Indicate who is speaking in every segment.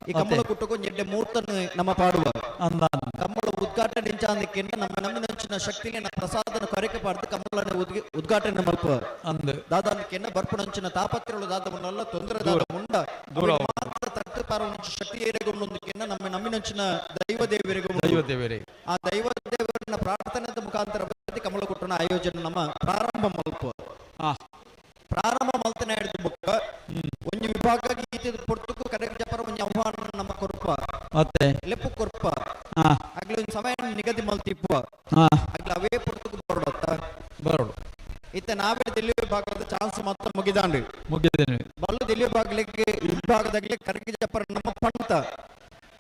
Speaker 1: ಈ ಕಮ್ಮಳ ಕುಟ್ಟಕ್ಕೂ ಎಡ್ಡೆ ಮೂರ್ತನ್ನು ನಮ್ಮ ಪಾಡುವ ಕಮ್ಮಳ ಉದ್ಘಾಟನೆ ಇಂಚಾಂದಕ್ಕೆಂದು ನಮ್ಮ ನಮ್ಮಿನ ಶಕ್ತಿನ ಪ್ರಸಾದನ ಕರೆಕೆ ಪಾಡ್ದು ಕಮ್ಮಳನ್ನು ಉದ್ಘಾಟನೆ ಮಲ್ಪ ದಾದಾನಕ್ಕೆನ್ನ ಬರ್ಪಣಂಚಿನ ತಾಪತ್ರಗಳು ದಾದವನ್ನೆಲ್ಲ ತೊಂದರೆ ದಾದ ಮುಂಡ ಮಾತ್ರ ತಟ್ಟು ಪಾರವಂಚ ಶಕ್ತಿ ಏರಿಗೊಂಡೊಂದಕ್ಕೆನ್ನ ನಮ್ಮ ನಮ್ಮಿನಂಚಿನ ದೈವ ದೇವರಿಗೆ ಆ ದೈವ ದೇವರನ್ನ ಪ್ರಾರ್ಥನೆದ ಮುಖಾಂತರ ಕಮ್ಮಳ ಕುಟ್ಟನ ಆಯೋಜನೆ ನಮ್ಮ ಪ್ರಾರಂಭ ಮಲ್ಪ ಪ್ರಾರಂಭ ಮಲ್ತನೆ ಹಿಡಿದು ಬುಕ್ಕ ಒಂದು ವಿಭಾಗ ಗೀತೆ ಪೊರ್ತುಕು ಕರೆಕ್ಟ್ ಜಪರ ಒಂದು ಆಹ್ವಾನ ನಮ್ಮ ಕೊರ್ಪ ಮತ್ತೆ ಲೆಪ್ಪು ಕೊರ್ಪ ಆಗ್ಲಿ ಒಂದು ಸಮಯ ನಿಗದಿ ಮಲ್ತಿಪ್ಪ ಆಗ್ಲಿ ಅವೇ ಪೊರ್ತುಕು ಬರೋಡು ಇತ್ತ ನಾವೇ ದಿಲ್ಲಿ ವಿಭಾಗದ ಚಾನ್ಸ್ ಮಾತ್ರ ಮುಗಿದೇನೆ ಬಲ್ಲು ದಿಲ್ಲಿ ವಿಭಾಗದಾಗಲಿ ಕರೆಕ್ಟ್ ಜಪರ ನಮ್ಮ ಪಂತ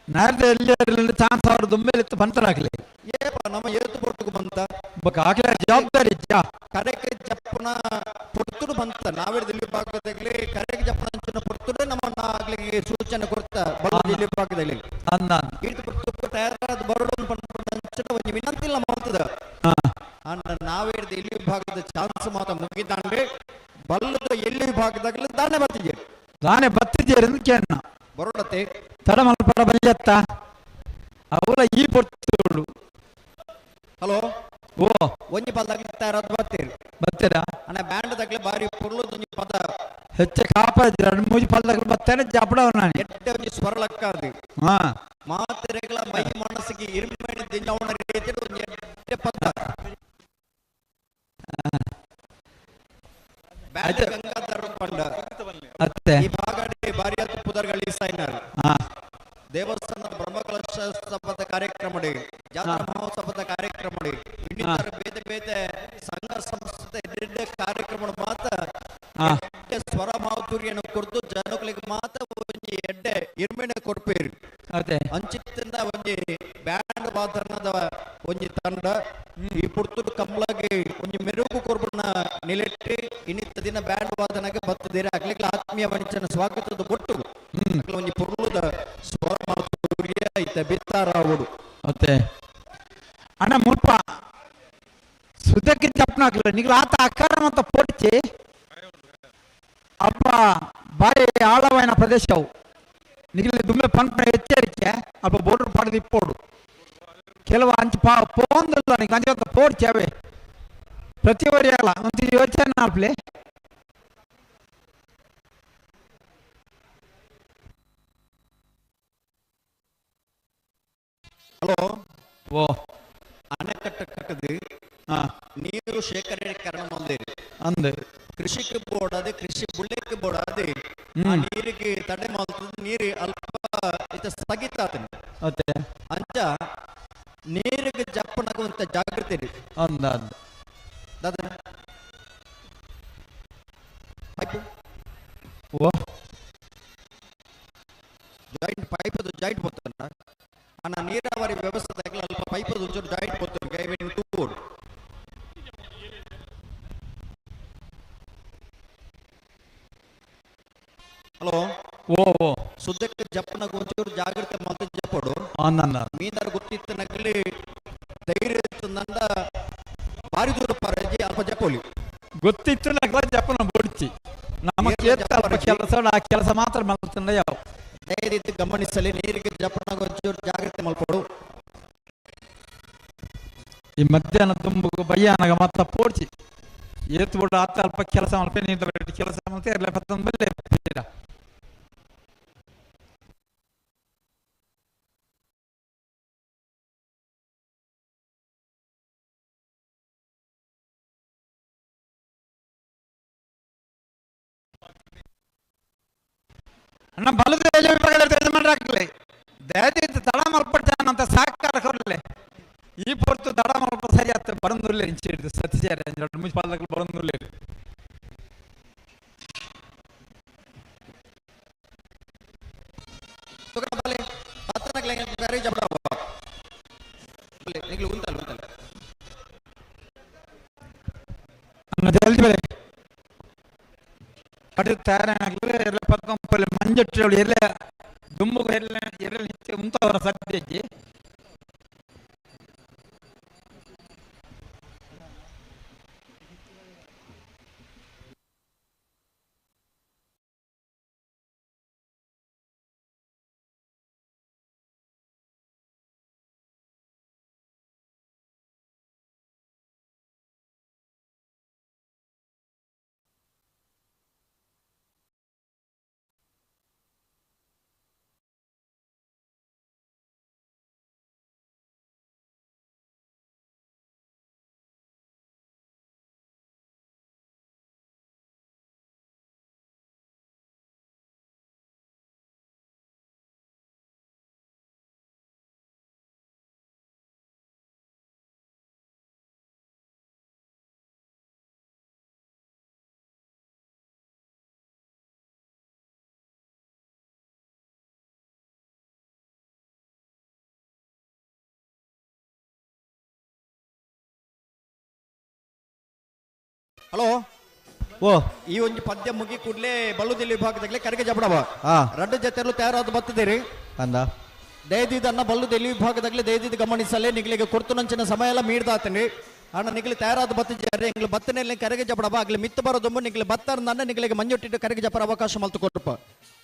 Speaker 1: ನಾರ್ದೆ ಎಲ್ಲಿ ಚಾನ್ಸ್ ಅವ್ರ ದುಂಬೆಲಿ ಬಂತರಾಗ್ಲಿ ಏಪ ನಮ್ಮ ಏತು ಪೊರ್ತುಕು ಬಂತ ಆಗ್ಲೇ ಜವಾಬ್ದಾರಿ ಕರೆಕ್ಟ್ ಜಪ್ಪನ ಪೊರ್ತುಡು ಬಂತ ನಾವೇ ದಿಲ್ಲಿ ಭಾಗದಾಗಲಿ ಕರೆಕ್ಟ್ ಜಪ್ಪನ ಅಂಚಿನ ಪೊರ್ತುಡು ನಮ್ಮನ್ನ ಆಗ್ಲಿಗೆ ಸೂಚನೆ ಕೊಡ್ತ ಬಲ್ಲ ದಿಲ್ಲಿ ಭಾಗದಲ್ಲಿ ಇಟ್ಟು ಪೊರ್ತುಕು ತಯಾರಾದ ಬರೋಡು ಅಂಚಿನ ಒಂದು ವಿನಂತಿ ಇಲ್ಲ ಮಾಡ್ತದ ನಾವೇ ದಿಲ್ಲಿ ವಿಭಾಗದ ಚಾನ್ಸ್ ಮಾತ್ರ ಮುಗಿದಾಂಡ್ರೆ ಬಲ್ಲದ ಎಲ್ಲಿ ವಿಭಾಗದಾಗಲಿ ದಾನೆ ಬತ್ತಿದ್ದೀರಿ ಬರೋಡತ್ತೆ ತಡ ಮಲ್ಪಡ ಬಲ್ಯತ್ತ ಅವಳ ಈ ಪೊರ್ತುಡು ಹಲೋ ಓ ಒಂಜಿ ಪದಕ್ಕೆ ತಯಾರಾದ ಬರ್ತೀರಾ ಅಣ್ಣ ಬ್ಯಾಂಡ್ದಾಗ್ಲಿ ಬಾರಿ ಪುರ್ಲದೊಂಜಿ ಪದ ಹೆಚ್ಚೆ ಕಾಪಾಡಿ ಎರಡು ಮೂಜಿ ಪದಗಳು ಬರ್ತೇನೆ ಜಪಡವ ನಾನು ಎಡ್ಡೆ ಒಂಜಿ ಸ್ವರಲಕ್ಕ ಅದು ಮಾತ್ರೆಗಳ ಮೈ ಮನಸ್ಸಿಗೆ ಇರುಮೇಣಿ ದಿನವನ ರೀತಿ ಒಂಜಿ ಎಡ್ಡೆ ಪದ ಬ್ಯಾಂಡ್ ಗಂಗಾಧರ ಪಂಡ ಅತ್ತೆ ಈ ಭಾಗಡಿ ಬಾರಿ ಹತ್ತು ಪುದರ್ಗಳು ಸೈನರ್ ದೇವಸ್ಥಾನದ ಬ್ರಹ್ಮಕಲಶೋತ್ಸವದ ಕಾರ್ಯಕ್ರಮ ಜಾತ್ರಾ ಮಹೋತ್ಸವದ ಕಾರ್ಯಕ್ರಮ ಇನ್ನಿತರ ಬೇರೆ ಬೇರೆ ಸಂಘ ಸಂಸ್ಥೆ ಕಾರ್ಯಕ್ರಮ ಮಾತ್ರ ಸ್ವರ ಮಾಧುರ್ಯನ ಕೊಡ್ತು ಜನಗಳಿಗೆ ಮಾತ್ರ ಒಂಜಿ ಎಡ್ಡೆ ಇರ್ಮೆಣೆ ಕೊಡ್ಪೇರು ಅಂಚಿತ್ತಿಂದ ಒಂಜಿ ಬ್ಯಾಂಡ್ ವಾದನದ ಒಂಜಿ ತಂಡ ಈ ಪುರ್ತುಡು ಕಮ್ಮಳಗೆ ಒಂಜಿ ಮೆರುಗು ಕೊರ್ಬನ ನಿಲೆಟ್ಟಿ ಇನ್ನಿತ್ತ ದಿನ ಬ್ಯಾಂಡ್ ವಾದನಗೆ ಬತ್ತದೇರೆ ಆಗ್ಲಿಕ್ಕೆ ಆತ್ಮೀಯ ಮನುಷ್ಯನ ಸ್ವಾಗತದ ಬೊಟ್ಟು ಒಂಜಿ ಪುರ್ಲುದ ಸ್ವರ ಮಾಧುರ್ಯ ಐತೆ ಬಿತ್ತಾರಾವುಡು ಮತ್ತೆ ಅಣ್ಣ ಮುಲ್ಪ ಸುದಕ್ಕೆ ಜಪ್ನಾಗ್ಲ ನಿಗ್ಲ ಆತ ಅಕಾರ ಮತ್ತ ಪೊಡ್ಚಿ ಅಲ್ಪ ಬಾರಿ ಆಳವಾಯಿನ ಪ್ರದೇಶವು ನಿಗಲಿ ದುಮ್ಮೆ ಪಂಪನ ಎಚ್ಚರಿಕೆ ಅಲ್ಪ ಬೋರ್ಡರ್ ಪಡೆದು ಇಪ್ಪೋಡು ಕೆಲವು ಅಂಚು ಪೋಂದಿಲ್ಲ ನಿಂಗೆ ಅಂಚ ಪೋಡ್ಚೇವೆ ಪ್ರತಿ ವರಿಯಲ್ಲ ಒಂದು ಯೋಚನೆ ಆಪ್ಲೆ ಹಲೋ ಓ ಅಣೆಕಟ್ಟು ಕಟ್ಟದು ನೀರು ಶೇಖರಣೀಕರಣ ಅಂದೆ ಕೃಷಿಗೆ ಬೋಡಾದೆ ಕೃಷಿ ಬುಳ್ಳೆಕ್ಕೆ ಬೋಡಾದೆ ನೀರಿಗೆ ತಡೆ ಮಾಡ್ತದೆ ನೀರು ಅಲ್ಪ ಸ್ಥಗಿತ ಆತನೆ ಅಂಚ ನೀರಿಗೆ ಜಪ್ಪನಾಗುವಂತ ಜಾಗೃತಿ ಜಾಯಿಂಟ್ ಪೈಪ್ ಜಾಯಿಂಟ್ ಬರ್ತಲ್ಲ ಅನ್ನ ನೀರಾವರಿ ವ್ಯವಸ್ಥೆ ಅಲ್ಪ ಪೈಪ್ ಜಾಯಿಂಟ್ ಬರ್ತದೆ ಹಲೋ ಓ ಓ ಸುದ್ದಕ್ಕೆ ಜಪ್ಪನಾಗ ಒಂಚೂರು ಜಾಗ್ರತೆ ಮಾತು ಜಪ್ಪಡು ಮೀನಾರ ಗೊತ್ತಿತ್ತು ನಗಲಿ ಧೈರ್ಯ ಇತ್ತು ನಂದ ಭಾರಿ ದೂರ ಪರಜಿ ಅಲ್ಪ ಜಪ್ಪೋಲಿ ಗೊತ್ತಿತ್ತು ನಗಲ ಜಪ್ಪನ ಬೊಡ್ಚಿ ನಮ್ಮ ಕೆಲಸ ಆ ಕೆಲಸ ಮಾತ್ರ ಮಾಡ್ತಂದ ಯಾವ ಧೈರ್ಯ ಇದ್ದು ಗಮನಿಸಲಿ ನೀರಿಗೆ ಜಪ್ಪನಾಗ ಒಂಚೂರು ಜಾಗ್ರತೆ ಮಲ್ಪಡು ಈ ಮಧ್ಯಾಹ್ನ ತುಂಬು ಬಯ್ಯಾನಾಗ ಮತ್ತ ಪೋಡ್ಚಿ ಏತ್ ಬಿಡು ಆತ ಅಲ್ಪ ಕೆಲಸ ಮಲ್ಪೆ ನೀರು ಕೆಲಸ ಮಲ್ತೆ ಎಲ್ಲ ಪತ್ತೊಂದು ಬಲ್ಲೆ ಅಣ್ಣ ಬಲದ ವಿಭಾಗದಲ್ಲಿ ದಯವಿಟ್ಟು ತಡ ಮಲ್ಪಟ್ಟಾನಂತ ಸಾಕಾರ ಕೊರಲೆ ಈ ಪೊರ್ತು ತಡ ಮಲ್ಪ ಸರಿ ಆತ ಬರಂದುರ್ಲೆ ಇಂಚಿಡಿದು ಸತ್ಯಚಾರ ಎರಡು ಮೂಜಿ ಪಾಲಕರು ಬರಂದುರ್ಲೆ ಜಲ್ದಿ ಬೆಲೆ ಅಡು ತಯಾರಾಗಲಿ ಎಲ್ಲ ಪಕ್ಕಂಪಲ್ಲಿ ಮಂಜಟ್ಟು ಎಲ್ಲ ದುಂಬು ಎಲ್ಲ ಮುಂತವರ ಸದ್ಯಕ್ಕೆ ಹಲೋ
Speaker 2: ಓ
Speaker 1: ಈ ಒಂದು ಪದ್ಯ ಮುಗಿ ಕೂಡಲೇ ಬಲ್ಲುದಿಲ್ಲಿ ವಿಭಾಗದಾಗಲೇ ಕರೆಗೆ ಜಬಡವ
Speaker 2: ಹಾ
Speaker 1: ರಡ್ಡು ಜೊತೆಯಲ್ಲೂ ತಯಾರಾದ ಬರ್ತದಿರಿ
Speaker 2: ಅಂದ
Speaker 1: ದಯದಿದ್ದನ್ನ ಬಲ್ಲುದಿಲ್ಲಿ ವಿಭಾಗದಾಗಲೇ ದಯದಿದ್ದು ಗಮನಿಸಲೇ ನಿಗಳಿಗೆ ಕೊಡ್ತು ನಂಚಿನ ಸಮಯ ಎಲ್ಲ ಮೀಡ್ದಾತನಿ ಅಣ್ಣ ನಿಗಲಿ ತಯಾರಾದ ಬತ್ತಿದ್ದಾರೆ ನಿಗಳು ಬತ್ತನೆಯಲ್ಲಿ ಕರೆಗೆ ಜಪಡವ ಆಗ್ಲಿ ಮಿತ್ತು ಬರೋದೊಂಬು ನಿಗಲಿ ಬತ್ತಾರ ನನ್ನ ನಿಗಳಿಗೆ ಮಂಜೊಟ್ಟಿಟ್ಟು ಕರೆಗೆ ಜಪರ ಅವಕಾಶ ಮಲ್ತು ಕೊಟ್ಟಪ್ಪ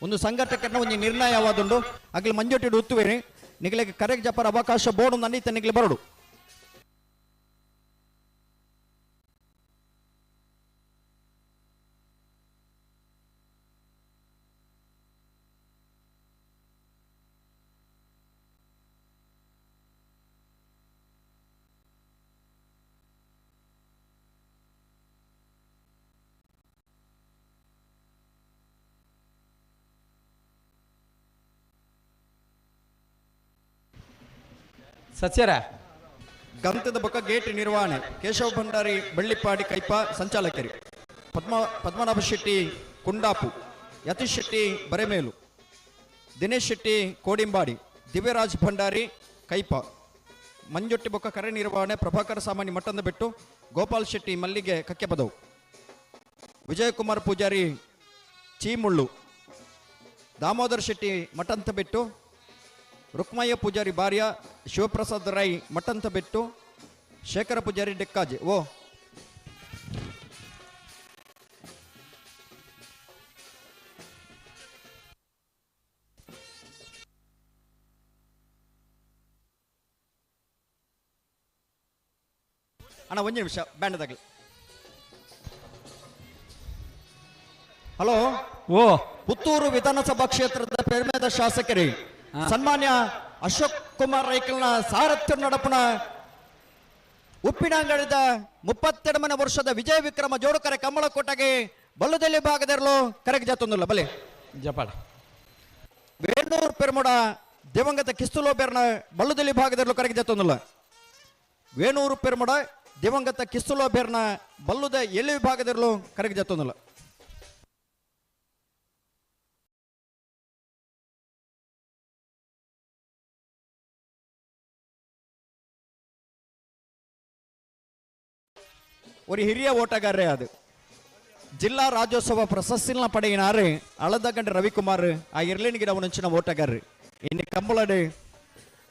Speaker 1: ಒಂದು ಸಂಘಟಕನ ಒಂದು ನಿರ್ಣಯವಾದುಂಡು ಆಗ್ಲಿ ಮಂಜೊಟ್ಟಿಟ್ಟು ಉತ್ತುವೇರಿ ನಿಗಳಿಗೆ ಕರೆಗೆ ಜಪರ ಅವಕಾಶ ಬೋರ್ಡು ನನ್ನೀತ ನಿಗಲಿ ಬರಡು
Speaker 2: ಸಚ್ಯರ
Speaker 1: ಗಂತದ ಬೊಕ್ಕ ಗೇಟ್ ನಿರ್ವಹಣೆ ಕೇಶವ ಭಂಡಾರಿ ಬೆಳ್ಳಿಪ್ಪಾಡಿ ಕೈಪ ಸಂಚಾಲಕರಿ ಪದ್ಮನಾಭ ಶೆಟ್ಟಿ ಕುಂಡಾಪು ಯತೀಶ್ ಶೆಟ್ಟಿ ಬರೆಮೇಲು ದಿನೇಶ್ ಶೆಟ್ಟಿ ಕೋಡಿಂಬಾಡಿ ದಿವ್ಯರಾಜ್ ಭಂಡಾರಿ ಕೈಪ ಮಂಜೊಟ್ಟಿ ಬೊಕ್ಕ ಕರೆ ನಿರ್ವಹಣೆ ಪ್ರಭಾಕರ ಸಾಮಾನ್ಯ ಮಟ್ಟಂದ ಬಿಟ್ಟು ಗೋಪಾಲ್ ಶೆಟ್ಟಿ ಮಲ್ಲಿಗೆ ಕಕ್ಕೆ ಬದವು ವಿಜಯಕುಮಾರ್ ಪೂಜಾರಿ ಚೀಮುಳ್ಳು ದಾಮೋದರ್ ಶೆಟ್ಟಿ ಮಠಂತ ಬಿಟ್ಟು ರುಕ್ಮಯ್ಯ ಪೂಜಾರಿ ಬಾರ್ಯ ಶಿವಪ್ರಸಾದ್ ರೈ ಮಠಂತ ಬಿಟ್ಟು ಶೇಖರ ಪೂಜಾರಿ ಡೆಕ್ಕಾಜಿ ಓ ಅಣ್ಣ ಒಂದು ನಿಮಿಷ ಬ್ಯಾಂಡದಾಗಲಿ ಹಲೋ
Speaker 2: ಓ
Speaker 1: ಪುತ್ತೂರು ವಿಧಾನಸಭಾ ಕ್ಷೇತ್ರದ ಪೆರ್ಮೆದ ಶಾಸಕರಿ ಸನ್ಮಾನ್ಯ ಅಶೋಕ್ ಕುಮಾರ್ ರೈಕಲ್ನ ಸಾರಥ್ಯ ನಡಪನ ಉಪ್ಪಿನಂಗಡಿದ 32ನೇ ವರ್ಷದ ವಿಜಯ ವಿಕ್ರಮ ಜೋಡುಕರೆ ಕಮ್ಮಳಕೋಟಗೆ ಬಲ್ಲುದೆಲ್ಲಿ ಭಾಗದಲ್ಲೂ ಕರೆಗೆ ಜಾತೊಂದಿಲ್ಲ ಬಲೆ
Speaker 2: ಜಪಾಡ
Speaker 1: ವೇಣೂರು ಪೆರ್ಮುಡ ದಿವಂಗತ ಕಿಸ್ತುಲೋಬೇರ್ನ ಬಲ್ಲುದೆಲ್ಲಿ ಭಾಗದಲ್ಲೂ ಕರೆಗೆ ಜಾತೊಂದಿಲ್ಲ ವೇಣೂರು ಪೆರ್ಮುಡ ದಿವಂಗತ ಕಿಸ್ತುಲೋಬೇರ್ನ ಬಲ್ಲುದ ಎಲ್ಲಿ ವಿಭಾಗದಲ್ಲೂ ಕರೆಗೆ ಜಾತೊಂದಿಲ್ಲ ஒரு ಹಿರಿಯ ಓಟಗಾರರೇ ಅದು ಜಿಲ್ಲಾ ರಾಜ್ಯೋತ್ಸವ ಪ್ರಶಸ್ತಿನ ಪಡೆಯಿನಾರು ಅಳದಗಂಡ ರವಿಕುಮಾರ್ ಆ ಇರ್ಲೇನಿಗಿಡ ಅವನಂಚಿನ ಓಟಗಾರರು ಇನ್ನು ಕಂಬಳಡೆ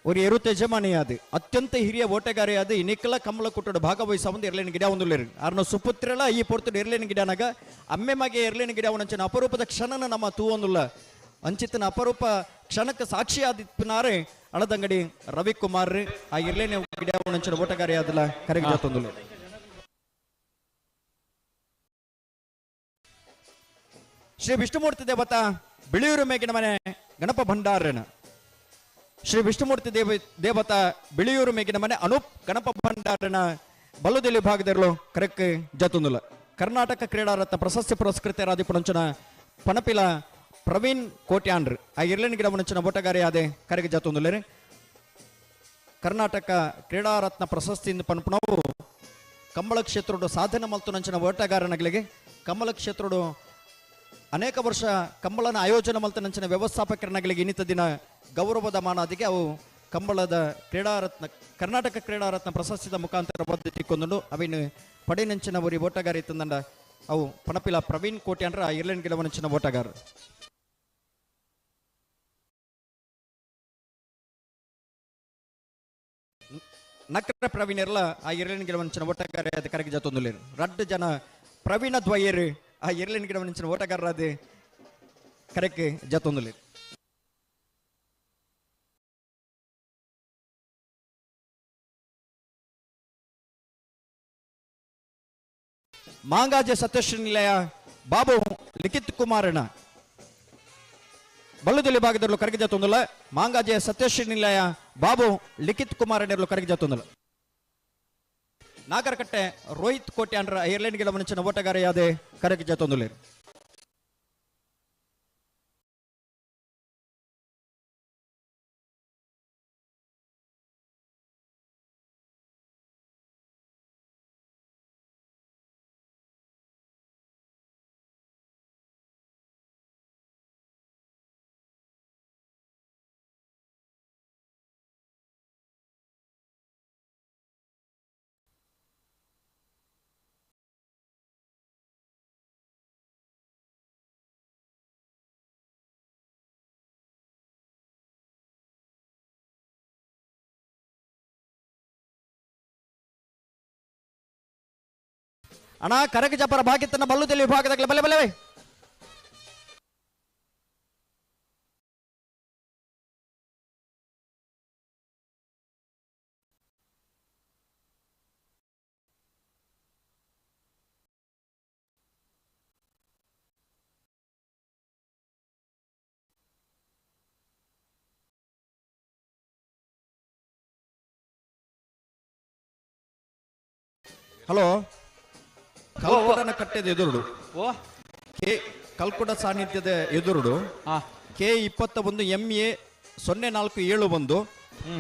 Speaker 1: ஒரு ಯಜಮಾನಿ ಅದು ಅತ್ಯಂತ ಹಿರಿಯ ಓಟಗಾರಿ ಅದು ಇನ್ನಿಕ್ಕಲ ಕಂಬಳ ಕುಟ್ಟಡ ಭಾಗವಹಿಸ ಒಂದು ಇರ್ಲೇನ ಗಿಡ ಒಂದು ಅರ್ನ ಸುಪುತ್ರಲ ಈ ಪೊರ್ತು ಇರ್ಲೇನ ಗಿಡನಾಗ ಅಮ್ಮೆ ಮಗೆ ಇರ್ಲೇನ ಗಿಡ ಅವನಂಚಿನ ಅಪರೂಪದ ಕ್ಷಣನ ನಮ್ಮ ತೂವೊಂದುಲ್ಲ ಅಂಚಿತನ ಅಪರೂಪ ಕ್ಷಣಕ್ಕೆ ಸಾಕ್ಷಿ ಆದಿತ್ನಾರೆ ಅಳದಂಗಡಿ ರವಿಕುಮಾರ್ ಆ ಇರ್ಲೇನ ಗಿಡ ಅವನಂಚಿನ ಓಟಗಾರಿ ಅದಲ್ಲ ಕರೆಗೆ ಜಾತೊಂದುಲ್ಲ ಶ್ರೀ ವಿಷ್ಣುಮೂರ್ತಿ ದೇವತಾ ಬಿಳಿಯೂರು ಮೇಗಿನ ಮನೆ ಗಣಪ ಭಂಡಾರನ ಶ್ರೀ ವಿಷ್ಣುಮೂರ್ತಿ ದೇವತಾ ಬಿಳಿಯೂರು ಮೇಗಿನ ಮನೆ ಅನೂಪ್ ಗಣಪ ಭಂಡಾರನ ಬಲ್ಲುದೆಲ್ಲಿ ಭಾಗದಲ್ಲೂ ಕರೆಕ್ಕೆ ಜತುಂದುಲ ಕರ್ನಾಟಕ ಕ್ರೀಡಾ ರತ್ನ ಪ್ರಶಸ್ತಿ ಪುರಸ್ಕೃತರಾದಿ ಪುಣಂಚನ ಪಣಪಿಲ ಪ್ರವೀಣ್ ಕೋಟ್ಯಾನ್ರ್ ಆ ಇರ್ಲೇನ್ ಗಿಡ ಮುಂಚಿನ ಓಟಗಾರಿ ಆದೆ ಕರೆಗೆ ಜತುಂದುಲೆ ಕರ್ನಾಟಕ ಕ್ರೀಡಾ ರತ್ನ ಪ್ರಶಸ್ತಿಯಿಂದ ಪಣಪಣವು ಕಂಬಳ ಕ್ಷೇತ್ರದ ಸಾಧನೆ ಮಲ್ತು ನಂಚಿನ ಓಟಗಾರನಗಳಿಗೆ ಕಂಬಳ ಕ್ಷೇತ್ರದ ಅನೇಕ ವರ್ಷ ಕಂಬಳನ ಆಯೋಜನೆ ಮಲ್ತನಂಚಿನ ವ್ಯವಸ್ಥಾಪಕರನಗಳಿಗೆ ಇನ್ನಿತ ದಿನ ಗೌರವದ ಮಾನಾದಿಗೆ ಅವು ಕಂಬಳದ ಕ್ರೀಡಾರತ್ನ ಕರ್ನಾಟಕ ಕ್ರೀಡಾರತ್ನ ಪ್ರಶಸ್ತಿದ ಮುಖಾಂತರ ಬದ್ಧತಿಕ್ಕೊಂದು ಅವಿನ ಪಡೆನಂಚಿನ ಒರಿ ಓಟಗಾರ ತಂದಂಡ ಅವು ಪಣಪಿಲ ಪ್ರವೀಣ್ ಕೋಟ್ಯಾನ್ರ ಇರ್ಲೆಂಡ್ ಗಿಡವನಂಚಿನ ಓಟಗಾರ ನಕ್ರ ಪ್ರವೀಣ್ ಇರಲ್ಲ ಆ ಇರ್ಲೆಂಡ್ ಗಿಡವನಂಚಿನ ಓಟಗಾರ ಅದು ಕರೆಗೆ ಜತೊಂದುಲೇರು ರಡ್ಡು ಜನ ಪ್ರವೀಣ ದ್ವಯರು ಆ ಇರ್ಲೆಂಡ್ ಗಿಡ ನಿಂಚಿನ ಓಟಗಾರರಾದ ಕರೆಕ್ಕೆ ಜತೊಂದುಲೇರು ಮಾಂಗಾಜೆ ಸತ್ಯಶ್ರೀ ನಿಲಯ ಬಾಬು ಲಿಖಿತ್ ಕುಮಾರನ ಬಲ್ಲುದೆಲ್ಲಿ ಭಾಗದಲ್ಲೂ ಕರೆಗೆ ಜತೊಂದುಲ್ಲ ಮಾಂಗಾಜೆ ಸತ್ಯಶ್ರೀ ನಿಲಯ ಬಾಬು ಲಿಖಿತ್ ಕುಮಾರನಿರಲು ಕರೆಗೆ ಜತೊಂದುಲ್ಲ ನಾಗರಕಟ್ಟೆ ರೋಹಿತ್ ಕೋಟ್ಯಾನ್ರ ಐರ್ಲೆಂಡ್ ಗಿಡ ಮುಂಚಿನ ಓಟಗಾರಿಯಾದೆ ಕರೆಗೆ ಜತೊಂದುಲೇರು ಅಣ್ಣ ಕರಗ ಜಪರ ಭಾಗ್ಯತನ ಬಲ್ಲುದಲ್ಲಿ ವಿಭಾಗದಾಗಲೇ ಬಲೆ ಬಲೆ ಹಲೋ ಕಲ್ಕುಡನ ಕಟ್ಟೆದ ಎದುರುಡು
Speaker 2: ಓ
Speaker 1: ಕೆ ಕಲ್ಕುಡ ಸಾನ್ನಿಧ್ಯದ ಎದುರುಡು
Speaker 2: ಹಾ
Speaker 1: K21MA0471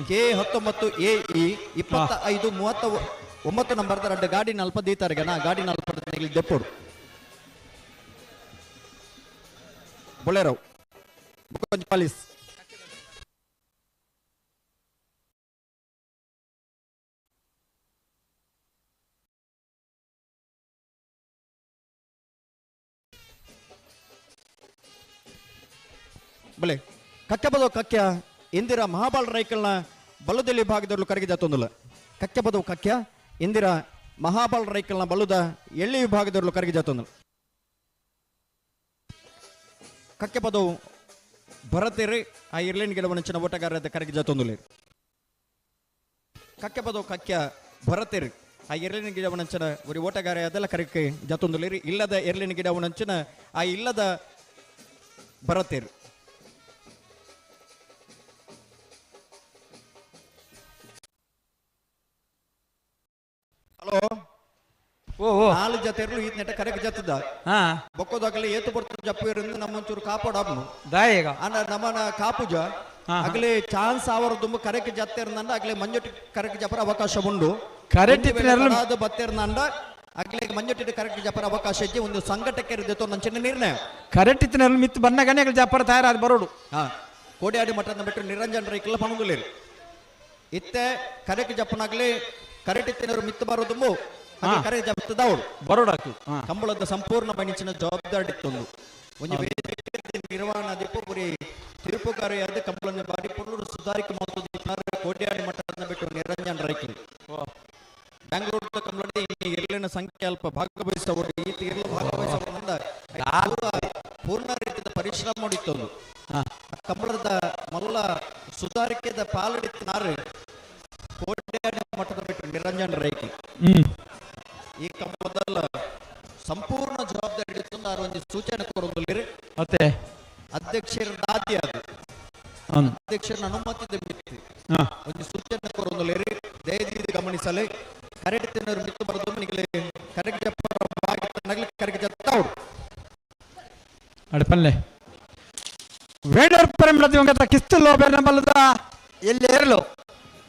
Speaker 1: K19AE 2539 ನಂಬರ್ದ ಎರಡು ಗಾಡಿ ನಲ್ಪದೀತಾರ್ಗನ ಗಾಡಿ ನಲ್ಪದ ದೆಪ್ಪೋಡು ಬೊಳೆರವ್ ಕೊಂಚ ಪಾಲಿಸ್ ಬಲೆ ಕಕ್ಕೆ ಬದವು ಕಕ್ಯ ಇಂದಿರಾ ಮಹಾಬಾಲ್ ರೈಕಲ್ನ ಬಲ್ಲುದಲ್ಲಿ ಭಾಗದಲ್ಲೂ ಕರೆಗೆ ಜಾತೊಂದಿಲ್ಲ ಕಕ್ಕೆ ಬದವು ಕಕ್ಯ ಇಂದಿರಾ ಮಹಾಬಾಲ್ ರೈಕಲ್ನ ಬಲ್ಲುದ ಎಳ್ಳಿ ವಿಭಾಗದಲ್ಲೂ ಕರೆಗೆ ಜಾತೊಂದಿಲ್ಲ ಕಕ್ಕೆ ಬದವು ಭರತೇರಿ ಆ ಇರ್ಲೇನ್ ಗಿಡವನಂಚಿನ ಓಟಗಾರದ ಕರೆಗೆ ಜಾತೊಂದಿಲ್ಲ ಕಕ್ಕೆ ಬದವು ಕಕ್ಯ ಭರತೇರಿ ಆ ಎರ್ಲಿನ ಗಿಡವನಂಚಿನ ಒಂದು ಓಟಗಾರ ಅದೆಲ್ಲ ಕರೆಗೆ ಜಾತೊಂದಿಲ್ಲ ಇಲ್ಲದ ಎರ್ಲಿನ ಗಿಡವನಂಚಿನ ಆ ಇಲ್ಲದ ಭರತೇರಿ ಹಲೋ
Speaker 2: ಓ ಓ
Speaker 1: ನಾಲ್ಕು ಜತೆರ್ಲು ಈ ನೆಟ ಕರೆಗೆ ಜತ್ತದ
Speaker 2: ಹಾ
Speaker 1: ಬೊಕ್ಕೋದಾಗಲಿ ಏತು ಬರ್ತದೆ ಜಪ್ಪಿರಿಂದ ನಮ್ಮಂಚೂರು ಕಾಪಾಡಬ್ನು
Speaker 2: ದಾಯಗ
Speaker 1: ಅನ್ನ ನಮ್ಮನ ಕಾಪುಜ ಆಗ್ಲೇ ಚಾನ್ಸ್ ಅವರ ದುಂಬ ಕರೆಗೆ ಜತ್ತೇರ್ನಂಡ ಆಗ್ಲೇ ಮಂಜೊಟ್ಟಿ ಕರೆಗೆ ಜಪರ ಅವಕಾಶ ಉಂಡು
Speaker 2: ಕರೆಕ್ಟ್ ಇತ್ತಿನರ್ಲು
Speaker 1: ಅದು ಬತ್ತೇರ್ನಂಡ ಆಗ್ಲೇ ಮಂಜೊಟ್ಟಿ ಕರೆಗೆ ಜಪರ ಅವಕಾಶ ಇಜ್ಜಿ ಒಂದು ಸಂಘಟಕ್ಕೆ ಇರ್ದಿತ್ತು ನಂಚಿನ ನಿರ್ಣಯ
Speaker 2: ಕರೆಕ್ಟ್ ಇತ್ತಿನರ್ಲು ಮಿತ್ ಬನ್ನ ಗಣ್ಯಗಳು ಜಾಪರ ತಯಾರಾದ ಬರೋಡು
Speaker 1: ಹಾ ಕೋಡಿಯಾಡಿ ಮಠದ ಬಿಟ್ಟು ನಿರಂಜನ್ ರೈಕಲ್ಲ ಪಣಗುಲೇರಿ ಇತ್ತೆ ಕರೆಗೆ ಜಪ್ಪನಾಗ್ಲಿ ಕರೆಕ್ಟ್ ಇತ್ತಿನವರು ಮಿತ್ತು ಬರೋದುಂಬು ಕರೆಗೆ ಜಪ್ಪದ ಅವಳು
Speaker 2: ಬರೋಡಾಕು
Speaker 1: ಕಂಬಳದ ಸಂಪೂರ್ಣ ಬಣಿಚಿನ ಜವಾಬ್ದಾರಿ ಇತ್ತೊಂದು ಒಂದು ವೇದಿಕೆ ನಿರ್ವಹಣಾ ದೀಪ ಪುರಿ ತೀರ್ಪುಗಾರಿಯಾದ ಕಂಬಳನ ಬಾರಿ ಪುನರು ಸುಧಾರಿಕೆ ಮಾಡುತ್ತಿದ್ದಾರೆ ಕೋಟ್ಯಾಡಿ ಮಟ್ಟದ ಬಿಟ್ಟು ನಿರಂಜನ್ ರೈಕಲ್ ಬೆಂಗಳೂರು ಕಂಬಳದ ಎಲ್ಲಿನ ಸಂಖ್ಯೆ ಅಲ್ಪ ಭಾಗವಹಿಸಬಹುದು ಈ ತೀರ್ಲು ಭಾಗವಹಿಸಬಹುದಂದ ಪೂರ್ಣ ರೀತಿಯ ಪರಿಶ್ರಮ ಮಾಡಿತ್ತೊಂದು ಕಂಬಳದ ಮೊದಲ ಸುಧಾರಿಕೆದ ಪಾಲಡಿತ್ತಿನಾರು ಕೋಟ್ಯಾಡಿ ಮಟ್ಟದ ಬಿಟ್ಟು ನಿರಂಜನ್ ರೈಕಲ್ ಈ ಕಂಬಳದಲ್ಲ ಸಂಪೂರ್ಣ ಜವಾಬ್ದಾರಿ ಇತ್ತು ಒಂದು ಸೂಚನೆ ಕೊಡೋದಿಲ್ಲ
Speaker 2: ಮತ್ತೆ
Speaker 1: ಅಧ್ಯಕ್ಷರ ಆದ್ಯ ಅದು ಅಧ್ಯಕ್ಷರನ್ನ ಅನುಮತಿ ಮಿತ್ತಿ ಒಂದು ಸೂಚನೆ ಕೊಡೋದಿಲ್ಲ ದಯವಿಟ್ಟು ಗಮನಿಸಲಿ ಕರೆಕ್ಟ್ ತಿನ್ನೋರು ಮಿತ್ತು ಬರೋದು ನಿಗಲೇ ಕರೆಕ್ಟ್ ನಗಲಿ ಕರೆಕ್ಟ್ ಜತ್ತಾವ್ರು
Speaker 2: ಅಡಪಲ್ಲೆ ವೇಡರ್ ಪರಮಿಡತಿ ಒಂಗತ ಕಿಸ್ತುಲ್ಲೋ ಬೆನ್ನಬಲ್ಲದ ಎಲ್ಲಿ ಏರಲು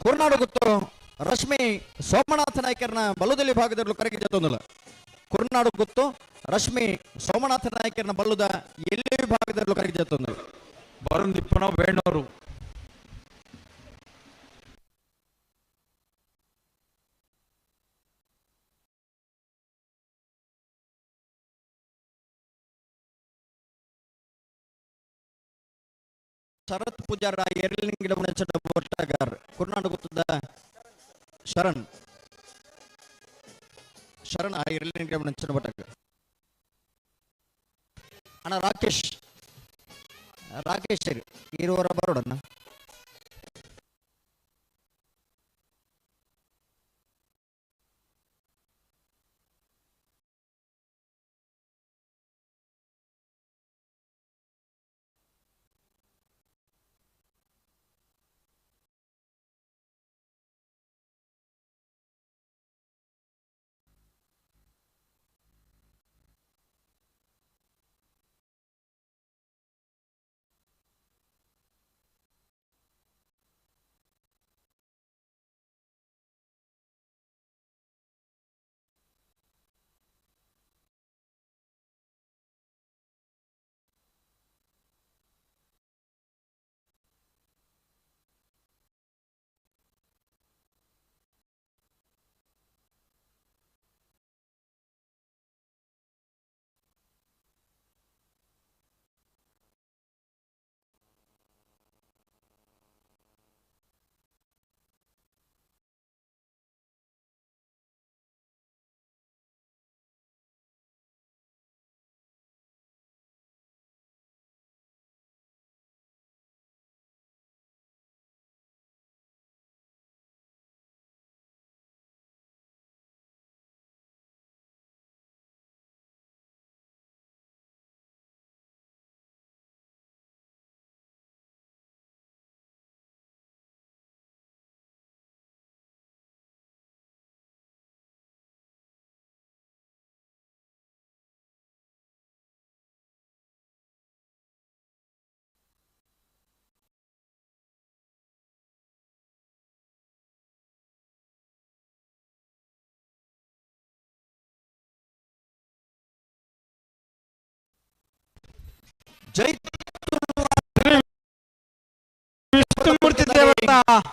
Speaker 1: ಕುರ್ನಾಡು ಗೊತ್ತು ರಶ್ಮಿ ಸೋಮನಾಥ ನಾಯ್ಕರ್ನ ಬಲ್ಲುದಲ್ಲಿ ಭಾಗದಲ್ಲೂ ಕರೆಗೆ ಜತ್ತೊಂದಿಲ್ಲ ಕುರ್ನಾಡು ಗೊತ್ತು ರಶ್ಮಿ ಸೋಮನಾಥ ನಾಯ್ಕರ್ನ ಬಲ್ಲುದ ಎಲ್ಲಿ ಭಾಗದಲ್ಲೂ ಕರೆಗೆ ಜತ್ತೊಂದಿಲ್ಲ
Speaker 2: ಬರುಣ್ ದಿಪ್ಪಣ ಬೇಣೂರು
Speaker 1: ಶರತ್ ಪೂಜಾರ ಎರ್ಲಿನ ಗಿಡವನ ಒಟ್ಟಗಾರ್ ಕುರ್ನಾಡು ಗೊತ್ತದ ಶರಣ್ ಶರಣ್ ಆ ಎರ್ಲಿನ ಗಿಡವನ ಒಟ್ಟಗ ಅಣ್ಣ ರಾಕೇಶ್ ಇರುವರ ಬರೋಡಣ್ಣ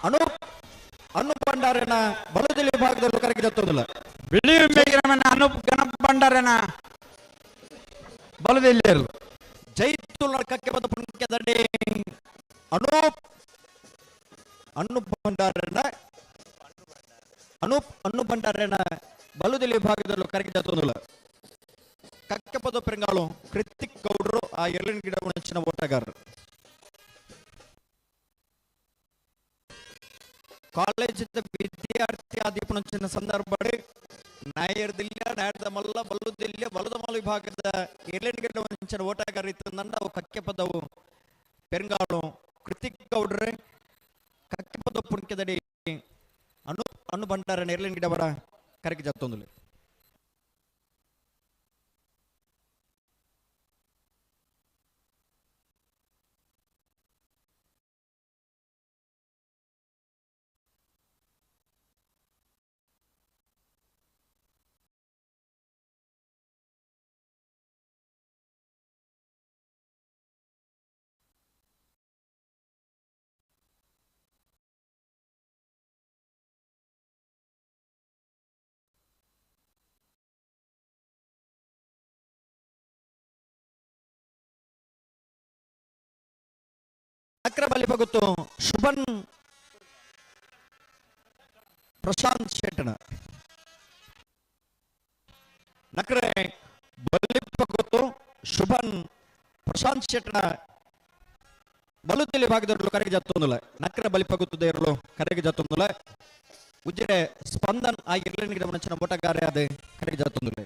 Speaker 1: ಅನು ಅನ್ನು ಭಂಡಾರನ ಬಲದಲ್ಲಿ ಭಾಗದಲ್ಲೂ ಕರೆಗೆ ಜತ್ತೋದಿಲ್ಲ.
Speaker 2: ಬಿಳಿ ಮೇಗಿರಮನ ಅನೂಪ್ ಗಣಪ ಭಂಡಾರನ ಬಲದಲ್ಲಿ ಇರಲು
Speaker 1: ಜೈತುಲ್ ನಡ್ಕಕ್ಕೆ ಬಂದ ಪುಣ್ಯಕ್ಕೆ ದಂಡೆ ಅನೂಪ್ ಅನ್ನು ಭಂಡಾರನ ಬಲದಲ್ಲಿ ಭಾಗದಲ್ಲೂ ಕರೆಗೆ ಜತ್ತೋದಿಲ್ಲ. ಕಕ್ಕೆ ಪದ ಪೆರಂಗಾಳು ಕೃತಿಕ್ ಗೌಡ್ರು ಆ ಎಲ್ಲಿನ ಗಿಡ ನೆಚ್ಚಿನ ಓಟಗಾರರು. ಕಾಲೇಜಿದ ವಿದ್ಯಾರ್ಥಿ ಆದಿಪುಣಚಿನ ಸಂದರ್ಭ ನಾಯರ್ದಿಲ್ಲ ನಾಯರ್ದ ಮಲ್ಲ ಬಲ್ಲುದಿಲ್ಲ ಬಲದ ಮಲ ವಿಭಾಗದ ಎಲೆನ್ಗಿಡ ವಂಚನ ಓಟಗಾರ ಇತ್ತಂದ ಅವು ಕಕ್ಕೆ ಪದವು ಪೆರಂಗಾಳು ಕೃತಿಕ್ ಗೌಡ್ರೆ ಕಕ್ಕೆ ಪದ ಪುಣ್ಯದಡಿ ಅನು ಭಂಡಾರ ನೆರ್ಲಿನ ಗಿಡ ಬರ ಕರೆಗೆ ಜತ್ತೊಂದು. ಅಕ್ರ ಬಲಿ ಬಗುತ್ತು ಶುಭನ್ ಪ್ರಶಾಂತ್ ಶೆಟ್ಟನ ನಕ್ರೆ ಬಲಿ ಬಗುತ್ತು ಶುಭನ್ ಪ್ರಶಾಂತ್ ಶೆಟ್ಟನ ಬಲುದಲ್ಲಿ ಭಾಗದಲ್ಲೂ ಕರೆಗೆ ಜತ್ತೊಂದಿಲ್ಲ. ನಕ್ರ ಬಲಿ ಬಗುತ್ತದೆ ಇರಲು ಕರೆಗೆ ಜತ್ತೊಂದಿಲ್ಲ. ಉಜಿರೆ ಸ್ಪಂದನ್ ಆ ಇರ್ಲಿನ ಗಿಡ ಮನಚಿನ ಓಟಗಾರ ಅದೇ ಕರೆಗೆ ಜತ್ತೊಂದಿಲ್ಲ.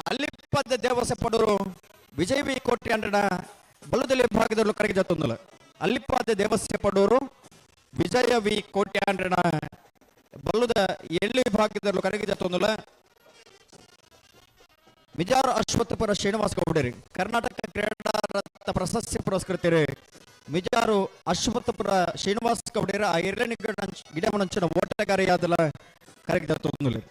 Speaker 1: ಅಲ್ಲಿಪ್ಪದ ದೇವಸ ಪಡೋರು ವಿಜಯ ವಿ ಕೋಟೆ ಅಂಡನ ಬಲದಲ್ಲಿ ಭಾಗದಲ್ಲೂ ಕರೆಗೆ ಜತ್ತೊಂದಿಲ್ಲ. ಅಲ್ಲಿಪ್ಪದ ದೇವಸ್ಯ ಪಡೋರು ವಿಜಯ ವಿ ಕೋಟೆ ಅಂಡನ ಬಲ್ಲದ ಎಳ್ಳಿ ಭಾಗದಲ್ಲೂ ಕರೆಗೆ ಜತ್ತೊಂದಿಲ್ಲ. ಮಿಜಾರು ಅಶ್ವತ್ಥಪುರ ಶ್ರೀನಿವಾಸ ಗೌಡರಿ ಕರ್ನಾಟಕ ಕ್ರೀಡಾ ರತ್ನ ಪ್ರಶಸ್ತಿ ಪುರಸ್ಕೃತರು ಮಿಜಾರು ಅಶ್ವತ್ಥಪುರ ಶ್ರೀನಿವಾಸ ಗೌಡರ ಆ ಎರ್ಲನಿ ಗಿಡ ಮನಚಿನ ಓಟಗಾರಿಯಾದಲ್ಲ ಕರೆಗೆ ಜತ್ತೊಂದಿಲ್ಲ.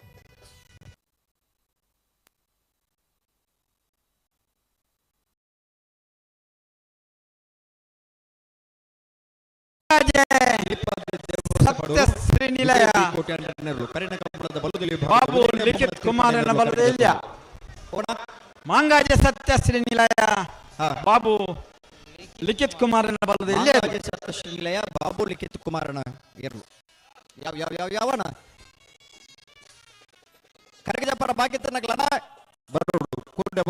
Speaker 2: ಸತ್ಯ ಶ್ರೀನಿಲಯ ಬಾಬು ಲಿಖಿತ್ ಕುಮಾರನ ಬಲದಲ್ಲಿ ಮಾಂಗಾಜ ಸತ್ಯ ಶ್ರೀನಿಲಯ ಬಾಬು ಲಿಖಿತ್ ಕುಮಾರನ ಬಲದಲ್ಲಿ
Speaker 1: ಸತ್ಯ ಶ್ರೀನಿಲಯ ಬಾಬು ಲಿಖಿತ್ ಕುಮಾರನ ಇರಲು ಯಾವ ಯಾವ ಯಾವ ಯಾವನ ಕರೆಗೆ ಜಪ್ಪರ ಬಾಕಿ ತನ್ನಗ್ಲನ ಬರೋಡು ಕೂಡ್ಲೆ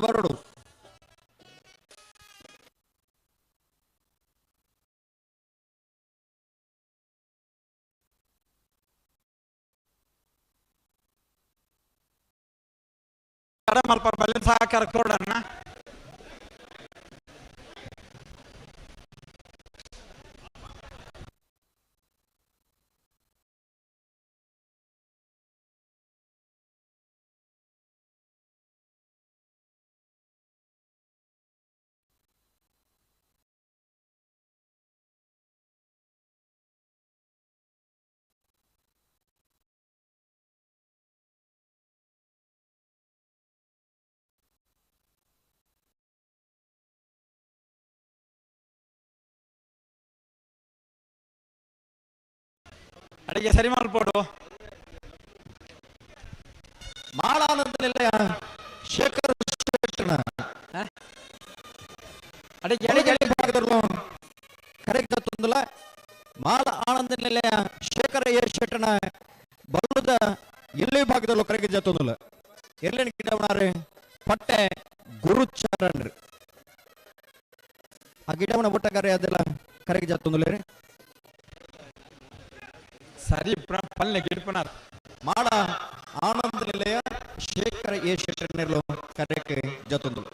Speaker 1: ಬರೋಡು
Speaker 2: ಮಲ್ಪ ಬಲ್ಲಿನ ಸಹಕಾರ ಕೊಡಣ್ಣ. ಅಡಿಗೆ ಸರಿ ಮಾಡ್ಬೋಡು
Speaker 1: ಮಾಳಾನಂದ ನಿಲಯ ಶೇಖರ್ ಶೆಟ್ಟನ
Speaker 2: ಅಡಿಗೆ
Speaker 1: ಎಳೆ ಭಾಗದಲ್ಲೂ ಕರೆಗೆ ಜತ್ತೊಂದಿಲ್ಲ. ಮಾಳ ಆನಂದ ನಿಲಯ ಶೇಖರ ಎ ಶೆಟ್ಟನ ಬಲ್ಲದ ಎಲ್ಲಿ ಭಾಗದಲ್ಲೂ ಕರೆಗೆ ಜತ್ತೊಂದಿಲ್ಲ. ಎಲ್ಲಿನ ಗಿಡವನಾರೆ ಪಟ್ಟೆ ಗುರುಚರಣ್ ಆ ಗಿಡವನ ಒಟ್ಟಗಾರೆ ಅದೆಲ್ಲ ಕರೆಗೆ ಜತ್ತೊಂದಿಲ್ಲ ರೀ.
Speaker 2: ಸರಿ ಪಲ್ಲೆ ಗಿಡ್ಪುನಾರ್
Speaker 1: ಮಾಡ ಆನಂದ ನಿಲಯ ಶೇಖರ ಎ ಶೆಟ್ಟರ್ನೆಲ್ಲೋ ಕರೆಗೆ ಜತ್ತೊಂದಿಲ್ಲ.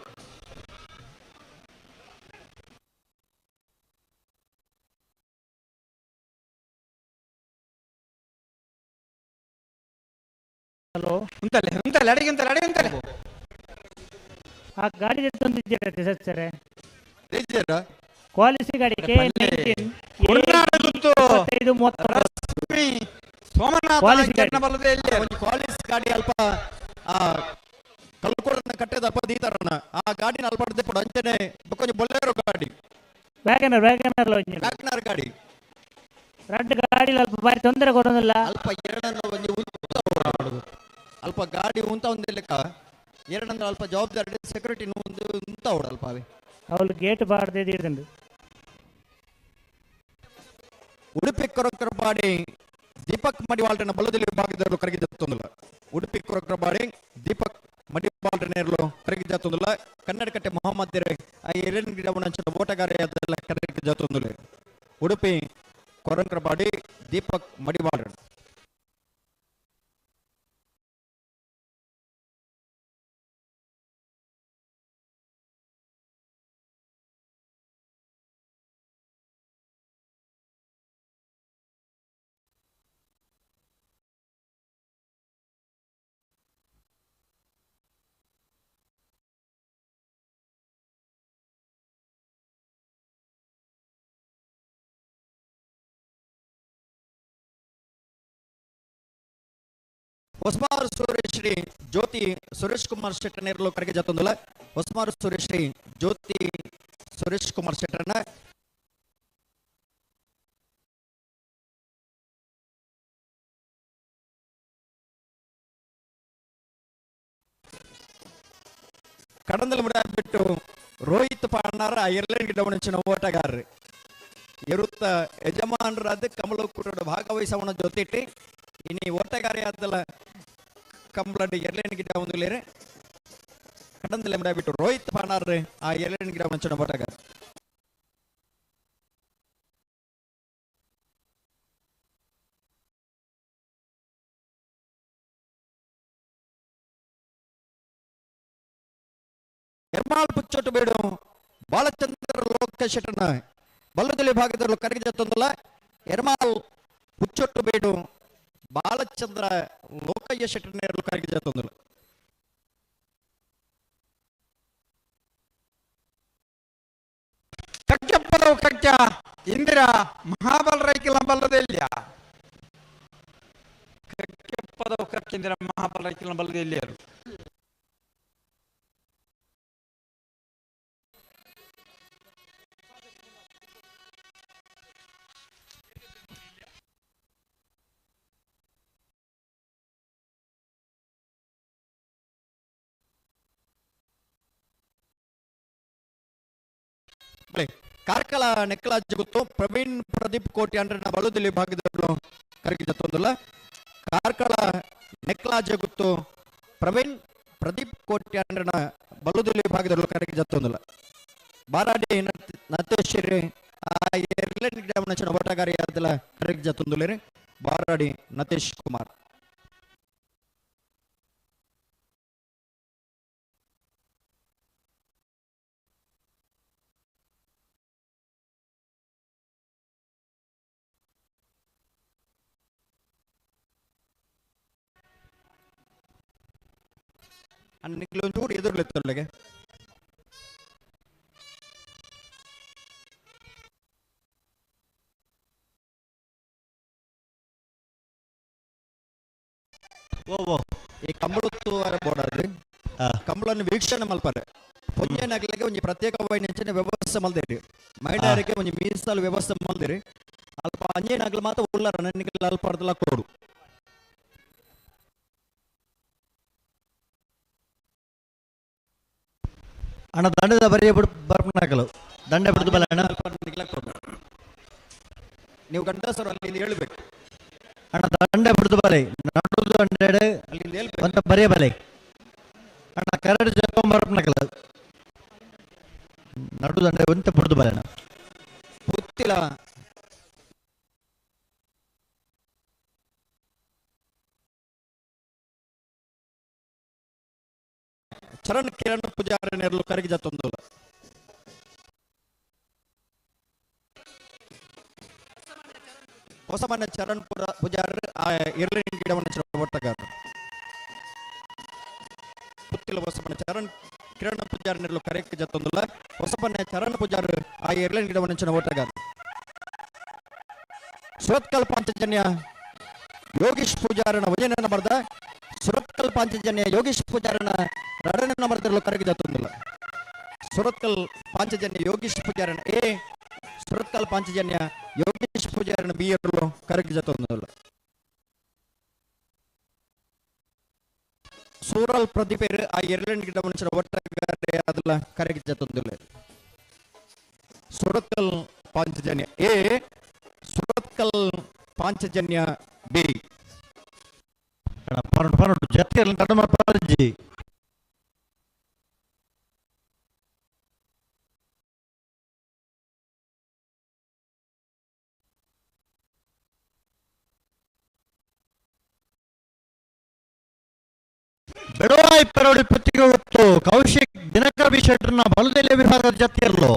Speaker 3: ಹಲೋ,
Speaker 2: ಉಂಟಲೆ ಉಂಟಲೆ ಅಡಿಗೆ ಉಂಟಲೆ ಅಡಿಗೆ ಉಂಟಲೆ
Speaker 3: ಆ ಗಾಡಿ ತಂದಿದ್ದೀರಾ ಸರ್?
Speaker 1: ರೇಂಜರ್
Speaker 3: ಕ್ವಾಲಿಸಿ ಗಾಡಿ
Speaker 2: ಉಳ್ನಾಡು
Speaker 3: 25-30
Speaker 2: ರಶ್ಮಿ ಸೋಮನಾಥ
Speaker 3: ಕ್ವಾಲಿಸಿ ಗಾಡಿ.
Speaker 2: ಕೆನ್ನ ಬಲ್ಲದೆ ಇಲ್ಲಿ
Speaker 1: ಒಂದು ಕ್ವಾಲಿಸ್ ಗಾಡಿ ಅಲ್ಪ ಕಲ್ಕೋಡನ್ನ ಕಟ್ಟೆದ ಅಲ್ಪ ದೀತಾರನ ಆ ಗಾಡಿನ ಅಲ್ಪ ಪಡ ಅಂಚನೆ ಕೊಂಚ ಬೊಲ್ಲೇರೋ ಗಾಡಿ
Speaker 3: ವ್ಯಾಗನರ್
Speaker 1: ವ್ಯಾಗ್ನರ್ ಗಾಡಿ
Speaker 3: ರೆಡ್ ಗಾಡಿ ಅಲ್ಪ ಬಾರಿ ತೊಂದರೆ ಕೊಡೋದಿಲ್ಲ.
Speaker 1: ಅಲ್ಪ ಎರಡನ್ನು ಒಂದು ಅಲ್ಪ ಗಾಡಿ ಉಂತ ಒಂದು ಲೆಕ್ಕ ಎರಡನ್ನ ಅಲ್ಪ ಜವಾಬ್ದಾರಿ ಸೆಕ್ಯೂರಿಟಿ ಒಂದು ಉಂತ ಅಲ್ಪ ಅವೇ
Speaker 3: ಅವಳು ಗೇಟ್ ಬಾರ್ದಿದ್ದಂಡು.
Speaker 1: ಉಡುಪಿ ಕೊರಕರಪಾಡಿ ದೀಪಕ್ ಮಡಿವಾಲ್ಟನ ಬಲದಲ್ಲಿ ವಿಭಾಗದಲ್ಲೂ ಕರಗಿದತ್ತೊಂದಿಲ್ಲ. ಉಡುಪಿ ಕೊರಕರಪಾಡಿ ದೀಪಕ್ ಮಡಿವಾಲ್ಟನೇರ್ಲು ಕರಗಿದತ್ತೊಂದಿಲ್ಲ. ಕನ್ನಡಕಟ್ಟೆ ಮೊಹಮ್ಮದ್ ಆ ಎರೆನ್ ಗಿಡವನಂಚನ ಓಟಗಾರ ಅದೆಲ್ಲ ಕರಗಿದತ್ತೊಂದಿಲ್ಲ. ಉಡುಪಿ ಕೊರಕರಪಾಡಿ ದೀಪಕ್ ಮಡಿವಾಲ್ಟನ್ ಹೊಸಮಾರು ಸುರೇಶ್ರೀ ಜ್ಯೋತಿ ಸುರೇಶ್ ಕುಮಾರ್ ಶೆಟ್ಟನೇರ್ಲು ಕರೆಗೆ ಜತ್ತೊಂದಿಲ್ಲ. ಹೊಸಮಾರು ಸುರೇಶ್ರೀ ಜ್ಯೋತಿ ಸುರೇಶ್ ಕುಮಾರ್ ಶೆಟ್ಟರನ್ನ ಕಡಂದಲ್ಲಿ ಬಿಟ್ಟು ರೋಹಿತ್ ಪಾಣಾರ ಐರ್ಲೆಂಡ್ ಗಿಡವಣಿಸಿನ ಓಟಗಾರರು ಇರುತ್ತ ಯಜಮಾನರಾದ ಕಮಲ ಕೂಡ ಭಾಗವಹಿಸವನ ಜೊತೆಟ್ಟಿ ಇನಿ ಓಟಗಾರ ಆದಲ್ಲ ಕಂಬಳಡಿ ಎರಳೆಣ್ಣೆ ಗಿಡ ಒಂದು ಲೇರೆ ಕಡಂದಲ್ಲಿ ಬಿಟ್ಟು ರೋಹಿತ್ ಪಾಣಾರ್ ಆ ಎರಳೆಣ್ಣೆ ಗಿಡ ವಂಚನ ಓಟಗಾರ ಎರ್ಮಾಳ್ ಪುಚ್ಚೊಟ್ಟು ಬೇಡು ಬಾಲಚಂದ್ರ ಲೋಕ ಶೆಟ್ಟನ ಬಲ್ಲದಲ್ಲಿ ಭಾಗದಲ್ಲೂ ಕರಗಿ ಜತ್ತೊಂದಲ್ಲ. ಎರ್ಮಾಳ್ ಪುಚ್ಚೊಟ್ಟು ಬೇಡು ಬಾಲಚಂದ್ರ ಲೋಕಯ್ಯ ಶೆಟ್ಟನೇರಲು ಕರಗಿ ಜತ್ತೊಂದಲ್ಲ.
Speaker 2: ಕಕ್ಕೆಪ್ಪದವು ಕಕ್ಕ ಇಂದಿರಾ ಮಹಾಬಲ ರೈಕಿಲ ಬಲ್ಲದೆ ಇಲ್ಲಿಯ ಕಕ್ಕೆಪ್ಪದವು ಕಕ್ಕ ಇಂದಿರಾ ಮಹಾಬಲ ರೈಕಿಲ ಬಲ್ಲದೆ ಇಲ್ಲಿಯರು
Speaker 1: ಕಾರ್ಕಳ ನೆಕ್ಕಲಾಜ್ ಗೊತ್ತು ಪ್ರವೀಣ್ ಪ್ರದೀಪ್ ಕೋಟಿ ಅಂದ್ರೆ ನಾ ಬಳುದಲ್ಲಿ ಭಾಗದಲ್ಲೂ ಕರಗಿ ಜತ್ತೊಂದಿಲ್ಲ. ಕಾರ್ಕಳ ನೆಕ್ಕಲಾಜ್ ಗೊತ್ತು ಪ್ರವೀಣ್ ಪ್ರದೀಪ್ ಕೋಟಿ ಅಂದ್ರೆ ನಾ ಬಳುದಲ್ಲಿ ಭಾಗದಲ್ಲೂ ಕರಗಿ ಜತ್ತೊಂದಿಲ್ಲ. ಬಾರಾಡಿ ನತೇಶ್ವರಿ ಆ ಎರಲೆಂಡ್ ಗಿಡ ಓಟಗಾರಿ ಅದೆಲ್ಲ ಕರಗಿ ಜತ್ತೊಂದಿಲ್ಲ. ಬಾರಾಡಿ ನತೇಶ್ ಕುಮಾರ್ ಒಂಚೂರು ಎದುರ್ಲೆತ್ತೊಳಗೆ ಓ ಈ ಕಂಬಳತ್ತು ಬೋಡಾದ್ರಿ ಕಂಬಳನ್ನು ವೀಕ್ಷಣೆ ಮಲ್ಪಾರೆ ಪೊಂಜೇನಾಗ್ಲಿಕ್ಕೆ ಒಂದು ಪ್ರತ್ಯೇಕವಾಗಿ ನೆಂಚಿನ ವ್ಯವಸ್ಥೆ ಮಲ್ದೇರಿ ಮಹಿಳೆಯರಿಗೆ ಒಂದು ಮೀಸಲು ವ್ಯವಸ್ಥೆ ಮಲ್ದಿರಿ ಅಲ್ಪ ಅಂಜೇನಾಗ್ಲಿ ಮಾತ್ರ ಉಳ್ಳಾರ ನನಗೆ ಅಲ್ಪ ಅರ್ಧಲ ಕೊಡು
Speaker 4: ಅಣ್ಣ ದಂಡದ ಬರೀ ಬರ್ಪಣಾಕಲು ದಂಡ ಬಿಡ್ದು ಬಲ ಅಣ್ಣ
Speaker 1: ನೀವು ಗಂಡಸರು ಅಲ್ಲಿಂದ ಹೇಳ್ಬೇಕು
Speaker 4: ಅಣ್ಣ ದಂಡ ಬಿಡ್ದು ಬಲೆ ನಡುದು ಹಂಡ್ರೆಡ್
Speaker 1: ಅಲ್ಲಿಂದ ಹೇಳ್ಬೇಕು
Speaker 4: ಅಂತ ಬರೀ ಬಲೆ ಅಣ್ಣ ಕರಡು ಜಪ್ಪ ಬರ್ಪಣಾಕಲ ನಡು ದಂಡ ಒಂತ ಬಿಡ್ದು ಬಲೆ ಅಣ್ಣ
Speaker 1: ಗೊತ್ತಿಲ್ಲ ಚರಣ್ ಕಿರಣ್ ಪೂಜಾರಿ ನೆರಳು ಕರಗಿ ಜತ್ತೊಂದು ಹೊಸ ಮನೆ ಚರಣ್ ಪೂಜಾರಿ ಆ ಎರಳಿನ ಗಿಡವನ್ನು ಒಟ್ಟಗಾರ ಕಿರಣ ಪೂಜಾರನೆಲ್ಲ ಕರೆಕ್ಟ್ ಜತ್ತೊಂದುಲ್ಲ ಹೊಸಪನ್ನೆ ಚರಣ ಪೂಜಾರ ಆ ಎರ್ಲೆನ್ ಗಿಡವನ್ನ ಓಟಗ ಸುರತ್ಕಲ್ ಪಾಂಚಜನ್ಯ ಯೋಗೀಶ್ ಪೂಜಾರನ ವಜನ ಬರ್ದ ಸುರತ್ಕಲ್ ಪಾಂಚಜನ್ಯ ಯೋಗೀಶ್ ಪೂಜಾರನ ರಡನ ಬರ್ದಿರಲು ಕರೆಕ್ಟ್ ಜತ್ತೊಂದುಲ್ಲ ಸುರತ್ಕಲ್ ಪಾಂಚಜನ್ಯ ಯೋಗೀಶ್ ಪೂಜಾರನ ಎ ಸುರತ್ಕಲ್ ಪಾಂಚಜನ್ಯ ಯೋಗೀಶ್ ಪೂಜಾರನ ಬಿ ಇರಲು ಕರೆಕ್ಟ್ ಜತ್ತೊಂದುಲ್ಲ ಸೂರಲ್ ಪ್ರತಿಪೇರು ಆ ಎರ್ಲೆಂಡ್ ಗಿಡ ಮನುಷ್ಯರ ಒಟ್ಟಾರೆ ಅದಲ್ಲ ಕರೆಕ್ಟ್ ಜತ್ತೊಂದಿಲ್ಲ ಸುರತ್ಕಲ್ ಪಾಂಚಜನ್ಯ ಎ ಸುರತ್ಕಲ್ ಪಾಂಚಜನ್ಯ ಬಿ
Speaker 4: ಜಾತಿಯರ್ಲ ಕಡಮ ಪಾರ್ಜಿ ಬೆಳವಾಯಿ ಪೆರೋಡಿ ಪುತ್ತಿಗೆ ಹೊತ್ತು ಕೌಶಿಕ್ ದಿನಕರ ಬಿ ಶೆಟ್ಟರ್ನ ಬಲದೆಲೆ ವಿಭಾಗದ ಜಾತಿಯರ್ಲು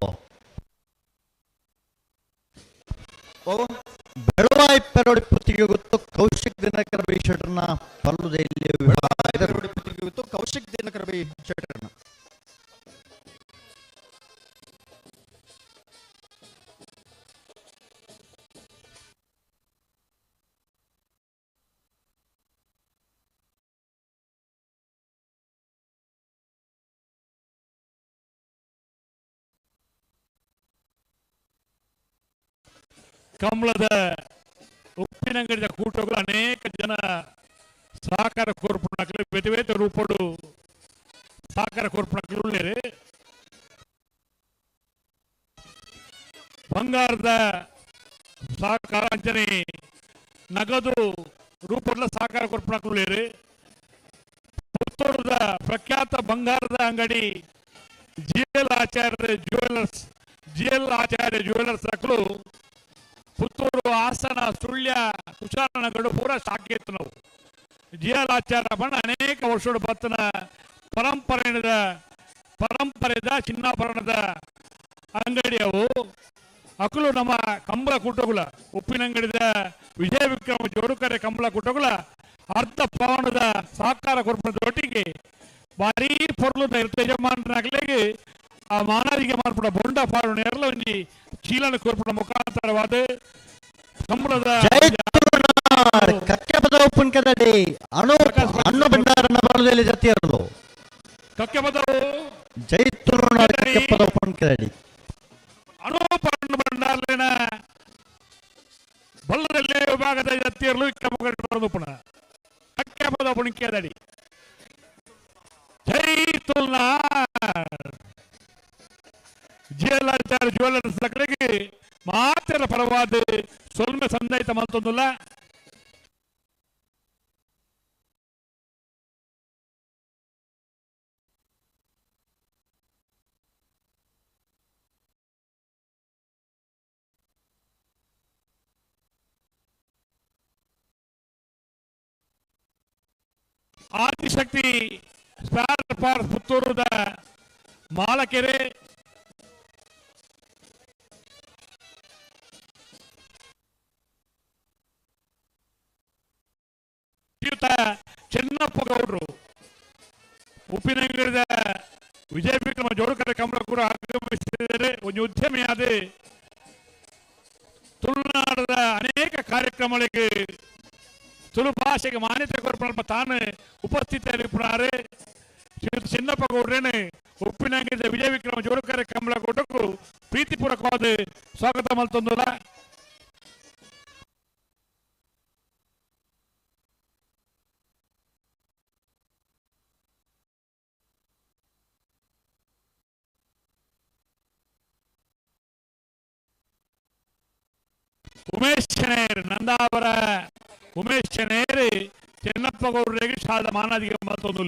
Speaker 4: ಬೆಳವಾಯಿ ಪೆರೋಡಿ ಪುತ್ತಿಗೆ ಗೊತ್ತು ಕೌಶಿಕ್ ದಿನಕರ ಬಿ ಶೆಟ್ಟರ್ನ ಬಲದೆಲೆ ವಿಭಾಗದ
Speaker 1: ಕೌಶಿಕ್ ದಿನಕರ ಬಿ ಶೆಟ್ಟರ್ನ
Speaker 5: ಕಮಲದ ಉಪ್ಪಿನಂಗಡಿಯ ಕೂಟಗಳು ಅನೇಕ ಜನ ಸಹಕಾರ ಕೋರ್ಪಣಗಳು ಬೇತೆ ಬೇತೆ ರೂಪಡು ಸಹಕಾರ ಕೋರ್ಪಣಗಳು ಉಳ್ಳೇರಿ ಬಂಗಾರದ ಸಹಕಾರ ಅಂಚನೆ ನಗದು ರೂಪಡ್ಲ ಸಹಕಾರ ಕೋರ್ಪಣಗಳು ಉಳ್ಳೇರಿ ಪುತ್ತೂರದ ಪ್ರಖ್ಯಾತ ಬಂಗಾರದ ಅಂಗಡಿ ಜಿಎಲ್ ಆಚಾರ್ಯ ಜ್ಯುವೆಲರ್ಸ್ ಮಕ್ಕಳು ಪುತ್ತೂರು ಹಾಸನ ಸುಳ್ಯ ಕುಶಾಲನಗರು ಪೂರ ಶಾಖೆ ಇತ್ತು ನಾವು ಜಿಎಲ್ ಆಚಾರ್ಯ ಬಣ್ಣ ಅನೇಕ ವರ್ಷಗಳು ಬತ್ತನ ಪರಂಪರೆದ ಚಿನ್ನಾಭರಣದ ಅಂಗಡಿ ಅವು ಅಕಲು ನಮ್ಮ ಕಂಬಳ ಕೂಟಗುಲ ಉಪ್ಪಿನಂಗಡಿದ ವಿಜಯ ವಿಕ್ರಮ ಜೋಡುಕರೆ ಕಂಬಳ ಕೂಟಗುಲ ಅರ್ಧ ಪವನದ ಸಹಕಾರ ಕೊರ್ಪಣದ ಒಟ್ಟಿಗೆ ಭಾರೀ ಪೊರ್ಲುದ ಯಜಮಾನರಾಗಲಿಗೆ ಆ ಮಾನವಿಗೆ ಮಾರ್ಪಡ ಬೊಂಡ ಪಾಡು ನೇರಲ ಒಂಜಿ ಚೀಲನ ಕೋರ್ಪಣ ಮುಖಾಂತರವಾದ ಕಂಬಳದ
Speaker 4: ಕಕ್ಕೆ ಪದ ಉಪ್ಪನ್ ಕದಡಿ ಅಣ್ಣು ಭಂಡಾರನ ಬರದಲ್ಲಿ ಜಾತಿಯರ್ಲು
Speaker 5: ಕಕ್ಕೆ ಪದವು
Speaker 4: ಜೈತುರುಣ ಕಕ್ಕೆ ಪದ ಉಪ್ಪನ್ ಕದಡಿ
Speaker 5: ಅಣುಪಣ್ಣು ಭಂಡಾರಲಿನ ಬಲ್ಲದಲ್ಲಿ ವಿಭಾಗದ ಜಾತಿಯರ್ಲು ಕಮ್ಮುಪಣ ಕಕ್ಕೆ ಪದ ಪುಣಿಕೆದಡಿ ಜೈತುಲ್ನ ಜ್ಯುವೆಲರ್ಸ್ ಕಡೆಗೆ ಮಾತ್ರ ಪರವಾದ ಸೊಲ್ಮೆ ಸಂದಾಯಿತ ಮತ್ತೊಂದಿಲ್ಲ ಆದಿಶಕ್ತಿ ಸ್ಪೇರ್ ಪಾರ್ಟ್ಸ್ ಪುತ್ತೂರದ ಮಾಲಕೆರೆ ಚೆನ್ನಪ್ಪ ಗೌಡ್ರು ಉಪ್ಪಿನಂಗಡಿದ ವಿಜಯ ವಿಕ್ರಮ ಜೋಡುಕರೆ ಕಂಬಳ ಕೂಡ ಆಗಮಿಸಿದರೆ ಒಂದು ಉದ್ಯಮಿಯಾದ ತುಳುನಾಡದ ಅನೇಕ ಕಾರ್ಯಕ್ರಮಗಳಿಗೆ ತುಳು ಭಾಷೆಗೆ ಮಾನ್ಯತೆ ಕೊರಪ ತಾನು ಉಪಸ್ಥಿತರಿದ್ದಾರೆ ಚಿನ್ನಪ್ಪ ಗೌಡ್ರೇನೆ ಉಪ್ಪಿನಂಗಡಿದ ವಿಜಯ ವಿಕ್ರಮ ಜೋಡುಕರೆ ಕಂಬಳ ಕೂಟಕ್ಕೂ ಪ್ರೀತಿಪೂರ್ವಕವಾದ ಸ್ವಾಗತ ಮಲ್ತೊಂದಿಲ್ಲ ಉಮೇಶ್ ಶನೇರ್ ನಂದಾವರ ಉಮೇಶ್ ಶನೇರ್ ಚೆನ್ನಪ್ಪ ಗೌಡರಿಗೆ ಶಾಲದ ಮಾನದಿಗೆ ಮತ್ತೊಂದು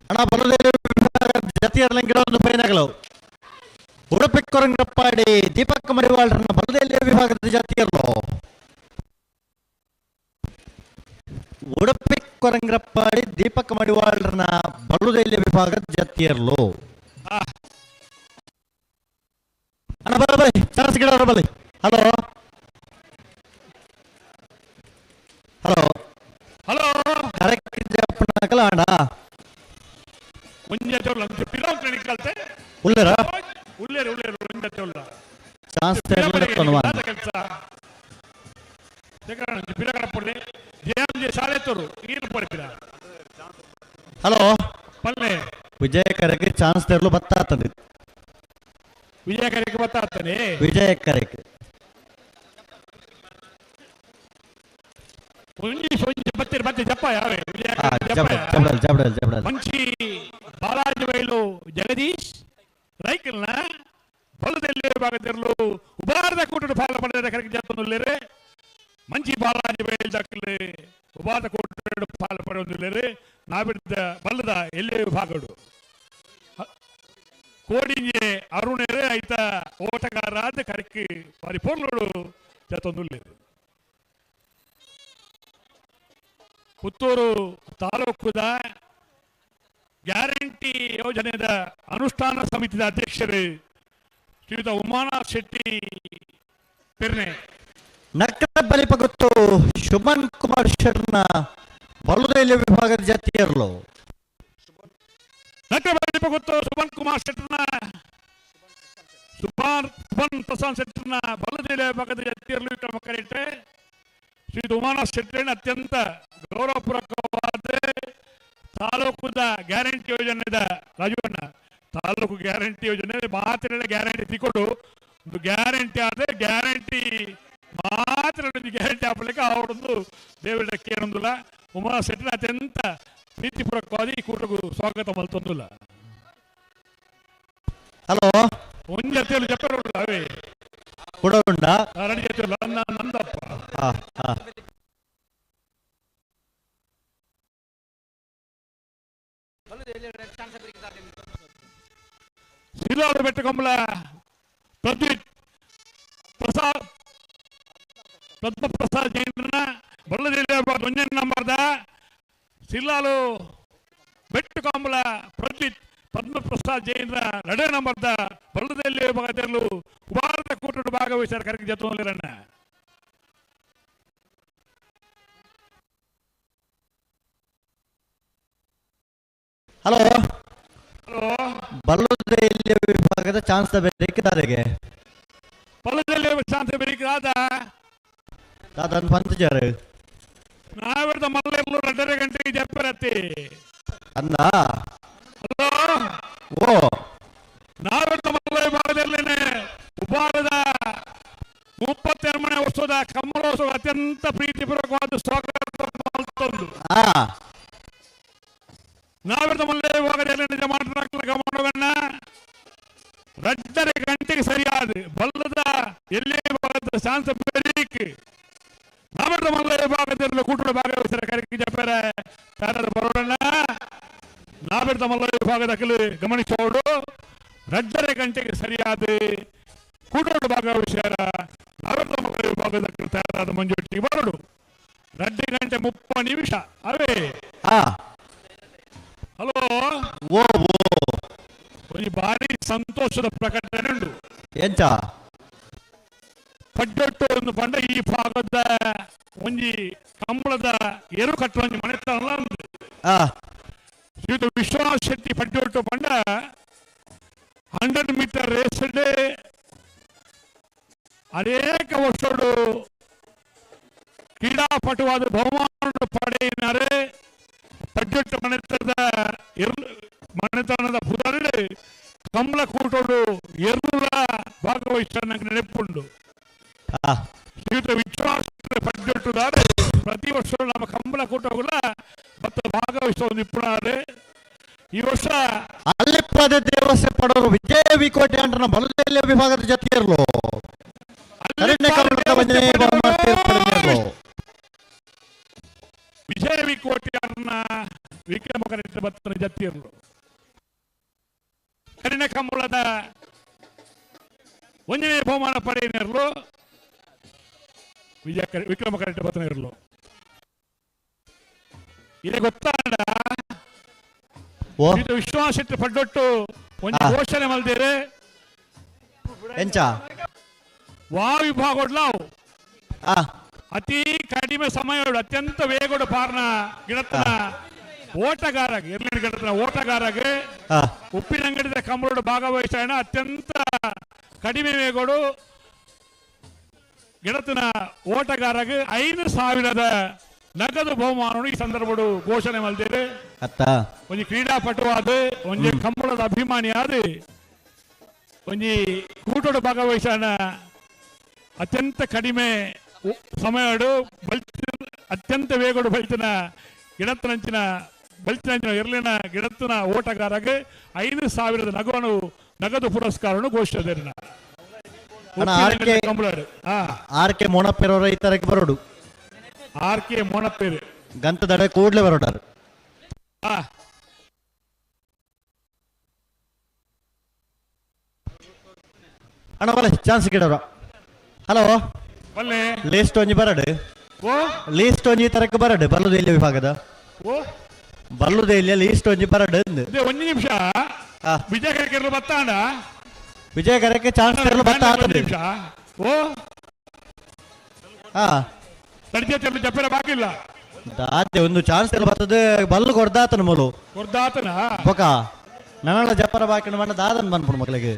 Speaker 4: ಹಣ ಬಲದೇವಿ ಜಾತಿಯರ್ಲ ಗಿಡವನ್ನು ಪೈನಗಳು ಉಡುಪಿ ಕೊರಂಗಪ್ಪಾಡಿ ದೀಪಕ್ ಮಡಿವಾಳರನ್ನ ಬಲದೇಲಿ ವಿಭಾಗದ ಜಾತಿಯರ್ಲು ಉಡುಪಿ ಕೊರಂಗಪ್ಪಾಡಿ ದೀಪಕ್ ಮಡಿವಾಳರನ್ನ ಬಲದೇಲಿ ವಿಭಾಗದ ಜಾತಿಯರ್ಲು ಅಣ್ಣ ಬರಬರಿ ಚಾನ್ಸ್ ಗಿಡ ಬರಬಲಿ ಹಲೋ ಹಲೋ
Speaker 5: ಹಲೋ
Speaker 4: ಕರೆಕ್ಟ್ ಜಪ್ಪನ ಚಾನ್ಸ್ ತೆರಲುತ್ತುವ
Speaker 5: ಕೆಲಸ ಪಿರಗಡಪುಳ್ಳಿ ಜೆ ಸಾಲೆತ್ತೂರು ಏನು ಪಡಿತೀರ
Speaker 4: ಹಲೋ
Speaker 5: ಪಲ್ಲೆ
Speaker 4: ವಿಜಯಕರಕ್ಕೆ ಚಾನ್ಸ್ ತೆರಲು ಬತ್ತಾತದೆ
Speaker 5: ವಿಜಯಕರಕ್ಕೆ ಬತ್ತಾಗ್ತಾನೆ
Speaker 4: ವಿಜಯಕರಕ್ಕೆ
Speaker 5: ಬತ್ತೀರಿ ಮತ್ತೆ ಜಪ್ಪ ಯಾವೇ
Speaker 4: ಜಬಡಲ್ ಜಬಡಲ್ ಜಬಡಲ್
Speaker 5: ಮಂಚಿ ಬಾಲಾಜಿ ಬೈಲು ಜಗದೀಶ್ ರೈಕಲ್ನ ಹೊಲದಲ್ಲಿ ಭಾಗದಿರಲು ಉಬಾರದ ಕೂಟದ ಫಾಲ ಪಡೆದ ಕರೆಗೆ ಜಾತೊಂದುಲ್ಲೇರೆ ಮಂಚಿ ಬಾಲಾಜಿ ಬೈಲ್ ದಾಖಲೆ ಉಬಾರದ ಕೂಟದ ಫಾಲ ಪಡೆಯೊಂದುಲ್ಲೇರೆ ನಾವಿದ್ದ ಬಲ್ಲದ ಎಲ್ಲೇ ವಿಭಾಗಗಳು ಕೋಡಿಂಜೆ ಅರುಣೇರೆ ಐತ ಓಟಗಾರಾದ ಕರೆಕ್ಕೆ ಪರಿಪೂರ್ಣಗಳು ಜಾತೊಂದುಲ್ಲೇರೆ ಪುತ್ತೂರು ತಾಲೂಕುದ ಗ್ಯಾರಂಟಿ ಯೋಜನೆಯ ಅನುಷ್ಠಾನ ಸಮಿತಿಯ ಅಧ್ಯಕ್ಷರು ಶ್ರೀಯುತ ಉಮಾನಾಥ್ ಶೆಟ್ಟಿ ಪೆರ್ನೆ
Speaker 4: ನಕ್ಕರ ಬಲಿಪಗುತ್ತು ಶುಭನ್ ಕುಮಾರ್ ಶರ್ನ ಬಲುದೈಲ್ಯ ವಿಭಾಗದ ಜತಿಯರ್ಲು
Speaker 5: ನಕ್ಕರ ಬಲಿಪಗುತ್ತು ಶುಭನ್ ಕುಮಾರ್ ಶೆಟ್ಟರ್ನ ಸುಭನ್ ಪ್ರಸಾದ್ ಶೆಟ್ಟರ್ನ ಬಲುದೈಲ್ಯ ವಿಭಾಗದ ಜತಿಯರ್ಲು ಕ್ರಮ ಕರೆಯಿಟ್ಟೆ ಶ್ರೀ ಉಮಾನಾಥ್ ಶೆಟ್ಟಿ ಅತ್ಯಂತ ಗೌರವಪೂರ್ವಕವಾದ ತಾಲೂಕುದ ಗ್ಯಾರಂಟಿ ಯೋಜನೆದ ರಾಜವಣ್ಣ ತಾಲೂಕು ಗ್ಯಾರಂಟಿ ಯೋಜನೆ ಮಾತ್ರ ಗ್ಯಾರಂಟಿ ತಿಕೊಂಡು ಒಂದು ಗ್ಯಾರಂಟಿ ಆದ್ರೆ ಗ್ಯಾರಂಟಿ ಮಾತ್ರ ಗ್ಯಾರಂಟಿ ಹಾಕಲಿಕ್ಕೆ ಅವರೊಂದು ದೇವರ ಕೇಳೊಂದಿಲ್ಲ ಉಮಾನಾಥ್ ಶೆಟ್ಟಿ ಅತ್ಯಂತ ಪ್ರೀತಿಪೂರ್ವಕವಾದ ಈ ಕೂಟಗೂ ಸ್ವಾಗತ ಮಲ್ತೊಂದಿಲ್ಲ
Speaker 4: ಹಲೋ
Speaker 5: ಒಂದು ಜೊತೆಯಲ್ಲಿ ಜಪ್ಪರು ಅವೇ
Speaker 4: ಕೂಡ ಉಂಡ
Speaker 5: ಎರಡು ಜೊತೆಯಲ್ಲಿ ನಂದಪ್ಪ ಶ್ರೀಲಾಲ್ ಬೆಟ್ಟಕೊಂಬಲ ಪ್ರದ್ವಿತ್ ಪ್ರಸಾದ್ ಪದ್ಮ ಪ್ರಸಾದ್ ಜೈನ ಬಳ್ಳದಲ್ಲಿ ಒಂದನೇ ನಂಬರ್ದ ಶ್ರೀಲಾಲು ಬೆಟ್ಟಕೊಂಬಲ ಪ್ರದ್ವಿತ್ ಪದ್ಮ ಪ್ರಸಾದ್ ಜೈನ ಎರಡನೇ ನಂಬರ್ದ ಬಳ್ಳದಲ್ಲಿ ಭಾಗದಲ್ಲೂ ಭಾರತ ಕೂಟದ ಭಾಗವಹಿಸಿದ ಕರೆಗೆ ಜೊತೆರಣ್ಣ
Speaker 4: ಹಲೋ
Speaker 5: ಹಲೋ
Speaker 4: ಬಲ್ಲುದೈಲ್ಯ ವಿಭಾಗದ ಚಾನ್ಸ್ ಬೇಕಿದ್ದಾರೆಗೆ
Speaker 5: ಬಳ್ಳದಲ್ಲಿ ಶಾಂತಿ ಬೆರಿಕಾದ
Speaker 4: ದಾದನ್ ಪಂಚಜಾರು
Speaker 5: ನಾವಿಡ್ದ ಮಲ್ಲೆಲ್ಲೂ 2:30 ಗಂಟೆಗೆ ಜಪ್ಪರತ್ತಿ
Speaker 4: ಅನ್ನ
Speaker 5: ಹಲೋ
Speaker 4: ಓ
Speaker 5: ನಾವಿಡ್ದ ಮಲ್ಲ ಭಾಗದಲ್ಲೇನೆ ಉಪಾರದ 32ನೇ ವರ್ಷದ ಕಮಲೋತ್ಸವ ಅತ್ಯಂತ ಪ್ರೀತಿಪೂರ್ವಕವಾದ ಸ್ವಾಗತ ಮಲ್ತೊಂದು ನಾವಿಡ್ದ ಮಲ್ಲ ಭಾಗದಲ್ಲಿ ನಿಜ ಗಮನವನ್ನ 2:30 ಗಂಟೆಗೆ ಸರಿಯಾದ ಬಲ್ಲದ ಎಲ್ಲೇ ಭಾಗದ ಶಾಂತ ಬೆರೀಕ್ ನಾವಿಡ್ದ ಮಲ್ಲ ಭಾಗದಲ್ಲಿ ಕೂಟದ ಭಾಗವಹಿಸಿದ ಕರೆಗೆ ಜಪ್ಪರ ತಾರದ ಬರೋಣ ನಾವಿಡ್ದ ಮಲ್ಲ ವಿಭಾಗದ ಗಮನಿಸೋಡು 2:30 ಗಂಟೆಗೆ ಸರಿಯಾದ ಕೂಟದ ಭಾಗವಹಿಸ್ಯಾರ ನಾವಿಡ್ದ ಮಲ್ಲ ವಿಭಾಗದ ತಯಾರಾದ ಮಂಜುಟ್ಟಿಗೆ ಬರೋಡು 2:30 ಅವೇ ಹಲೋ
Speaker 4: ಓ
Speaker 5: ಒಂದು ಭಾರಿ ಸಂತೋಷದ ಪ್ರಕಟಣೆ ಉಂಟು
Speaker 4: ಎಂಚ
Speaker 5: ಪಡ್ಡೊಟ್ಟು ಒಂದು ಬಂಡ ಈ ಭಾಗದ ಒಂಜಿ ಕಂಬಳದ ಏರು ಕಟ್ಟುವ ಒಂದು ಮನೆತನ ಉಂಟು ಶ್ರೀಯುತ ವಿಶ್ವನಾಥ್ ಶೆಟ್ಟಿ ಪಡ್ಡೊಟ್ಟು ಬಂಡ 100 ಮೀಟರ್ ರೇಸ್ ಅನೇಕ ವರ್ಷಗಳು ಕ್ರೀಡಾಪಟುವಾದ ಬಹುಮಾನ ಪಡೆಯಿನಾರೆ ಪಡ್ಡೊಟ್ಟು ಮನೆತನದ ಪುದರಡೆ ಕಮಲ ಕೂಟೋಡು ಎರುಳ ಭಾಗವಹಿಸ ನೆನಪುಂಡು ಶ್ರೀಯುತ ವಿಶ್ವಾಸ ಪಡ್ಡೊಟ್ಟುದಾರೆ ಪ್ರತಿ ವರ್ಷ ನಮ್ಮ ಕಂಬಳ ಕೂಟಗಳ ಮತ್ತು ಭಾಗವಹಿಸುವ ನಿಪುಣರೇ ಈ ವರ್ಷ
Speaker 4: ಅಲ್ಲಿಪ್ಪದ ದೇವಸ್ಥೆ ಪಡೋರು ವಿಜಯ ವಿಕೋಟೆ ಅಂಟನ ಬಲದೈಲ್ಯ ವಿಭಾಗದ ಜೊತೆಯರ್ಲು
Speaker 5: ವಿಜಯ ವಿಕೋಟೆ ಅನ್ನ ವಿಕ್ರಮ ಕರೆಕ್ಟ್ ಬರ್ತನ ಜೊತೆಯರ್ಲು ಕರಿಣ ಕಂಬಳದ ಒಂದನೇ ಬಹುಮಾನ ಪಡೆಯಿನರ್ಲು ವಿಕ್ರಮ ಕರೆಕ್ಟ್ ಬರ್ತನ ಇರಲು ಇದೇ ಗೊತ್ತಾಡ ವಿಶ್ವಾಸ ಶೆಟ್ಟಿ ಪಡ್ಡೊಟ್ಟು ಒಂದು ಘೋಷಣೆ ಮಲ್ದೇರೆ
Speaker 4: ಎಂಚ
Speaker 5: ವಾ ವಿಭಾಗಗಳು ಅತಿ ಕಡಿಮೆ ಸಮಯ ಅತ್ಯಂತ ವೇಗದ ಪಾರ್ನ ಗಿಡತನ ಓಟಗಾರಗೆ ಎರಡನೇ ಗಿಡತನ ಓಟಗಾರಗೆ ಉಪ್ಪಿನಂಗಡಿದ ಕಂಬಳೋಡು ಭಾಗವಹಿಸೋಣ ಅತ್ಯಂತ ಕಡಿಮೆ ವೇಗಡು ಗೆಳತಿನ ಓಟಗಾರಗೆ 5,000 ನಗದು ಬಹುಮಾನ ಈ ಸಂದರ್ಭಡು ಘೋಷಣೆ ಮಲ್ತೇವೆ.
Speaker 1: ಅತ್ತ
Speaker 5: ಒಂಜಿ ಕ್ರೀಡಾಪಟು ಆದ ಒಂಜಿ ಕಂಬಳದ ಅಭಿಮಾನಿ ಆದ ಒಂಜಿ ಕೂಟೋಡು ಭಾಗವಹಿಸೋಣ ಅತ್ಯಂತ ಕಡಿಮೆ ಸಮಯಡು ಅತ್ಯಂತ ವೇಗಡು ಬಲ್ತಿನ ಗಿಡತ್ತನಂಚಿನ ಇರ್ಲಿನ ಗಿಡತ್ತಿನ ಓಟಗಾರಗೆ 5,000 ನಗದು ಪುರಸ್ಕಾರ ಘೋಷಿಸಿದೆ.
Speaker 4: ಆರ್ಕೆ ಮೋಣಪ್ಪೇರವರ ಈ ತರಕ್ಕೆ ಬರೋಡು
Speaker 5: ಆರ್ಕೆ ಮೋಣಪ್ಪೇರು
Speaker 4: ಗಂತ ದಡ ಕೂಡ್ಲೆ ಬರೋಡಾರು. ಅಣ್ಣ ಬಲೆ ಚಾನ್ಸ್ ಗಿಡವ್ರ. ಹಲೋ
Speaker 5: ಬಲ್ಲೆ
Speaker 4: ಲೀಸ್ಟ್ ಒಂಜಿ ಬರಡು
Speaker 5: ಓ
Speaker 4: ಲೀಸ್ಟ್ ಒಂಜಿ ತರಕ್ಕೆ ಬರಡು ಬಲ್ಲುದೇಲಿಯ ವಿಭಾಗದ
Speaker 5: ಓ
Speaker 4: ಬಲ್ಲುದೇಲಿಯ ಲೀಸ್ಟ್ ಒಂಜಿ ಬರಡು
Speaker 5: ಒಂದು ನಿಮಿಷ ವಿಜಯ ಕರೆಕೆರ್ಲು ಬತ್ತಾಂಡ
Speaker 4: ವಿಜಯ ಕರಕ್ಕೆ ಚಾನ್ಸ್ ತೆರಲು ಬತ್ತ
Speaker 5: ನಿಮಿಷ ಓ
Speaker 4: ಹಾ
Speaker 5: ತಡಿಕೆ ಜಪ್ಪರ ಬಾಕಿಲ್ಲ
Speaker 4: ದಾತೆ ಒಂದು ಚಾನ್ಸ್ ತೆರಲು ಬರ್ತದೆ ಬಲ್ಲು ಕೊಡ್ದಾತನ ಮೂಲು
Speaker 5: ಕೊಡ್ದಾತನ
Speaker 4: ಬೊಕ ನನ್ನ ಜಪ್ಪರ ಬಾಕಿನ ಮಣ್ಣ ದಾದನ್ ಬಂದ್ಬಿಡು ಮಕ್ಕಳಿಗೆ.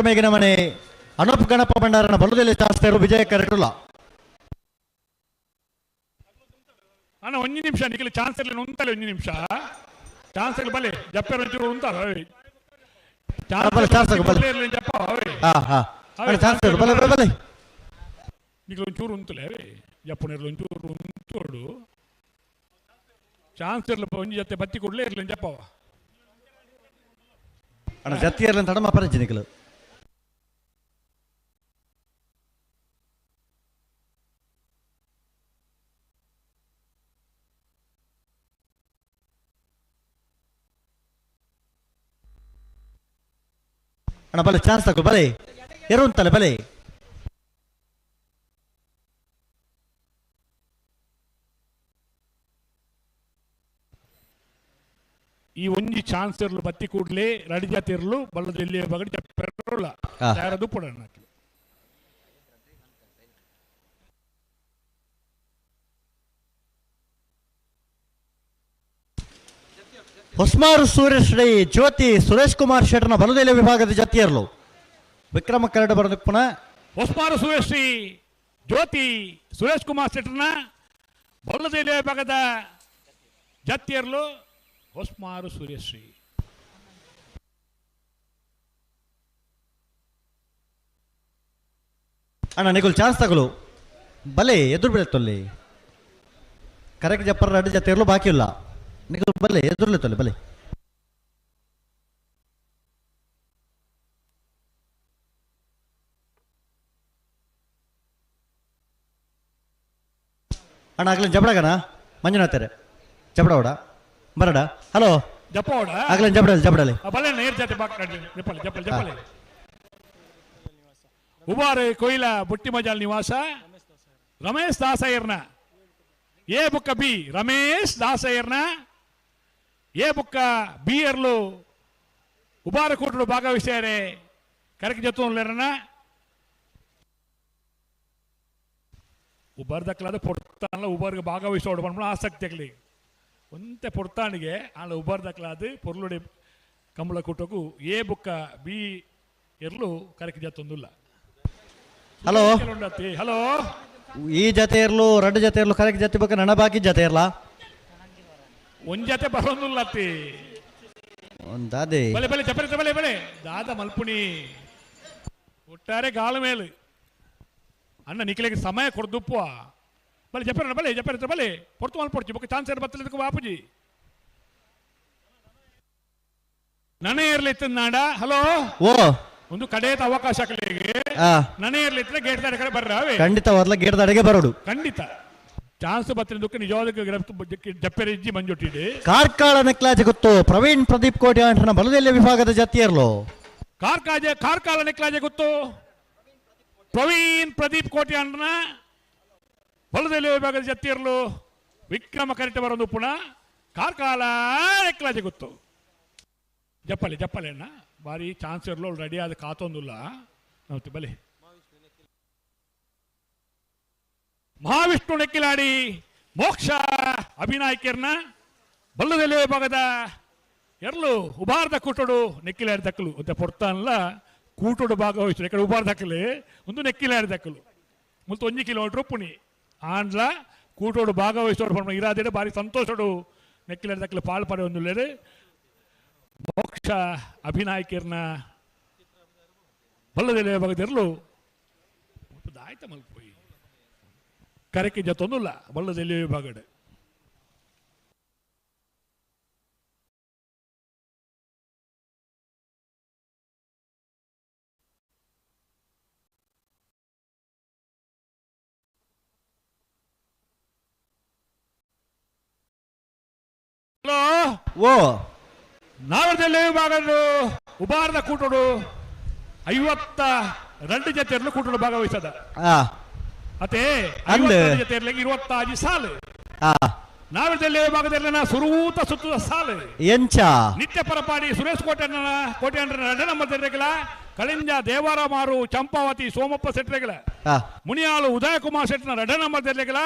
Speaker 4: ಮೇಗಿನ ಮನೆ ಅನೂಪ್ ಗಣಪ ಭಂಡಾರನ ಬಲ್ಲುದಲ್ಲಿ ಚಾನ್ಸ್ ತೆರಲು ವಿಜಯ ಕರೆಟುಲ್ಲ.
Speaker 5: ಅಣ್ಣ ಒಂದು ನಿಮಿಷ ನಿಖಿಲ್ ಚಾನ್ಸ್ ಇರಲಿ ಉಂಟಲ್ಲ ಒಂದು ನಿಮಿಷ ಚಾನ್ಸ್ ಇರಲಿ ಬಲೆ ಜಪ್ಪರ ಒಂಚೂರು ಉಂಟಲ್ಲ ನಿಖಿಲ್ ಒಂಚೂರು ಉಂಟಲ್ಲ ಜಪ್ಪನ ಒಂಚೂರು ಉಂಟೋಡು ಚಾನ್ಸ್ ಇರಲಿ ಒಂಜಿ ಜೊತೆ ಬತ್ತಿ ಕೊಡ್ಲೇ ಇರಲಿ ಜಪ್ಪವ
Speaker 4: ಅಣ್ಣ ಜತ್ತಿ ಇರಲಿ ಅಂತ ತಡಮ ಪರಂಚಿ ನಿಖಿಲ್ ಅಣ್ಣ ಬಲೆ ಚಾನ್ಸ್ ತಗೋ ಬಲೆ ಎರು ಅಂತಲ್ಲ ಬಲೆ
Speaker 5: ಈ ಒಂಜಿ ಚಾನ್ಸ್ ಇರಲು ಬತ್ತಿ ಕೂಡ್ಲೆ ರೆಡಿ ಜಾತಿ ಇರಲು ಬಲ್ಲದಲ್ಲಿ ಬಗಡಿ ಪೆಟ್ರೋಲ್ ಯಾರದು ಪಡೋಣ
Speaker 4: ಹೊಸ್ಮಾರು ಸುರೇಶ್ ರೈ ಜ್ಯೋತಿ ಸುರೇಶ್ ಕುಮಾರ್ ಶೆಟ್ಟರ್ನ ಬಲುದೆಲೆ ವಿಭಾಗದ ಜತಿಯರ್ಲು ವಿಕ್ರಮ ಕರಡು ಬರೆದು ಪುನಃ
Speaker 5: ಹೊಸ್ಮಾರು ಸುರೇಶ್ ಶ್ರೀ ಜ್ಯೋತಿ ಸುರೇಶ್ ಕುಮಾರ್ ಶೆಟ್ಟರ್ನ ಬಲುದೆಲೆ ವಿಭಾಗದ ಜತಿಯರ್ಲು ಹೊಸ್ಮಾರು ಸುರೇಶ್ ಶ್ರೀ
Speaker 4: ಅಣ್ಣ ನಿಗುಲ್ ಚಾನ್ಸ್ ತಗೊಳ್ಳು ಬಲೆ ಎದುರು ಬೀಳತ್ತಲ್ಲಿ ಕರೆಕ್ಟ್ ಜಪ್ಪರ ರೆಡ್ ಜತಿಯರ್ಲು ಬಾಕಿ ಇಲ್ಲ ನಿಗುಲ್ ಬಲೆ ಎದುರ್ಲಿತ್ತಲ್ಲಿ ಬಲೆ ಅಣ್ಣ ಆಗ್ಲಿ ಜಬಡಗಣ ಮಂಜುನಾಥರೆ ಜಬಡೋಡ ಬರಡ ಹಲೋ
Speaker 5: ಜಪೋಡ
Speaker 4: ಆಗ್ಲಿ ಜಬಡಲಿ
Speaker 5: ಬಲೆ ನೇರ್ ಜಾತಿ ಬಾಕ್ ಜಪಲ್ ಜಪಲ್ ಜಪಲ್ ಉಬಾರೆ ಕೊಯ್ಲ ಬುಟ್ಟಿ ಮಜಾಲ್ ನಿವಾಸ ರಮೇಶ್ ದಾಸಯ್ಯರ್ನ ಎ ಬುಕ್ಕ ಬಿ ರಮೇಶ್ ದಾಸಯ್ಯರ್ನ ಎ ಬುಕ್ಕ ಬಿ ಎರ್ಲು ಉಬಾರ ಕೂಟಲು ಭಾಗವಹಿಸ್ಯಾರೆ ಕರೆಕ್ಟ್ ಜೊತೆನ ಉಬಾರ್ ದಕ್ಕಲಾದ ಪೊಡ್ತಾನಲ್ಲ ಉಬಾರ್ಗೆ ಭಾಗವಹಿಸೋಡು ಬಂದ್ಬಿಟ್ಟು ಆಸಕ್ತಿ ಆಗಲಿ ಒಂತೆ ಪೊಡ್ತಾನಿಗೆ ಅಲ್ಲ ಉಬಾರ್ ದಕ್ಕಲಾದ ಪೊರ್ಲುಡೆ ಕಂಬಳ ಕೂಟಕ್ಕೂ ಎ ಬುಕ್ಕ ಬಿ ಎರ್ಲು ಕರೆಕ್ಟ್ ಜೊತ್ತೊಂದಿಲ್ಲ
Speaker 4: ಹಲೋ
Speaker 5: ಹಲೋ
Speaker 4: ಈ ಜತೆ ಇರ್ಲು ರೆಡ್ ಜತೆ ಇರ್ಲು ಕರೆಕ್ಟ್ ಜತೆ ಬೇಕು ನನ್ನ ಬಾಕಿ ಜತೆ ಇರ್ಲಾ
Speaker 5: ಒಂದ್ ಜತೆ ಬರೋದಿಲ್ಲ ಅತ್ತಿ
Speaker 4: ಒಂದಾದೆ
Speaker 5: ಬಲೆ ಬಲೆ ಜಪರೆ ಬಲೆ ಬಲೆ ದಾದ ಮಲ್ಪುಣಿ ಒಟ್ಟಾರೆ ಗಾಳ ಮೇಲೆ ಅಣ್ಣ ನಿಖಿಲಿಗೆ ಸಮಯ ಕೊಡ್ದುಪ್ಪ ಬಲೆ ಜಪರೆ ಬಲೆ ಪೊರ್ತು ಮಲ್ಪೊಡ್ಚಿ ಬೊಕ್ಕ ಚಾನ್ಸ್ ಏರ್ ಬತ್ತಲಿದ್ದಕ್ಕೆ ಬಾಪುಜಿ ನನೇ ಇರ್ಲಿತ್ತು ನಾಡ ಹಲೋ
Speaker 4: ಓ
Speaker 5: ಒಂದು ಕಡೆಯ ಅವಕಾಶ ಆಗಲಿಗೆ ನನೇ ಇರ್ಲಿತ್ತು ಗೇಟ್ ದಾಡ ಕಡೆ ಬರ್ರ
Speaker 4: ಖಂಡಿತ ವರ್ಲ ಗೇಟ್ ದಾಡಿಗೆ ಬರೋಡು
Speaker 5: ಖಂಡಿತ ಚಾನ್ಸ್ ಬತ್ತಿದ್ದಕ್ಕೆ ನಿಜವಾದ ಜಪ್ಪೆರೆ ಇಜ್ಜಿ ಮಂಜೊಟ್ಟಿದೆ
Speaker 4: ಕಾರ್ಕಾಳ ನೆಕ್ಲಾಜ್ ಗೊತ್ತು ಪ್ರವೀಣ್ ಪ್ರದೀಪ್ ಕೋಟಿ ಅಂಟನ ಬಲದೆಲೆ ವಿಭಾಗದ ಜತಿಯರ್ಲು
Speaker 5: ಕಾರ್ಕಾಳ ನೆಕ್ಲಾಜೆ ಗೊತ್ತು ಪ್ರವೀಣ್ ಪ್ರದೀಪ್ ಕೋಟಿ ಅಂಟನ ಬಲದೆಲೆ ವಿಭಾಗದ ಜತಿಯರ್ಲು ವಿಕ್ರಮ ಕರೆಕ್ಟ್ ಬರೋದು ಪುನಃ ಕಾರ್ಕಾಳ ನೆಕ್ಲಾಜೆ ಗೊತ್ತು ಜಪ್ಪಲೆ ಅಣ್ಣ ಬಾರಿ ಚಾನ್ಸ್ ಇರ್ಲು ರೆಡಿ ಆದ ಕಾತೊಂದಿಲ್ಲ ನಾವು ಬಲೆ ಮಹಾವಿಷ್ಣು ನೆಕ್ಕಿಲಾಡಿ ಮೋಕ್ಷ ಅಭಿನಾಯಕರನ್ನ ಬಲ್ಲದೆಲೆ ಭಾಗದ ಎರಲು ಉಬಾರ್ದ ಕೂಟೋಡು ನೆಕ್ಕಿಲಾಡಿ ದಕ್ಕಲು ಅಂತ ಪೊರ್ತಾನಲ್ಲ ಕೂಟೋಡು ಭಾಗವಹಿಸಿದ ఇక్కడ ಉಬಾರ್ ದಕ್ಕಲೆ ಒಂದು ನೆಕ್ಕಿಲಾಡಿ ದಕ್ಕಲು ಮುಲ್ತು 1 ಕಿಲೋಮೀಟರ್ ಪುಣಿ ಆಂಡ್ಲ ಕೂಟೋಡು ಭಾಗವಹಿಸೋರು ಪರ್ಮ ಇರಾದೇಡೆ ಬಾರಿ ಸಂತೋಷಡು ನೆಕ್ಕಿಲಾಡಿ ದಕ್ಕಲು ಪಾಲ್ಪಡೆ ಒಂದು ಲೇಡೆ ಮೋಕ್ಷ ಅಭಿನಾಯಕರನ್ನ ಬಲ್ಲದೆಲೆ ಭಾಗದ ಎರಲು ಆಯ್ತ ಮಲ್ಪೋಯಿ ಕರೆಕ್ಕೆ ಜೊತ್ತೊಂದುಲ್ಲ ಬಲ್ಲದೆಲೆ ಭಾಗಡೆ
Speaker 4: ಓ
Speaker 5: ನಾವದಲ್ಲಿ ಭಾಗಗಳು ಉಬಾರದ ಕೂಟೋಡು 52 ಜೊತೆಯಲ್ಲೂ ಕೂಟೋಡು ಭಾಗವಹಿಸದ
Speaker 4: ಆ
Speaker 5: ಅತೆ
Speaker 4: ಅಂದೆ.
Speaker 5: 52 ಜೊತೆಯಲ್ಲಿ 26 ಸಾಲು
Speaker 4: ಆ
Speaker 5: ನಾವದಲ್ಲಿ ಭಾಗದಲ್ಲಿ ಸುರೂತ ಸುತ್ತದ ಸಾಲು
Speaker 4: ಎಂಚ
Speaker 5: ನಿತ್ಯ ಪರಪಾಡಿ ಸುರೇಶ್ ಕೋಟೆ ನಮ್ಮ ತೆರೆಗಳ ಕಳಿಂಜ ದೇವಾರ ಮಾರು ಚಂಪಾವತಿ ಸೋಮಪ್ಪ ಸೆಟ್ರೆಗಳ
Speaker 4: ಆ
Speaker 5: ಮುನಿಯಾಳು ಉದಯ ಕುಮಾರ್ ಶೆಟ್ನ ರಡ ನಮ್ಮ ತೆರೆಗಳ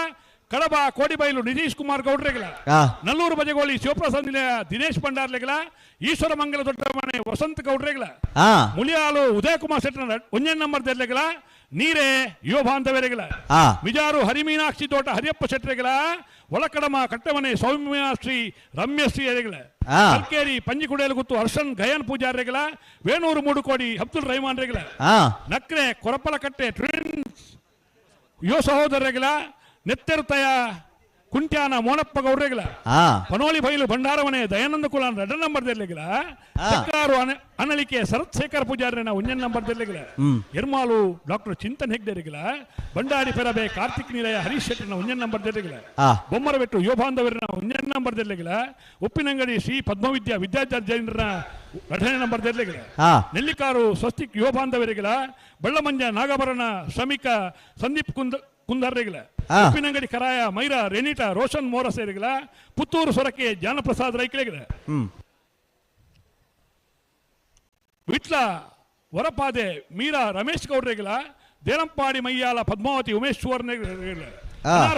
Speaker 5: ಕಡಬ ಕೋಡಿಬೈಲು ನಿತೀಶ್ ಕುಮಾರ್ ಗೌಡ್ರೆಗಳ
Speaker 4: ಆ
Speaker 5: ನಲ್ಲೂರು ಬಜಗೋಳಿ ಶಿವಪ್ರಸಾದ್ ದಿನೇಶ್ ಭಂಡಾರ್ಲೆಗಳ ಈಶ್ವರ ಮಂಗಲ ದೊಡ್ಡ ಮನೆ ವಸಂತ ಗೌಡ್ರೆಗಳ
Speaker 4: ಆ
Speaker 5: ಮುಲಿಯಾಲು ಉದಯ ಕುಮಾರ್ ಶೆಟ್ನ 1 ನಂಬರ್ ತೆರೆಗಳ ನೀರೇ ಯುವ ಬಾಂಧವರೆಗಳ
Speaker 4: ಆ
Speaker 5: ಮಿಜಾರು ಹರಿಮೀನಾಕ್ಷಿ ತೋಟ ಹರಿಯಪ್ಪ ಶೆಟ್ರೆಗಳ ಒಳಕಡಮ ಕಟ್ಟಮನೆ ಸೌಮ್ಯಶ್ರೀ ರಮ್ಯಶ್ರೀ ಎರೆಗಳ
Speaker 4: ಆ
Speaker 5: ಕಲ್ಕೇರಿ ಪಂಜಿಕುಡಿಯಲ್ಲಿ ಗುತ್ತು ಹರ್ಷನ್ ಗಯನ್ ಪೂಜಾರೆಗಳ ವೇಣೂರು ಮೂಡುಕೋಡಿ ಅಬ್ದುಲ್ ರಹಮಾನ್ ರೆಗಳ
Speaker 4: ಆ
Speaker 5: ನಕ್ರೆ ಕೊರಪಲಕಟ್ಟೆ ಟ್ವಿನ್ಸ್ ಯುವ ಸಹೋದರರೆಗಳ ನೆತ್ತೆರುತಯ ಕುಂಟ್ಯಾನ ಮೋನಪ್ಪ ಗೌಡ್ರೆಗಳ
Speaker 4: ಆ
Speaker 5: ಪನೋಳಿ ಬೈಲು ಭಂಡಾರವನೆ ದಯಾನಂದ ಕುಲಾನ್ 2 ನಂಬರ್ ದೆಲ್ಲೆಗಳ ಚಕ್ಕಾರು ಅನಳಿಕೆ ಶರತ್ ಶೇಖರ್ ಪೂಜಾರಿನ 1 ನಂಬರ್ ದೆಲ್ಲೆಗಳ ಎರ್ಮಾಲು ಡಾಕ್ಟರ್ ಚಿಂತನ್ ಹೆಗ್ಡೆರೆಗಳ ಬಂಡಾರಿ ಪೆರಬೆ ಕಾರ್ತಿಕ್ ನಿಲಯ ಹರೀಶ್ ಶೆಟ್ಟರ್ನ 1 ನಂಬರ್ ದೆಲ್ಲೆಗಳ
Speaker 4: ಆ
Speaker 5: ಬೊಮ್ಮರಬೆಟ್ಟು ಯುವ ಬಾಂಧವರಿನ 1 ನಂಬರ್ ದೆಲ್ಲೆಗಳ ಉಪ್ಪಿನಂಗಡಿ ಶ್ರೀ ಪದ್ಮವಿದ್ಯಾ ವಿದ್ಯಾಚಾರ್ಯ ಜೈನರ 2 ನಂಬರ್ ದೆಲ್ಲೆಗಳ
Speaker 4: ಆ
Speaker 5: ನೆಲ್ಲಿಕಾರು ಸ್ವಸ್ತಿಕ್ ಯುವ ಬಾಂಧವರಿಗಳ ಬಳ್ಳಮಂಜ ನಾಗಭರಣ ಶ್ರಮಿಕ ಸಂದೀಪ್ ಕುಂದರ್ರೆಗಳ
Speaker 4: ಆ.
Speaker 5: ಉಪ್ಪಿನಂಗಡಿ ಕರಾಯ ಮೈರಾ ರೆನಿಟಾ ರೋಷನ್ ಮೋರಸೇರಿಗಳ ಪುತ್ತೂರು ಸೊರಕೆ ಜಾನಪ್ರಸಾದ್ ರೈಕಳೆಗಳ ವಿಟ್ಲ ವರಪಾದೆ ಮೀರಾ ರಮೇಶ್ ಗೌಡ್ರೆಗಳ ದೇರಂಪಾಡಿ ಮಯ್ಯಾಲ ಪದ್ಮಾವತಿ ಉಮೇಶ್ ಸುವರ್ಣ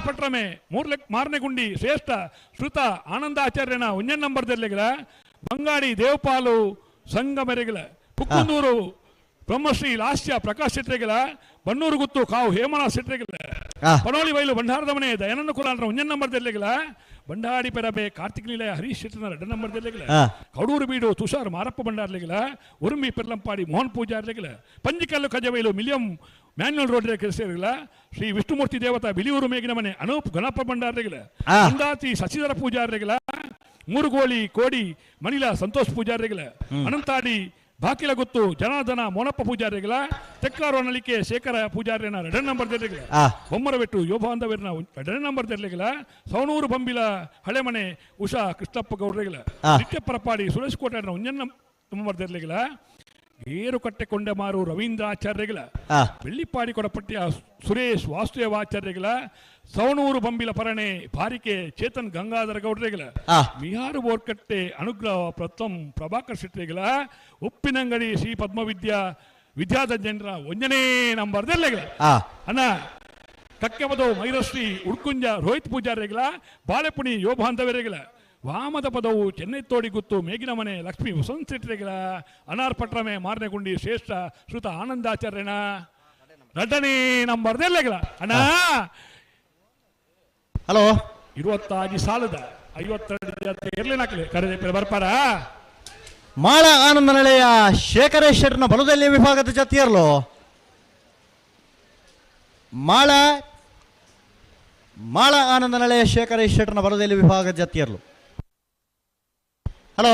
Speaker 5: ಪಟ್ರಮೆ ಮಾರ್ನೆಗುಂಡಿ ಶ್ರೇಷ್ಠ ಶ್ರುತ ಆನಂದಾಚಾರ್ಯನ 1 ನಂಬರ್ ದೆಲ್ಲೆಗಳ ಬಂಗಾಡಿ ದೇವಪಾಲು ಸಂಗಮೆರೆಗಳ ಪುಕ್ಕುಂದೂರು ಬ್ರಹ್ಮಶ್ರೀ ಲಾಸ್ಯ ಪ್ರಕಾಶ್ ಶೆಟ್ರೆಗಳ ಬನ್ನೂರು ಗುತ್ತು ಕಾವು ಹೇಮನಾಥ್ ಶೆಟ್ರೆಗಳ ಪನೋಳಿ ಬೈಲು ಭಂಡಾರದ ಮನೆ ದಯಾನಂದ ಕುಲಾಲ್ರ 1 ನಂಬರ್ ದೆಲ್ಲೆಗಳ ಬಂಡಾಡಿ ಪೆರಬೆ ಕಾರ್ತಿಕ್ ನಿಲಯ ಹರೀಶ್ ಶೆಟ್ಟರ್ನ 2 ನಂಬರ್ ದೆಲ್ಲೆಗಳ ಕಡೂರು ಬೀಡು ತುಷಾರ್ ಮಾರಪ್ಪ ಭಂಡಾರ್ಲೆಗಳ ಉರುಮಿ ಪೆರ್ಲಂಪಾಡಿ ಮೋಹನ್ ಪೂಜಾರ್ಲೆಗಳ ಪಂಜಿಕಲ್ಲು ಕಜಬೈಲು ಮಿಲಿಯಂ ಮ್ಯಾನ್ಯಲ್ ರೋಡ್ ಸೇರಿಗಳ ಶ್ರೀ ವಿಷ್ಣುಮೂರ್ತಿ ದೇವತಾ ಬಿಲಿಯೂರು ಮೇಗಿನ ಮನೆ ಅನೂಪ್ ಗಣಪ ಭಂಡಾರ್ಲೆಗಳ ಅಂದಾತಿ ಶಶಿಧರ ಪೂಜಾರ್ಲೆಗಳ ಮೂರುಗೋಳಿ ಕೋಡಿ ಮಣಿಲ ಸಂತೋಷ್ ಪೂಜಾರ್ಲೆಗಳ ಅನಂತಾಡಿ ಬಾಕಿಲ ಗುತ್ತು ಜನಾರ್ದನ ಮೋನಪ್ಪ ಪೂಜಾರಿಗಳ ತೆಕ್ಕಾರು ನಳಿಕೆ ಶೇಖರ ಪೂಜಾರಿನ 2 ನಂಬರ್ ದೆರ್ಲೆಗಳ ಬೊಮ್ಮರಬೆಟ್ಟು ಯುವ ಬಾಂಧವರಿನ 2 ನಂಬರ್ ದೆರ್ಲೆಗಳ ಸವಣೂರು ಬಂಬಿಲ ಹಳೆಮನೆ ಉಷಾ ಕೃಷ್ಣಪ್ಪ ಗೌಡ್ರೆಗಳ ನಿತ್ಯ ಪರಪಾಡಿ ಸುರೇಶ್ ಕೋಟೆ 1 ನಂಬರ್ ದೆರ್ಲೆಗಳ ಏರು ಕಟ್ಟೆ ಕೊಂಡೆಮಾರು ರವೀಂದ್ರಾಚಾರ್ಯಗಳ ಬೆಳ್ಳಿಪಾಡಿ ಕೊಡಪಟ್ಟಿಯ ಸುರೇಶ್ ವಾಸುದೇವಾಚಾರ್ಯಗಳ ಸವಣೂರು ಬಂಬಿಲ ಪರಣೆ ಬಾರಿಕೆ ಚೇತನ್ ಗಂಗಾಧರ ಗೌಡ್ರೆಗಳ ವಿಹಾರು ಬೋರ್ಕಟ್ಟೆ ಅನುಗ್ರಹ ಪ್ರಥಮ್ ಪ್ರಭಾಕರ್ ಶೆಟ್ಟಿಗಳ ಉಪ್ಪಿನಂಗಡಿ ಶ್ರೀ ಪದ್ಮವಿದ್ಯಾ ವಿದ್ಯಾಧರ್ಯರ 1 ನಂಬರ್ ದೆಲ್ಲೆಗಳ ಅಣ್ಣ ಕಕ್ಕೆಬದು ಮೈರಶ್ರೀ ಉಡ್ಕುಂಜ ರೋಹಿತ್ ಪೂಜಾರಿಗಳ ಬಾಳೆಪುಣಿ ಯುವ ಬಾಂಧವರೆಗಳ ವಾಮದ ಪದವು ಚೆನ್ನೈ ತೋಡಿ ಗುತ್ತು ಮೇಗಿನ ಮನೆ ಲಕ್ಷ್ಮೀ ವಸಂತ ಶೆಟ್ಟಿಗಳ ಅನಾರ್ ಪಟ್ರಮೆ ಮಾರ್ನೆಗುಂಡಿ ಶ್ರೇಷ್ಠ ಶ್ರುತ ಆನಂದಾಚಾರ್ಯನ 2 ನಂಬರ್ ದೆಲ್ಲೆಗಳ ಅಣ್ಣ
Speaker 4: ಹಲೋ
Speaker 5: 26 ಸಾಲದ 52 ಇರ್ಲಿನಾಕ್ಲಿ ಕರೆದೆ ಬರ್ಪಾರ
Speaker 4: ಮಾಳ ಆನಂದ ನಳೆಯ ಶೇಖರೇಶ್ವರನ ಬಲದಲ್ಲಿ ವಿಭಾಗದ ಜೊತೆಯರ್ಲು ಮಾಳ ಆನಂದ ನಳೆಯ ಶೇಖರೇಶ್ವರನ ಬಲದಲ್ಲಿ ವಿಭಾಗದ ಜೊತೆಯರ್ಲು ಹಲೋ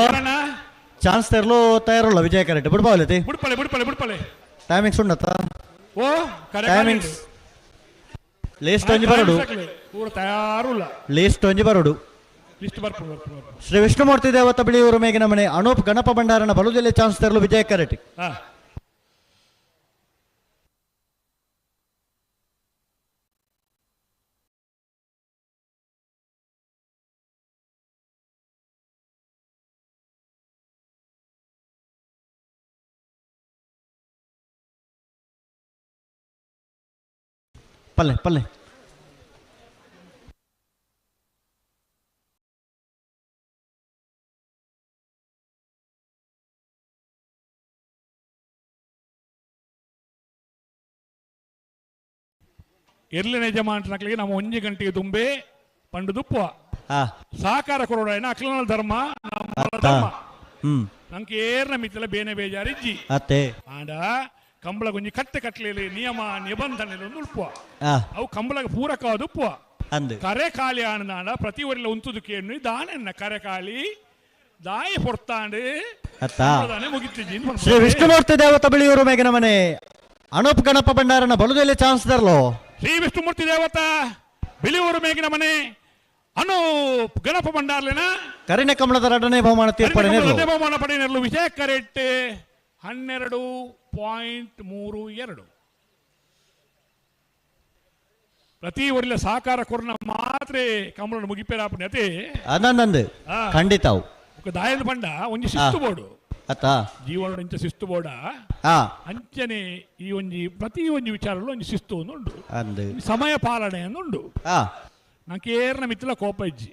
Speaker 4: ಚಾನ್ಸ್ ತೆರಲು ತಯಾರಲ್ಲ ವಿಜಯ ಕರೆಕ್ಟ್ ಬಿಡ್ಬಾವಲತಿ
Speaker 5: ಬಿಡ್ಪಳೆ
Speaker 4: ಟೈಮಿಂಗ್ಸ್ ಉಂಡತ್ತ
Speaker 5: ಓ
Speaker 4: ಟೈಮಿಂಗ್ಸ್ ಲೇಸ್ಟ್ ಒಂಜಿ ಬರಡು
Speaker 5: ಪೂರ ತಯಾರುಲ್ಲ
Speaker 4: ಲೇಸ್ಟ್ ಒಂಜಿ ಬರಡು
Speaker 5: ಲಿಸ್ಟ್ ಬರ್ಪು
Speaker 4: ಶ್ರೀ ವಿಷ್ಣುಮೂರ್ತಿ ದೇವತ ಬಿಳಿಯೂರು ಮೇಗಿನ ಮನೆ ಅನೂಪ್ ಗಣಪ ಭಂಡಾರನ ಬಲದಲ್ಲಿ ಚಾನ್ಸ್ ತೆರಲು ವಿಜಯ ಕರೆಕ್ಟ್ ಪಲ್ಲೆ
Speaker 5: ಎರ್ಲಿನ ಯಜಮಾನಕ್ಕೆ ನಮ್ಮ 1 ಗಂಟೆಗೆ ತುಂಬೆ ಪಂಡು ದುಪ್ಪುವ
Speaker 4: ಆ
Speaker 5: ಸಹಕಾರ ಕೊರೋಡ ಅಕ್ಲನ ಧರ್ಮ ನಮ್ಮ
Speaker 4: ಅತ್ತ
Speaker 5: ಧರ್ಮ
Speaker 4: ಹ್ಮ್
Speaker 5: ನಂಗೆ ಏರ್ನ ಮಿತ್ತಲ ಬೇನೆ ಬೇಜಾರಿಜ್ಜಿ
Speaker 4: ಅತ್ತೆ
Speaker 5: ಆಂಡ ಕಂಬಳ ಗೊಂಜಿ ಕಟ್ಟಲೆ ನಿಯಮ ನಿಬಂಧನೆ ಉಳ್ಪುವ
Speaker 4: ಆ
Speaker 5: ಅವು ಕಂಬಳಗೆ ಪೂರಕವಾದ ಉಪ್ಪುವ
Speaker 4: ಅಂದು
Speaker 5: ಕರೆ ಕಾಳಿ ಆನದಾಂಡ ಪ್ರತಿ ಒರಿಲ ಉಂತುದು ಕೇಳಿ ದಾನೆನ್ನ ಕರೆ ಕಾಳಿ ದಾಯ ಹೊರ್ತಾಂಡು
Speaker 4: ಅತ್ತ
Speaker 5: ಮುಗಿತಿಜ್ಜಿ
Speaker 4: ಶ್ರೀ ವಿಷ್ಣುಮೂರ್ತಿ ದೇವತ ಬಿಳಿಯೂರು ಮೇಗಿನ ಮನೆ ಅನೂಪ್ ಗಣಪ ಭಂಡಾರನ ಬಲುದಲ್ಲಿ ಚಾನ್ಸ್ ದರ್ಲೋ
Speaker 5: ಶ್ರೀ ವಿಷ್ಣುಮೂರ್ತಿ ದೇವತ ಬಿಳಿಯೂರು ಮೇಗಿನ ಮನೆ ಅನು ಗಣಪ ಭಂಡಾರ್ಲೆನ
Speaker 4: ಕರಿಣ ಕಮಲದ ಎರಡನೇ ಬಹುಮಾನ ತೀರ್ಪಡೆ
Speaker 5: ಬಹುಮಾನ ಪಡೆಯಲು ವಿಜಯ ಕರೆಟ್ 12.32 ಪ್ರತಿ ಒರಿಲ ಸಹಕಾರ ಕೊರ್ನ ಮಾತ್ರ ಕಮಲ ಮುಗಿಪೇರಾಪನೆ ಅತೆ
Speaker 4: ಅದಂದಂದು ಖಂಡಿತಾವು
Speaker 5: ದಾಯದ ಪಂಡ ಒಂಜಿ ಶಿಸ್ತು ಬೋರ್ಡು
Speaker 4: ಅತ್ತ
Speaker 5: ಜೀವನ ಇಂಚ ಶಿಸ್ತು ಬೋರ್ಡ
Speaker 4: ಆ
Speaker 5: ಅಂಚನೆ ಈ ಒಂಜಿ ಪ್ರತಿ ಒಂಜಿ ವಿಚಾರಗಳು ಒಂಜಿ ಶಿಸ್ತು ಉಂಡು
Speaker 4: ಅಂದು
Speaker 5: ಸಮಯ ಪಾಲನೆ ಉಂಡು
Speaker 4: ಆ
Speaker 5: ನಂಕೇರ್ನ ಮಿತ್ತಲ ಕೋಪ ಇಜ್ಜಿ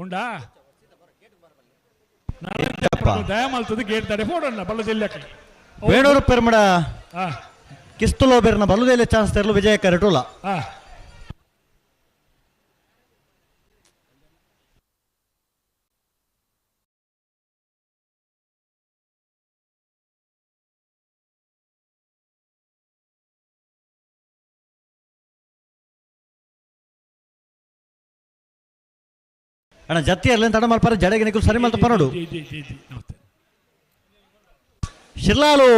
Speaker 5: ಉಂಡಾ ದಯಮಲ್ತದ ಗೇಟ್ ತಡೆ ಫೋಡನ್ನ ಬಲ್ಲ ಜಿಲ್ಲೆಕ್ಕೆ
Speaker 4: ವೇಣೂರು ಪೆರ್ಮಡ
Speaker 5: ಆ
Speaker 4: ಕಿಸ್ತುಲೋ ಬೇರ್ನ ಬಲುದಲ್ಲಿ ಚಾನ್ಸ್ ತೆರಲು ವಿಜಯ ಕರೆಟುಲ
Speaker 5: ಆ
Speaker 4: ಅಣ್ಣ ಜತ್ತಿ ಅರ್ಲೇನ್ ತಡ ಮಲ್ಪಾರ ಜಡೆಗೆ ನಿಕುಲ್ ಸರಿ ಮಲ್ತಪ್ಪ ನೋಡು
Speaker 5: ನಮಸ್ತೆ
Speaker 4: ಶಿರ್ಲಾಲು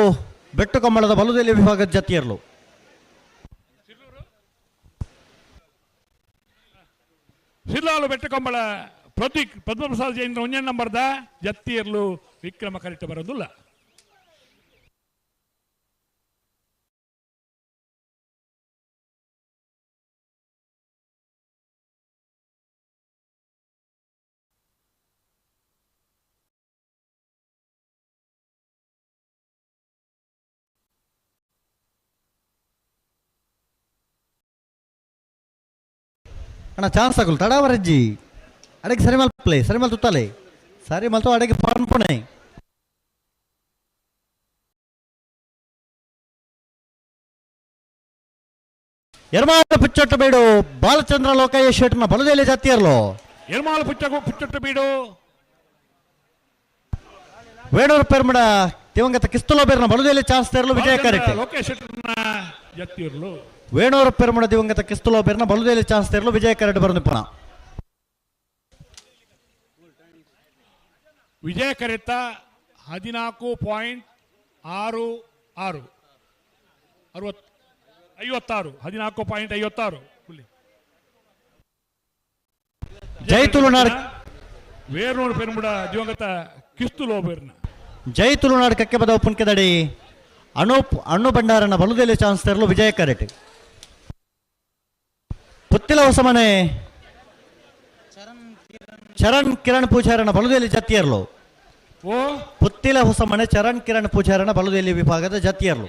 Speaker 4: ಬೆಟ್ಟು ಕಮ್ಮಳದ ಬಲುದಲ್ಲಿ ವಿಭಾಗದ ಜತ್ತಿಯರ್ಲು
Speaker 5: ಶಿರ್ಲಾಲು ಬೆಟ್ಟಕೊಂಬಳ ಪ್ರತೀಕ್ ಪದ್ಮಪ್ರಸಾದ್ ಜೈನ್ 1 ನಂಬರ್ದ ಜತ್ತಿಯರ್ಲು ವಿಕ್ರಮ ಕರಿಟ ಬರೋದಿಲ್ಲ
Speaker 4: ಅಣ್ಣ ಚಾನ್ಸ್ ಆಗುಲ್ ತಡಾವರಜ್ಜಿ ಅಡಗೆ ಸರಿ ಮಲ್ಪಲೆ ಸರಿ ಮಲ್ ತುತ್ತಲೆ ಸರಿ ಮಲ್ತು ಅಡಗೆ ಫಾರ್ಮ್ ಪುಣೆ ಎರ್ಮಾಲ ಪುಚ್ಚೊಟ್ಟು ಬೇಡು ಬಾಲಚಂದ್ರ ಲೋಕಯ್ಯ ಶೆಟ್ನ ಬಲದಲ್ಲಿ ಜತ್ತಿಯರ್ಲು
Speaker 5: ಎರ್ಮಾಳು ಪುಚ್ಚೊಟ್ಟು ಬೀಡು
Speaker 4: ವೇಣೂರು ಪೆರ್ಮಡ ದಿವಂಗತ ಕಿಸ್ತುಲೋ ಬೇರ್ನ ಬಲದಲ್ಲಿ ಚಾನ್ಸ್ ತೆರಲು ವಿಜಯ ಕರೆಕ್ಟ್
Speaker 5: ಲೋಕೇಶ್ ಜತ್ತಿಯರ್ಲು
Speaker 4: ವೇಣೂರು ಪೆರ್ಮಡ ದಿವಂಗತ ಕಿಸ್ತುಲೋ ಬೇರ್ನ ಬಲದಲ್ಲಿ ಚಾನ್ಸ್ ತೆರಲು ವಿಜಯ ಕರೆಕ್ಟ್ ಬರೋದು ಪುನಃ
Speaker 5: ವಿಜಯ ಕರೆತ 14.66 56 14.56
Speaker 4: ಜೈತುಳುನಾಡ್
Speaker 5: ವೇರ್ನೂರು ಪೆರ್ಮುಡ ದಿವಂಗತ ಕಿಸ್ತುಲೋ ಬೇರ್ನ
Speaker 4: ಜೈತುಳುನಾಡ್ ಕಕ್ಕೆ ಬದ ಉಪ್ಪುನ್ಕೆದಡಿ ಅನೂಪ್ ಅಣ್ಣು ಭಂಡಾರನ ಬಲುದಲ್ಲಿ ಚಾನ್ಸ್ ತೆರಲು ವಿಜಯ ಕರೆಕ್ಟ್ ಪುತ್ತಿಲ ಹೊಸಮನೆ ಚರಣ್ ಕಿರಣ್ ಪೂಜಾರನ ಬಲುದಲ್ಲಿ ಜತ್ತಿಯರ್ಲು
Speaker 5: ಓ
Speaker 4: ಪುತ್ತಿಲ ಹೊಸಮನೆ ಚರಣ್ ಕಿರಣ್ ಪೂಜಾರನ ಬಲುದಲ್ಲಿ ವಿಭಾಗದ ಜತ್ತಿಯರ್ಲು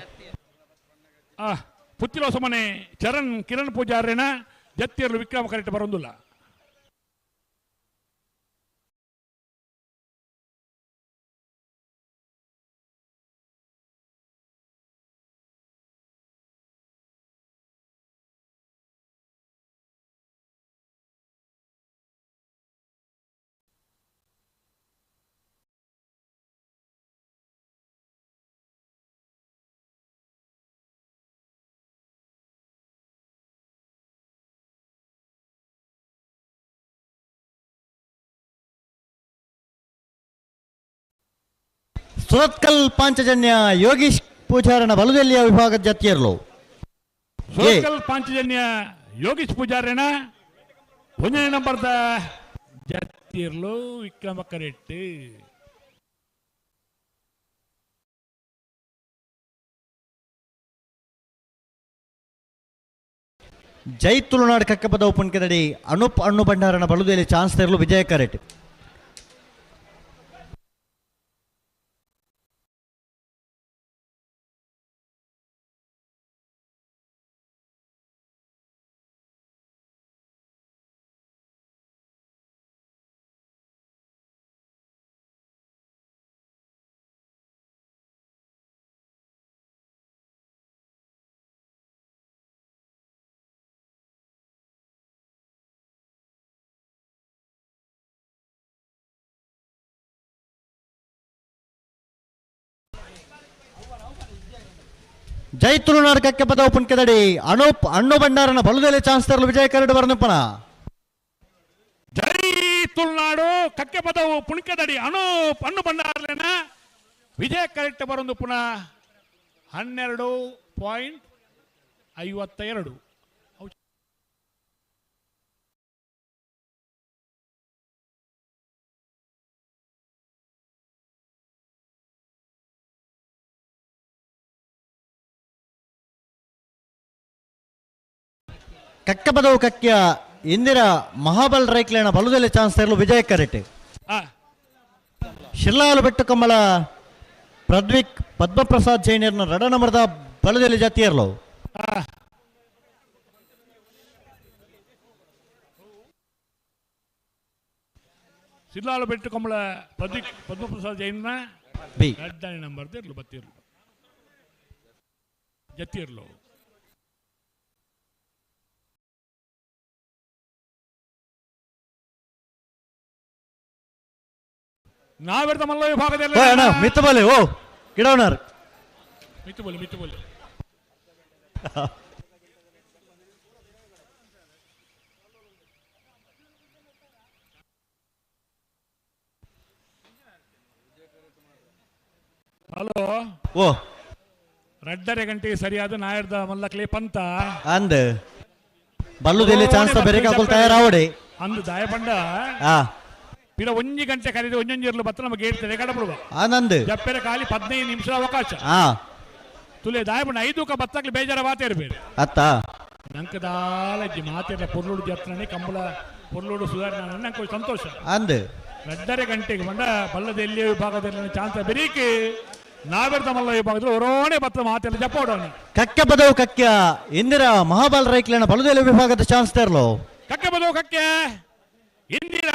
Speaker 5: ಪುತ್ತಿಲ ಹೊಸಮನೆ ಚರಣ್ ಕಿರಣ್ ಪೂಜಾರೇನ ಜತ್ತಿಯರ್ಲು ವಿಕ್ರಮ ಕರೆಕ್ಟ್ ಬರೋದಿಲ್ಲ
Speaker 4: ಸುರತ್ಕಲ್ ಪಾಂಚಜನ್ಯ ಯೋಗೀಶ್ ಪೂಜಾರನ ಬಲುದಲ್ಲಿಯ ವಿಭಾಗದ ಜತ್ತಿಯರ್ಲು
Speaker 5: ಸೋಕಲ್ ಪಾಂಚಜನ್ಯ ಯೋಗೀಶ್ ಪೂಜಾರೇನ 1 ನಂಬರ್ದ ಜತ್ತಿಯರ್ಲು ವಿಕ್ರಮ ಕರೆಕ್ಟ್
Speaker 4: ಜೈತುಳುನಾಡ್ ಕಕ್ಕೆ ಬದ ಉಪ್ಪುನ್ಕೆದಡಿ ಅನೂಪ್ ಅಣ್ಣು ಭಂಡಾರನ ಬಲುದಲ್ಲಿ ಚಾನ್ಸ್ ತೆರಲು ವಿಜಯ ಕರೆಕ್ಟ್ ಜೈ ತುಳುನಾಡು ಕಕ್ಕೆ ಪದ ಪುಣ್ಕದಡಿ ಅನೂಪ್ ಹಣ್ಣು ಭಂಡಾರನ ಬಲುದೆಲೆ ಚಾನ್ಸ್ ತರಲು ವಿಜಯ ಕರಡು ಬರ್ನಪ್ಪನ
Speaker 5: ಜೈ ತುಳುನಾಡು ಕಕ್ಕೆ ಪದವು ಪುಣಿಕದಡಿ ಅನೂಪ್ ಹಣ್ಣು ಭಂಡಾರಲೇನ ವಿಜಯ ಕರೆಕ್ಟ್ ಬರೋದು ಪುನಃ 12.52.
Speaker 4: ಕಕ್ಕೆ ಪದವು ಕಕ್ಕಿಯ ಇಂದಿರ ಮಹಾಬಲ್ ರೈಕ್ಲೇನ ಬಲುದೆಲೆ ಚಾನ್ಸ್ ತರಲು ವಿಜಯ ಕರೆಟ್ ಶಿರ್ಲಾಲು ಬೆಟ್ಟು ಕಮ್ಮಲ ಪ್ರದ್ವಿಕ್ ಪದ್ಮಪ್ರಸಾದ್ ಜೈನರ್ನ ರಡನಮರದ ಬಲದೆಲೆ ಜಾತಿಯರ್ಲು
Speaker 5: ಸಿರ್ಲಾಲು ಬೆಟ್ಟು ಕಮ್ಮಲ ಪ್ರದ್ವಿಕ್ ಪದ್ಮಪ್ರಸಾದ್ ಜೈನ
Speaker 4: ಬಿ
Speaker 5: ಎರಡನೇ ನಂಬರ್ ಬತ್ತಿರ್ಲು ಜತ್ತಿರ್ಲು ನಾವೆರ್ದ ಮಲ್ಲ ವಿಭಾಗದಲ್ಲಿ
Speaker 4: ಮಿತ್ತು ಬಲೆ ಓ ಗಿಡವನರ್
Speaker 5: ಮಿತ್ತು ಬೋಲಿ ಹಲೋ
Speaker 4: ಓ
Speaker 5: ರಡ್ಡರೆ ಗಂಟೆಗೆ ಸರಿಯಾದ ನಾಯರ್ದ ಮಲ್ಲಕ್ಲೆ ಪಂತ
Speaker 4: ಅಂದ್ ಬಲ್ಲುದೆಲೆ ಚಾನ್ಸ್ ಬೇರೆ ಕಾಕುಲ್ ತಯಾರಾವಡೆ
Speaker 5: ಅಂದು ದಾಯ ಪಂಡ
Speaker 4: ಆ
Speaker 5: ಪಿರ 1 ಗಂಟೆ ಕರೆದು ಒಂಜೊಂಜಿರ್ಲು ಬತ್ತ ನಮಗೆ ಹೇಳ್ತಾರೆ ಕಡಪಡುವ
Speaker 4: ಆನಂದ್
Speaker 5: ಜಪ್ಪೆರೆ ಖಾಲಿ 15 ನಿಮಿಷದ ಅವಕಾಶ
Speaker 4: ಆ
Speaker 5: ತುಲೆ ದಾಯ ಪಂಡ 5 ಬತ್ತಕ್ಕೆ ಬೇಜಾರ ಮಾತೇರ್ಬೇಡಿ
Speaker 4: ಅತ್ತ
Speaker 5: ನಂಕ ದಾಲಜ್ಜಿ ಮಾತೇರ ಪೊರ್ಲುಡು ಜತ್ರನೆ ಕಂಬಳ ಪೊರ್ಲುಡು ಸುಧಾರಣೆ ನಂಗೆ ಸಂತೋಷ
Speaker 4: ಅಂದ್
Speaker 5: ರಡ್ಡರೆ ಗಂಟೆಗೆ ಬಂದ ಬಲ್ಲದೆಲ್ಲಿಯ ವಿಭಾಗದಲ್ಲಿ ಚಾನ್ಸ್ ಬೆರೀಕೆ ನಾವೆರ್ದ ಮಲ್ಲ ವಿಭಾಗದಲ್ಲಿ ಹೊರೋಣೆ ಬತ್ತ ಮಾತೆಲ್ಲ ಜಪ್ಪೋಡೋಣ
Speaker 4: ಕಕ್ಕೆ ಪದವು ಕಕ್ಕಿಯ ಇಂದಿರ ಮಹಾಬಲ್ ರೈಕ್ಲೇನ ಬಲುದೆಲೆ ವಿಭಾಗದ ಚಾನ್ಸ್ ತರಲು
Speaker 5: ಕಕ್ಕೆ ಬದೋ ಕಕ್ಕೆ ಇಂದಿರ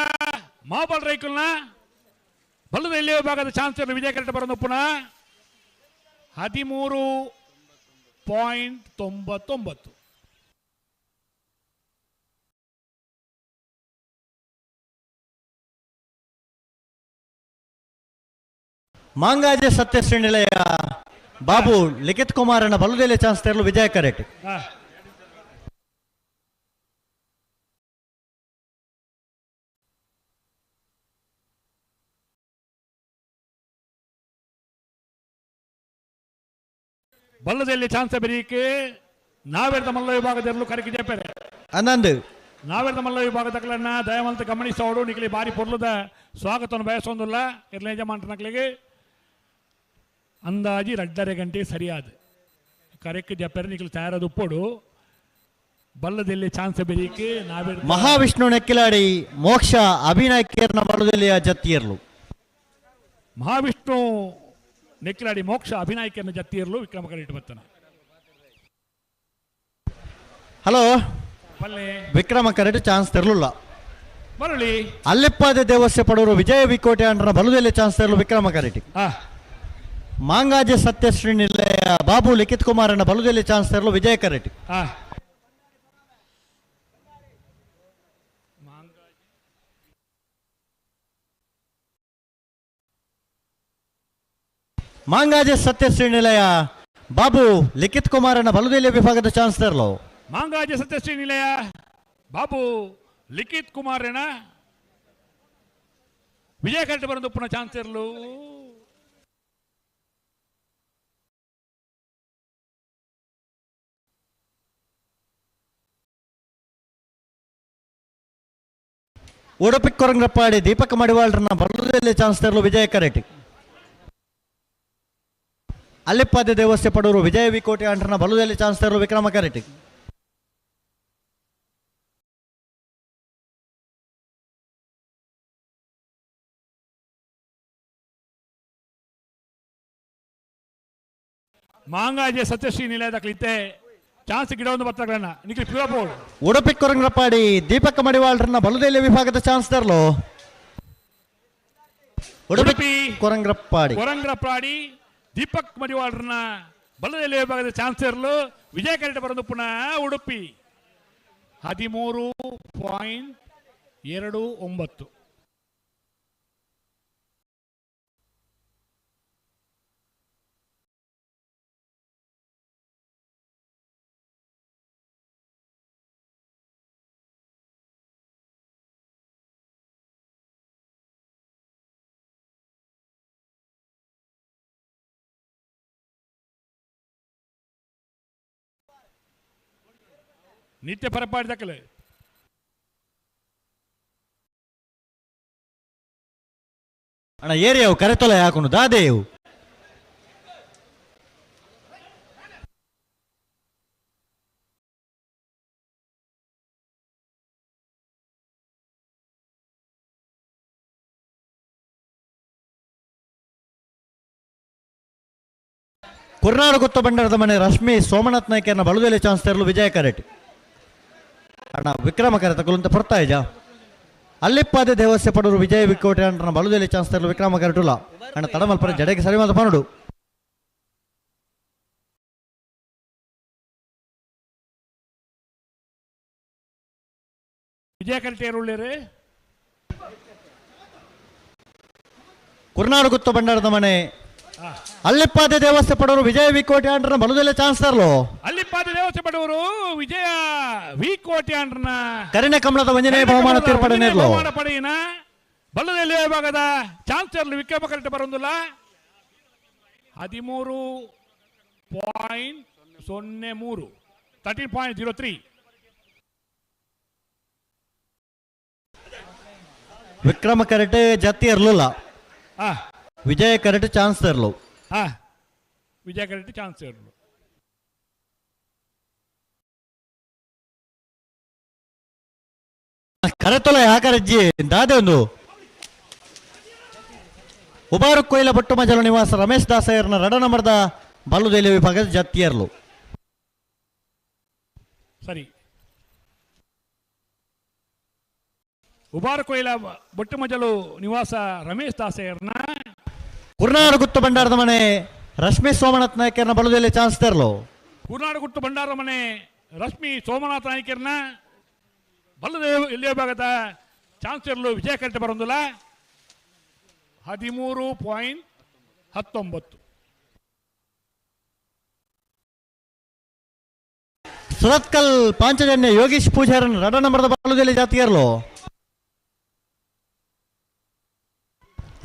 Speaker 5: ಮಹಾಬಲ್ ರೈಕಲ್ನ ಬಲ್ಲದೆಲ್ಲಿಯ ವಿಭಾಗದ ಚಾನ್ಸ್ ವಿಜಯ ಕರೆಕ್ಟ್ ಬರೋದು ಪುನಃ 13.99.
Speaker 4: ಮಾಂಗಾಜೆ ಸತ್ಯಶ್ರೀ ನಿಲಯ ಬಾಬು ಲಿಖಿತ್ ಕುಮಾರನ ಬಲುದೆಲೆ ಚಾನ್ಸ್ ತರಲು ವಿಜಯ ಕರೆಕ್ಟ್
Speaker 5: ಬಲ್ಲದಲ್ಲಿ ಚಾನ್ಸ್ ಬೆರೀಕೆ ನಾವೆರ್ದ ಮಲ್ಲ ವಿಭಾಗದಲ್ಲೂ ಕರೆಗೆ ಜಪ್ಪರೆ
Speaker 4: ಆನಂದ್
Speaker 5: ನಾವೆರ್ದ ಮಲ್ಲ ವಿಭಾಗದಗಳನ್ನ ದಯವಂತ ಗಮನಿಸೋಡು ನಿಖಲಿ ಬಾರಿ ಪೊರ್ಲದ ಸ್ವಾಗತವನ್ನು ಬಯಸೋದಿಲ್ಲ ಇರ್ಲ ಯಜಮಾನ್ರ ನಕ್ಲಿಗೆ ಅಂದಾಜಿ ರಡ್ಡರೆ ಗಂಟೆ ಸರಿಯಾದ ಕರೆಕ್ಕೆ ಜಪ್ಪರೆ ನಿಖಲಿ ತಯಾರಾದ ಉಪ್ಪೋಡು ಬಲ್ಲದಲ್ಲಿ ಚಾನ್ಸ್ ಬೆರೀಕೆ ನಾವೆರ್ದ
Speaker 4: ಮಹಾವಿಷ್ಣು ನೆಕ್ಕಿಲಾಡಿ ಮೋಕ್ಷ ಅಭಿನಯಕೇರ್ನ ಬಲುದೆಲೆಯ ಜತ್ತಿಯರ್ಲು
Speaker 5: ಮಹಾವಿಷ್ಣು ನೆಕ್ಕಿಲಾಡಿ ಮೋಕ್ಷ ಅಭಿನಾಯಕನ ಜತ್ತಿಯರ್ಲು ವಿಕ್ರಮ ಕರೆಕ್ಟ್ ಬರ್ತಾನೆ
Speaker 4: ಹಲೋ
Speaker 5: ಬಲ್ಲೆ
Speaker 4: ವಿಕ್ರಮ ಕರೆಕ್ಟ್ ಚಾನ್ಸ್ ತರಲಿಲ್ಲ
Speaker 5: ಮರಳಿ
Speaker 4: ಅಲ್ಲಿಪ್ಪಾದೆ ದೇವಸ್ಯ ಪಡವರು ವಿಜಯ ವಿಕೋಟೆ ಅಂಡ್ರ ಬಲುದೆಲೆ ಚಾನ್ಸ್ ತರಲು ವಿಕ್ರಮ ಕರೆಕ್ಟ್ ಮಾಂಗಾಜೆ ಸತ್ಯಶ್ರೀ ನಿಲಯ ಬಾಬು ಲಿಖಿತ್ ಕುಮಾರನ ಬಲುದೆಲೆ ಚಾನ್ಸ್ ತರಲು ವಿಜಯ ಕರೆಕ್ಟ್ ಮಾಂಗಾಜೆ ಸತ್ಯಶ್ರೀ ನಿಲಯ ಬಾಬು ಲಿಖಿತ್ ಕುಮಾರನ ಬಲುದೆಲೆ ವಿಭಾಗದ ಚಾನ್ಸ್ ತರಲು
Speaker 5: ಮಾಂಗಾಜೆ ಸತ್ಯಶ್ರೀ ನಿಲಯ ಬಾಬು ಲಿಖಿತ್ ಕುಮಾರನ ವಿಜಯ ಕರೆಕ್ಟ್ ಬರೋದು ಪುನಃ ಚಾನ್ಸ್ ಇರಲು
Speaker 4: ಉಡುಪಿ ಕೊರಂಗ್ರಪ್ಪಾಡಿ ದೀಪಕ್ ಮಡಿವಾಳ್ರನ್ನ ಬಲುದೆಲೆ ಚಾನ್ಸ್ ತರಲು ವಿಜಯ ಕರೆಕ್ಟ್ ಅಲ್ಲಿಪ್ಪಾದೆ ದೇವಸ್ಯ ಪಡವರು ವಿಜಯ ವಿಕೋಟೆ ಅಂಡ್ರನ ಬಲುದೆಲೆ ಚಾನ್ಸ್ ತರಲು ವಿಕ್ರಮ ಕರೆಕ್ಟ್
Speaker 5: ಮಾಂಗಾಜೆ ಸತ್ಯಶ್ರೀ ನಿಲಯದ ಕ್ಲಿತೆ ಚಾನ್ಸ್ ಗಿಡವನ್ನು ಬತ್ತಗಳನ್ನ ನಿಖಿಲ್ ಪ್ಯೂರಪೋಡ್
Speaker 4: ಉಡುಪಿ ಕೊರಂಗ್ರಪ್ಪಾಡಿ ದೀಪಕ್ ಮಡಿವಾಳ್ರನ್ನ ಬಲುದೆಲೆ ವಿಭಾಗದ ಚಾನ್ಸ್ ತರಲು ಉಡುಪಿ ಕೊರಂಗ್ರಪ್ಪಾಡಿ
Speaker 5: ಕೊರಂಗ್ರಪ್ಪಾಡಿ ದೀಪಕ್ ಮಡಿವಾಳ್ರನ್ನ ಬಲ್ಲದಲ್ಲಿ ವಿಭಾಗದ ಚಾನ್ಸ್ ಇರಲು ವಿಜಯ ಕರೆಕ್ಟ್ ಬರೋದು ಪುನಃ ಉಡುಪಿ 13.29 ನಿತ್ಯ ಪರಪಾಡಿ ದಕ್ಕಲೆ
Speaker 4: ಅಣ್ಣ ಏರಿಯಾವು ಕರೆತೊಲೆ ಹಾಕೊಂಡು ದಾದೇವು ಕುರ್ನಾಡು ಗುತ್ತ ಬಂಡಾರದ ಮನೆ ರಶ್ಮಿ ಸೋಮನಾಥ್ ನಾಯ್ಕರ್ನ ಬಳುದೆಲೆ ಚಾನ್ಸ್ ತೆರಲು ವಿಜಯ ಕರೆಟ್ ಅಣ್ಣ ವಿಕ್ರಮ ಕರೆ ತಗೊಳ್ಳಂತ ಪಡ್ತಾಯಿಜ ಅಲ್ಲಿಪ್ಪಾದೆ ದೇವಸ್ಯ ಪಡೂರು ವಿಜಯ ವಿಕೋಟೆ ಅಂಟನ ಬಳುದೆಲೆ ಚಾನ್ಸ್ ತೆರಲು ವಿಕ್ರಮ ಕರೆಟುಲ ಅಣ್ಣ ತಡಮಲ್ಪರ ಜಡೆಗೆ ಸರಿ ಮಾತ ಪನಡು
Speaker 5: ವಿಜಯ ಕರೆಟೇರುಳ್ಳೇರೆ
Speaker 4: ಕುರ್ನಾಡು ಗುತ್ತ ಬಂಡಾರದ ಮನೆ ಅಲ್ಲಿಪ್ಪಾದೆ ದೇವಸ್ಯ ಪಡೋರು ವಿಜಯ ವಿಕೋಟೆ ಅಂಡ್ರನ ಬಳುದೆಲೆ ಚಾನ್ಸ್ ತರಲು
Speaker 5: ಅಲ್ಲಿಪ್ಪಾದೆ ದೇವಸ್ಥೆ ಪಡವರು ವಿಜಯ ವಿ ಕೋಟೆ ಅಂಡ್ರನ
Speaker 4: ಕರಿಣೆ ಕಮಲದ ವಂಜನೆಯ ಬಹುಮಾನ ತೀರ್ಪಡೆ ನೀಡಲು
Speaker 5: ಬಹುಮಾನ ಪಡೆಯಿನ ಬಲ್ಲದಲ್ಲಿ ಭಾಗದ ಚಾನ್ಸರ್ಲು ವಿಕ್ರಮ ಕರೆಕ್ಟ್ ಬರೋದಿಲ್ಲ 13.03 13.03
Speaker 4: ವಿಕ್ರಮ ಕರೆಟ್ ಜತ್ತಿ ಇರಲಿಲ್ಲ ವಿಜಯ ಕರೆಟ್ ಚಾನ್ಸ್ ತರಲು
Speaker 5: ವಿಜಯ ಕರೆಕ್ಟ್ ಚಾನ್ಸ್ ಇರಲು
Speaker 4: ಕರೆತೊಲೆ ಹಾಕರಜ್ಜಿ ದಾದೆ ಒಂದು ಉಬಾರು ಕೊಯ್ಲ ಬಟ್ಟು ಮಜಲು ನಿವಾಸ ರಮೇಶ್ ದಾಸಯ್ಯರ್ನ ರಡ ನಂಬರ್ದ ಬಲ್ಲುದೇಲಿ ವಿಭಾಗದ ಜತ್ತಿಯರ್ಲು
Speaker 5: ಸರಿ ಉಬಾರ ಕೊಯ್ಲ ಬೊಟ್ಟು ಮಜಲು ನಿವಾಸ ರಮೇಶ್ ದಾಸಯ್ಯರ್ನ
Speaker 4: ಕುರ್ನಾಡು ಗುತ್ತು ಬಂಡಾರದ ಮನೆ ರಶ್ಮಿ ಸೋಮನಾಥ್ ನಾಯ್ಕರ್ನ ಬಲ್ಲುದೇಲಿ ಚಾನ್ಸ್ ತರಲು
Speaker 5: ಕುರ್ನಾಡು ಗುಟ್ಟು ಬಂಡಾರ ಮನೆ ರಶ್ಮಿ ಸೋಮನಾಥ ನಾಯ್ಕರ್ನ ಬಲ್ಲದ ಎಲ್ಲಿಯ ಭಾಗದ ಚಾನ್ಸರ್ಲು ವಿಜಯ ಕರೆಕ್ಟ್ ಬರೋದಿಲ್ಲ 13.19
Speaker 4: ಸುರತ್ಕಲ್ ಪಾಂಚಜನ್ಯ ಯೋಗೀಶ್ ಪೂಜಾರನ್ ರಡ ನಂಬರ್ದ ಬಲ್ಲುದೇಲಿ ಜಾತಿಯರ್ಲು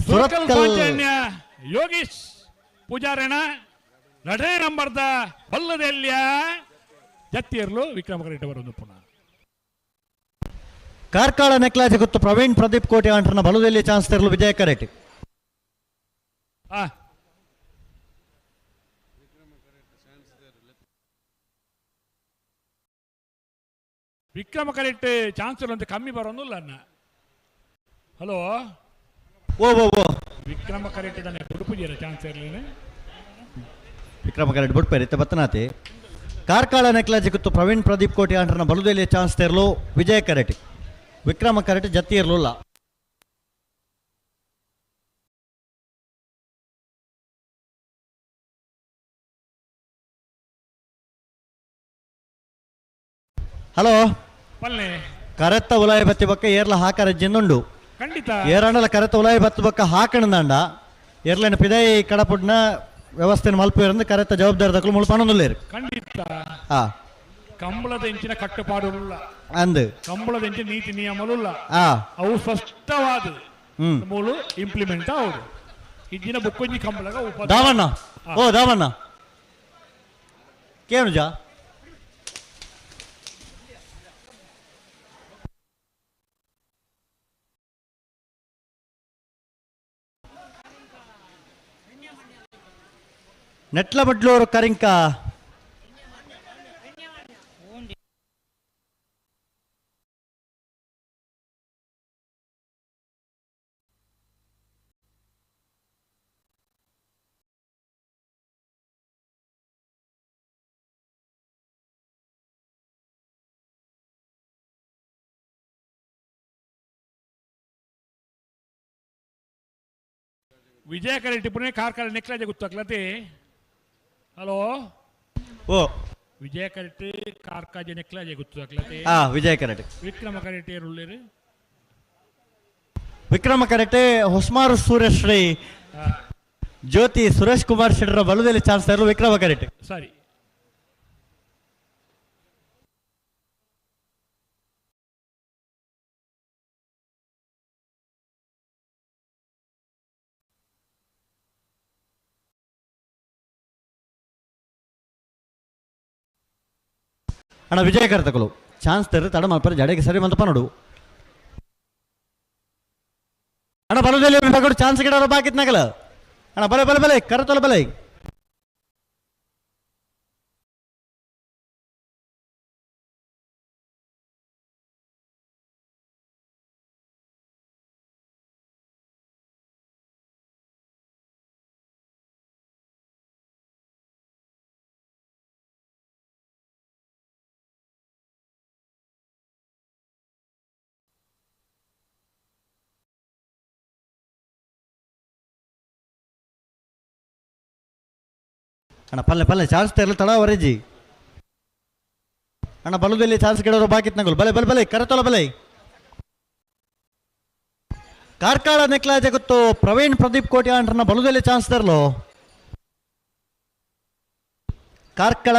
Speaker 5: ಸುರತ್ಕಲ್ ಯೋಗೀಶ್ ಪೂಜಾರನ ನಡೇ ನಂಬರ್ದ ಬಲ್ಲದೆಲ್ಲಿಯ ಜತ್ತಿಯರ್ಲು ವಿಕ್ರಮ ಕರೆಕ್ಟ್ ಬರೋದು ಪುನಃ
Speaker 4: ಕಾರ್ಕಳ ನೆಕ್ಲಾಜ್ ಗುತ್ತು ಪ್ರವೀಣ್ ಪ್ರದೀಪ್ ಕೋಟೆ ಅಂಟರ್ನ ಬಲುದಲ್ಲಿ ಚಾನ್ಸ್ ತೆರಲು ವಿಜಯ ಕರೆಟ್
Speaker 5: ವಿಕ್ರಮ ಕರೆಕ್ಟ್ ಚಾನ್ಸ್ ಅಂತ ಕಮ್ಮಿ ಬರೋದಿಲ್ಲ ಅನ್ನ ಹಲೋ
Speaker 4: ಓ ಓ ಓ
Speaker 5: ವಿಕ್ರಮ ಕರೆಕ್ಟ್ ತಾನೆ ಉಡುಪುಜಿಯರ ಚಾನ್ಸ್ ಇರಲಿಲ್ಲ
Speaker 4: ವಿಕ್ರಮ ಕರೆಟ್ ಬಿಟ್ಪೇರಿತ್ತೆ ಬತ್ತನಾತಿ ಕಾರ್ಕಳ ನೆಕ್ಲಾಜ್ ಗುತ್ತು ಪ್ರವೀಣ್ ಪ್ರದೀಪ್ ಕೋಟೆ ಅಂಟರ್ನ ಬಲುದಲ್ಲಿ ಚಾನ್ಸ್ ತೆರಲು ವಿಜಯ ಕರೆಟ್ ವಿಕ್ರಮ ಕರೆಟ್ ಜತ್ತಿ ಇರಲಿಲ್ಲ ಹಲೋ
Speaker 5: ಪಲ್ಲೆ
Speaker 4: ಕರೆತ್ತ ಉಲಾಯಿ ಬತ್ತಿ ಬಕ್ಕ ಏರ್ಲ ಹಾಕರಜ್ಜಿಂದುಂಡು
Speaker 5: ಖಂಡಿತ
Speaker 4: ಏರಂಡಲ ಕರೆತ್ತ ಉಲಾಯಿ ಬತ್ತು ಬಕ್ಕ ಹಾಕಣದಂಡ ಏರ್ಲೇನ ಪಿದೈ ಕಡಪುಡ್ನ ವ್ಯವಸ್ಥೆ ಮಲ್ಪೇರಂದು ಕರೆತ್ತ ಜವಾಬ್ದಾರಿ ತಕ್ಕಲು ಮುಳುಪನೊಂದುಲ್ಲೇರು
Speaker 5: ಖಂಡಿತ
Speaker 4: ಆ
Speaker 5: ಕಂಬಳದ ಹೆಂಚಿನ ಕಟ್ಟುಪಾಡುಲ್ಲ
Speaker 4: ಅಂದು
Speaker 5: ಕಂಬಳದ ಹೆಂಚಿನ ನೀತಿ ನಿಯಮలుಲ್ಲ
Speaker 4: ಆ
Speaker 5: ಅವು ಸ್ಪಷ್ಟವಾದ ಮೂಲು ಇಂಪ್ಲಿಮೆಂಟ್ ಅವರು ಇದ್ದಿನ ಬುಕ್ಕೊಂಜಿ ಕಂಬಳಗ
Speaker 4: ದಾವಣ್ಣ ಓ ದಾವಣ್ಣ ಕೇಳು ಜಾ ನೆಟ್ಲ ಬಡ್ಲೂರು ಕರಿಂಕ
Speaker 5: ವಿಜಯ ಕರೆಕ್ಟ್ ಪುಣೆ ಕಾರ್ಕಳ ನೆಕ್ಲಾಜೆ ಗೊತ್ತಾಗ್ಲತೆ ಹಲೋ
Speaker 4: ಓ
Speaker 5: ವಿಜಯ ಕರೆಕ್ಟ್ ಕಾರ್ಕಾಜೆ ನೆಕ್ಲಾಜೆ ಗೊತ್ತಾಗ್ಲತೆ
Speaker 4: ವಿಜಯ ಕರೆಟ್
Speaker 5: ವಿಕ್ರಮ ಕರೆಕ್ಟ್ ಏರುಳ್ಳೇರು
Speaker 4: ವಿಕ್ರಮ ಕರೆಟೆ ಹೊಸ್ಮಾರು ಸೂರ್ಯಶ್ರೀ ಜ್ಯೋತಿ ಸುರೇಶ್ ಕುಮಾರ್ ಶೆಟ್ಟರ ಬಲುದಲ್ಲಿ ಚಾನ್ಸ್ ತರಲು ವಿಕ್ರಮ ಕರೆಟೆ
Speaker 5: ಸರಿ
Speaker 4: ಅಣ್ಣ ವಿಜಯ ಕರೆತಕಲು ಚಾನ್ಸ್ ತೆರೆ ತಡ ಮಲ್ಪರ ಜಡೆಗೆ ಸರಿ ಮಲ್ತಪ್ಪ ನೋಡು ಅಣ್ಣ ಬಲದಲ್ಲಿ ವಿಭಾಗ ಚಾನ್ಸ್ ಗಿಡ ಬಾಕಿತ್ನಾಗಲ್ಲ ಅಣ್ಣ ಬಲೆ ಬಲೆ ಬಲೆ ಕರತೊಲ ಬಲೆ ಅಣ್ಣ ಪಲ್ಲೆ ಪಲ್ಲೆ ಚಾನ್ಸ್ ತೆರಲು ತಡ ವರೆಜಿ ಅಣ್ಣ ಬಲದಲ್ಲಿ ಚಾನ್ಸ್ ಗಿಡವರು ಬಾಕಿತ್ನಾಗಲ್ ಬಲೆ ಬಲೆ ಬಲೆ ಕರತೊಲ ಬಲೆ ಕಾರ್ಕಳ ನೆಕ್ಲಾಜ ಗೊತ್ತು ಪ್ರವೀಣ್ ಪ್ರದೀಪ್ ಕೋಟಿ ಅಂಟ್ರನ್ನ ಬಲದಲ್ಲಿ ಚಾನ್ಸ್ ತೆರಲು ಕಾರ್ಕಳ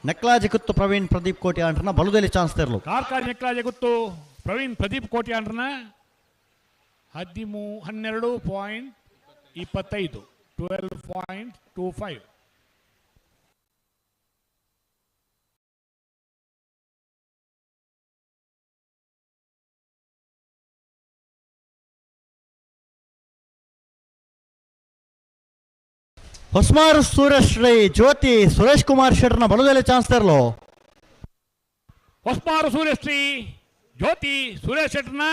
Speaker 4: ನೆಕ್ಲಾಜ ಗೊತ್ತು ಪ್ರವೀಣ್ ಪ್ರದೀಪ್ ಕೋಟಿ ಅಂಟ್ರನ್ನ ಬಲದಲ್ಲಿ ಚಾನ್ಸ್ ತೆರಲು
Speaker 5: ಕಾರ್ಕಳ ನೆಕ್ಲಾಜ ಗೊತ್ತು ಪ್ರವೀಣ್ ಪ್ರದೀಪ್ ಕೋಟಿ ಅಂಟ್ರನ್ನ 12.25 12.25
Speaker 4: ಹೊಸ್ಮಾರು ಸುರೇಶ್ ರೈ ಜ್ಯೋತಿ ಸುರೇಶ್ ಕುಮಾರ್ ಶೆಟ್ಟರ್ನ ಬಲದಲ್ಲಿ ಚಾನ್ಸ್ ತೆರಲು
Speaker 5: ಹೊಸ್ಮಾರು ಸೂರ್ಯಶ್ರೀ ಜ್ಯೋತಿ ಸುರೇಶ್ ಶೆಟ್ಟರ್ನ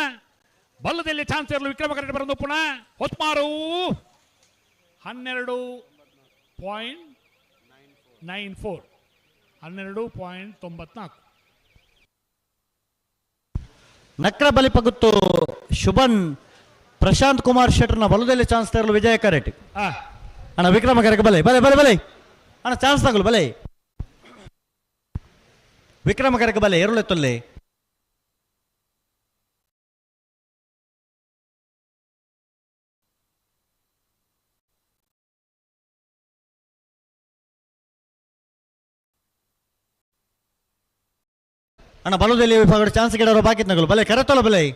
Speaker 5: ಬಲ್ಲದಲ್ಲಿ ಚಾನ್ಸ್ ಇರಲು ವಿಕ್ರಮ ಕರೆಕ್ಟ್ ಬರೋದು ಪುನಃ ಹೊಸ್ಮಾರು 12.94 12.94
Speaker 4: ನಕ್ರ ಬಲಿಪಗುತ್ತು ಶುಭನ್ ಪ್ರಶಾಂತ್ ಕುಮಾರ್ ಶೆಟ್ಟರ್ನ ಬಲದಲ್ಲಿ ಚಾನ್ಸ್ ತೆರಲು ವಿಜಯ ಕರೆಟ್ ಅಣ್ಣ ವಿಕ್ರಮ ಕರೆಗೆ ಬಲೆ ಬಲೆ ಬಲೆ ಬಲೆ ಅಣ್ಣ ಚಾನ್ಸ್ ತಗೊಳ್ಳು ಬಲೆ ವಿಕ್ರಮ ಕರೆಗೆ ಬಲೆ ಎರಳೆತ್ತಲ್ಲಿ ಅಣ್ಣ ಬಲದಲ್ಲಿ ವಿಭಾಗ ಚಾನ್ಸ್ ಗಿಡವರು ಬಾಕಿತ್ನಾಗಲು ಬಲೆ ಕರೆತೋಲ ಬಲೆ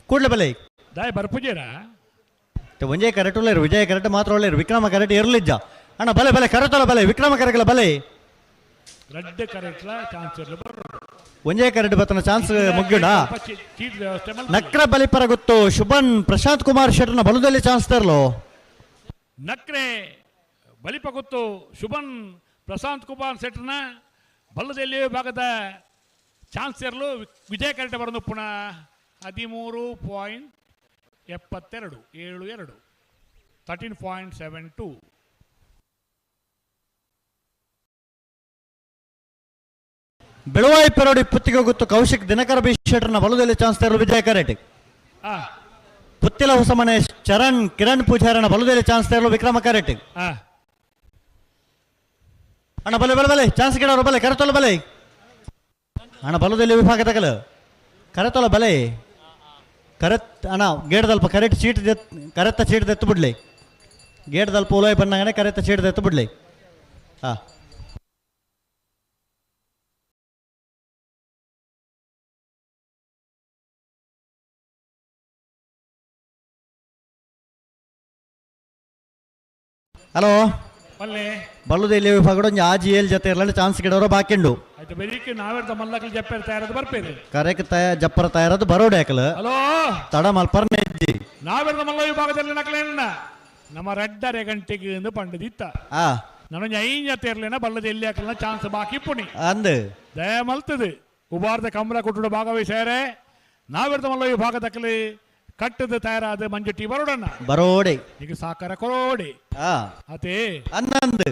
Speaker 4: ಕೂಡ್ಲೆ ಬಲೆ
Speaker 5: ದಾಯ್ ಬರ್ಪುಜೇರಾ
Speaker 4: ಒಂಜೇ ಕರೆಕ್ಟ್ ಒಳ್ಳೆ ವಿಜಯ ಕರೆಕ್ಟ್ ಮಾತ್ರ ಒಳ್ಳೆ ವಿಕ್ರಮ ಕರೆಕ್ಟ್ ಇರಲಿಜ್ಜ ಅಣ್ಣ ಬಲೆ ಬಲೆ ಕರೆತೋಲ ಬಲೆ ವಿಕ್ರಮ ಕರೆಗಲ ಬಲೆ
Speaker 5: ರೆಡ್ ಕರೆಕ್ಟ್ ಚಾನ್ಸ್ ಇರಲು
Speaker 4: ಒಂಜೇ ಕರೆಕ್ಟ್ ಬತ್ತನ ಚಾನ್ಸ್ ಮುಗ್ಗಿಡ
Speaker 5: ಚೀಟ್ ವ್ಯವಸ್ಥೆ
Speaker 4: ನಕ್ರ ಬಲಿಪರ ಗೊತ್ತು ಶುಭನ್ ಪ್ರಶಾಂತ್ ಕುಮಾರ್ ಶೆಟ್ಟರ್ನ ಬಲದಲ್ಲಿ ಚಾನ್ಸ್ ತರಲು
Speaker 5: ನಕ್ರೆ ಬಲಿಪಗುತ್ತು ಶುಭನ್ ಪ್ರಶಾಂತ್ ಕುಮಾರ್ ಶೆಟ್ಟರ್ನ ಬಲ್ಲದಲ್ಲಿ ಭಾಗದ ಚಾನ್ಸ್ ಇರಲು ವಿಜಯ ಕರೆಕ್ಟ್ ಬರೋದು ಪುನಃ 13.72 13.72
Speaker 4: ಬೆಳವಾಯಿ ಪೆರೋಡಿ ಪುತ್ತಿಗೆ ಗೊತ್ತು ಕೌಶಿಕ್ ದಿನಕರ ಬಿ ಶೆಟ್ಟರ್ನ ಬಲದಲ್ಲಿ ಚಾನ್ಸ್ ತರಲು ವಿಜಯ ಕರೆಟ್ ಪುತ್ತಿಲ ಹೊಸಮನೆ ಚರಣ್ ಕಿರಣ್ ಪೂಜಾರನ ಬಲದಲ್ಲಿ ಚಾನ್ಸ್ ತರಲು ವಿಕ್ರಮ ಕರೆಟ್ ಅಣ್ಣ ಬಲೆ ಬಲೆ ಬಲೆ ಚಾನ್ಸ್ ಗಿಡವರು ಬಲೆ ಕರೆತೋಲ ಬಲೆ ಅಣ್ಣ ಬಲದಲ್ಲಿ ವಿಭಾಗ ತಗಲ ಕರೆತೋಲ ಬಲೆ ಕರೆತ್ ಅಣ್ಣ ಗೇಟ್ದಲ್ಪ ಕರೆಕ್ಟ್ ಚೀಟ್ ಕರೆತ್ತ ಚೀಟ್ ಎತ್ತು ಬಿಡ್ಲಿ ಗೇಟ್ದಲ್ಪ ಉಲಾಯ್ ಬಂದಾಗನೆ ಕರೆತ್ತ ಚೀಟ್ ಎತ್ತು ಬಿಡ್ಲಿ ಹಾ ಹಲೋ
Speaker 5: ಬಲ್ಲೆ
Speaker 4: ಬಲ್ಲುದಲ್ಲಿ ವಿಭಾಗ ಆಜಿ ಏಲ್ ಜೊತೆ ಇರಲಿ ಚಾನ್ಸ್ ಗಿಡವರು ಬಾಕಿಂಡು
Speaker 5: ಆಯ್ತು ಬೆಳಿಗ್ಗೆ ನಾವೆರ್ದ ಮಲ್ಲಕಲ್ ಜಪ್ಪೇರ್ ತಯಾರದು ಬರ್ಪೇರಿ
Speaker 4: ಕರೆಕ್ ಜಪ್ಪರ ತಯಾರದು ಬರೋಡೆ ಹಾಕಲು
Speaker 5: ಹಲೋ
Speaker 4: ತಡ ಮಲ್ಪರ್ ನೆಜ್ಜಿ
Speaker 5: ನಾವೆರ್ದ ಮಲ್ಲ ವಿಭಾಗದಲ್ಲಿ ನಕಲೇನ ನಮ್ಮ ರೆಡ್ಡರೆ ಗಂಟೆಗೆ ಪಂಡದಿತ್ತ
Speaker 4: ಆ
Speaker 5: ನನಗೆ ಐಂಜ ತೇರ್ಲೇನ ಬಲ್ಲದ ಎಲ್ಲಿ ಹಾಕಲ್ಲ ಚಾನ್ಸ್ ಬಾಕಿ ಪುಣಿ
Speaker 4: ಅಂದು
Speaker 5: ದಯ ಮಲ್ತದು ಉಬಾರ್ದ ಕಮಲ ಕುಟುಂಬ ಭಾಗವಹಿಸ್ಯಾರೆ ನಾವೆರ್ದ ಮಲ್ಲ ವಿಭಾಗದಕ್ಕಲಿ ಕಟ್ಟದ ತಯಾರಾದ ಮಂಜುಟಿ ಬರೋಡಣ್ಣ
Speaker 4: ಬರೋಡೆ
Speaker 5: ಈಗ ಸಾಕಾರ ಕೊರೋಡೆ
Speaker 4: ಆ
Speaker 5: ಅತೇ
Speaker 4: ಅನ್ನಂದು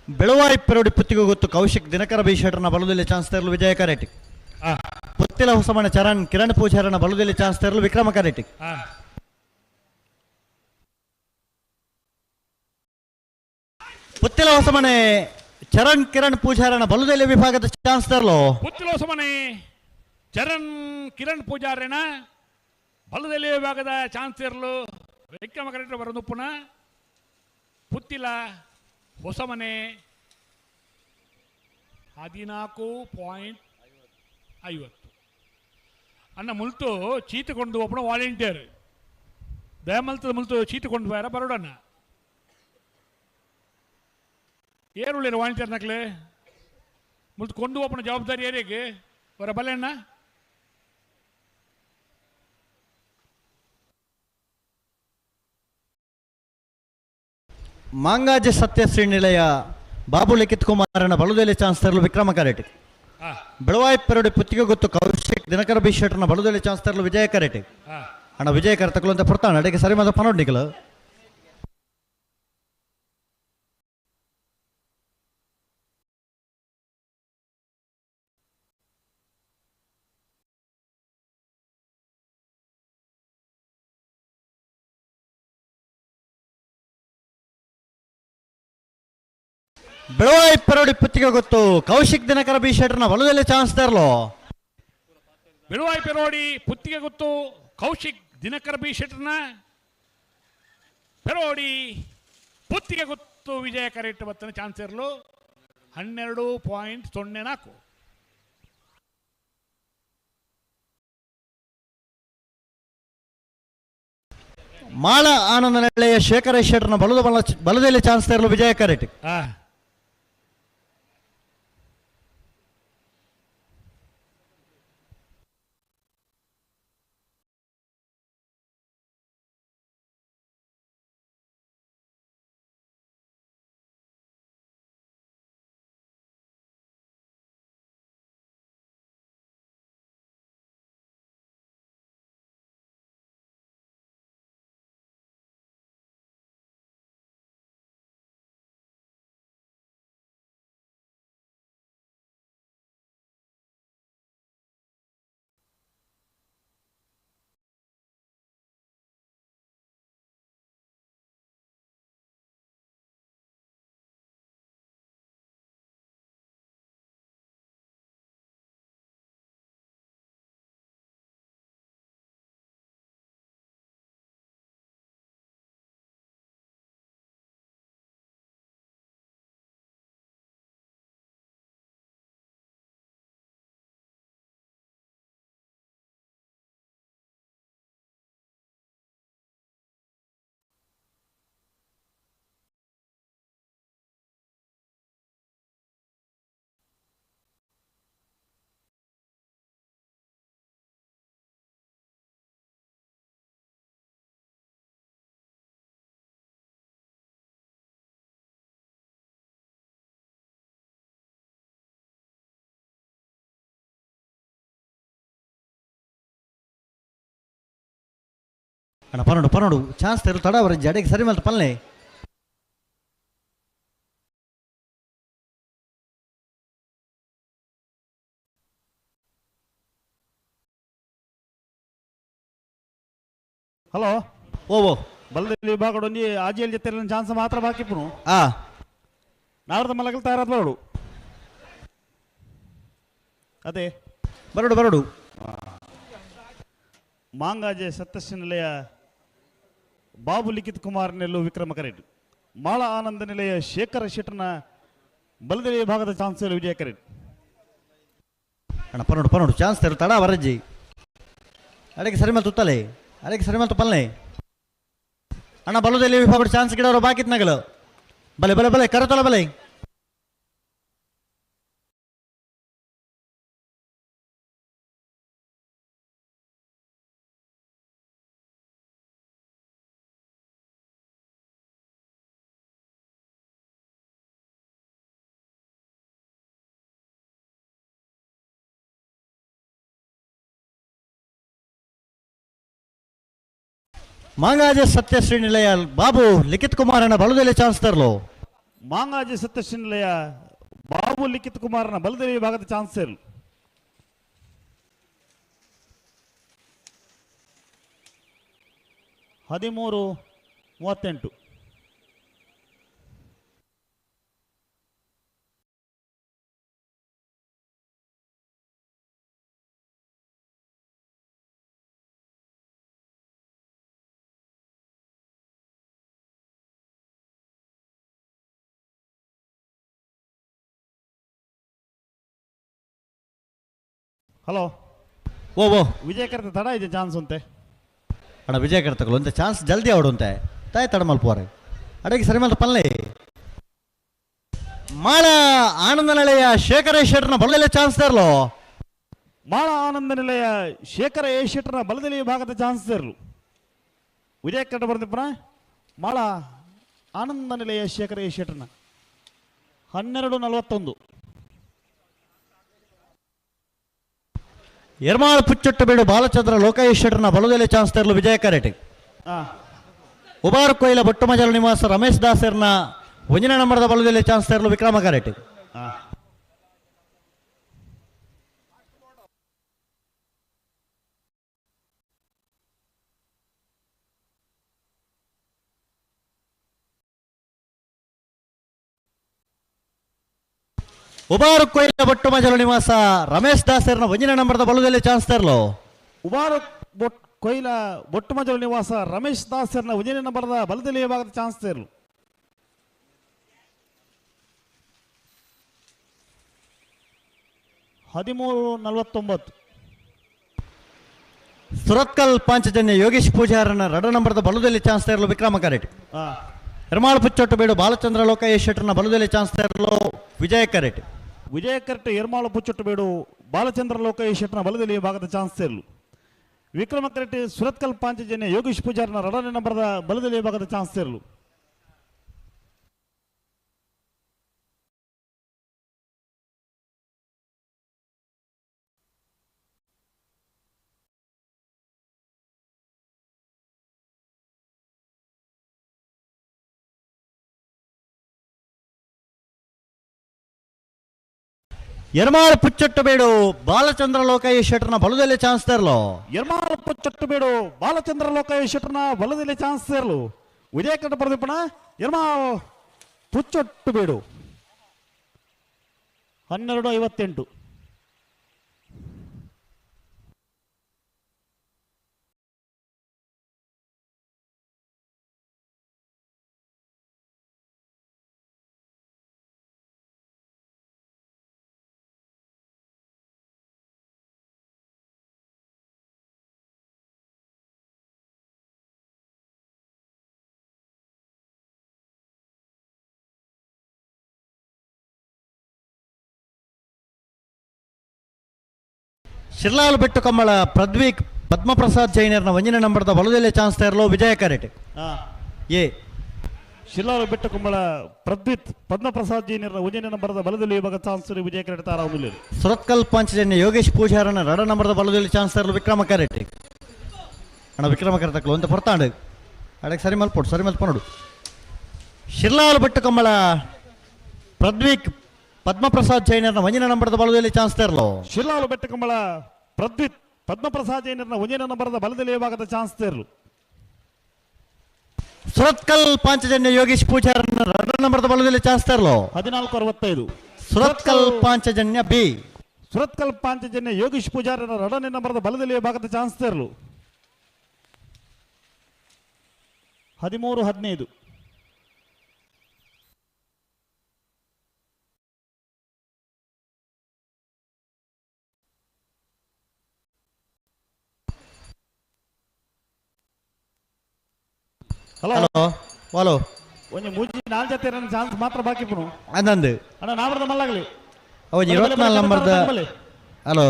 Speaker 4: ಬೆಳವಾಯಿ ಪೆರೋಡಿ ಪುತ್ತಿಗೆ ಗೊತ್ತು ಕೌಶಿಕ್ ದಿನಕರ ಬಿ ಶೆಟ್ಟರ್ನ ಬಲದಲ್ಲಿ ಚಾನ್ಸ್ ತರಲು ವಿಜಯ ಕರೆಟ್ ಪುತ್ತಿಲ ಹೊಸಮನೆ ಚರಣ್ ಕಿರಣ್ ಪೂಜಾರನ ಬಲದಲ್ಲಿ ಚಾನ್ಸ್ ತರಲು ವಿಕ್ರಮ ಕರೆಟ್ ಪುತ್ತಿಲ ಹೊಸಮನೆ ಚರಣ್ ಕಿರಣ್ ಪೂಜಾರನ ಬಲದಲ್ಲಿ ವಿಭಾಗದ ಚಾನ್ಸ್ ತರಲು
Speaker 5: ಪುತ್ತಿಲ ಹೊಸಮನೆ ಚರಣ್ ಕಿರಣ್ ಪೂಜಾರೇನ ಬಲದಲ್ಲಿ ವಿಭಾಗದ ಚಾನ್ಸ್ ಇರಲು ವಿಕ್ರಮ ಕರೆಕ್ಟ್ ಬರೋದು ಪುನಃ ಪುತ್ತಿಲ ಹೊಸಮನೆ 14.5 50 ಅಣ್ಣ ಮುಲ್ತು ಚೀತು ಕೊಂಡು ಒಪ್ಪಣ ವಾಲಂಟಿಯರ್ ದಯಮಲ್ತದ ಮುಲ್ತು ಚೀತು ಕೊಂಡು ಬೇರೆ ಬರೋಡಣ್ಣ ಏರುಳ್ಳಿರ ವಾಲಂಟಿಯರ್ ನಕ್ಲೆ ಮುಲ್ತು ಕೊಂಡು ಒಪ್ಪಣ ಜವಾಬ್ದಾರಿ ಏರಿಯಾಗೆ ಅವರ ಬಲೆಯಣ್ಣ
Speaker 4: ಮಾಂಗಾಜೆ ಸತ್ಯಶ್ರೀ ನಿಲಯ ಬಾಬು ಲಿಖಿತ್ ಕುಮಾರನ ಬಳುದೆಲೆ ಚಾನ್ಸ್ ವಿಕ್ರಮ ಕರೆಟಿ ಬೆಳವಾಯಿ ಪೆರಡಿ ಪುತ್ತಿಗೆ ಗೊತ್ತು ಕೌಶಿಕ್ ದಿನಕರ ಬಿ ಶೆಟ್ನ ಬಳುದೆಲೆ ಚಾನ್ಸ್ ವಿಜಯ ಕರೆಟಿ ಅಣ್ಣ ವಿಜಯ ಕರೆತಕ್ಕಲು ಅಂತ ಪಡ್ತಾನೆ ಅಡಿಗೆ ಸರಿ ಮಾತ್ರ ಪನೋಡ್ನಿಕಲು ಬೆಳವಾಯಿ ಪೆರಡಿ ಪುತ್ತಿಗೆ ಗೊತ್ತು ಕೌಶಿಕ್ ದಿನಕರ ಬಿ ಶೆಟ್ನ ಬಳುದೆಲೆ ಚಾನ್ಸ್
Speaker 5: ಬೆಳವಾಯಿ ಪೆರೋಡಿ ಪುತ್ತಿಗೆ ಗೊತ್ತು ಕೌಶಿಕ್ ದಿನಕರ ಬಿ ಶೆಟ್ನ ಪೆರೋಡಿ ಪುತ್ತಿಗೆ ಗೊತ್ತು ವಿಜಯ ಕರೆಕ್ಟ್ ಬತ್ತನ ಚಾನ್ಸ್ ಇರಲು 12.04
Speaker 4: ಮಾಳ ಆನಂದ ನೆಳೆಯ ಶೇಖರ ಶೆಟ್ನ ಬಲದಲ್ಲಿ ಚಾನ್ಸ್ ಇರಲು ವಿಜಯ ಕರೆಟಿ ಅಣ್ಣ ಪನ್ನೋಡು ಚಾನ್ಸ್ ತೆರು ತಡ ಅವರ ಜಡೆಗೆ ಸರಿ ಮಲ್ತ ಪಲ್ಲೆ
Speaker 6: ಹಲೋ
Speaker 4: ಓ
Speaker 6: ಬಲದಲ್ಲಿ ವಿಭಾಗ ಒಂಜಿ ಆಜಿಯಲ್ ಜೊತೆ ಚಾನ್ಸ್ ಮಾತ್ರ ಬಾಕಿಪ್ಪುನು
Speaker 4: ಆ
Speaker 6: ನಾವ್ರದ ಮಲಗಲ್ ತಯಾರಾದ ಬರೋಡು ಅದೇ
Speaker 4: ಬರೋಡು
Speaker 6: ಮಾಂಗಾಜೆ ಸತ್ಯಶ್ರೀ ನಿಲಯ ಬಾಬು ಲಿಖಿತ್ ಕುಮಾರ್ ನೆಲ್ಲು ವಿಕ್ರಮ ಕರೆಟ್ ಮಾಳ ಆನಂದ ನಿಲಯ ಶೇಖರ ಶೆಟ್ನ ಬಲದಲ್ಲಿ ವಿಭಾಗದ ಚಾನ್ಸ್ ವಿಜಯ ಕರೆಟ್
Speaker 4: ಅಣ್ಣ ಪನ್ನೋಡು ಚಾನ್ಸ್ ತೆರು ತಡ ಅವರಜ್ಜಿ ಅಡಿಗೆ ಸರಿ ಮಲ್ತ ತುತ್ತಲೆ ಅಡಿಗೆ ಸರಿ ಮಲ್ತ ಪಲ್ಲೆ ಅಣ್ಣ ಬಲದಲ್ಲಿ ವಿಭಾಗ ಚಾನ್ಸ್ ಗಿಡವರು ಬಾಕಿತ್ ನಗಲು ಬಲೆ ಕರೆತೊಲ ಬಲೆ ಮಾಂಗಾಜೆ ಸತ್ಯಶ್ರೀ ನಿಲಯ ಬಾಬು ಲಿಖಿತ್ ಕುಮಾರನ ಬಲದಲ್ಲಿ ಚಾನ್ಸ್ ತರಲು
Speaker 6: ಮಾಂಗಾಜೆ ಸತ್ಯಶ್ರೀ ನಿಲಯ ಬಾಬು ಲಿಖಿತ್ ಕುಮಾರನ ಬಲದಲ್ಲಿ ವಿಭಾಗದ ಚಾನ್ಸ್ ಇರಲು 13:38 13:38 ಹಲೋ
Speaker 4: ಓ
Speaker 6: ವಿಜಯ ಕರೆತ ತಡ ಇದೆ ಚಾನ್ಸ್ ಅಂತೆ
Speaker 4: ಅಣ್ಣ ವಿಜಯ ಕರ್ತಕಲು ಅಂತ ಚಾನ್ಸ್ ಜಲ್ದಿ ಆಡುವಂತೆ ತಾಯಿ ತಡ ಮಲ್ಪೋರೆ ಅಡಗಿ ಸರಿ ಮಲ್ತ ಪಲ್ಲೆ ಮಾಳ ಆನಂದ ನಿಲಯ ಶೇಖರ ಶೆಟ್ಟರ್ನ ಬಲದಲ್ಲಿ ಚಾನ್ಸ್ ತರಲು
Speaker 6: ಮಾಳ ಆನಂದ ನಿಲಯ ಶೇಖರ ಎ ಶೆಟ್ಟರ್ನ ಬಲದಲ್ಲಿ ಭಾಗದ ಚಾನ್ಸ್ ತರಲು ವಿಜಯ ಕರೆತ ಬರ್ತಿಪ್ಪನ ಮಾಳ ಆನಂದ ನಿಲಯ ಶೇಖರ ಎ ಶೆಟ್ಟರ್ನ 12:41
Speaker 4: ಎರ್ಮಾಳ್ ಪುಚ್ಚೊಟ್ಟು ಬೇಡು ಬಾಲಚಂದ್ರ ಲೋಕೇಶ್ ಶೆಟ್ಟರ್ನ ಬಲದಲ್ಲಿ ಚಾನ್ಸ್ ತರಲು ವಿಜಯ ಕರೆಟ್ ಉಬಾರ್ ಕೊಯ್ಲ ಬೊಟ್ಟಮಜಲ ನಿವಾಸ ರಮೇಶ್ ದಾಸರ್ನ ಒಂಜಿನ ನಂಬರದ ಬಲದಲ್ಲಿ ಚಾನ್ಸ್ ತರಲು ವಿಕ್ರಮ ಕರೆಟ್ ಉಬಾರು ಕೊಯ್ಲ ಬೊಟ್ಟಮಜಲ ನಿವಾಸ ರಮೇಶ್ ದಾಸರ್ನ ಒಂಜಿನ ನಂಬರದ ಬಲದಲ್ಲಿ ಚಾನ್ಸ್ ತರಲು
Speaker 6: ಉಬಾರು ಕೊಯ್ಲ ಬೊಟ್ಟಮಜಲು ನಿವಾಸ ರಮೇಶ್ ದಾಸರ್ನ ಉಜಿನ ನಂಬರದ ಬಲದಲ್ಲಿ ಭಾಗದ ಚಾನ್ಸ್ ತರಲು (13:49)
Speaker 4: ಸುರತ್ಕಲ್ ಪಾಂಚಜನ್ಯ ಯೋಗೇಶ್ ಪೂಜಾರನ ರಡ ನಂಬರದ ಬಲದಲ್ಲಿ ಚಾನ್ಸ್ ತರಲು ವಿಕ್ರಮ ಕರೆಟ್ ಎರ್ಮಾಳ್ ಪುಚ್ಚೊಟ್ಟು ಬೇಡು ಬಾಲಚಂದ್ರ ಲೋಕೇಶ್ ಶೆಟ್ಟರ್ನ ಬಲದಲ್ಲಿ ಚಾನ್ಸ್ ತರಲು ವಿಜಯ ಕರೆಟ್
Speaker 6: ವಿಜಯ ಕರೆಟ್ ಎರ್ಮಾಳು ಪುಚ್ಚೊಟ್ಟು ಬೇಡು ಬಾಲಚಂದ್ರ ಲೋಕೇಶ್ ಶೆಟ್ಟರ್ನ ಬಲದಲ್ಲಿ ಭಾಗದ ಚಾನ್ಸ್ ತರಲು ವಿಕ್ರಮ ಕರೆಟ್ ಸುರತ್ಕಲ್ ಪಾಂಚಜನ್ಯ ಯೋಗೇಶ್ ಪೂಜಾರನ ರಡನೇ ನಂಬರದ ಬಲದಲ್ಲಿ ಭಾಗದ ಚಾನ್ಸ್ ತರಲು
Speaker 4: ಎರ್ಮಾಳ್ ಪುಚ್ಚೊಟ್ಟು ಬೇಡು ಬಾಲಚಂದ್ರ ಲೋಕೇಶ್ ಶೆಟ್ಟರ್ನ ಬಲದಲ್ಲಿ ಚಾನ್ಸ್ ತರಲು
Speaker 6: ಎರ್ಮಾಳು ಪುಚ್ಚೊಟ್ಟು ಬೇಡು ಬಾಲಚಂದ್ರ ಲೋಕೇಶ್ ಶೆಟ್ಟರ್ನ ಬಲದಲ್ಲಿ ಚಾನ್ಸ್ ತರಲು ವಿಜಯ ಕರೆಟ್ ಬರ್ದಿಪ್ಪಣ ಎರ್ಮಾಳು ಪುಚ್ಚೊಟ್ಟು ಬೇಡು 12:58
Speaker 4: ಶಿರ್ಲಾಲ್ ಬೆಟ್ಟು ಕಮ್ಮಳ ಪ್ರದ್ವೀಕ್ ಪದ್ಮಪ್ರಸಾದ್ ಜೈನರ್ನ ಒಂಜಿನ ನಂಬರದ ಬಲದಲ್ಲಿ ಚಾನ್ಸ್ ತರಲು ವಿಜಯ ಕರೆಟ್ ಎ
Speaker 6: ಶಿಲ್ಲಾರು ಬೆಟ್ಟ ಕುಂಬಳ ಪ್ರದ್ವಿತ್ ಪದ್ಮಪ್ರಸಾದ್ ಜೀನಿಯರ ಉಜಿನ ನಂಬರದ ಬಲದಲ್ಲಿ ಭಾಗ ಚಾನ್ಸ್ ವಿಜಯ ಕರೆಟ್ ತಾರಾವುದಿಲ್ಲ
Speaker 4: ಸುರತ್ಕಲ್ ಪಾಂಚಜನ್ಯ ಯೋಗೇಶ್ ಪೂಜಾರನ ರಡ ನಂಬರದ ಬಲದಲ್ಲಿ ಚಾನ್ಸ್ ತರಲು ವಿಕ್ರಮ ಕರೆಟ್ ಅಣ್ಣ ವಿಕ್ರಮ ಕರೆತಕ್ಕಲು ಅಂತ ಹೊರತಾಂಡು ಅಡಕ್ಕೆ ಸರಿ ಮಲ್ಪೋಡು ಶಿರ್ಲಾಲ್ ಬೆಟ್ಟು ಕಮ್ಮಳ ಪ್ರದ್ವೀಕ್ ಪದ್ಮಪ್ರಸಾದ್ ಜೈನರ್ನ ಒಂಜಿನ ನಂಬರದ ಬಲದಲ್ಲಿ ಚಾನ್ಸ್ ತರಲು
Speaker 6: ಶಿಲ್ಲಾರು ಬೆಟ್ಟ ಕುಂಬಳ ಪ್ರದ್ವಿತ್ ಪದ್ಮಪ್ರಸಾದ್ ಜೈನಿಯರ ಉಜಿನ ನಂಬರದ ಬಲದಲ್ಲಿ ಭಾಗದ ಚಾನ್ಸ್ ತರಲು
Speaker 4: ಸುರತ್ಕಲ್ ಪಾಂಚಜನ್ಯ ಯೋಗೇಶ್ ಪೂಜಾರನ ರಡ ನಂಬರದ ಬಲದಲ್ಲಿ ಚಾನ್ಸ್ ತರಲು
Speaker 6: 14:65
Speaker 4: ಸುರತ್ಕಲ್ ಪಾಂಚಜನ್ಯ ಬಿ
Speaker 6: ಸುರತ್ಕಲ್ ಪಾಂಚಜನ್ಯ ಯೋಗೇಶ್ ಪೂಜಾರನ ರಡನೇ ನಂಬರದ ಬಲದಲ್ಲಿ ಭಾಗದ ಚಾನ್ಸ್ ತರಲು 13:15 ಹಲೋ
Speaker 4: ವಾಲೋ
Speaker 6: ಒಂಜಿ ಮೂಜಿ ನಾಲ್ ಜತೆ ಚಾನ್ಸ್ ಮಾತ್ರ ಬಾಕಿ ಪುನು
Speaker 4: ಅಂದಂದು
Speaker 6: ಅಣ್ಣ ನಾವರ್ದ ಮಲ್ಲಾಗಲಿ
Speaker 4: ಅವನ್ 24 ನಂಬರ್ದ ಹಲೋ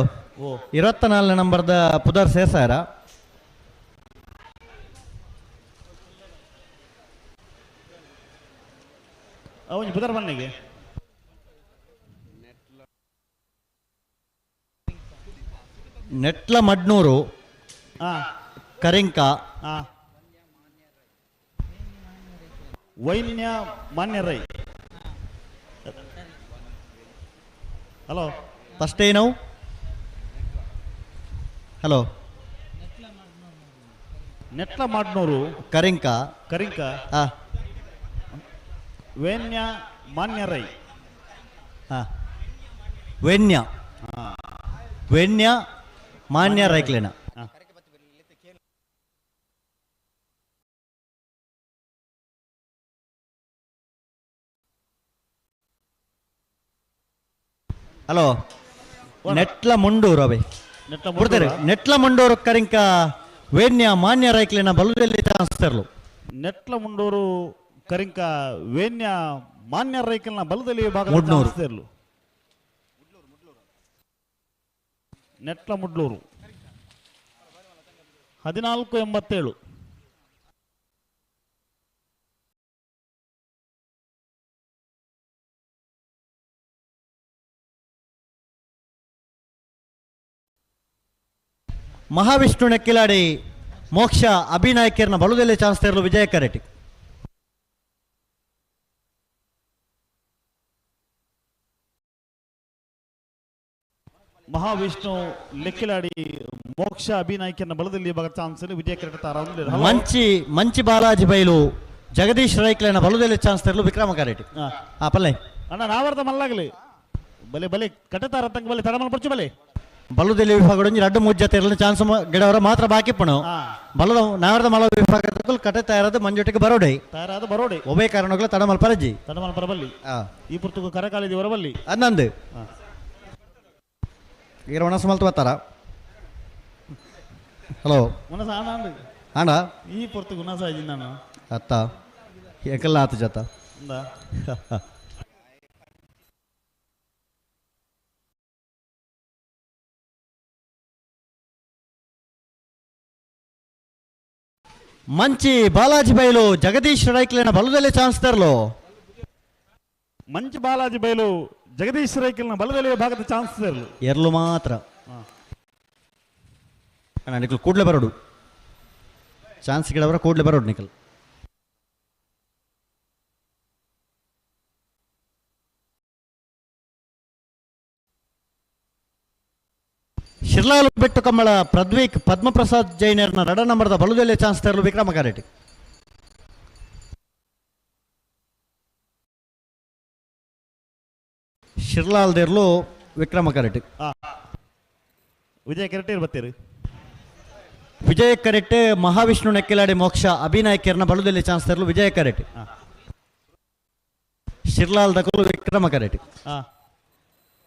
Speaker 6: ಓ
Speaker 4: 24 ನಂಬರ್ದ ಪುದರ್ ಸೇಸಾರ
Speaker 6: ಅವನ್ ಬುಧರ್ ಬನ್ನಿಗೆ
Speaker 4: ನೆಟ್ಲ ಮಡ್ನೂರು
Speaker 6: ಹಾ
Speaker 4: ಕರಿಂಕ
Speaker 6: ಹಾ ವೈನ್ಯ ಮಾನ್ಯ ರೈ ಹಲೋ
Speaker 4: ಫಸ್ಟೇನು ಹಲೋ
Speaker 6: ನೆಟ್ಲ ಮಾಡ್ನೂರು
Speaker 4: ಕರಿಂಕ
Speaker 6: ಕರಿಂಕ
Speaker 4: ಆ
Speaker 6: ವೈನ್ಯ ಮಾನ್ಯ ರೈ
Speaker 4: ಆ ವೆನ್ಯ ವೆನ್ಯ ಮಾನ್ಯ ರೈಕ್ಲೇನ ಹಲೋ ನೆಟ್ಲ ಮುಂಡೂರು ಅವೇ
Speaker 6: ನೆಟ್ಲ
Speaker 4: ಬಿಡ್ತಾರೆ ನೆಟ್ಲ ಮಂಡೋರು ಕರಿಂಕ ವೇಣ್ಯ ಮಾನ್ಯ ರೈಕ್ಲಿನ ಬಲದಲ್ಲಿ ಚಾನ್ಸ್ ತೆರಲು
Speaker 6: ನೆಟ್ಲ ಮುಂಡೂರು ಕರಿಂಕ ವೇಣ್ಯ ಮಾನ್ಯ ರೈಕಲ್ನ ಬಲದಲ್ಲಿ ಭಾಗ
Speaker 4: ಮುಡ್ನೂರು.
Speaker 6: ನೆಟ್ಲ ಮುಡ್ಲೂರು 1487.
Speaker 4: ಮಹಾವಿಷ್ಣು ನೆಕ್ಕಿಲಾಡಿ ಮೋಕ್ಷ ಅಭಿನಾಯಕರನ್ನ ಬಲದಲ್ಲಿ ಚಾನ್ಸ್ ತೆರಲು ವಿಜಯ ಕರೆಟಿ
Speaker 6: ಮಹಾವಿಷ್ಣು ಲೆಕ್ಕಿಲಾಡಿ ಮೋಕ್ಷ ಅಭಿನಾಯಕನ ಬಲದಲ್ಲಿ ಭಾಗ ಚಾನ್ಸ್ ವಿಜಯ ಕರೆಕ್ಟಾರ
Speaker 4: ಮಂಚಿ ಬಾಲಾಜಿ ಬೈಲು ಜಗದೀಶ್ ರೈಕ್ಲನ ಬಲದಲ್ಲಿ ಚಾನ್ಸ್ ತೆರಲು ವಿಕ್ರಮ ಕರೆಟಿ ಪಲ್ಲೆ
Speaker 6: ಅಣ್ಣ ನಾವರ್ದ ಮಲ್ಲಾಗಲಿ ಬಲೆ ಬಲೆ ಕಟ್ಟತಾರ ತಂಗ ಬಲೆ ತಡಮಲ್ ಪರ್ಚು ಬಲೆ
Speaker 4: ಬಲದಲ್ಲಿ ವಿಭಾಗ ರಡ್ಡು ಮೂಜ್ ಜೊತೆ ಇರಲು ಚಾನ್ಸ್ ಗಿಡವರ ಮಾತ್ರ ಬಾಕಿ ಪಣು ಬಲದ ನಾವರದ ಮಲ ವಿಭಾಗ ಕಟ್ಟೆ ತಯಾರದ ಮಂಜೊಟ್ಟಿಗೆ ಬರೋಡೆ
Speaker 6: ತಯಾರಾದ ಬರೋಡೆ
Speaker 4: ಒಬ್ಬೇ ಕಾರಣಗಳು ತಡಮಲ್ ಪರಜಿ
Speaker 6: ತಡಮಲ್ ಪರಬಲ್ಲಿ ಈ ಪುರ್ತಕ ಕರಕಾಲಿದಿ ಹೊರಬಲ್ಲಿ
Speaker 4: ಅನ್ನಂದು ಈಗ ಒಣ ಸುಮಲ್ತು ಬರ್ತಾರ ಹಲೋ
Speaker 6: ಮನಸ ಆನಂದ
Speaker 4: ಅಣ್ಣ
Speaker 6: ಈ ಪುರ್ತಕ ಉನಸ ಇದ್ದೀನಿ ನಾನು
Speaker 4: ಅತ್ತ ಏಕಲ್ಲ ಆತು ಜತ ಮಂಚಿ ಬಾಲಾಜಿ ಬೈಲು ಜಗದೀಶ್ ರೈಕ್ಲಿನ ಬಲದಲ್ಲಿ ಚಾನ್ಸ್ ತರಲು
Speaker 6: ಮಂಚಿ ಬಾಲಾಜಿ ಬೈಲು ಜಗದೀಶ್ ರೈಕಲ್ನ ಬಲದಲ್ಲಿ ಭಾಗದ ಚಾನ್ಸ್ ತರಲು
Speaker 4: ಎರಲು ಮಾತ್ರ ಅಣ್ಣ ನಿಖಲ್ ಕೂಡ್ಲೆ ಬರೋಡು ಚಾನ್ಸ್ ಗಿಡವರ ಕೂಡ್ಲೆ ಬರೋಡು ನಿಖಲ್ ಶಿರ್ಲಾಲು ಬೆಟ್ಟು ಕಮ್ಮಳ ಪ್ರದ್ವೀಕ್ ಪದ್ಮಪ್ರಸಾದ್ ಜೈನರ್ನ ರಡ ನಂಬರ್ದ ಬಲದಲ್ಲಿ ಚಾನ್ಸ್ ತರಲು ವಿಕ್ರಮ ಕಾರೆಟಿ ಶಿರ್ಲಾಲ್ದಿರ್ಲು ವಿಕ್ರಮ ಕಾರೆಟಿ
Speaker 6: ವಿಜಯ ಕೆರಟೇರ್ ಬತ್ತೀರಿ
Speaker 4: ವಿಜಯ ಕರೆಟ್ ಮಹಾವಿಷ್ಣು ನೆಕ್ಕಿಲಾಡಿ ಮೋಕ್ಷ ಅಭಿನಾಯಕರನ್ನ ಬಲದಲ್ಲಿ ಚಾನ್ಸ್ ತರಲು ವಿಜಯ ಕರೆಟ್ ಶಿರ್ಲಾಲ್ ದಕಲು ವಿಕ್ರಮ ಕರೆಟಿ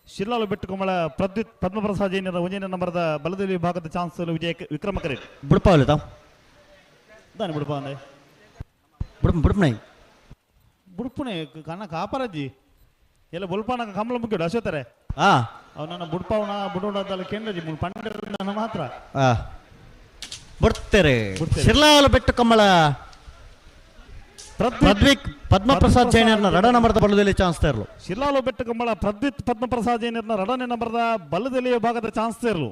Speaker 6: ಶಿರ್ಲಾಲು ಬೆಟ್ಟುಕೊಮ್ಮಳ ಪ್ರದ್ಯುತ್ ಪದ್ಮಪ್ರಸಾದ್ ಜೈನರ ಒಂಜನೇ ನಂಬರ್ದ ಬಲದಲ್ಲಿ ಭಾಗದ ಚಾನ್ಸ್ ವಿಜಯ ವಿಕ್ರಮ ಕರೆಟ್
Speaker 4: ಬುಡ್ಪಾವಲಿ ತಾವ್
Speaker 6: ದಾನಿ ಬುಡಪ ಅಂದೆ
Speaker 4: ಬುಡ್ಪನೈ
Speaker 6: ಬುಡ್ಪುಣೆ ಕಣ್ಣ ಕಾಪರಜ್ಜಿ ಎಲ್ಲ ಬುಲ್ಪಾನ ಕಮಲ ಮುಗ್ಗಿಡು ಅಶೋತಾರೆ ಅವನನ್ನ ಬುಡ್ಪಾವನ ಬುಡೋಡದಲ್ಲ ಕೇಂದ್ರಜಿ ಪಂಡ ಮಾತ್ರ
Speaker 4: ಬರ್ತಾರೆ ಶಿರ್ಲಾಲು ಬೆಟ್ಟು ಕಮ್ಮಳ ಪ್ರದ್ವಿಕ್ ಪದ್ಮಪ್ರಸಾದ್ ಜೈನರ್ನ ರಡ ನಂಬರ್ದ ಬಲದಲ್ಲಿ ಚಾನ್ಸ್ ತರಲು
Speaker 6: ಶಿರ್ಲಾಲು ಬೆಟ್ಟುಕೊಮ್ಮಳ ಪ್ರದ್ಯುತ್ ಪದ್ಮಪ್ರಸಾದ್ ಜೈನರ್ನ ರಡನೇ ನಂಬರ್ದ ಬಲದಲ್ಲಿ ಭಾಗದ ಚಾನ್ಸ್ ತರಲು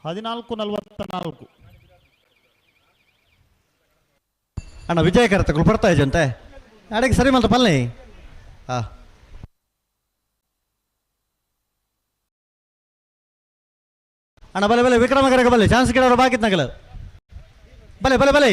Speaker 6: $14.44
Speaker 4: ಅಣ್ಣ ವಿಜಯ ಕರೆತಗಳು ಬರ್ತಾ ಇದ್ದಂತೆ ಅಡಿಗೆ ಸರಿ ಮಲ್ತ ಪಲ್ಲೆ ಅಣ್ಣ ಬಲೆ ಬಲೆ ವಿಕ್ರಮ ಕರೆಗೆ ಬಲ್ಲೆ ಚಾನ್ಸ್ ಗಿಡವರು ಬಾಕಿತ್ ನಗಲ ಬಲೆ ಬಲೆ ಬಲೆ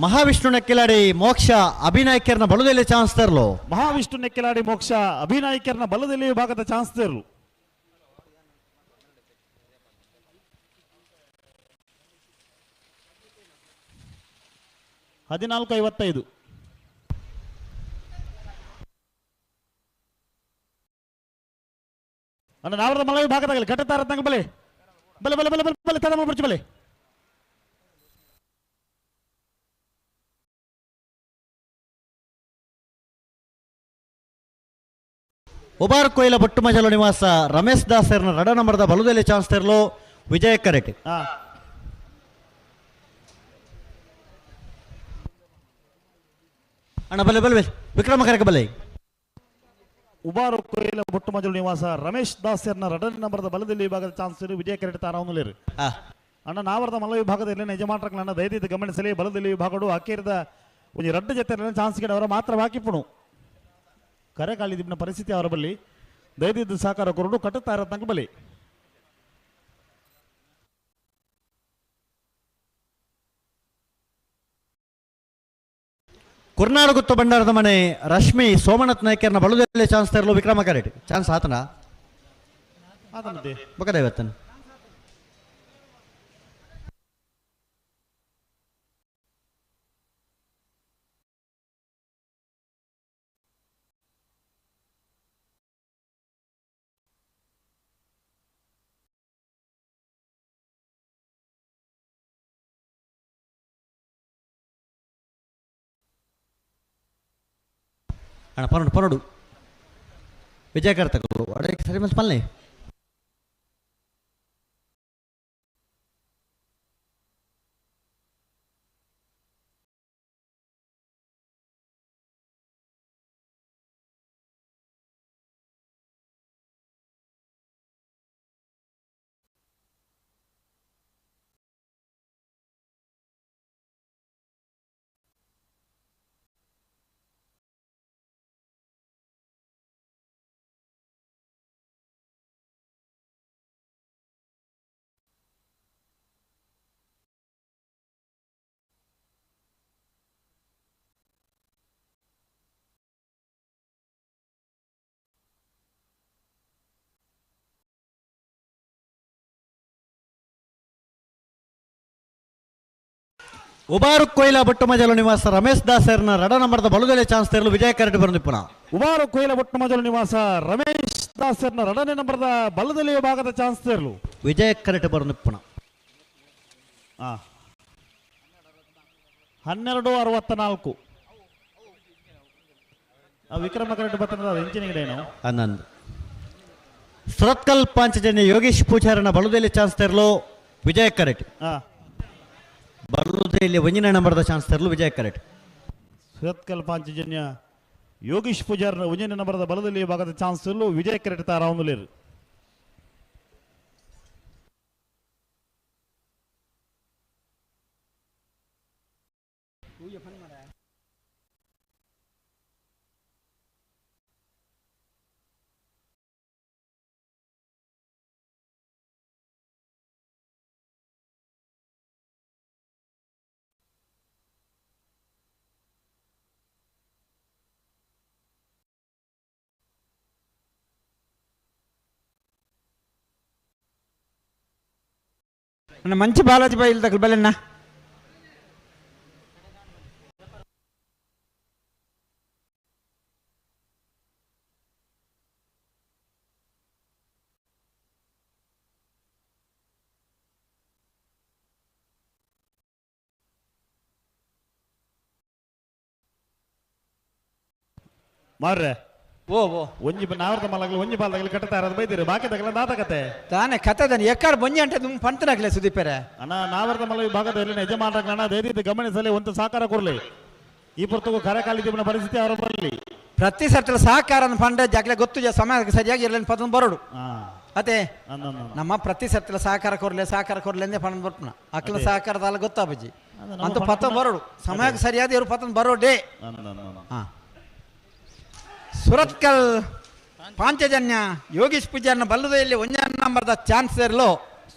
Speaker 4: ಮಹಾವಿಷ್ಣು ನೆಕ್ಕಿಲಾಡಿ ಮೋಕ್ಷ ಅಭಿನಾಯಕರನ್ನ ಬಲದಲ್ಲಿ ಚಾನ್ಸ್ ತರಲು
Speaker 6: ಮಹಾವಿಷ್ಣು ನೆಕ್ಕಿಲಾಡಿ ಮೋಕ್ಷ ಅಭಿನಾಯಕರನ್ನ ಬಲದಲ್ಲಿ ಭಾಗದ ಚಾನ್ಸ್ ತರಲು $14.55 ಅಣ್ಣ ನಾವರದ ಮಲವಿ ಭಾಗದಾಗಲಿ ಕಟ್ಟತಾರ ತಂಗ ಬಲೆ ಬಲೆ ಬಲೆ ಬಲೆ ಬಲೆ ಬಲೆ ತಡ ಬರ್ಚು ಬಲೆ
Speaker 4: ಒಬಾರ್ ಕೊಯ್ಲ ಬೊಟ್ಟು ಮಜಲು ನಿವಾಸ ರಮೇಶ್ ದಾಸರ್ನ ರಡ ನಂಬರ್ದ ಬಲದಲ್ಲಿ ಚಾನ್ಸ್ ತರಲು ವಿಜಯ ಕರೆಟಿ ಅಣ್ಣ ಬಲೆ ಬಲೆ ವಿಕ್ರಮ ಕರೆಗೆ ಬಲೆ
Speaker 6: ಉಬಾರು ಕೊಯ್ಲ ಬೊಟ್ಟು ಮಜಲು ನಿವಾಸ ರಮೇಶ್ ದಾಸರ್ನ ರಡನೇ ನಂಬರ್ದ ಬಲದಲ್ಲಿ ಭಾಗದ ಚಾನ್ಸ್ ವಿಜಯ ಕರೆಟ್ ತಾರಾವನುಲೇರು ಅಣ್ಣ ನಾವರದ ಮಲ ವಿಭಾಗದಲ್ಲಿ ಯಜಮಾನರನ್ನ ದಯವಿಟ್ಟು ಗಮನಿಸಲಿ ಬಲದಲ್ಲಿ ವಿಭಾಗಡು ಅಕ್ಕೇರಿದ ಒಂದು ರಡ್ಡು ಜೊತೆ ಚಾನ್ಸ್ ಅವರ ಮಾತ್ರ ಬಾಕಿಪ್ಪುಣು ಕರೆ ಕಾಲಿದಿನ ಪರಿಸ್ಥಿತಿ ಅವರ ಬಳಿ ದಯದಿದ್ದು ಸಹಕಾರ ಕೊರಡು ಕಟ್ಟುತ್ತಾ ಇರೋ ತನಕ ಬಳಿ
Speaker 4: ಕುರ್ನಾಡು ಗುತ್ತು ಬಂಡಾರದ ಮನೆ ರಶ್ಮಿ ಸೋಮನಾಥ್ ನಾಯ್ಕರ್ನ ಬಳುದಲ್ಲೇ ಚಾನ್ಸ್ ತರಲು ವಿಕ್ರಮ ಕರೆಟ್ ಚಾನ್ಸ್ ಆತನ
Speaker 6: ಆತನದ್ದೇ
Speaker 4: ಬಕದ ಇವತ್ತನ అన్న పనుడు విజయకర్తకు అడిగి సరి మంచి పనులే ಉಬಾರು ಕೊಯ್ಲ ಬೊಟ್ಟು ಮಜಲು ನಿವಾಸ ರಮೇಶ್ ದಾಸರ್ನ ರಡ ನಂಬರ್ದ ಬಳುದಲೆ ಚಾನ್ಸ್ ತೆರಲು ವಿಜಯ ಕರೆಟ್ ಬಂದಿಪ್ಪನ
Speaker 6: ಉಬಾರು ಕೊಯ್ಲ ಬೊಟ್ಟು ಮಜಲು ನಿವಾಸ ರಮೇಶ್ ದಾಸರ್ನ ರಡನೇ ನಂಬರ್ದ ಬಲದಲ್ಲಿ ಭಾಗದ ಚಾನ್ಸ್ ತೆರಲು
Speaker 4: ವಿಜಯ ಕರೆಟ್ ಬಂದಿಪ್ಪನ
Speaker 6: 12:64 ವಿಕ್ರಮ ಕರೆಟ್ ಬರ್ತದ ಎಂಚಿನಿಗಡೇನು
Speaker 4: ಹನ್ನೊಂದು ಸುರತ್ಕಲ್ ಪಾಂಚಜನ್ಯ ಯೋಗೇಶ್ ಪೂಜಾರನ ಬಳುದಲೆ ಚಾನ್ಸ್ ತೆರಲು ವಿಜಯ ಕರೆಟ್ ಬಳುದೆಯಲ್ಲಿ ಒಂಜಿನ ನಂಬರ್ದ ಚಾನ್ಸ್ ತೆರಲು ವಿಜಯ ಕರೆಟ್
Speaker 6: ಸುರತ್ಕಲ್ ಪಾಂಚಜನ್ಯ ಯೋಗೀಶ್ ಪೂಜಾರ್ನ ಒಂಜನೇ ನಂಬರ್ದ ಬಲದಲ್ಲಿ ಭಾಗದ ಚಾನ್ಸ್ ತೆರಲು ವಿಜಯ ಕರೆಟ್ ತಾ ರೌಂದುಲೇರು
Speaker 2: అన్న మంచి బాలాజీ బయలు దగ్గర బలన్న
Speaker 6: ಮಾರ್ರೆ
Speaker 2: ಓ
Speaker 6: ಒಂಜಿ ನಾವರ್ದ ಮಲಗಲು ಒಂಜಿ ಬಾಲ್ದಾಗಲಿ ಕಟ್ಟತಾ ಇರೋದು ಬೈದಿರು ಬಾಕಿ ತಗಲ ದಾತಕತೆ
Speaker 2: ತಾನೇ ಕಥೆದನ್ ಎಕ್ಕಾಡ್ ಬೊಂಜಿ అంటే ದುಮ್ ಪಂತನಾಗ್ಲೆ ಸುದೀಪರೆ
Speaker 6: ಅಣ್ಣ ನಾವರ್ದ ಮಲಗ ಭಾಗದಲ್ಲಿ ಯಜಮಾನರನ್ನ ದಯದಿದ್ದು ಗಮನಿಸಲಿ ಒಂದು ಸಹಕಾರ ಕೊರಲಿ ಈ ಪುರ್ತಕು ಕರೆ ಕಾಲಿದಿನ ಪರಿಸ್ಥಿತಿ ಅವರ ಬರಲಿ
Speaker 2: ಪ್ರತಿ ಸರ್ತಿ ಸಹಕಾರ ಪಂಡ ಜಾಗಲೆ ಗೊತ್ತು ಸಮಯಕ್ಕೆ ಸರಿಯಾಗಿ ಇರಲಿ ಪದ ಬರೋಡು ಅದೇ ನಮ್ಮ ಪ್ರತಿ ಸರ್ತಿ ಸಹಕಾರ ಕೊರ್ಲೆ ಅಂದೇ ಪಂಡ ಬರ್ಪನ ಅಕ್ಕಲ ಸಹಕಾರದಲ್ಲ ಗೊತ್ತಾಬಜ್ಜಿ ಅಂತ ಪತ ಬರೋಡು ಸಮಯಕ್ಕೆ ಸರಿಯಾದ ಇವರು ಪತನ್ ಬರೋಡೇ ಸುರತ್ಕಲ್ ಪಾಂಚಜನ್ಯ ಯೋಗೀಶ್ ಪೂಜಾರನ ಬಲ್ಲದಲ್ಲಿ ಒಂಜನೇ ನಂಬರ್ದ ಚಾನ್ಸ್ ಇರಲು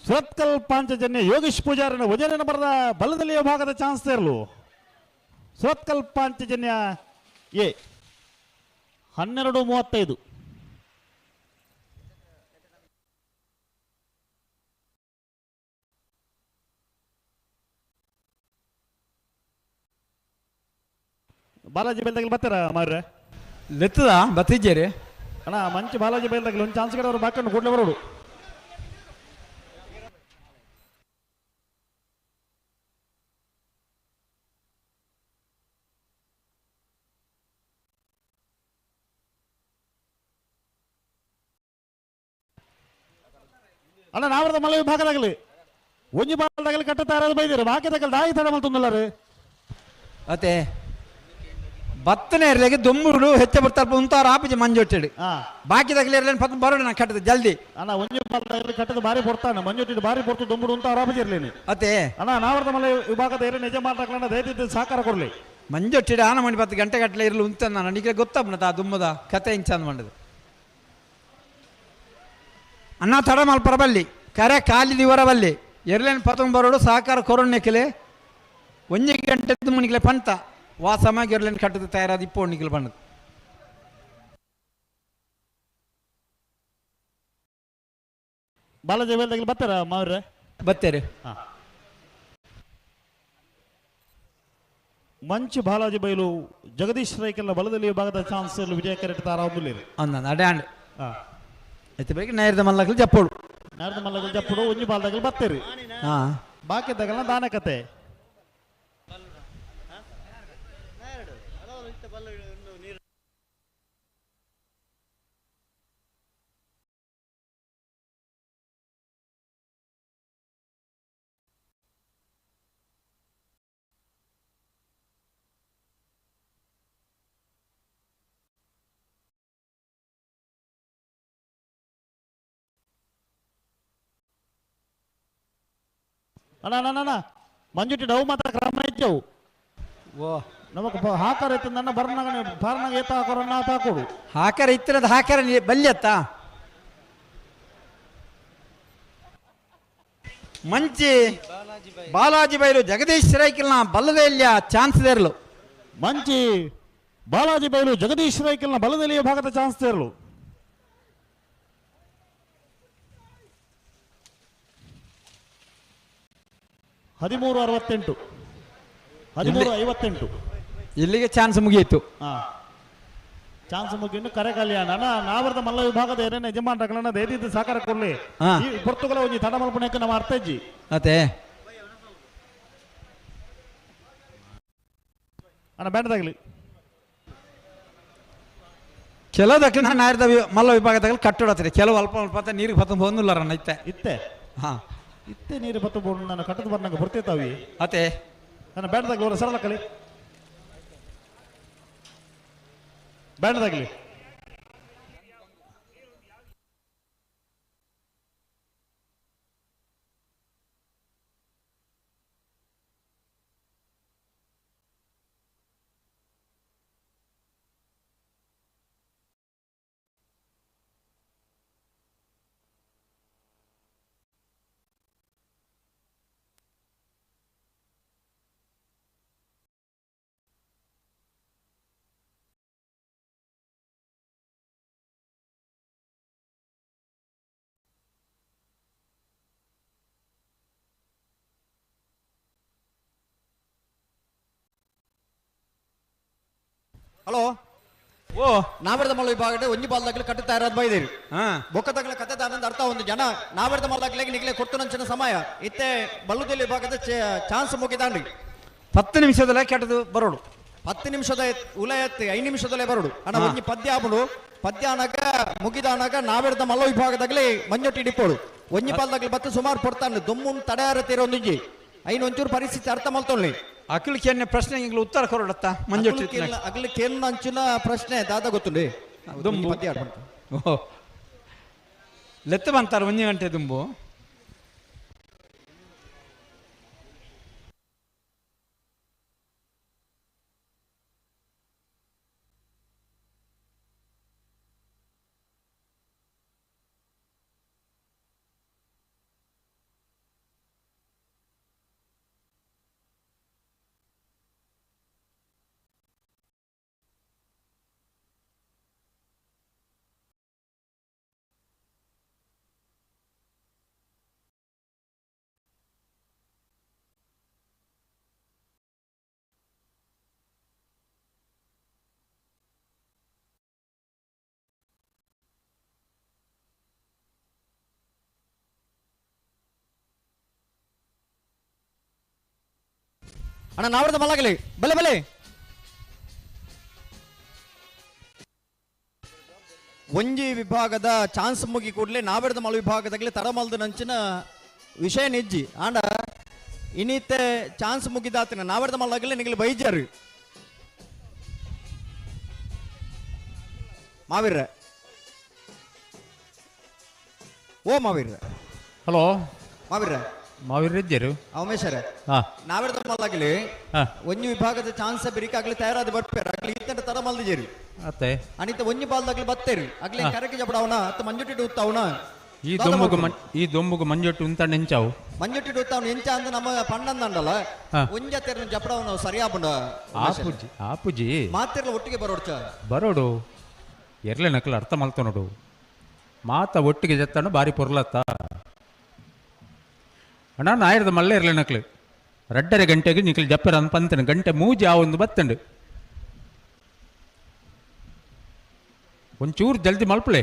Speaker 6: ಸುರತ್ಕಲ್ ಪಾಂಚಜನ್ಯ ಯೋಗೀಶ್ ಪೂಜಾರನ ಒಂಜನೇ ನಂಬರ್ದ ಬಲ್ಲದಲ್ಲಿಯ ಭಾಗದ ಚಾನ್ಸ್ ಇರಲು ಸುರತ್ಕಲ್ ಪಾಂಚಜನ್ಯ ಎ 12:35 ಬಾಲಾಜಿ ಬೆಲ್ದಾಗಲಿ ಬರ್ತಾರ ಮಾರ್ರೆ
Speaker 2: ಲೆತ್ತದ ಬತ್ತಿದ್ದೀರಿ
Speaker 6: ಅಣ್ಣ ಮಂಚಿ ಬಾಲಾಜಿ ಬೆಲ್ದಾಗಲಿ ಒಂದು ಚಾನ್ಸ್ ಕಡೆ ಅವರು ಬಾಕಂಡು ಕೂಡಲೇ ಬರೋಡು ಅಣ್ಣ ನಾವರದ ಮಳೆ ವಿಭಾಗದಾಗಲಿ ಒಂಜಿ ಬಾಲ್ದಾಗಲಿ ಕಟ್ಟುತ್ತಾ ಇರೋದು ಬೈದಿರು ಬಾಕಿ ತಗಲ್ ದಾಯಿ ತಡ ಮಲ್ತೊಂದಲ್ಲಾರು
Speaker 2: ಅತೆ ಬತ್ತನೇ ಇರಲಿಕ್ಕೆ ದೊಂಬುಡು ಹೆಚ್ಚು ಬರ್ತಾರೆ ಉಂತಾರ ಆಪಿಜಿ ಮಂಜೊಟ್ಟಿಡು ಬಾಕಿ ತಗಲಿ ಇರಲಿ ಪತ್ತ ಬರೋಣ ನಾ ಕಟ್ಟದ ಜಲ್ದಿ
Speaker 6: ಅಣ್ಣ ಒಂಜಿ ಬಾಲ್ದಾಗಲಿ ಕಟ್ಟದ ಬಾರಿ ಕೊಡ್ತಾನೆ ಮಂಜೊಟ್ಟಿಡು ಬಾರಿ ಕೊಡ್ತು ದೊಂಬುಡು ಅಂತ ಆರಾಪಜಿ ಇರಲೇನೆ
Speaker 2: ಅತೆ
Speaker 6: ಅಣ್ಣ ನಾವರದ ಮಲೆ ವಿಭಾಗದ ಏನೇ ನಿಜ ಮಾಡ್ತಾಕಲ್ಲ ದಯದಿದ್ದು ಸಹಕಾರ ಕೊಡ್ಲಿ
Speaker 2: ಮಂಜೊಟ್ಟಿಡ ಆನ ಮಣಿ 10 ಗಂಟೆ ಗಟ್ಟಲೆ ಇರಲು ಉಂತ ನಾನು ನನಗೆ ಗೊತ್ತಾಗ್ನದ ಆ ದುಮ್ಮದ ಕತೆ ಇಂಚಂದ ಮಂಡದು ಅನ್ನ ತಡ ಮಲ್ಪರ ಬಲ್ಲಿ ಕರೆ ಕಾಲಿದ ಇವರ ಬಲ್ಲಿ ಎರಲೇನು 19 ಸಹಕಾರ ಕೊರೋನೆಕ್ಕೆಲೆ 1 ಗಂಟೆ ಮುನಿಗ್ಲೆ ಪಂತ ವಾಸಮಾಗಿ ಎರಲೇನು ಕಟ್ಟದ ತಯಾರಾದ ಇಪ್ಪು ನಿಕ್ಲೆ ಬಣ್ಣದು
Speaker 6: ಬಾಲಾಜಿ ಬೈಲ್ದಾಗಲಿ ಬರ್ತಾರ ಮಾವ್ರೆ
Speaker 2: ಬತ್ತೇರಿ
Speaker 6: ಮಂಚು ಬಾಲಾಜಿ ಬೈಲು ಜಗದೀಶ್ ರೈಕೆಲ್ಲ ಬಲದಲ್ಲಿ ಭಾಗದ ಚಾನ್ಸ್ ವಿಜಯ ಕರೆಕ್ಟ್ ತಾರಾವುದಿಲ್ಲ
Speaker 2: ಅಂದ ಅಡ್ಯಾಂಡ್ ಎತ್ತ ಬೇಕು ನೇರದ ಮಲ್ಲಕಲು ಜಪ್ಪೋಳು
Speaker 6: ನಾರದ ಮಲ್ಲಗಲ್ ಜಪ್ಪುಡು ಒಂಜಿ ಬಾಲ್ದಾಗಲಿ ಬರ್ತೀರಿ
Speaker 2: ಹಾಂ
Speaker 6: ಬಾಕಿದ್ದಾಗಲ್ಲ ದಾನ ಕತೆ ಅಣ್ಣ ಮಂಜುಟಿ ಡವ್ ಮಾತ್ರ ಕ್ರಮ ಇದ್ದವು
Speaker 2: ಓ
Speaker 6: ನಮಕ್ ಹಾಕರ್ ಇತ್ತು ನನ್ನ ಬರ್ನಾಗ ಏತ ಹಾಕೋರ ಹಾಕೋಡು
Speaker 2: ಹಾಕರ ಇತ್ತರದ ಹಾಕರ ಬಲ್ಲಿ ಅತ್ತ ಮಂಚಿ ಬಾಲಾಜಿ ಬೈಲು ಜಗದೀಶ್ ರೈಕಲ್ನ ಬಲ್ಲದೆಲ್ಲ ಚಾನ್ಸ್ ಇರಲು
Speaker 6: ಮಂಚಿ ಬಾಲಾಜಿ ಬೈಲು ಜಗದೀಶ್ ರೈಕಲ್ನ ಬಲದಲ್ಲಿಯ ಭಾಗದ ಚಾನ್ಸ್ ಇರಲು ಹದಿಮೂರು 58
Speaker 2: ಇಲ್ಲಿಗೆ ಚಾನ್ಸ್ ಮುಗಿಯಿತು
Speaker 6: ಚಾನ್ಸ್ ಮುಗಿಯನ್ನು ಕರೆ ಕಲ್ಯಾಣ ನಾವರದ ಮಲ್ಲ ವಿಭಾಗದ ಏನೇನು ಯಜಮಾನಗಳನ್ನ ದಯದಿದ್ದು ಸಹಕಾರ ಕೊಡ್ಲಿ ಈ ಪೊರ್ತುಗಳ ಒಂಜಿ ತಡ ಮಲ್ಪಣಕ್ಕೆ ನಮ್ಮ ಅರ್ಥ ಇಜ್ಜಿ
Speaker 2: ಅದೇ
Speaker 6: ಅಣ್ಣ ಬ್ಯಾಂಡ್ದಾಗಲಿ
Speaker 2: ಕೆಲವುದಕ್ಕೆ ನಾನು ಆಯ್ದ ಮಲ್ಲ ವಿಭಾಗದಾಗ ಕಟ್ಟೋಡತ್ರಿ ಕೆಲವು ಅಲ್ಪ ಅಲ್ಪ ನೀರಿಗೆ ಪತ್ತ ಬಂದಿಲ್ಲ ರನ್ನ
Speaker 6: ಇತ್ತೆ
Speaker 2: ಹಾಂ
Speaker 6: ಇತ್ತೆ ನೀರು ಪತ್ತು ಬೋರ್ಡ್ ನಾನು ಕಟ್ಟದ ಬರ್ನಂಗೆ ಬರ್ತಿರ್ತಾವಿ
Speaker 2: ಅದೇ
Speaker 6: ನನ್ನ ಬ್ಯಾಂಡ್ದಾಗಲಿ ಅವರ ಸರಳ ಕಳಿ ಬ್ಯಾಂಡ್ದಾಗಲಿ
Speaker 1: ಹಲೋ
Speaker 2: ಓ
Speaker 1: ನಾವೆಡ್ದ ಮಲ್ಲ ವಿಭಾಗದ ಒಂಜಿ ಬಾಲ್ದಾಗಲಿ ಕಟ್ಟುತ್ತಾ ಇರೋದು ಬೈದೇರಿ
Speaker 2: ಹಾಂ
Speaker 1: ಬೊಕ್ಕದಾಗಲ ಕತೆ ದಾನಂದ ಅರ್ಥ ಒಂದು ಜನ ನಾವೆಡ್ದ ಮಲ್ಲದಾಗಲಿಗೆ ನಿಗಲೆ ಕೊಟ್ಟು ನಂಚಿನ ಸಮಯ ಇತ್ತೆ ಬಲ್ಲುದಲ್ಲಿ ವಿಭಾಗದ ಚಾನ್ಸ್ ಮುಗಿದಾಂಡ್ರಿ
Speaker 2: 10 ನಿಮಿಷದಲ್ಲೇ ಕೆಟ್ಟದು ಬರೋಡು
Speaker 1: 10 ನಿಮಿಷದ ಉಲಯತ್ತೆ 5 ನಿಮಿಷದಲ್ಲೇ ಬರೋಡು ಅಣ್ಣ ಒಂಜಿ ಪದ್ಯ ಆಪುಡು ಪದ್ಯ ಅನಗ ಮುಗಿದಾನಾಗ ನಾವೆಡ್ದ ಮಲ್ಲ ವಿಭಾಗದಾಗಲಿ ಮಂಜೊಟ್ಟಿ ಡಿಪ್ಪೋಡು ಒಂಜಿ ಬಾಲ್ದಾಗಲಿ ಬತ್ತು ಸುಮಾರು ಪಡ್ತಾನೆ ದೊಮ್ಮುನ್ ತಡೆಯಾರತಿರೊಂದಿಜ್ಜಿ ಐನು ಒಂಚೂರು ಪರಿಸ್ಥಿತಿ ಅರ್ಥ ಮಲ್ತೊಳ್ಳಿ
Speaker 2: ಅಕ್ಕಳಿಗೆ ಏನೇ ಪ್ರಶ್ನೆಗೆ ಉತ್ತರ ಕೊಡತ್ತ ಮಂಜೊಟ್ಟಿ
Speaker 1: ಅಗಲಿ ಕೇನ್ ಅಂಚಿನ ಪ್ರಶ್ನೆ ದಾದ ಗೊತ್ತುಂಡಿ
Speaker 2: ದುಂಬು
Speaker 1: ಪದ್ಯ ಆಡ್ಬಂತ
Speaker 2: ಓಹೋ ಲೆತ್ತ ಬಂತಾರೆ 1 ಗಂಟೆ ದುಂಬು
Speaker 1: ಅಣ್ಣ ನಾವೆಡ್ದ ಮಲ್ಲಗಲಿ ಬಲೆ ಬಲೆ ಒಂಜಿ ವಿಭಾಗದ ಚಾನ್ಸ್ ಮುಗಿ ಕೂಡಲೇ ನಾವೆಡ್ದ ಮಲ್ಲ ವಿಭಾಗದಾಗಲಿ ತಡಮಲ್ದ ನಂಚಿನ ವಿಷಯ ನಿಜ್ಜಿ ಆಂಡ ಇನ್ನಿತ್ತೆ ಚಾನ್ಸ್ ಮುಗಿದಾತಿನ ನಾವೆಡ್ದ ಮಲ್ಲಗಲಿ ನಿಗಲಿ ಬೈಜಾರಿ ಮಾವಿರ್ರ ಓ ಮಾವಿರ್ರ
Speaker 7: ಹಲೋ
Speaker 1: ಮಾವಿರ್ರ
Speaker 7: ಮಾವಿರ್ರಿದ್ದರು
Speaker 1: ಅವಮೇಶರೇ
Speaker 7: ಹಾ
Speaker 1: ನಾವೆಡ್ದ ಮಲ್ಲಾಗಲಿ
Speaker 7: ಹಾ
Speaker 1: ಒಂಜಿ ವಿಭಾಗದ ಚಾನ್ಸ್ ಬಿರಿಕ ಆಗ್ಲಿ ತಯಾರಾದ ಬರ್ಪೇರು ಆಗ್ಲಿ ಇತ್ತಂಡ ತರ ಮಲ್ದಿಜೇರಿ
Speaker 7: ಅತ್ತೆ
Speaker 1: ಅನಿತ ಒಂಜಿ ಬಾಲ್ದಾಗ್ಲಿ ಬತ್ತೇರಿ ಆಗ್ಲಿ ಕರೆಗೆ ಜಪಡವನ ಅತ್ತ ಮಂಜುಟಿ ಉತ್ತವನ
Speaker 7: ಈ ದೊಂಬುಗು ಮಂಜೊಟ್ಟು ಉಂತ ನೆಂಚಾವು
Speaker 1: ಮಂಜುಟಿ ಉತ್ತವನ ಎಂಚ ಅಂದ ನಮ್ಮ ಪಣ್ಣಂದಂಡಲ್ಲ ಒಂಜ ತೆರ ಜಪಡವನ ಸರಿಯಾಪುಂಡ
Speaker 7: ಆಪುಜಿ
Speaker 1: ಮಾತಿರ್ಲ ಒಟ್ಟಿಗೆ ಬರೋಡ್ಚ
Speaker 7: ಬರೋಡು ಎರ್ಲೆ ನಕಲು ಅರ್ಥ ಮಲ್ತ ನೋಡು ಮಾತ ಒಟ್ಟಿಗೆ ಜತ್ತಣ್ಣ ಬಾರಿ ಪೊರ್ಲತ್ತ ಅಣ್ಣ ನಾಯಿರದ ಮಲ್ಲ ಇರ್ಲೆ ನಕ್ಲು 2:30 ಗಂಟೆಗೆ ನಿಕ್ಲು ಜಪ್ಪರ ಅಂತ ಪಂತನ ಗಂಟೆ ಮೂಜಿ ಆ ಒಂದು ಬತ್ತಂಡು ಒಂಚೂರು ಜಲ್ದಿ ಮಲ್ಪಳೆ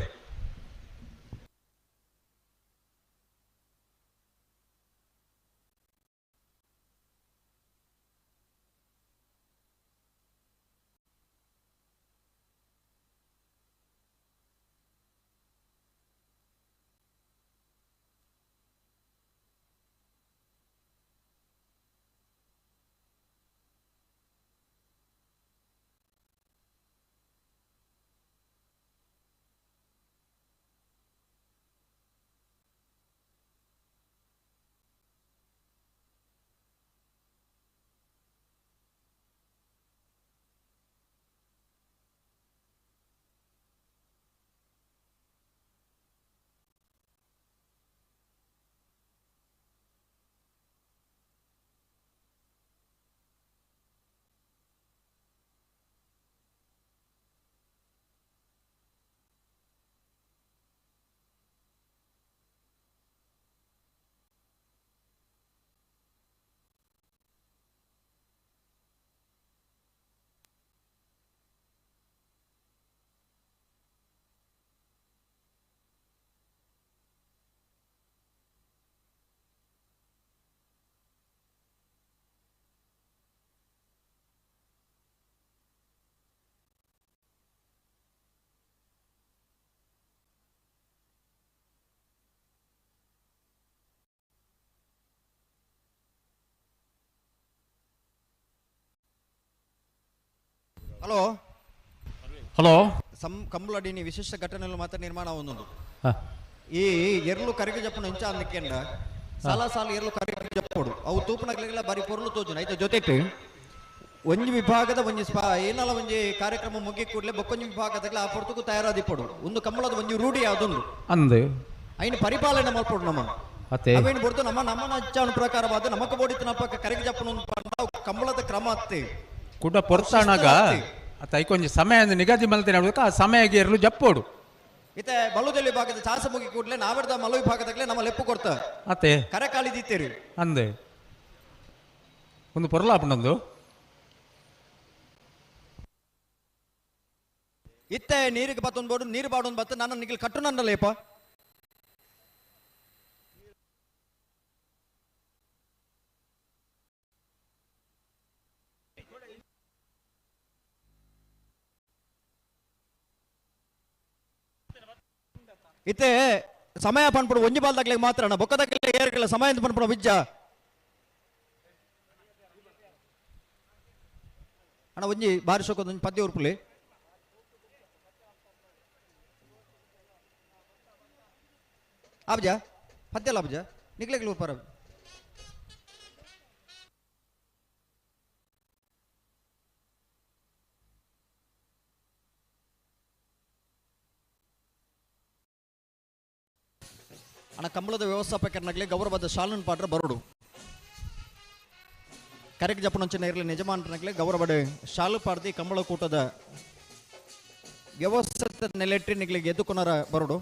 Speaker 1: ಹಲೋ
Speaker 7: ಹಲೋ
Speaker 1: ಕಂಬಳಡಿನಿ ವಿಶಿಷ್ಟ ಘಟನೆಗಳು ಮಾತ್ರ ನಿರ್ಮಾಣ ಒಂದೊಂದು ಈ ಎರ್ಲು ಕರಿಗೆ ಜಪ್ಪನ ಇಂಚ ಅನ್ನಕ್ಕೆಂಡ ಸಾಲ ಎರ್ಲು ಕರಿಗೆ ಜಪ್ಪೋಡು ಅವು ತೂಪನಗಳೆಲ್ಲ ಬಾರಿ ಪೊರ್ಲು ತೋಜುನ ಐತೆ ಜೊತೆಗೆ ಒಂಜಿ ವಿಭಾಗದ ಒಂಜಿ ಏನಲ್ಲ ಒಂಜಿ ಕಾರ್ಯಕ್ರಮ ಮುಗಿ ಕೂಡಲೇ ಬೊಕ್ಕೊಂಜಿ ವಿಭಾಗದಾಗಲ ಆ ಪೊರ್ತುಕು ತಯಾರಾದಿಪ್ಪಡು ಒಂದು ಕಂಬಳದ ಒಂಜಿ ರೂಢಿ ಅದೊಂದು
Speaker 7: ಅಂದು
Speaker 1: ಐನು ಪರಿಪಾಲನೆ ಮಲ್ಪಡು ನಮ್ಮ
Speaker 7: ಅತ್ತೆ
Speaker 1: ಅವೇನು ಬಿಡ್ತು ನಮ್ಮ ನಚ್ಚಾನ ಪ್ರಕಾರವಾದ ನಮಕ ಬೋಡಿತ ನಪ್ಪಕ್ಕ ಕರಿಗೆ ಜಪ್ಪನ ಒಂದು ಕಂಬಳದ ಕ್ರಮ ಅತ್ತೆ
Speaker 7: ಕೂಡ ಪೊರ್ತಾಣಾಗ ಅತ್ತ ಐಕೊಂಜಿ ಸಮಯ ನಿಗದಿ ಮಲ್ತೇನೆ ಹೇಳ್ಬೇಕು ಆ ಸಮಯಗೆ ಇರಲು ಜಪ್ಪೋಡು
Speaker 1: ಇತ್ತೆ ಬಲುದೆಲ್ಲಿ ಭಾಗದ ಚಾಸ ಮುಗಿ ಕೂಡಲೇ ನಾವೆಡ್ದ ಮಲ ವಿಭಾಗದಾಗಲೇ ನಮ್ಮ ಲೆಪ್ಪು ಕೊಡ್ತ
Speaker 7: ಅತ್ತೆ
Speaker 1: ಕರೆ ಕಾಲಿದಿತ್ತೇರಿ
Speaker 7: ಅಂದೆ ಒಂದು ಪೊರ್ಲಾಪಣೊಂದು
Speaker 1: ಇತ್ತೆ ನೀರಿಗೆ ಬತ್ತೊಂದು ಬೋಡು ನೀರು ಬಾಡೊಂದು ಬತ್ತ ನಾನು ನಿಖಿಲ್ ಕಟ್ಟು ನನ್ನಲ್ಲೇಪ ಇತ್ತೆ ಸಮಯ ಪನ್ಪಡು ಒಂಜಿ ಬಾಲ್ದಾಗ್ಲೆ ಮಾತ್ರ ಬೊಕ್ಕದಾಗಲೇ ಏರ್ಗಳ ಸಮಯ ಪನ್ಪಡ ವಿಜ್ಜ ಅಣ್ಣ ಒಂಜಿ ಬಾರಿ ಶೋಕದ ಒಂಜಿ ಪದ್ಯ ಉರ್ಪುಲಿ ಆಬ್ಜ ಪದ್ಯಲ್ಲ ಆಬ್ಜ ನಿಗ್ಲೆಗ್ಲು ಪರ ಅಣ್ಣ ಕಂಬಳದ ವ್ಯವಸ್ಥಾಪಕರನಾಗ್ಲಿ ಗೌರವದ ಶಾಲನ್ ಪಾಟ್ರ ಬರೋಡು ಕರೆಕ್ಟ್ ಜಪ್ಪನೊಂಚಿನ ಇರಲಿ ಯಜಮಾನನಾಗ್ಲಿ ಗೌರವದ ಶಾಲು ಪಾಡ್ದಿ ಕಂಬಳ ಕೂಟದ ವ್ಯವಸ್ಥಿತ ನೆಲೆಟ್ಟಿನಿಗ್ಲಿಗೆ ಎದ್ದುಕೊನರ ಬರೋಡು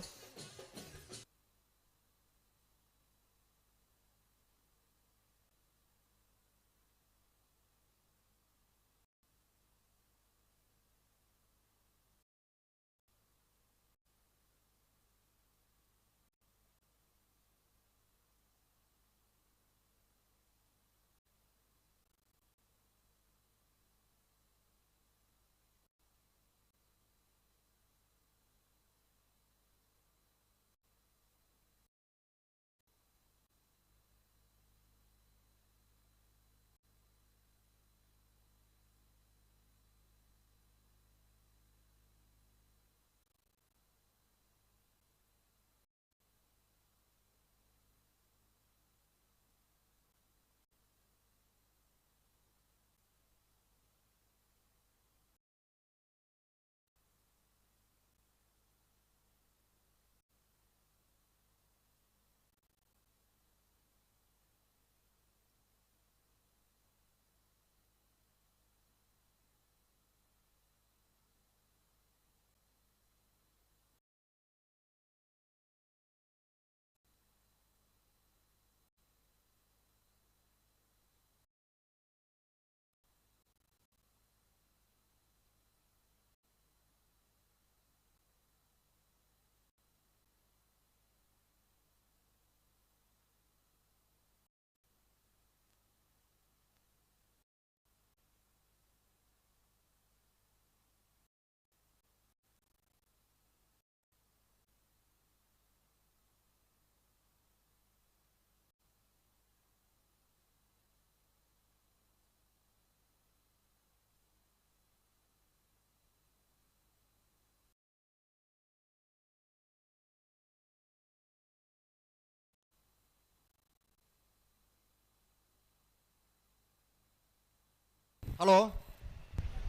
Speaker 1: ಹಲೋ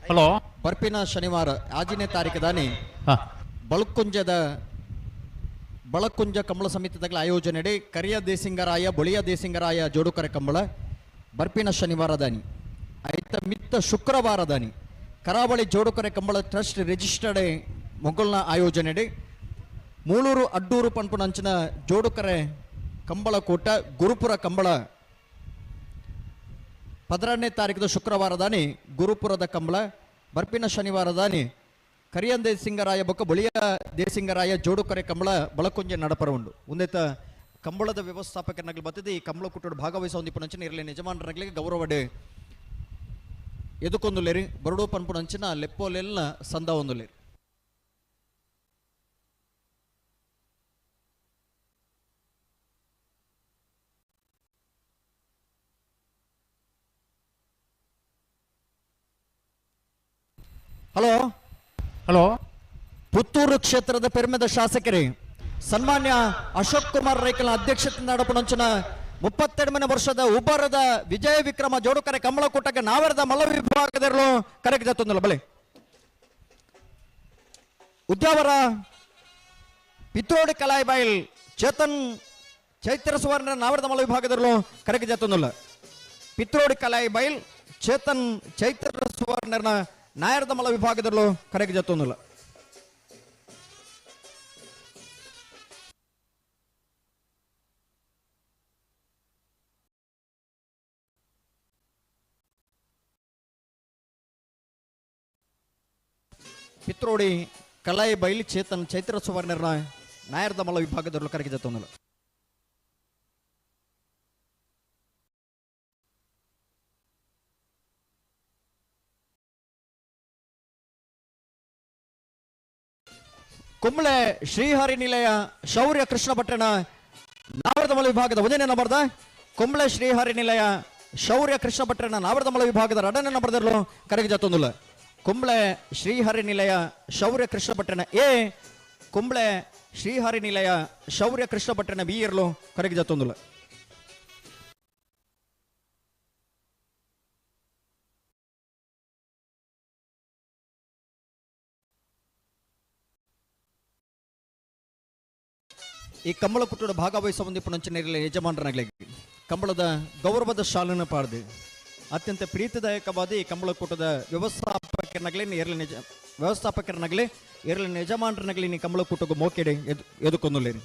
Speaker 7: ಹಲೋ
Speaker 1: ಬರ್ಪಿನ ಶನಿವಾರ 5ನೇ ತಾರೀಕು ದಾನಿ
Speaker 7: ಹಾಂ
Speaker 1: ಬಳಕುಂಜ ಕಂಬಳ ಸಮಿತಿದಾಗಲ ಆಯೋಜನೆ ಕರಿಯ ದೇಸಿಂಗರಾಯ ಬೊಳಿಯ ದೇಸಿಂಗರಾಯ ಜೋಡುಕರೆ ಕಂಬಳ ಬರ್ಪಿನ ಶನಿವಾರ ದಾನಿ ಐತ ಮಿತ್ತ ಶುಕ್ರವಾರ ದಾನಿ ಕರಾವಳಿ ಜೋಡುಕರೆ ಕಂಬಳ ಟ್ರಸ್ಟ್ ರಿಜಿಸ್ಟರ್ಡ್ ಮೊಗಲ್ನ ಆಯೋಜನೆ ಮೂಳೂರು ಅಡ್ಡೂರು ಪನ್ಪುನಂಚಿನ ಜೋಡುಕರೆ ಕಂಬಳ ಕೂಟ ಗುರುಪುರ ಕಂಬಳ 12ನೇ ತಾರೀಕು ಶುಕ್ರವಾರ ದಾನಿ ಗುರುಪುರದ ಕಂಬಳ ಬರ್ಪಿನ ಶನಿವಾರ ದಾನಿ ಕರಿಯ ದೇಸಿಂಗರಾಯ ಬೊಕ್ಕ ಬೊಳಿಯ ದೇಸಿಂಗರಾಯ ಜೋಡುಕರೆ ಕಂಬಳ ಬಳಕುಂಜೆ ನಡಪರ ಉಂಡು ಉಂದೆತ ಕಂಬಳದ ವ್ಯವಸ್ಥಾಪಕನಾಗಲಿ ಬರ್ತದೆ ಈ ಕಂಬಳ ಕುಟ್ಟೋಡು ಭಾಗವಹಿಸ ಹೊಂದಿಪುನಂಚಿನ ಇರಲಿ ಯಜಮಾನರಾಗಲಿಗೆ ಗೌರವಡೆ ಎದುಕೊಂದುಲೇರಿ ಬರಡು ಪನ್ಪುನಂಚಿನ ಲೆಪ್ಪೋಲೆಲ್ಲ ಸಂದ ಒಂದುಲೇರಿ ಹಲೋ
Speaker 7: ಹಲೋ
Speaker 1: ಪುತ್ತೂರು ಕ್ಷೇತ್ರದ ಪೆರ್ಮೆದ ಶಾಸಕರೇ ಸನ್ಮಾನ್ಯ ಅಶೋಕ್ ಕುಮಾರ್ ರೈಕಲ್ ಅಧ್ಯಕ್ಷತೆ ನಡಪುನಂಚಿನ 32ನೇ ವರ್ಷದ ಉಬ್ಬರದ ವಿಜಯ ವಿಕ್ರಮ ಜೋಡುಕರೆ ಕಂಬಳ ಕೂಟಕ್ಕೆ ನಾವರದ ಮಲ್ಲ ವಿಭಾಗದಲ್ಲೂ ಕರೆಗೆ ಜತ್ತೊಂದಿಲ್ಲ ಬಲೆ ಉದ್ಯಾವರ ಪಿತ್ರೋಡಿ ಕಲಾಯಿ ಬೈಲ್ ಚೇತನ್ ಚೈತ್ರ ಸುವರ್ಣ ನಾವರದ ಮಲ್ಲ ವಿಭಾಗದಲ್ಲೂ ಕರೆಗೆ ಜತ್ತೊಂದಿಲ್ಲ ಪಿತ್ರೋಡಿ ಕಲಾಯಿ ಬೈಲ್ ಚೇತನ್ ಚೈತ್ರ ಸುವರ್ಣನ ನಾಯರದ ಮಲ್ಲ ವಿಭಾಗದಲ್ಲೂ ಕರೆಗೆ ಜತ್ತೊಂದಿಲ್ಲ ಪಿತ್ರೋಡಿ ಕಲಾಯಿ ಬೈಲಿ ಚೇತನ್ ಚೈತ್ರ ಸುವರ್ಣರ ನಾಯರದ ಮಲ್ಲ ವಿಭಾಗದಲ್ಲೂ ಕರೆಗೆ ಜತ್ತೊಂದಿಲ್ಲ ಕುಂಬಳೆ ಶ್ರೀಹರಿ ನಿಲಯ ಶೌರ್ಯ ಕೃಷ್ಣ ಪಟ್ಟಣ ನಾವರದ ಮಲ ವಿಭಾಗದ 1ನೇ ನಂಬರ್ದ ಕುಂಬಳೆ ಶ್ರೀಹರಿ ನಿಲಯ ಶೌರ್ಯ ಕೃಷ್ಣ ಪಟ್ಟಣ ನಾವರದ ಮಲ ವಿಭಾಗದ 2ನೇ ನಂಬರ್ದಲ್ಲೂ ಕರೆಗೆ ಜತ್ತೊಂದಿಲ್ಲ ಕುಂಬಳೆ ಶ್ರೀಹರಿ ನಿಲಯ ಶೌರ್ಯ ಕೃಷ್ಣ ಪಟ್ಟಣ ಎ ಕುಂಬಳೆ ಶ್ರೀಹರಿ ನಿಲಯ ಶೌರ್ಯ ಕೃಷ್ಣ ಪಟ್ಟಣ ಬಿ ಇರಲು ಕರೆಗೆ ಜತ್ತೊಂದಿಲ್ಲ ಈ ಕಂಬಳ ಕುಟ್ಟದ ಭಾಗವಹಿಸುವ ಹೊಂದಿಪುನಂಚಿನ ಯಜಮಾನರಾಗಲಿಗೆ ಕಂಬಳದ ಗೌರವದ ಶಾಲನ ಪಾಡ್ದೆ ಅತ್ಯಂತ ಪ್ರೀತಿದಾಯಕವಾದ ಈ ಕಂಬಳ ಕೂಟದ ವ್ಯವಸ್ಥಾಪಕರನಾಗಲಿ ಇರಲಿನ ಯಜಮಾನರನಾಗಲಿ ನೀ ಕಂಬಳ ಕೂಟಗೂ ಮೋಕೆಡೆ ಎದುಕೊಂದುಲೇರಿ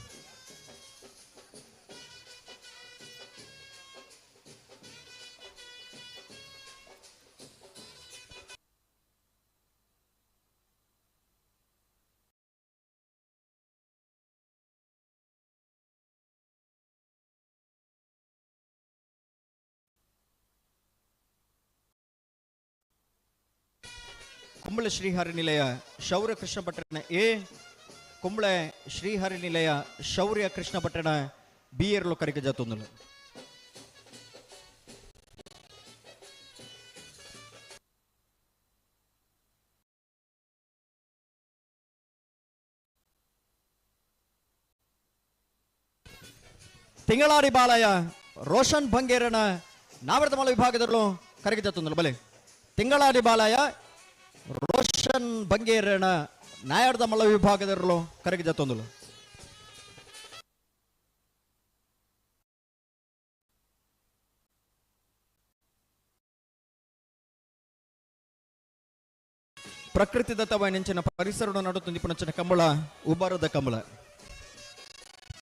Speaker 1: ಕುಂಬಳೆ ಶ್ರೀಹರಿ ನಿಲಯ ಶೌರ್ಯ ಕೃಷ್ಣ ಪಟ್ಟಣ ಎ ಕುಂಬಳೆ ಶ್ರೀಹರಿ ನಿಲಯ ಶೌರ್ಯ ಕೃಷ್ಣ ಪಟ್ಟಣ ಬಿ ಇರಲು ಕರೆಗೆ ಜತ್ತೊಂದಿಲ್ಲ ತಿಂಗಳಾಡಿ ಬಾಲಯ ರೋಷನ್ ಬಂಗೇರನ ನಾವರದ ಮಲ ವಿಭಾಗದಲ್ಲೂ ಕರೆಗೆ ಜತ್ತೊಂದಿಲ್ಲ ಬಲೆ ತಿಂಗಳಾಡಿ ಬಾಲಯ ರೋಷನ್ ಬಂಗೇರನ ನಾಯರದ ಮಲ್ಲ ವಿಭಾಗದಲ್ಲೂ ಕರೆಗೆ ಜತ್ತೊಂದಿಲ್ಲ ಪ್ರಕೃತಿ ದತ್ತವೈನೆಂಚಿನ ಪರಿಸರ ನಡುತ್ತುಂದಿಪುನಂಚಿನ ಕಂಬಳ ಉಬ್ಬರದ ಕಂಬಳ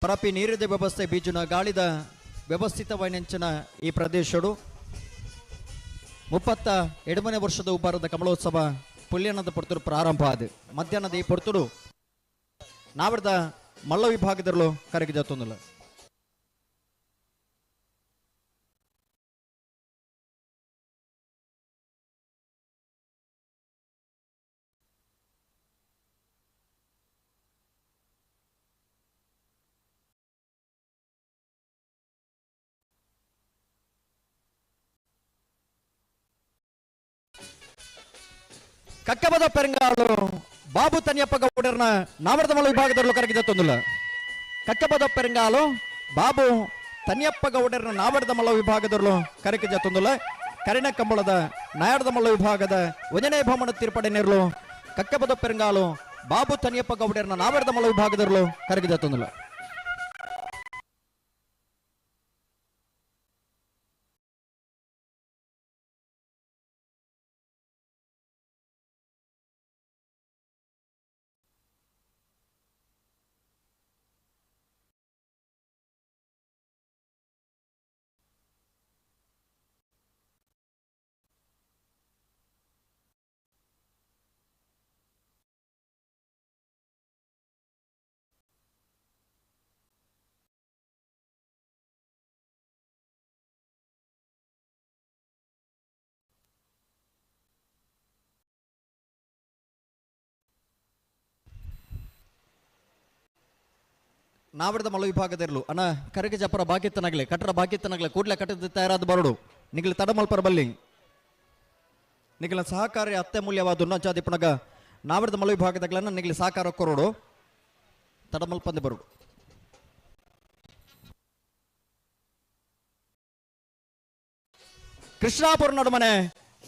Speaker 1: ಪರಪಿ ನೀರಿದ ವ್ಯವಸ್ಥೆ ಬೀಜುನ ಗಾಳಿದ ವ್ಯವಸ್ಥಿತವೈನೆಂಚಿನ ಈ ಪ್ರದೇಶಡು 32ನೇ ವರ್ಷದ ಉಬ್ಬರದ ಕಮಲೋತ್ಸವ ಪುಲ್ಯನದ ಪೊರ್ತುಡು ಪ್ರಾರಂಭ ಆದ ಮಧ್ಯಾಹ್ನದ ಈ ಪೊರ್ತುಡು ನಾವರದ ಮಲ್ಲ ವಿಭಾಗದಲ್ಲೂ ಕರೆಗೆ ಜತ್ತೊಂದಿಲ್ಲ ಕಕ್ಕಬದ ಪೆರಂಗಾಳು ಬಾಬು ತನಿಯಪ್ಪ ಗೌಡರನ ನಾವರದ ಮಲ ವಿಭಾಗದಲ್ಲೂ ಕರೆಗೆ ಜತ್ತೊಂದಿಲ್ಲ ಕಕ್ಕಬದ ಪೆರಂಗಾಳು ಬಾಬು ತನಿಯಪ್ಪ ಗೌಡರನ ನಾವರದ ಮಲ ವಿಭಾಗದಲ್ಲೂ ಕರೆಗೆ ಜತ್ತೊಂದಿಲ್ಲ ಕರಿಣ ಕಂಬಳದ ನಾಯಡದ ಮಲ್ಲ ವಿಭಾಗದ ಒಂದನೇ ಬಹುಮಾನ ತೀರ್ಪಡೆ ನೇರ್ಲು ಕಕ್ಕಪದ ಪೆರಂಗಾಲು ಬಾಬು ತನಿಯಪ್ಪ ಗೌಡರನ್ನ ನಾವೆಡದ ಮಲ್ಲ ವಿಭಾಗದರ್ಲು ಕರಗಿದ ತಂದಲ್ಲ. ನಾವಿಡದ ಮಲ್ಲ ವಿಭಾಗದಿರ್ಲು ಅಣ್ಣ ಕರಗೆ ಜಪ್ಪರ ಬಾಕಿತ್ತನಾಗ್ಲಿ ಕಟ್ಟಡ ಬಾಕಿತ್ತನಾಗ್ಲಿ ಕೂಡ್ಲೆ ಕಟ್ಟದ ತಯಾರಾದ ಬರಡು ನಿಗಲಿ ತಡ ಮಲ್ಪರ ಬಲ್ಲಿ ನಿಗಲ ಸಹಕಾರಿ ಅತ್ಯಮೂಲ್ಯವಾದ ಉನ್ನಚಾದಿ ಪುಣಗ ನಾವಿಡದ ಮಲ್ಲ ವಿಭಾಗದಾಗ್ಲನ್ನ ನಿಗಲಿ ಸಹಕಾರ ಕೊರೋಡು ತಡ ಮಲ್ಪಂದೆ ಬರುಡು. ಕೃಷ್ಣಾಪುರ ನಡುಮನೆ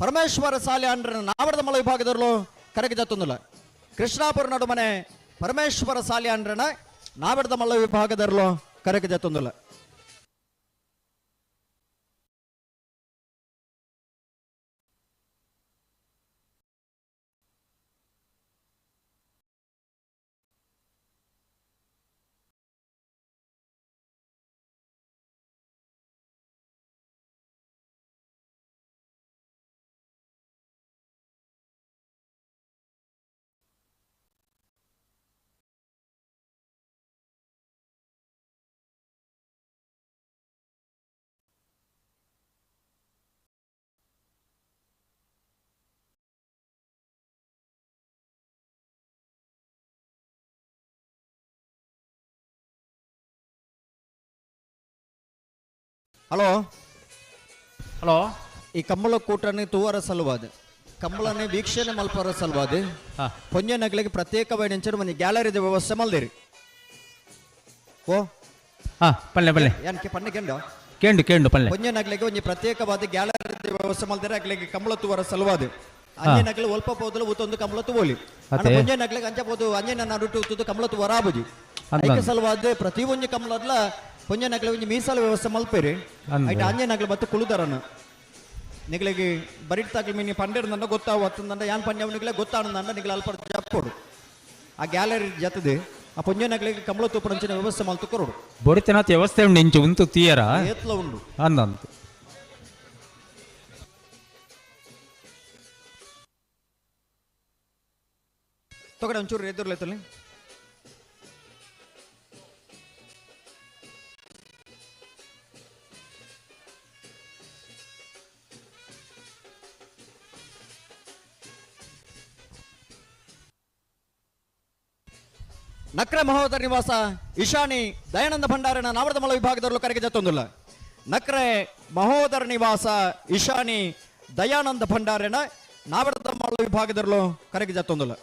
Speaker 1: ಪರಮೇಶ್ವರ ಸಾಲಿ ಅಂಡ್ರ ನಾವಿಡದ ಮಲ್ಲ ವಿಭಾಗದರ್ಲು ಕರಗೆ ಜತ್ತೊಂದಿಲ್ಲ. ಕೃಷ್ಣಾಪುರ ನಡುಮನೆ ಪರಮೇಶ್ವರ ಸಾಲಿ ಅಂಡ್ರನ ನಾವೆಡದ ಮಲ್ಲ ವಿಭಾಗದರ್ಲು ಕರಗೆ ಜತ್ತೊಂದಿಲ್ಲ. ಹಲೋ
Speaker 7: ಹಲೋ,
Speaker 1: ಈ ಕಂಬಳ ಕೂಟನೆ ತೂವರ ಸಲುವಾದ ಕಂಬಳನೆ ವೀಕ್ಷಣೆ ಮಲ್ಪರ ಸಲುವಾದ ಪೊಂಜ ನಗಲಿಗೆ ಪ್ರತ್ಯೇಕವಾಗಿ ಒಂದು ಗ್ಯಾಲರಿದ ವ್ಯವಸ್ಥೆ ಮಲ್ದಿರಿ. ಓ
Speaker 7: ಪಲ್ಲೆ ಪಲ್ಲೆ
Speaker 1: ಏನಕ್ಕೆ ಪನ್ನೆ ಕೆಂಡ
Speaker 7: ಕೇಂಡು ಕೇಂಡು ಪಲ್ಲೆ
Speaker 1: ಪೊಂಜ ನಗಲಿಗೆ ಒಂದು ಪ್ರತ್ಯೇಕವಾದ ಗ್ಯಾಲರಿದ ವ್ಯವಸ್ಥೆ ಮಲ್ದಿರಿ ಅಗ್ಲಿಗೆ ಕಂಬಳ ತೂವರ ಸಲುವಾದ ಅಂಜೆ ನಗಲು ಒಲ್ಪ ಪೋದಲು ಉತ್ತೊಂದು ಕಂಬಳ ತೂವಲಿ ಪೊಂಜ ನಗಲಿಗೆ ಅಂಜಬಹುದು ಅಂಜೆ ನನ್ನ ರುಟ್ಟು ಉತ್ತದು ಕಂಬಳ ತೂವರ ಆಬುಜಿ ಅದಕ್ಕೆ ಸಲುವಾದ ಪ್ರತಿ ಒಂದು ಕಂಬಳದ್ಲ ಪೊಂಜ ನಗಲ ಒಂದು ಮೀಸಾಲ ವ್ಯವಸ್ಥೆ ಮಲ್ಪೇರಿ ಐಟ ಅಂಜೆ ನಗಲು ಮತ್ತೆ ಕುಳುದರನ ನಿಗಳಿಗೆ ಬರಿಟ್ತಾಗ್ಲಿ ಮೀನಿ ಪಂಡಿರ್ದಂಡ ಗೊತ್ತಾವತ್ತಂದ ಯಾನ್ ಪಂಡ್ಯವನಿಗೆ ಗೊತ್ತಾನಂದ ನಿಗಲ ಅಲ್ಪ ಜಪ್ಪೋಡು ಆ ಗ್ಯಾಲರಿ ಜತದೆ ಆ ಪೊಂಜ ನಗಲಿಗೆ ಕಂಬಳ ತೂಪರಂಚಿನ ವ್ಯವಸ್ಥೆ ಮಲ್ತು ಕೊರೋಡು
Speaker 7: ಬೊಡಿತನಾಥ ವ್ಯವಸ್ಥೆ ಉಂಡು ಇಂಚು ಉಂತು ತೀಯರ
Speaker 1: ಏತ್ಲ ಉಂಡು
Speaker 7: ಅಂದಂತು
Speaker 1: ತೊಗಡೆ ಒಂಚೂರು ಎದುರ್ಲೈತಲ್ಲಿ ನಕ್ರೆ ಮಹೋದರ ನಿವಾಸ ಈಶಾನಿ ದಯಾನಂದ ಭಂಡಾರನ ನಾವರದ ಮಲ ವಿಭಾಗದಲ್ಲೂ ಕರೆಗೆ ಜತ್ತೊಂದಿಲ್ಲ. ನಕ್ರೆ ಮಹೋದರ ನಿವಾಸ ಈಶಾನಿ ದಯಾನಂದ ಭಂಡಾರನ ನಾವರದ ಮಲ ವಿಭಾಗದಲ್ಲೂ ಕರೆಗೆ ಜತ್ತೊಂದಿಲ್ಲ.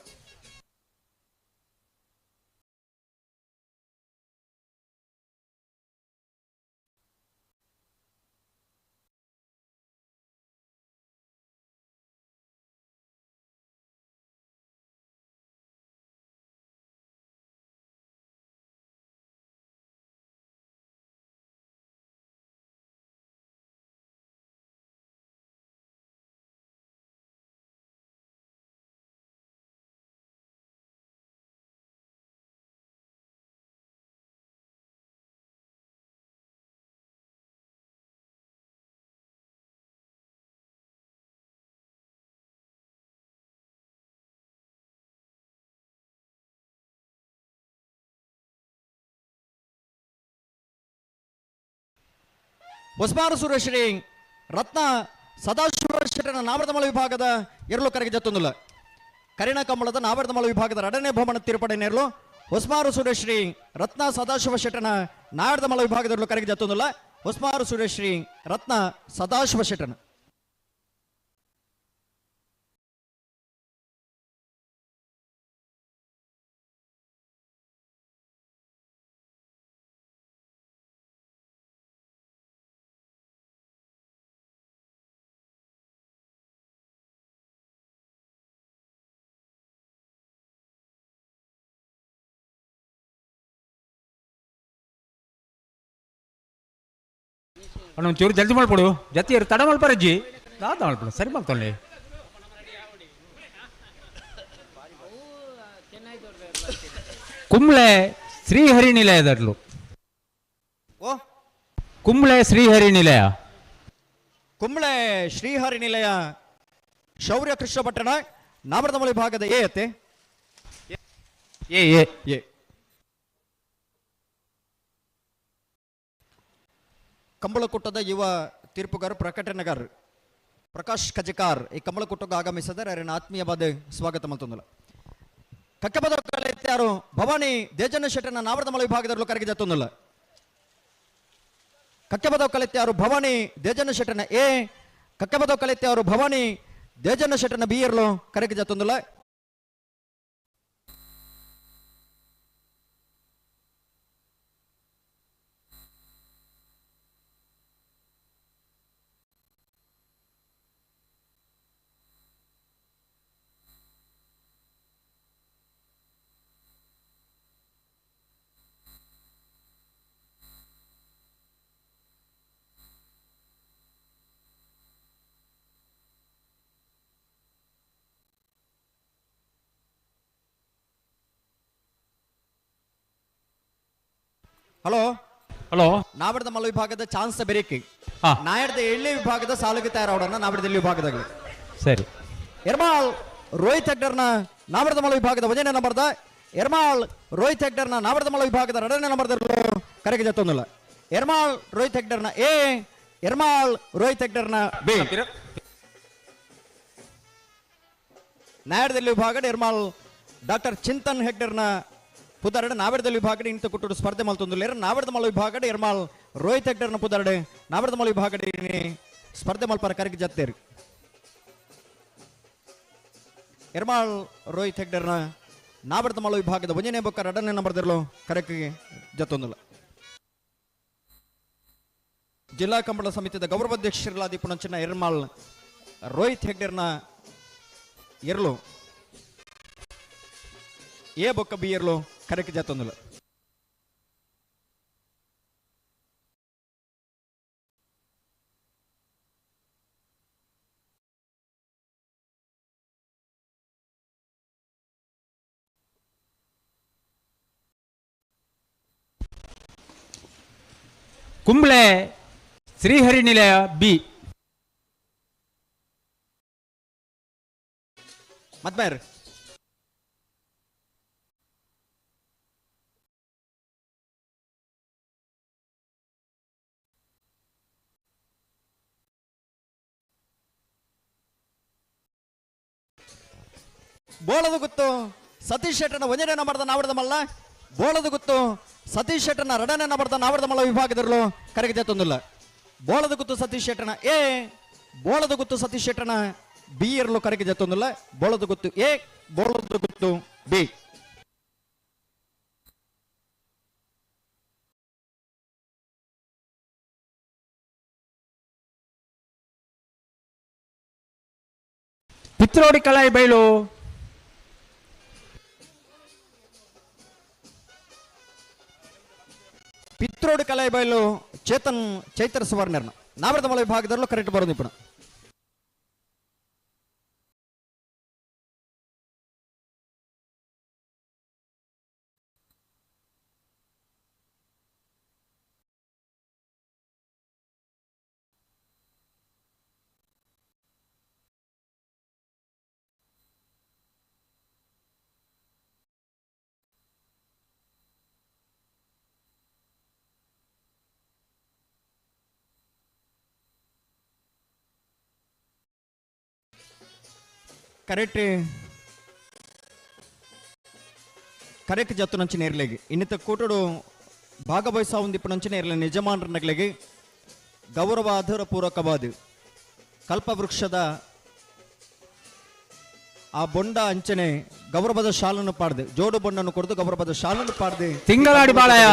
Speaker 1: ಹೊಸಮಾರು ಸುರೇಶ್ರೀ ರತ್ನ ಸದಾಶಿವ ಶೆಟ್ಟನ ನಾವರದಮಳ ವಿಭಾಗದ ಎರಲು ಕರೆಗೆ ಜತ್ತೊಂದಿಲ್ಲ. ಕರಿಣ ಕಂಬಳದ ನಾವರದಮಳ ವಿಭಾಗದ ಎರಡನೇ ಬಹುಮಾನ ತೀರ್ಪಡೆ ನೇರಲು ಹೊಸಮಾರು ಸುರೇಶ್ರೀ ರತ್ನ ಸದಾಶಿವ ಶೆಟ್ಟನ ನಾವರದಮಳ ವಿಭಾಗದ ಕರೆಗೆ ಜತ್ತೊಂದಿಲ್ಲ. ಹೊಸಮಾರು ಸುರೇಶ್ರೀ ರತ್ನ ಸದಾಶಿವ ಶೆಟ್ಟನ
Speaker 7: ಅಣ್ಣ ಒಂಚೂರು ಜಲ್ದಿ ಮಾಡ್ಕೊಡು ಜತಿ ತಡ ಮಲ್ಪರಜ್ಜಿ ದಾದ ಮಾಡ್ಬಿಡು ಸರಿ ಮಾಡ್ತಾನೆ ಕುಂಬ್ಳೆ ಶ್ರೀಹರಿ ನಿಲಯದರ್ಲು
Speaker 1: ಓ
Speaker 7: ಕುಂಬ್ಳೆ ಶ್ರೀಹರಿ ನಿಲಯ
Speaker 1: ಕುಂಬ್ಳೆ ಶ್ರೀಹರಿ ನಿಲಯ ಶೌರ್ಯ ಕೃಷ್ಣ ಪಟ್ಟಣ ನಾಮರದಮಳಿ ಭಾಗದ ಎ ಅತ್ತೆ
Speaker 7: ಏ
Speaker 1: ಎ ಕಂಬಳಕುಟ್ಟದ ಯುವ ತೀರ್ಪುಗಾರ ಪ್ರಕಟಣೆಗಾರ ಪ್ರಕಾಶ್ ಕಜಕಾರ್ ಈ ಕಂಬಳಕುಟ್ಟಕ್ಕೆ ಆಗಮಿಸಿದರೆ ಅವರನ್ನ ಆತ್ಮೀಯವಾದ ಸ್ವಾಗತ ಮತ್ತೊಂದಲ್ಲ ಕಕ್ಕಪದ ಕಲೆತ್ಯಾರು ಭವಾನಿ ದೇಜನ ಶೆಟ್ಟನ ನಾವರದಮಳ ವಿಭಾಗದಲ್ಲೂ ಕರೆಗೆ ಜತ್ತೊಂದಲ್ಲ ಕಕ್ಕಪದ ಕಲೆತ್ಯಾರು ಭವಾನಿ ದೇಜನ ಶೆಟ್ಟನ ಎ ಕಕ್ಕಪದ ಕಲೆತ್ಯಾರು ಭವಾನಿ ದೇಜನ ಶೆಟ್ಟನ ಬಿ ಇರ್ಲು ಕರೆಗೆ ಜತ್ತೊಂದಲ್ಲ ಹಲೋ
Speaker 7: ಹಲೋ
Speaker 1: ನಾವಿಡದ ಮಲ್ಲ ವಿಭಾಗದ ಚಾನ್ಸ್ ಬೆರೇಕಿ
Speaker 7: ಹಾ.
Speaker 1: ನಾಯಡದ ಎಳ್ಳೆ ವಿಭಾಗದ ಸಾಲುಗೆ ತಯಾರವಡನ್ನ ನಾವಿಡದಲ್ಲಿ ವಿಭಾಗದಾಗಲಿ
Speaker 7: ಸರಿ
Speaker 1: ಎರ್ಮಾಳ್ ರೋಹಿತ್ ಹೆಗ್ಡರ್ನ ನಾವರದ ಮಲ್ಲ ವಿಭಾಗದ ವಜನೆ ನಂಬರ್ದ ಎರ್ಮಾಳ್ ರೋಹಿತ್ ಹೆಗ್ಡರ್ನ ನಾವರದ ಮಲ್ಲ ವಿಭಾಗದ ಎರಡನೇ ನಂಬರ್ದ ಕರೆಗೆ ಜತ್ತೊಂದಿಲ್ಲ ಎರ್ಮಾಳ್ ರೋಹಿತ್ ಹೆಗ್ಡರ್ನ ಎ ಎರ್ಮಾಳ್ ರೋಹಿತ್ ಹೆಗ್ಡರ್ನ ಬಿ ನಾಯಡದಲ್ಲಿ ವಿಭಾಗದ ಎರ್ಮಾಳ್ ಡಾಕ್ಟರ್ ಚಿಂತನ್ ಹೆಗ್ಡರ್ನ ಪುದರಡೆ ನಾವೆಡದಲ್ಲಿ ವಿಭಾಗಡೆ ಇಂತ ಕುಟ್ಟುಡು ಸ್ಪರ್ಧೆ ಮಲ್ತೊಂದು ನಾವೆಡದ ಮಲ ವಿಭಾಗಡೆ ಎರ್ಮಾಳ್ ರೋಹಿತ್ ಹೆಗ್ಡರ್ನ ಪುದರಡೆ ನಾವೆಡದ ಮಲ ವಿಭಾಗಡೆ ಸ್ಪರ್ಧೆ ಮಲ್ಪರ ಕರೆಗೆ ಜತ್ತೇರಿ ಎರ್ಮಾಳ್ ರೋಹಿತ್ ಹೆಗ್ಡರ್ನ ನಾವೆಡದ ಮಲ ವಿಭಾಗದ ಒಂಜನೇ ಬೊಕ್ಕ ಎರಡನೇ ನಂಬರ್ದಿರಲು ಕರೆಗೆ ಜತ್ತೊಂದಿಲ್ಲ ಜಿಲ್ಲಾ ಕಂಬಳ ಸಮಿತಿಯ ಗೌರವಾಧ್ಯಕ್ಷರಲಾದಿ ಪುಣಂಚಿನ ಎರ್ಮಾಳ್ ರೋಹಿತ್ ಹೆಗ್ಡರ್ನ ಇರ್ಲು ಎ ಬೊಕ್ಕ ಬಿ ಇರ್ಲು ಕರೆಕ್ಟ್ ಜತ್ತೊಂದಿಲ್ಲ
Speaker 7: ಕುಂಬ್ಳೆ ಶ್ರೀಹರಿ ನಿಲಯ ಬಿ
Speaker 1: ಮತ್ಮೇರ್ ಬೋಳದು ಗುತ್ತು ಸತೀಶ್ ಶೆಟ್ಟನ ಒಂದನೇ ನಂಬರ್ದ ನಾವಡದ ಮಲ್ಲ ಬೋಳದು ಗುತ್ತು ಸತೀಶ್ ಶೆಟ್ಟನ ಎರಡನೇ ನಂಬರ್ದ ನಾವಡದ ಮಲ್ಲ ವಿಭಾಗದಲ್ಲೂ ಕರೆಗೆ ಜತ್ತೊಂದಿಲ್ಲ ಬೋಳದು ಗುತ್ತು ಸತೀಶ್ ಶೆಟ್ಟನ ಎ ಬೋಳದು ಗುತ್ತು ಸತೀಶ್ ಶೆಟ್ಟನ ಬಿ ಇರಲು ಕರೆಗೆ ಜತ್ತೊಂದಿಲ್ಲ ಬೋಳದು ಗುತ್ತು ಎ ಬೋಳದು ಗುತ್ತು ಬಿ
Speaker 7: ಪಿತ್ರೋಡಿ ಕಲಾಯಿ ಬೈಲು
Speaker 1: ಪಿತ್ರೋಡಿ ಕಲಾಯಿ ಬಯಲು ಚೇತನ್ ಚೈತ್ರ ಸುವರ್ಣರ್ನ ನಾವರದ ಮಲ ವಿಭಾಗದಲ್ಲೂ ಕರೆಕ್ಟ್ ಬರೋದು ಇಪ್ಪಣ ಕರೆಕ್ಟ್ ಕರೆಕ್ಟ್ ಜತ್ತು ನಂಚಿನ ಇರ್ಲಿಗೆ ಇನ್ನಿತ ಕೂಟಡು ಭಾಗವಹಿಸ ಒಂದಿಪ್ಪ ನಂಚಿನ ಇರಲಿ ನಿಜಮಾನರ ನಗಲಿಗೆ ಗೌರವಾಧರ ಪೂರ್ವಕವಾದ ಕಲ್ಪವೃಕ್ಷದ ಆ ಬೊಂಡ ಅಂಚನೆ ಗೌರವದ ಶಾಲನ್ನು ಪಾಡ್ದೆ ಜೋಡು ಬೊಂಡನ್ನು ಕೊಡ್ದು ಗೌರವದ ಶಾಲನ್ನು ಪಾಡ್ದೆ
Speaker 7: ತಿಂಗಳಾಡಿ ಬಾಳಯ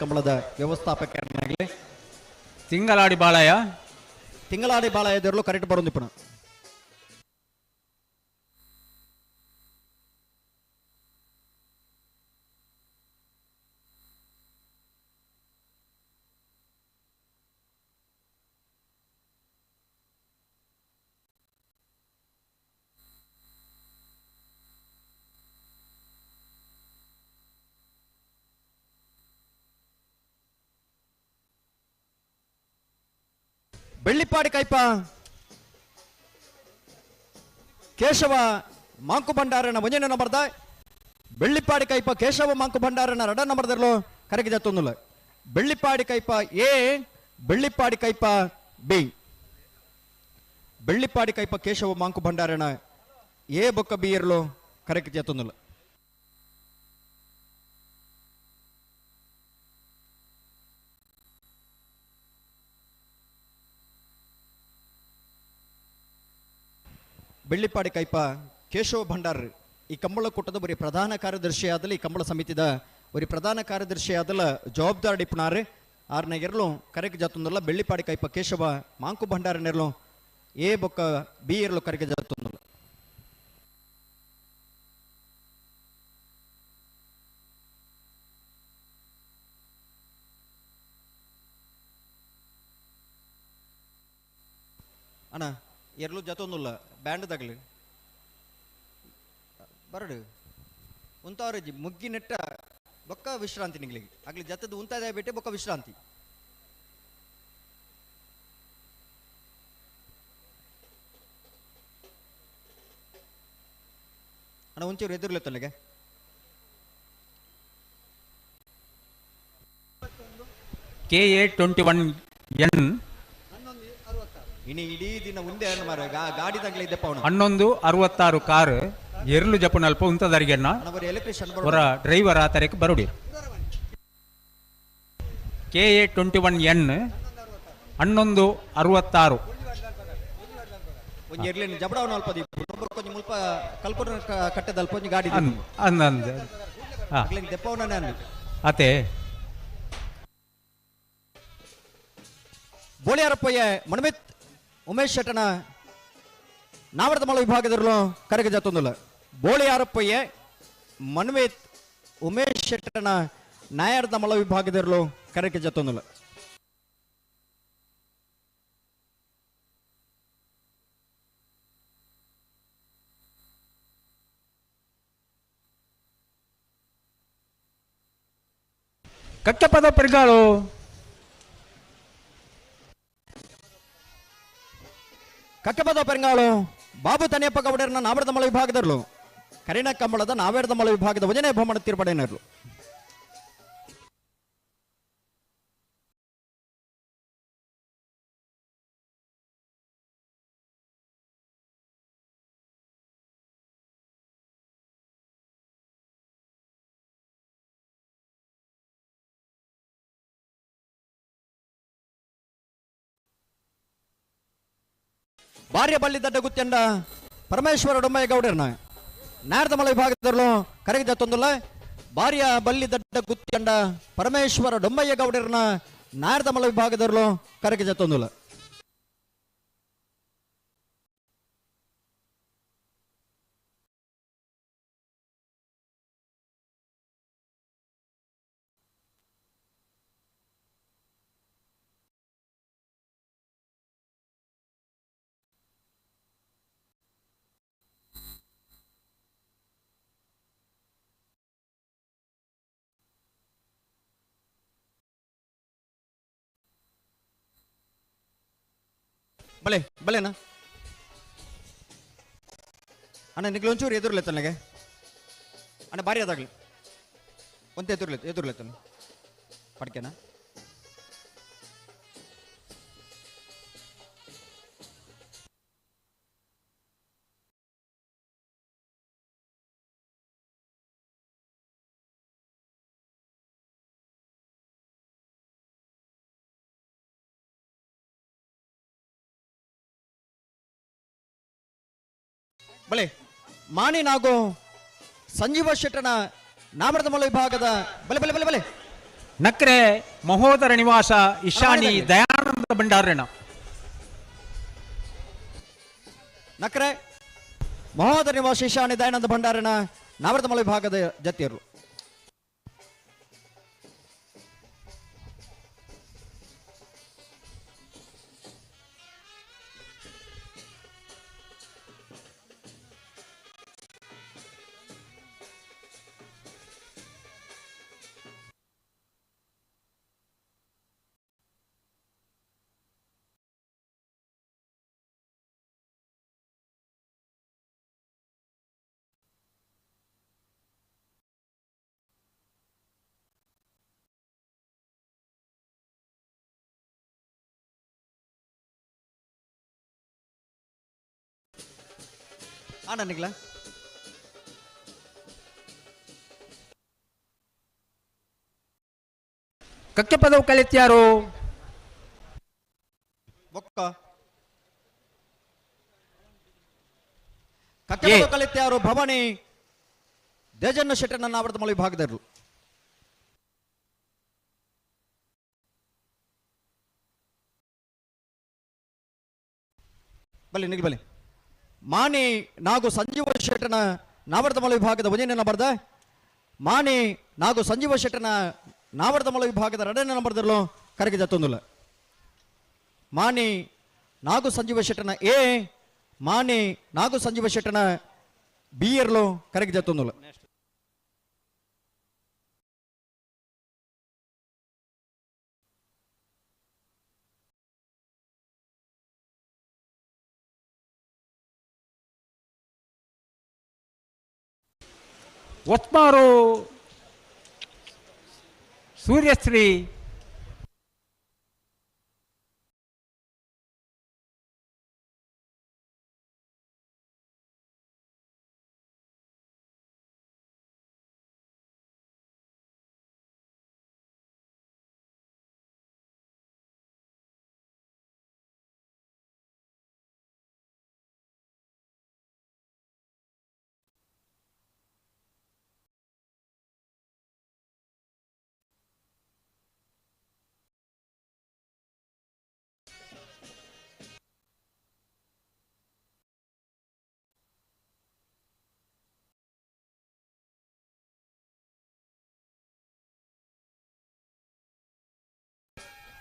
Speaker 1: ಕಂಬಳದ ವ್ಯವಸ್ಥಾಪಕನಾಗಲಿ
Speaker 7: ತಿಂಗಳಾಡಿ ಬಾಳಯ
Speaker 1: ತಿಂಗಳಾಡಿ ಬಾಳಯದಿರಲು ಕರೆಕ್ಟ್ ಬರೋದಿಪ್ಪಣ ಬೆಳ್ಳಿಪಾಡಿ ಕೈಪ ಕೇಶವ ಮಾಂಕು ಭಂಡಾರನ ಒಂಜನೇ ನಂಬರ್ದ ಬೆಳ್ಳಿಪಾಡಿ ಕೈಪ ಕೇಶವ ಮಾಂಕು ಭಂಡಾರನ ರಡ ನಂಬರ್ದರ್ಲು ಕರೆಗೆ ಜತ್ತೊಂದುಲ್ಲ ಬೆಳ್ಳಿಪಾಡಿ ಕೈಪ ಎ ಬೆಳ್ಳಿಪಾಡಿ ಕೈಪ ಬಿ ಬೆಳ್ಳಿಪಾಡಿ ಕೈಪ ಕೇಶವ ಮಾಂಕು ಭಂಡಾರನ ಎ ಬೊಕ್ಕ ಬಿ ಇರ್ಲು ಕರೆಗೆ ಜತ್ತೊಂದುಲ್ಲ ಬೆಳ್ಳಿಪಾಡಿ ಕೈಪ ಕೇಶವ ಭಂಡಾರ್ ಈ ಕಂಬಳ ಕೂಟದ ಬರೀ ಪ್ರಧಾನ ಕಾರ್ಯದರ್ಶಿ ಆದಲ್ಲ ಈ ಕಂಬಳ ಸಮಿತಿದ ಬರೀ ಪ್ರಧಾನ ಕಾರ್ಯದರ್ಶಿ ಆದಲ್ಲ ಜವಾಬ್ದಾರಿ ಇಪ್ಪನಾರೆ ಆರ್ನ ಎರಲು ಕರೆಗೆ ಜಾತೊಂದಲ್ಲ ಬೆಳ್ಳಿಪಾಡಿ ಕೈಪ ಕೇಶವ ಮಾಂಕು ಭಂಡಾರನೆರ್ಲು ಎ ಬೊಕ್ಕ ಬಿ ಎರಲು ಕರೆಗೆ ಜಾತೊಂದಲ್ಲ ಅಣ್ಣ ಎರಲು ಜತೊಂದುಲ್ಲ ಬ್ಯಾಂಡ್ ತಗಲಿ ಬರಡು ಉಂತಾವ್ರಜ್ಜಿ ಮುಗ್ಗಿ ನೆಟ್ಟ ಬೊಕ್ಕ ವಿಶ್ರಾಂತಿ ನಿಗ್ಲಿಗೆ ಆಗ್ಲಿ ಜತದ ಉಂತಾದ ಬೇಟೆ ಬೊಕ್ಕ ವಿಶ್ರಾಂತಿ ಅಣ್ಣ ಒಂಚೂರು ಎದುರ್ಲೆತ್ತಲ್ಲಿಗೆ
Speaker 7: KA21N
Speaker 1: ಇನ್ನು ಇಡೀ ದಿನ ಮುಂದೆ ಮಾರ ಗಾಡಿ ತಗಲಿ ಇದ್ದಪ್ಪ ಅವನು
Speaker 7: 1166 ಕಾರ್ ಎರ್ಲು ಜಪುನ ಅಲ್ಪ ಉಂತದರಿಗೆನ್ನ
Speaker 1: ಅವರ ಎಲೆಕ್ಟ್ರಿಷಿಯನ್
Speaker 7: ಅವರ ಡ್ರೈವರ್ ಆ ತರಕ್ಕೆ ಬರುಡಿ KA21N 1166
Speaker 1: ಒಂಜಿ ಎರ್ಲಿ ಜಬಡವನ ಅಲ್ಪ ಕೊಂಚ ಮುಲ್ಪ ಕಲ್ಪನ ಕಟ್ಟದ ಅಲ್ಪ ಒಂಜಿ ಗಾಡಿ
Speaker 7: ಅಂದ
Speaker 1: ದೆಪ್ಪವನೇ ಅಂದು
Speaker 7: ಅತೆ
Speaker 1: ಬೋಳಿಯಾರಪ್ಪಯ್ಯ ಮಣಮಿತ್ ಉಮೇಶ್ ಶೆಟ್ಟನ ನಾವರದ ಮಳ ವಿಭಾಗದಲ್ಲೂ ಕರೆಗೆ ಜಾತೊಂದಿಲ್ಲ ಬೋಳಿಯಾರಪ್ಪಯ್ಯ ಮನ್ವೇತ್ ಉಮೇಶ್ ಶೆಟ್ಟನ ನ್ಯಾಯಾರದ ಮಳ ವಿಭಾಗದಲ್ಲೂ ಕರೆಗೆ ಜಾತೊಂದಿಲ್ಲ
Speaker 7: ಕಚ್ಚಪದ ಪೆರ್ಗಾಳು
Speaker 1: ಕಕ್ಕಪದ ಪೆರಂಗಾಳು ಬಾಬು ತನಿಯಪ್ಪ ಗೌಡರನ ನಾವರದ ಮಳ ವಿಭಾಗದಲ್ಲೂ ಕರಿಣ ಕಂಬಳದ ನಾವೇರದ ಮಳ ವಿಭಾಗದ ವಜನೆ ಬಹುಮಾನ ತೀರ್ಪಡೆಯರು ಭಾರ್ಯ ಬಳ್ಳಿ ದಡ್ಡ ಗುತ್ಯಂಡ ಪರಮೇಶ್ವರ ಡೊಮ್ಮಯ್ಯ ಗೌಡರ್ನ ನಾರದ ಮಳ ವಿಭಾಗದಲ್ಲೂ ಕರೆಗೆ ಜತ್ತೊಂದಿಲ್ಲ ಭಾರ್ಯ ಬಳ್ಳಿ ದಡ್ಡ ಗುತ್ಯಂಡ ಪರಮೇಶ್ವರ ಡೊಮ್ಮಯ್ಯ ಗೌಡರ್ನ ನಾರದ ಮಳ ವಿಭಾಗದಲ್ಲೂ ಕರೆಗೆ ಜತ್ತೊಂದಿಲ್ಲ ಬಲೆ ಬಲೆನಾ ಅಣ್ಣ ನಿಗ್ಲು ಒಂಚೂರು ಎದುರ್ಲೆತ್ತ ನನಗೆ ಅಣ್ಣ ಭಾರಿ ಅದಾಗ್ಲಿ ಒಂತ ಎದುರ್ಲೆತ್ತನು ಪಡ್ಕೆನಾ ಬಲೆ ಮಾಣಿ ನಾಗು ಸಂಜೀವ ಶೆಟ್ಟನ ನಾಮರದ ಮಲ ವಿಭಾಗದ ಬಲೆ ಬಲೆ ಬಲೆ ಬಲೆ
Speaker 7: ನಕ್ರೆ ಮಹೋದರ ನಿವಾಸ ಇಶಾನಿ ದಯಾನಂದ ಭಂಡಾರಣ
Speaker 1: ನಕ್ರೆ ಮಹೋದರ ನಿವಾಸ ಈಶಾನಿ ದಯಾನಂದ ಭಂಡಾರನ ನಾಮರದ ಮಲ ವಿಭಾಗದ ಜತಿಯರು ಆಡನಿಗ್ಲ
Speaker 7: ಕಕ್ಕೆ ಪದವು ಕಲಿತ್ಯಾರು
Speaker 1: ಬೊಕ್ಕ ಕಕ್ಕೆ ಕಲಿತ್ಯಾರು ಭವಾನಿ ದೇಜನ್ನ ಶೆಟ್ಟನ ನಾವರ್ತ ಮಳೆ ಭಾಗದರು ಬಲಿ ನಿಗಿ ಬಲಿ ಮಾಣಿ ನಾಗು ಸಂಜೀವ ಶೆಟ್ಟನ ನಾವರ್ತ ಮಳೆ ವಿಭಾಗದ ಒಂದನೇ ಬರ್ದ ಮಾಣಿ ನಾಗು ಸಂಜೀವ ಶೆಟ್ಟನ ನಾವರ್ತ ಮಳೆ ವಿಭಾಗದ ಎರಡನೇ ನಂಬರ್ದಲ್ಲೂ ಕರೆಗೆ ಜತ್ತೊಂದಿಲ್ಲ ಮಾಣಿ ನಾಗು ಸಂಜೀವ ಶೆಟ್ಟನ ಎ ಮಾಣಿ ನಾಗು ಸಂಜೀವ ಶೆಟ್ಟನ ಬಿ ಇರ್ಲು ಕರೆಗೆ ಜತ್ತೊಂದಿಲ್ಲ
Speaker 7: ಒತ್ಮಾರು ಸೂರ್ಯಶ್ರೀ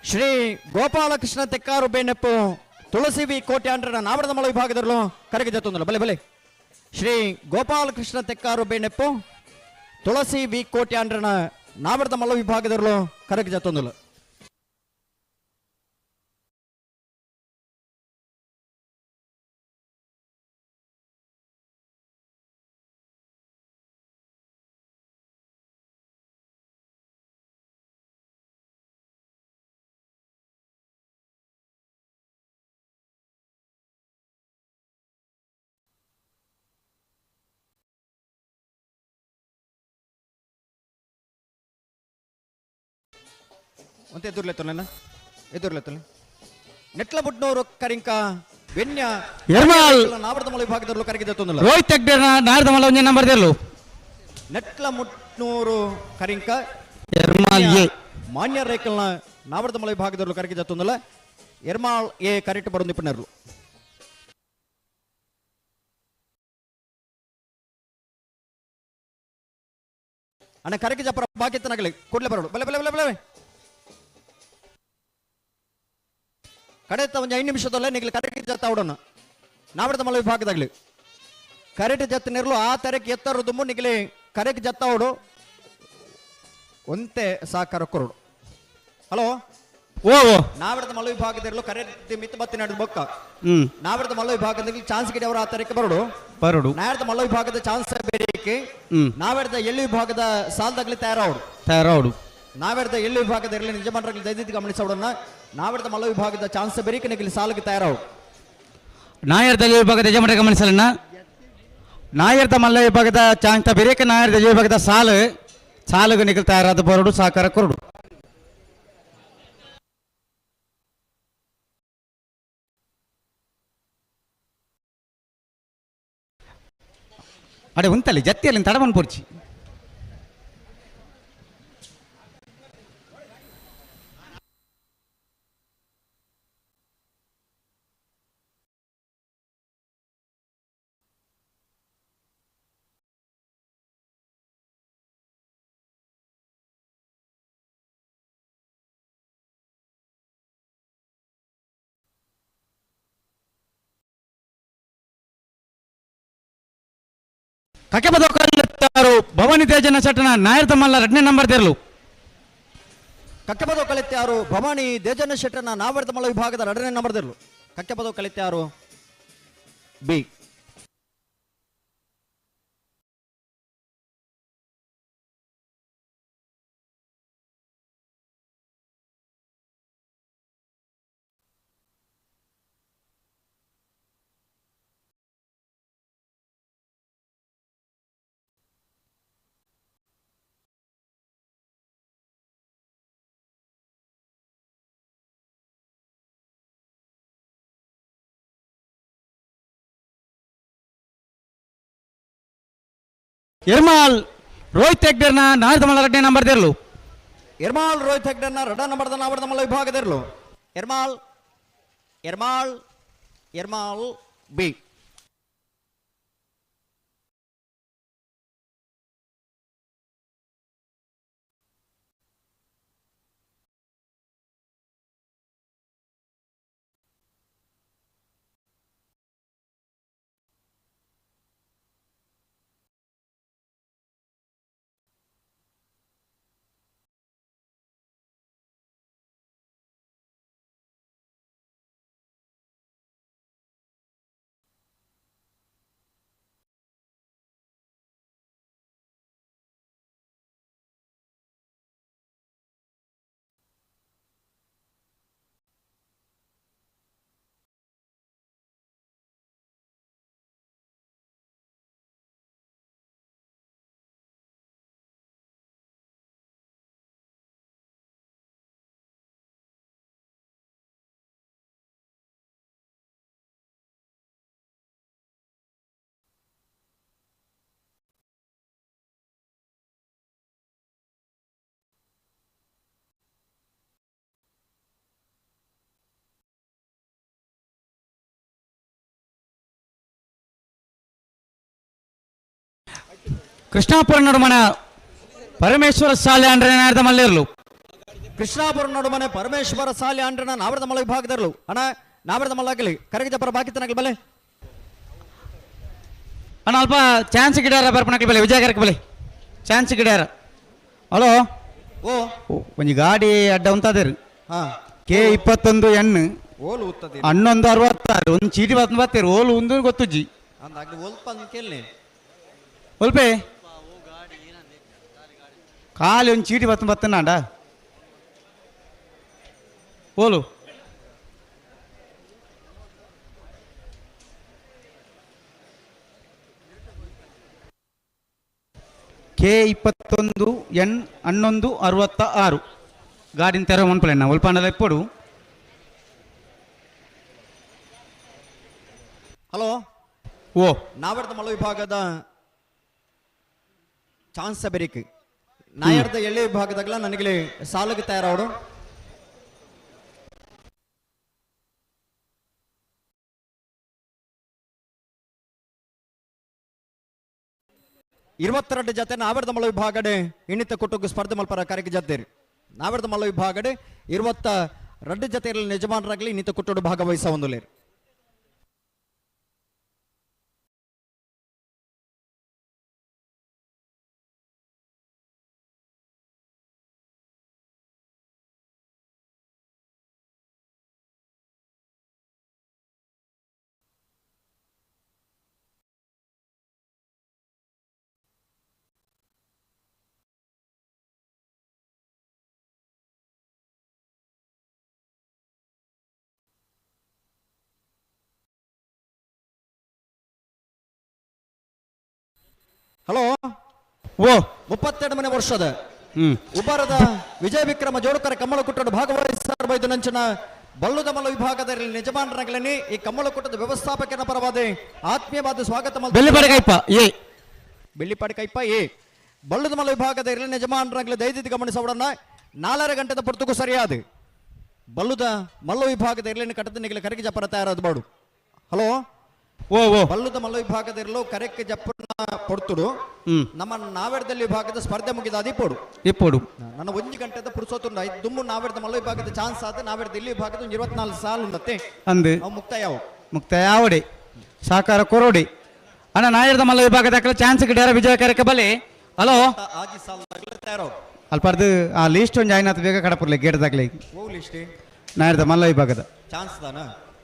Speaker 1: ಶ್ರೀ ಗೋಪಾಲಕೃಷ್ಣ ತೆಕ್ಕಾರು ಬೇನೆಪ್ಪು ತುಳಸಿ ವಿ ಕೋಟ್ಯಾಂಡ್ರನ ನಾವರದ ಮಳ ವಿಭಾಗದಲ್ಲೂ ಕರೆಗೆ ಜತ್ತೊಂದಿಲ್ಲ ಬಲೆ ಬಲೆ ಶ್ರೀ ಗೋಪಾಲಕೃಷ್ಣ ತೆಕ್ಕಾರು ಬೇನೆಪ್ಪು ತುಳಸಿ ವಿ ಕೋಟ್ಯಾಂಡ್ರನ ನಾವರದ ಮಳ ವಿಭಾಗದಲ್ಲೂ ಕರೆಗೆ ಜತ್ತೊಂದಿಲ್ಲ ಒಂತೆ ಎದುರ್ಲೆತ್ತಲ್ಲ ನೆಟ್ಲ ಬುಡ್ನೂರು ಕರಿಂಕ ಬೆನ್ಯ
Speaker 2: ಎರ್ಮಾಲ್
Speaker 1: ನಾವರದ ಮಳ ವಿಭಾಗದಲ್ಲೂ ಕರೆಗೆ ಜತ್ತೊಂದಿಲ್ಲ
Speaker 2: ರೋಹಿತ್ ಹೆಗ್ಡೆ ನಾರದ ಮಲ ಒಂದೇ ನಂಬರ್ ದೇರ್ಲು
Speaker 1: ನೆಟ್ಲ ಮುಟ್ನೂರು ಕರಿಂಕ
Speaker 2: ಎರ್ಮಾಲ್ ಎ
Speaker 1: ಮಾನ್ಯ ರೇಕಲ್ನ ನಾವರದ ಮಳ ವಿಭಾಗದಲ್ಲೂ ಕರೆಗೆ ಜತ್ತೊಂದಿಲ್ಲ ಎರ್ಮಾಳ್ ಎ ಕರೆಕ್ಟ್ ಬರೊಂದಿಪ್ಪನರ್ಲು ಅಣ್ಣ ಕರೆಗೆ ಜಪ್ಪರ ಬಾಕಿತ್ತನಾಗಲಿ ಕೂಡಲೇ ಬರೋಡು ಬಲೆ ಬಲೆ ಬಲೆ ಬಲೆ ಕಡೆತ ಒಂದು 5 ನಿಮಿಷದಲ್ಲೇ ನಿಗಲಿ ಕರೆಕ್ಟ್ ಜತ್ತ ಅವಡನ್ನು ನಾವಡದ ಮಲ ವಿಭಾಗದಾಗಲಿ ಕರೆಕ್ಟ್ ಜತ್ತ ನಿರ್ಲು ಆ ತರಕ್ಕೆ ಎತ್ತರದುಂಬು ನಿಗಲಿ ಕರೆಕ್ಟ್ ಜತ್ತ ಅವಡು ಒಂತೆ ಸಾಕಾರ ಕೊರಡು ಹಲೋ
Speaker 2: ಓ ಓ
Speaker 1: ನಾವಡದ ಮಲ ವಿಭಾಗದಲ್ಲೂ ಕರೆಕ್ಟ್ ಮಿತ್ ಬತ್ತಿ ನಡೆದ ಬೊಕ್ಕ ನಾವಡದ ಮಲ ವಿಭಾಗದಲ್ಲಿ ಚಾನ್ಸ್ ಗಿಡ ಅವರು ಆ ತರಕ್ಕೆ ಬರೋಡು ನಾವಡದ ಮಲ ವಿಭಾಗದ ಚಾನ್ಸ್ ಬೇರೆಕ್ಕೆ ನಾವಡದ ಎಳ್ಳು ವಿಭಾಗದ ಸಾಲದಾಗಲಿ ತಯಾರವಡು ನಾವೆಡ್ದ ಎಳ್ಳು ವಿಭಾಗದ ಇರಲಿ ನಿಜಮಂಡ್ರಲ್ಲಿ ದೈದಿದ್ದು ಗಮನಿಸೋಡನ್ನ ನಾವೆಡ್ದ ಮಲ್ಲ ವಿಭಾಗದ ಚಾನ್ಸ್ ಬೆರೀಕೆ ನಿಗಲಿ ಸಾಲಿಗೆ ತಯಾರವು
Speaker 2: ನಾಯರ್ದ ವಿಭಾಗದ ಯಜಮಾನ ಗಮನಿಸಲನ್ನ ನಾಯರ್ದ ಮಲ್ಲ ವಿಭಾಗದ ಚಾನ್ಸ್ ಬೆರೀಕೆ ನಾಯರ್ದ ವಿಭಾಗದ ಸಾಲುಗೆ ನಿಗಲಿ ತಯಾರಾದ ಬರೋಡು ಸಹಕಾರ ಕೊರಡು ಅಡೆ ಉಂತಲ್ಲಿ ಜತ್ತಿಯಲ್ಲಿ ತಡಮನ್ ಪೊರ್ಚಿ ಕಕ್ಕೆ ಬದೋಕಲಿತ್ತಾರು ಭವಾನಿ ತೇಜನ ಚಟನ ನಾಯರ್ತ ಮಲ್ಲ 2ನೇ ನಂಬರ್ ತೆರಲು
Speaker 1: ಕಕ್ಕೆ ಬದೋ ಕಲಿತ್ಯಾರು ಭವಾನಿ ದೇಜನ ಶೆಟ್ಟನ ನಾವರ್ತ ಮಲ್ಲ ವಿಭಾಗದ 2ನೇ ನಂಬರ್ ತೆರಲು ಕಕ್ಕೆ ಬದೋ ಕಲಿತ್ಯಾರು ಬಿ
Speaker 2: ಎರ್ಮಾಲ್ ರೋಹಿತ್ ಹೆಗ್ಡೆರ್ನ ನಾಲ್ಕು ಮಲ್ಲ 2ನೇ ನಂಬರ್ ದೇರ್ಲು
Speaker 1: ಇರ್ಮಾಲ್ ರೋಹಿತ್ ಹೆಗ್ಡನ್ನ 2ನೇ ನಂಬರ್ದ ನಾವರ್ದ ಮಲ್ಲ ವಿಭಾಗದಿರ್ಲು ಇರ್ಮಾಲ್ ಇರ್ಮಾಲ್ ಇರ್ಮಾಲ್ ಬಿ
Speaker 2: ಕೃಷ್ಣಾಪುರ ನಡುಮನ ಪರಮೇಶ್ವರ ಶಾಲೆ ಅಂದ್ರೆ ನಾಡ್ದ ಮಲ್ಲೇರ್ಲು
Speaker 1: ಕೃಷ್ಣಾಪುರ ನಡುಮನೆ ಪರಮೇಶ್ವರ ಸಾಲಿ ಅಂಡ್ರನ ನಾವರ್ದ ಮಲ್ಲ ವಿಭಾಗದಿರ್ಲು ಅಣ್ಣ ನಾವರ್ದ ಮಲ್ಲಾಗಲಿ ಕರಗಿ ಜಪರ ಬಾಕಿತನಗಲಿ ಬಲೆ
Speaker 2: ಅಣ್ಣ ಅಲ್ಪ ಚಾನ್ಸ್ ಗಿಡ್ಯಾರ ಬರ್ಪಣಕ್ಕೆ ಬಲೆ ವಿಜಯಕರಕ್ಕೆ ಬಲೆ ಚಾನ್ಸ್ ಗಿಡ್ಯಾರ ಹಲೋ
Speaker 1: ಓ
Speaker 2: ಒಂಜಿ ಗಾಡಿ ಅಡ್ಡ ಉಂತಾದೇರು
Speaker 1: ಹಾ
Speaker 2: K21N
Speaker 1: ಓಲು ಉತ್ತದಿ
Speaker 2: 1166 ಒಂದು ಚೀಟಿ ಬತ್ತೇರು ಓಲು ಒಂದು ಗೊತ್ತುಜ್ಜಿ
Speaker 1: ಅಂದಾಗ್ಲಿ ಒಲ್ಪ ಅಂತ ಕೇಳಿ
Speaker 2: ಒಲ್ಪೆ ಖಾಲಿ ಒಂದು ಚೀಟಿ ಬತ್ತನಾಡ ಓಲು K21N 1166 ಗಾಡಿನ ತೆರ ಮನ್ಪಲೆಣ್ಣ ಒಲ್ಪಾಂಡಲ ಎಪ್ಪಡು
Speaker 1: ಹಲೋ
Speaker 2: ಓ
Speaker 1: ನಾವರ್ದ ಮಲ್ಲ ವಿಭಾಗದ ಚಾನ್ಸ್ ಬೆರಿಕ್ ನಾಯರ್ದ ಎಳ್ಳೆ ವಿಭಾಗದಾಗಲ ನನಗೆ ಸಾಲಗೆ ತಯಾರವಡು ഇരുപത്തിരണ്ട് ജത്തെ നാവർದ ಮಲ್ಲ ವಿಭಾಗಡೆ ಇನ್ನಿತ ಕೊಟ್ಟೋಗ ಸ್ಪರ್ಧೆ ಮಲ್ಪರ ಕರೆಗೆ ಜದ್ದೇರಿ ನಾವರ್ದ ಮಲ್ಲ ವಿಭಾಗಡೆ 22 ಜತೆಯಲ್ಲಿ ಯಜಮಾನರಾಗಲಿ ಇನ್ನಿತ ಕೊಟ್ಟೋಡು ಭಾಗವಹಿಸ ಒಂದುಲೇರಿ ಹಲೋ
Speaker 2: ಓ
Speaker 1: 32ನೇ ವರ್ಷದ ಉಬ್ಬರದ ವಿಜಯ ವಿಕ್ರಮ ಜೋಡುಕರ ಕಮ್ಮಳ ಕುಟ್ಟಡ ಭಾಗವಹಿಸಬೈದು ನಂಚನ ಬಲ್ಲುದ ಮಲ್ಲ ವಿಭಾಗದಲ್ಲಿ ಯಜಮಾನರಾಗಲೇ ಈ ಕಮ್ಮಳ ಕುಟ್ಟದ ವ್ಯವಸ್ಥಾಪಕನ ಪರವಾದ ಆತ್ಮೀಯವಾದ ಸ್ವಾಗತ ಬೆಳ್ಳಿಪಾಡಿ ಕೈಪ ಎ ಬಲ್ಲುದ ಮಲ್ಲ ವಿಭಾಗದ ಇರಲಿ ಯಜಮಾನರಾಗಲೇ ದಯವಿಟ್ಟು ಗಮನಿಸೋಡನ್ನ 4 ಗಂಟೆದ ಪುರ್ತಕ್ಕೂ ಸರಿಯಾದ ಬಲ್ಲುದ ಮಲ್ಲ ವಿಭಾಗದ ಇರಲಿ ಕಟ್ಟದ ನಿಗಲ ಕರೆಗೆ ಜಪರ ತಯಾರಾದ ಬಾಡು ಹಲೋ
Speaker 2: ಓ ಓ
Speaker 1: ಬಲ್ಲುದ ಮಲ್ಲ ವಿಭಾಗದಿರಲು ಕರೆಕ್ಕೆ ಜಪ್ಪನ ಕೊಡ್ತುಡು ನಮ್ಮ ನಾವೆಡ್ದಲ್ಲಿ ವಿಭಾಗದ ಸ್ಪರ್ಧೆ ಮುಗಿದ ಅದಿಪೋಡು
Speaker 2: ಇಪ್ಪಡು
Speaker 1: ನನ್ನ 1 ಗಂಟೆದ ಪುರುಸೋತುಂಡ ದುಮ್ಮು ನಾವೆಡ್ದ ಮಲ್ಲ ವಿಭಾಗದ ಚಾನ್ಸ್ ಆದ ನಾವೆಡ್ದ ಇಲ್ಲಿ ವಿಭಾಗದ 24 ಸಾಲು ಉಂದತ್ತೆ
Speaker 2: ಅಂದು
Speaker 1: ಅವು ಮುಕ್ತಾಯವು
Speaker 2: ಮುಕ್ತಾಯಾವಡೆ ಸಾಕಾರ ಕೊರೋಡಿ ಅಣ್ಣ ನಾಯರ್ದ ಮಲ್ಲ ವಿಭಾಗದ ಚಾನ್ಸ್ ಗಿಡ್ಯಾರ ವಿಜಯಕರಕ್ಕೆ ಬಲೆ ಹಲೋ
Speaker 1: ಆಜಿ ಸಾಲ ತಯಾರವು
Speaker 2: ಅಲ್ಪಾರ್ದು ಆ ಲೀಸ್ಟ್ ಒಂದು ಜಾಯ್ನ್ ಆತ ಬೇಗ ಕಡಪುರ್ಲೆ ಗೇಟ್ದಾಗ್ಲಿ
Speaker 1: ಹೋಗ್ಲಿ ಇಷ್ಟೇ
Speaker 2: ನಾಯರ್ದ ಮಲ್ಲ ವಿಭಾಗದ
Speaker 1: ಚಾನ್ಸ್ ದಾನ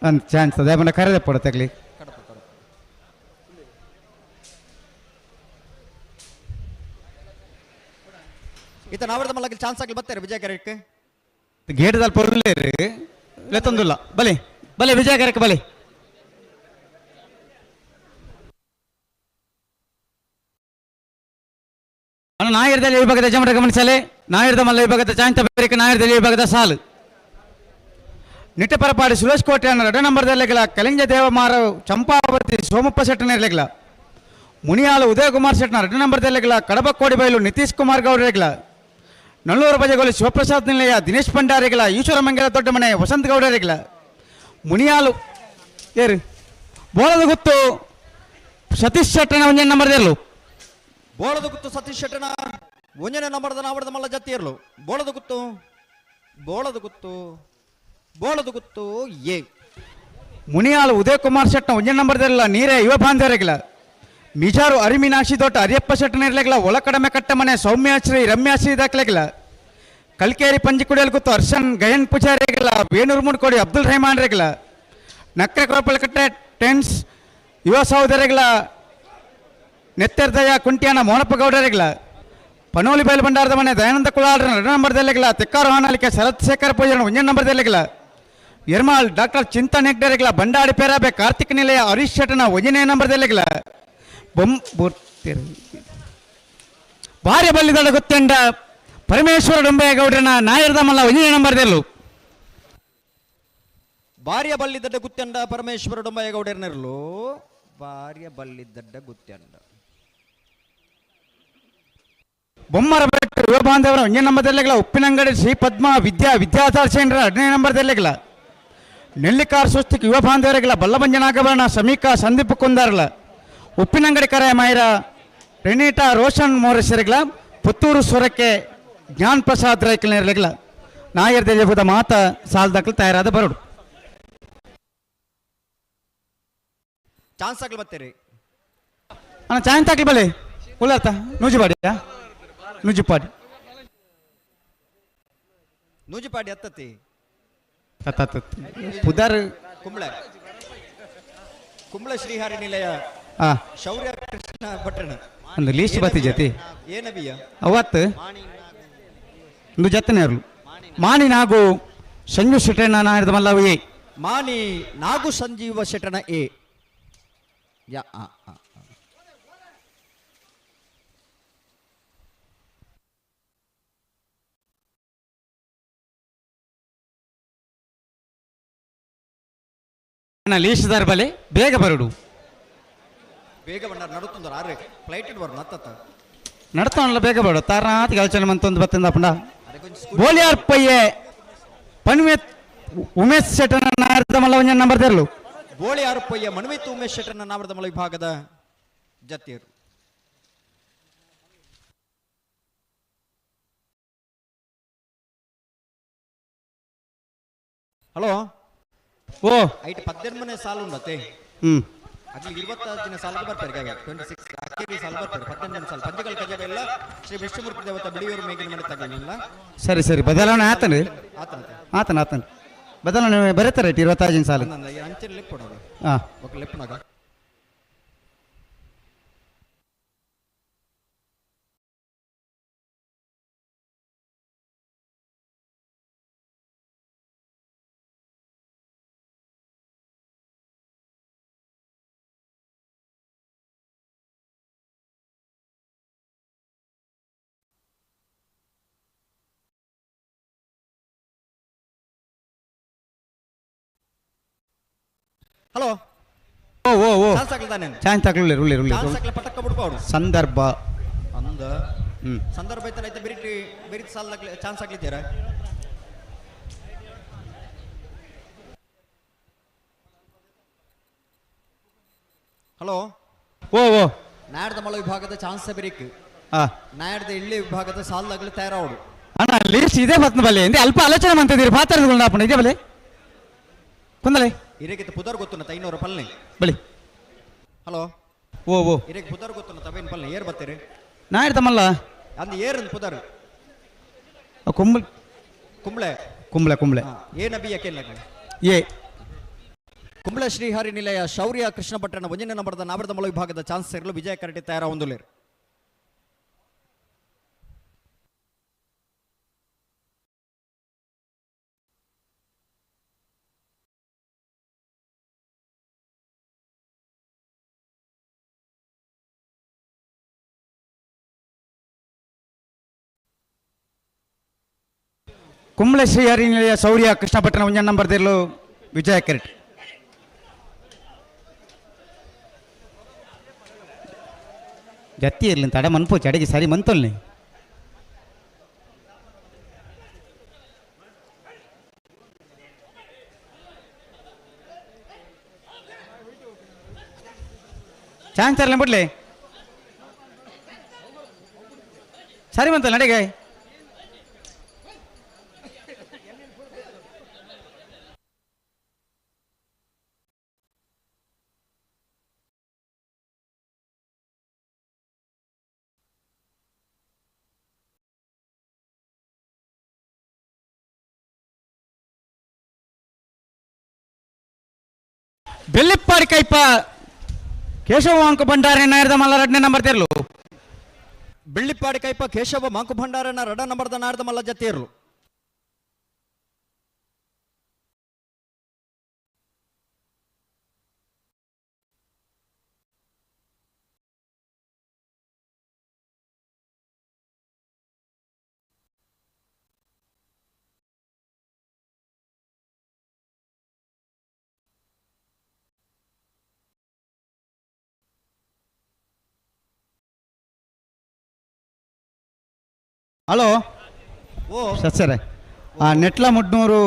Speaker 2: ಒಂದು ಚಾನ್ಸ್ ಅದೇ ಮನೆ ಕರೆದೆ ಪಡ ತಗ್ಲಿ
Speaker 1: ಕಡಪ ಕಡಪ ಈತ ನಾವೆಡ್ದ ಮಲ್ಲಗೆ ಚಾನ್ಸ್ ಆಗಲಿ ಬರ್ತಾರೆ ವಿಜಯ ಕರೆಕ್ಕೆ
Speaker 2: ಗೇಟ್ದಲ್ಲಿ ಪೊರ್ಲೇರು ಲೆತ್ತೊಂದಿಲ್ಲ ಬಲೆ ಬಲೆ ವಿಜಯಕರಕ್ಕೆ ಬಲೆ ಅಣ್ಣ ನಾಯರ್ದಲ್ಲಿ ವಿಭಾಗದ ಯಜಮಾನ ಗಮನಿಸಲೆ ನಾಯರ್ದ ಮಲ್ಲ ವಿಭಾಗದ ಚಾಂತ ಬೇರೆ ನಾಯರ್ದಲ್ಲಿ ವಿಭಾಗದ ಸಾಲು ನಿಟ್ಟಪರಪಾಡಿ ಸುರೇಶ್ ಕೋಟೆ ಅಣ್ಣ 2 ನಂಬರ್ದಲ್ಲಿಗಳ ಕಲಿಂಜ ದೇವಮಾರ ಚಂಪಾವತಿ ಸೋಮಪ್ಪ ಶೆಟ್ಟನೇರ್ಲೆಗ್ಲ ಮುನಿಯಾಲು ಉದಯಕುಮಾರ್ ಶೆಟ್ನ 2 ನಂಬರ್ ದೆಲೆಗಳ ಕಡಬ ಕೋಡಿಬೈಲು ನಿತೀಶ್ ಕುಮಾರ್ ಗೌಡರೆಗಳ ನಲ್ಲೂರು ಬಜೆಗೋಲು ಶಿವಪ್ರಸಾದ್ ನಿಲಯ ದಿನೇಶ್ ಭಂಡಾರಿಗಳ ಈಶ್ವರ ಮಂಗಲ ದೊಡ್ಡ ಮನೆ ವಸಂತ ಗೌಡರೆಗಳ ಮುನಿಯಾಲು ಏರು ಬೋಳದ ಗುತ್ತು ಸತೀಶ್ ಶೆಟ್ಟನ 1 ನಂಬರ್ ದೆಲ್ಲು
Speaker 1: ಬೋಳದ ಗುತ್ತು ಸತೀಶ್ ಶೆಟ್ಟನ 1 ನಂಬರ್ದ ನಾವಡದ ಮಲ್ಲ ಜತ್ತಿ ಇರಲು ಬೋಳದ ಗುತ್ತು ಬೋಳದ ಗುತ್ತು ಬೋಳದ ಗುತ್ತು ಏ
Speaker 2: ಮುನಿಯಾಲು ಉದಯಕುಮಾರ್ ಶೆಟ್ನ 1 ನಂಬರ್ ದೆಲ್ಲ ನೀರೇ ಯುವ ಬಾಂಧವರೆಗಳ ಮಿಜಾರು ಅರಿಮೀನಾಕ್ಷಿ ದೊಡ್ಡ ಅರಿಯಪ್ಪ ಶೆಟ್ಟನಿರ್ಲೆಗಳ ಒಳಕಡಮೆ ಕಟ್ಟಮನೆ ಸೌಮ್ಯಾಶ್ರೀ ರಮ್ಯಾಶ್ರೀ ದಾಖಲೆಗಳ ಕಲ್ಕೇರಿ ಪಂಜಿಕುಡಿಯಲ್ಲಿ ಕೂತು ಹರ್ಷನ್ ಗಯನ್ ಪೂಜಾರಿಗಳ ವೇಣೂರು ಮುಡ್ಕೋಡಿ ಅಬ್ದುಲ್ ರೆಹಮಾನ್ ರೆಗಳ ನಕ್ರೆ ಕೊಪ್ಪಳಕಟ್ಟೆ ಟೆನ್ಸ್ ಯುವ ಸಹೋದರಿಗಳ ನೆತ್ತೆರ್ದಯ ಕುಂಟಿಯಾನ ಮೋನಪ್ಪ ಗೌಡರೆಗಳ ಪನೋಲಿ ಬಯಲು ಭಂಡಾರದ ಮನೆ ದಯಾನಂದ ಕುಳಾಳ್ರ 2 ನಂಬರ್ ದೆಲೆಗಳ ತೆಕ್ಕಾರು ಹಾನಾಲಿಕೆ ಶರತ್ ಶೇಖರ್ ಪೂಜಾರ 1 ನಂಬರ್ ದೆಲೆಗಳ ಎರ್ಮಾಳ್ ಡಾಕ್ಟರ್ ಚಿಂತನ್ ಹೆಗ್ಡೆರೆಗಳ ಬಂಡಾಡಿ ಪೇರಾಬೆ ಕಾರ್ತಿಕ್ ನಿಲಯ ಹರೀಶ್ ಶೆಟ್ಟನ 1 ನಂಬರ್ ದೆಲೆಗಳ ಭಾರ್ಯ ಬಲ್ಲಿದಳ ಗೊತ್ತಂಡ ಪರಮೇಶ್ವರ ಡೊಂಬೆಗೌಡರನ ನಾಯರ್ದ ಮಲ್ಲ 1 ನಂಬರ್ ದೆಲ್ಲು
Speaker 1: ಭಾರ್ಯ ಬಲ್ಲಿದ್ದಡ್ಡ ಗುತ್ತೆಂಡ ಪರಮೇಶ್ವರ ಡೊಂಬಯ್ಯಗೌಡರ್ನರ್ಲು ಭಾರ್ಯ ಬಲ್ಲಿದ್ದಡ್ಡ ಗುತ್ತೆಂಡ
Speaker 2: ಬೊಮ್ಮರ ಬೆಟ್ಟು ಯುವ ಬಾಂಧವರ 1 ನಂಬರ್ ದೆಲೆಗಳ ಉಪ್ಪಿನಂಗಡಿ ಶ್ರೀ ಪದ್ಮ ವಿದ್ಯಾಧಾರ ಸೇಂದ್ರ 2 ನಂಬರ್ ದೆಲೆಗಳ ನೆಲ್ಲಿಕಾರ್ ಸ್ವಸ್ತಿಕ್ ಯುವ ಬಾಂಧವರೆಗಳ ಬಲ್ಲಭಂಜನಾಗಭರಣ ಸಮೀಕಾ ಸಂದೀಪ್ ಕುಂದಾರ್ಲ ಉಪ್ಪಿನಂಗಡಿ ಕರೆ ಮೈರ ರೆನೀಟಾ ರೋಷನ್ ಮೋರೇಶ್ವರಿಗಳ ಪುತ್ತೂರು ಸ್ವರಕ್ಕೆ ಜ್ಞಾನ್ ಪ್ರಸಾದ್ ರೈಕಲ್ನೇರ್ಲೆಗಳ ನಾಯರ್ ದೇಜಪುದ ಮಾತ ಸಾಲ್ದಾಕಲು ತಯಾರಾದ ಬರಡು
Speaker 1: ಚಾನ್ಸ್ ಆಗ್ಲಿ ಬತ್ತೀರಿ
Speaker 2: ಅಣ್ಣ ಚಾಯನ್ ತಾಕ್ಲಿ ಬಲೆ ಉಳ್ಳಾರ್ತ ನೂಜಿಪಾಡಿಯಾ ನೂಜಿಪಾಡಿ
Speaker 1: ನೂಜಿಪಾಡಿ ಹತ್ತತಿ
Speaker 2: ಪುದರ್
Speaker 1: ಕುಂಬ್ಳೆ ಕುಂಬ್ಳೆ ಶ್ರೀಹರಿ ನಿಲಯ
Speaker 2: ಆ
Speaker 1: ಶೌರ್ಯ ಕೃಷ್ಣ ಭಟ್ರನ
Speaker 2: ಒಂದು ಲೀಸ್ಟ್ ಬತ್ತಿ ಜತಿ
Speaker 1: ಏನಬಿಯ
Speaker 2: ಅವತ್ತು ಒಂದು ಜತ್ತನೇರ್ಲು ಮಾನಿ ನಾಗು ಸಂಜು ಶೆಟ್ಟಣ್ಣ ನಾಯರ್ದ ಮಲ್ಲವು ಎ
Speaker 1: ಮಾನಿ ನಾಗು ಸಂಜೀವ ಶೆಟ್ಟನ ಎ ಯಾ
Speaker 2: ಲೀಸ್ಟ್ ದಾರ್ ಬಲೆ ಬೇಗ ಬರಡು
Speaker 1: ಬೇಗ ಬಂಡಾರ ನಡುತ್ತಂದ್ರ ಆರೆ ಫ್ಲೈಟ್ ಇಡ್ಬಾರ್ದು ನತ್ತ
Speaker 2: ನಡ್ತಾನಲ್ಲ ಬೇಗ ಬರಡು ತಾರನಾತ್ ಗಾಲ್ಚನ ಮಂತೊಂದು ಬತ್ತಿಂದ ಪುಂಡ ಬೋಲಿಯಾರ್ ಪಯ್ಯೆ ಪನ್ವೆ ಉಮೇಶ್ ಶೆಟ್ಟನ ನಾಯರ್ದ ಮಲ್ಲ 1 ನಂಬರ್ ದೆರ್ಲು
Speaker 1: ಬೋಳಿ ಆರುಪ್ಪಯ್ಯ ಮಣವಿತ್ತು ಉಮೇಶ್ ಶೆಟ್ಟನ ನಾವರದ ಮಲ ವಿಭಾಗದ ಜತಿಯರು ಹಲೋ
Speaker 2: ಓ
Speaker 1: ಐಟ್ 18ನೇ ಸಾಲು ಉಂಡತೆ ಅಗ್ಲಿ 26 ಸಾಲಿಗೆ ಬರ್ತಾರೆ 26 ಅಕ್ಕೇರಿ ಸಾಲು ಬರ್ತಾರೆ 18ನೇ ಸಾಲು ಪಂಚಗಳ ಕಜವೆಲ್ಲ ಶ್ರೀ ವಿಷ್ಣುಮೂರ್ತಿ ದೇವತಾ ಬಿಳಿಯೂರು ಮೇಗಿನ ಮನೆ ತಗಲಿಲ್ಲ
Speaker 2: ಸರಿ ಸರಿ ಬದಲಾವಣೆ ಆತನು ಆತನ ಬದಲಾವಣೆ ಬರೀತಾರೆ 25 ಸಾಲು
Speaker 1: ಅಂಚೆ ಲೆಪ್ ಕೊಡೋದು
Speaker 2: ಹಾಂ
Speaker 1: ఒక ಲೆಪ್ನಾಗ ಹಲೋ
Speaker 2: ಓ ಓ ಓ
Speaker 1: ಚಾನ್ಸ್ ಆಗ್ಲಿದ್ದಾನೆ
Speaker 2: ಚಾನ್ಸ್ ತಗೊಳ್ಳಿ ರುಳ್ಳಿ ರುಳ್ಳಿ
Speaker 1: ಚಾನ್ಸ್ ಆಗ್ಲ ಪಟಕ್ಕ ಬಿಡ್ಬೋದು
Speaker 2: ಸಂದರ್ಭ
Speaker 1: ಅಂದ ಸಂದರ್ಭ ಐತೆ ಬೇರೆ ಸಾಲ ಚಾನ್ಸ್ ಆಗ್ಲಿದ್ದೀರಾ ಹಲೋ
Speaker 2: ಓ ಓ
Speaker 1: ನಾಡ್ದ ಮಳ ವಿಭಾಗದ ಚಾನ್ಸ್ ಬೇರೇಕ್ ನಾಡ್ದ ಇಳ್ಳಿ ವಿಭಾಗದ ಸಾಲಾಗ್ಲಿ ತಯಾರಾವಡು
Speaker 2: ಅಣ್ಣ ಲೀಸ್ಟ್ ಇದೇ ಬತ್ನ ಬಲೆ ಎಂದೇ ಅಲ್ಪ ಆಲೋಚನೆ ಮಾಡ್ತಿದ್ದೀರಿ ಪಾತ್ರಗಳು ಅಪ್ಪಣ ಇದೇ ಬಲೆ ಕೊಂದಲೆ
Speaker 1: ಇರೇಗಿತ್ತು ಪುದರ್ ಗೊತ್ತುನ ತೈನೂರ ಪಲ್ಲೆ
Speaker 2: ಬಳಿ
Speaker 1: ಹಲೋ
Speaker 2: ಓ ಓ
Speaker 1: ಇರೇಗ್ ಪುದರ್ ಗೊತ್ತುನ ತವೇನ್ ಪಲ್ಲೆ ಏರ್ ಬತ್ತೀರಿ
Speaker 2: ನಾ ಇರ್ತಮಲ್ಲ
Speaker 1: ಅಂದ್ ಏರ್ ಪುದರ್
Speaker 2: ಕುಂಬಳ
Speaker 1: ಕುಂಬ್ಳೆ
Speaker 2: ಕುಂಬಳೆ ಕುಂಬಳೆ
Speaker 1: ಏ ನಬಿ ಯಾಕೆಲ್ಲ
Speaker 2: ಏ
Speaker 1: ಕುಂಬ್ಳೆ ಶ್ರೀಹರಿ ನಿಲಯ ಶೌರ್ಯ ಕೃಷ್ಣ ಭಟ್ಟನ 1ನೇ ನಂಬರ್ದ ನಾವರದ ಮಲ ವಿಭಾಗದ ಚಾನ್ಸ್ ಸೇರಲು ವಿಜಯ ಕರಟಿ ತಯಾರ ಹೊಂದಲೇರು
Speaker 2: ಕುಂಬಳೆ ಶ್ರೀಹರಿ ನಿಲಯ ಶೌರ್ಯ ಕೃಷ್ಣ ಭಟ್ಟನ 1 ನಂಬರ್ ದೇರ್ಲು ವಿಜಯ ಕರೆಕ್ಟ್
Speaker 8: ಜತ್ತಿ ಇರ್ಲಿ ತಡ ಮನ್ಪು ಚಡಿಗೆ ಸರಿ ಮಂತೊಲ್ನಿ ಚಾನ್ಸ್ ಇರಲಿ ಬಿಡ್ಲಿ ಸರಿ ಮಂತಲ್ ನಡಿಗೆ ಬೆಳ್ಳಿಪ್ಪಾಡಿ ಕೈಪ ಕೇಶವ ಅಂಕ ಭಂಡಾರಿ ನಾಯರದ ಮಲ್ಲ 2ನೇ ನಂಬರ್ ತೆರಲು
Speaker 1: ಬೆಳ್ಳಿಪ್ಪಾಡಿ ಕೈಪ ಕೇಶವ ಮಾಂಕು ಭಂಡಾರನ 2 ನಂಬರ್ದ ನಾಡ್ದ ಮಲ್ಲ ಜತಿಯರ್ಲು
Speaker 8: ಹಲೋ
Speaker 1: ಓ
Speaker 8: ಸರ್ ನೆಟ್ಲ ಮುಡ್ನೂರು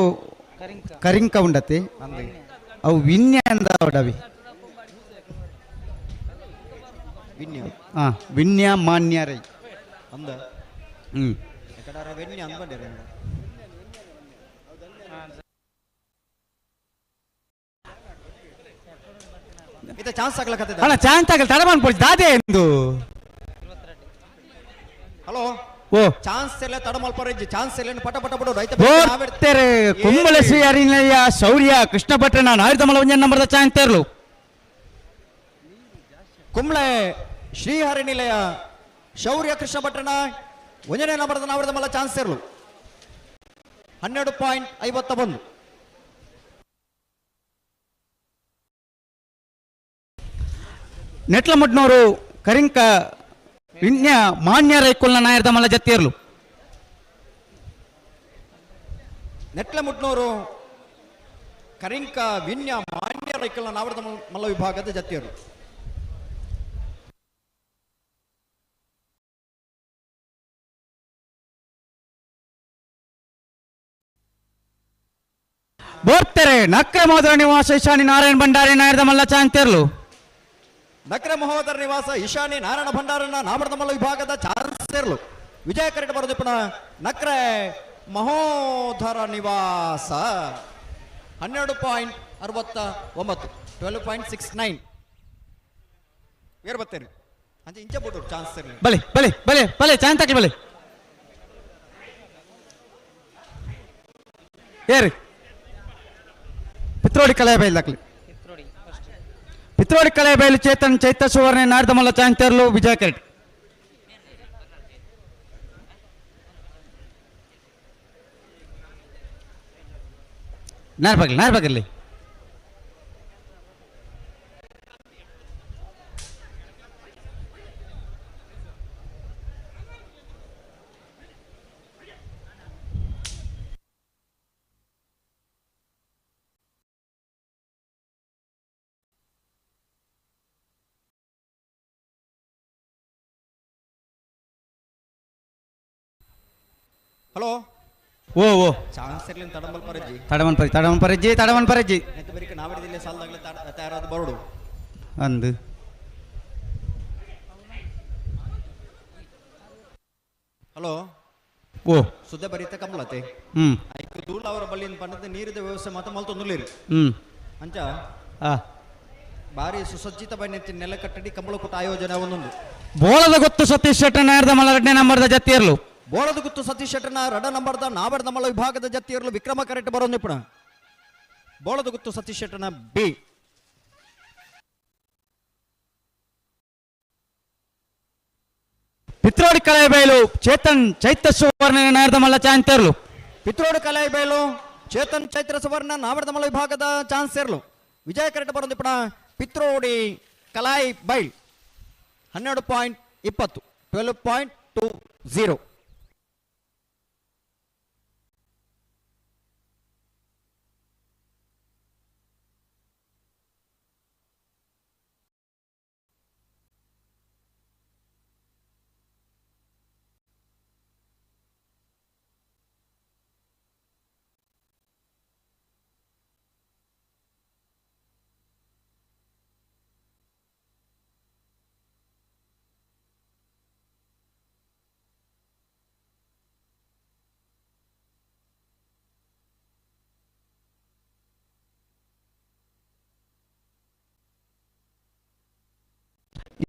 Speaker 8: ಕರಿಂಕ ಉಂಡತಿ ಅವು ವಿನ್ಯ ಅಂದ ಡವಿ
Speaker 1: ವಿನ್ಯ
Speaker 8: ವಿನ್ಯ ಮಾನ್ಯ ರೈ
Speaker 1: ಅಂದ ಎಕಡಾರ ವಿನ್ಯ ಅಂದ್ಬಂಡಿರ ಇತ ಚಾನ್ಸ್ ಆಗ್ಲಕತ್ತಿದ
Speaker 8: ಅಣ್ಣ ಚಾನ್ಸ್ ಆಗಲ್ಲ ತಡ ಮಾಡ್ಕೊಳ್ತಿ ದಾದೆ ಎಂದು
Speaker 1: ಹಲೋ
Speaker 8: ಓ
Speaker 1: ಚಾನ್ಸ್ ಎಲ್ಲ ತಡ ಮಲ್ಪರಿಜ್ಜಿ ಚಾನ್ಸ್ ಎಲ್ಲ ಪಟ ಪಟ ಬಿಡು ರೈತ
Speaker 8: ಬೋರ್ತೆರೆ ಕುಂಬಳ ಶ್ರೀ ಹರಿನಿಲಯ ಶೌರ್ಯ ಕೃಷ್ಣ ಭಟ್ರನ 1 ನಂಬರ್ದ ಚಾನ್ಸ್ ತೆರಲು
Speaker 1: ಕುಂಬ್ಳೆ ಶ್ರೀಹರಿ ನಿಲಯ ಶೌರ್ಯ ಕೃಷ್ಣ ಭಟ್ರನ 1ನೇ ನಂಬರ್ದ ನಾವರದ ಮಲ್ಲ ಚಾನ್ಸ್ ಇರಲು 12.51
Speaker 8: ನೆಟ್ಲ ಮುಡ್ನೂರು ಕರಿಂಕ ವಿನ್ಯ ಮಾನ್ಯ ರೈಕೊಲ್ನ ನಾಯರ್ದ ಮಲ್ಲ ಜತ್ತಿಯರ್ಲು
Speaker 1: ನೆಟ್ಲ ಮುಟ್ನೂರು ಕರಿಂಕ ವಿನ್ಯ ಮಾನ್ಯ ರೈಕಲ್ನ ನಾವರದ ಮಲ್ಲ ವಿಭಾಗದ ಜತಿಯರು
Speaker 8: ಬೋರ್ತೆರೆ ನಕ್ರ ಮೋದರ ನಿವಾಸ ಈಶಾನಿ ನಾರಾಯಣ ಭಂಡಾರಿ ನಾಯರ್ದ ಮಲ್ಲ ಚಾನ್ಸ್ ತೆರಲು
Speaker 1: ನಕ್ರ ಮಹೋದರ ನಿವಾಸ ಈಶಾನಿ ನಾರಾಯಣ ಭಂಡಾರನ ನಾವರದ ಮಲ್ಲ ವಿಭಾಗದ ಚಾನ್ಸ್ ಇರಲು ವಿಜಯ ಕರೆಕ್ಟ್ ಬರೋದು ಪುನಃ ನಕ್ರೆ ಮಹೋದರ ನಿವಾಸ 12.69 12.69 ಬೇರೆ ಬರ್ತೇನೆ ಅಂಚೆ ಇಂಚೆ ಬಿಟ್ಟು ಚಾನ್ಸ್ ಇರಲಿ
Speaker 8: ಬಲೆ ಬಲೆ ಬಲೆ ಬಲೆ ಚಾನ್ಸ್ ಹಾಕಿ ಬಲೆ ಏರಿ ಪಿತ್ರೋಡಿ ಕಲೆಯ ಬೈಲ್ ಹಾಕ್ಲಿ ಪಿತ್ರೋಡಿ ಕಲೆಯ ಬೈಲು ಚೇತನ್ ಚೈತ್ರ ಸುವರ್ಣ ನಾಡ್ದ ಮಲ್ಲ ಚಾನ್ಸ್ ತೆರಲು ವಿಜಯ ಕರೆಕ್ಟ್ ನಾರ್ಬಾಗಲ್ಲಿ
Speaker 1: ಹಲೋ
Speaker 8: ಓ ಓ
Speaker 1: ಚಾನ್ಸ್ ಇರ್ಲಿ ತಡಂಬಲ್ ಪರಜ್ಜಿ
Speaker 8: ತಡವನ್ ಪರಜ್ಜಿ
Speaker 1: ನೆತ್ತ ಬರಿಕ ನಾವಡಿದಿಲ್ಲ ಸಾಲದಾಗಲೇ ತಯಾರಾದ ಬರೋಡು
Speaker 8: ಅಂದು
Speaker 1: ಹಲೋ
Speaker 8: ಓ
Speaker 1: ಸುದ್ದ ಬರೀತ ಕಮಲತೆ ಐಕು ದೂಲ ಅವರ ಬಲ್ಲಿನ ಪಂಡದ ನೀರಿದ ವ್ಯವಸ್ಥೆ ಮಾತ್ರ ಮಲ್ತೊಂದುಲ್ಲೇರಿ ಅಂಚ ಬಾರಿ ಸುಸಜ್ಜಿತ ಬಣ್ಣೆತ್ತಿ ನೆಲ ಕಟ್ಟಡಿ ಕಂಬಳ ಕೂಟ ಆಯೋಜನೆ ಒಂದೊಂದು
Speaker 8: ಬೋಳದ ಗೊತ್ತು ಸತೀಶ್ ಶೆಟ್ಟರ್ ನಾಯರ್ದ ಮಲ್ಲ 2ನೇ ನಂಬರ್ದ ಜತ್ತಿಯರ್ಲು
Speaker 1: ಬೋಳದ ಗುತ್ತು ಸತೀಶ್ ಶೆಟ್ಟರ್ನ 2 ನಂಬರ್ದ ನಾಬರ್ದ ಮಲ್ಲ ವಿಭಾಗದ ಜತ್ತಿಯರ್ಲು ವಿಕ್ರಮ ಕರೆಕ್ಟ್ ಬರೋದು ನಿಪುಣ ಬೋಳದ ಗುತ್ತು ಸತೀಶ್ ಶೆಟ್ಟರ್ನ ಬಿ
Speaker 8: ಪಿತ್ರೋಡಿ ಕಲೆಯ ಬೈಲು ಚೇತನ್ ಚೈತ್ರ ಸುವರ್ಣ ನಾಯರ್ದ ಮಲ್ಲ ಚಾನ್ಸ್ ತೆರಲು
Speaker 1: ಪಿತ್ರೋಡು ಕಲಾಯಿ ಬೈಲು ಚೇತನ್ ಚೈತ್ರ ಸುವರ್ಣ ನಾವರ್ದ ಮಲ್ಲ ವಿಭಾಗದ ಚಾನ್ಸ್ ಸೇರ್ಲು ವಿಜಯ ಕರೆಕ್ಟ್ ಬರೋದು ನಿಪುಣ ಪಿತ್ರೋಡಿ ಕಲಾಯಿ ಬೈಲ್ 12.20 12.20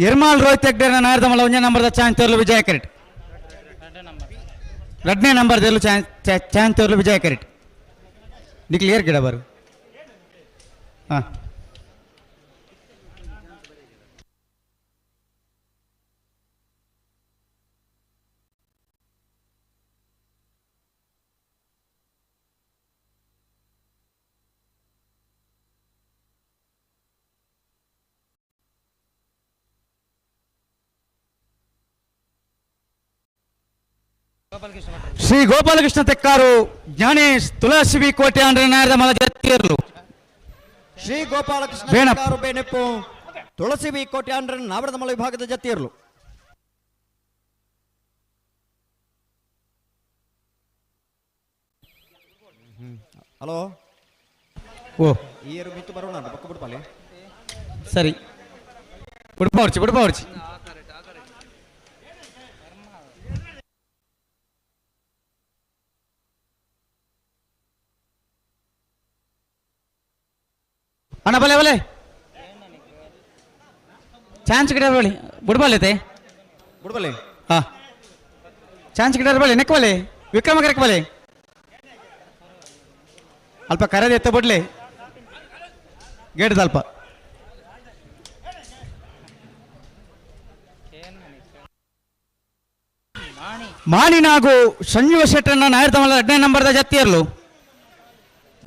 Speaker 8: ಇರ್ಮಾಲ್ ರೋಹಿತ್ ಹೆಗ್ಡೆ ನಾಯರ್ದ ಮಲ್ಲ ಒಂಜೆ ನಂಬರ್ದ ಚಾನ್ಸ್ ತೋರ್ಲು ವಿಜಯ ಕರೆಕ್ಟ್ ಎರಡನೇ ನಂಬರ್ ತೆರಲು ಚಾನ್ಸ್ ತೋರ್ಲು ವಿಜಯ ಕರೆಕ್ಟ್ ನಿ ಕ್ಲಿಯರ್ ಗಿಡ ಬರು ಹಾಂ ಶ್ರೀ ಗೋಪಾಲಕೃಷ್ಣ ತೆಕ್ಕಾರು ಜ್ಞಾನೇಶ್ ತುಳಸಿ ಕೋಟೆ ಅಂದ್ರೆ ನಾಯರ್ದ ಮಲ ಜತ್ತಿಯರ್ಲು
Speaker 1: ಶ್ರೀ ಗೋಪಾಲಕೃಷ್ಣ
Speaker 8: ಬೇಣಪ್ಪ.
Speaker 1: ತೆಕ್ಕಾರು ಬೇನೆಪ್ಪು ತುಳಸಿ ಬಿ ಕೋಟೆ ಅಂಡ್ರ ನಾವರದ ಮಲ ವಿಭಾಗದ ಜತ್ತಿಯರ್ಲು ಹಲೋ
Speaker 8: ಓ
Speaker 1: ಈ ಮಿತ್ತು ಬರೋಣ ಬಕ್ಕ ಬಿಡ್ಪಾಲಿ
Speaker 8: ಸರಿ ಬಿಡ್ಪಾವರ್ಚಿ ಅಣ್ಣ ಬಲೆ ಚಾನ್ಸ್ ಗಿಡ ಬಳಿ ಬಿಡ್ಬಾಲೈತೆ
Speaker 1: ಬಿಡ್ಬಲ್ಲಿ
Speaker 8: ಹಾ ಚಾನ್ಸ್ ಗಿಡ ಬಳಿ ನೆಕ್ ಬಲೆ ವಿಕ್ರಮ ಕರೆಕ್ ಬಲೆ ಅಲ್ಪ ಕರೆದ ಎತ್ತ ಬಿಡ್ಲಿ ಗೇಟ್ ಅಲ್ಪ ಮಾಣಿನಾಗು ಸಂಜೀವ ಶೆಟ್ಟರನ್ನ ನಾಯರ್ದ ಮಲ್ಲ ಎರಡನೇ ನಂಬರ್ದ ಜತ್ತಿಯರ್ಲು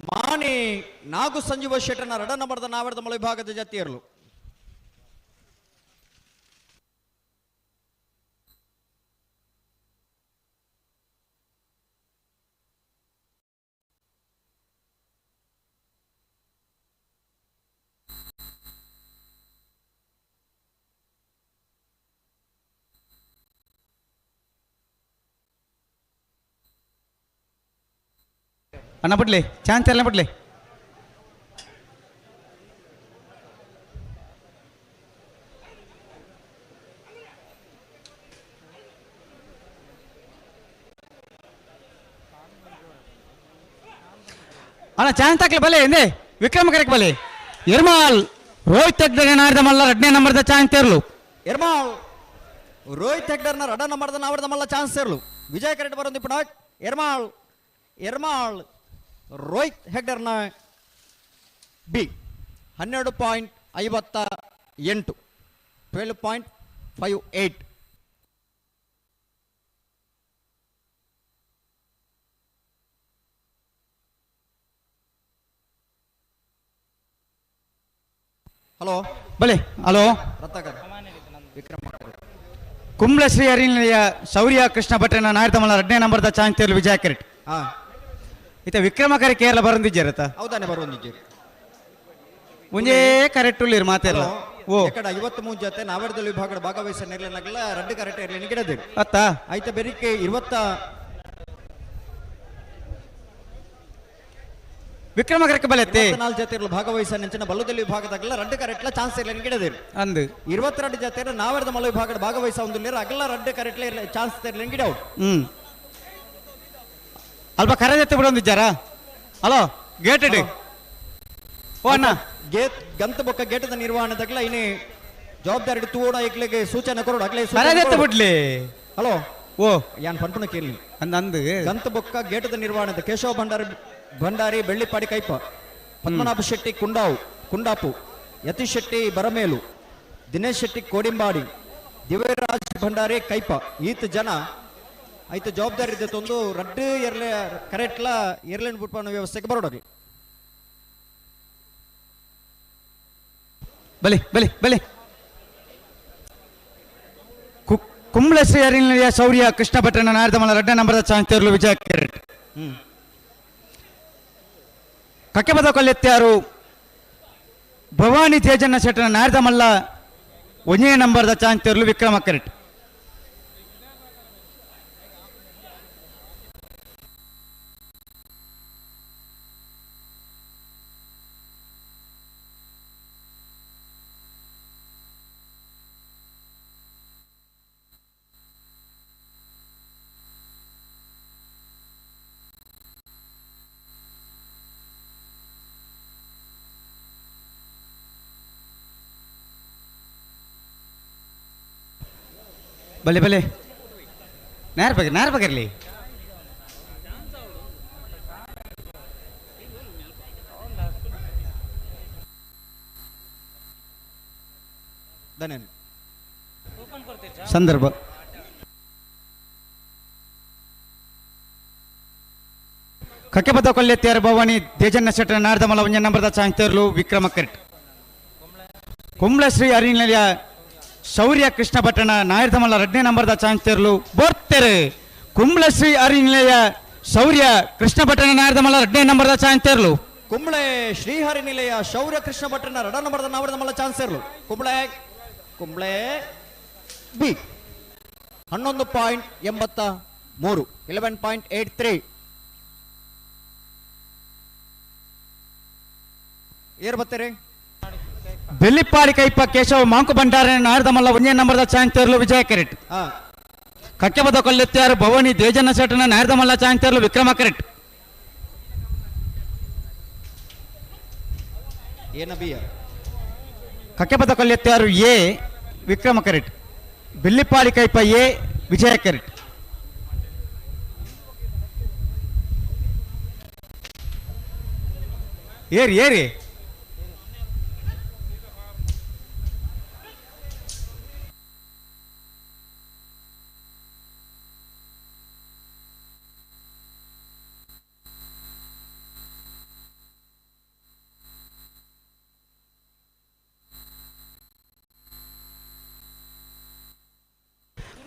Speaker 1: ಮಾಣಿ ನಾಗು ಸಂಜೀವ ಶೆಟ್ಟನ ರಡ ನಂಬರ್ದ ನಾವರದ ಮಲ ವಿಭಾಗದ ಜತ್ತಿಯರ್ಲು
Speaker 8: ಅಣ್ಣ ಬಿಡ್ಲಿ ಚಾನ್ಸ್ ಎಲ್ಲ ಬಿಡ್ಲಿ ಅಣ್ಣ ಚಾನ್ಸ್ ಹಾಕ್ಲಿ ಬಲೆ ಎಂದೇ ವಿಕ್ರಮ ಕರೆಕ್ ಬಲೆ ಇರ್ಮಾಲ್ ರೋಹಿತ್ ಹೆಗ್ಡೆ ನಾಯರ್ದ ಮಲ್ಲ ಎರಡನೇ ನಂಬರ್ದ ಚಾನ್ಸ್ ತೇರ್ಲು
Speaker 1: ಎರ್ಮಾಳ್ ರೋಹಿತ್ ಹೆಗ್ಡರ್ನ ರಡ ನಂಬರ್ದ ನಾವರದ ಮಲ್ಲ ಚಾನ್ಸ್ ಸೇರ್ಲು ವಿಜಯ ಕರೆಕ್ಟ್ ಬರೋದು ಪುನಃ ಎರ್ಮಾಳ್ ರೋಹಿತ್ ಹೆಗ್ಡರ್ನ ಬಿ 12.58 12.58 ಹಲೋ
Speaker 8: ಬಲೆ ಹಲೋ
Speaker 1: ರತ್ನಾಕರ್ ವಿಕ್ರಮ್
Speaker 8: ಕುಂಬ್ಳಶ್ರೀ ಅರಿನಿಲಯ ಶೌರ್ಯ ಕೃಷ್ಣ ಭಟ್ರನ ನಾಯರ್ದ ಮಲ್ಲ ಎರಡನೇ ನಂಬರ್ದ ಚಾನ್ಸ್ ತೇರ್ಲು ವಿಜಯ ಕರೆಕ್ಟ್
Speaker 1: ಹಾ
Speaker 8: ಇತ ವಿಕ್ರಮ ಕರೆ ಕೇರಳ ಬರಂದಿದ್ದಾರತ
Speaker 1: ಹೌದಾನೆ ಬರುವಂದಿದ್ದೀರಿ
Speaker 8: ಮುಂಜೆ ಕರೆಕ್ಟ್ ಉಳ್ಳಿರು ಮಾತೆಲ್ಲ ಓ
Speaker 1: ಎಕಡ 53 ಜೊತೆ ನಾವರ್ದಲ್ಲಿ ವಿಭಾಗದ ಭಾಗವಹಿಸ ನಿರ್ಲನಗಲ ರಡ್ಡು ಕರೆಕ್ಟ್ ಇರಲಿ ಗಿಡದೆ
Speaker 8: ಅತ್ತ
Speaker 1: ಆಯ್ತ ಬೆರಿಕೆ 20
Speaker 8: ವಿಕ್ರಮ ಕರೆಕ್ ಬಲೆತ್ತೆ
Speaker 1: 24 ಜೊತೆ ಭಾಗವಹಿಸ ನೆಂಚಿನ ಬಲ್ಲದಲ್ಲಿ ವಿಭಾಗದಾಗಲ್ಲ ರಡ್ಡು ಕರೆಕ್ಟ್ಲ ಚಾನ್ಸ್ ಇರಲಿ ಗಿಡದೆ
Speaker 8: ಅಂದು
Speaker 1: 22 ಜೊತೆ ನಾವರ್ದ ಮಲ ವಿಭಾಗದ ಭಾಗವಹಿಸ ಒಂದು ಅಗಲ ರಡ್ಡು ಕರೆಕ್ಟ್ಲ ಇರಲಿ ಚಾನ್ಸ್ ಇರಲಿ ಗಿಡ ಔಟ್
Speaker 8: ಅಲ್ಪ ಕರೆ ಎತ್ತ ಬಿಡೊಂದಿದ್ದಾರ ಹಲೋ ಗೇಟ್ ಇಡಿ ಓ ಅಣ್ಣ
Speaker 1: ಗೇಟ್ ಗಂತ ಬೊಕ್ಕ ಗೇಟದ ನಿರ್ವಹಣೆದಾಗಲ ಇನ್ನೇ ಜವಾಬ್ದಾರಿ ತೂಡ ಏಕ್ಲೆಗೆ ಸೂಚನೆ ಕೊರೋಡು ಅಗಲೇ
Speaker 8: ಕರೆ ಎತ್ತ ಬಿಡ್ಲಿ
Speaker 1: ಹಲೋ
Speaker 8: ಓ
Speaker 1: ಯಾನ್ ಪನ್ಪುನ ಕೇಳಿ
Speaker 8: ಅಂದು
Speaker 1: ಗಂತ ಬೊಕ್ಕ ಗೇಟದ ನಿರ್ವಹಣೆ ಕೇಶವ ಭಂಡಾರಿ ಬೆಳ್ಳಿಪಾಡಿ ಕೈಪ ಪದ್ಮನಾಭ ಶೆಟ್ಟಿ ಕುಂಡಾಪು ಯತೀಶ್ ಶೆಟ್ಟಿ ಬರಮೇಲು ದಿನೇಶ್ ಶೆಟ್ಟಿ ಕೋಡಿಂಬಾಡಿ ದಿವ್ಯರಾಜ್ ಭಂಡಾರಿ ಕೈಪ ಈತ ಜನ ಆಯ್ತು ಜವಾಬ್ದಾರಿ ಇದೆ ತಂದು ರಡ್ಡು ಎರಲೆ ಕರೆಕ್ಟ್ಲ ಏರ್ಲೈನ್ ಬಿಟ್ಪಾನ ವ್ಯವಸ್ಥೆಗೆ ಬರೋಡಾಗಿ
Speaker 8: ಬಲಿ ಕುಂಬ್ಳಶ್ರೀ ಅರಿನಿಲಯ ಶೌರ್ಯ ಕೃಷ್ಣ ಭಟ್ರನ ನಾಯರ್ದ ಮಲ್ಲ ಎರಡನೇ ನಂಬರ್ದ ಚಾನ್ಸ್ ತೇರ್ಲು ವಿಜಯ ಕರೆಕ್ಟ್ ಕಕ್ಕೆಬದ ಕೊಲ್ಲೆತ್ಯಾರು ಭವಾನಿ ತೇಜನ್ನ ಶೆಟ್ಟನ ನಾಯರ್ದ ಮಲ್ಲ ಒಂದೇ ನಂಬರ್ದ ಚಾನ್ಸ್ ತೇರ್ಲು ವಿಕ್ರಮ ಕರೆಕ್ಟ್ ಬಲೆ ಬಲೆ ನೇರ ಬಗಿರ್ಲಿ
Speaker 1: ಧನ್ಯ
Speaker 8: ಸಂದರ್ಭ ಕಕ್ಕೆಪದ ಕೊಲ್ಲೆತ್ಯಾರ ಭವಾನಿ ದೇಜನ್ನ ಶೆಟ್ಟರ ನಾರ್ದಮಲ ಒಂಜ ನಂಬರ್ದ ಚಾಂಗ್ತೇರ್ಲು ವಿಕ್ರಮ ಕರೆಟ್ ಕುಂಬ್ಳ ಶ್ರೀ ಅರಿನಿಲಯ ಶೌರ್ಯ ಕೃಷ್ಣ ಭಟ್ಟಣ ನಾಯರ್ದಮಲ 2ನೇ ನಂಬರ್ದ ಚಾಂಗ್ತೇರ್ಲು ಬೋರ್ತೆರೆ ಕುಂಬ್ಳ ಶ್ರೀ ಅರಿನಿಲಯ ಶೌರ್ಯ ಕೃಷ್ಣ ಭಟ್ಟಣ ನಾಯರ್ದಮಲ 2ನೇ ನಂಬರ್ದ ಚಾಂಗ್ತೇರ್ಲು
Speaker 1: ಕುಂಬ್ಳೆ ಶ್ರೀಹರಿ ನಿಲಯ ಶೌರ್ಯ ಕೃಷ್ಣ ಭಟ್ಟನ 2 ನಂಬರ್ದ ನಾವರದ ಮಲ್ಲ ಚಾನ್ಸ್ ಇರಲು ಕುಂಬ್ಳೆ ಬಿ 11.83 11.83 ಏರ್ ಬತ್ತೀರಿ
Speaker 8: ಬೆಳ್ಳಿಪ್ಪಾಡಿ ಕೈಪ ಕೇಶವ ಮಾಂಕು ಭಂಡಾರ ನಾಯರ್ದಮಲ್ಲ 1ನೇ ನಂಬರ್ದ ಚಾಂಗ್ತೇರ್ಲು ವಿಜಯ ಕರೆಟ್ ಕಕ್ಕೆಪದ ಕೊಲ್ಲೆತ್ಯಾರು ಭವಾನಿ ದೇಜನ್ನ ಶೆಟ್ಟನ ನಾಯರ್ದಮಲ್ಲ ಚಾಂಗ್ತೇರ್ಲು ವಿಕ್ರಮ ಕರೆಟ್
Speaker 1: ಏನಬಿಯ
Speaker 8: ಕಕ್ಕೆಪದ ಕೊಲ್ಲೆತ್ಯಾರು ಎ ವಿಕ್ರಮ ಕರೆಟ್ ಬೆಳ್ಳಿಪ್ಪಾಡಿ ಕೈಪ ಎ ವಿಜಯ ಕರೆಟ್ ಏರಿ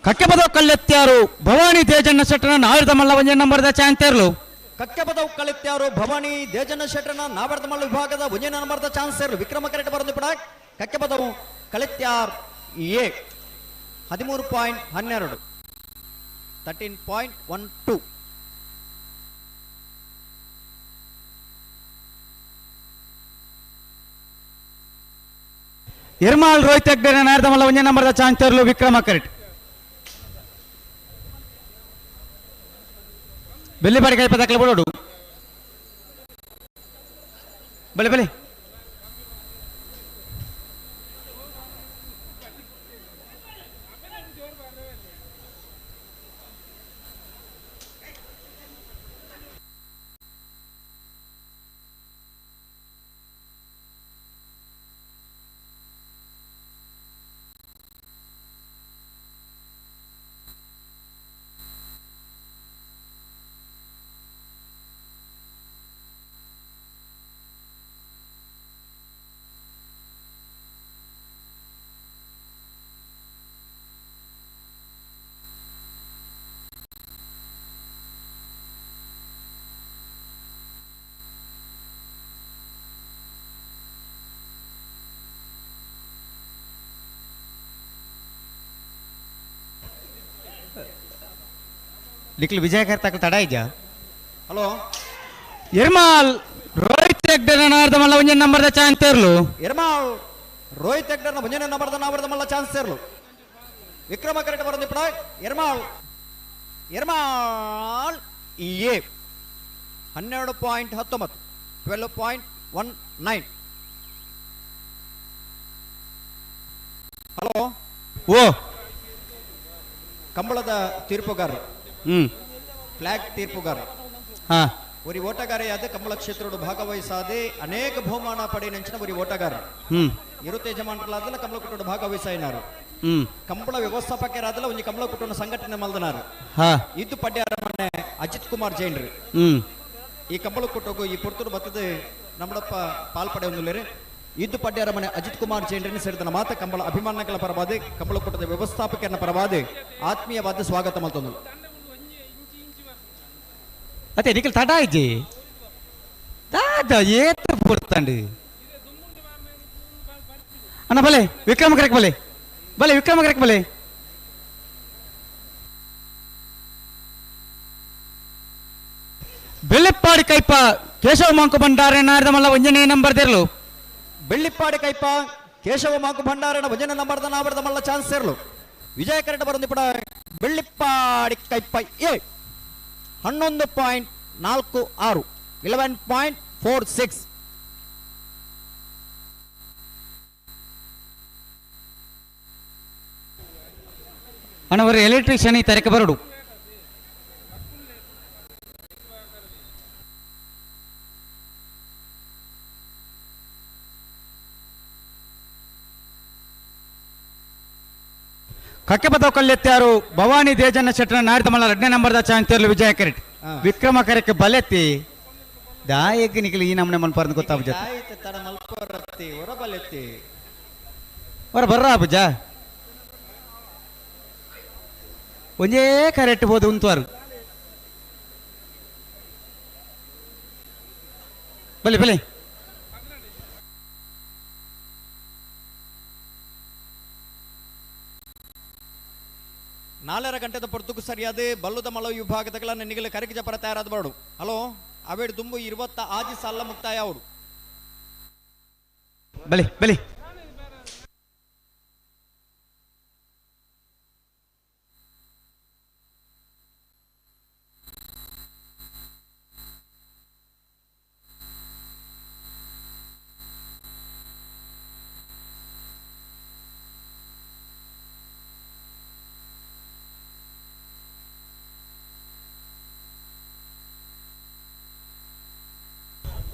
Speaker 8: ಕಕ್ಕೆಪದ ಕಲ್ಲೆತ್ಯಾರು ಭವಾನಿ ದೇಜನ್ನ ಶೆಟ್ಟನ ನಾಯರ್ದ ಮಲ್ಲ 1ನೇ ನಂಬರ್ದ ಚಾಂಗ್ತೇರ್ಲು
Speaker 1: ಕಕ್ಕೆಪದವು ಕಲಿತ್ಯಾರು ಭವಾನಿ ದೇಜನ ಶೆಟ್ಟನ ನಾವರ್ದ ಮಲ್ಲ ವಿಭಾಗದ 1ನೇ ನಂಬರ್ದ ಚಾನ್ಸ್ ಇರಲು ವಿಕ್ರಮ ಕರೆಕ್ಟ್ ಬರೆದು ಬಿಡ ಕಕ್ಕೆಪದವು ಕಲಿತ್ಯಾರ್ ಎ 13.12 13.12
Speaker 8: ಇರ್ಮಾಲ್ ರೋಹಿತ್ ಹೆಗ್ಡೆ ನಾಯರ್ದ ಮಲ್ಲ 1ನೇ ನಂಬರ್ದ ಚಾಂಗ್ತೇರ್ಲು ವಿಕ್ರಮ ಕರೆಟ್ ಬೆಳ್ಳಿಪಾಡಿ ಕೈ ಪದಕಲ ಬಿಡೋಡು ಬಲೆ ನಿಖಿಲ್ ವಿಜಯ ಕರ್ತಾಕಲ್ ತಡ ಇದೆಯಾ
Speaker 1: ಹಲೋ
Speaker 8: ಇರ್ಮಾಲ್ ರೋಹಿತ್ ಹೆಗ್ಡೆ ನಾಯರ್ದ ಮಲ್ಲ 1ನೇ ನಂಬರ್ದ ಚಾಂಗ್ತೇರ್ಲು
Speaker 1: ಇರ್ಮಾಲ್ ರೋಹಿತ್ ಹೆಗ್ಡರ್ನ 1ನೇ ನಂಬರ್ದ ನಾವರದ ಮಲ್ಲ ಚಾನ್ಸ್ ಇರಲು ವಿಕ್ರಮ ಕರೆಕ್ಟ್ ಬರೆದು ಬಿಡ ಇರ್ಮಾಲ್ ಎ 12.19 12.19 ಹಲೋ
Speaker 8: ಓ
Speaker 1: ಕಂಬಳದ ತೀರ್ಪುಗಾರರು ಫ್ಲಾಗ್ ತೀರ್ಪುಗಾರ ಒರಿ ಓಟಗಾರೆಯಾದ ಕಂಬಳ ಕ್ಷೇತ್ರದ ಭಾಗವಹಿಸಾದೆ ಅನೇಕ ಬಹುಮಾನ ಪಡೆಯಂಚಿನ ಒರಿ ಓಟಗಾರ ಇರುತ್ತೆ ಯಜಮಾನರಾದಲ್ಲ ಕಂಬಳ ಕುಟುಂಬ ಭಾಗವಹಿಸಿನಾರು ಕಂಬಳ ವ್ಯವಸ್ಥಾಪಕರಾದಲ್ಲ ಒಂದು ಕಂಬಳ ಕುಟುಂಬ ಸಂಘಟನೆ ಮಲ್ದನಾರು ಇದ್ದು ಪಡ್ಯಾರ ಮೊನ್ನೆ ಅಜಿತ್ ಕುಮಾರ್ ಜೈನ್ರಿ ಈ ಕಂಬಳ ಕುಟುಂಬ ಈ ಪುರ್ತೂರು ಬತ್ತದ ನಮ್ಮಡಪ್ಪ ಪಾಲ್ಪಡೆ ಒಂದು ಇದ್ದು ಪಡ್ಯಾರ ಮನೆ ಅಜಿತ್ ಕುಮಾರ್ ಜೈನ್ರನ್ನು ಸೇರಿದ ಮಾತ ಕಂಬಳ ಅಭಿಮಾನಗಳ ಪರವಾದೆ ಕಂಬಳ ಕುಟುಂಬದ ವ್ಯವಸ್ಥಾಪಕರನ್ನ ಪರವಾದೆ ಆತ್ಮೀಯವಾದ ಸ್ವಾಗತ ಮಲ್ತೊಂದು
Speaker 8: ಅದೇ ನಿಖಿಲ್ ತಡ ಇಜ್ಜಿ ದಾದ ಏತ ಪುರ್ತಂಡು ಅಣ್ಣ ಬಲೆ ವಿಕ್ರಮ ಕರೆಕ್ಟ್ ಬಲೆ ವಿಕ್ರಮ ಕರೆಕ್ಟ್ ಬಲೆ ಬೆಳ್ಳಿಪ್ಪಾಡಿ ಕೈಪ ಕೇಶವ ಮಾಂಕು ಭಂಡಾರ ನಾಯರ್ದ ಮಲ್ಲ 1ನೇ ನಂಬರ್ ದೇರ್ಲು
Speaker 1: ಬೆಳ್ಳಿಪ್ಪಾಡಿ ಕೈಪ ಕೇಶವ ಮಾಂಕು ಭಂಡಾರನ 1ನೇ ನಂಬರ್ದ ನಾವರದ ಮಲ್ಲ ಚಾನ್ಸ್ ಇರಲು ವಿಜಯ ಕರೆಕ್ಟ್ ಬರೆದು ಬಿಡ ಬೆಳ್ಳಿಪ್ಪಾಡಿ ಕೈಪ ಎ 11.46 11.46
Speaker 8: ಓ ಅಣ್ಣ ಅವರು ಎಲೆಕ್ಟ್ರಿಷಿಯನ್ ಈ ತರಕ್ಕೆ ಬರಡು. ಕಕ್ಕೆ ಬದವು ಕಲ್ಲೆತ್ತಾರು ಭವಾನಿ ದೇಜನ್ನ ಶೆಟ್ಟನ ನಾಡಿದ ಮಲ್ಲ 2ನೇ ನಂಬರ್ದ ಚಾಂತಿಯರ್ಲು ವಿಜಯ ಕರೆಟ್ ವಿಕ್ರಮ ಕರೆಕ್ಕೆ ಬಲೆತ್ತಿ ದಾಯಕ್ಕೆ ನಿಖಿಲ್ ಈ ನಮ್ಮನೆ ಮನ್ ಪರ್ದು ಗೊತ್ತಾಗ
Speaker 1: ತಡ ಮಲ್ಪರತ್ತಿ ಹೊರಬಲೆತ್ತಿ
Speaker 8: ಹೊರ ಬರ್ರ ಅಬ್ಬುಜ ಒಂದೇ ಕರೆಕ್ಟ್ ಬೋದು ಉಂತುವಾರು ಬಲೆ ಬಲೆ
Speaker 1: 4 ಗಂಟೆದ ಪೊರ್ತುಕು ಸರಿಯಾದ ಬಲ್ಲುದ ಮಳ ವಿಭಾಗದ ನಿಗಲ ಕರೆಗೆ ಜಪರ ತಯಾರಾದ ಬಾಡು. ಹಲೋ ಅವೇಡು ತುಂಬು 20 ಆಜಿ ಸಾಲ ಮುಕ್ತಾಯ ಅವಡು
Speaker 8: ಬಲೆ ಬಲೆ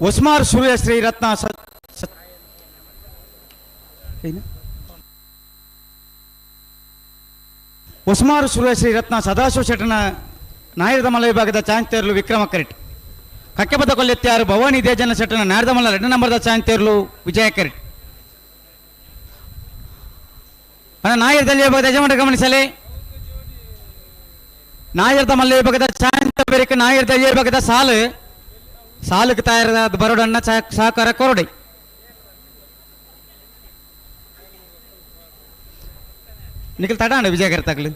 Speaker 8: ಒಸ್ಮಾರ್ ಸೂರ್ಯ ಶ್ರೀ ರತ್ನ ಒಸ್ಮಾರ್ ಸೂರ್ಯ ಶ್ರೀ ರತ್ನ ಸದಾಶಿವ ಶೆಟ್ಟನ ನಾಯರದ ಮಲ್ಲ ವಿಭಾಗದ ಚಾಂತಿಯರ್ಲು ವಿಕ್ರಮ ಕರೆಟ್ ಕಕ್ಕೆಬದ ಕೊಲ್ಲೆತ್ತಾರು ಭವಾನಿ ದೇಜನ ಶೆಟ್ಟನ ನಾಯರದ ಮಲ್ಲ 2ನೇ ನಂಬರ್ದ ಚಾಂತಿಯರ್ಲು ವಿಜಯ ಕರೆಟ್ ನಾಯರದಲ್ಲಿ ವಿಭಾಗದ ಯಜಮಾನ ಗಮನಿಸಲಿ ನಾಯರದ ಮಲ್ಲ ವಿಭಾಗದ ಚಾಂತ ಬೇರೆ ನಾಯರದ ವಿಭಾಗದ ಸಾಲಕ್ಕೆ ತಯಾರಾದ ಬರೋಡನ್ನ ಸಹಕಾರ ಕೊರಡೆ ನಿಖಿಲ್ ತಡಾಂಡ ವಿಜಯ ಕರ್ತಾಗ್ಲಿ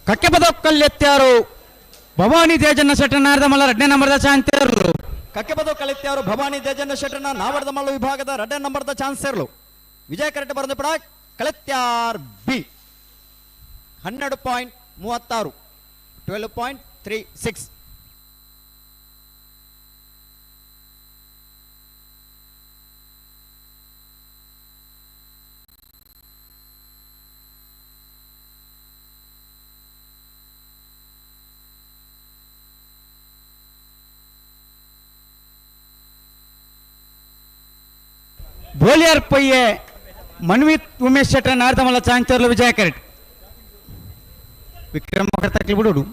Speaker 8: ಕಕ್ಕೆ ಬದೊಕ್ಕಲ್ಲೆತ್ತಾರು ಭವಾನಿ ದೇಜನ್ನ ಶೆಟ್ಟನ ನಾರದ ಮಲ್ಲ 2ನೇ ನಂಬರ್ದ ಚಾಂತಿಯರ್ಲು
Speaker 1: ಕಕ್ಕೆ ಬದೋ ಕಲಿತ್ಯಾರು ಭವಾನಿ ದೇಜನ್ನ ಶೆಟ್ಟನ ನಾವರದ ಮಲ್ಲ ವಿಭಾಗದ 2ನೇ ನಂಬರ್ದ ಚಾನ್ಸರ್ಲು ವಿಜಯ ಕರೆಕ್ಟ್ ಬರೆದು ಪಡ ಕಲಿತ್ಯಾರ್ ಬಿ 12.36 12.36
Speaker 8: ಬೋಲಿಯಾರ್ ಪಯ್ಯೆ ಮನ್ವಿತ್ ಉಮೇಶ್ ಶೆಟ್ಟನ ನಾರದ ಮಲ್ಲ ಚಾಂತಿಯರ್ಲು ವಿಜಯ ಕರೆಟ್ ವಿಕ್ರಮ ಕರ್ತಾಕ್ಲಿ ಬಿಡೋಡು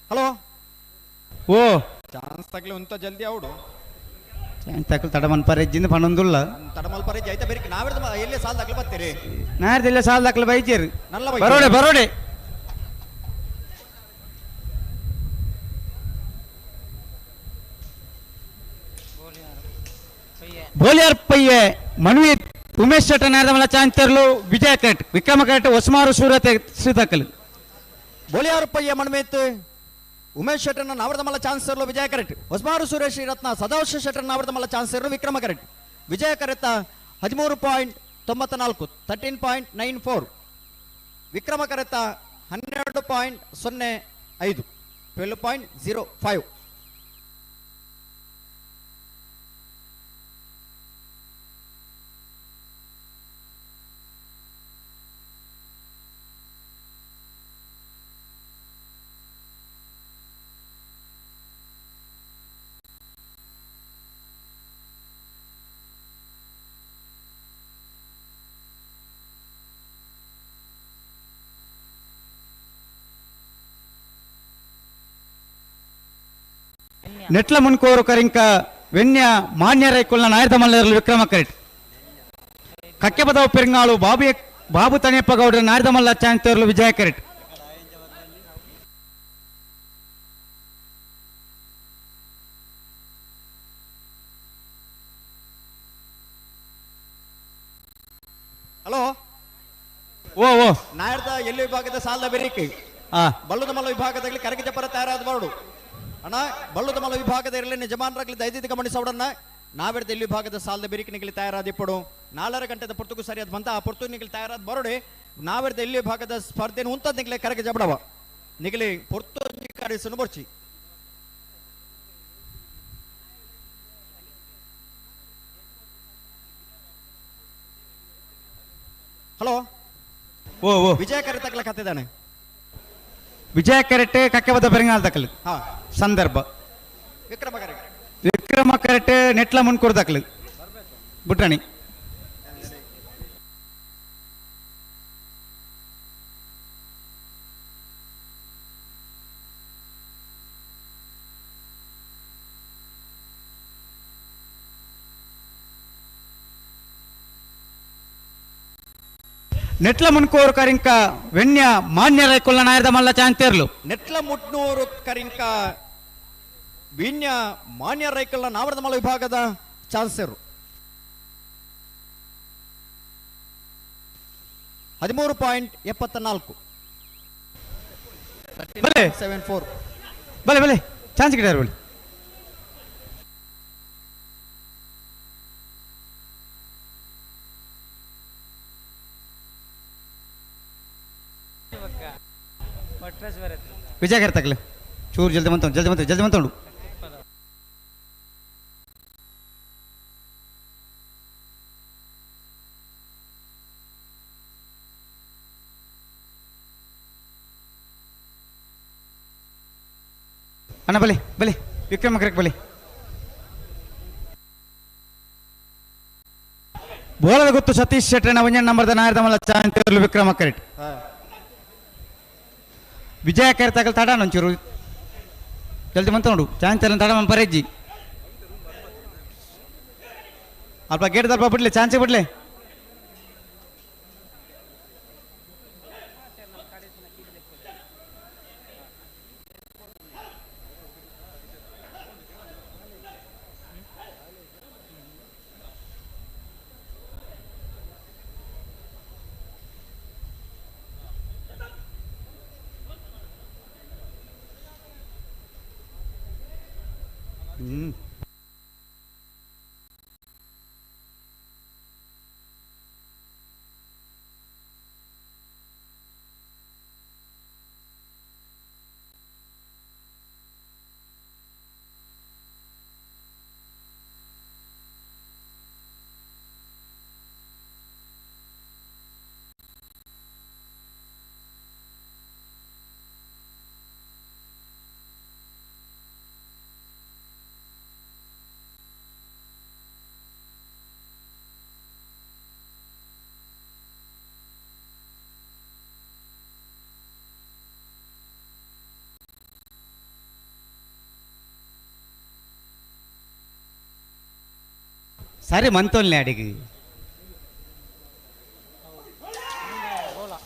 Speaker 1: ಹಲೋ
Speaker 8: ಓ
Speaker 1: ಚಾನ್ಸ್ ತಗಲಿ ಉಂತ ಜಲ್ದಿ ಅವಡು
Speaker 8: ಚಾಂತಾಕ್ಲಿ ತಡ ಮನ್ಪರೆಜ್ಜಿಂದ ಪಣೊಂದುಲ್ಲ
Speaker 1: ತಡಮಲ್ ಪರಿ ಜೈತ ಬೇರೆ ನಾವಿಡ್ದ ಎಲ್ಲಿ ಸಾಲ ತಗಲಿ ಬರ್ತೀರಿ
Speaker 8: ನಾರ್ದೆಲ್ಲ ಸಾಲ ದಾಖಲೆ ಬೈಚೇರು
Speaker 1: ನಲ್ಲ
Speaker 8: ಬರೋಡೆ ಬರೋಡೆ ಬೋಲಿಯಾರ್ ಪಯ್ಯೆ ಮನ್ವಿತ್ ಉಮೇಶ್ ಶೆಟ್ಟನ ನಾರದ ಮಲ್ಲ ಚಾಂತಿಯರ್ಲು ವಿಜಯ ಕರೆಟ್ ವಿಕ್ರಮ ಕರೆಟ್ ಒಸ್ಮಾರು ಸೂರತೆ ಶ್ರೀತಾಕಲ್
Speaker 1: ಬೋಲಿಯಾರಪ್ಪಯ್ಯ ಮಣ್ಮೇತ್ ಉಮೇಶ್ ಶೆಟ್ಟನ ನಾವರದ ಮಲ್ಲ ಚಾನ್ಸರ್ಲು ವಿಜಯ ಕರೆಕ್ಟ್ ಹೊಸಮಾರು ಸುರೇಶ್ ರತ್ನ ಸದಾಶಿವ ಶೆಟ್ಟನ ನಾವರದ ಮಲ್ಲ ಚಾನ್ಸರ್ಲು ವಿಕ್ರಮ ಕರೆಕ್ಟ್ ವಿಜಯ ಕರೆತ 13.94 13.94 ವಿಕ್ರಮ ಕರೆತ 12.05 12.05
Speaker 8: ನೆಟ್ಲ ಮುನ್ಕೋರು ಕರಿಂಕ ವೆನ್ಯ ಮಾನ್ಯ ರೈಕುಲ್ನ ನಾಯರ್ದ ಮಲ್ಲರಲ್ಲಿ ವಿಕ್ರಮ ಕರೆಟ್ ಕಕ್ಕೆ ಬದವ ಪೆರಿಂಗಾಳು ಬಾಬು ತಣಿಯಪ್ಪ ಗೌಡ್ರ ನಾಯರ್ದ ಮಲ್ಲ ಚಾಂತರ್ಲು ವಿಜಯ ಕರೆಟ್
Speaker 1: ಹಲೋ
Speaker 8: ಓ ಓ
Speaker 1: ನಾಯರ್ದ ಎಲ್ಲಿ ವಿಭಾಗದ ಸಾಲದ ಬೆರಿಕೆ ಬಲ್ಲುದ ಮಲ್ಲ ವಿಭಾಗದಲ್ಲಿ ಕರಗಿ ಜಪರ ತಯಾರಾದ ಬಾರ್ಡು ಅಣ್ಣ ಬಲ್ಲುದ ಮಲ್ಲ ವಿಭಾಗದ ಇರಲಿ ಯಜಮಾನರಾಗಲಿ ದಯದಿದ್ದು ಗಮನಿಸೋಡನ್ನ ನಾವೆಡ್ದ ಎಲ್ಲಿ ವಿಭಾಗದ ಸಾಲದ ಬೆರಿಕೆ ನಿಗಲಿ ತಯಾರಾದ ಇಪ್ಪಡು 4 ಗಂಟೆದ ಪುರ್ತುಕು ಸರಿಯಾದ ಬಂತ ಆ ಪುರ್ತು ನಿಗಲಿ ತಯಾರಾದ ಬರೋಡೆ ನಾವೆಡ್ದ ಎಲ್ಲಿ ವಿಭಾಗದ ಸ್ಪರ್ಧೆನ ಉಂತದ್ ನಿಗಲಿ ಕರಗಿ ಜಬಡವ ನಿಗಲಿ ಪುರ್ತು ಕಾಡಿಸನು ಬರ್ಚಿ ಹಲೋ
Speaker 8: ಓ ಓ
Speaker 1: ವಿಜಯ ಕರೆ ತಕ್ಕಲ ಕತ್ತಿದ್ದಾನೆ
Speaker 8: ವಿಜಯ ಕರೆಟ್ ಕಕ್ಕೆ ಬದ ಪೆರಿಂಗಾಲ್ ತಕ್ಕಲು
Speaker 1: ಹಾ
Speaker 8: ಸಂದರ್ಭ
Speaker 1: ವಿಕ್ರಮ ಕರೆ
Speaker 8: ವಿಕ್ರಮ ಕರೆಟ್ ನೆಟ್ಲ ಮುನ್ಕೋರು ತಕ್ಕಲು ಬುಟ್ಟಣಿ ನೆಟ್ಲ ಮುನ್ಕೋರು ಕರಿಂಕ ವೆನ್ಯ ಮಾನ್ಯ ರೈಕುಲ್ನ ನಾಯರ್ದ ಮಲ್ಲ ಚಾಂತೇರ್ಲು
Speaker 1: ನೆಟ್ಲ ಮುಟ್ನೂರು ಕರಿಂಕ ವಿನ್ಯ ಮಾನ್ಯ ರೈಕಲ್ನ ನಾವರದ ಮಲ ವಿಭಾಗದ ಚಾನ್ಸರು 13.74
Speaker 8: ಬಲೆ
Speaker 1: 74
Speaker 8: ಬಲೆ ಬಲೆ ಚಾನ್ಸ್ ಗಿಟ್ಟಾರ ಬಲೆ ವಿಜಯ ಕರೆ ತಕ್ಕಲೆ ಚೂರು ಜಲ್ದಿ ಬಂತೋಡು ಅಣ್ಣ ಬಲೆ ಬಲೆ ವಿಕ್ರಮ ಕರೆಕ್ಟ್ ಬಲೆ ಬೋಳದ ಗೊತ್ತು ಸತೀಶ್ ಶೆಟ್ಟಣ್ಣ ಒಂಜನ್ ನಂಬರ್ದ ನಾಯರ್ದ ಮಲ್ಲ ಚಾಂತರ್ಲು ವಿಕ್ರಮ ಕರೆಕ್ಟ್ ವಿಜಯ ಕರೆ ತಗಲ್ ತಡ ಒಂಚೂರು ಜಲ್ದಿ ಬಂತೋಡು ಚಾಂಚಲ್ ತಡ ಮನ್ ಪರೆಜ್ಜಿ ಅಲ್ಪ ಗೇಟ್ ದಲ್ಪ ಬಿಡ್ಲೆ ಚಾನ್ಸೆ ಬಿಡ್ಲೆ ಸರಿ ಮಂತೋಲ್ನೆ ಅಡಿಗೆ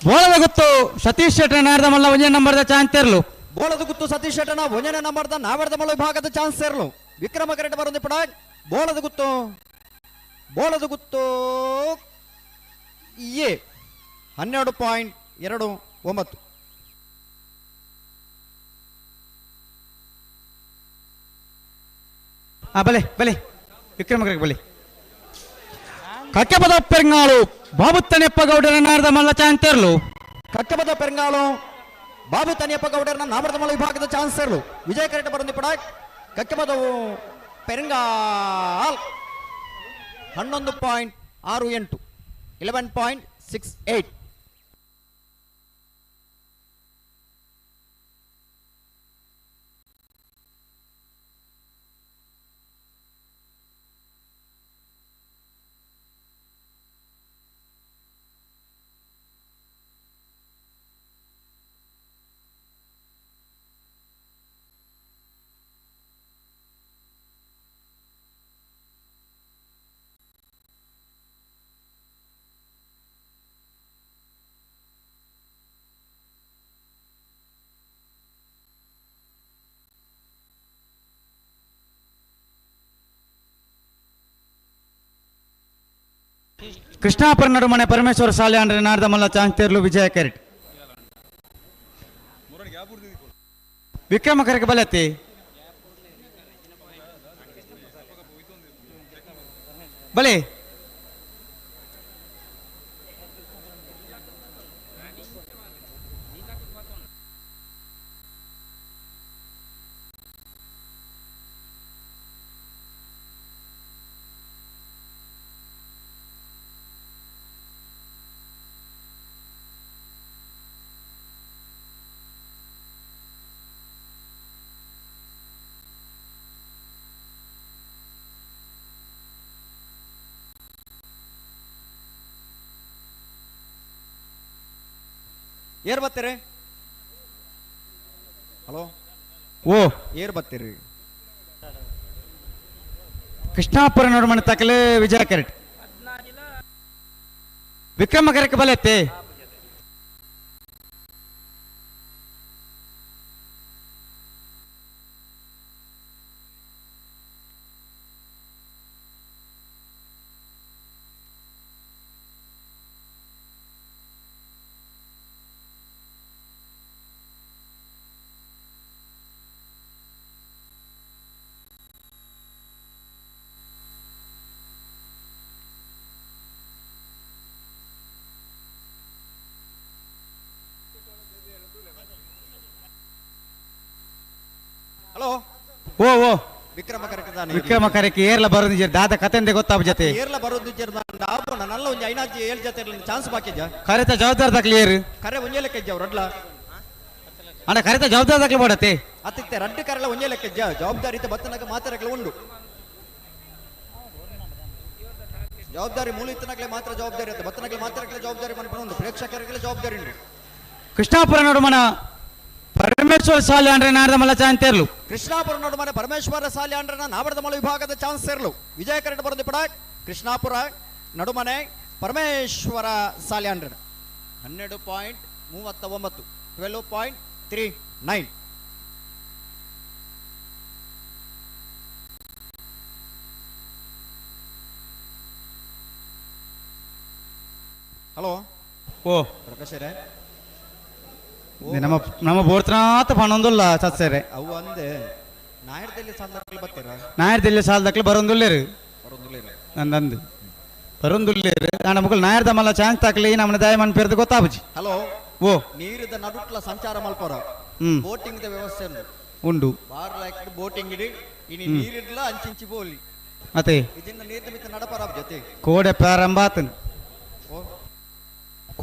Speaker 8: ಬೋಳದ ಗೊತ್ತು ಸತೀಶ್ ಶೆಟ್ಟರ್ ನಾಯರ್ದ ಮಲ್ಲ ಒಂಜನೆ ನಂಬರ್ದ ಚಾಂತೇರ್ಲು
Speaker 1: ಬೋಳದ ಗುತ್ತು ಸತೀಶ್ ಶೆಟ್ಟನ ಒಂಜನೆ ನಂಬರ್ದ ನಾವರ್ದ ಮಲ ವಿಭಾಗದ ಚಾನ್ಸ್ ಸೇರ್ಲು ವಿಕ್ರಮ ಕರೆಟ್ ಬರೋದು ಪಡ ಬೋಳದ ಗುತ್ತು ಎ 12.29
Speaker 8: ಬಲೆ ಬಲೆ ವಿಕ್ರಮ ಕರೆಕ್ಟ್ ಬಲೆ ಕಕ್ಕೆಪದ ಪೆರಿಂಗಾಳು ಬಾಬು ತಣಿಯಪ್ಪ ಗೌಡರ ನಾಯರ್ದ ಮಲ್ಲ ಚಾಂತೇರ್ಲು
Speaker 1: ಕಕ್ಕಬದ ಪೆರಂಗಾಳು ಬಾಬು ತನಿಯಪ್ಪ ಗೌಡರ್ನ ನಾವರ್ದ ಮಲ ವಿಭಾಗದ ಚಾನ್ಸ್ ಸೇರ್ಲು ವಿಜಯ ಕರೆಟ್ ಬರೋದು ಪಡ ಕಕ್ಕಬದವು ಪೆರಂಗಾಲ್ 11.68 11.68
Speaker 8: ಕೃಷ್ಣಾಪುರ ನಡುಮನೆ ಪರಮೇಶ್ವರ ಶಾಲೆ ಅಂದ್ರೆ ನಾಡ್ದಮಲ್ಲ ಚಾಂಗ್ತೇರ್ಲು ವಿಜಯ ಕೆರೆಟ್ ವಿಕ್ರಮ ಕರೆಗೆ ಬಲತ್ತೆ ಬಲೆ
Speaker 1: ಏರ್ ಬರ್ತೀರಿ? ಹಲೋ
Speaker 8: ಓ
Speaker 1: ಏರ್ ಬರ್ತೀರಿ?
Speaker 8: ಕೃಷ್ಣಾಪುರ ನಡುಮನೆ ತಕಲೆ ವಿಜಯ ಕೆರೆಟ್ ವಿಕ್ರಮ ಕರೆಗೆ ಬಲತ್ತೆ
Speaker 1: ಹಲೋ
Speaker 8: ಓ ಓ
Speaker 1: ವಿಕ್ರಮ ಕರೆಕ್ಟಾನೆ
Speaker 8: ವಿಕ್ರಮ ಕರೆಗೆ ಏರ್ಲ ಬರೋದು ದಾದ ಕತೆಂದೆ ಗೊತ್ತಾಗ ಜೊತೆ
Speaker 1: ಏರ್ಲ ಬರೋದು ನಲ್ಲ ಒಂಜಿ ಐನಾಜಿ 7 ಜೊತೆ ಚಾನ್ಸ್ ಬಾಕಿಜ
Speaker 8: ಕರೆತ ಜವಾಬ್ದಾರಿ ತಕ್ಲಿ ಏರು
Speaker 1: ಕರೆ ಒಂಜೆ ಲೆಕ್ಕ ಇಜ್ಜ ರಡ್ಲ
Speaker 8: ಅಣ್ಣ ಕರೆತ ಜವಾಬ್ದಾರಿ ತಕ್ಲಿ ಮಾಡತ್ತೆ
Speaker 1: ಅತ್ತಿತ್ತೆ ರಡ್ಡು ಕರೆಲ್ಲ ಒಂಜೆ ಲೆಕ್ಕ ಇಜ್ಜ ಜವಾಬ್ದಾರಿ ಬತ್ತನಕ ಮಾತಾಡಕ್ಲೆ ಉಂಡು ಜವಾಬ್ದಾರಿ ಮೂಲ ಇತ್ತನಕ್ಲೆ ಮಾತ್ರ ಜವಾಬ್ದಾರಿ ಇರುತ್ತೆ ಬತ್ತನಕ್ಲೆ ಮಾತಾಡಕ್ಲೆ ಜವಾಬ್ದಾರಿ ಉಂಡು ಪ್ರೇಕ್ಷಕರಿಗೆ ಜವಾಬ್ದಾರಿ ಉಂಡು
Speaker 8: ಕೃಷ್ಣಾಪುರ ನಡುಮನ ಪರಮೇಶ್ವರ ಶಾಲೆ ಅಂದ್ರೆ ನಾಡ್ದಮಲ್ಲ ಚಾಂತೇರ್ಲು
Speaker 1: ಕೃಷ್ಣಾಪುರ ನಡುಮನೆ ಪರಮೇಶ್ವರ ಶಾಲೆ ಅಂಡ್ರನ ನಾಬಡದಮಲ ವಿಭಾಗದ ಚಾನ್ಸ್ ಸೇರ್ಲು ವಿಜಯ ಕರೆಕ್ಟ್ ಬರೋದು ಪಡ ಕೃಷ್ಣಾಪುರ ನಡುಮನೆ ಪರಮೇಶ್ವರ ಶಾಲೆ ಅಂಡ್ರನ 12.39 12.39 ಹಲೋ
Speaker 8: ಓ
Speaker 1: ಪ್ರಕಾಶರೇ
Speaker 8: ನಮ್ಮ ನಮ್ಮ ಬೋರ್ತನಾತ ಪಣೊಂದುಲ್ಲ ಸತ್ಸರೆ
Speaker 1: ಅವು ಅಂದೆ ನಾಯರ್ದಲ್ಲಿ ಸಾಲದಲ್ಲಿ ಬರ್ತೀರಾ
Speaker 8: ನಾಯರ್ದಲ್ಲಿ ಸಾಲದಕ್ಲೆ ಬರೊಂದುಲ್ಲೇರು
Speaker 1: ಬರೋದಿಲ್ಲ
Speaker 8: ನಂದಂದು ಬರೊಂದುಲ್ಲೇರು ನನ್ನ ಮಕ್ಕಳು ನಾಯರ್ದ ಮಲ್ಲ ಚಾನ್ಸ್ ತಾಕ್ಲಿ ನಮ್ಮನ್ನ ದಯಮನ್ ಪೇರ್ದು ಗೊತ್ತಾಬುಜಿ
Speaker 1: ಹಲೋ
Speaker 8: ಓ
Speaker 1: ನೀರಿದ ನಡುಟ್ಲ ಸಂಚಾರ ಮಲ್ಪರ
Speaker 8: ಹ್ಮ್
Speaker 1: ಬೋಟಿಂಗ್ ವ್ಯವಸ್ಥೆ ಉಂಟು
Speaker 8: ಉಂಡು
Speaker 1: ಬಾರ್ಲಾಕ್ ಬೋಟಿಂಗ್ ಇಡಿ ಇನಿ ನೀರಿಡ್ಲ ಅಂಚಿಂಚಿ ಬೋಲಿ
Speaker 8: ಮತ್ತೆ
Speaker 1: ಇದನ್ನ ನೀರ್ದ ಮಿತ್ತ ನಡಪರ ಜೊತೆ
Speaker 8: ಕೋಡೆ ಪ್ರಾರಂಭ ಆತನು
Speaker 1: ಓ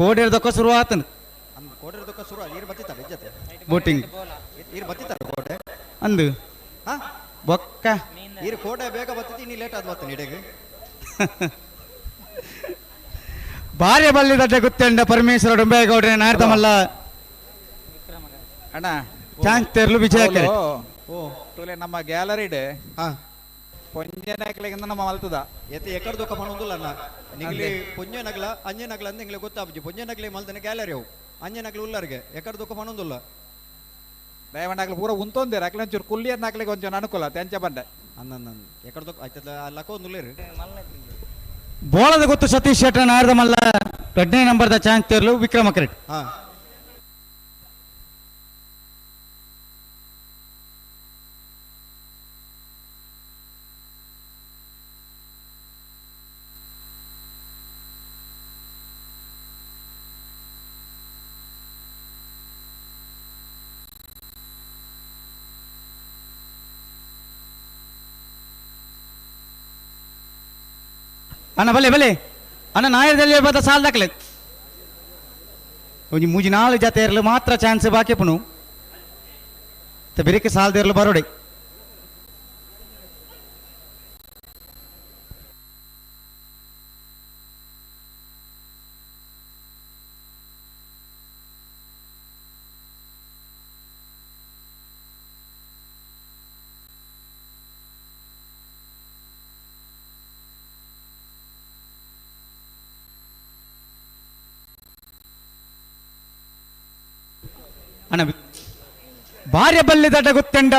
Speaker 8: ಕೋಡೆ ದೊಕ್ಕ ಶುರು ಆತನು
Speaker 1: ಅಂದ್ ಕೋಡಿರದಕ್ಕ ಶುರು ನೀರು ಬತ್ತಿತಾರೆ ಜೊತೆ
Speaker 8: ಬೋಟಿಂಗ್
Speaker 1: ನೀರು ಬತ್ತಿತಾರೆ ಕೋಡೆ
Speaker 8: ಅಂದು
Speaker 1: ಹಾ
Speaker 8: ಬೊಕ್ಕ
Speaker 1: ನೀರು ಕೋಡೆ ಬೇಗ ಬತ್ತತಿ ನೀ ಲೇಟ್ ಆದ್ ಬತ್ತ ನಿಡೆಗೆ
Speaker 8: ಭಾರ್ಯ ಬಲ್ಲಿದಡ್ಡೆ ಗುತ್ತಂಡ ಪರಮೇಶ್ವರ ಡೊಂಬೇಗೌಡ್ರೆ ನಾಡ್ದಮಲ್ಲ
Speaker 9: ಅಣ್ಣ
Speaker 8: ಚಾನ್ಸ್ ತೆರ್ಲು ವಿಜಯ ಕೆರೆ
Speaker 1: ಓ
Speaker 9: ಟೂಲೆ ನಮ್ಮ ಗ್ಯಾಲರಿಡ್
Speaker 1: ಹಾ
Speaker 9: ಪೊಂಜನಕ್ಲೆಗಿಂದ ನಮ್ಮ ಮಲ್ತದ
Speaker 1: ಎತ್ತೆ ಎಕಡೆ ದೊಕ್ಕ ಪಣೊಂದುಲ್ಲ ಅಣ್ಣ ನಿಂಗ್ಲಿ ಪೊಂಜೆ ನಗ್ಲ ಅಂಜೆ ನಗ್ಲ ಅಂತ ನಿಂಗ್ಲಿ ಗೊತ್ತಾಪುಜಿ ಪೊಂಜೆ ನಗ್ಲಿ ಮಲ್ದನೆ ಗ್ಯಾಲರಿ ಅವು ಅಂಜೆ ನಗ್ಲಿ ಉಲ್ಲರ್ಗೆ ಎಕಡೆ ದೊಕ್ಕ ಪಣೊಂದುಲ್ಲ
Speaker 9: ದಯವಂಡಾಗ್ಲಿ ಪೂರ ಉಂತೊಂದಿರ ಅಕ್ಲೆ ಒಂಚೂರು ಕುಲ್ಲಿಯರ್ ನಾಕ್ಲಿಗೆ ಒಂಚೂರು ಅನುಕೂಲ ತೆಂಚ ಬಂಡೆ
Speaker 1: ಅಂದ ಎಕಡೆ ದೊಕ್ಕ ಆಯ್ತಲ್ಲ ಲಕ್ಕ ಒಂದುಲ್ಲೇರು
Speaker 8: ಬೋಳದ ಗೊತ್ತು ಸತೀಶ್ ಶೆಟ್ಟ ನಾಡ್ದಮಲ್ಲ 2ನೇ ನಂಬರ್ದ ಚಾನ್ಸ್ ತೆರ್ಲು ವಿಕ್ರಮ ಕೆರೆಟ್
Speaker 1: ಹಾ
Speaker 8: ಅಣ್ಣ ಬಲೆ ಬಲೆ ಅಣ್ಣ ನಾಯರ್ದಲ್ಲಿ ಬದ ಸಾಲ್ ದಾಖಲೆ ಒಂಜಿ ಮೂಜಿ ನಾಲ್ ಜತೆ ಇರಲು ಮಾತ್ರ ಚಾನ್ಸ್ ಬಾಕಿ ಪುನು ಬೆರಿಕೆ ಸಾಲ್ದ ಇರಲು ಬರೋಡೆ ಅಣ್ಣ ಭಾರ್ಯ ಬಲ್ಲಿ ದಡ್ಡ ಗುತ್ತಂಡ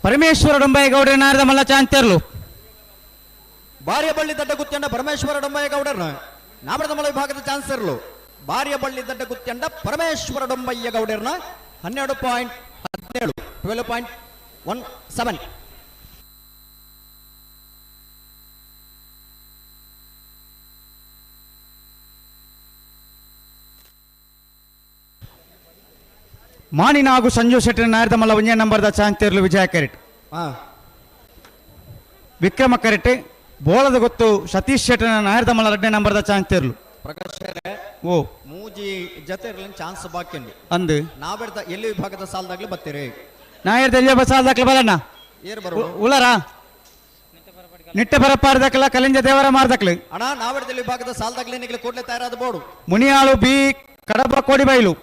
Speaker 8: ಪರಮೇಶ್ವರ ಡೊಂಬಾಯಿಗೌಡ್ರೆ ನಾರದ ಮಲ್ಲ ಚಾಂತರ್ಲು
Speaker 1: ಭಾರ್ಯ ಬಳ್ಳಿ ದಡ್ಡ ಗುತ್ತಂಡ ಪರಮೇಶ್ವರ ಡೊಂಬಾಯಿಗೌಡರ್ನ ನಾವರದ ಮಲ ವಿಭಾಗದ ಚಾನ್ಸರ್ಲು ಬಾರಿಯ ಬಳ್ಳಿ ದಡ್ಡ ಗುತ್ಯಂಡ ಪರಮೇಶ್ವರ ಡೊಂಬಯ್ಯ ಗೌಡರ್ನ 12.17 12.17.
Speaker 8: ಮಾನಿನ ಹಾಗೂ ಸಂಜು ಶೆಟ್ಟರ್ ನಾಯರ್ದ ಮಲ್ಲ 1 ನಂಬರ್ದ ಚಾಂತೇರ್ಲು ವಿಜಯ ಕರೆಟ್ ವಿಕ್ರಮ ಕರೆಟ್ ಬೋಳದ ಗೊತ್ತು ಸತೀಶ್ ಶೆಟ್ಟರ್ ನಾಯರ್ದ ಮಲ್ಲ 2 ನಂಬರ್ದ ಚಾಂತೇರ್ಲು
Speaker 1: ಪ್ರಕಾಶ್
Speaker 8: ಓ
Speaker 1: ಮೂಜಿ ಜೊತೆ ಚಾನ್ಸ್ ಬಾಕಿ
Speaker 8: ಅಂದು
Speaker 1: ನಾವೆಡ್ದ ಎಲ್ಲಿ ವಿಭಾಗದ ಸಾಲದಾಗ್ಲಿ ಬರ್ತೀರಿ
Speaker 8: ನಾಯರ್ದ ಎಲ್ಲಿ ಬಸಾಲ್ದಾಕ್ಲ ಬಲಣ್ಣ
Speaker 1: ಏರ್ ಬರುವ
Speaker 8: ಉಳರ ನಿಟ್ಟೆ ಬರಪಾರ್ದಕ್ಲ ಕಲಿಂಜ ದೇವರ ಮಾರ್ದಕ್ಲು
Speaker 1: ಅಣ್ಣ ನಾವೆಡ್ದ ವಿಭಾಗದ ಸಾಲದಾಗ್ಲಿ ನಿಗ್ಲಿ ಕೂಡಲೇ ತಯಾರಾದ ಬೋಡು
Speaker 8: ಮುನಿಯಾಳು ಬಿ ಕಡಬ ಕೋಡಿಬೈಲು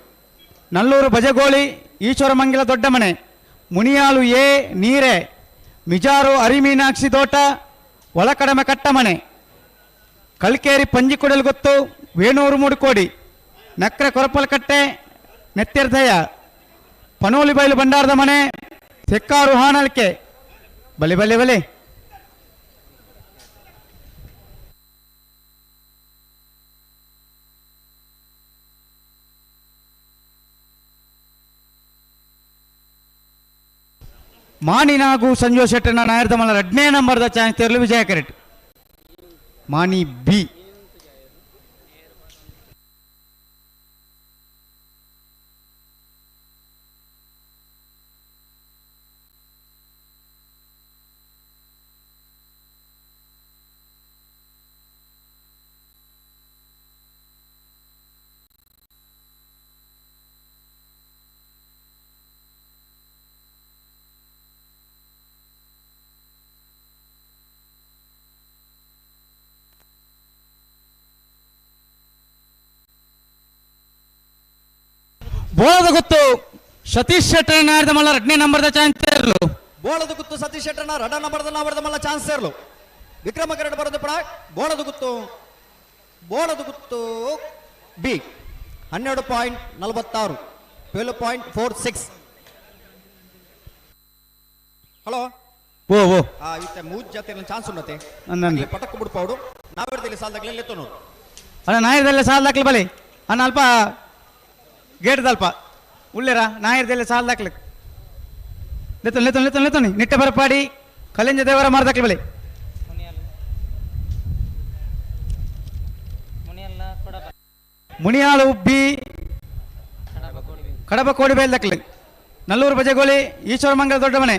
Speaker 8: ನಲ್ಲೂರು ಬಜಗೋಳಿ ಈಶ್ವರ ಮಂಗಿಲ ದೊಡ್ಡ ಮನೆ ಮುನಿಯಾಳು ಎ ನೀರೆ ಮಿಜಾರು ಅರಿಮೀನಾಕ್ಷಿ ತೋಟ ಒಳಕಡಮೆ ಕಟ್ಟಮನೆ ಕಳ್ಕೇರಿ ಪಂಜಿಕೊಡಲು ಗೊತ್ತು ವೇಣೂರು ಮೂಡುಕೋಡಿ ನಕ್ರೆ ಕೊರಪಲಕಟ್ಟೆ ನೆತ್ತೆರ್ದಯ ಪನೋಲಿ ಬೈಲು ಬಂಡಾರದ ಮನೆ ತೆಕ್ಕಾರು ಹಾನಲ್ಕೆ ಬಲೆ ಬಲೆ ಬಲೆ ಮಾನಿನ ಹಾಗೂ ಸಂಜು ಶೆಟ್ಟರ್ನ ನಾಯರ್ದ ಮಲ್ಲ 2ನೇ ನಂಬರ್ದ ಚಾನ್ಸ್ ತೆರಲು ವಿಜಯ ಕರೆಟ್ ಮಾನಿ ಬಿ ಬೋಳದ ಗೊತ್ತು ಸತೀಶ್ ಶೆಟ್ಟರ್ ನಾಯರ್ದ ಮಲ್ಲ 2ನೇ ನಂಬರ್ದ ಚಾನ್ಸ್ ತೆರಲು
Speaker 1: ಬೋಳದ ಗುತ್ತು ಸತೀಶ್ ಶೆಟ್ಟರ್ನ 2 ನಂಬರ್ದ ನಾವರದ ಮಲ್ಲ ಚಾನ್ಸ್ ಸೇರ್ಲು ವಿಕ್ರಮ ಕರೆಟ್ ಬರೋದು ಪಡ ಬೋಳದ ಗುತ್ತು ಬಿ 12.46 12.46. ಹಲೋ
Speaker 8: ಓ ಓ
Speaker 1: ಇತ್ತೆ ಮೂಜ್ ಜಾತಿ ಚಾನ್ಸ್ ಉನ್ನತೆ
Speaker 8: ಅಂದಂಗೆ
Speaker 1: ಪಟಕ್ ಬಿಡ್ಪಾಡು ನಾವೆಡ್ದಲ್ಲಿ ಸಾಲದಾಗ್ಲಿ ಎತ್ತು ನೋಡು
Speaker 8: ಅಲ್ಲ ನಾಯರ್ದಲ್ಲೇ ಸಾಲ್ದಾಕ್ಲಿ ಬಲೆ ಅನ್ನ ಅಲ್ಪ ಗೇಟ್ದಲ್ಪ ಉಳ್ಳೆರ ನಾಯರ್ದಲ್ಲೇ ಸಾಲ್ದಾಕ್ಲಿ ಲೆತ್ತೊನ್ ಲೆತ್ತೊನ್ ಲೆತ್ತೊನ್ ಲೆತ್ತೊನಿ ನಿಟ್ಟೆ ಬರಪಾಡಿ ಕಲಿಂಜ ದೇವರ ಮಾರ್ದಾಕ್ಲಿ ಬಲೆ ಮುನಿಯಾಳು ಬಿ ಕಡಬ ಕೋಡಿ ಬೈಲ್ದಾಕ್ಲಿ ನಲ್ಲೂರು ಬಜೆಗೋಳಿ ಈಶ್ವರ ಮಂಗಲ ದೊಡ್ಡ ಮನೆ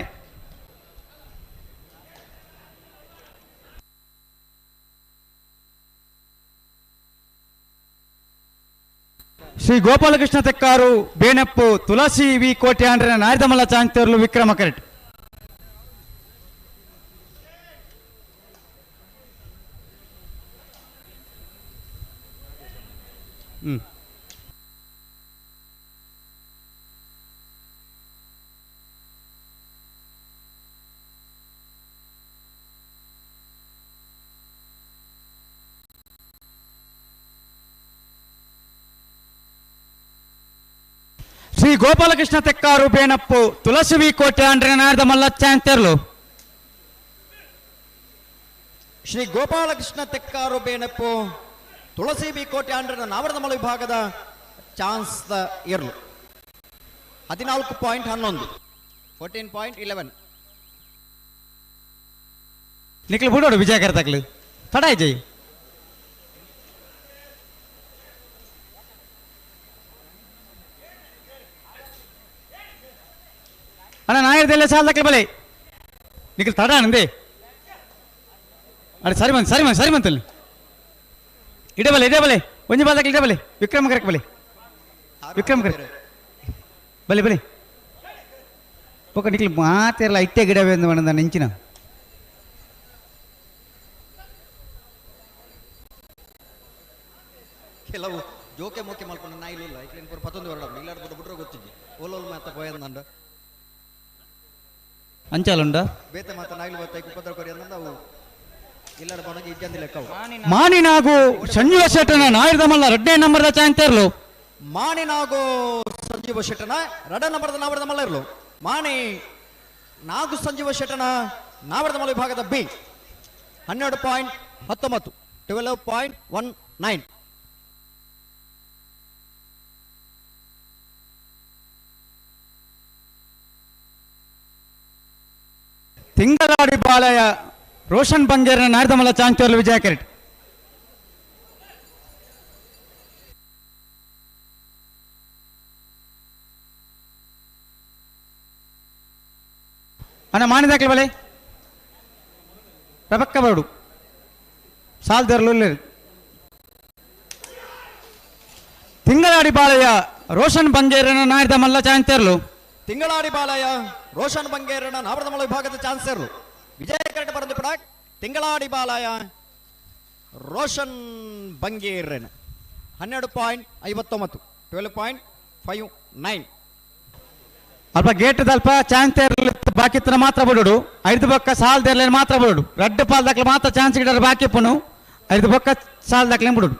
Speaker 8: ಶ್ರೀ ಗೋಪಾಲಕೃಷ್ಣ ತೆಕ್ಕಾರು ಬೇನಪ್ಪು ತುಳಸಿ ವಿ ಕೋಟೆ ಆಂಡ್ರೆ ನಾಯರ್ದಮಲ್ಲ ಚಾಂತೇರ್ಲು ವಿಕ್ರಮ ಕರೆಟ್ ಶ್ರೀ ಗೋಪಾಲಕೃಷ್ಣ ತೆಕ್ಕಾರು ಬೇನಪ್ಪು ತುಳಸಿ ವಿ ಕೋಟೆ ಆಂಡ್ರೆ ನಾಯರ್ದಮಲ್ಲ ಚಾಂತೇರ್ಲು
Speaker 1: ಶ್ರೀ ಗೋಪಾಲಕೃಷ್ಣ ತೆಕ್ಕಾರು ಬೇನಪ್ಪು ತುಳಸಿ ಬಿ ಕೋಟೆ ಆಂಡ್ರ ನಾವರದ ಮಲ ವಿಭಾಗದ ಚಾನ್ಸ್ ಇರ್ಲು 14.11 14.11
Speaker 8: ನಿಕ್ಲು ಬಿಡೋಡು ವಿಜಯ ಕರ್ತಾಕ್ಲಿ ತಡಾಯ್ ಜೈ ಅಣ್ಣ ನಾಯರ್ದಲ್ಲೇ ಸಾಲ್ದಾಕ್ಲಿ ಬಲೆ ನಿಕ್ಲು ತಡ ನಂದೇ ಅಡೆ ಸರಿ ಬಂತಲ್ಲಿ ಇಡೇ ಬಲೆ ಒಂಜಿ ಬಾಲ್ದಾಕ್ಲಿ ಇಡೇ ಬಲೆ ವಿಕ್ರಮ ಕರೆಕ್ ಬಲೆ ವಿಕ್ರಮ ಕರೆಕ್ ಬಲೆ ಪಕ್ಕ ನಿಕ್ಲಿ ಮಾತೆಲ್ಲ ಇಟ್ಟೆ ಗಿಡವೇ ಎಂದು ಬಂದ ನೆಂಚಿನ
Speaker 1: ಕೆಲವು ಜೋಕೆ ಮೋಕೆ ಮಾಡ್ಕೊಂಡು ನಾ ಇಲ್ಲ ಐಕ್ಲೇನ್ ಪೂರ 11 ಹೊರಡ ಇಲ್ಲಾಡ ಬಿಟ್ರೆ ಗೊತ್ತಿದ್ದೆ ಓಲೋಲ್ ಮಾತ ಪೋಯಂದಂಡ
Speaker 8: ಅಂಚಾಲುಂಡ
Speaker 1: ಬೇತೆ ಮಾತ ನಾಯಿಲು ಬತ್ತೈ ಕುಪ್ಪದ್ರ ಕೊರಿ ಅಂದ ನಾವು ಇಲ್ಲಾಡ ಬಣಗಿ ಇಜ್ಜಂದಿ ಲೆಕ್ಕವು
Speaker 8: ಮಾನಿನಾಗು ಸಂಜೀವ ಶೆಟ್ಟನ ನಾಯರ್ದಮಲ್ಲ 2ನೇ ನಂಬರ್ದ ಚಾಂತೇರ್ಲು
Speaker 1: ಮಾಣಿನಾಗು ಸಂಜೀವ ಶೆಟ್ಟನ 2 ನಂಬರ್ದ ನಾವರದ ಮಲ್ಲ ಇರ್ಲು ಮಾಣಿ ನಾಗು ಸಂಜೀವ ಶೆಟ್ಟನ ನಾವರದ ಮಲ್ಲ ವಿಭಾಗದ ಬಿ 12.19 12.19 9.
Speaker 8: ತಿಂಗಳಾಡಿ ಬಾಲಯ ರೋಷನ್ ಬಂಗೇರಿನ ನಾರ್ದಮಲ ಚಾಂಕ್ತೋರ್ಲು ವಿಜಯ ಕಿರೀಟ್. ಅಣ್ಣ ಮಾನಿದಾಕ್ಲೆ ಬಲೆ ಪ್ರಪಕ್ಕ ಬರಡು ಸಾಲ್ದರ್ಲು ತಿಂಗಳಾಡಿ ಬಾಲಯ ರೋಷನ್ ಬಂಗೇರಿನ ನಾರ್ದಮಲ್ಲ ಚಾಂಕ್ತೋರ್ಲು
Speaker 1: ತಿಂಗಳಾಡಿ ಬಾಲಯ ರೋಷನ್ ಬಂಗೇರನ ನಾವರದಮಲ ವಿಭಾಗದ ಚಾನ್ಸರ್ಲು ವಿಜಯ ಕಿರೀಟ ಬರೆದು ಕೂಡ ತಿಂಗಳಾಡಿ ಬಾಲಯ ರೋಷನ್ ಬಂಗೇರನ್ 12.59 12.59.
Speaker 8: ಅಲ್ಪ ಗೇಟ್ ದಲ್ಪ ಚಾನ್ಸ್ ಬಾಕಿತ್ತನ ಮಾತ್ರ ಬಿಡುಡು 5 ಬೊಕ್ಕ ಸಾಲ್ದೇರ್ಲೆ ಮಾತ್ರ ಬಿಡುಡು ರಡ್ಡು ಪಾಲ್ ದಾಖಲೆ ಮಾತ್ರ ಚಾನ್ಸ್ ಗಿಡರು ಬಾಕಿ ಪುನು 5 ಬೊಕ್ಕ ಸಾಲ್ ದಾಖಲೆ ಬಿಡುಡು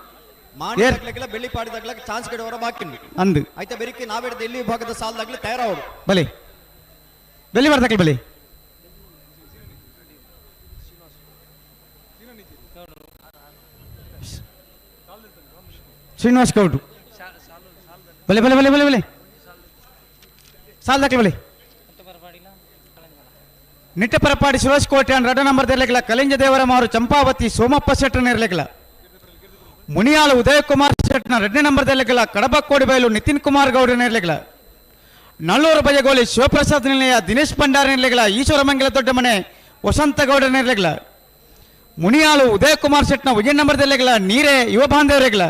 Speaker 1: ಮಾಣಿದಾಗ್ಲಿಕ್ಕೆಲ್ಲ ಬೆಳ್ಳಿ ಪಾಡಿದಾಗ್ಲ ಚಾನ್ಸ್ ಗಿಡವರ ಬಾಕಿ
Speaker 8: ಅಂದು
Speaker 1: ಆಯ್ತಾ ಬೆರಿಕೆ ನಾವಿಡದ ಎಲ್ಲಿ ವಿಭಾಗದ ಸಾಲದಾಗ್ಲಿ ತಯಾರವರು
Speaker 8: ಬಲಿ ಬೆಲ್ಲಿ ಬರ್ದಾಕ್ಲೆ ಬಲಿ ಶ್ರೀನಿವಾಸ್ ಗೌಡ್ರು ಬಲೆ ಬಲೆ ಬಲೆ ಬಲೆ ಬಲೆ ಸಾಲ್ ದಾಖಲೆ ಬಲೆ ನಿಟ್ಟಪರಪಾಡಿ ಸುರೇಶ್ ಕೋಟೆ ರಡ ನಂಬರ್ ಇರ್ಲಿಕ್ಕಿಲ್ಲ ಕಲಿಂಜ ದೇವರ ಮಾರು ಚಂಪಾವತಿ ಸೋಮಪ್ಪ ಶೆಟ್ಟನ ಇರ್ಲಿಕ್ಕಿಲ್ಲ ಮುನಿಯಾಳು ಉದಯ್ ಕುಮಾರ್ ಶೆಟ್ನ 2ನೇ ನಂಬರ್ ಇರ್ಲಿಕ್ಕಿಲ್ಲ ಕಡಬ ಕೋಡಿಬೈಲು ನಿತಿನ್ ಕುಮಾರ್ ಗೌಡನ ಇರ್ಲಿಕ್ಕಿಲ್ಲ ನಲ್ಲೂರು ಬಜಗೋಳಿ ಶಿವಪ್ರಸಾದ್ ನಿಲಯ ದಿನೇಶ್ ಭಂಡಾರ ಇರ್ಲಿಕ್ಕಿಲ್ಲ ಈಶ್ವರಮಂಗಲ ದೊಡ್ಡ ಮನೆ ವಸಂತ ಗೌಡನ ಇರ್ಲಿಕ್ಕಿಲ್ಲ ಮುನಿಯಾಳು ಉದಯ್ ಕುಮಾರ್ ಶೆಟ್ನ 1 ನಂಬರ್ ಇರ್ಲಿಕ್ಕಿಲ್ಲ ನೀರೇ ಯುವ ಬಾಂಧವರಿಗಿಲ್ಲ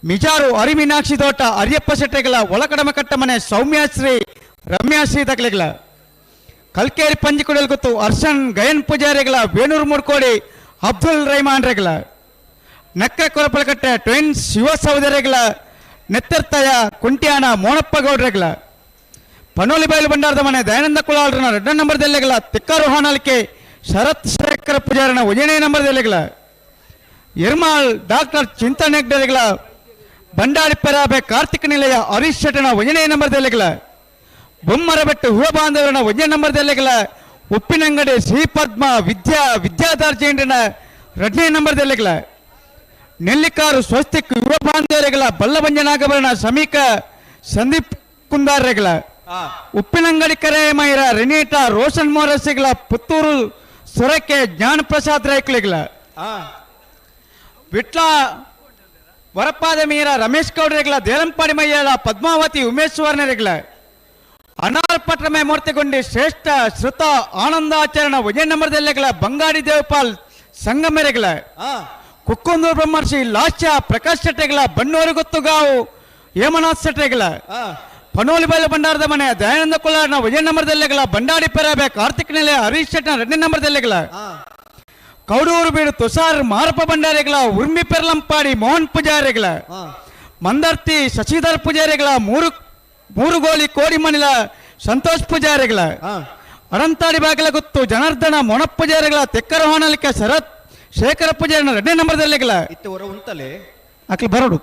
Speaker 8: ಮಿಜಾರು ಅರಿಮೀನಾಕ್ಷಿ ತೋಟ ಅರಿಯಪ್ಪ ಶೆಟ್ಟಿಗಿಲ್ಲ ಒಳಕಡಮ ಕಟ್ಟ ಮನೆ ಸೌಮ್ಯಾಶ್ರೀ ರಮ್ಯಾಶ್ರೀ ತಕ್ಲಿಗಿಲ್ಲ ಕಲ್ಕೇರಿ ಪಂಜಿಕುಡಲ್ ಗೊತ್ತು ಹರ್ಷನ್ ಗಯನ್ ಪೂಜಾರಿಗಿಲ್ಲ ವೇಣೂರು ಮುಡ್ಕೋಡಿ ಅಬ್ದುಲ್ ರೈಮಾನ್ ರೆಗಿಲ್ಲ ನಕ್ರ ಕೊರಪಲಕಟ್ಟೆ ಟ್ವಿನ್ಸ್ ಶಿವ ಸಹೋದರಿಗಿಲ್ಲ ನೆತ್ತರ್ತಯ ಕುಂಟ್ಯಾನ ಮೋನಪ್ಪ ಗೌಡ್ರೆಗಿಲ್ಲ ಪನೋಲಿ ಬಯಲು ಭಂಡಾರದ ಮನೆ ದಯಾನಂದ ಕುಳಾಳ್ರನ 2ನೇ ನಂಬರ್ ದೆಲ್ಲೆಗಿಲ್ಲ ತಿಕ್ಕಾರೋಹಣಾಲಿಕೆ ಶರತ್ ಶೇಖರ ಪೂಜಾರನ 1ನೇ ನಂಬರ್ ದೆಲ್ಲೆಗಿಲ್ಲ ಇರ್ಮಾಲ್ ಡಾಕ್ಟರ್ ಚಿಂತನ್ ಹೆಗ್ಡೆರಿಗಿಲ್ಲ ಬಂಡಾರಿ ಪೆರಾಬೆ ಕಾರ್ತಿಕ್ ನಿಲಯ ಹರೀಶ್ ಶೆಟ್ಟನ 1ನೇ ನಂಬರ್ ದೆಲ್ಲೆಗಿಲ್ಲ ಬೊಮ್ಮರಬೆಟ್ಟು ಹೂವ ಬಾಂಧವರನ 1ನೇ ನಂಬರ್ ದೆಲ್ಲೆಗಿಲ್ಲ ಉಪ್ಪಿನಂಗಡಿ ಶ್ರೀಪದ್ಮ ವಿದ್ಯಾದಾರ್ಜೇಂದ್ರನ 2ನೇ ನಂಬರ್ ದೆಲ್ಲೆಗಿಲ್ಲ ನೆಲ್ಲಿಕಾರು ಸ್ವಸ್ತಿಕ್ ಯುವ ಬಾಂಧವರಿಗಿಲ್ಲ ಬಲ್ಲಭಂಜನಾಗಬರಣ ಸಮೀಕ ಸಂದೀಪ್ ಕುಂದಾರ್ರೆಗಿಲ್ಲ ಉಪ್ಪಿನಂಗಡಿ ಕರೆಮೈರ ರೆನೀಟಾ ರೋಷನ್ ಮೋರಸ್ಸಿಗಿಲ್ಲ ಪುತ್ತೂರು ಸೊರಕೆ ಜ್ಞಾನ ಪ್ರಸಾದ್ ರೈಕ್ಲಿಗಿಲ್ಲ ವಿಟ್ಲ ವರಪಾದ ಮೀರ ರಮೇಶ್ ಗೌಡ್ರೆಗಿಲ್ಲ ದೇರಂಪಾಡಿ ಮಯ್ಯಲ ಪದ್ಮಾವತಿ ಉಮೇಶ್ವರನರಿಗಿಲ್ಲ ಅನಾಲ್ ಪಟ್ರಮೆ ಮೂರ್ತಿಗೊಂಡಿ ಶ್ರೇಷ್ಠ ಶ್ರುತ ಆನಂದಾಚರಣ 1ನೇ ನಂಬರ್ ದೆಲ್ಲೆಗಿಲ್ಲ ಬಂಗಾಡಿ ದೇವಪಾಲ್ ಸಂಗಮೆರೆಗಿಲ್ಲ ಕುಕ್ಕುಂದೂರು ಬ್ರಹ್ಮರ್ಷಿ ಲಾಸ್ಯ ಪ್ರಕಾಶ್ ಶೆಟ್ಟಿಗಿಲ್ಲ ಬಣ್ಣೂರು ಗೊತ್ತುಗಾವು ಹೇಮನಾಥ್ ಶೆಟ್ಟಿಗಿಲ್ಲ ಪನೋಲಿ ಬಯಲು ಭಂಡಾರದ ಮನೆ ದಯಾನಂದ ಕುಲಾರ್ನ 1ನೇ ನಂಬರ್ ದೆಲ್ಲೆಗಿಲ್ಲ ಬಂಡಾಡಿ ಪೆರಾಬೆ ಕಾರ್ತಿಕ್ ನಿಲಯ ಹರೀಶ್ ಶೆಟ್ನ 2ನೇ ನಂಬರ್ ದೆಲ್ಲೆಗಿಲ್ಲ ಕೌಡೂರು ಬೀಡು ತುಷಾರ್ ಮಾರಪ್ಪ ಭಂಡಾರಿಗಿಲ್ಲ ಉರ್ಮಿ ಪೆರ್ಲಂಪಾಡಿ ಮೋಹನ್ ಪೂಜಾರಿಗಿಲ್ಲ ಮಂದರ್ತಿ ಶಶಿಧರ್ ಪೂಜಾರಿಗಿಲ್ಲ ಮೂರು ಗೋಲಿ ಕೋಡಿಮಣಿಲ ಸಂತೋಷ್ ಪೂಜಾರಿಗಿಲ್ಲ ಅಡಂತಾಡಿ ಬಾಗಿಲ ಗೊತ್ತು ಜನಾರ್ದನ ಮೊಣಪ್ಪ ಪೂಜಾರಿಗಿಲ್ಲ ತೆಕ್ಕರಹೋಣಲಿಕೆ ಶರತ್ ಶೇಖರ ಪೂಜಾರಿನ 2ನೇ ನಂಬರ್ ದೆಲ್ಲೆಗಿಲ್ಲ
Speaker 1: ಇತ್ತವರ ಉಂಟಲೆ
Speaker 8: ಅಕ್ಲಿ ಬರೋಡು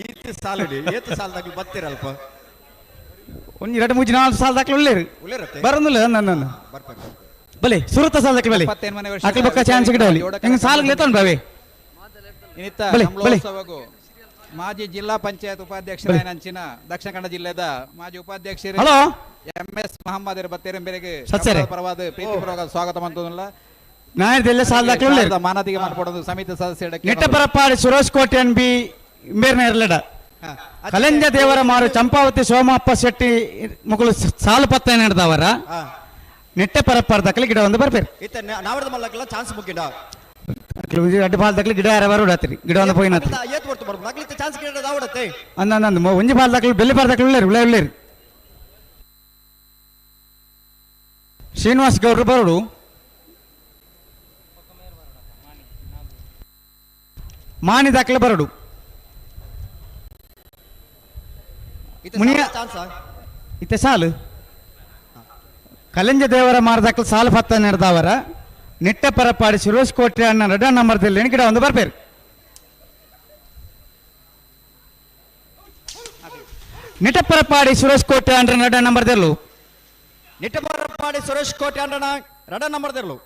Speaker 1: ಈತ ಸಾಲಡಿ ಏತ ಸಾಲದಾಗ್ಲಿ ಬತ್ತಿರಲ್ಪ
Speaker 8: ಒಂದು 2-3-4 ಸಾಲದಾಕ್ಲಿ
Speaker 1: ಉಳ್ಳೇರತ್ತೆ
Speaker 8: ಬರೋದಿಲ್ಲ ನನ್ನ
Speaker 1: ಬರ್ಬೇಕು
Speaker 8: ಬಲೆ ಸುರತ ಸಾಲದಾಕ್ಲಿ ಬಲೆ
Speaker 9: 27 ವರ್ಷ
Speaker 8: ಅಕ್ಲಿ ಬಕ್ಕ ಚಾನ್ಸ್ ಗಿಡವಲ್ಲಿ ಹೆಂಗ್ ಸಾಲಕ್ಕೆ ಲೇತೋನ್ ಬಾವೆ
Speaker 9: ಇನ್ನಿತ್ತ
Speaker 8: ಬಲೆ, ಬಲೆ.
Speaker 9: ಕಮಲೋತ್ಸವಗೂ ಮಾಜಿ ಜಿಲ್ಲಾ ಪಂಚಾಯತ್ ಉಪಾಧ್ಯಕ್ಷರಾಯನಂಚಿನ ದಕ್ಷಿಣ ಕನ್ನಡ ಜಿಲ್ಲೆದ ಮಾಜಿ ಉಪಾಧ್ಯಕ್ಷರು
Speaker 8: ಹಲೋ
Speaker 9: MS ಮಹಮ್ಮದ್ ಬತ್ತೇರಂಬೆರೆಗೆ
Speaker 8: ಸತ್ಸರೆ.
Speaker 9: ಪರವಾದ ಪ್ರೀತಿಪೂರ್ವಕ ಸ್ವಾಗತ ಮಂತುಲ್ಲ
Speaker 8: ನಾಯರ್ದೆಲ್ಲ ಸಾಲದಾಕ್ಲಿ
Speaker 9: ಮಾನತಿಗೆ ಮಾಡ್ಕೊಡೋದು ಸಮಿತಿ ಸದಸ್ಯರ
Speaker 8: ನೆಟ್ಟಪರಪಾಡಿ ಸುರೇಶ್ ಕೋಟೆ ಬಿ ಮೇರ್ನ ಇರ್ಲಡ ಕಲೆಂಜ ದೇವರ ಮಾರು ಚಂಪಾವತಿ ಸೋಮಪ್ಪ ಶೆಟ್ಟಿ ಮುಗುಳು ಸಾಲು ಪತ್ತ ನಡೆದವರ ನೆಟ್ಟಪರಪಾಡ್ದಕ್ಲಿ ಗಿಡ ಒಂದು ಬರ್ಬೇರು
Speaker 1: ಇತ್ತ ನಾವರದ ಮಲ್ಲಕ್ಕೆಲ್ಲ ಚಾನ್ಸ್ ಮುಗಿಡ
Speaker 8: ಅಡ್ಡ ಪಾಲ್ದಕ್ಲಿ ಗಿಡ ಯಾರ ಬರೋಡತ್ರಿ ಗಿಡ ಒಂದು ಪೋಯಿನ
Speaker 1: ಏತ್ ಬರ್ತು ಬರ್ಬೋದು ನಗ್ಲಿತ್ತ ಚಾನ್ಸ್ ಗಿಡ ದಾವಡತ್ತೆ
Speaker 8: ಅಂದಂದು ಒಂಜಿ ಪಾಲ್ದಕ್ಲಿ ಬೆಲ್ಲಿ ಪಾಲ್ದಕ್ಲಿ ಉಳ್ಳೇರು ಶ್ರೀನಿವಾಸ್ ಗೌಡ್ರು ಬರೋಡು ಮಾನಿ ದಾಖಲೆ ಬರೋಡು ಮುನಿಯ
Speaker 1: ಚಾನ್ಸ್
Speaker 8: ಇತ್ತೆ ಸಾಲು ಕಲೆಂಜ ದೇವರ ಮಾರದಾಕ್ಲು ಸಾಲು ಪತ್ತ ನಡೆದವರ ನೆಟ್ಟಪರಪಾಡಿ ಸುರೇಶ್ ಕೋಟೆ ಅನ್ನ 2ನೇ ನಂಬರ್ದಲ್ಲಿ ಗಿಡ ಒಂದು ಬರ್ಬೇರು ನೆಟ್ಟಪರಪಾಡಿ ಸುರೇಶ್ ಕೋಟೆ ಅಂದ್ರೆ 2ನೇ ನಂಬರ್ದಲ್ಲೂ
Speaker 1: ನಿಟ್ಟಬರಪಾಡಿ ಸುರೇಶ್ ಕೋಟೆ ಅಂಡನ 2ನೇ ನಂಬರ್ದಲ್ಲೂ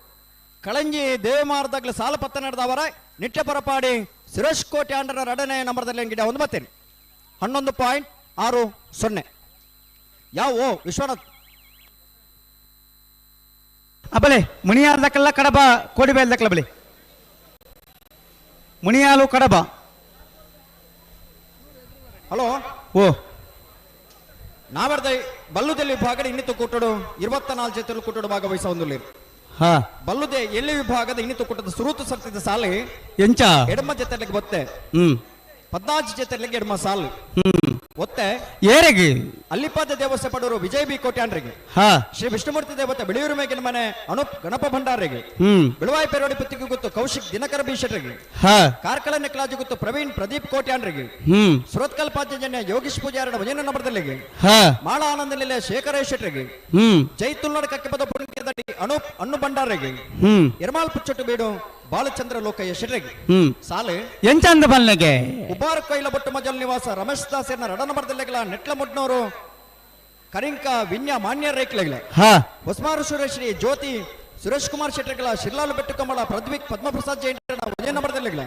Speaker 1: ಕಳಂಜಿ ದೇವಮಾರದಾಗ್ಲಿ ಸಾಲ ಪತ್ತ ನಡೆದವರ ನಿಟ್ಟಪರಪಾಡಿ ಸುರೇಶ್ ಕೋಟೆ ಅಂಡರ 2ನೇ ನಂಬರ್ದಲ್ಲಿ ಗಿಡ 9 11.60 ಯಾವ ವಿಶ್ವನಾಥ್
Speaker 8: ಅಬಲೆ ಮುನಿಯಾಲ್ ದಕ್ಕಲ್ಲ ಕಡಬ ಕೋಡಿಬೇಲ್ ದಕ್ಕಲ ಬಲೆ ಮುನಿಯಾಲು ಕಡಬ
Speaker 1: ಹಲೋ
Speaker 8: ಓ
Speaker 1: ನಾವರ್ದ ಬಲ್ಲುದಲ್ಲಿ ವಿಭಾಗದ ಇನ್ನಿತು ಕೂಟಡು 24 ಜೊತೆಲು ಕೂಟಡು ಭಾಗವಹಿಸ ಹೊಂದಿಲ್ಲ
Speaker 8: ಹಾ
Speaker 1: ಬಲ್ಲುದೆ ಎಲ್ಲಿ ವಿಭಾಗದ ಇನ್ನಿತು ಕೂಟದ ಸುರುತು ಸರ್ತಿದ ಸಾಲಿ
Speaker 8: ಎಂಚ
Speaker 1: ಎಡಮ ಜೊತೆಲಿಗೆ ಬೊತ್ತೆ 14 ಜೊತೆಲಿಗೆ ಎಡಮ ಸಾಲು ಒತ್ತೆ
Speaker 8: ಏರೆಗೆ
Speaker 1: ಅಲ್ಲಿಪಾದ ದೇವಸ್ಥೆ ಪಡೋರು ವಿಜಯ್ ಬಿ ಕೋಟ್ಯಾನ್ರಿಗೆ
Speaker 8: ಹಾ
Speaker 1: ಶ್ರೀ ವಿಷ್ಣುಮೂರ್ತಿ ದೇವತೆ ಬೆಳೆಯೂರು ಮೇಗಿನ ಮನೆ ಅನೂಪ್ ಗಣಪ ಭಂಡಾರಿಗೆ ಬಿಳುವಾಯಿ ಪೆರೋಡಿ ಪುತ್ತಿಗೆ ಗೊತ್ತು ಕೌಶಿಕ್ ದಿನಕರ ಬೀಶಟ್ರಿಗೆ
Speaker 8: ಹಾ
Speaker 1: ಕಾರ್ಕಳ ನೆಕ್ಲಾಜು ಗೊತ್ತು ಪ್ರವೀಣ್ ಪ್ರದೀಪ್ ಕೋಟ್ಯಾನ್ರಿಗೆ ಸುರತ್ಕಲ್ ಪಾದ್ಯಜನ್ಯ ಯೋಗೀಶ್ ಪೂಜಾರನ 1ನೇ ನಂಬರ್ದಲ್ಲಿಗೆ
Speaker 8: ಹಾ
Speaker 1: ಮಾಳ ಆನಂದ ನಿಲಯ ಶೇಖರೇಶ್ ಶೆಟ್ರಿಗೆ ಜೈತುಲ್ನಾಡ್ ಕಕ್ಕೆಪದ ಪುಣ್ಯದಡಿ ಅನೂಪ್ ಅನ್ನು ಭಂಡಾರಿಗೆ ಯರ್ಮಾಲ್ ಪುಚ್ಚೊಟ್ಟು ಬೀಡು ಬಾಲಚಂದ್ರ ಲೋಕಯ್ಯ ಶೆಟ್ರಿಗೆ ಸಾಲು
Speaker 8: ಎಂಚಂದ ಬಲ್ನೆಗೆ
Speaker 1: ಉಬಾರ ಕೊಯ್ಲ ಬೊಟ್ಟು ಮಜಲ್ ನಿವಾಸ ರಮೇಶ್ ದಾಸರ್ನ 2 ನಂಬರ್ದಲ್ಲಿಗಳ ನೆಟ್ಲ ಮುಡ್ನವರು ಕರಿಂಕ ವಿನ್ಯ ಮಾನ್ಯ ರೇಕ್ಲೆಗಳ
Speaker 8: ಹಾ
Speaker 1: ಹೊಸ್ಮಾರು ಸುರೇಶ್ರೀ ಜ್ಯೋತಿ ಸುರೇಶ್ ಕುಮಾರ್ ಶೆಟ್ಟರ್ಗಳ ಶಿರ್ಲಾಲು ಬೆಟ್ಟು ಕಮಲ ಪ್ರದ್ವಿಕ್ ಪದ್ಮಪ್ರಸಾದ್ ಜೈನ 1ನೇ ನಂಬರ್ದಲ್ಲಿಗಳ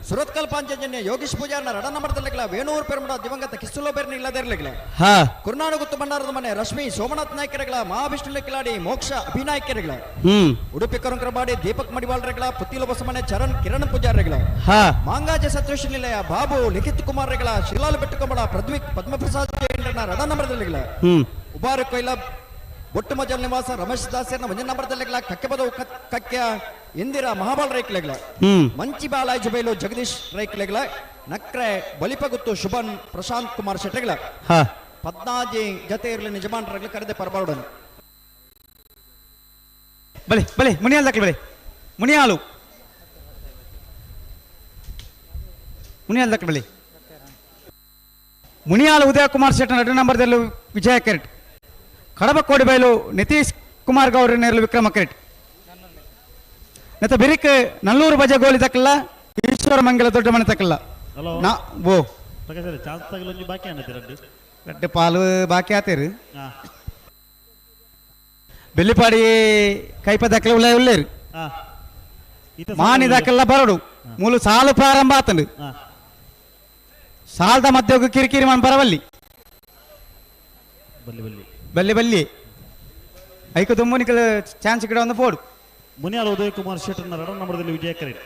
Speaker 1: ಸುರತ್ಕಲ್ ಪಾಂಚಜನ್ಯ ಯೋಗೀಶ್ ಪೂಜಾರ್ನ 2 ನಂಬರ್ದಲ್ಲಿಗಳ ವೇಣೂರು ಪೆರುಮಡ ದಿವಂಗತ ಕಿಸ್ತುಲೋ ಬೆರ್ನಿ ಇಲ್ಲದಿರ್ಲಿಗಳ
Speaker 8: ಹಾ
Speaker 1: ಕುರ್ನಾಡು ಗುತ್ತು ಭಂಡಾರದ ಮನೆ ರಶ್ಮಿ ಸೋಮನಾಥ್ ನಾಯ್ಕರಗಳ ಮಹಾವಿಷ್ಣು ಕಿಲಾಡಿ ಮೋಕ್ಷ ಅಭಿನಾಯಕರಗಳ ಉಡುಪಿ ಕರುಂಕರಬಾಡಿ ದೀಪಕ್ ಮಡಿವಾಳ್ರೆಗಳ ಪುತ್ತಿಲ ಬಸಮನೆ ಚರಣ್ ಕಿರಣ್ ಪೂಜಾರ್ರೆಗಳ
Speaker 8: ಹಾ
Speaker 1: ಮಾಂಗಾಜ ಸತೋಷ್ ನಿಲಯ ಬಾಬು ಲಿಖಿತ್ ಕುಮಾರ್ ರೆಗಳ ಶಿರ್ಲಾಲು ಬೆಟ್ಟು ಕಮಲ ಪ್ರದ್ವಿಕ್ ಪದ್ಮಪ್ರಸಾದ್ ಜೈನ 2 ನಂಬರ್ದಲ್ಲಿಗಳ ಉಬಾರ ಕೊಯ್ಲ ಒಟ್ಟು ಮಜಲ್ ನಿವಾಸ ರಮೇಶ್ ದಾಸರ್ನ 1ನೇ ನಂಬರ್ದಲ್ಲಿಗಳ ಕಕ್ಕೆಪದ ಕಕ್ಯ ಇಂದಿರಾ ಮಹಾಬಾಲ್ ರೈಕ್ಲೆಗಳ ಮಂಚಿ ಬಾಲಾಜಿ ಬೈಲು ಜಗದೀಶ್ ರೈಕ್ಲೆಗಳ ನಕ್ರೆ ಬಲಿಪಗುತ್ತು ಶುಭನ್ ಪ್ರಶಾಂತ್ ಕುಮಾರ್ ಶೆಟ್ಟೆಗಳ 14 ಜೊತೆ ಇರಲಿ ನಿಜಮಾನರಾಗಲಿ ಕರೆದೆ ಪರಬಾರ್ಡನು
Speaker 8: ಬಲೆ ಬಲೆ ಮುನಿಯಾಲ್ ದಕ್ಕಲ ಬಲೆ ಮುನಿಯಾಲು ಮುನಿಯಾಲ್ ದಕ್ಕಲ ಬಲೆ ಮುನಿಯಾಲು ಉದಯ ಕುಮಾರ್ ಶೆಟ್ಟರ್ 2 ನಂಬರ್ದಲ್ಲೂ ವಿಜಯ ಕೆರೆಟ್ ಕಡಬ ಕೋಡಿಬೈಲು ನಿತೀಶ್ ಕುಮಾರ್ ಗೌಡ್ರ ನೇರ್ಲು ವಿಕ್ರಮ ಕೆರೆಟ್ ನೆತ್ತ ಬಿರಿಕ್ ನಲ್ಲೂರು ಬಜೆ ಗೋಲಿ ತಕ್ಕಲ್ಲ ಈಶ್ವರ ಮಂಗಲ ದೊಡ್ಡ ಮನೆ ತಕ್ಕಲ್ಲ ನಾ ಓ
Speaker 6: ಚಾನ್ಸ್ ತಗಲೊಂಜಿ ಬಾಕಿ ಅನ್ನತ್ತೆ
Speaker 8: ರಡ್ಡೆ ಪಾಲು ಬಾಕಿ ಆತೇರು ಬೆಳ್ಳಿಪಾಡಿ ಕೈಪ ದಕ್ಕಲ ಉಳ್ಳ ಉಳ್ಳೇರು ಮಾನಿ ದಕ್ಕಲ್ಲ ಬರಡು ಮೂಲು ಸಾಲು ಪ್ರಾರಂಭ ಆತಂಡು ಸಾಲದ ಮಧ್ಯೋಗ ಕಿರಿಕಿರಿ ಮನ್ ಬರವಲ್ಲಿ ಬಲ್ಲಿ ಬಲ್ಲಿ ಐಕ ತುಂಬನಿಕಲ್ ಚಾನ್ಸ್ ಗಿಡ ಒಂದು ಪೋಡು
Speaker 6: ಮುನಿಯಾಲ್ ಉದಯ್ ಕುಮಾರ್ ಶೆಟ್ಟರ್ನ 2 ನಂಬರ್ದಲ್ಲಿ ವಿಜಯ ಕರೆಟ್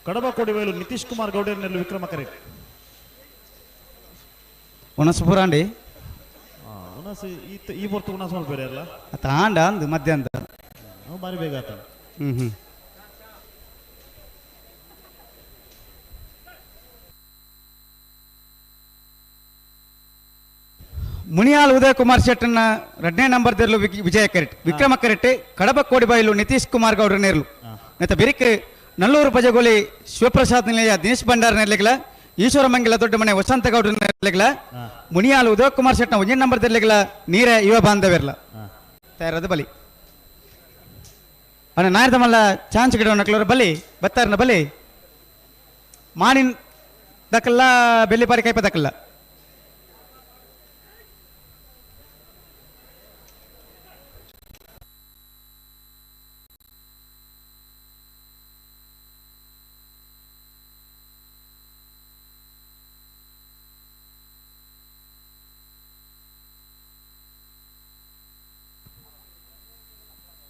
Speaker 6: ಕಡಬ ಕೋಡಿಬೈಲು ನಿತೀಶ್ ಕುಮಾರ್ ಗೌಡರ್ನಲ್ಲಿ ವಿಕ್ರಮ ಕರೆಟ್
Speaker 8: ಉಣಸು ಪುರಾಂಡಿ
Speaker 6: ಈ ಹೊರ್ತು ಉಣಸು ಸ್ವಲ್ಪ ಬೇರೆ ಅಲ್ಲ
Speaker 8: ತಾಂಡ ಅಂದು ಮಧ್ಯಾಹ್ನ
Speaker 6: ಬಾರಿ ಬೇಗ ಆತ
Speaker 8: ಮುನಿಯಾಲ್ ಉದಯ್ ಕುಮಾರ್ ಶೆಟ್ಟರ್ನ 2ನೇ ನಂಬರ್ದಲ್ಲೂ ವಿಜಯ ಕೆರೆಟ್ ವಿಕ್ರಮ ಕೆರೆಟ್ ಕಡಬ ಕೋಡಿಬೈಲು ನಿತೀಶ್ ಕುಮಾರ್ ಗೌಡ್ರ ನೇರ್ಲು ನೆತ್ತ ಬಿರಿಕ್ ನಲ್ಲೂರು ಬಜಗೋಲಿ ಶಿವಪ್ರಸಾದ್ ನಿಲಯ ದಿನೇಶ್ ಭಂಡಾರ ನೆಲೆಗಳ ಈಶ್ವರ ಮಂಗಲ ದೊಡ್ಡ ಮನೆ ವಸಂತ ಗೌಡ್ರ ನೆಲೆಗಳ ಮುನಿಯಾಲ್ ಉದಯ್ ಕುಮಾರ್ ಶೆಟ್ಟರ್ನ 1ನೇ ನಂಬರ್ದಲ್ಲಿಗಳ ನೀರ ಯುವ ಬಾಂಧವ್ಯರ್ಲ ತಯಾರದ ಬಲಿ ಅವನ ನಾಯರದ ಮಲ್ಲ ಚಾನ್ಸ್ ಗಿಡ ನಕ್ಲವ್ರ ಬಲಿ ಬತ್ತಾರನ ಬಲಿ ಮಾನಿನ್ ದಕ್ಕಲ್ಲ ಬೆಳ್ಳಿಪಾಡಿ ಕೈಪ ದಕ್ಕಲ್ಲ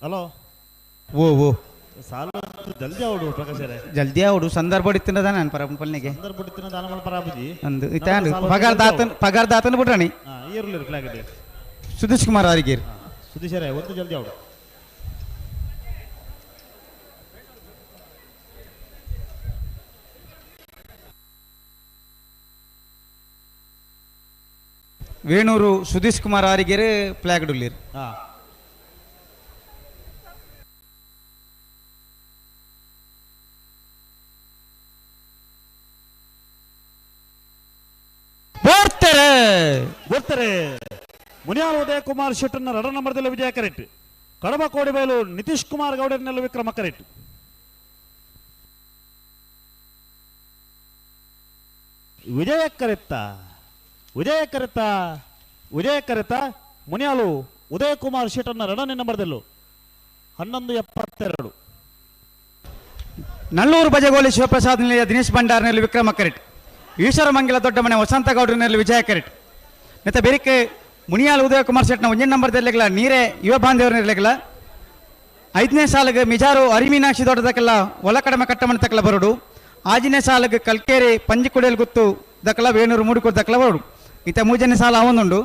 Speaker 6: ಹಲೋ
Speaker 8: ಓ ಓ
Speaker 6: ಸಾಲು ಜಲ್ದಿ ಅವಡು ಪ್ರಕಾಶರೇ
Speaker 8: ಜಲ್ದಿ ಅವಡು ಸಂದರ್ಭ ಹೊಡಿತಿನದ ನಾನು ಪರಪಲ್ನಿಗೆ
Speaker 6: ಸಂದರ್ಭ ಬಿಡ್ತಿನ ದಾನಮಲ ಪರಾಬುಜಿ
Speaker 8: ಅಂದು ಇತಾಂಡು ಪಗಾರ ದಾತನ ಬಿಟ್ರಾಣಿ
Speaker 6: ಈರುಳ್ಳಿ ಫ್ಲಾಗ್ ಇದೆ
Speaker 8: ಸುಧೀಶ್ ಕುಮಾರ್ ಆರಿಗೇರ್
Speaker 6: ಸುಧೀಶರೇ ಒಂದು ಜಲ್ದಿ ಅವಡು
Speaker 8: ವೇಣೂರು ಸುಧೀಶ್ ಕುಮಾರ್ ಆರಿಗೇರ್ ಫ್ಲಾಗ್ ಡುಲ್ಲಿರ್
Speaker 6: ಗೊತ್ತಾರೆ ಮುನಿಯಾಲ್ ಉದಯ ಕುಮಾರ್ ಶೆಟ್ಟರ್ನ 2 ನಂಬರ್ದಲ್ಲಿ ವಿಜಯ ಕರೆಟ್ ಕಡಬ ಕೋಡಿಬೈಲು ನಿತೀಶ್ ಕುಮಾರ್ ಗೌಡರ್ನಲ್ಲಿ ವಿಕ್ರಮ ಕರೆಟ್ ವಿಜಯ ಕರೆತ ಮುನಿಯಾಲು ಉದಯ ಕುಮಾರ್ ಶೆಟ್ಟರ್ನ 2ನೇ ನಂಬರ್ದಲ್ಲೂ 11:72
Speaker 8: ನಲ್ಲೂರು ಬಜಗೋಳಿ ಶಿವಪ್ರಸಾದ್ ನಿಲಯ ದಿನೇಶ್ ಭಂಡಾರ್ನಲ್ಲಿ ವಿಕ್ರಮ ಕರೆಟ್ ಈಶ್ವರಮಂಗಲ ದೊಡ್ಡ ಮನೆ ವಸಂತಗೌಡರಿನಲ್ಲಿ ವಿಜಯ ಕರೆಟ್ ನೆತ್ತ ಬೆರಿಕೆ ಮುನಿಯಾಲ್ ಉದಯಕುಮಾರ್ ಶೆಟ್ನ 1 ನಂಬರ್ದಲ್ಲಿಗಲ ನೀರೇ ಯುವ ಬಾಂಧವರಿರಲಿಗಲ 5ನೇ ಸಾಲಿಗೆ ಮಿಜಾರು ಅರಿಮೀನಾಕ್ಷಿ ದೊಡ್ಡದಕ್ಕೆಲ್ಲ ಒಲಕಡಮ ಕಟ್ಟಮಣ ತಕ್ಕಲ ಬರೋಡು 6ನೇ ಸಾಲಿಗೆ ಕಲ್ಕೇರಿ ಪಂಜಿಕುಡಿಯಲ್ಲಿ ಗುತ್ತು ದಕ್ಕಲ ವೇಣೂರು ಮೂಡಿಕೊಟ್ಟು ದಕ್ಕಲ ಬರೋಡು ಈತ 3ನೇ ಸಾಲ ಅವನುಂಡು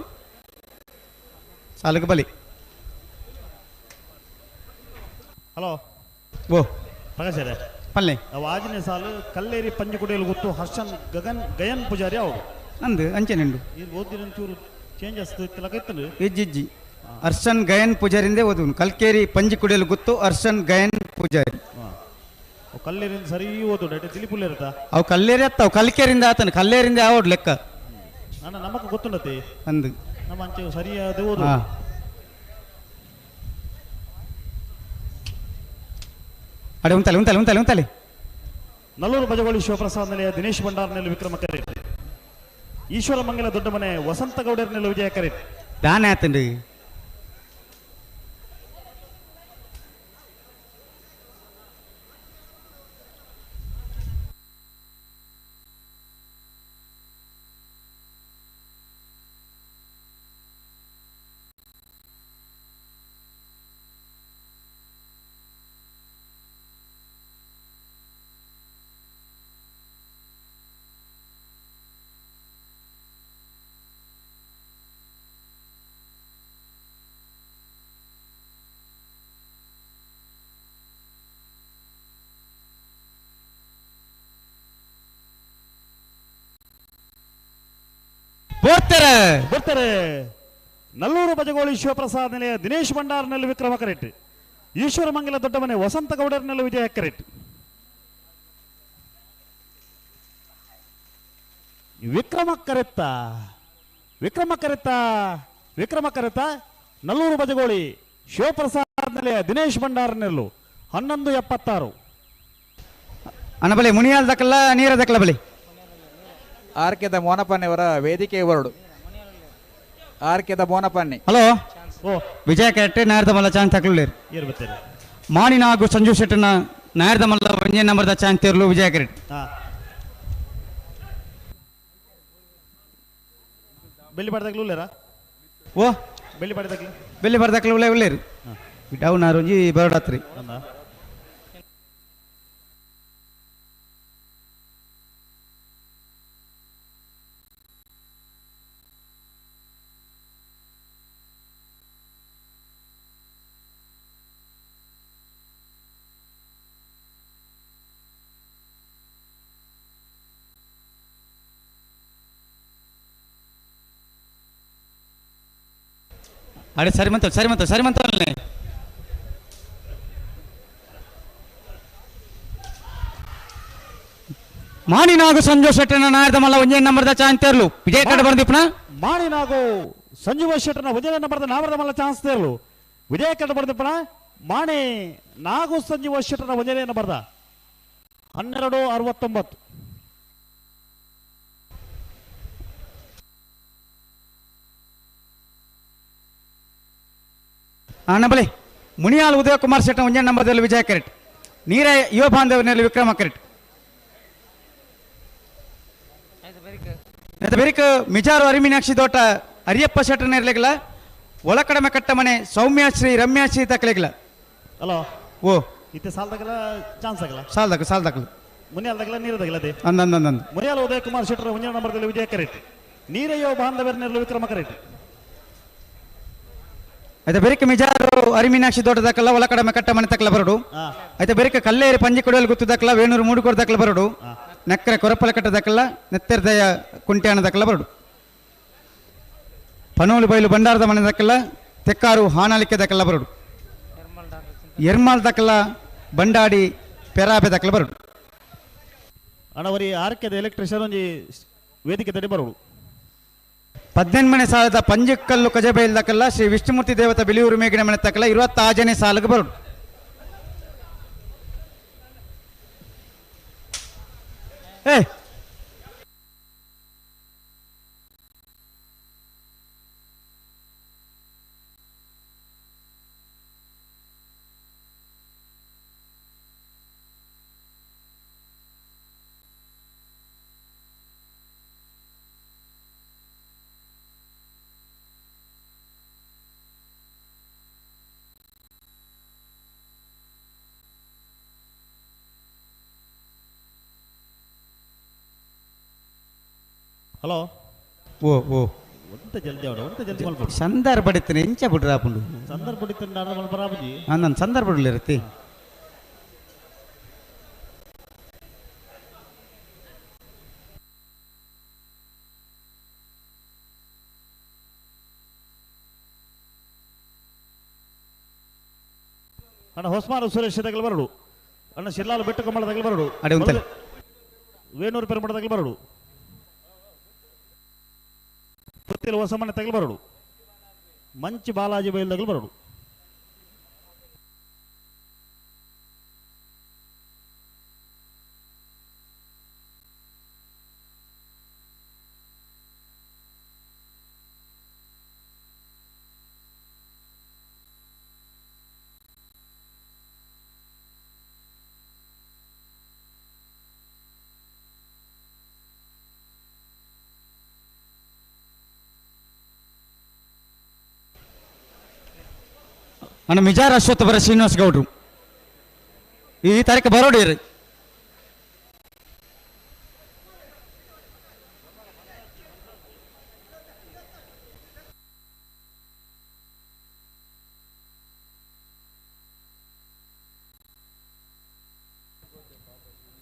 Speaker 8: ಸಾಲಿಗೆ ಬಲಿ
Speaker 6: ಹಲೋ
Speaker 8: ಓ
Speaker 6: ಪ್ರಕಾಶ್ ಅವರೇ
Speaker 8: ಪಲ್ಲೆ
Speaker 6: ಅವು 6ನೇ ಸಾಲು ಕಲ್ಲೇರಿ ಪಂಜುಕುಡಿಯಲ್ಲಿ ಗೊತ್ತು ಹರ್ಷನ್ ಗಯನ್ ಪೂಜಾರಿ ಅವರು
Speaker 8: ಅಂದು ಅಂಚೆನೆಂಡು
Speaker 6: ಇದು ಓದಿರಂಚೂರು ಚೇಂಜ್ ಆಗ್ತಿತ್ತು
Speaker 8: ಇಜ್ಜಿಜ್ಜಿ ಹರ್ಷನ್ ಗಯನ್ ಪೂಜಾರಿಂದೇ ಓದು ಕಲ್ಕೇರಿ ಪಂಜಿ ಕುಡಿಯಲು ಗೊತ್ತು ಹರ್ಷನ್ ಗಯನ್ ಪೂಜಾರಿ
Speaker 6: ಕಲ್ಲೇರಿಂದ ಸರಿ ಓದು ಡೈಟ್ ತಿಳಿಪುಲ್ಲ ಇರುತ್ತಾ
Speaker 8: ಅವು ಕಲ್ಲೇರಿ ಅತ್ತಾವು ಕಲ್ಕೇರಿಂದ ಆತನ ಕಲ್ಲೇರಿಂದ ಯಾವಡ್ ಲೆಕ್ಕ
Speaker 6: ನಾನು ನಮಕ್ ಗೊತ್ತುಂಡತೆ
Speaker 8: ಅಂದು
Speaker 6: ನಮ್ಮ ಅಂಚೆ ಸರಿಯಾದ ಓದು
Speaker 8: ಹಾ ಅಡೆ ಉಂತಲೆ
Speaker 6: ನಲ್ಲೂರು ಬಜಗೋಳಿ ಶಿವಪ್ರಸಾದ್ ನಿಲಯ ದಿನೇಶ್ ಭಂಡಾರ್ನಲ್ಲಿ ವಿಕ್ರಮ ಕರೆಟ್ ಈಶ್ವರ ಮಂಗಲ ದೊಡ್ಡ ಮನೆ ವಸಂತಗೌಡರ್ನಲ್ಲಿ ವಿಜಯ ಕರೆಟ್
Speaker 8: ದಾನೆ ಆತಂಡು
Speaker 6: ಬರ್ತಾರೆ ನಲ್ಲೂರು ಬಜಗೋಳಿ ಶಿವಪ್ರಸಾದ್ ನಿಲಯ ದಿನೇಶ್ ಭಂಡಾರ್ನಲ್ಲಿ ವಿಕ್ರಮ ಕರೆಟ್ ಈಶ್ವರ ಮಂಗಲ ದೊಡ್ಡ ಮನೆ ವಸಂತಗೌಡರ್ನಲ್ಲಿ ವಿಜಯ ಕರೆಟ್ ವಿಕ್ರಮ ಕರೆತ ನಲ್ಲೂರು ಬಜಗೋಳಿ ಶಿವಪ್ರಸಾದ್ ನಿಲಯ ದಿನೇಶ್ ಭಂಡಾರ್ನಲ್ಲೂ 11:76
Speaker 8: ಅನಬಲೆ ಮುನಿಯಾಲ್ ದಕ್ಕಲ್ಲ ನೀರ ದಕ್ಕಲ ಬಲಿ
Speaker 9: ಆರ್ಕೆದ ಮೋನಪನ್ನಿಯವರ ವೇದಿಕೆ ಹೊರಡು ಆರ್ಕೆದ ಮೋನಪನ್ನಿ
Speaker 8: ಹಲೋ
Speaker 6: ಓ
Speaker 8: ವಿಜಯ ಕರೆಕ್ಟ್ ನಾಯರ್ದ ಮಲ್ಲ ಚಾನ್ಸ್ ತಗೊಳ್ಳೇರು
Speaker 6: ಇರ್ಬತ್ತೇನೆ
Speaker 8: ಮಾಣಿನ ಹಾಗೂ ಸಂಜು ಶೆಟ್ಟನ ನಾಯರ್ದ ಮಲ್ಲ 1ನೇ ನಂಬರ್ದ ಚಾನ್ಸ್ ತೇರ್ಲು ವಿಜಯ ಕರೆಕ್ಟ್
Speaker 6: ಬೆಳ್ಳಿ ಪಡೆದಾಗ್ಲೂ ಉಳ್ಳೇರಾ
Speaker 8: ಓ
Speaker 6: ಬೆಳ್ಳಿ ಪಡೆದಾಗ್ಲಿ
Speaker 8: ಬೆಲ್ಲಿ ಬರ್ದಕ್ಕಲ ಉಳ್ಳೇರು ಡೌನ್ ಆರೋಂಜಿ ಬರೋಡಾತ್ರಿ ಅಡೆ ಸರಿ ಮಂತ ಅಲ್ಲೇ ಮಾಣಿನಾಗು ಸಂಜು ಶೆಟ್ಟನ ನಾಯರ್ದ ಮಲ್ಲ 1ನೇ ನಂಬರ್ದ ಚಾನ್ಸ್ ತೇರ್ಲು ವಿಜಯ ಕಡೆ ಬಂದಿಪ್ಪನ
Speaker 6: ಮಾಣಿನಾಗು ಸಂಜೀವ ಶೆಟ್ಟನ 1ನೇ ನಂಬರ್ದ ನಾಮರ್ದ ಮಲ್ಲ ಚಾನ್ಸ್ ತೇರ್ಲು ವಿಜಯ ಕಡೆ ಬಂದಿಪ್ಪನ ಮಾಣಿ ನಾಗು ಸಂಜೀವ ಶೆಟ್ಟನ 1ನೇ ನಂಬರ್ದ 12:69
Speaker 8: ಅನಬಲೆ ಮುನಿಯಾಲ್ ಉದಯಕುಮಾರ್ ಶೆಟ್ಟನ 1ನೇ ನಂಬರ್ದಲ್ಲಿ ವಿಜಯ ಕರೆಟ್ ನೀರೇ ಯುವ ಬಾಂಧವನಲ್ಲಿ ವಿಕ್ರಮ ಕರೆಟ್ ಬೆರಿಕ ಮಿಜಾರು ಅರಿಮೀನಾಕ್ಷಿ ದೋಟ ಅರಿಯಪ್ಪ ಶೆಟ್ಟನ ಇರ್ಲಿಲ್ಲ ಒಳಕಡಮೆ ಕಟ್ಟಮನೆ ಸೌಮ್ಯಶ್ರೀ ರಮ್ಯಾಶ್ರೀ ತಕ್ಕಲಿಲ್ಲ
Speaker 6: ಹಲೋ
Speaker 8: ಓ
Speaker 6: ಇತ್ತೆ ಸಾಲದಾಗಲ್ಲ ಚಾನ್ಸ್ ಆಗಲ್ಲ
Speaker 8: ಸಾಲ್ದಕ್ಕಲು
Speaker 6: ಮುನಿಯಾಲ್ದಾಗಲ್ಲ ನೀರದಾಗಲ್ಲ ಅದೇ
Speaker 8: ಅಂದಂದಂದ
Speaker 6: ಮುನಿಯಾಲ್ ಉದಯಕುಮಾರ್ ಶೆಟ್ಟರ 1ನೇ ನಂಬರ್ದಲ್ಲಿ ವಿಜಯ ಕರೆಟ್ ನೀರಯ್ಯೋ ಬಾಂಧವರ್ನಲ್ಲಿ ವಿಕ್ರಮ ಕರೆಟ್
Speaker 8: అయితే బెరిక మిజారు అరిమీనాక్షి దోట దక్కల ఒలకడమ కట్టమని తక్కల బరడు అయితే బెరిక కల్లేరి పంజి కొడలు గుత్తు దక్కల వేణూరు మూడు కొడ దక్కల బరడు నెక్కర కొరపల కట్ట దక్కల నెత్తెరదయ కుంట్యాన దక్కల బరడు పనోలు బయలు బండాರದ ಮನೆ ದಕ್ಕಲ ತೆಕ್ಕಾರು ಹಾನಾಲಿಕೆ ದಕ್ಕಲ ಬರಡು ಎರ್ಮಾಲ್ ದಕ್ಕಲ ಬಂಡಾಡಿ ಪೆರಾಬೆ ದಕ್ಕಲ ಬರಡು
Speaker 6: ಅಣವರಿ ಆರ್ಕೆದ ಎಲೆಕ್ಟ್ರಿಷಿಯನ್ ಒಂಜಿ ವೇದಿಕೆ ತಡಿ ಬರಡು
Speaker 8: 18ನೇ ಸಾಲದ ಪಂಜಕ್ಕಲ್ಲು ಕಜಬೈಲ್ ದಕ್ಕಲ್ಲ ಶ್ರೀ ವಿಷ್ಣುಮೂರ್ತಿ ದೇವತ ಬಿಲಿಯೂರು ಮೇಗಿನ ಮನೆ ತಕ್ಕಲ್ಲ 26ನೇ ಸಾಲಿಗೆ ಬರಡು ಏ
Speaker 6: ಹಲೋ
Speaker 8: ಓ ಓ
Speaker 6: ಒಂತ ಜಲ್ದಿ ಅವಡ ಒಂತ ಜಲ್ದಿ ಮಲ್ಪಡು
Speaker 8: ಸಂದರ್ಭ ಪಡಿತೀನಿ ಎಂಚ ಬಿಡ್ರಿ ಆಪುಂಡು
Speaker 6: ಸಂದರ್ಭ ಪಡಿತೀನಿ ನಾಡ ಮಲ್ಪರಾಬುಜಿ
Speaker 8: ನನ್ನ ಸಂದರ್ಭ ಇರುತ್ತೆ
Speaker 6: ಅಣ್ಣ ಹೊಸಮಾರು ಸುರೇಶ್ ತಗಲ್ ಬರಡು ಅಣ್ಣ ಶಿರ್ಲಾಲ್ ಬೆಟ್ಟ ಕಮ್ಮಳ ತಗಲ್ ಬರಡು
Speaker 8: ಅಡೆ ಉಂಟಲ್ಲ
Speaker 6: ವೇಣೂರು ಪೆರುಮಡ ತಗಲ್ ಬರಡು ಪುತ್ತಿಲು ಹೊಸಮನೆ ತಗಲ್ ಬರಡು ಮಂಚಿ ಬಾಲಾಜಿ ಬೈಲ್ ತಗಲ್ ಬರಡು
Speaker 8: ಅಣ್ಣ ಮಿಜಾರ್ ಅಶ್ವತ್ಥ ಬರ ಶ್ರೀನಿವಾಸ್ ಗೌಡ್ರು ಈ ತಾರೀಕು ಬರೋಡಿ ರೀ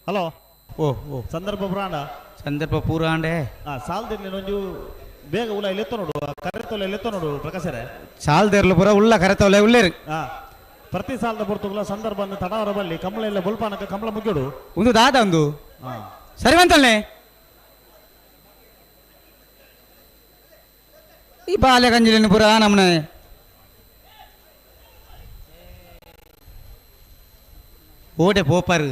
Speaker 6: ಹಲೋ
Speaker 8: ಓ ಓ
Speaker 6: ಸಂದರ್ಭ ಪುರಾಣ
Speaker 8: ಸಂದರ್ಭ ಪೂರ ಅಂಡೆ
Speaker 6: ಸಾಲದಿರ್ಲಿ ಒಂದು ಬೇಗ ಉಲ ಇಲ್ಲೆತ್ತ ನೋಡು ಕರೆತೊಲ ಇಲ್ಲೆತ್ತ ನೋಡು ಪ್ರಕಾಶರೇ
Speaker 8: ಸಾಲ್ದೇರ್ಲು ಪೂರ ಉಳ್ಳ ಕರೆತವಲೆ ಉಳ್ಳೇರಿ
Speaker 6: ಪ್ರತಿ ಸಾಲದ ಪುರ್ತುಗಳ ಸಂದರ್ಭ ತಡವರ ಬಲ್ಲಿ ಕಂಬಳ ಇಲ್ಲ ಬುಲ್ಪಾನಕ ಕಂಬಳ ಮುಗ್ಗಿಡು
Speaker 8: ಒಂದು ದಾದ ಒಂದು ಸರಿ ಬಂತಲ್ಲೆ ಈ ಬಾಲ್ಯ ಗಂಜಿಲಿನ ಪುರ ನಮ್ಮನೆ ಓಡೆ ಪೋಪರ್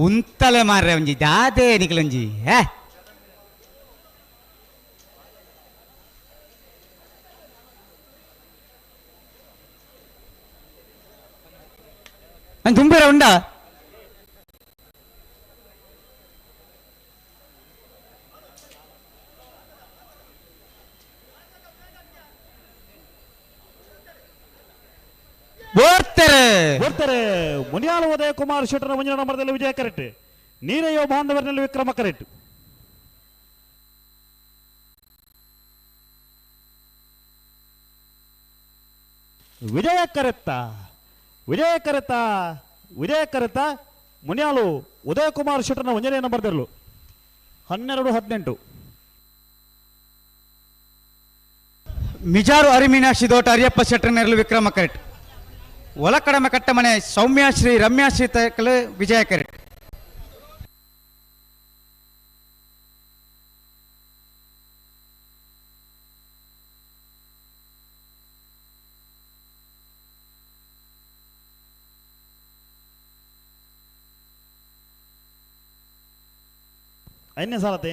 Speaker 8: ಉಂತಲೆ ಮಾರ್ರೆ ಒಂಜಿ ದಾದೆ ನಿಖಲಂಜಿ ನಾನು ತುಂಬೇರ ಉಂಡ
Speaker 6: ಬರ್ತಾರೆ ಮುನಿಯಾಲ ಉದಯ ಕುಮಾರ್ ಶೆಟ್ಟರ ಮುಂಜಿನ ನಂಬರ್ದಲ್ಲಿ ವಿಜಯ ಕರೆಕ್ಟ್ ನೀರಯ್ಯೋ ಬಾಂಧವರಿನಲ್ಲಿ ವಿಕ್ರಮ ಕರೆಕ್ಟ್ ವಿಜಯ ಕರೆತ್ತ ವಿಜಯ ಕರೆತ್ತ ವಿಜಯ ಕರೆತ್ತ ಮುನಿಯಾಲು ಉದಯ ಕುಮಾರ್ ಶೆಟ್ಟರ್ನ ಮುಂಜಾನೆ ನಂಬರ್ದಲ್ಲೂ 12-18
Speaker 8: ಮಿಜಾರು ಅರಿಮೀನಾಕ್ಷಿ ದೋಟ ಅರಿಯಪ್ಪ ಶೆಟ್ಟರ್ನೆರಲು ವಿಕ್ರಮ ಕರೆಕ್ಟ್ ಒಲಕಡಮ ಕಟ್ಟಮನೆ ಸೌಮ್ಯಾಶ್ರೀ ರಮ್ಯಾಶ್ರೀ ತಕಲು ವಿಜಯ ಕರೆಕ್ಟ್
Speaker 6: ಐದನೇ ಸಾಲತೆ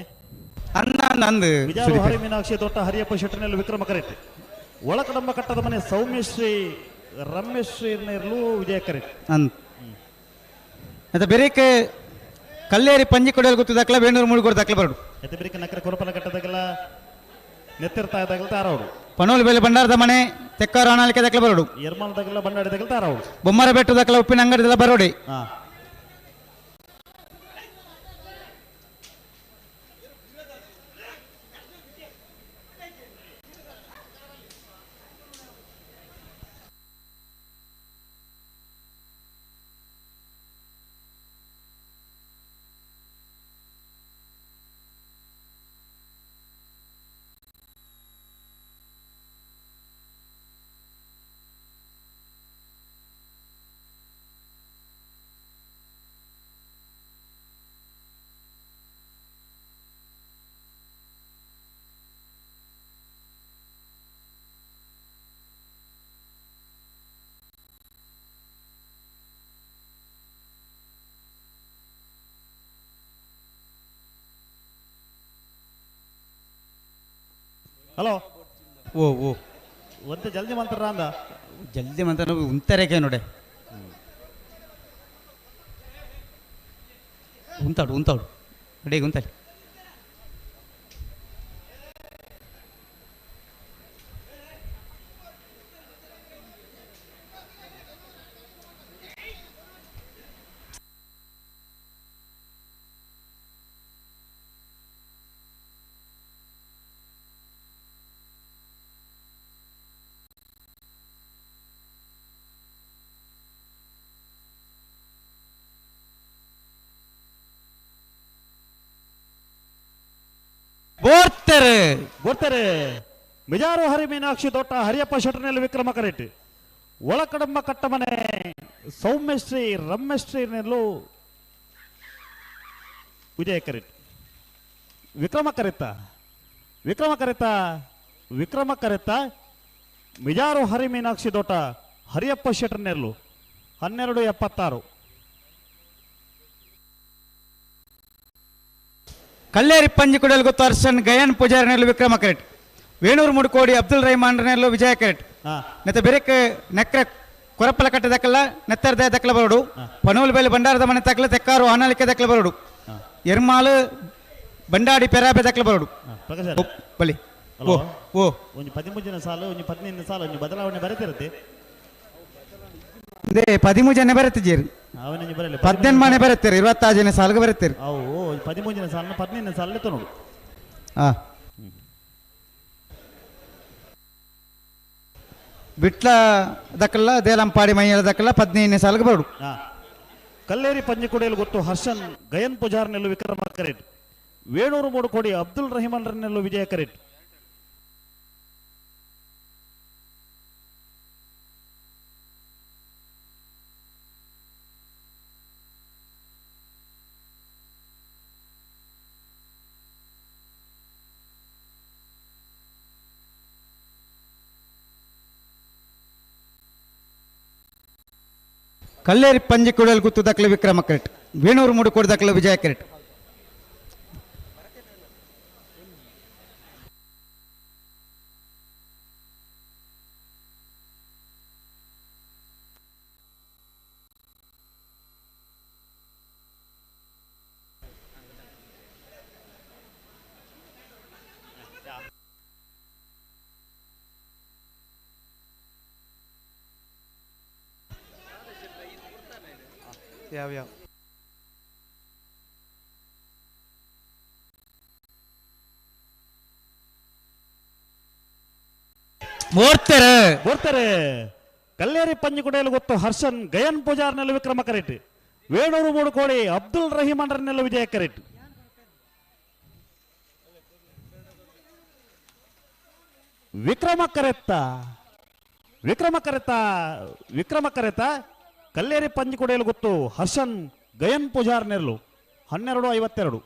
Speaker 8: ಅನ್ನ ನಂದು
Speaker 6: ವಿಜಾರು ಹರಿ ಮೀನಾಕ್ಷಿ ದೊಡ್ಡ ಹರಿಯಪ್ಪ ಶೆಟ್ಟರ್ನಲ್ಲಿ ವಿಕ್ರಮ ಕರೆಕ್ಟ್ ಒಳಕಡಂಬ ಕಟ್ಟದ ಮನೆ ಸೌಮ್ಯಶ್ರೀ ರಮೇಶ್ರೀ ವಿಜಯ ಕರೆಕ್ಟ್
Speaker 8: ಮತ್ತೆ ಬೇರೆಕ್ಕೆ ಕಲ್ಲೇರಿ ಪಂಜಿ ಕೊಡಲು ಗೊತ್ತಿದ್ದಕ್ಲ ಬೇಣೂರು ಮುಳುಗೋಡು ದಾಖಲೆ ಬರಡು
Speaker 6: ಎತ್ತ ಬೇರೆ ನಕ್ಕರ ಕೊರಪನ ಕಟ್ಟದಾಗಲ್ಲ ನೆತ್ತಿರ್ತಾ ಇದ್ದಾಗಲ್ಲ ತಾರವಡು
Speaker 8: ಪನೋಲ್ ಬೆಲೆ ಭಂಡಾರದ ಮನೆ ತೆಕ್ಕಾರ ಅಣಾಲಿಕೆ ದಾಖಲೆ ಬರಡು
Speaker 6: ಎರ್ಮಾಲದಾಗಲ್ಲ ಬಂಡಾಡಿದಾಗಲ್ಲ ತಾರವಡು
Speaker 8: ಬೊಮ್ಮರ ಬೆಟ್ಟು ದಾಖಲೆ ಉಪ್ಪಿನ ಅಂಗಡಿ ಬರೋಡಿ
Speaker 6: ಹಲೋ
Speaker 8: ಓ ಓ
Speaker 6: ಒಂತೆ ಜಲ್ದಿ ಮಾಡ್ತಾರ ಅಂದ
Speaker 8: ಜಲ್ದಿ ಮಂತ ಉಂತರೇಕೆ ನೋಡೆ ಉಂತಾಡು ಉಂತಾಡು ಅಡಿಗೆ ಉಂತಾಡಿ.
Speaker 6: ಗೊತ್ತಾರೆ ಮಿಜಾರು ಹರಿ ಮೀನಾಕ್ಷಿ ತೋಟ ಹರಿಯಪ್ಪ ಶೆಟ್ಟರ್ನಲ್ಲಿ ವಿಕ್ರಮ ಕರೆಟ್ ಒಳಕಡಂಬ ಕಟ್ಟಮನೆ ಸೌಮ್ಯಶ್ರೀ ರಮ್ಯಶ್ರೀನಲ್ಲೂ ವಿಜಯ ಕರೆಟ್ ವಿಕ್ರಮ ಕರೆತ ಮಿಜಾರು ಹರಿ ಮೀನಾಕ್ಷಿ ತೋಟ ಹರಿಯಪ್ಪ ಶೆಟ್ಟರ್ನೆಲ್ಲು 12:76.
Speaker 8: ಕಲ್ಲೇರಿ ಪಂಜಿ ಕುಡಲ್ ಗೊತ್ತು ಅರ್ಷನ್ ಗಯನ್ ಪೂಜಾರಿನಲ್ಲೂ ವಿಕ್ರಮ ಕರೆಟ್ ವೇಣೂರು ಮುಡುಕೋಡಿ ಅಬ್ದುಲ್ ರಹಿಮಾನ್ರನಲ್ಲೂ ವಿಜಯ ಕರೆಟ್ ನೆತ್ತ ಬೆರೆಕ್ ನೆಕ್ರೆ ಕೊರಪ್ಪಲ ಕಟ್ಟೆ ದಕ್ಕಲ್ಲ ನೆತ್ತರ್ದ ದಕ್ಕಲ ಬರೋಡು ಪನೂಲ್ ಬೇಲೆ ಬಂಡಾರದ ಮನೆ ತಕ್ಕಲ ತೆಕ್ಕಾರು ಆನಾಲಿಕೆ ದಕ್ಕಲ ಬರೋಡು ಎರ್ಮಾಲು ಬಂಡಾಡಿ ಪೆರಾಬೆ ದಕ್ಕಲ ಬರೋಡು ಬಲಿ ಓ ಓ
Speaker 6: ಒಂದು 13 ಸಾಲು ಒಂದು 15 ಸಾಲು ಒಂದು ಬದಲಾವಣೆ ಬರೆತಿರುತ್ತೆ.
Speaker 8: ಅದೇ 13 ಜನ ಬರುತ್ತೀರಿ, 18 ಮನೆ ಬರುತ್ತೀರಿ, 26 ಜನ ಸಾಲ್ಗೆ ಬರುತ್ತೀರಿ.
Speaker 6: ಅವು 13 ಸಾಲ 15 ಸಾಲ ನೋಡು.
Speaker 8: ಬಿಟ್ಲ ದಕ್ಕಲ್ಲ ದೇಲಂಪಾಡಿ ಮೈಯಲ ದಕ್ಕಲ್ಲ 15 ಸಾಲ್ಗೆ ಬರೋಡು.
Speaker 6: ಕಲ್ಲೇರಿ ಪಂಜಿ ಕುಡಿಯಲು ಗೊತ್ತು ಹರ್ಷನ್ ಗಯನ್ ಪೂಜಾರ್ನೆಲ್ಲೂ ವಿಕ್ರಮ ಕರೆಟ್ ವೇಣೂರು ಮೂಡುಕೋಡಿ ಅಬ್ದುಲ್ ರಹಿಮಾನ್ರನ್ನೆಲ್ಲೂ ವಿಜಯ ಕರೆಟ್.
Speaker 8: ಕಲ್ಲೇರಿ ಪಂಜಿ ಕುಡಲ್ ಗುತ್ತು ದಕ್ಕಲ ವಿಕ್ರಮ ಕರೆಟ್ ವೇಣೂರು ಮೂಡುಕೋಡಿ ದಕ್ಕಲ ವಿಜಯ ಕರೆಟ್.
Speaker 2: ಯಾವ
Speaker 6: ಬರ್ತಾರೆ ಕಲ್ಲೇರಿ ಪಂಜಿ ಕುಡಿಯಲು ಗೊತ್ತು ಹರ್ಷನ್ ಗಯನ್ ಪೂಜಾರ್ನೆಲ್ಲೂ ವಿಕ್ರಮ ಕರೆಟ್ ವೇಣೂರು ಮೂಡುಕೋಡಿ ಅಬ್ದುಲ್ ರಹಿಮಾನ್ರನ್ನೆಲ್ಲೂ ವಿಜಯ ಕರೆಟ್. ವಿಕ್ರಮ ಕರೆತ ಕಲ್ಲೇರಿ ಪಂಜಿ ಕುಡಿಯಲು ಗೊತ್ತು ಹರ್ಷನ್ ಗಯನ್ ಪೂಜಾರ್ನೆಲ್ಲೂ 12:52.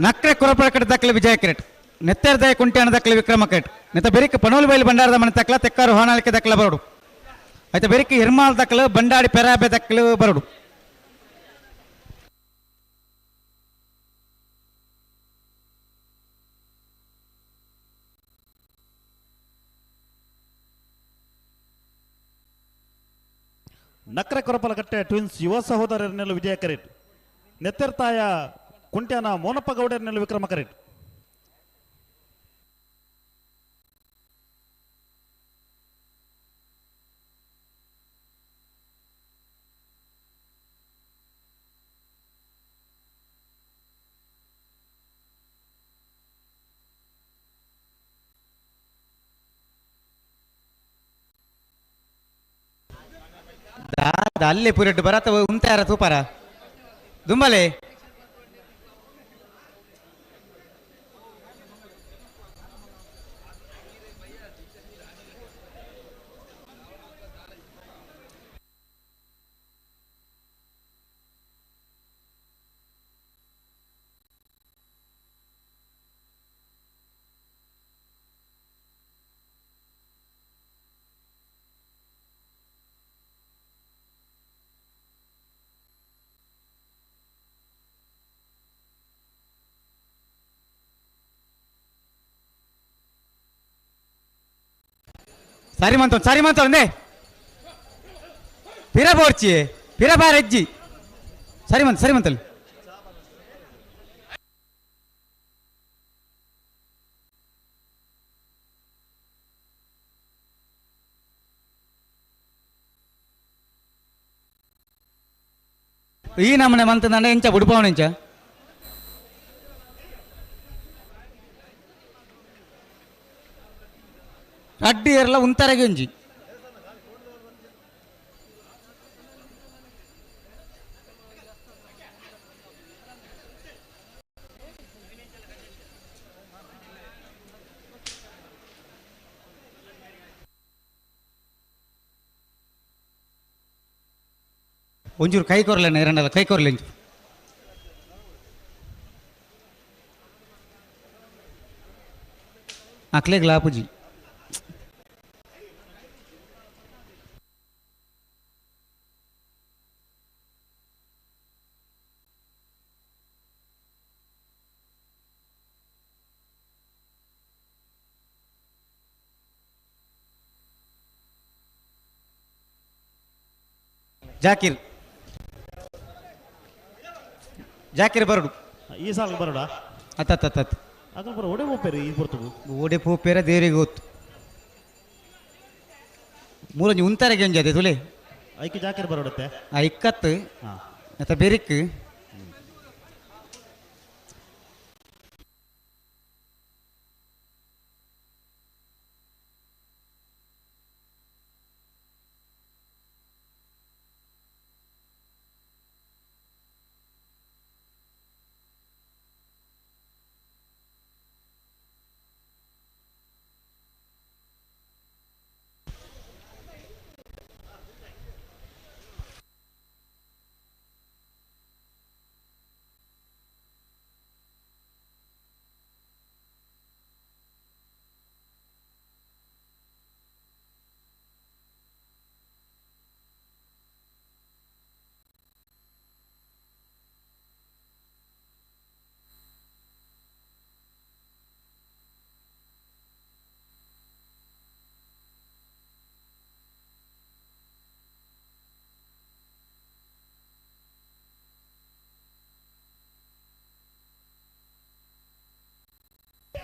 Speaker 8: ನಕ್ರೆ ಕೊರಪಳ ಕಟ್ಟೆ ದಕ್ಕಲ ವಿಜಯ ಕರೆಟ್ ನೆತ್ತರ್ದಾಯ ಕುಂಟಿಯಾಣ ದಕ್ಕಲ ವಿಕ್ರಮ ಕರೆಟ್ ನೆತ್ತ ಬೆರಿಕ್ ಪನೋಲ್ ಬೈಲ್ ಬಂಡಾರದ ಮನೆ ತಕ್ಕಲ ತೆಕ್ಕಾರು ಹಾನಾಳಿಕೆ ದಕ್ಕಲ ಬರೋಡು ಆಯ್ತಾ ಬೆರಿಕ್ ಹಿರ್ಮಾಲ್ ದಕ್ಕಲು ಬಂಡಾಡಿ ಪೆರಾಬೆ ದಕ್ಕಲು ಬರೋಡು.
Speaker 6: ನಕ್ರೆ ಕೊರಪಲಕಟ್ಟೆ ಟ್ವಿನ್ಸ್ ಯುವ ಸಹೋದರರನ್ನೆಲ್ಲೂ ವಿಜಯ ಕರೆಟ್ ನೆತ್ತೆರ್ತಾಯ ಕುಂಟ್ಯಾನ ಮೋನಪ್ಪ ಗೌಡರನ್ನೆಲ್ಲೂ ವಿಕ್ರಮ ಕರೆಟ್.
Speaker 8: ಅಲ್ಲೇ ಪುರೆಟ್ಟು ಬರತ್ತ ಉಂಟಾರ ತೂಪಾರ ದುಂಬಲೆ ಸಾರಿ ಮಂತೊಂದೆ ಪಿರ ಬೋರ್ಚಿ ಪಿರ ಬಾರ ಅಜ್ಜಿ ಸರಿ ಮಂತಲ್ಲಿ ಈ ನಮ್ಮನೆ ಮಂತಂದ ಎಂಚ ಬುಡ್ಪವನ ಎಂಚ ಅಡ್ಡಿ ಇರಲ್ಲ ಉಂತರಗೆ ಒಂಜಿ ಒಂಚೂರು ಕೈ ಕೊರಲೇನ ಎರಡಲ್ಲ ಕೈ ಕೊರಲೆ ಒಂಚೂರು ಅಕ್ಲೆಗ್ ಲಾಪುಜಿ ಜಾಕಿರ್ ಬರಡು
Speaker 6: ಈ ಸಾಲ ಬರೋಡ
Speaker 8: ಅತ್ತ
Speaker 6: ಅದನ್ನು ಬರೋ ಒಡೆ ಹೋಗ್ಬೇರಿ ಈ ಬರ್ತವು
Speaker 8: ಓಡೆ ಪೂಪೇರ ದೇವರಿಗೆ ಗೊತ್ತು ಮೂರಂಜಿ ಉಂತರಗೆ ಒಂಜಿ ಅದೇ ತುಲೆ
Speaker 6: ಐಕೆ ಜಾಕಿರ್ ಬರೋಡತ್ತೆ
Speaker 8: ಇಕ್ಕತ್ತು
Speaker 6: ಹಾಂ
Speaker 8: ಮತ್ತೆ ಬೆರಿಕ್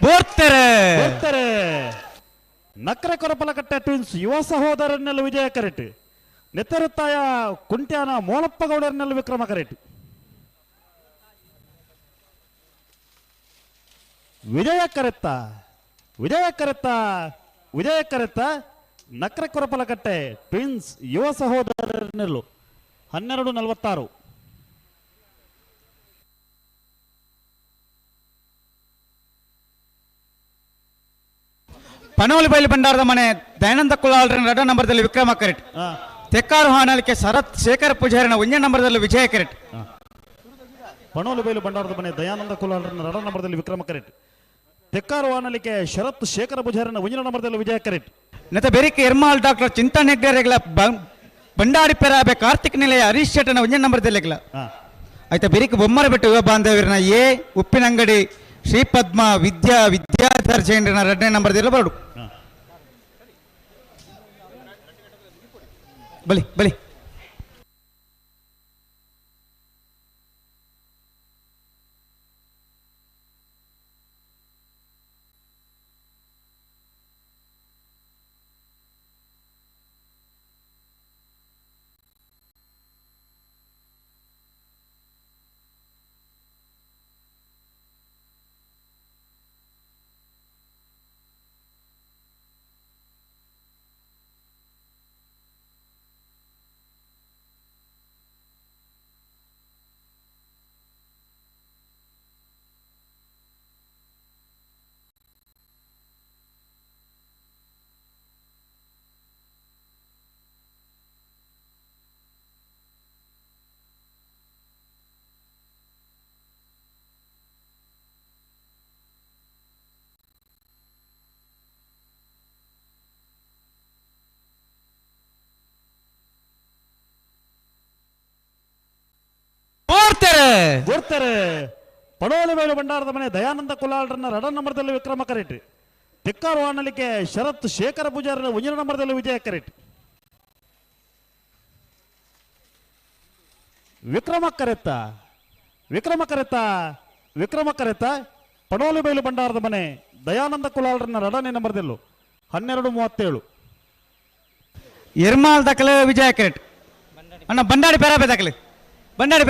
Speaker 6: ಬರ್ತಾರೆ ನಕ್ರೆ ಕೊರಪಲಕಟ್ಟೆ ಟ್ವಿನ್ಸ್ ಯುವ ಸಹೋದರನ್ನೆಲ್ಲ ವಿಜಯ ಕರೆಟ್ ನೆತ್ತರುತ್ತಾಯ ಕುಂಟ್ಯಾನ ಮೋಳಪ್ಪ ಗೌಡರನ್ನೆಲ್ಲ ವಿಕ್ರಮ ಕರೆಟ್ ವಿಜಯ ಕರೆತ್ತ ನಕ್ರೆ ಕೊರಪಲಕಟ್ಟೆ ಟ್ವಿನ್ಸ್ ಯುವ ಸಹೋದರನ್ನೆಲ್ಲು 12:46
Speaker 8: ಪನೋಲಿ ಬೈಲು ಬಂಡಾರದ ಮನೆ ದಯಾನಂದ ಕುಲಾಲ್ರ ರಡ ನಂಬರ್ದಲ್ಲಿ ವಿಕ್ರಮ ಕರೆಟ್ ತೆಕ್ಕಾರು ಹಾನಲಿಕೆ ಶರತ್ ಶೇಖರ್ ಪೂಜಾರಿನ ಒಂಜ ನಂಬರ್ದಲ್ಲಿ ವಿಜಯ ಕರೆಟ್
Speaker 6: ಪಣೋಲು ಬೈಲು ಬಂಡಾರದ ಮನೆ ದಯಾನಂದ ಕುಲಾಲ್ರನ್ನ ರಡ ನಂಬರ್ದಲ್ಲಿ ವಿಕ್ರಮ ಕರೆಟ್ ತೆಕ್ಕಾರು ಹಾನಲಿಕೆ ಶರತ್ ಶೇಖರ ಪೂಜಾರಿನ ಒಂಜ ನಂಬರ್ದಲ್ಲಿ ವಿಜಯ ಕರೆಟ್
Speaker 8: ನೆತ ಬೆರಿಕೆ ಎರ್ಮಾಲ್ ಡಾಕ್ಟರ್ ಚಿಂತನ್ ಹೆಗ್ಡೆರೆಗಳ ಬಂಡಾಡಿ ಪೆರಾಬೆ ಕಾರ್ತಿಕ್ ನಿಲಯ ಹರೀಶ್ ಶೆಟ್ಟನ ಒಂಜ ನಂಬರ್ದಲ್ಲಿ ಆಯ್ತಾ ಬೆರಿಕೆ ಬೊಮ್ಮರ ಬಿಟ್ಟು ಯುವ ಬಾಂಧವ್ಯರನ್ನ ಉಪ್ಪಿನಂಗಡಿ ಶ್ರೀಪದ್ಮ ವಿದ್ಯಾಧರ್ಷೇಂದ್ರನ 2ನೇ ನಂಬರ್ದಲ್ಲಿ ಬರಡು ಬಲಿ
Speaker 6: ಬರ್ತಾರೆ ಪಣೋಲಿ ಬೈಲು ಬಂಡಾರದ ಮನೆ ದಯಾನಂದ ಕುಲಾಲ್ರನ್ನ ರಡ ನಂಬರ್ದಲ್ಲಿ ವಿಕ್ರಮ ಕರೆಟ್ ತೆಕ್ಕಾರು ಆಣಲಿಕೆ ಶರತ್ ಶೇಖರ ಪೂಜಾರಿ 1 ನಂಬರ್ದಲ್ಲಿ ವಿಜಯ ಕರೆಟ್. ವಿಕ್ರಮ ಕರೆತ ಪಡೋಲಿ ಬೈಲು ಭಂಡಾರದ ಮನೆ ದಯಾನಂದ ಕುಲಾಲ್ರನ್ನ 2ನೇ ನಂಬರ್ದಲ್ಲೂ 12:37.
Speaker 8: ಎರ್ಮಾಲ್ ದಕ್ಕಲೆ ವಿಜಯ ಕರೆಟ್. ಅಣ್ಣ ಬಂಡಾಡಿ ಪೆರಾಬೆ ದಕ್ಕಲೆ ಬಂಡಾಡಿ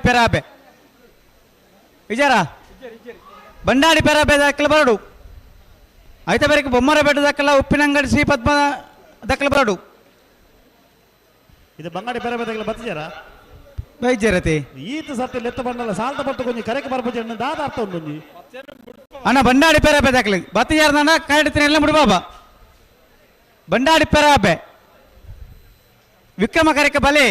Speaker 8: ಪೆರಾಬೆ ವಿಜಯರ ಬಂಡಾಡಿ ಪೆರಾಬೆ ದಕ್ಕಲೆ ಬರಡು. ಐತ ಬೇರೆ ಬೊಮ್ಮರ ಬೆಟ್ಟ ದಕ್ಕಲ ಉಪ್ಪಿನಂಗಡಿ ಶ್ರೀ ಪದ್ಮ ದಕ್ಕಲೆ ಬರಡು.
Speaker 6: ಇದು ಬಂಗಾಡಿ ಬೇರೆ ಬತ್ತಿಜಾರ
Speaker 8: ವೈದ್ಯರತೆ
Speaker 6: ಈತ ಸತ್ಯ ಲೆತ್ತ ಬಂಡಲ್ಲ ಸಾಲ್ತ ಬತ್ತು ಕೊಂಚ ಕರೆಗೆ ಬರ್ಬೋದು ದಾದ ಅರ್ಥ ಉಂಟು.
Speaker 8: ಅಣ್ಣ ಬಂಡಾಡಿ ಪೆರಾಬೆ ದಕ್ಕಲೆ ಬತ್ತಿಜಾರ ಕರಡಿತೀನಿ ಎಲ್ಲ ಮುಡಿ ಬಾಬಾ ಬಂಡಾಡಿ ಪೆರಾಬೆ ವಿಕ್ರಮ ಕರೆಕ ಬಲೆ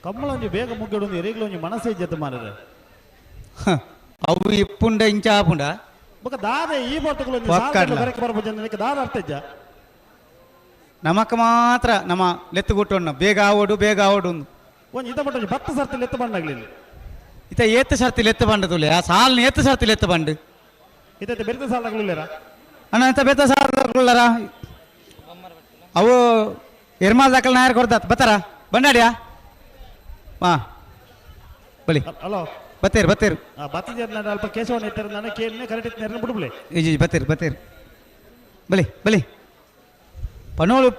Speaker 6: ಕಮ್ಮಳೊಂಜಿ ಬೇಗ ಮುಗ್ಗಿಡು ಎರಿಗ್ಲೊಂಜಿ ಮನಸ್ಸೇ ಜೊತೆ ಮಾರದೆ
Speaker 8: ಅವು ಇಪ್ಪುಂಡ ಇಂಚ ಆಪುಂಡ
Speaker 6: ಬೊಕ ದಾದ ಈ ಬೊಟ್ಟುಗಳು ಕರೆಗೆ ಬರ್ಬೋದು ನನಗೆ ದಾದ ಅರ್ಥ ಇಜ್ಜ
Speaker 8: ನಮಕ್ ಮಾತ್ರ ನಮ್ಮ ಲೆತ್ತು ಕೊಟ್ಟೋಣ ಬೇಗ ಆವೋಡು
Speaker 6: ಒಂಜಿ ಇತ ಬೊಟ್ಟು 10 ಸರ್ತಿ ಲೆತ್ತ ಬಂಡಾಗ್ಲಿಲ್ಲ
Speaker 8: ಇತ ಏತ್ತು ಸರ್ತಿ ಲೆತ್ತು ಬಂಡ ತುಲೆ ಆ ಸಾಲ್ನ ಏತ್ತು ಸರ್ತಿ ಲೆತ್ತು ಬಂಡು
Speaker 6: ಇದಕ್ಕೆ ಬೆರೆತ ಸಾಲಾಗ್ಲಿಲ್ಲರ
Speaker 8: ಅಣ್ಣ ಇಂತ ಬೆತ್ತ ಸಾಲರ ಅವು ಎರ್ಮಾಲ್ ದಾಖಲೆ ನಾಯರ್ ಕೊಡ್ದಾತ್ ಬತ್ತಾರ ಬಂಡಾಡಿಯಾ ಹಾ ಬಲಿ
Speaker 6: ಹಲೋ
Speaker 8: ಬತ್ತೇರು
Speaker 6: ಬತ್ತಿಜಾರ ಅಲ್ಪ ಕೇಶವನ ಇತ್ತರ ನಾನು ಕೇಳಿನೇ ಕರೆಕ್ಟ್ ಇತ್ತು ಬಿಡ್ಬಿಡ್ಲೆ
Speaker 8: ಈಜಿ ಬತ್ತೇರು ಬಲಿ ಪನೋಳು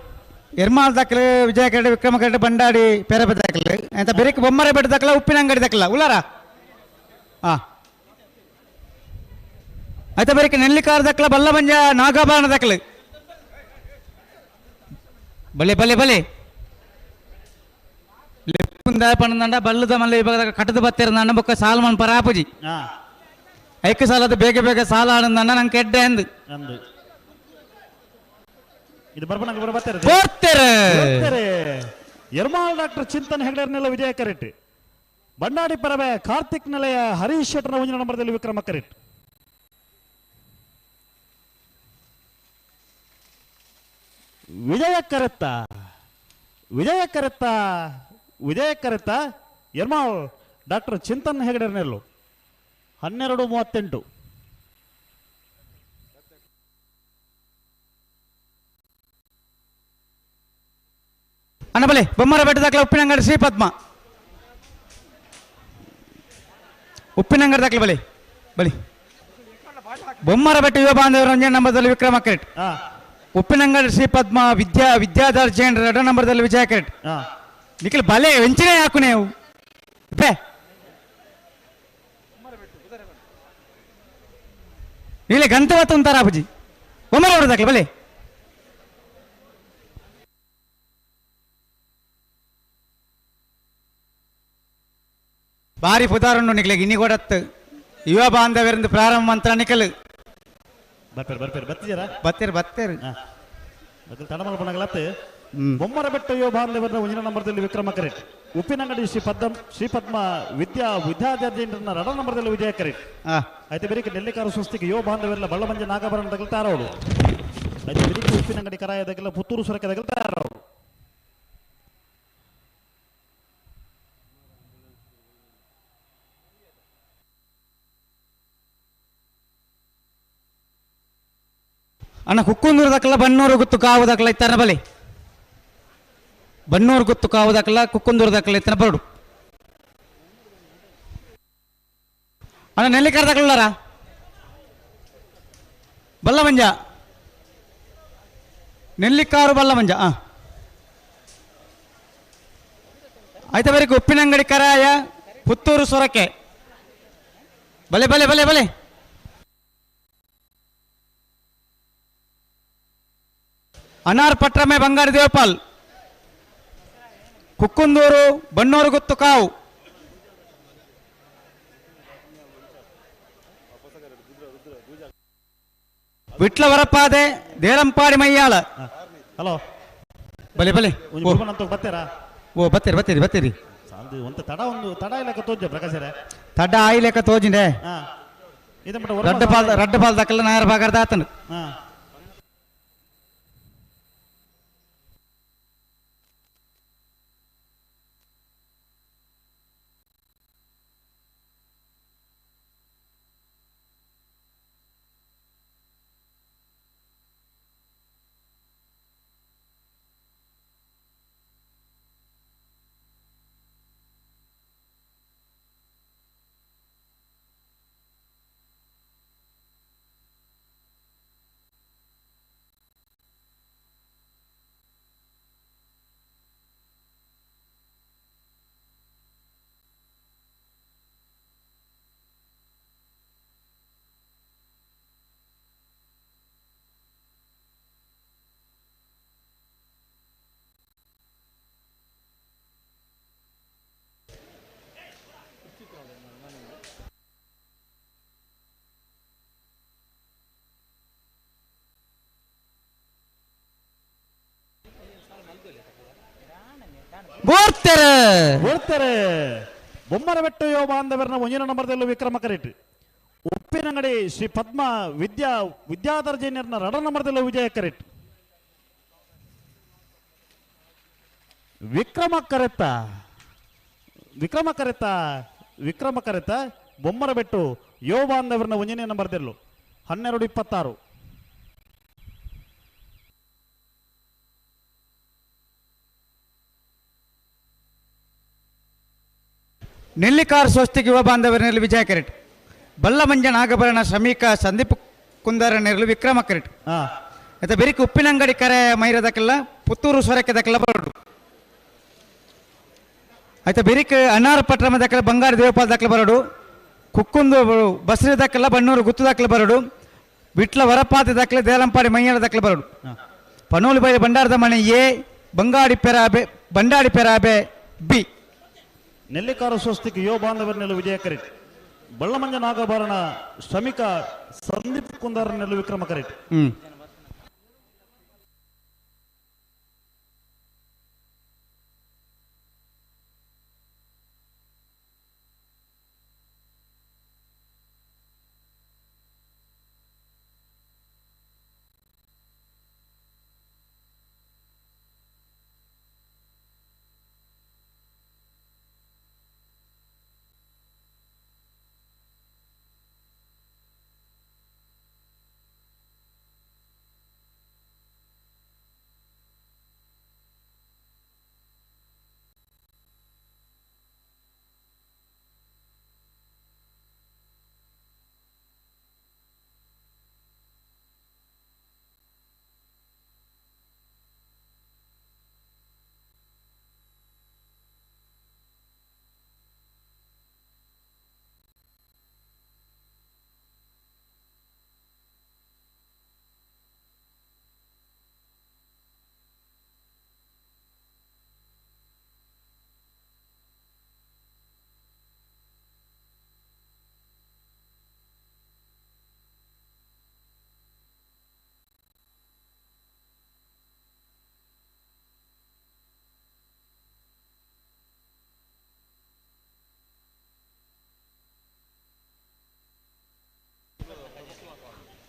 Speaker 8: ಎರ್ಮಾಲ್ ದಾಖಲೆ ವಿಜಯ ಕರಡೆ ವಿಕ್ರಮ ಕರಡೆ ಬಂಡಾಡಿ ಪೆರಬೆ ದಾಖಲೆ ಅಂತ ಬೆರಕ್ ಬೊಮ್ಮರೆ ಬೆಟ್ಟ ದಾಖಲ ಉಪ್ಪಿನ ಅಂಗಡಿ ದಾಖಲ ಉಳ್ಳಾರ ಹಾ ಆಯ್ತಾ ಬೆರಕ್ ನೆಲ್ಲಿಕಾರ ದಾಖಲ ಬಲ್ಲಬಂಜ ನಾಗಾಭರಣ ದಾಖಲೆ ಬಲೆ ಲೆಪ್ಪುಂದ ಪಣದಂಡ ಬಲ್ಲದ ಮಲ್ಲ ಇವಾಗ ಕಟ್ಟದ ಬತ್ತಿರಂದ ಬೊಕ್ಕ ಸಾಲ್ಮನ್ ಪರಾಪುಜಿ ಐಕ ಸಾಲದ ಬೇಗ ಸಾಲ ಆಡಂದ ನಂಗೆ ಕೆಡ್ಡೆ ಅಂದು
Speaker 6: ಇದು ಬರ್ತಾರೆ ಎರ್ಮಾಳ್ ಡಾಕ್ಟರ್ ಚಿಂತನ್ ಹೆಗ್ಡರ್ನೆಲ್ಲ ವಿಜಯ ಕರೆಟ್. ಬಂಡಾಡಿ ಪರವೆ ಕಾರ್ತಿಕ್ ನೆಲೆಯ ಹರೀಶ್ ಶೆಟ್ಟರ್ನ 1 ನಂಬರ್ದಲ್ಲಿ ವಿಕ್ರಮ ಕರೆಟ್. ವಿಜಯ ಕರೆತ್ತ ಎರ್ಮಾಳ್ ಡಾಕ್ಟರ್ ಚಿಂತನ್ ಹೆಗ್ಡರ್ನೆಲ್ಲು 12:38.
Speaker 8: ಅಣ್ಣ ಬಲೆ ಬೊಮ್ಮರ ಬೆಟ್ಟ ದಾಖಲೆ ಉಪ್ಪಿನಂಗಡಿ ಶ್ರೀ ಪದ್ಮ ದಾಖಲೆ ಬಲಿ ಬೊಮ್ಮರ ಬೆಟ್ಟ ಯುವ ಬಾಂಧವರು 1 ನಂಬರ್ದಲ್ಲಿ ವಿಕ್ರಮ ಕರೆಟ್. ಉಪ್ಪಿನಂಗಡಿ ಶ್ರೀ ಪದ್ಮ ವಿದ್ಯಾಧರ್ ಜೈನ್ 2 ನಂಬರ್ದಲ್ಲಿ ವಿಜಯ ಕರೆಟ್. ನಿಖಿಲ್ ಬಲೆ ವೆಂಚನೆ ಹಾಕು ನೀವು ಇಲ್ಲಿ ಗಂತವತ್ತು ಅಂತಾರ ಅಬುಜಿ ಬೊಮ್ಮರ ಬೆಟ್ಟ ದಾಖಲೆ ಬಲೆ ಬಾರಿ ಪುದಾರನ್ನು ನಿಕ್ಲೆಗೆ ಇನ್ನಿ ಕೊಡತ್ತು ಯುವ ಬಾಂಧವ್ಯರಿಂದ ಪ್ರಾರಂಭ ಮಂತ್ರ ನಿಕಲ್ ಬತ್ತೇರು
Speaker 6: ತಡಮಲ ಬಣಗಳತ್ತೆ ಬೊಮ್ಮರ ಬೆಟ್ಟ ಯುವ ಬಾಂಧವ್ಯರ 1 ನಂಬರ್ದಲ್ಲಿ ವಿಕ್ರಮ ಕರೆಟ್. ಉಪ್ಪಿನಂಗಡಿ ಶ್ರೀ ಪದ್ಮ ವಿದ್ಯಾಧರ್ಜೇಂದ್ರನ 2 ನಂಬರ್ದಲ್ಲಿ ವಿಜಯ ಕರೆಟ್. అయితే ಬೆರಿಕೆ ನೆಲ್ಲಿಕಾರ ಸುಸ್ತಿಗೆ ಯುವ ಬಾಂಧವ್ಯರೆಲ್ಲ ಬಳ್ಳಮಂಜ ನಾಗಾಭರಣ ತಗಲ್ತಾರ ಅವರು. అయితే ಬೆರಿಕೆ ಉಪ್ಪಿನಂಗಡಿ ಕರಾಯದಾಗೆಲ್ಲ ಪುತ್ತೂರು ಸುರಕ್ಕೆ ತಗಲ್ತಾರ ಅವರು.
Speaker 8: ಅಣ್ಣ ಕುಕ್ಕುಂದೂರು ದಕ್ಕಲ ಬನ್ನೂರು ಗುತ್ತು ಕಾವು ದಕ್ಕಲ ಇತ್ತಾರ ಬಲೆ ಬನ್ನೂರು ಗುತ್ತು ಕಾವು ದಕ್ಕಲ ಕುಕ್ಕುಂದೂರು ದಕ್ಕಲ ಇತ್ತಾರ ಬರಡು. ಅಣ್ಣ ನೆಲ್ಲಿಕಾರ ದಕ್ಕಲಾರ ಬಲ್ಲಮಂಜ ನೆಲ್ಲಿಕಾರು ಬಲ್ಲಮಂಜ ಆಯ್ತಾ ಬರೀ ಉಪ್ಪಿನಂಗಡಿ ಕರಾಯ ಪುತ್ತೂರು ಸೊರಕೆ ಬಲೆ ಅನಾರ್ ಪಟ್ರಮೆ ಬಂಗಾರಿ ದೇವಪಾಲ್ ಕುಕ್ಕುಂದೂರು ಬನ್ನೂರು ಗುತ್ತು ಕಾವು ವಿಟ್ಲ ವರಪಾದೆ ದೇರಂಪಾಡಿ ಮಯ್ಯಾಳ.
Speaker 6: ಹಲೋ
Speaker 8: ಬಲೆ
Speaker 6: ಬರ್ತೀರಾ
Speaker 8: ಬತ್ತೀರಿ
Speaker 6: ತಡ ಇಲ್ಲಕ ತೋಜ ಪ್ರಕಾಶರ
Speaker 8: ತಡ ಆಯ್ಲೆಕ್ಕ ತೋಜಿಂಡೆ ರಡ್ಡ ಪಾಲ್ ದಕ್ಕಲ್ಲ ನಾಯರ ಭಾಗರ್ದ ಆತನು
Speaker 6: ಓಡ್ತಾರೆ ಬೊಮ್ಮರಬೆಟ್ಟು ಯುವ ಬಾಂಧವರನ್ನ ಒಂಜಿನ ನಂಬರ್ದಲ್ಲೂ ವಿಕ್ರಮ ಕರೆಟ್ ಉಪ್ಪಿನಂಗಡಿ ಶ್ರೀ ಪದ್ಮ ವಿದ್ಯಾಧರ್ಜನ್ಯರ್ನ ರಡ ನಂಬರ್ದಲ್ಲೂ ವಿಜಯ ಕರೆಟ್ ವಿಕ್ರಮ ಕರೆತ ಬೊಮ್ಮರಬೆಟ್ಟು ಯುವ ಬಾಂಧವರನ್ನ ಒಂಜನೇ ನಂಬರ್ದಲ್ಲೂ 12:26
Speaker 8: ನೆಲ್ಲಿಕಾರ್ ಸ್ವಸ್ತಿಕ್ ಯುವ ಬಾಂಧವರನಲ್ಲಿ ವಿಜಯ ಕೆರೆಟ್ ಬಲ್ಲಮಂಜ ನಾಗಭರಣ ಶ್ರಮಿಕ ಸಂದೀಪ್ ಕುಂದರನೆರಲು ವಿಕ್ರಮ ಕೆರೆಟ್ ಆಯ್ತಾ ಬೆರಿಕ್ ಉಪ್ಪಿನಂಗಡಿ ಕರೆ ಮೈರದಕ್ಕೆಲ್ಲ ಪುತ್ತೂರು ಸ್ವರಕ್ಕೆದಕ್ಕೆಲ್ಲ ಬರೋಡು ಆಯ್ತಾ ಬೆರಿಕ್ ಅನ್ನಾರ ಪಟ್ಟಣದಕ್ಕೆಲ್ಲ ಬಂಗಾರ ದೇವಪಾಲದಕ್ಕೆಲ್ಲ ಬರೋಡು ಕುಕ್ಕುಂದು ಬಸರಿದಕ್ಕೆಲ್ಲ ಬಣ್ಣೂರು ಗುತ್ತದಕ್ಕೆಲ್ಲ ಬರೋಡು ವಿಟ್ಲ ವರಪಾತದಕ್ಕೆಲ್ಲ ದೇಲಂಪಾಡಿ ಮೈಯಳದಕ್ಕೆಲ್ಲ ಬರೋಡು ಪನೋಲಿ ಬೈರಿ ಬಂಡಾರದ ಮನೆ ಎ ಬಂಡಾಡಿ ಪೆರಾಬೆ ಬಿ
Speaker 6: ನೆಲ್ಲಿಕಾರ ಸ್ವಸ್ತಿಕ್ ಯುವ ಬಾಂಧವರನೆಲ್ಲ ವಿಜಯ ಕರೆಟ್ ಬಳ್ಳಮಂಜ ನಾಗಭರಣ ಶ್ರಮಿಕ ಸಂದೀಪ್ ಕುಂದರನೆಲ್ಲ ವಿಕ್ರಮ ಕರೆಟ್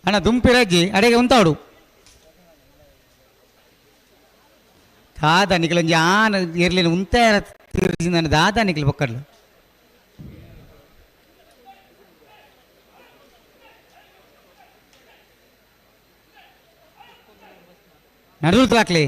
Speaker 8: ಅಣ್ಣ ದುಂಪಿರಜ್ಜಿ ಅಡೆಗೆ ಉಂತಾಡು ದಾದ ನಿಖಲಂಜಿ ಆನ ಇರ್ಲಿನ ಉಂತ ತಿರ್ಜಿನ ದಾದ ನಿಖಲ್ ಬೊಕ್ಕಡ್ಲು ನಡುತ್ತಾಕ್ಲಿ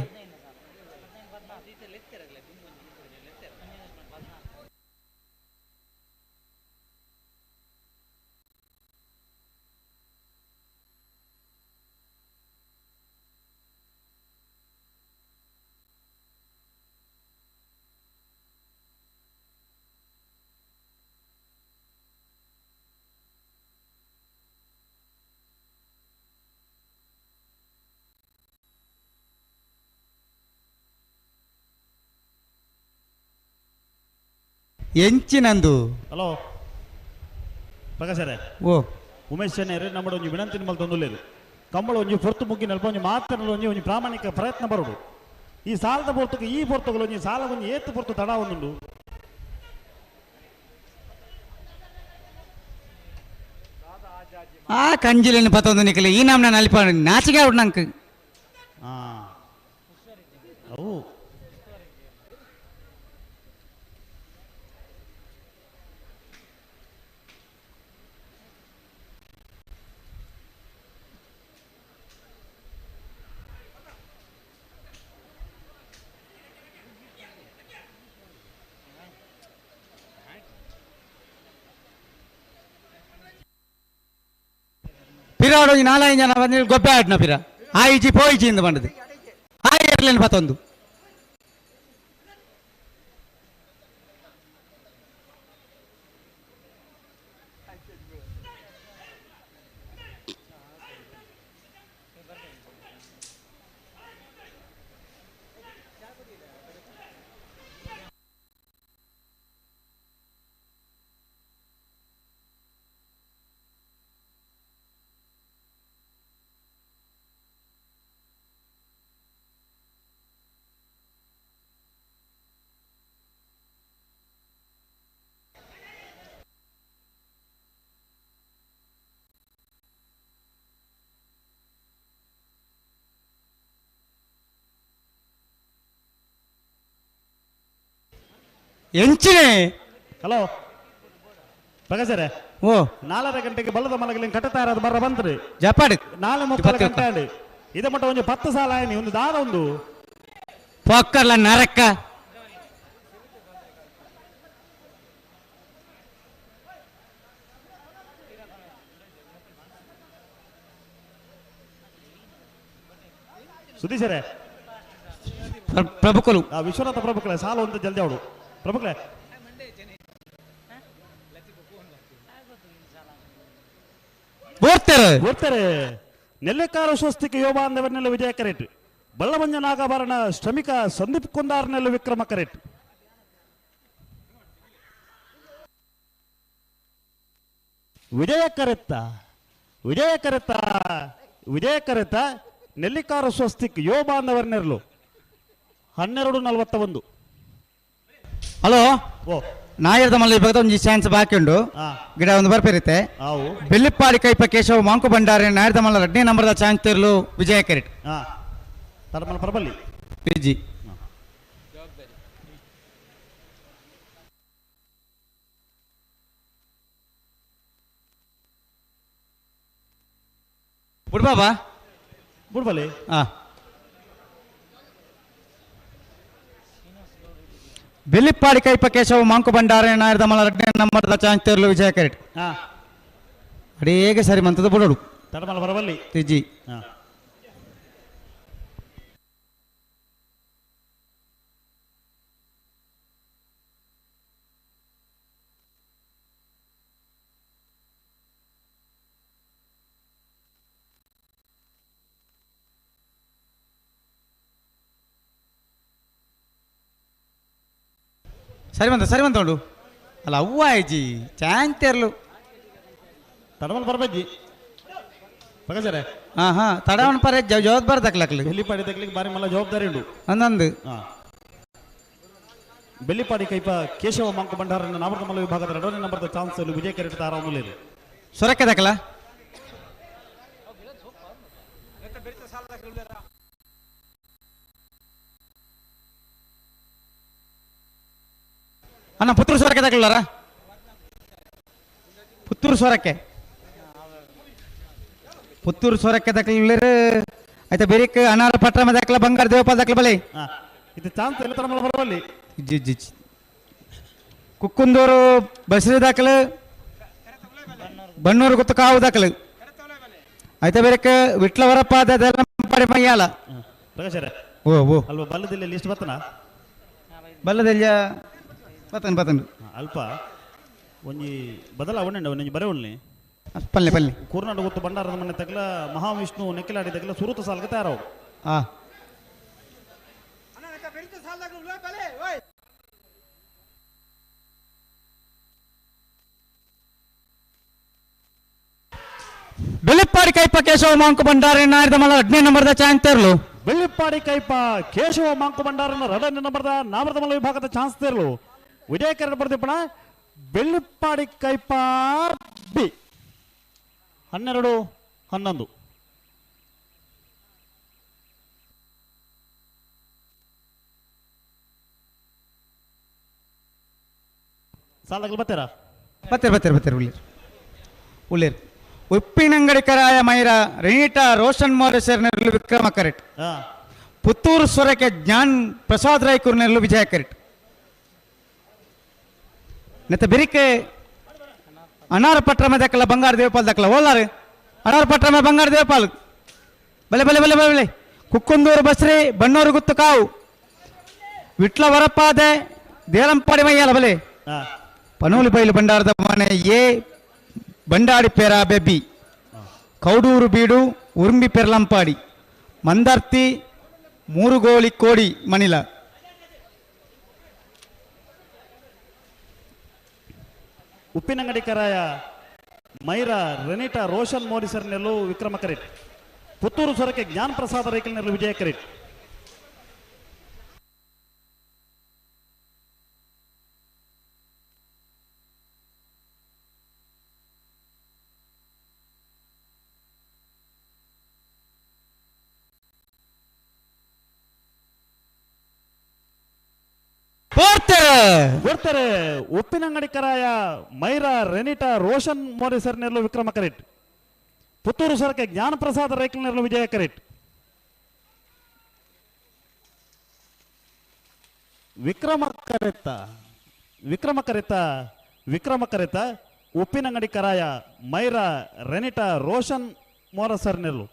Speaker 8: ಎಂಚಿನಂದು
Speaker 6: ಹಲೋ ಪ್ರಕಾಶರೇ
Speaker 8: ಓ
Speaker 6: ಉಮೇಶ್ ಚೆನ್ನೈರೆ ನಮ್ಮ ಒಂಜಿ ವಿನಂತಿ ನಿಮ್ಮಲ್ಲಿ ತೊಂದುಲ್ಲೇರು ಕಂಬಳ ಒಂಜಿ ಪೊರ್ತು ಮುಗ್ಗಿ ನಲ್ಪ ಒಂಜಿ ಮಾತನಾಡಲು ಒಂಜಿ ಪ್ರಾಮಾಣಿಕ ಪ್ರಯತ್ನ ಬರೋಡು ಈ ಸಾಲದ ಪೊರ್ತಕ್ಕೆ ಈ ಪೊರ್ತಗಳು ಒಂಜಿ ಸಾಲ ಒಂಜಿ ಏತ್ತು ಪೊರ್ತು ತಡ ಒಂದುಂಡು
Speaker 8: ಆ ಕಂಜಿಲೇನು ಪತ್ತೊಂದು ನಿಖಲೆ ಈ ನಮ್ನ ನಲಿಪ ನಾಚಿಗೆ ಆಡು ನಂಗೆ
Speaker 6: ಅವು
Speaker 8: ಪಿರಾಡು ಈ 4-5 ಜನ ಬಂದು ಗೊಬ್ಬೆ ಆಡ್ನ ಪಿರ ಆಯ್ಚಿ ಪೋಯ್ಚಿ ಇಂದ ಬಂದದ್ದು ಆಯ್ ಇರ್ಲೇನು ಪತ್ತೊಂದು ಎಂಚಿನೇ
Speaker 6: ಹಲೋ ಪ್ರಕಾಶರೇ
Speaker 8: ಓ
Speaker 6: 4 ಗಂಟೆಗೆ ಬಲ್ಲದ ಮಲಗಲಿ ಕಟ್ಟತಾ ಇರೋದು ಬರ್ರ ಬಂತ್ರಿ
Speaker 8: ಜಪಾಡಿ
Speaker 6: 4:30 ಗಂಟೆ ಆಡಿ ಇದ ಮಟ್ಟ ಒಂದು 10 ಸಾಲ ಆಯ್ನಿ ಒಂದು ದಾದ ಒಂದು
Speaker 8: ಪೊಕ್ಕರ್ಲ ನರಕ್ಕ
Speaker 6: ಸುದೀಶರೇ
Speaker 8: ಪ್ರಭುಕುಲು
Speaker 6: ವಿಶ್ವನಾಥ ಪ್ರಭುಕ್ಳೆ ಸಾಲು ಅಂತ ಜಲ್ದಿ ಅವಡು ಪ್ರಭುಕ್ಳೆ ಓದ್ತಾರೆ ನೆಲ್ಲೆಕಾರ ಸ್ವಸ್ತಿಕ ಯೋಬಾಂಧವನ್ನೆಲ್ಲ ವಿಜಯ ಕರೆಟ್ ಬಳ್ಳವಂಜ ನಾಗಾಭರಣ ಶ್ರಮಿಕ ಸಂದೀಪ್ ಕುಂದಾರ್ನೆಲ್ಲ ವಿಕ್ರಮ ಕರೆಟ್ ವಿಜಯ ಕರೆತ್ತ ನೆಲ್ಲಿಕಾರ ಸ್ವಸ್ತಿಕ್ ಯೋಬಾಂಧವನ್ನೆರಲು 12:41
Speaker 8: ಹಲೋ
Speaker 6: ಓ
Speaker 8: ನಾಯರದ ಮಲ್ಲ ವಿಭಾಗದ ಒಂದು ಚಾನ್ಸ್ ಬಾಕಿ ಉಂಡು ಗಿಡ ಒಂದು ಬರ್ಪಿರುತ್ತೆ
Speaker 6: ಆವು
Speaker 8: ಬೆಳ್ಳಿಪ್ಪಾಡಿ ಕೈಪ ಕೇಶವ ಮಾಂಕು ಭಂಡಾರಿ ನಾಯರದ ಮಲ್ಲ 2ನೇ ನಂಬರ್ದ ಚಾನ್ಸ್ ತಿರ್ಲು ವಿಜಯ ಕೆರೆಟ್
Speaker 6: ತಡಮಲ ಪರಬಲ್ಲಿ
Speaker 8: ಪಿಜಿ ಬುಡ್ಬಾಬಾ
Speaker 6: ಬುಡ್ಬಲ್ಲಿ
Speaker 8: ಬೆಳ್ಳಿಪ್ಪಾಡಿ ಕೈಪ ಕೇಶವ ಮಾಂಕು ಭಂಡಾರಿ ನಾಯರದ ಮಲ್ಲ 2ನೇ ನಂಬರ್ದ ಚಾನ್ಸ್ ತಿರ್ಲು ವಿಜಯ ಕೆರೆಟ್ ಅಡೇಗೆ ಸರಿ ಮಂತದ ಬುಡೋಡು
Speaker 6: ತಡಮಲ ಪರಬಲ್ಲಿ
Speaker 8: ಪಿಜಿ ಸರಿ ಬಂತ ಉಂಡು ಅಲ್ಲ ಅವ್ವ ಆಯ್ಜಿ ಚಾಂತೆರ್ಲು
Speaker 6: ತಡಮಲ ಪರಬಜ್ಜಿ ಪ್ರಕಾಶರೇ
Speaker 8: ತಡವಣ ಪರ ಜವಾಬ್ದಾರಿ ದಕ್ಲಕ್ಲಿ
Speaker 6: ಬೆಳ್ಳಿಪಾಡಿ ತಗ್ಲಿಕ್ಕೆ ಬಾರಿ ಮಲ್ಲ ಜವಾಬ್ದಾರಿ ಉಂಡು
Speaker 8: ಅಂದಂದು
Speaker 6: ಬೆಳ್ಳಿಪಾಡಿ ಕೈಪ ಕೇಶವ ಮಾಂಕು ಭಂಡಾರನ ನಾಮರ್ದ ಮಲ್ಲ ವಿಭಾಗದ 2ನೇ ನಂಬರ್ದ ಚಾನ್ಸ್ ವಿಜಯ ಕೆರೆಟ್ ತಾರಾಮೂಲೇರು
Speaker 8: ಸೊರಕ್ಕೆ ದಕ್ಲ ಅಣ್ಣ ಪುತ್ತೂರು ಸೊರಕ್ಕೆ ದಕ್ಲಾರ ಪುತ್ತೂರು ಸೊರಕ್ಕೆ ದಕ್ಲಿರು ಆಯ್ತಾ ಬೇರಿಕ್ ಅನಾರ ಪಟ್ರಮ ದಕ್ಲ ಬಂಗಾರ ದೇವಪಾಲ ದಕ್ಲ ಬಲೆ
Speaker 6: ಇದು ಚಾನ್ಸ್ ಎಲ್ಲ ತಡಮಲ ಪರಬಲ್ಲಿ
Speaker 8: ಜಿ ಕುಕ್ಕುಂದೂರು ಬಸ್ರಿ ದಾಖಲು ಬಣ್ಣೂರು ಗೊತ್ತು ಕಾವು ದಾಖಲು ಆಯ್ತಾ ಬೇರೆಕ್ ವಿಟ್ಲವರಪ್ಪ ಪಡೆ ಮಯ್ಯಾಲ
Speaker 6: ಪ್ರಕಾಶರೇ
Speaker 8: ಓ
Speaker 6: ಅಲ್ವಾ ಬಲ್ಲದಲ್ಲಿ ಲಿಸ್ಟ್ ಬರ್ತನ
Speaker 8: ಬಲ್ಲದೆಲ್ಲ ಬತನ್
Speaker 6: ಅಲ್ಪ ಒಂಜಿ ಬದಲಾವಣೆ ಒಂಜಿ ಬರೆ ಉಳ್ಳಿ
Speaker 8: ಪಲ್ಲೆ
Speaker 6: ಕೂರ್ನಾಡು ಗೊತ್ತು ಭಂಡಾರದ ಮನೆ ತಗಲ ಮಹಾವಿಷ್ಣು ನೆಕ್ಕಿಲಾಡಿ ತಗಲ ಸುರುತ ಸಾಲ್ಗೆ ತಯಾರವು
Speaker 8: ಬೆಳ್ಳಿಪ್ಪಾಡಿ ಕೈಪ ಕೇಶವ ಮಾಂಕು ಭಂಡಾರಿ ನಾಯರದ ಮಲ್ಲ 2ನೇ ನಂಬರ್ದ ಚಾನ್ಸ್ ತೇರ್ಲು
Speaker 6: ಬೆಳ್ಳಿಪ್ಪಾಡಿ ಕೈಪ ಕೇಶವ ಮಾಂಕು ಭಂಡಾರನ 2ನೇ ನಂಬರ್ದ ನಾಮರ್ದ ಮಲ್ಲ ವಿಭಾಗದ ಚಾನ್ಸ್ ತೇರ್ಲು ವಿಜಯ ಕೆರೆಟ್ ಬರ್ದಿಪ್ಪಣ ಬೆಳ್ಳಿಪ್ಪಾಡಿ ಕೈಪ ಬಿ 12:11 ಸಾಲಗಳು ಬರ್ತೀರಾ
Speaker 8: ಬತ್ತೇರು ಉಳ್ಳೇರು ಉಪ್ಪಿನಂಗಡಿಕರಾಯ ಮೈರ ರೆನಿಟಾ ರೋಷನ್ ಮೋರೇಶ್ವರ್ ನೆರಳು ವಿಕ್ರಮ ಕರೆಟ್ ಪುತ್ತೂರು ಸ್ವರಕ್ಕೆ ಜ್ಞಾನ್ ಪ್ರಸಾದ್ ರಾಯ್ಕೂರ್ ನೆರಳು ವಿಜಯ ಕರೆಟ್ ನೆತ್ತ ಬೆರಿಕೆ ಅನಾರ ಪಟ್ರಮ ದಕ್ಕಲ ಬಂಗಾರ ದೇವಪಾಲ್ ದಕ್ಕಲ ಓಲಾರು ಅನಾರ ಪಟ್ರಮ ಬಂಗಾರ ದೇವಪಾಲ್ ಬಲೆ ಕುಕ್ಕುಂದೂರು ಬಸ್ರಿ ಬಣ್ಣೂರು ಗುತ್ತು ಕಾವು ವಿಟ್ಲ ವರಪ್ಪಾದೆ ದೇಲಂಪಾಡಿ ಮಯ್ಯಲ ಬಲೆ ಪನೋಲಿ ಬೈಲು ಭಂಡಾರದ ಮನೆ ಎ ಬಂಡಾಡಿ ಪೇರ ಬೆಬ್ಬಿ ಕೌಡೂರು ಬೀಡು ಉರುಂಬಿ ಪೆರ್ಲಂಪಾಡಿ ಮಂದರ್ತಿ ಮೂರುಗೋಳಿ ಕೋಡಿ ಮಣಿಲ
Speaker 6: ಉಪ್ಪಿನಂಗಡಿಕರಾಯ ಮೈರಾ ರೆನಿಟಾ ರೋಷನ್ ಮೋರಿಸರ್ ನೆಲ್ಲು ವಿಕ್ರಮ ಕರೆಟ್ ಪುತ್ತೂರು ಸ್ವರಕ್ಕೆ ಜ್ಞಾನ ಪ್ರಸಾದ ರೈಕಲ್ ನೆಲ್ಲು ವಿಜಯ ಕರೆಟ್ ಕೊಡ್ತಾರೆ ಉಪ್ಪಿನಂಗಡಿ ಕರಾಯ ಮೈರಾ ರೆನಿಟಾ ರೋಷನ್ ಮೋರಿಸರ್ ನೆರಳು ವಿಕ್ರಮ ಕರೆಟ್ ಪುತ್ತೂರು ಸರಕೆ ಜ್ಞಾನ ಪ್ರಸಾದ ರೈಕಲ್ ನೆರಳು ವಿಜಯ ಕರೆಟ್ ವಿಕ್ರಮ ಕರೆತ ಉಪ್ಪಿನಂಗಡಿ ಕರಾಯ ಮೈರಾ ರೆನಿಟಾ ರೋಷನ್ ಮೋರಸರ್ ನೆರಳು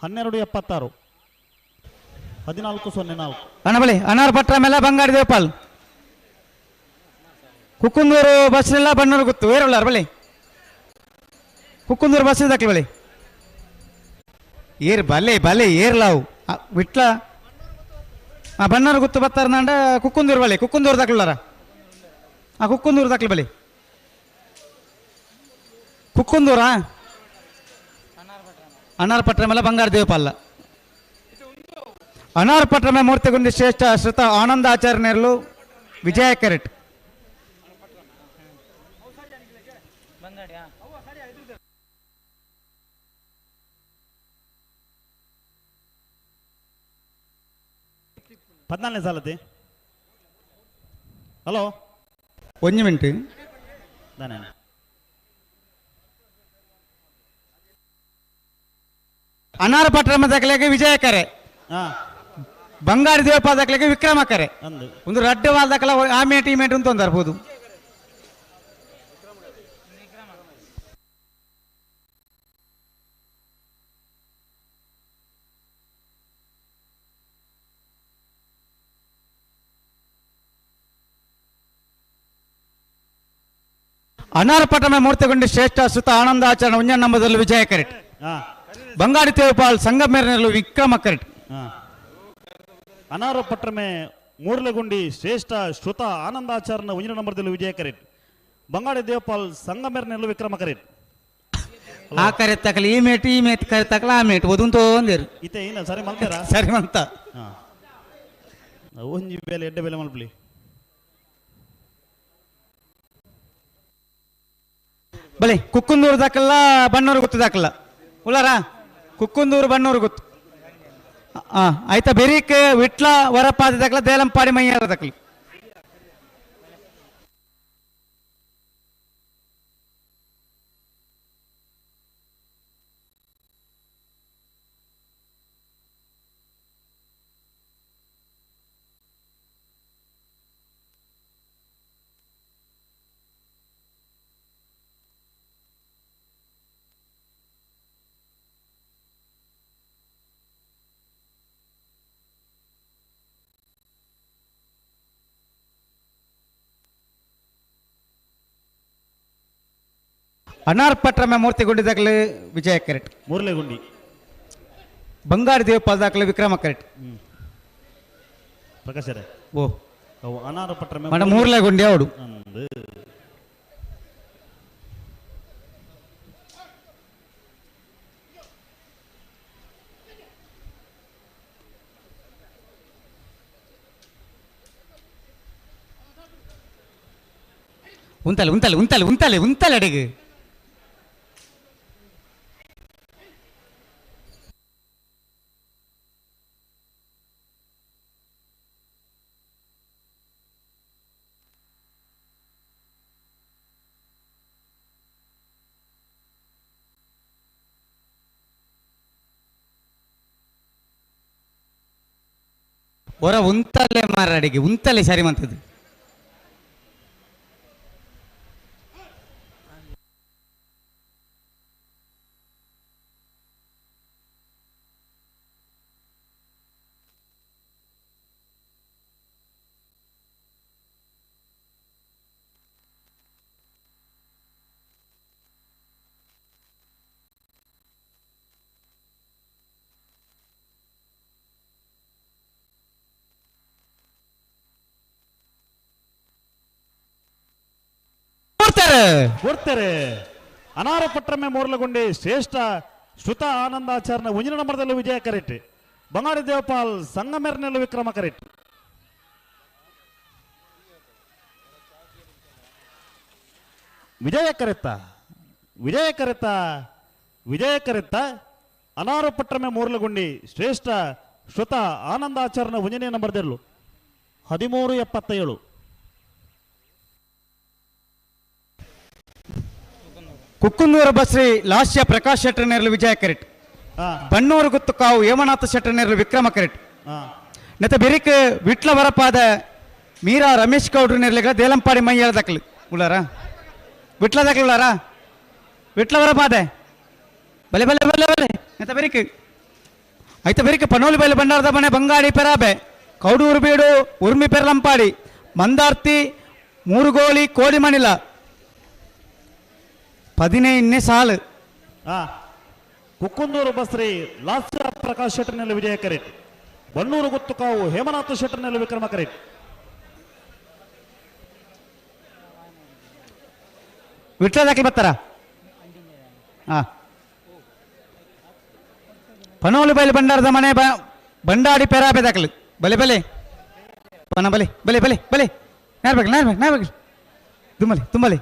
Speaker 6: 1276 1404
Speaker 8: ಅಣ್ಣಬಳಿ ಅನಾರ್ ಪಟ್ರ ಮೇಲೆ ಬಂಗಾಡಿ ದೇವಪಾಲ್ ಕುಕ್ಕುಂದೂರು ಬಸ್ ಇಲ್ಲ ಬಣ್ಣೂರು ಗೊತ್ತು ಏರುಳ್ಳಾರ ಬಳಿ ಕುಕ್ಕುಂದೂರು ಬಸ್ ಇದಾಕ್ಲಿ ಬಳಿ ಏರ್ ಬಲೆ ಬಲೆ ಏರ್ಲಾವು ವಿಟ್ಲ ಬಣ್ಣೂರು ಗೊತ್ತು ಬತ್ತಾರ ನಂಡ ಕುಕ್ಕುಂದೂರು ಬಳಿ ಕುಕ್ಕುಂದೂರು ದಾಕ್ಲಾರ ಕುಕ್ಕುಂದೂರು ದಾಕ್ಲಿ ಬಳಿ ಕುಕ್ಕುಂದೂರಾ ಅನಾರ್ ಪಟ್ರ ಮೇಲೆ ಬಂಗಾರ ದೇವಪಾಲ ಅನಾರ್ ಪಟ್ರ ಮೇಲೆ ಮೂರ್ತಿಗೊಂಡು ಶ್ರೇಷ್ಠ ಶ್ರುತ ಆನಂದ ಆಚಾರ್ಯರು ವಿಜಯ ಕೆರೆಟ್
Speaker 6: ಪದ್ನಾಲ್ಕನೇ ಸಾಲತಿ ಹಲೋ
Speaker 8: ಒಂದು ಮಿನಿಟ್ ಅನಾರ ಪಟ್ರ ದಾಖಲೆಗೆ ವಿಜಯ ಕರೆ ಬಂಗಾರಿ ದೇವಪಾಲ ದಾಖಲೆಗೆ ವಿಕ್ರಮ ಕರೆ ಒಂದು ರಡ್ಡವಾದ ದಾಖಲ ಆ ಮೇಟ್ ಈ ಮೇಟ್ ಅಂತ ಒಂದರ್ಬೋದು ಅನಾರ ಪಟ್ಟಣ ಮೂರ್ತಿಗೊಂಡು ಶ್ರೇಷ್ಠ ಸುತ ಆನಂದ ಆಚರಣ ಉಂಜನ್ ನಂಬದಲ್ಲಿ ವಿಜಯ ಕರೆಟ್ ಬಂಗಾರಿ ದೇವಪಾಲ್ ಸಂಗಮೇರನಲ್ಲೂ ವಿಕ್ರಮ ಕರೆಟ್
Speaker 6: ಅನಾರ ಪಟ್ಟಮೆ ಮೂರ್ಲಗುಂಡಿ ಶ್ರೇಷ್ಠ ಶ್ರುತ ಆನಂದಾಚಾರ್ಯ ಉಂಜಿನ ನಂಬರ್ದಲ್ಲಿ ವಿಜಯ ಕರೆಟ್ ಬಂಗಾಡಿ ದೇವಪಾಲ್ ಸಂಗಮೇರನಲ್ಲೂ ವಿಕ್ರಮ ಕರೆಟ್
Speaker 8: ಆ ಕರೆ ತಕಲಿ ಈ ಮೇಟ್ ಕರೆ ತಕಲ ಆ ಮೇಟ್ ಓದುಂತೋ ಅಂದೇರು
Speaker 6: ಇತ್ತೆ ಇಲ್ಲ ಸರಿ ಮಲ್ತಾರ
Speaker 8: ಸರಿ ಮಂತ
Speaker 6: ಒಂಜಿ ಬೇಲೆ ಎಡ್ಡೆ ಬೇಲೆ ಮಲ್ಪಲಿ
Speaker 8: ಬಲಿ ಕುಕ್ಕುಂದೂರು ದಾಕಲ್ಲ ಬಣ್ಣೂರು ಗೊತ್ತು ದಾಕಲ್ಲ ಉಳ್ಳಾರ ಕುಕ್ಕುಂದೂರು ಬಣ್ಣೂರು ಗೊತ್ತು ಆಯ್ತಾ ಬೆರೀಕ್ ವಿಟ್ಲ ವರಪಾದ ದಾಕಲ ದೇಲಂಪಾಡಿ ಮೈಯಾರ ದಾಕಲಿ ಅನಾರ್ ಪಟ್ರ ಮೂರ್ತಿಗೊಂಡಿ ದಾಖಲೆ ವಿಜಯ ಕೆರೆಟ್
Speaker 6: ಮೂರ್ಲೆಗುಂಡಿ
Speaker 8: ಬಂಗಾರಿ ದೇವಪಾಲ್ ದಾಖಲೆ ವಿಕ್ರಮ ಕೆರೆಟ್
Speaker 6: ಪ್ರಕಾಶರೇ
Speaker 8: ಓ
Speaker 6: ಅವು ಅನಾರ ಪಟ್ರ
Speaker 8: ಮಡ ಮೂರ್ಲೆಗುಂಡಿ ಅವಡು ಉಂತಲೆ ಉಂತಲೆ ಉಂತಲೆ ಉಂತಲೆ ಉಂತಲೆ ಅಡಿಗೆ ಒರ ಉಂತಲೆ ಮಾರ ಅಡಿಗೆ ಉಂತಲೆ ಸರಿ ಮಂತದ್ದು
Speaker 6: ಕೊಡ್ತಾರೆ ಅನಾರ ಪಟ್ರಮೆ ಮೂರ್ಲಗುಂಡಿ ಶ್ರೇಷ್ಠ ಶ್ರುತ ಆನಂದಾಚಾರ್ಯ ಉಂಜಿನ ನಂಬರ್ದಲ್ಲಿ ವಿಜಯ ಕರೆಟ್ ಬಂಗಾಡಿ ದೇವಪಾಲ್ ಸಂಗಮೇರನಲ್ಲೂ ವಿಕ್ರಮ ಕರೆಟ್ ವಿಜಯ ಕರೆತ್ತ ಅನಾರ ಪಟ್ರಮೆ ಮೂರ್ಲಗುಂಡಿ ಶ್ರೇಷ್ಠ ಶ್ರುತ ಆನಂದಾಚಾರ್ಯ ಉಂಜನೆ ನಂಬರ್ದೆಲ್ಲು 1377
Speaker 8: ಕುಕ್ಕುಂದೂರು ಬಸ್ರಿ ಲಾಸ್ಯ ಪ್ರಕಾಶ್ ಶೆಟ್ಟರ್ ನೇರ್ಲು ವಿಜಯ ಕರೆಟ್ ಬಣ್ಣೂರು ಗುತ್ತು ಕಾವು ಹೇಮನಾಥ ಶೆಟ್ಟರ್ ನೇರ್ಲು ವಿಕ್ರಮ ಕರೆಟ್ ನೆತ್ತ ಬೆರಿಕ್ ವಿಟ್ಲ ವರಪಾದ ಮೀರಾ ರಮೇಶ್ ಗೌಡ್ರು ನೇರ್ಲಿಗ ದೇಲಂಪಾಡಿ ಮೈಯಾಳ ದಕ್ಲು ಉಳ್ಳಾರ ವಿಟ್ಲ ದಕ್ಲು ಉಳ್ಳಾರ ವಿಟ್ಲ ವರಪಾದೆ ಬಲೆ ಬಲೆ ಬಲೆ ಬಲೆ ನೆತ್ತ ಬೆರಿಕ್ ಐತ ಬೆರಿಕ್ ಪನೋಲಿ ಬೈಲು ಬಂಡಾರದ ಮನೆ ಬಂಗಾಡಿ ಪೆರಾಬೆ ಕೌಡೂರು ಬೀಡು ಉರ್ಮಿ ಪೆರ್ಲಂಪಾಡಿ ಮಂದಾರ್ತಿ ಮೂರುಗೋಳಿ ಕೋಡಿಮಣಿಲ 15ನೇ ಸಾಲು
Speaker 6: ಕುಕ್ಕುಂದೂರು ಬಸ್ರಿ ಲಾಸ್ಯ ಪ್ರಕಾಶ್ ಶೆಟ್ಟರ್ನಲ್ಲಿ ವಿಜಯ ಕರೆಟ್ ಬಣ್ಣೂರು ಗುತ್ತು ಕಾವು ಹೇಮನಾಥ ಶೆಟ್ಟರ್ನಲ್ಲಿ ವಿಕ್ರಮ ಕರೆಟ್
Speaker 8: ವಿಟ್ಲ ದಾಖಲೆ ಬರ್ತಾರ ಪನೋಲಿ ಬೈಲು ಬಂಡಾರದ ಮನೆ ಬಂಡಾಡಿ ಪೆರಾಬೆ ದಾಖಲು ಬಲೆ ಬಲೆ ಪನ ಬಲೆ ಬಲೆ ಬಲೆ ಬಲೆ ನಾರ್ಬೇಕು ತುಂಬಲಿ ತುಂಬಲಿ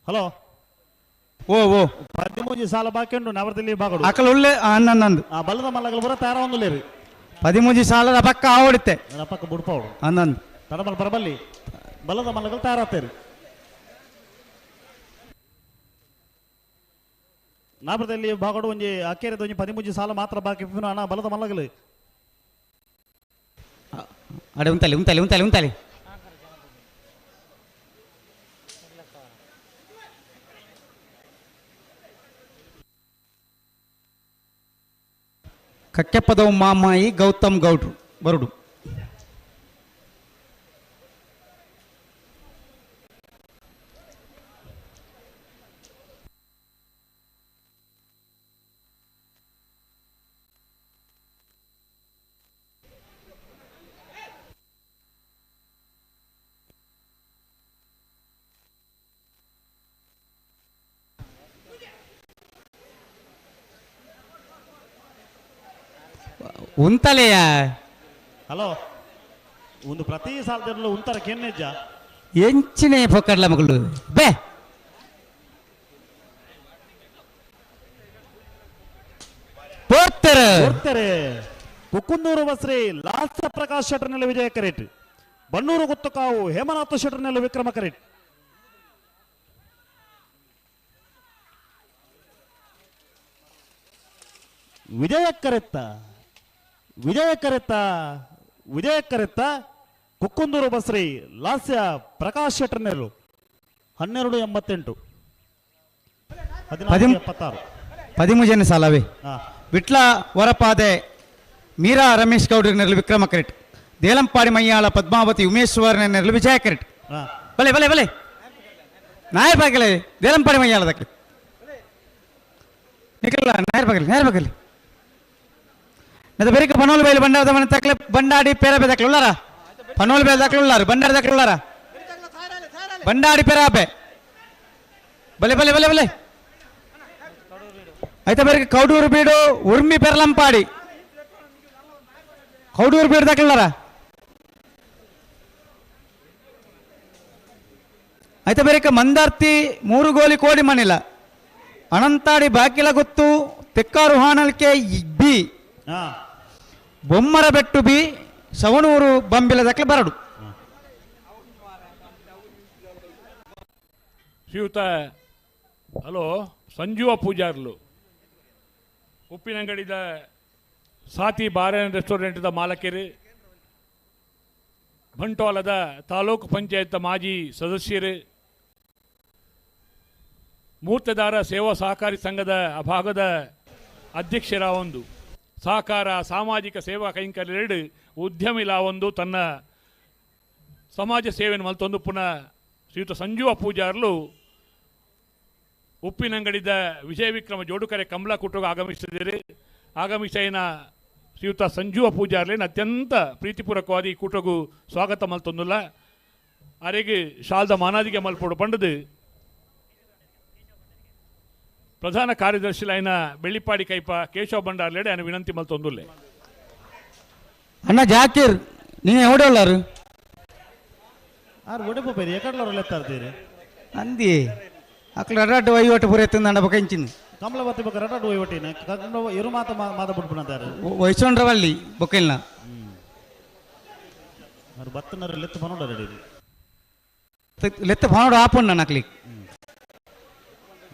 Speaker 6: ಹಲೋ
Speaker 8: ಓ
Speaker 6: 13 ಸಾಲ ಬಾಕಿ ಉಂಟು ನವರದಲ್ಲಿ ಭಾಗಡು
Speaker 8: ಅಕಲ್ ಒಳ್ಳೆ ಅನ್ನಂದು
Speaker 6: ಆ ಬಲ್ಲದ ಮಲ್ಲಗಳು ಬರ ತಾರ ಒಂದು ಲೇರಿ
Speaker 8: 13 ಸಾಲದ ಪಕ್ಕ ಆವಡುತ್ತೆ
Speaker 6: ಪಕ್ಕ ಬುಡ್ಪಾವಡು
Speaker 8: ಅನ್ನಂದು
Speaker 6: ತಡಮಲ್ ಬರಬಲ್ಲಿ ಬಲ್ಲದ ಮಲ್ಲಗಳು ತಾರಾತೇರಿ ನಾಪರದಲ್ಲಿ ಭಾಗಡು ಒಂಜಿ ಅಕ್ಕೇರಿದ ಒಂಜಿ 13 ಸಾಲ ಮಾತ್ರ ಬಾಕಿ ಹಣ ಬಲ್ಲದ ಮಲ್ಲಗಳು
Speaker 8: ಅಡೆ ಉಂತಲಿ ಕಕ್ಕೆಪ್ಪದವು ಮಾಮಾಯಿ ಗೌತಮ್ ಗೌಡ್ರು ಬರುಡು ಉಂತಲೆಯ
Speaker 6: ಹಲೋ ಒಂದು ಪ್ರತಿ ಸಾಲದಲ್ಲೂ ಉಂತರ ಕೆನ್ನೆಜ್ಜ
Speaker 8: ಎಂಚಿನೇ ಪೊಕ್ಕಡ್ಲ ಮಗಳು ಬೇ
Speaker 6: ಕೊಡ್ತಾರೆ ಕುಕ್ಕುಂದೂರು ಬಸ್ರಿ ಲಾಸ್ಯ ಪ್ರಕಾಶ್ ಶೆಟ್ಟರ್ನಲ್ಲಿ ವಿಜಯ ಕರೆಟ್ ಬಣ್ಣೂರು ಗುತ್ತು ಕಾವು ಹೇಮನಾಥ ಶೆಟ್ಟರ್ನಲ್ಲಿ ವಿಕ್ರಮ ಕರೆಟ್ ವಿಜಯ ಕರೆತ್ತ ಕುಕ್ಕುಂದೂರು ಬಸ್ರಿ ಲಾಸ್ಯ ಪ್ರಕಾಶ್ ಶೆಟ್ಟರ್ನೆಲ್ಲು 1288 1476
Speaker 8: 13ನೇ ಸಾಲವೇ ವಿಟ್ಲ ಹೊರಪಾದೆ ಮೀರಾ ರಮೇಶ್ ಗೌಡ್ರಿನೆರಲು ವಿಕ್ರಮ ಕರೆಟ್ ದೇಲಂಪಾಡಿ ಮಯ್ಯಾಳ ಪದ್ಮಾವತಿ ಉಮೇಶ್ವರನೆರಲು ವಿಜಯ ಕರೆಟ್ ಬಲೆ ಬಲೆ ಬಲೆ ನಾಯರ್ ಬಾಗಲೆ ದೇಲಂಪಾಡಿ ಮಯ್ಯಾಳದಕ್ಕೆ ನಿಖಿಲ ನಾಯರ್ ಬಾಗಲಿ ಬೆರಿಕ ಪನೋಲ್ ಬೈಲು ಬಂಡಾರದ ಮನೆ ತಕ್ಲೆ ಬಂಡಾಡಿ ಪೇರಾಬೆ ದಕ್ಲೆ ಉಳ್ಳಾರ ಪನೋಲ್ ಬೈಲು ದಕ್ಲೆ ಉಳ್ಳಾರ ಬಂಡಾಡಿ ದಕ್ಲೆ ಉಳ್ಳಾರ ಬಂಡಾಡಿ ಪೇರಾಬೆ ಬಲೆ ಬಲೆ ಬಲೆ ಬಲೆ అయితే ಬೆರಿಕ ಕೌಡೂರು ಬೀಡು ಉರ್ಮಿ ಪೆರ್ಲಂಪಾಡಿ ಕೌಡೂರು ಬೀಡು ದಕ್ಲಾರ అయితే ಬೆರಿಕ ಮಂದಾರ್ತಿ ಮೂರುಗೋಲಿ ಕೋಡಿ ಮಣಿಲ ಅನಂತಾಡಿ ಬಾಕಿಲ ಗೊತ್ತು ತೆಕ್ಕಾರು ಹಾನಲ್ಕೆ ಬಿ ಬೊಮ್ಮರ ಬೆಟ್ಟು ಬಿ ಸವಣೂರು ಬಂಬಿಲ ದಕ್ಲೆ ಬರಡು
Speaker 5: ಶ್ರೀಯುತ ಹಲೋ ಸಂಜೀವ ಪೂಜಾರ್ಲು ಉಪ್ಪಿನಂಗಡಿದ ಸಾತಿ ಬಾರ್ ಆ್ಯಂಡ್ ರೆಸ್ಟೋರೆಂಟ್ದ ಮಾಲಕರು ಬಂಟ್ವಾಳದ ತಾಲೂಕು ಪಂಚಾಯತ್ ಮಾಜಿ ಸದಸ್ಯರು ಮೂರ್ತದಾರ ಸೇವಾ ಸಹಕಾರಿ ಸಂಘದ ಭಾಗದ ಅಧ್ಯಕ್ಷರ ಒಂದು ಸಹಕಾರ ಸಾಮಾಜಿಕ ಸೇವಾ ಕೈಂಕರ್ಯೆರಡು ಉದ್ಯಮಿಲ ಒಂದು ತನ್ನ ಸಮಾಜ ಸೇವೆಯನ್ನು ಮಲ್ತೊಂದು ಪುನಃ ಶ್ರೀಯುತ ಸಂಜೀವ ಪೂಜಾರ್ಲು ಉಪ್ಪಿನಂಗಡಿದ ವಿಜಯ ವಿಕ್ರಮ ಜೋಡುಕರೆ ಕಮಲಾ ಕುಟುಂಬ ಆಗಮಿಸಿದ್ದಾರೆ ಆಗಮಿಸಿನ ಶ್ರೀಯುತ ಸಂಜೀವ ಪೂಜಾರ್ಲೇನು ಅತ್ಯಂತ ಪ್ರೀತಿಪೂರ್ವಕವಾದ ಈ ಕೂಟಗೂ ಸ್ವಾಗತ ಮಲ್ತೊಂದುಲ್ಲ ಅರೆಗೆ ಶಾಲ್ದ ಮಾನಾದಿಗೆ ಮಲ್ಪೋಡು ಪಂಡದು ಪ್ರಧಾನ ಕಾರ್ಯದರ್ಶಿ ಲೈನ ಬೆಳ್ಳಿಪಾಡಿ ಕೈಪ ಕೇಶವ ಬಂಡಾರ್ಲೆಡೆ ఆయన ವಿನಂತಿ ಮಲ್ತೊಂದುಲ್ಲೆ
Speaker 8: ಅಣ್ಣ ಜಾಕೀರ್ ನೀನು ಎವಡೋಳ್ಳಾರು
Speaker 6: ಆರು ಒಡೆಪೇರಿ ಎಕಡ್ಲವ್ರು ಲೆತ್ತಾರ್ತೀರಿ
Speaker 8: ಅಂದಿ ಅಕ್ಲ ಅಡ್ಡಾಡು ವಹಿವಾಟು ಪೂರೈತು ನನ್ನ ಬಕ ಇಂಚಿಂದು
Speaker 6: ಕಮಲವತಿ ಬಗ್ಗೆ ರಟಾಡು ಒಟ್ಟಿನ ಇರು ಮಾತ ಬಿಟ್ಬಿಡ್ತಾರೆ
Speaker 8: ವಯಸ್ಸೊಂಡ್ರವಲ್ಲಿ ಬೊಕ್ಕೆಲ್ನ
Speaker 6: ಅವ್ರು ಬತ್ತನರ ಲೆತ್ತು ಪನೋಡ ರೆಡಿ
Speaker 8: ಲೆತ್ತ ಭಾವಡು ಆಪಣ್ಣ ನಕ್ಲಿಕ್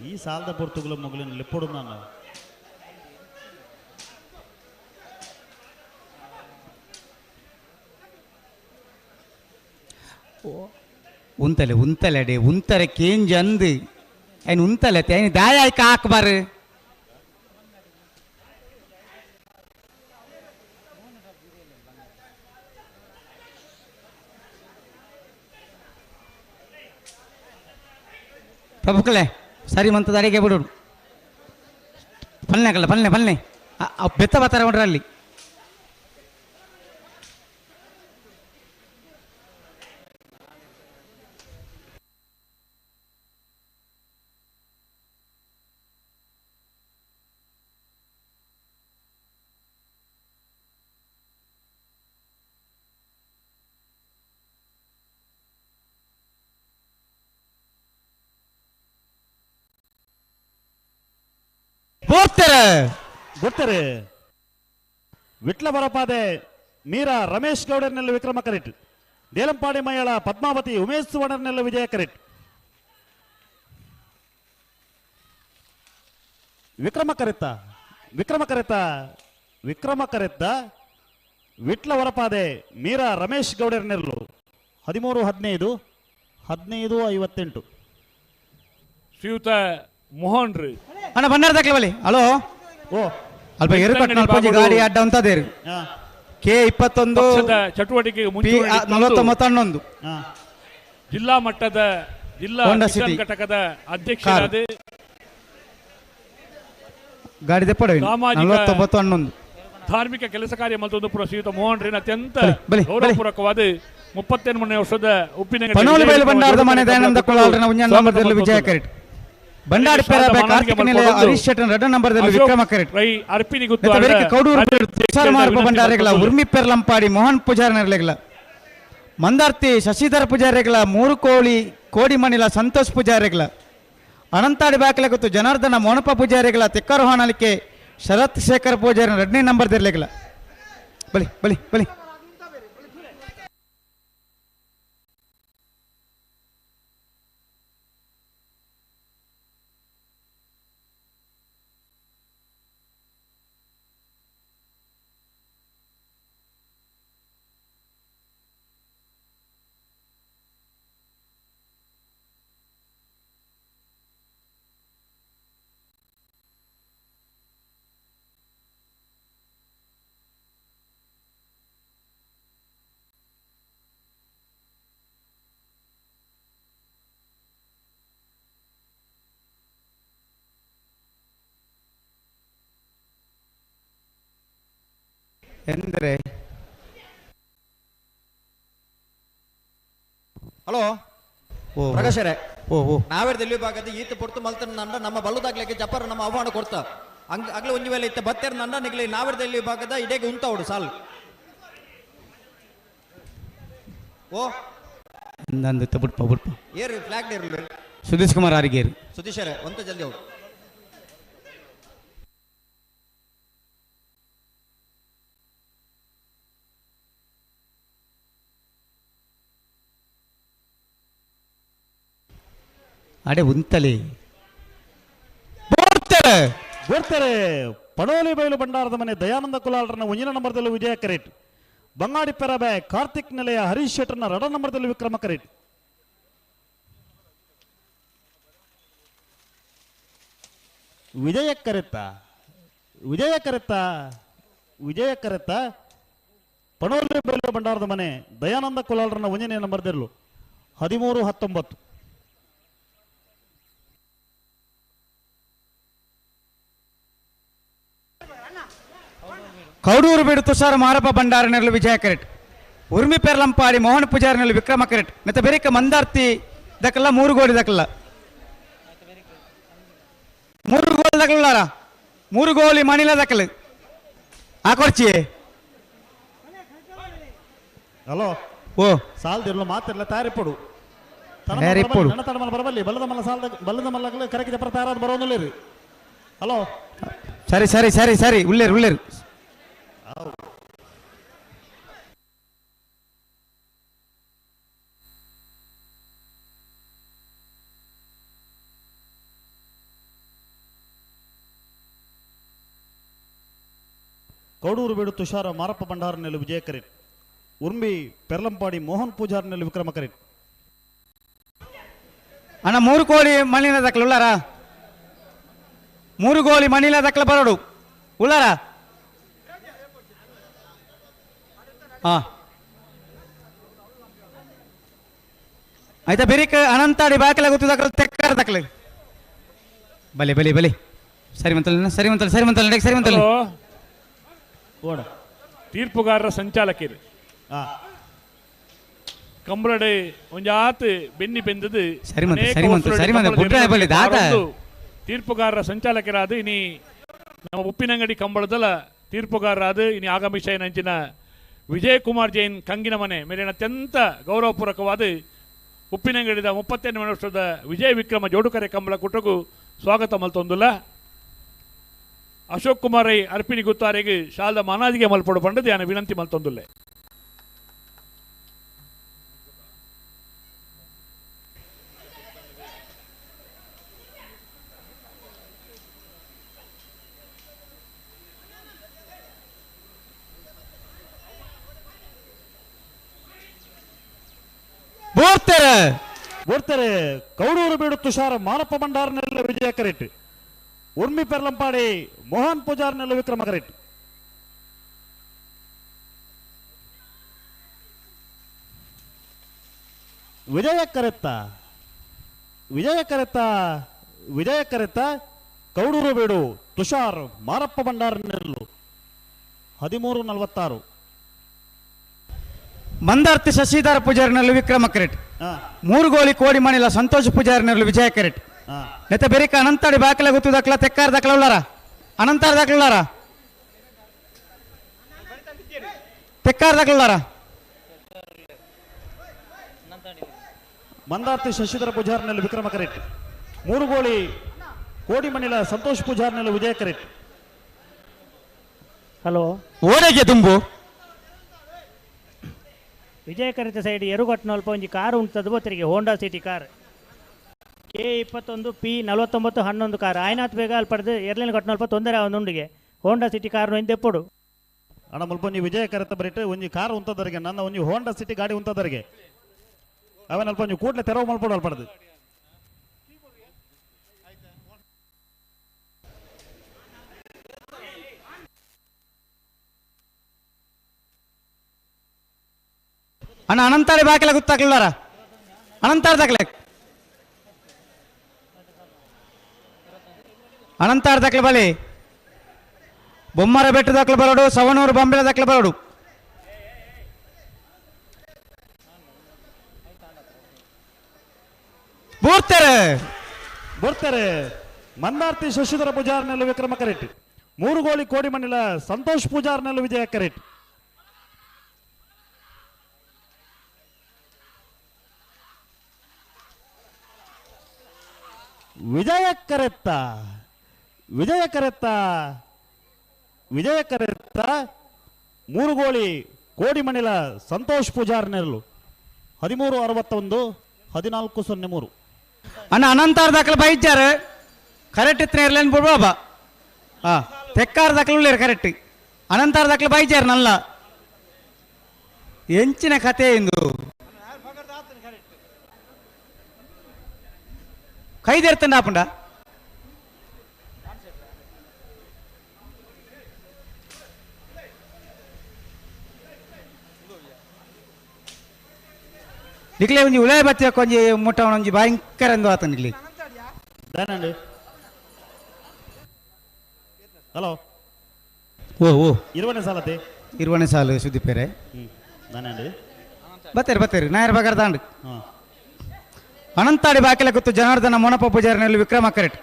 Speaker 6: ಈ ಸಾಲದ ಪೊರ್ತುಗಳ ಮೊಗಲಿನ ಲೆಪ್ಪೊಡು ನಾನು
Speaker 8: ಉಂತಲೆ ಉಂತರೆ ಕೇಂಜ್ ಅಂದು ಐನ್ ಉಂತಲೆ ಐನ್ ದಾಯ ಆಯ್ಕ ಹಾಕ್ಬಾರು ಪ್ರಭುಕಲೆ ಸರಿ ಮಂತದ ಅಡಿಗೆ ಬಿಡು ಪಲ್ಲೆ ಬೆತ್ತ ಬರ್ತಾರೆ ನೋಡ್ರಿ ಅಲ್ಲಿ
Speaker 6: ಗೊತ್ತರೆ ವಿಟ್ಲ ಬರಪಾದೆ ಮೀರಾ ರಮೇಶ್ ಗೌಡರ್ನೆಲ್ಲ ವಿಕ್ರಮ ಕರೆಟ್ ದೇಲಂಪಾಡಿ ಮಯ್ಯಳ ಪದ್ಮಾವತಿ ಉಮೇಶ್ ಸುವರ್ಣರ್ನೆಲ್ಲ ವಿಜಯ ಕರೆಟ್ ವಿಕ್ರಮ ಕರೆತ್ತ ವಿಟ್ಲ ಹೊರಪಾದೆ ಮೀರಾ ರಮೇಶ್ ಗೌಡರ್ನೆಲ್ಲು 13-15-15-58
Speaker 5: ಶ್ರೀಯುತ ಮೋಹನ್ ರೀ
Speaker 8: ಅಣ್ಣ ಬನ್ನಾರ ದಾಖಲೆ ಹಲೋ
Speaker 6: ಓ
Speaker 8: ಅಲ್ಪ ಏರ್ಪಟ್ಟು ಗಾಡಿ ಅಡ್ಡ ಅಂತದೇರು ಕೆ 21
Speaker 5: ಚಟುವಟಿಕೆಗೆ
Speaker 8: ಪಿ 49
Speaker 5: ಜಿಲ್ಲಾ ಮಟ್ಟದ ಜಿಲ್ಲಾ ಕಿಸಾನ್ ಘಟಕದ ಅಧ್ಯಕ್ಷರಾದ
Speaker 8: ಗಾಡಿ ದೆಪ್ಪಡ 49
Speaker 5: ಧಾರ್ಮಿಕ ಕೆಲಸ ಕಾರ್ಯ ಮತ್ತು ಶ್ರೀಯುತ ಮೋಹನ್ ರೀ ಅತ್ಯಂತ ಗೌರವಪೂರ್ವಕವಾದ 38 ವರ್ಷದ
Speaker 8: ಪನೋಲಿ ಬಯಲು ಬಂಡಾರದ ಮನೆ ದಯಾನಂದ ಕುಲಾಲ್ರನ ಉಂಜಾನ ನಂಬರ್ದಲ್ಲಿ ವಿಜಯ ಕರೆಟ್ ಬಂಡಾಡಿ ಪೇರಾಬೆ ಕಾರ್ತಿಕ್ ನಿಲಯ ಹರೀಶ್ ಶೆಟ್ಟನ್ ರೆಡ್ಡ ನಂಬರ್ದಲ್ಲಿ ವಿಕ್ರಮ ಕರೆಟ್ ಕೌಡೂರು ತುಷಾರ ಮಾರ್ಪ ಬಂಡಾರೆಗಳ ಉರ್ಮಿ ಪೆರ್ಲಂಪಾಡಿ ಮೋಹನ್ ಪೂಜಾರಿ ನೆರಳೆಗಳ ಮಂದಾರ್ತಿ ಶಶಿಧರ ಪೂಜಾರಿಗಳ 3 ಕೋಡಿ ಮಣಿಲ ಸಂತೋಷ್ ಪೂಜಾರಿಗಳ ಅನಂತಾಡಿ ಬಾಕಲೆ ಗೊತ್ತು ಜನಾರ್ದನ ಮೋನಪ್ಪ ಪೂಜಾರಿಗಳ ತೆಕ್ಕರೋಹಾನಲಿಕೆ ಶರತ್ ಶೇಖರ್ ಪೂಜಾರಿ 2ನೇ ನಂಬರ್ ದಿರ್ಲೆಗಳ ಬಲಿ ಎಂದರೆ
Speaker 1: ಹಲೋ ಪ್ರಕಾಶರೇ ನಾವೇ ದಿಲ್ಲಿ ಭಾಗದ ಈತ ಪೊರ್ತು ಮಲ್ತನ ನಂಡ ನಮ್ಮ ಬಲ್ಲುದಾಗ್ಲಿಕ್ಕೆ ಜಪ್ಪರ ನಮ್ಮ ಆಹ್ವಾನ ಕೊಡ್ತ ಆಗ್ಲೇ ಒಂಜಿ ವೇಳೆ ಇತ್ತ ಬತ್ತೇರ್ ನಂಡ ನಿಗ್ಲಿ ನಾವೇ ದಿಲ್ಲಿ ಭಾಗದ ಇಡೇಗೆ ಉಂತಾವಡು ಸಾಲ್ ಓ
Speaker 8: ನಂದು ಬುಡ್ಪ
Speaker 1: ಏರು ಫ್ಲಾಗ್ ಇರಲಿ
Speaker 8: ಸುಧೀಶ್ ಕುಮಾರ್ ಆರಿಗೇರು
Speaker 1: ಸುಧೀಶರೇ ಒಂತ ಜಲ್ದಿ ಹೋಗಿ
Speaker 8: ಅಡೆ ಉಂತಲೆ
Speaker 6: ಬರ್ತಾರೆ ಪಡೋಲಿ ಬಯಲು ಬಂಡಾರದ ಮನೆ ದಯಾನಂದ ಕುಲಾಲ್ರನ್ನ ಒಂಜಿನ ನಂಬರ್ದಲ್ಲಿ ವಿಜಯ ಕರೆಟ್ ಬಂಗಾಡಿ ಪೆರಬೆ ಕಾರ್ತಿಕ್ ನಿಲಯ ಹರೀಶ್ ಶೆಟ್ಟರ್ನ 2ರ ನಂಬರ್ದಲ್ಲಿ ವಿಕ್ರಮ ಕರೆಟ್ ವಿಜಯ ಕರೆತ್ತ ಪಡೋಲಿ ಬಯಲು ಬಂಡಾರದ ಮನೆ ದಯಾನಂದ ಕುಲಾಲ್ರನ್ನ ಒಂಜನೇ ನಂಬರ್ದಲ್ಲೂ 13-19
Speaker 8: ಕೌಡೂರು ಬೀಡು ತುಷಾರ ಮಾರಪ್ಪ ಬಂಡಾರ ನೆರಳು ವಿಜಯ ಕರೆಟ್ ಉರ್ಮಿ ಪೆರ್ಲಂಪಾಡಿ ಮೋಹನ್ ಪೂಜಾರಿ ನೆರಳು ವಿಕ್ರಮ ಕರೆಟ್ ಮತ್ತೆ ಬೇರೆ ಮಂದಾರ್ತಿ ದಕ್ಕಲ್ಲ 3 ಗೋಡಿ ದಕ್ಕಲ್ಲ 3 ಗೋಲ್ ದಕ್ಕಲಾರ 3 ಗೋಲಿ ಮಣಿಲ ದಕ್ಕಲು ಆ ಕೊರ್ಚಿ
Speaker 6: ಹಲೋ
Speaker 8: ಓ
Speaker 6: ಸಾಲ್ದಿರ್ಲು ಮಾತಿರ್ಲ ತಯಾರಿಪಡು
Speaker 8: ತಯಾರಿಪಡು
Speaker 6: ನನ್ನ ತಡಮಲ್ಲ ಬರಬಲ್ಲಿ ಬಲ್ಲದ ಮಲ್ಲ ಕರೆಕ್ಟ್ ಜಪ್ಪ ತಯಾರಾದ ಬರೋದಿಲ್ಲ ರೀ ಹಲೋ
Speaker 8: ಸರಿ ಸರಿ ಸರಿ ಸರಿ ಉಳ್ಳೇರು ಉಳ್ಳೇರು
Speaker 6: ಕೌಡೂರು ಬೇಡು ತುಷಾರ ಮಾರಪ್ಪ ಭಂಡಾರನೆಲ್ಲು ವಿಜಯ ಕರೀಟ್ ಉರ್ಮಿ ಪೆರ್ಲಂಪಾಡಿ ಮೋಹನ್ ಪೂಜಾರ್ನೆಲ್ಲು ವಿಕ್ರಮ ಕರೀಟ್
Speaker 8: ಅಣ್ಣ 3 ಕೋಳಿ ಮಣ್ಣಿನ ದಕ್ಕಲು ಉಳ್ಳಾರ 3 ಕೋಳಿ ಮಣ್ಣಿನ ದಕ್ಕಲ ಬರೋಡು ಉಳ್ಳಾರ ಹಾ ಆಯ್ತಾ ಬೆರಿಕ್ ಅನಂತಾಡಿ ಬಾಕಲ ಗೊತ್ತು ದಕ್ಕಲ ತೆಕ್ಕಾರ ದಕ್ಕಲ ಬಲಿ ಬಲಿ ಬಲಿ ಸರಿ ಮಂತಲ್ಲ ಸರಿ ಮಂತಲ್ಲ ಸರಿ ಮಂತಲ್ಲ ನಡೆಗೆ ಸರಿ ಮಂತಲ್ಲ
Speaker 6: ಓಡ
Speaker 5: ತೀರ್ಪುಗಾರರ ಸಂಚಾಲಕರು ಕಂಬ್ರಡೆ ಒಂಜಾತ್ ಬೆನ್ನಿ ಬೆಂದದು ತೀರ್ಪುಗಾರರ ಸಂಚಾಲಕರಾದ ಇನಿ ನಮ್ಮ ಉಪ್ಪಿನಂಗಡಿ ಕಂಬಳದಲ್ಲ ತೀರ್ಪುಗಾರರಾದ ಇನಿ ಆಗಮಿಷ ನಂಚಿನ ವಿಜಯ್ ಕುಮಾರ್ ಜೈನ್ ಕಂಗಿನ ಮನೆ ಮೇಲಿನ ಅತ್ಯಂತ ಗೌರವಪೂರ್ವಕವಾದ ಉಪ್ಪಿನಂಗಡಿದ 38 ವರ್ಷದ ವಿಜಯ ವಿಕ್ರಮ ಜೋಡುಕರೆ ಕಂಬಳ ಕುಟಗೂ ಸ್ವಾಗತ ಮಲ್ತೊಂದುಲ್ಲ ಅಶೋಕ್ ಕುಮಾರ್ ರೈ ಅರ್ಪಿಣಿ ಗುತ್ತಾರೆಗೆ ಶಾಲದ ಮಾನಾದಿಗೆ ಮಲ್ಪಡು ಪಂಡದು ಯಾನ ವಿನಂತಿ ಮಲ್ತೊಂದುಲ್ಲೆ
Speaker 6: ಬೋರ್ತಾರೆ ಕೌಡೂರು ಬೇಡು ತುಷಾರ ಮಾರಪ್ಪ ಭಂಡಾರನೆಲ್ಲ ವಿಜಯ ಕರೀಟ್ ಉರ್ಮಿ ಪೆರ್ಲಂಪಾಡಿ ಮೋಹನ್ ಪೂಜಾರ್ನೆಲ್ಲ ವಿಕ್ರಮ ಕರೀಟ್ ವಿಜಯ ಕರೆತ್ತ ಕೌಡೂರು ಬೇಡು ತುಷಾರ್ ಮಾರಪ್ಪ ಭಂಡಾರನೆಲ್ಲು 13:46
Speaker 8: ಮಂದಾರ್ತಿ ಶಶಿಧರ ಪೂಜಾರಿನಲ್ಲೂ ವಿಕ್ರಮ ಕರೆಟ್ 3 ಗೋಲಿ ಕೋಡಿ ಮಣಿಲ ಸಂತೋಷ ಪೂಜಾರಿನಲ್ಲೂ ವಿಜಯ ಕರೆಟ್ ನೆತ್ತ ಬೆರಿಕ ಅನಂತಾಡಿ ಬಾಕಲ ಗೊತ್ತು ದಕ್ಲ ತೆಕ್ಕಾರ ದಕ್ಲ ಉಳ್ಳಾರ ಅನಂತಾರ ದಕ್ಲ ಉಳ್ಳಾರ ತೆಕ್ಕಾರ ದಕ್ಲ ಉಳ್ಳಾರ
Speaker 6: ಮಂದಾರ್ತಿ ಶಶಿಧರ ಪೂಜಾರಿನಲ್ಲಿ ವಿಕ್ರಮ ಕರೆಟ್ 3 ಗೋಲಿ ಕೋಡಿ ಮಣಿಲ ಸಂತೋಷ್ ಪೂಜಾರಿನಲ್ಲಿ ವಿಜಯ ಕರೆಟ್
Speaker 3: ಹಲೋ
Speaker 8: ಓಡೆಗೆ ತುಂಬು
Speaker 3: ವಿಜಯ ಕರಿತ ಸೈಡ್ ಎರುಗಟ್ಟನಲ್ಪ ಒಂಜಿ ಕಾರು ಉಂಟು ಬೋತರಿಗೆ Honda City car K21 P4911 car ಆಯ್ನಾತ್ ಬೇಗ ಅಲ್ಲಿ ಪಡೆದು ಎರ್ಲಿನ ಕಟ್ಟನಲ್ಪ ತೊಂದರೆ ಅವನುಂಡಿಗೆ ಹೋಂಡಾ ಸಿಟಿ ಕಾರ್ ಎಂದೆಪ್ಪಡು
Speaker 6: ಅಣ್ಣ ಮುಲ್ಪ ಒಂಜಿ ವಿಜಯ ಕರೆತ ಬರೀಟ್ ಒಂಜಿ ಕಾರ್ ಉಂತದರಿಗೆ ನನ್ನ ಒಂಜಿ ಹೋಂಡಾ ಸಿಟಿ ಗಾಡಿ ಉಂತದರಿಗೆ ಅವನಲ್ಪ ಒಂಜಿ ಕೂಡ್ಲೆ ತೆರವು ಮಲ್ಪಡು ಅಲ್ಪಡ್ದು
Speaker 8: ಅಣ್ಣ ಅನಂತಾಡಿ ಬಾಕಲ ಗೊತ್ತಾಗ್ಲಾರ ಅನಂತಾರ ದಕ್ಲೆ ಅನಂತಾರ ದಕ್ಲೆ ಬಲಿ ಬೊಮ್ಮರ ಬೆಟ್ಟ ದಕ್ಲೆ ಬರೋಡು ಸವಣೂರು ಬಂಬೆಲ ದಕ್ಲೆ ಬರೋಡು
Speaker 6: ಬರ್ತಾರೆ ಮಂದಾರ್ತಿ ಶಶಿಧರ ಪೂಜಾರ್ನೆಲ್ಲು ವಿಕ್ರಮ ಕರೆಟ್ 3 ಗೋಲಿ ಕೋಡಿ ಮಣಿಲ ಸಂತೋಷ್ ಪೂಜಾರ್ನೆಲ್ಲು ವಿಜಯ ಕರೆಟ್ ವಿಜಯ ಕರೆತ್ತ 3 ಗೋಲಿ ಕೋಡಿ ಮಣಿಲ ಸಂತೋಷ್ ಪೂಜಾರ್ನೆಲ್ಲು 13:61 14:03
Speaker 8: ಅಣ್ಣ ಅನಂತಾರ ದಾಖಲೆ ಬೈಜಾರ ಕರೆಕ್ಟ್ ಇತ್ತನೆ ಇರ್ಲೇನ್ ಬಿಡ್ಬಾಬ ತೆಕ್ಕಾರ ದಾಖಲೆ ಉಳ್ಳೇರು ಕರೆಕ್ಟ್ ಅನಂತಾರ ದಾಖಲೆ ಬೈಜಾರ ನಲ್ಲ ಎಂಚಿನ ಕತೆ ಇಂದು ಕೈದೇರ್ತಂಡ ಆಪುಂಡ ನಿಕ್ಲೆ ಒಂಜಿ ಉಳಾಯ ಬತ್ತಿಯ ಕೊಂಜಿ ಮುಟ್ಟ ಒಂಜಿ ಭಯಂಕರ ಎಂದು ಆತ ನಿಕ್ಲಿ
Speaker 6: ಹಲೋ
Speaker 8: ಓ
Speaker 6: ಇರುವನೆ
Speaker 8: ಸಾಲು ಸುದ್ದಿಪೇರೆ ಬತ್ತೇರಿ ನಾಯರ್ ಬಗಾರ ದಾಂಡ್ ಅನಂತಾಡಿ ಬಾಕಿಲ ಗೊತ್ತು ಜನಾರ್ದನ ಮೊನಪ ಪೂಜಾರಿನಲ್ಲಿ ವಿಕ್ರಮ ಕರೆಟ್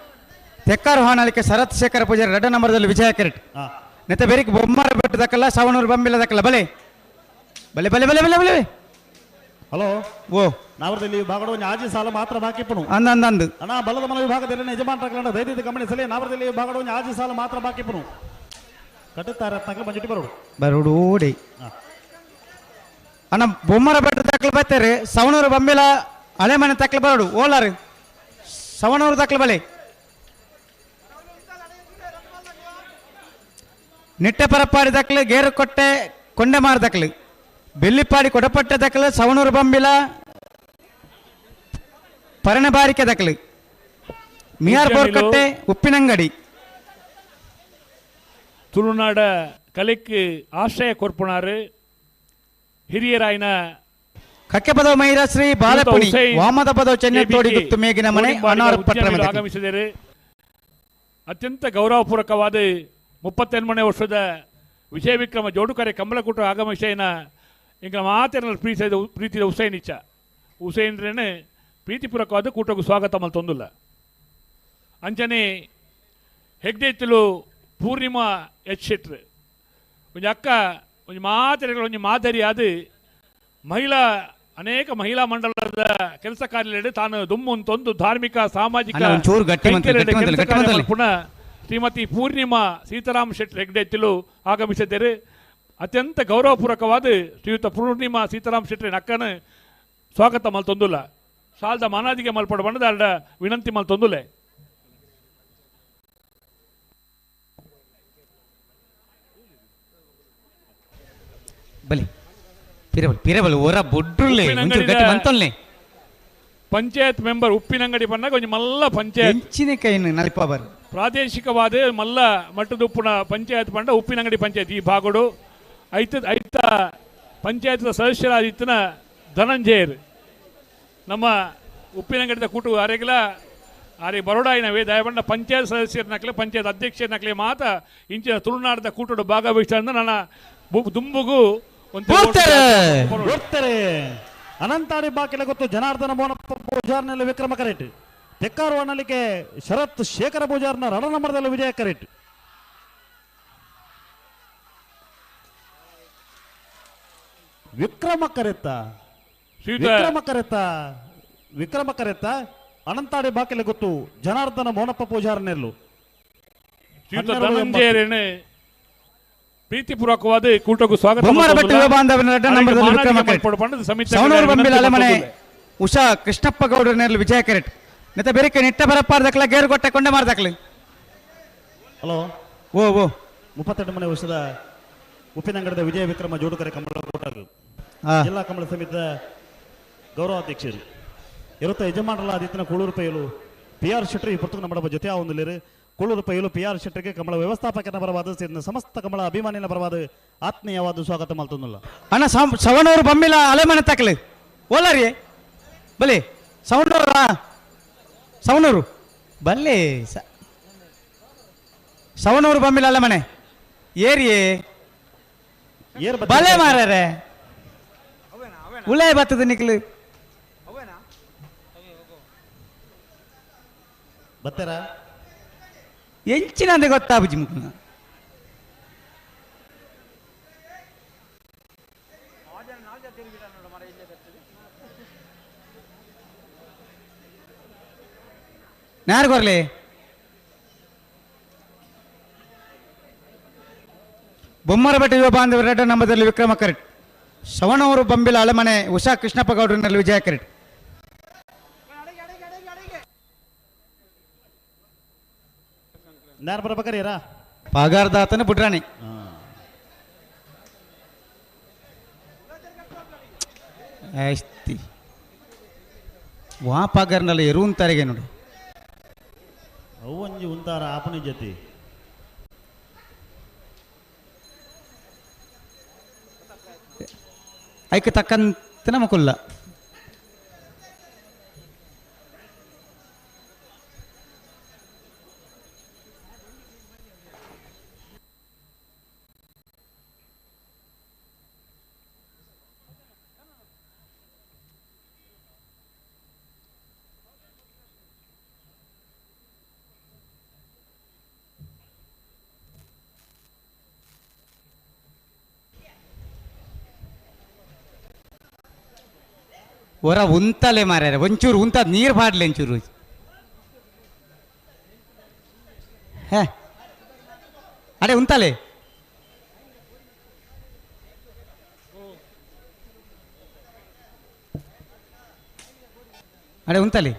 Speaker 8: ತೆಕ್ಕಾರು ಹಾನಾಳಿಕೆ ಶರತ್ ಶೇಖರ ಪೂಜಾರಿ 2 ನಂಬರ್ದಲ್ಲಿ ವಿಜಯ ಕರೆಟ್ ನೆತ್ತ ಬೆರಿಕ್ ಬೊಮ್ಮರ ಬೆಟ್ಟ ದಕ್ಕಲ್ಲ ಸವಣೂರು ಬಂಬಿಲ ದಕ್ಕಲ್ಲ ಬಲೆ ಬಲೆ ಬಲೆ ಬಲೆ ಬಲೆ ಬಲೆ
Speaker 6: ಹಲೋ
Speaker 8: ಓ
Speaker 6: ನಾವರದಲ್ಲಿ ವಿಭಾಗದ ಒಂದು ಆಜಿ ಸಾಲ ಮಾತ್ರ ಬಾಕಿ ಪುಣು
Speaker 8: ಅಂದಂದು
Speaker 6: ಅಣ್ಣ ಬಲದ ಮನ ವಿಭಾಗದಲ್ಲಿ ಯಜಮಾನರ ದೈತ್ಯದ ಗಮನಿಸಲಿ ನಾವರದಲ್ಲಿ ವಿಭಾಗದ ಒಂದು ಆಜಿ ಸಾಲ ಮಾತ್ರ ಬಾಕಿ ಪುಣು ಕಟ್ಟುತ್ತಾರೆ ರತ್ನಾಕಲು ಬಂಜಿಟ್ಟು ಬರೋಡು
Speaker 8: ಬರೋಡಿ ಅಣ್ಣ ಬೊಮ್ಮರ ಬೆಟ್ಟ ತಕ್ಕಲು ಬರ್ತಾರೆ ಸವಣೂರು ಬೊಂಬಿಲ ಹಳೆ ಮನೆ ತಕ್ಕಲು ಬರೋಡು ಓಲಾರು ಸವಣೂರು ತಕ್ಕಲು ಬಲೆ ನಿಟ್ಟೆ ಪರಪ್ಪಾಡಿ ದಕ್ಕಲು ಗೇರು ಕೊಟ್ಟೆ ಕೊಂಡೆಮಾರ ದಕ್ಕಲು ಬೆಳ್ಳಿಪಾಡಿ ಕೊಡಪಟ್ಟೆ ದಕ್ಕಲು ಸವಣೂರು ಬೊಂಬಿಲ ಪರಣೆ ಬಾರಿಕೆ ದಕ್ಕಲು ಮಿಯಾರ್ ಬೋರ್ಕಟ್ಟೆ ಉಪ್ಪಿನಂಗಡಿ
Speaker 5: ತುಳುನಾಡ ಕಲೆಕ್ಕೆ ಆಶ್ರಯ ಕೊರ್ಪುಣಾರು ಹಿರಿಯರಾಯನ
Speaker 8: ಕಕ್ಕೆ ಪದವ ಮೈರ ಶ್ರೀ ಬಾಲಪುಣಿ ವಾಮದ ಪದವ ಚೆನ್ನೈ ತೋಡಿ ಗುತ್ತು ಮೇಗಿನ ಮನೆ
Speaker 5: ಆಗಮಿಸಿದರು. ಅತ್ಯಂತ ಗೌರವಪೂರ್ವಕವಾದ 38ನೇ ವರ್ಷದ ವಿಜಯ ವಿಕ್ರಮ ಜೋಡುಕರೆ ಕಮಲಕೂಟ ಆಗಮಿಸೇನ ಇಂಗಳ ಮಾತಿನ ಪ್ರೀತಿದ ಹುಸೈನ್ ಇಚ್ಛ ಹುಸೈನ್ರೇನೆ ಪ್ರೀತಿಪೂರ್ವಕವಾದ ಕೂಟಗೂ ಸ್ವಾಗತ ಮಲ್ತೊಂದುಲ್ಲ ಅಂಚನೆ ಹೆಗ್ಡೆತ್ತಲು ಪೂರ್ಣಿಮಾ ಎಚ್ ಶೆಟ್ರ್ ಒಂದು ಅಕ್ಕ ಒಂದು ಮಾತೆರೆಗಳು ಒಂದು ಮಾದರಿ ಅದು ಮಹಿಳಾ ಅನೇಕ ಮಹಿಳಾ ಮಂಡಲದ ಕೆಲಸ ಕಾರ್ಯ ತಾನು ದುಮ್ಮುಂತೊಂದು ಧಾರ್ಮಿಕ ಸಾಮಾಜಿಕ ಪುನಃ ಶ್ರೀಮತಿ ಪೂರ್ಣಿಮಾ ಸೀತಾರಾಮ್ ಶೆಟ್ಟಿ ಹೆಗ್ಡೆತ್ತಲು ಆಗಮಿಸಿದ್ದಾರೆ. ಅತ್ಯಂತ ಗೌರವಪೂರ್ವಕವಾದ ಶ್ರೀಯುತ ಪೂರ್ಣಿಮಾ ಸೀತಾರಾಮ್ ಶೆಟ್ಟಿ ಅಕ್ಕನ ಸ್ವಾಗತ ಮಲ್ತೊಂದುಲ್ಲ ಸಾಲದ ಮಾನಾದಿಗೆ ಮಲ್ಪಡ ಬಣ್ಣದ ವಿನಂತಿ ಮಲ್ತೊಂದುಲೆ
Speaker 8: ಬಲಿ ಪಿರಬಲ್ ಓರ ಬೊಡ್ರುಲ್ಲೆ
Speaker 5: ಪಂಚಾಯತ್ ಮೆಂಬರ್ ಉಪ್ಪಿನಂಗಡಿ ಬಂದಾಗ ಒಂದು ಮಲ್ಲ ಪಂಚಾಯತ್ ಪ್ರಾದೇಶಿಕವಾದ ಮಲ್ಲ ಮಟ್ಟದ ಉಪ್ಪುನ ಪಂಚಾಯತ್ ಬಂಡ ಉಪ್ಪಿನಂಗಡಿ ಪಂಚಾಯತ್ ಈ ಭಾಗಡು ಐತ ಪಂಚಾಯತ್ ಸದಸ್ಯರಾದಿತ್ತನ ಧನಂಜಯರ್ ನಮ್ಮ ಉಪ್ಪಿನಂಗಡಿದ ಕೂಟು ಅರೆಗಿಲ ಅರೆ ಬರೋಡಾಯಿನವೇ ದಯಬಂಡ ಪಂಚಾಯತ್ ಸದಸ್ಯರನಕ್ಲೆ ಪಂಚಾಯತ್ ಅಧ್ಯಕ್ಷರನಕ್ಲೆ ಮಾತ ಇಂಚಿನ ತುಳುನಾಡದ ಕೂಟದ ಭಾಗವಹಿಸ್ತಾ ನನ್ನ ದುಂಬುಗು
Speaker 6: ಅನಂತಾಡಿ ಬಾಕಿಲ ಗೊತ್ತು ಜನಾರ್ದನ ಮೋನಪ್ಪ ಪೂಜಾರ್ನಲ್ಲಿ ವಿಕ್ರಮ ಕರೆಟ್ ತೆಕ್ಕಾರು ಅಣ್ಣಲಿಕ್ಕೆ ಶರತ್ ಶೇಖರ ಪೂಜಾರ್ನ ರಣ ನಂಬರದಲ್ಲಿ ವಿಜಯ ಕರೆಟ್ ವಿಕ್ರಮ ಕರೆತ್ತ ಅನಂತಾಡಿ ಬಾಕಿಲ ಗೊತ್ತು ಜನಾರ್ದನ ಮೋನಪ್ಪ ಪೂಜಾರ್ನೆಲ್ಲು
Speaker 5: ಪ್ರೀತಿಪೂರ್ವಕವಾದ ಕೂಟಕ್ಕೂ ಸ್ವಾಗತ.
Speaker 8: ಉಷಾ ಕೃಷ್ಣಪ್ಪ ಗೌಡರ್ನಲ್ಲಿ ವಿಜಯ ಕೆರೆಟ್ ನೆತ್ತ ಬೆರಿಕೆ ನಿಟ್ಟ ಬರಪ್ಪಾರ್ದಕ್ಲ ಗೇರು ಕೊಟ್ಟೆ ಕೊಂಡೆ ಮಾರ್ದಕ್ಲಿ.
Speaker 6: ಹಲೋ
Speaker 8: ಓ
Speaker 6: 32ನೇ ವರ್ಷದ ಉಪ್ಪಿನಂಗಡದ ವಿಜಯ ವಿಕ್ರಮ ಜೋಡುಕರೆ ಕಮಲ ಕೋಟರು ಜಿಲ್ಲಾ ಕಮಲ ಸಮಿತಿಯ ಗೌರವಾಧ್ಯಕ್ಷರು ಇರುತ್ತ ಯಜಮಾನರಲ್ಲ ಆದಿತ್ಯನ ಕೂಳೂರು ಪೈಲು PR ಶೆಟ್ಟಿ ಪುಸ್ತಕ ನಮ್ಮ ಜೊತೆ ಒಂದಿಲ್ಲಿರು ಕೂಳೂರು ಪೈಲು PR ಶೆಟ್ಟಿಗೆ ಕಮಲ ವ್ಯವಸ್ಥಾಪಕನ ಪರವಾದ ಸೇರಿದ ಸಮಸ್ತ ಕಮಲ ಅಭಿಮಾನಿನ ಪರವಾದ ಆತ್ಮೀಯವಾದ ಸ್ವಾಗತ ಮಲ್ತೊಂದಿಲ್ಲ.
Speaker 8: ಅಣ್ಣ ಸವಣೂರು ಬೊಮ್ಮಿಲ ಅಲೆಮನೆ ತಕ್ಕಲಿ ಓಲಾರಿ ಬಲಿ ಸವಣೂರು ಬಲ್ಲಿ ಸವಣೂರು ಬೊಮ್ಮಿಲ ಅಲೆಮನೆ ಏರಿಯೇ ಬಲೆ ಮಾರರೆ ಉಳೆ ಬತ್ತದ ನಿಕ್ಲು
Speaker 6: ಬತ್ತಾರ
Speaker 8: ಎಂಚಿನಂದೆ ಗೊತ್ತಾಬುಜಿ ಮುಖ ಯಾರು ಬರ್ಲಿ ಬೊಮ್ಮರಬೆಟ್ಟ ಯುವ ಬಾಂಧವ ರೆಡ್ಡ ನಂಬದಲ್ಲಿ ವಿಕ್ರಮ ಕರೆಟ್ ಸವಣೂರು ಬೊಂಬಿಲ ಅಳಮನೆ ಉಷಾ ಕೃಷ್ಣಪ್ಪ ಗೌಡರಲ್ಲಿ ವಿಜಯ ಕರೆಟ್
Speaker 6: ನಾನು ಬರ್ಬೇಕಾರೀರಾ
Speaker 8: ಪಾಗಾರದಾತನ ಬುಡ್ರಾಣಿ ಅಸ್ತಿ ವಾ ಪಾಗಾರ್ನಲ್ಲಿ ಎರು ಅಂತಾರಿಗೆ ನೋಡಿ
Speaker 6: ಅವು ಒಂಜಿ ಉಂತಾರ ಆಪನಿ ಜೊತೆ
Speaker 8: ಐಕ ತಕ್ಕಂತ ನಮಕುಲ್ಲ ಹೊರ ಉಂತಲೆ ಮಾರ್ಯಾರ ಒಂಚೂರು ಉಂತ ನೀರು ಬಾಡ್ಲಿ ಒಂಚೂರು ಹೇ ಅಡೆ ಉಂತಲೆ ಅಡೆ ಉಂತಲೆ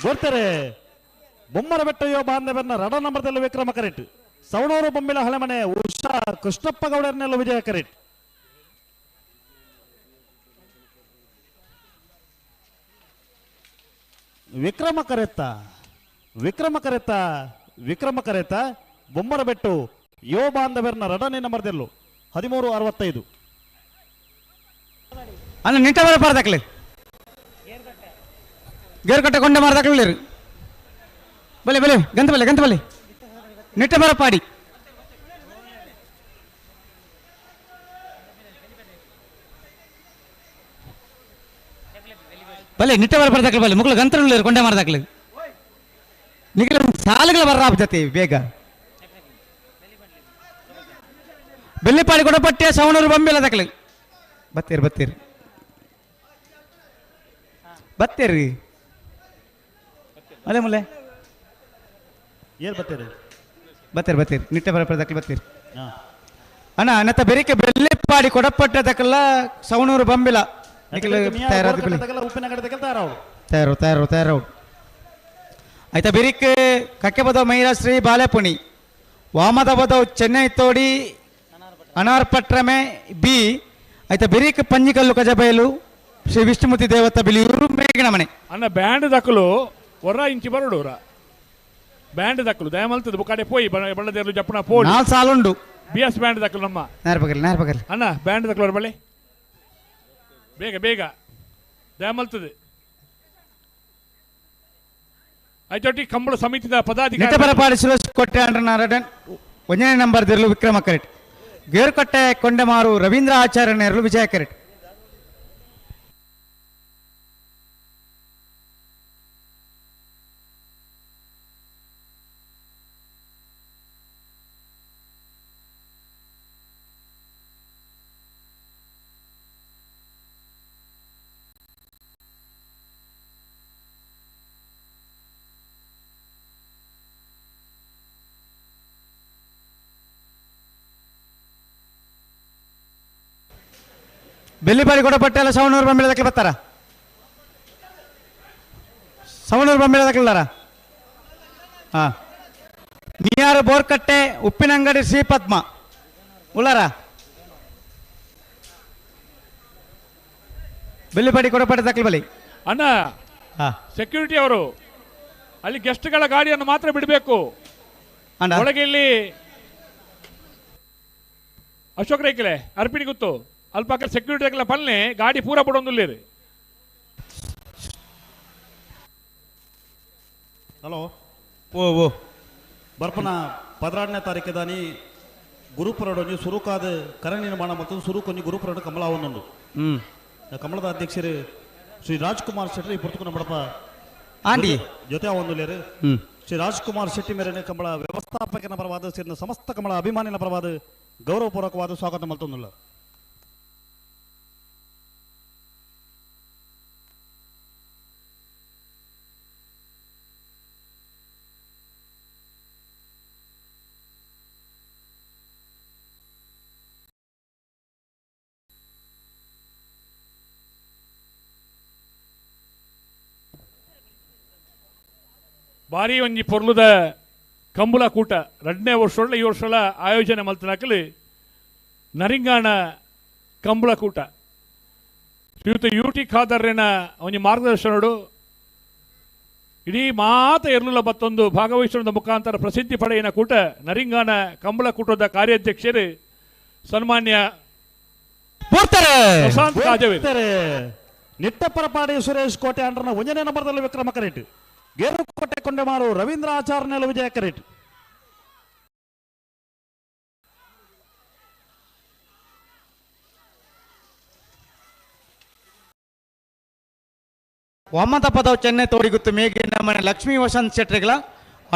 Speaker 6: ಬೋರ್ತಾರೆ ಬೊಮ್ಮರ ಬೆಟ್ಟ ಯುವ ಬಾಂಧವರನ್ನ ರಡ ನಂಬರ್ದಲ್ಲಿ ವಿಕ್ರಮ ಕರೆಟ್ ಸವಣೂರು ಬೊಮ್ಮಿಲ ಹಳೆಮನೆ ಉಷಾ ಕೃಷ್ಣಪ್ಪ ಗೌಡರನ್ನೆಲ್ಲ ವಿಜಯ ಕರೆಟ್ ವಿಕ್ರಮ ಕರೆತ ಬೊಮ್ಮರ ಬೆಟ್ಟು ಯುವ ಬಾಂಧವರನ್ನ ರಡನೇ ನಂಬರ್ದೆಲ್ಲು 1365
Speaker 8: ಅಲ್ಲ ನಿಂಟ ಬರ ಪಾರ್ದಾಕ್ಲೆ ಗೇರ್ಕಟ್ಟೆ ಕೊಂಡ ಮಾರ್ದಾಕ್ಲೇರು ಬಲೆ ಬಲೆ ಗಂತ ಬಲೆ ನಿಟ್ಟ ಬರ ಪಾಡಿ ಬಲೆ ನಿಟ್ಟ ಬರ ಬರ್ದಾಕ್ಲೆ ಬಲೆ ಮುಗ್ಳು ಗಂತರು ಕೊಂಡೆ ಮಾರ್ದಾಕ್ಲೆ ನಿಖಿಲ ಸಾಲುಗಳ ಬರ್ರ ಜೊತೆ ಬೇಗ ಬೆಳ್ಳಿಪಾಡಿ ಕೊಡಪಟ್ಟೆ ಸವಣೂರು ಬೊಂಬೆಲ್ಲ ದಕ್ಲೆ ಬತ್ತೇರಿ ಅಲೆ ಮುಲ್ಲೆ
Speaker 6: ಏನ್
Speaker 8: ಬತ್ತೇರಿ ನಿಟ್ಟ ಬರ ದಕ್ಲೆ ಬತ್ತೇರಿ ಅಣ್ಣ ನತ್ತ ಬೆರಿಕೆ ಬೆಳ್ಳಿಪಾಡಿ ಕೊಡಪಟ್ಟೆ ದಕ್ಕಲ್ಲ ಸವಣೂರು ಬೊಂಬೆಲ ತಯಾರು ಆಯ್ತಾ ಬೆರಿಕ್ ಕಕ್ಕೆ ಬದವು ಮೈರಾಶ್ರೀ ಬಾಲೆಪುಣಿ ವಾಮದ ಬದವು ಚೆನ್ನೈ ತೋಡಿ ಅನಾರ್ಪಟ್ರಮೆ ಬಿ ಆಯ್ತಾ ಬೆರಿಕ್ ಪಂಜಿಕಲ್ಲು ಕಜಬಯಲು ಶ್ರೀ ವಿಷ್ಣುಮೂರ್ತಿ ದೇವತಾ ಬಿಲಿಯೂರು ಮೇಗಿನ ಮನೆ
Speaker 5: ಅಣ್ಣ ಬ್ಯಾಂಡ್ ದಕ್ಕಲು ಒರ್ರ ಇಂಚಿ ಬರಡೋರ ಬ್ಯಾಂಡ್ ದಕ್ಕಲು ದಯಮಲ್ತದ ಬುಕಾಡೆ ಪೋಯಿ ಬಳ್ಳದೇರು ಜಪ್ಪನ ಪೋಳಿ
Speaker 8: 4 ಸಾಲುಂಡು
Speaker 5: BS ಬ್ಯಾಂಡ್ ದಕ್ಕಲು ನಮ್ಮ
Speaker 8: ನೇರ್ಬಗಲ್
Speaker 5: ಅಣ್ಣ ಬ್ಯಾಂಡ್ ದಕ್ಕಲು ಬಳ್ಳಿ ಬೇಗ ದಯಮಲ್ತದೆ ಐತೊಟ್ಟಿ ಕಂಬಳ ಸಮಿತಿದ ಪದಾಧಿಕಾರಿ
Speaker 8: ಪರಪಾಡಿ ಸುರೇಶ್ ಕೊಟ್ಟೆ ಅಂಡ್ರನಾರಡನ್ 1ನೇ ನಂಬರ್ ದಿರ್ಲು ವಿಕ್ರಮ ಕರೆಟ್ ಗೇರ್ಕೊಟ್ಟೆ ಕೊಂಡೆಮಾರು ರವೀಂದ್ರ ಆಚಾರ್ಯನೇರಲು ವಿಜಯ ಕರೆಟ್ ಬೆಳ್ಳಿಪಾಡಿ ಕೊಡಪಟ್ಟೆ ಎಲ್ಲ ಸವಣೂರು ಬೊಂಬೆಲ ದಕ್ಕೆ ಬರ್ತಾರ ಸವಣೂರು ಬೊಂಬೆಲ ದಕ್ಕಲ್ಲಾರ ನಿಯಾರು ಬೋರ್ಕಟ್ಟೆ ಉಪ್ಪಿನಂಗಡಿ ಶ್ರೀಪದ್ಮ ಉಳ್ಳಾರ ಬೆಳ್ಳಿಪಾಡಿ ಕೊಡಪಟ್ಟೆ ದಕ್ಕಲ್ ಬಲಿ
Speaker 5: ಅಣ್ಣ ಸೆಕ್ಯೂರಿಟಿ ಅವರು ಅಲ್ಲಿ ಗೆಸ್ಟ್ಗಳ ಗಾಡಿಯನ್ನು ಮಾತ್ರ ಬಿಡಬೇಕು ಒಳಗೆ ಇಲ್ಲಿ ಅಶೋಕ್ ರೈಕಲೆ ಅರ್ಪಿಣಿ ಗೊತ್ತು ಅಲ್ಪ ಸೆಕ್ಯೂರಿಟಿ ಪಲ್ಲೆ ಗಾಡಿ ಪೂರ ಬಿಡೊಂದುಲ್ಲೇರಿ
Speaker 6: ಹಲೋ
Speaker 8: ಓ
Speaker 6: ಬರ್ಪನ 16ನೇ ತಾರೀಕಿದಾನಿ ಗುರುಪುರಡೊಂಜಿ ಸುರುಕಾದ ಕರ ನಿರ್ಮಾಣ ಮತ್ತು ಸುರುಕೊನಿ ಗುರುಪುರಡು ಕಮಲ ಅವನೊಂದು ಕಮಲದ ಅಧ್ಯಕ್ಷರು ಶ್ರೀ ರಾಜ್ಕುಮಾರ್ ಶೆಟ್ಟಿ ಪುರ್ತುಕನ ಬಡಪ
Speaker 8: ಆಂಡಿ
Speaker 6: ಜೊತೆ ಅವೊಂದುಲೇರು ಶ್ರೀ ರಾಜ್ಕುಮಾರ್ ಶೆಟ್ಟಿ ಮೇರೆನೆ ಕಮಲ ವ್ಯವಸ್ಥಾಪಕನ ಪರವಾದ ಸೇರಿನ ಸಮಸ್ತ ಕಮಲ ಅಭಿಮಾನಿನ ಪರವಾದ ಗೌರವಪೂರ್ವಕವಾದ ಸ್ವಾಗತ ಮಲ್ತೊಂದುಲ್ಲ
Speaker 5: ಭಾರಿ ಒಂಜಿ ಪೊರ್ಲುದ ಕಂಬುಲ ಕೂಟ 2ನೇ ವರ್ಷ ಈ ವರ್ಷ ಆಯೋಜನೆ ಮಲ್ತನಾಕಲು ನರಿಂಗಾಣ ಕಂಬುಳ ಕೂಟ ಶ್ರೀಯುತ UT ಖಾದರ್ನ ಒಂಜಿ ಮಾರ್ಗದರ್ಶನಡು ಇಡೀ ಮಾತ ಇರಲಿಲ್ಲ ಮತ್ತೊಂದು ಭಾಗವಹಿಸುವ ಮುಖಾಂತರ ಪ್ರಸಿದ್ಧಿ ಪಡೆಯಿನ ಕೂಟ ನರಿಂಗಾನ ಕಂಬಳ ಕೂಟದ ಕಾರ್ಯಾಧ್ಯಕ್ಷರು ಸನ್ಮಾನ್ಯ ಪ್ರಶಾಂತ್ ಕಾಜವೇರಿ,
Speaker 6: ನಿಟ್ಟಪ್ಪರಪಾಡಿ ಸುರೇಶ್ ಕೋಟೆ ಅಂಡ್ರನ 1ನೇ ನಂಬರ್ದಲ್ಲಿ ವಿಕ್ರಮ ಕರೇಟ್, ಗೇರುಕೋಟೆ ಕೊಂಡೆಮಾರು ರವೀಂದ್ರ ಆಚಾರ್ಯ ವಿಜಯ ಕರೇಟ್.
Speaker 8: ಒಮ್ಮತ ಪದವು ಚೆನ್ನೈ ತೋಡಿಗುತ್ತು ಮೇಗಿನ ಮನೆ ಲಕ್ಷ್ಮೀ ವಸಂತ್ ಶೆಟ್ರಿಗಳ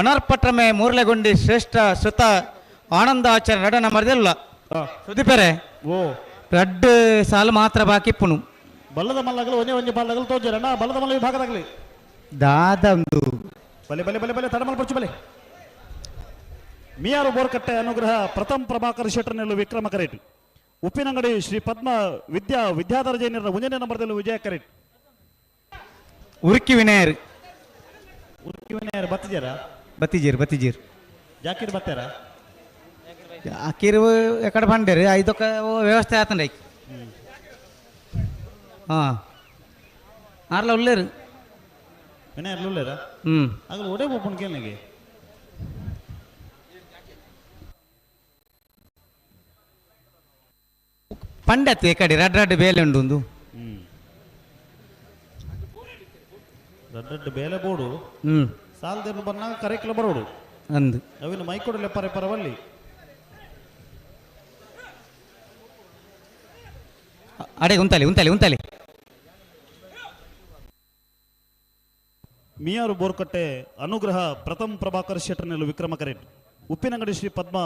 Speaker 8: ಅನರ್ಪಟ್ರಮೆ ಮೂರ್ಲೆಗೊಂಡಿ ಶ್ರೇಷ್ಠ ಶ್ರುತ ಆನಂದ ಆಚಾರ್ಯ ನಡನ ಮರದಿಲ್ಲ ಸುದೀಪರೆ
Speaker 6: ಓ
Speaker 8: ರಡ್ಡು ಸಾಲು ಮಾತ್ರ ಬಾಕಿ ಪುಣು
Speaker 6: ಬಲ್ಲದ ಮಲ್ಲಗಳು ಒಂದೇ ಬಲ್ಲಗಳು ತೋಜರಣ್ಣ ಬಲ್ಲದ ಮಲ್ಲ ವಿಭಾಗದಾಗಲಿ
Speaker 8: ದಾದಂದು
Speaker 6: ಬಲೆ ಬಲೆ ಬಲೆ ಬಲೆ ತಡಮಲ್ ಪರ್ಚು ಬಲೆ ಮಿಯಾರು ಬೋರ್ಕಟ್ಟೆ ಅನುಗ್ರಹ ಪ್ರಥಮ್ ಪ್ರಭಾಕರ್ ಶೆಟ್ಟರ್ನೆಲ್ಲು ವಿಕ್ರಮ ಕರೇಟ್, ಉಪ್ಪಿನಂಗಡಿ ಶ್ರೀ ಪದ್ಮ ವಿದ್ಯಾಧರ ಜೈನರ 1ನೇ ನಂಬರ್ದಲ್ಲಿ ವಿಜಯ ಕರೇಟ್.
Speaker 8: ಉರುಕಿ ವಿನಯರ್
Speaker 6: ಬತ್ತಿಜೀರ್ ಜಾಕಿರ್ ಬತ್ತಾರ
Speaker 8: ಅಕ್ಕಿರು ಎಕಡೆ ಬಂಡೇರಿ ಐದೊಕ್ಕ ವ್ಯವಸ್ಥೆ ಆತಂಡ ಹಾಂ ಆರ್ಲ ಉಳ್ಳೇರು
Speaker 6: ವಿನಯರ್ ಉಳ್ಳೇರ ಆಗಲು ಒಡೆ ಬೋಪನ್ ಕೇಳಿಗೆ
Speaker 8: ಪಂಡತ್ತು ಈ ಕಡೆ ರಡ್ಡು ಬೇಲೆ ಉಂಡು ಒಂದು
Speaker 6: ದೊಡ್ಡ ಬೇಲೆ ಬೋಡು ಸಾಲದೇನು ಬಂದಾಗ ಕರೆಕ್ಲ ಬರೋಡು
Speaker 8: ಅಂದು
Speaker 6: ಅವಿನ ಮೈಕೊಡಲೆ ಪರವಲ್ಲಿ
Speaker 8: ಅಡೆ ಉಂತಲಿ
Speaker 6: ಮಿಯಾರು ಬೋರ್ಕಟ್ಟೆ ಅನುಗ್ರಹ ಪ್ರಥಮ್ ಪ್ರಭಾಕರ್ ಶೆಟ್ಟರ್ನೆಲ್ಲು ವಿಕ್ರಮ ಕರೇಟ್, ಉಪ್ಪಿನಂಗಡಿ ಶ್ರೀ ಪದ್ಮ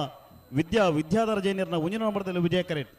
Speaker 6: ವಿದ್ಯಾಧರ ಜೈನರ್ನ 1ನೇ ನಂಬರ್ದಲ್ಲಿ ವಿಜಯ ಕರೇಟ್.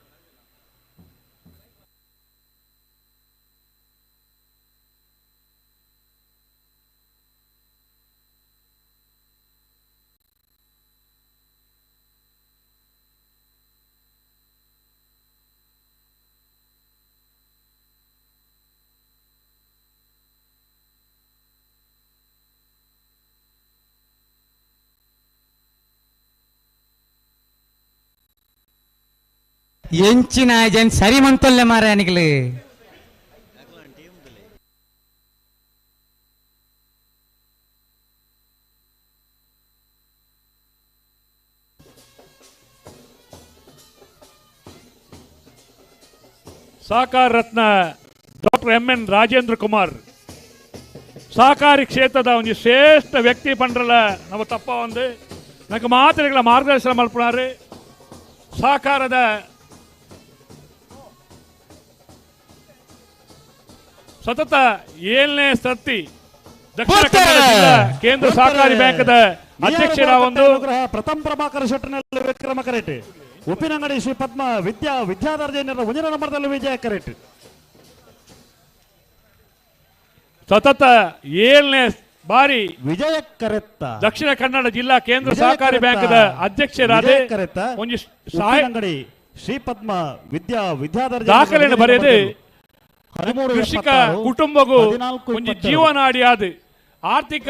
Speaker 8: ಎಂಚಿನ ಜನ್ ಸರಿ ಮಂತೊಲ್ಲೆ ಮಾರ ಅನಿಗಲು
Speaker 5: ಸಹಕಾರ ರತ್ನ ಡಾಕ್ಟರ್ MN ರಾಜೇಂದ್ರ ಕುಮಾರ್ ಸಹಕಾರಿ ಕ್ಷೇತ್ರದ ಒಂದು ಶ್ರೇಷ್ಠ ವ್ಯಕ್ತಿ ಪಂಡ್ರಲ್ಲ ನಾವು ತಪ್ಪ ಒಂದು ನನಗೆ ಮಾತುಗಳ ಮಾರ್ಗದರ್ಶನ ಮಲ್ಪುನಾರು. ಸಹಕಾರದ ಸತತ 7ನೇ ಸರ್ತಿ ದಕ್ಷಿಣ ಕನ್ನಡ ಜಿಲ್ಲಾ ಕೇಂದ್ರ ಸಹಕಾರಿ ಬ್ಯಾಂಕ್ದ ಅಧ್ಯಕ್ಷರ ಒಂದು
Speaker 6: ಪ್ರಥಮ್ ಪ್ರಭಾಕರ್ ಶೆಟ್ಟರ್ನೆಲ್ಲು ವಿಕ್ರಮ ಕರೇಟ್, ಉಪ್ಪಿನಂಗಡಿ ಶ್ರೀ ಪದ್ಮ ವಿದ್ಯಾಧರ ಜೈನರ 1ನೇ ನಂಬರ್ದಲ್ಲಿ ವಿಜಯ ಕರೇಟ್.
Speaker 5: ಸತತ 7ನೇ ಬಾರಿ
Speaker 6: ವಿಜಯ ಕರೆತ್ತ
Speaker 5: ದಕ್ಷಿಣ ಕನ್ನಡ ಜಿಲ್ಲಾ ಕೇಂದ್ರ ಸಹಕಾರಿ ಬ್ಯಾಂಕ್ದ ಅಧ್ಯಕ್ಷರಾದ ಒಂದು
Speaker 6: ಅಂಗಡಿ ಶ್ರೀ ಪದ್ಮ ವಿದ್ಯಾಧರ
Speaker 5: ದಾಖಲೆಯನ್ನು ಬರೆದು ಕೃಷಿಕ ಕುಟುಂಬಗೂ ಒಂದು ಜೀವನಾಡಿಯಾದ ಆರ್ಥಿಕ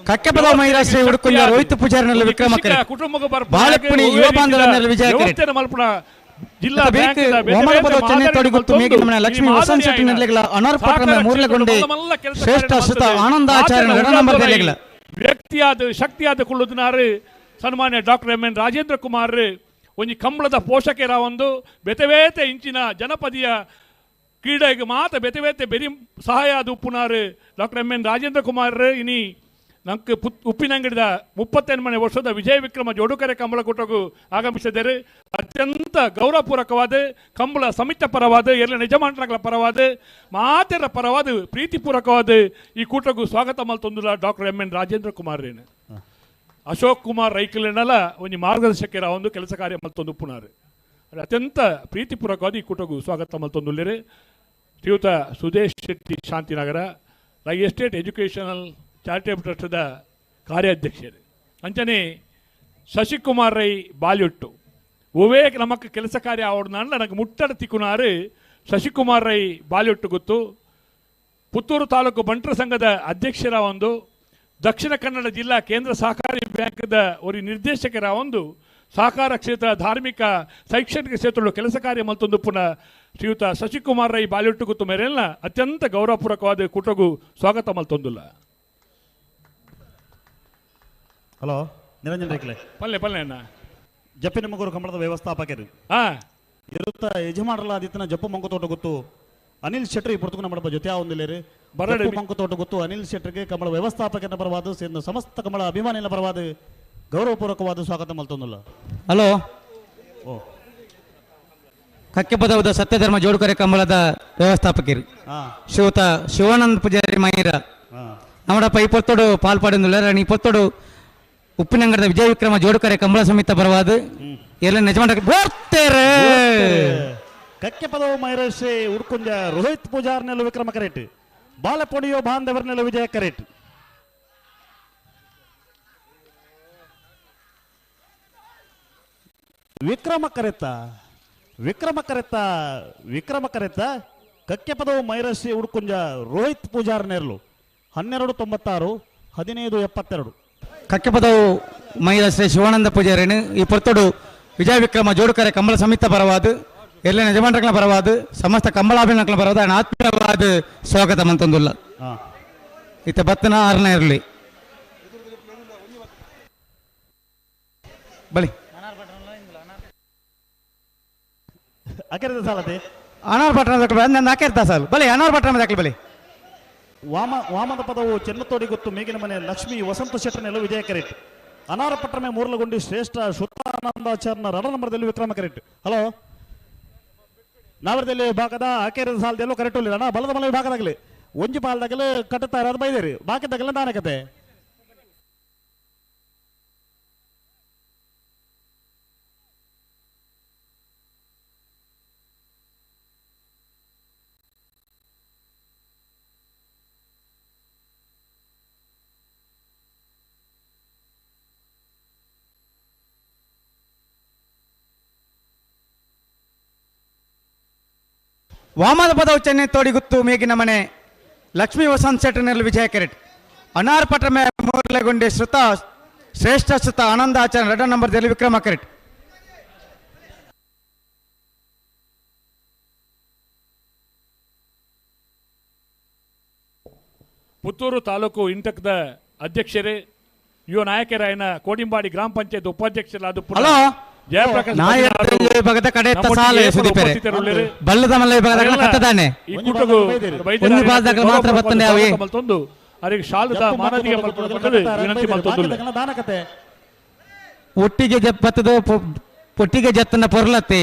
Speaker 8: ಕಕ್ಕೆಪದ ಮಹಿಳಾ ಶ್ರೀ ಉಡುಕುಂಜ ರೋಹಿತ್ ಪೂಜಾರಿನೆಲ್ಲು ವಿಕ್ರಮ ಕರೇಟ್,
Speaker 5: ಕುಟುಂಬ
Speaker 8: ಬಾಳಪ್ಪಣಿ ಯುವ ಬಾಂಧವರನ್ನೆಲ್ಲ ವಿಜಯ ಕರೇಟ್.
Speaker 5: ಮಲ್ಪುಣ ಜಿಲ್ಲಾ
Speaker 8: ಲಕ್ಷ್ಮೀ ವಸಂತ್ ಶೆಟ್ಟಿ ನೆಲೆಗಳ ಅನರ್ಪಟ್ರಮೆ ಮೂರ್ಲೆಗೊಂಡೆ ಶ್ರೇಷ್ಠ ಶ್ರುತ ಆನಂದ ಆಚಾರ್ಯ ನಂಬರ್
Speaker 5: ವ್ಯಕ್ತಿಯಾದ ಶಕ್ತಿಯಾದ ಕುಳ್ಳುದಿನಾರು ಸನ್ಮಾನ್ಯ ಡಾಕ್ಟರ್ MN ರಾಜೇಂದ್ರ ಕುಮಾರ್ ಒಂಜಿ ಕಂಬಳದ ಪೋಷಕರ ಒಂದು ಬೆತವೇತೆ ಇಂಚಿನ ಜನಪದಿಯ ಕ್ರೀಡೆಗೆ ಮಾತ ಬೆತವೇತೆ ಬೆರಿ ಸಹಾಯ ಅದು ಉಪ್ಪುನಾರು ಡಾಕ್ಟರ್ MN ರಾಜೇಂದ್ರ ಕುಮಾರ್ ಇನಿ ನಂಗೆ ಉಪ್ಪಿನಂಗಡಿದ 38ನೇ ವರ್ಷದ ವಿಜಯ ವಿಕ್ರಮ ಜೋಡುಕರೆ ಕಂಬಳ ಕೂಟಗೂ ಆಗಮಿಸಿದ್ದಾರೆ. ಅತ್ಯಂತ ಗೌರವಪೂರ್ವಕವಾದ ಕಂಬಳ ಸಮಿತಿ ಪರವಾದ ಎಲ್ಲ ಯಜಮಾನಗಳ ಪರವಾದ ಮಾತೆರ ಪರವಾದ ಪ್ರೀತಿಪೂರ್ವಕವಾದ ಈ ಕೂಟಗೂ ಸ್ವಾಗತ ಮಲ್ತೊಂದುಲ doctor MN Rajendra Kumar rain Ashok Kumar ರೈಕಲೆನಲ್ಲ ಒಂದು ಮಾರ್ಗದರ್ಶಕರ ಒಂದು ಕೆಲಸ ಕಾರ್ಯ ಮಲ್ತೊಂದು ಉಪ್ಪುನಾರು ಅತ್ಯಂತ ಪ್ರೀತಿಪೂರ್ವಕವಾದ ಈ ಕೂಟಗೂ ಸ್ವಾಗತ ಮಲ್ತೊಂದುಲ್ಲೇರೆ. ಶ್ರೀಯುತ Sudesh Shetty Shantinagar Rai estate educational charitable ಟ್ರಸ್ಟ್ದ ಕಾರ್ಯಾಧ್ಯಕ್ಷರು ಅಂಚನೆ ಶಶಿಕುಮಾರ್ ರೈ ಬಾಲ್ಯೊಟ್ಟು ಒವೇ ನಮಕ್ ಕೆಲಸ ಕಾರ್ಯ ಆವಡ್ನ ನನಗೆ ಮುಟ್ಟಡ ತಿಕ್ಕುನಾರು ಶಶಿಕುಮಾರ್ ರೈ ಬಾಲ್ಯೊಟ್ಟು ಗೊತ್ತು. ಪುತ್ತೂರು ತಾಲೂಕು ಬಂಟರ ಸಂಘದ ಅಧ್ಯಕ್ಷರ ಒಂದು ದಕ್ಷಿಣ ಕನ್ನಡ ಜಿಲ್ಲಾ ಕೇಂದ್ರ ಸಹಕಾರಿ ಬ್ಯಾಂಕ್ದ ಒಂದು ನಿರ್ದೇಶಕರ ಒಂದು ಸಹಕಾರ ಕ್ಷೇತ್ರ ಧಾರ್ಮಿಕ ಶೈಕ್ಷಣಿಕ ಕ್ಷೇತ್ರಗಳು ಕೆಲಸ ಕಾರ್ಯ ಮಲ್ತೊಂದು ಪುನಃ ಶ್ರೀಯುತ ಶಶಿಕುಮಾರ್ ರೈ ಬಾಲ್ಯೊಟ್ಟು ಗೊತ್ತು ಮೇರೆಲ್ಲ ಅತ್ಯಂತ ಗೌರವಪೂರ್ವಕವಾದ ಕೂಟಗೂ ಸ್ವಾಗತ ಮಲ್ತೊಂದುಲ್ಲ.
Speaker 6: ಹಲೋ ನಿರಂಜನ್ ರೇಕ್ಲೆ
Speaker 5: ಪಲ್ಲೆ ಅಣ್ಣ
Speaker 6: ಜಪ್ಪಿನ ಮಗೂರು ಕಂಬಳದ ವ್ಯವಸ್ಥಾಪಕರು
Speaker 5: ಹಾ
Speaker 6: ಇರುತ್ತ ಯಜಮಾನರಲ್ಲ ಆದಿತ್ತನ ಜಪ್ಪು ಮಂಕುತೋಟ ಗೊತ್ತು ಅನಿಲ್ ಶೆಟ್ರಿ ಪುರ್ತಕ ನಮ್ಮ ಜೊತೆ ಒಂದಿಲ್ಲೇರಿ
Speaker 5: ಬರಡಿ.
Speaker 6: ಜಪ್ಪು ಮಂಕುತೋಟ ಗೊತ್ತು ಅನಿಲ್ ಶೆಟ್ರಿಗೆ ಕಂಬಳ ವ್ಯವಸ್ಥಾಪಕನ ಪರವಾದ ಸೇರಿದ ಸಮಸ್ತ ಕಂಬಳ ಅಭಿಮಾನಿಗಳ ಪರವಾದ ಗೌರವಪೂರ್ವಕವಾದ ಸ್ವಾಗತ ಮಲ್ತೊಂದಿಲ್ಲ.
Speaker 8: ಹಲೋ
Speaker 6: ಓ
Speaker 8: ಕಕ್ಕೆಪದವದ ಸತ್ಯಧರ್ಮ ಜೋಡುಕರೆ ಕಂಬಳದ ವ್ಯವಸ್ಥಾಪಕರು
Speaker 6: ಹಾ
Speaker 8: ಶ್ರೀಯುತ ಶಿವಾನಂದ ಪೂಜಾರಿ ಮೈರ
Speaker 6: ಹಾ
Speaker 8: ನಮ್ಮಡಪ್ಪ ಈ ಪೊತ್ತೋಡು ಪಾಲ್ಪಾಡಿಂದುಲ್ಲ ಈ ಪೊತ್ತೋಡು ಉಪ್ಪಿನಂಗಡದ ವಿಜಯ ವಿಕ್ರಮ ಜೋಡುಕರೆ ಕಂಬಳ ಸಮಿತ ಪರವಾದ ಎಲ್ಲ ಯಜಮಾನರಿಗೆ ಬೋರ್ತೇರೆ
Speaker 6: ಕಕ್ಕೆ ಪದವು ಮೈರೇಶಿ ಉಡ್ಕುಂಜ ರೋಹಿತ್ ಪೂಜಾರ್ನೆಲ್ಲ ವಿಕ್ರಮ ಕರೆಟ್ ಬಾಲಪೊಡಿಯೋ ಬಾಂಧವರ್ನೆಲ್ಲ ವಿಜಯ ಕರೆಟ್ ವಿಕ್ರಮ ಕರೆತ ಕಕ್ಕೆ ಪದವು ಮೈರೇಶಿ ಉಡ್ಕುಂಜ ರೋಹಿತ್ ಪೂಜಾರ್ನೆರ್ಲು 1296 1572
Speaker 8: ಕಕ್ಕೆಪದವು ಮೈರ ಶ್ರೀ ಶಿವಾನಂದ ಪೂಜಾರಿನು ಈ ಪೊತ್ತೋಡು ವಿಜಯ ವಿಕ್ರಮ ಜೋಡುಕರೆ ಕಂಬಳ ಸಮಿತ ಪರವಾದ ಎಲ್ಲ ಯಜಮಾನಗಳ ಪರವಾದ ಸಮಸ್ತ ಕಂಬಳಾಭಿನಗಳ ಪರವಾದ ಆತ್ಮೀಯವಾದ ಸ್ವಾಗತ ಮಂತೊಂದುಲ್ಲ ಇತ್ತ ಬತ್ತನ 6ನೇ ಇರಲಿ ಬಳಿ
Speaker 6: ಅಕೆರದ ಸಾಲತೆ
Speaker 8: ಅನಾರ್ ಪಟ್ಟಣ ಹಾಕಿರ್ತಾ ಸಾಲು ಬಲಿ ಅನಾರ್ ಪಟ್ಟಣ ದಾಖಲೆ ಬಲಿ
Speaker 6: ವಾಮದ ಪದವು ಚೆನ್ನತೋಡಿ ಗೊತ್ತು ಮೇಗಿನ ಮನೆ ಲಕ್ಷ್ಮಿ ವಸಂತ ಶೆಟ್ಟನೆಲ್ಲ ವಿಜಯ ಕರೆಟ್ ಅನಾರ ಪಟ್ಟಣಮೆ ಮೂರ್ಲಗೊಂಡಿ ಶ್ರೇಷ್ಠ ಶುದ್ಧಾನಂದಾಚಾರ್ನ ರಡ ನಂಬರ್ದಲ್ಲಿ ವಿಕ್ರಮ ಕರೆಟ್ ಹಲೋ ನಾವರದಲ್ಲಿ ಭಾಗದ ಆಕೇರದ ಸಾಲದಲ್ಲೂ ಕರೆಕ್ಟ್ ಇಲ್ಲ ಅಣ್ಣ ಬಲದ ಮಲೆ ಭಾಗದಾಗಲಿ ಒಂಜಿ ಪಾಲ್ದಾಗಲೇ ಕಟ್ಟುತ್ತಾ ಇರೋದು ಬೈದೇರಿ ಬಾಕಿದಾಗಲೇ ನಾನಕತೆ
Speaker 8: ವಾಮದ ಪದವು ಚೆನ್ನೈ ತೋಡಿ ಗುತ್ತು ಮೇಗಿನ ಮನೆ ಲಕ್ಷ್ಮೀ ವಸಂತ ಶೆಟ್ಟನೆರಲು ವಿಜಯ ಕೆರೆಟ್ ಅನಾರ್ ಪಟ್ಟಮೆ ಮೂರ್ಲೆಗೊಂಡಿ ಶ್ರೇಷ್ಠ ಶ್ರುತ ಆನಂದಾಚರಣ 2 ನಂಬರ್ದಲ್ಲಿ ವಿಕ್ರಮ ಕೆರೆಟ್
Speaker 5: ಪುತ್ತೂರು ತಾಲೂಕು ಇಂಟಕ್ದ ಅಧ್ಯಕ್ಷರೇ ಯುವ ನಾಯಕರಾಯನ ಕೋಡಿಂಬಾಡಿ ಗ್ರಾಮ ಪಂಚಾಯತ್ ಉಪಾಧ್ಯಕ್ಷರಾದ
Speaker 8: ಹಲೋ
Speaker 5: ಜಯಪ್ರಕಾಶ್
Speaker 8: ಭಾಗದ ಕಡೆ ಸಾಲ ಸುದೀಪೇರೆ ಬಲ್ಲದ ಮಲ್ಲ ವಿಭಾಗದ ಕಟ್ಟದಾನೆ
Speaker 5: ಈ ಕೂಟಗೂ
Speaker 8: ಒಂದು ಭಾಗದಾಗ ಮಾತ್ರ ಬತ್ತನೆ ಅವೆ
Speaker 5: ಮಲ್ತೊಂದು ಅವರಿಗೆ ಶಾಲದ ಮಾನದಿಗೆ ಮಲ್ಕೊಂಡು ವಿನಂತಿ ಮಲ್ತೊಂದು
Speaker 6: ದಾನಕತೆ
Speaker 8: ಒಟ್ಟಿಗೆ ಜಪ್ಪತ್ತದು ಒಟ್ಟಿಗೆ ಜತ್ತನ ಪೊರ್ಲತ್ತೆ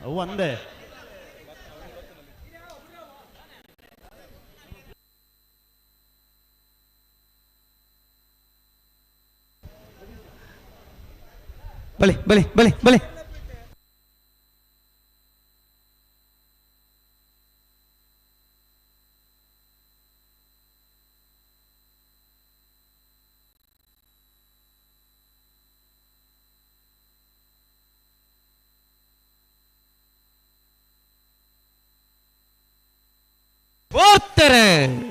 Speaker 6: ಅವು ಅಂದೆ
Speaker 8: ಬಲಿ ಬಲಿ ಬಲಿ ಬಲಿ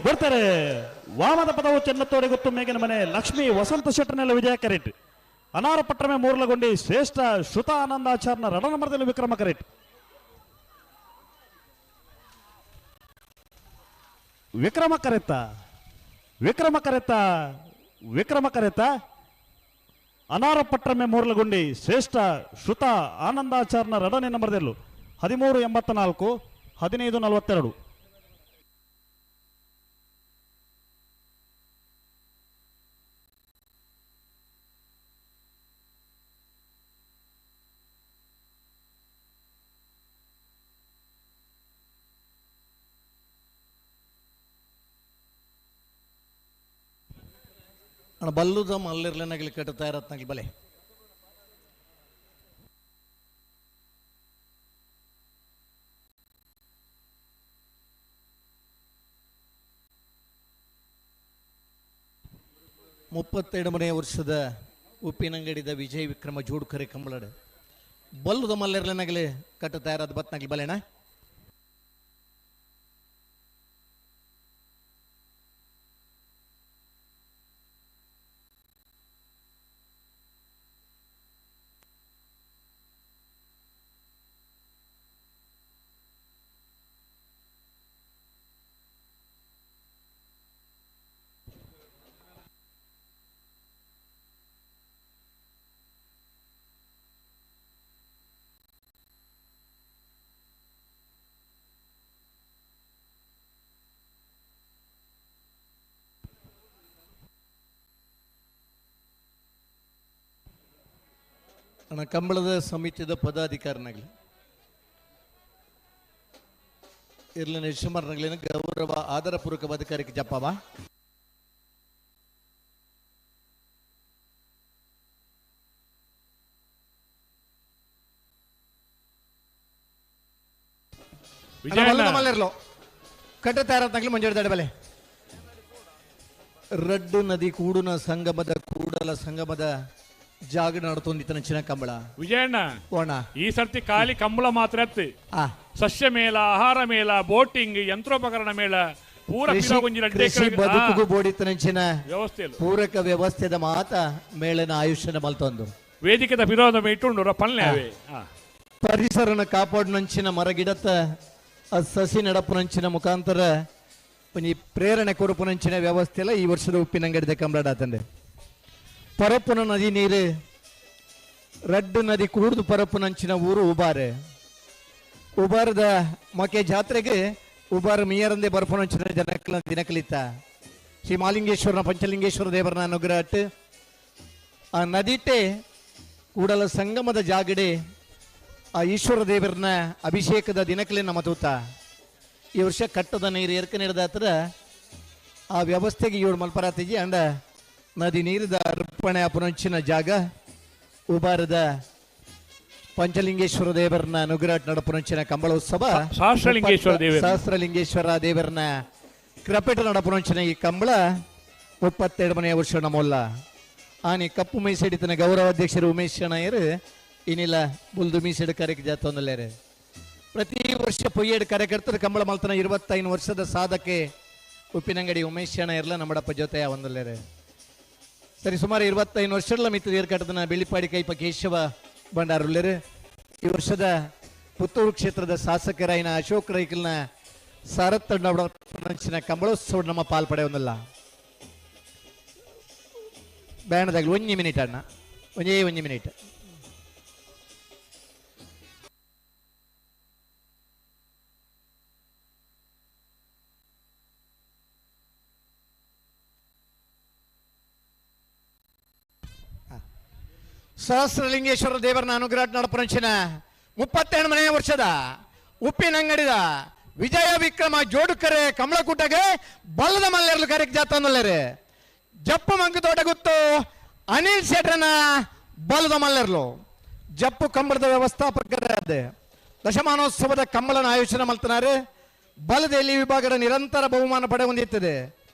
Speaker 6: ಬರ್ತಾರೆ ವಾಮದ ಪದವು ಚೆನ್ನತೋಡಿ ಗೊತ್ತು ಮೇಗಿನ ಮನೆ ಲಕ್ಷ್ಮಿ ವಸಂತ ಶೆಟ್ಟನೆಲ್ಲ ವಿಜಯ ಕರೆಟ್ ಅನಾರ ಪಟ್ಟಮೆ ಮೂರ್ಲಗೊಂಡಿ ಶ್ರೇಷ್ಠ ಶ್ರುತ ಆನಂದಾಚಾರ್ನ ರಡ ನಂಬರ್ದಲ್ಲಿ ವಿಕ್ರಮ ಕರೆಟ್ ವಿಕ್ರಮ ಕರೆತ ಅನಾರ ಪಟ್ಟಮೆ ಮೂರ್ಲಗೊಂಡಿ ಶ್ರೇಷ್ಠ ಶ್ರುತ ಆನಂದಾಚಾರ್ನ ರಡನೇ ನಂಬರ್ದಲ್ಲೂ 1384 1542
Speaker 1: ಬಲ್ಲುದ ಮಲ್ಲಿರ್ಲನಾಗಲಿ ಕಟ್ಟುತ್ತಾ ಇರತ್ನಾಗಲಿ ಬಲೆ ಮುಪ್ಪತ್ತೆರಡನೇ ವರ್ಷದ ಉಪ್ಪಿನಂಗಡಿದ ವಿಜಯ ವಿಕ್ರಮ ಜೋಡುಕರೆ ಕಂಬಳಡ ಬಲ್ಲುದ ಮಲ್ಲಿರ್ಲನಾಗಲಿ ಕಟ್ಟುತ್ತಾ ಇರೋದು ಬತ್ನಾಗಲಿ ಬಲೆನಾ ಅಣ್ಣ ಕಂಬಳದ ಸಮಿತಿಯ ಪದಾಧಿಕಾರಿನಾಗಲಿ ಇರ್ಲಿನ ಯಶಮಾರ್ನಾಗ್ಲಿನ ಗೌರವ ಆಧಾರಪೂರ್ವಕ ಅಧಿಕಾರಿಗೆ ಜಪ್ಪವ ಕಟ್ಟ ತಯಾರತ್ನಾಗ್ಲಿ ಮಂಜೂರು ದಡಬಲೆ ರಡ್ಡು ನದಿ ಕೂಡುನ ಸಂಗಮದ ಕೂಡಲ ಸಂಗಮದ ಜಾಗ ನಡ್ತೊಂದಿತ್ತನ ಚಿನ್ನ ಕಂಬಳ
Speaker 5: ವಿಜಯಣ್ಣ
Speaker 1: ಓಣ
Speaker 5: ಈ ಸರ್ತಿ ಖಾಲಿ ಕಂಬಳ ಮಾತ್ರ ಎತ್ತು ಸಸ್ಯ ಮೇಳ ಆಹಾರ ಮೇಳ ಬೋಟಿಂಗ್ ಯಂತ್ರೋಪಕರಣ ಮೇಳ ಪೂರ
Speaker 1: ಕೃಷಿ ಬದುಕು ಬೋಡಿತ್ತನಂಚಿನ
Speaker 5: ವ್ಯವಸ್ಥೆ
Speaker 1: ಪೂರಕ ವ್ಯವಸ್ಥೆದ ಮಾತ ಮೇಳನ ಆಯುಷ್ಯನ ಮಲ್ತೊಂದು
Speaker 5: ವೇದಿಕೆದ ವಿರೋಧ ಇಟ್ಟುಂಡು ಪಲ್ಲೆ ಅವೇ
Speaker 1: ಪರಿಸರನ ಕಾಪಾಡಿನಂಚಿನ ಮರಗಿಡತ್ತ ಸಸಿ ನಡಪುನಂಚಿನ ಮುಖಾಂತರ ಒಂಜಿ ಪ್ರೇರಣೆ ಕೊರಪುನಂಚಿನ ವ್ಯವಸ್ಥೆ ಎಲ್ಲ ಈ ವರ್ಷದ ಉಪ್ಪಿನಂಗಡಿದ ಕಂಬಳ ತಂದೆ ಪರಪ್ಪುನ ನದಿ ನೀರು ರಡ್ಡು ನದಿ ಕೂಡ್ದು ಪರಪ್ಪುನಂಚಿನ ಊರು ಉಬಾರೆ ಉಬಾರದ ಮೊಕೆ ಜಾತ್ರೆಗೆ ಉಬಾರ ಮೀಯರಂದೆ ಬರ್ಪುನಂಚಿನ ದಿನಕಲಿತ ಶ್ರೀ ಮಾಲಿಂಗೇಶ್ವರನ ಪಂಚಲಿಂಗೇಶ್ವರ ದೇವರನ ಅನುಗ್ರಹ ಆ ನದಿಟ್ಟೆ ಕೂಡಲ ಸಂಗಮದ ಜಾಗಡೆ ಆ ಈಶ್ವರ ದೇವರನ ಅಭಿಷೇಕದ ದಿನಕಲೇ ನಮ್ಮ ತೂತ ಈ ವರ್ಷ ಕಟ್ಟದ ನೀರು ಏರ್ಕ ನಡೆದಾತ್ರ ಆ ವ್ಯವಸ್ಥೆಗೆ ಏಳು ಮಲ್ಪರಾತಿಜಿ ಅಂಡ ನದಿ ನೀರಿದ ಅರ್ಪಣೆ ಅಪುನಂಚಿನ ಜಾಗ ಉಬಾರದ ಪಂಚಲಿಂಗೇಶ್ವರ ದೇವರನ ಅನುಗ್ರಹ ನಡಪುನಂಚಿನ ಕಂಬಳೋತ್ಸವ ಸಹಸ್ರಲಿಂಗೇಶ್ವರ ದೇವರನ ಕ್ರಪೆಟ ನಡಪುನಂಚಿನ ಈ ಕಂಬಳ 32 ಮನೆಯ ವರ್ಷ ನಮ್ಮಲ್ಲ ಆನಿ ಕಪ್ಪು ಮೀಸೆಡಿತನ ಗೌರವ ಅಧ್ಯಕ್ಷರು ಉಮೇಶ್ ಶಣಯ್ಯರು ಇನ್ನಿಲ್ಲ ಬುಲ್ದು ಮೀಸೆಡು ಕಾರ್ಯಕ್ಕೆ ಜಾತೊಂದಲ್ಲೇರೆ ಪ್ರತಿ ವರ್ಷ ಪೊಯ್ಯೇಡು ಕಾರ್ಯಕರ್ತರ ಕಂಬಳ ಮಲ್ತನ 25 ವರ್ಷದ ಸಾಧಕೆ ಉಪ್ಪಿನಂಗಡಿ ಉಮೇಶ್ ಶಣಯ್ಯರ್ಲ ನಮ್ಮಡಪ್ಪ ಜೊತೆ ಒಂದಲ್ಲೇರೆ ಸರಿ ಸುಮಾರು 25 ವರ್ಷಗಳ ಮಿತ್ರ ಏರ್ಕಟ್ಟದನ ಬೆಳ್ಳಿಪಾಡಿ ಕೈಪ ಕೇಶವ ಬಂಡಾರುಲ್ಲೇರು ಈ ವರ್ಷದ ಪುತ್ತೂರು ಕ್ಷೇತ್ರದ ಶಾಸಕರಾಯಿನ ಅಶೋಕ್ ರೈಕಲ್ನ ಸಾರತ್ತಂಡ ಕಂಬಳೋತ್ಸವ ನಮ್ಮ ಪಾಲ್ಪಡೆ ಒಂದಲ್ಲ ಬ್ಯಾಣದಾಗಲಿ 1 ಮಿನಿಟ್ ಅಣ್ಣ 1 ಮಿನಿಟ್ ಸಹಸ್ರಲಿಂಗೇಶ್ವರ ದೇವರನ ಅನುಗ್ರಹ ನಡಪುರಂಚಿನ 32 ಮನೆಯ ವರ್ಷದ ಉಪ್ಪಿನಂಗಡಿದ ವಿಜಯ ವಿಕ್ರಮ ಜೋಡುಕರೆ ಕಮಲಕೂಟಗೆ ಬಲ್ಲದ ಮಲ್ಲೆರ್ಲು ಕಾರ್ಯಕ್ಕೆ ಜಾತಂದಲ್ಲೇರೆ ಜಪ್ಪು ಮಂಕು ತೋಟ ಗೊತ್ತು ಅನಿಲ್ ಶೆಟ್ರನ ಬಲ್ಲದ ಮಲ್ಲೆರ್ಲು ಜಪ್ಪು ಕಂಬಳದ ವ್ಯವಸ್ಥಾಪಕರೇ ದಶಮಾನೋತ್ಸವದ ಕಂಬಳನ ಆಯೋಜನೆ ಮಲ್ತನಾರೆ ಬಲದಲ್ಲಿ ವಿಭಾಗದ ನಿರಂತರ ಬಹುಮಾನ ಪಡೆ ಹೊಂದಿತ್ತದೆ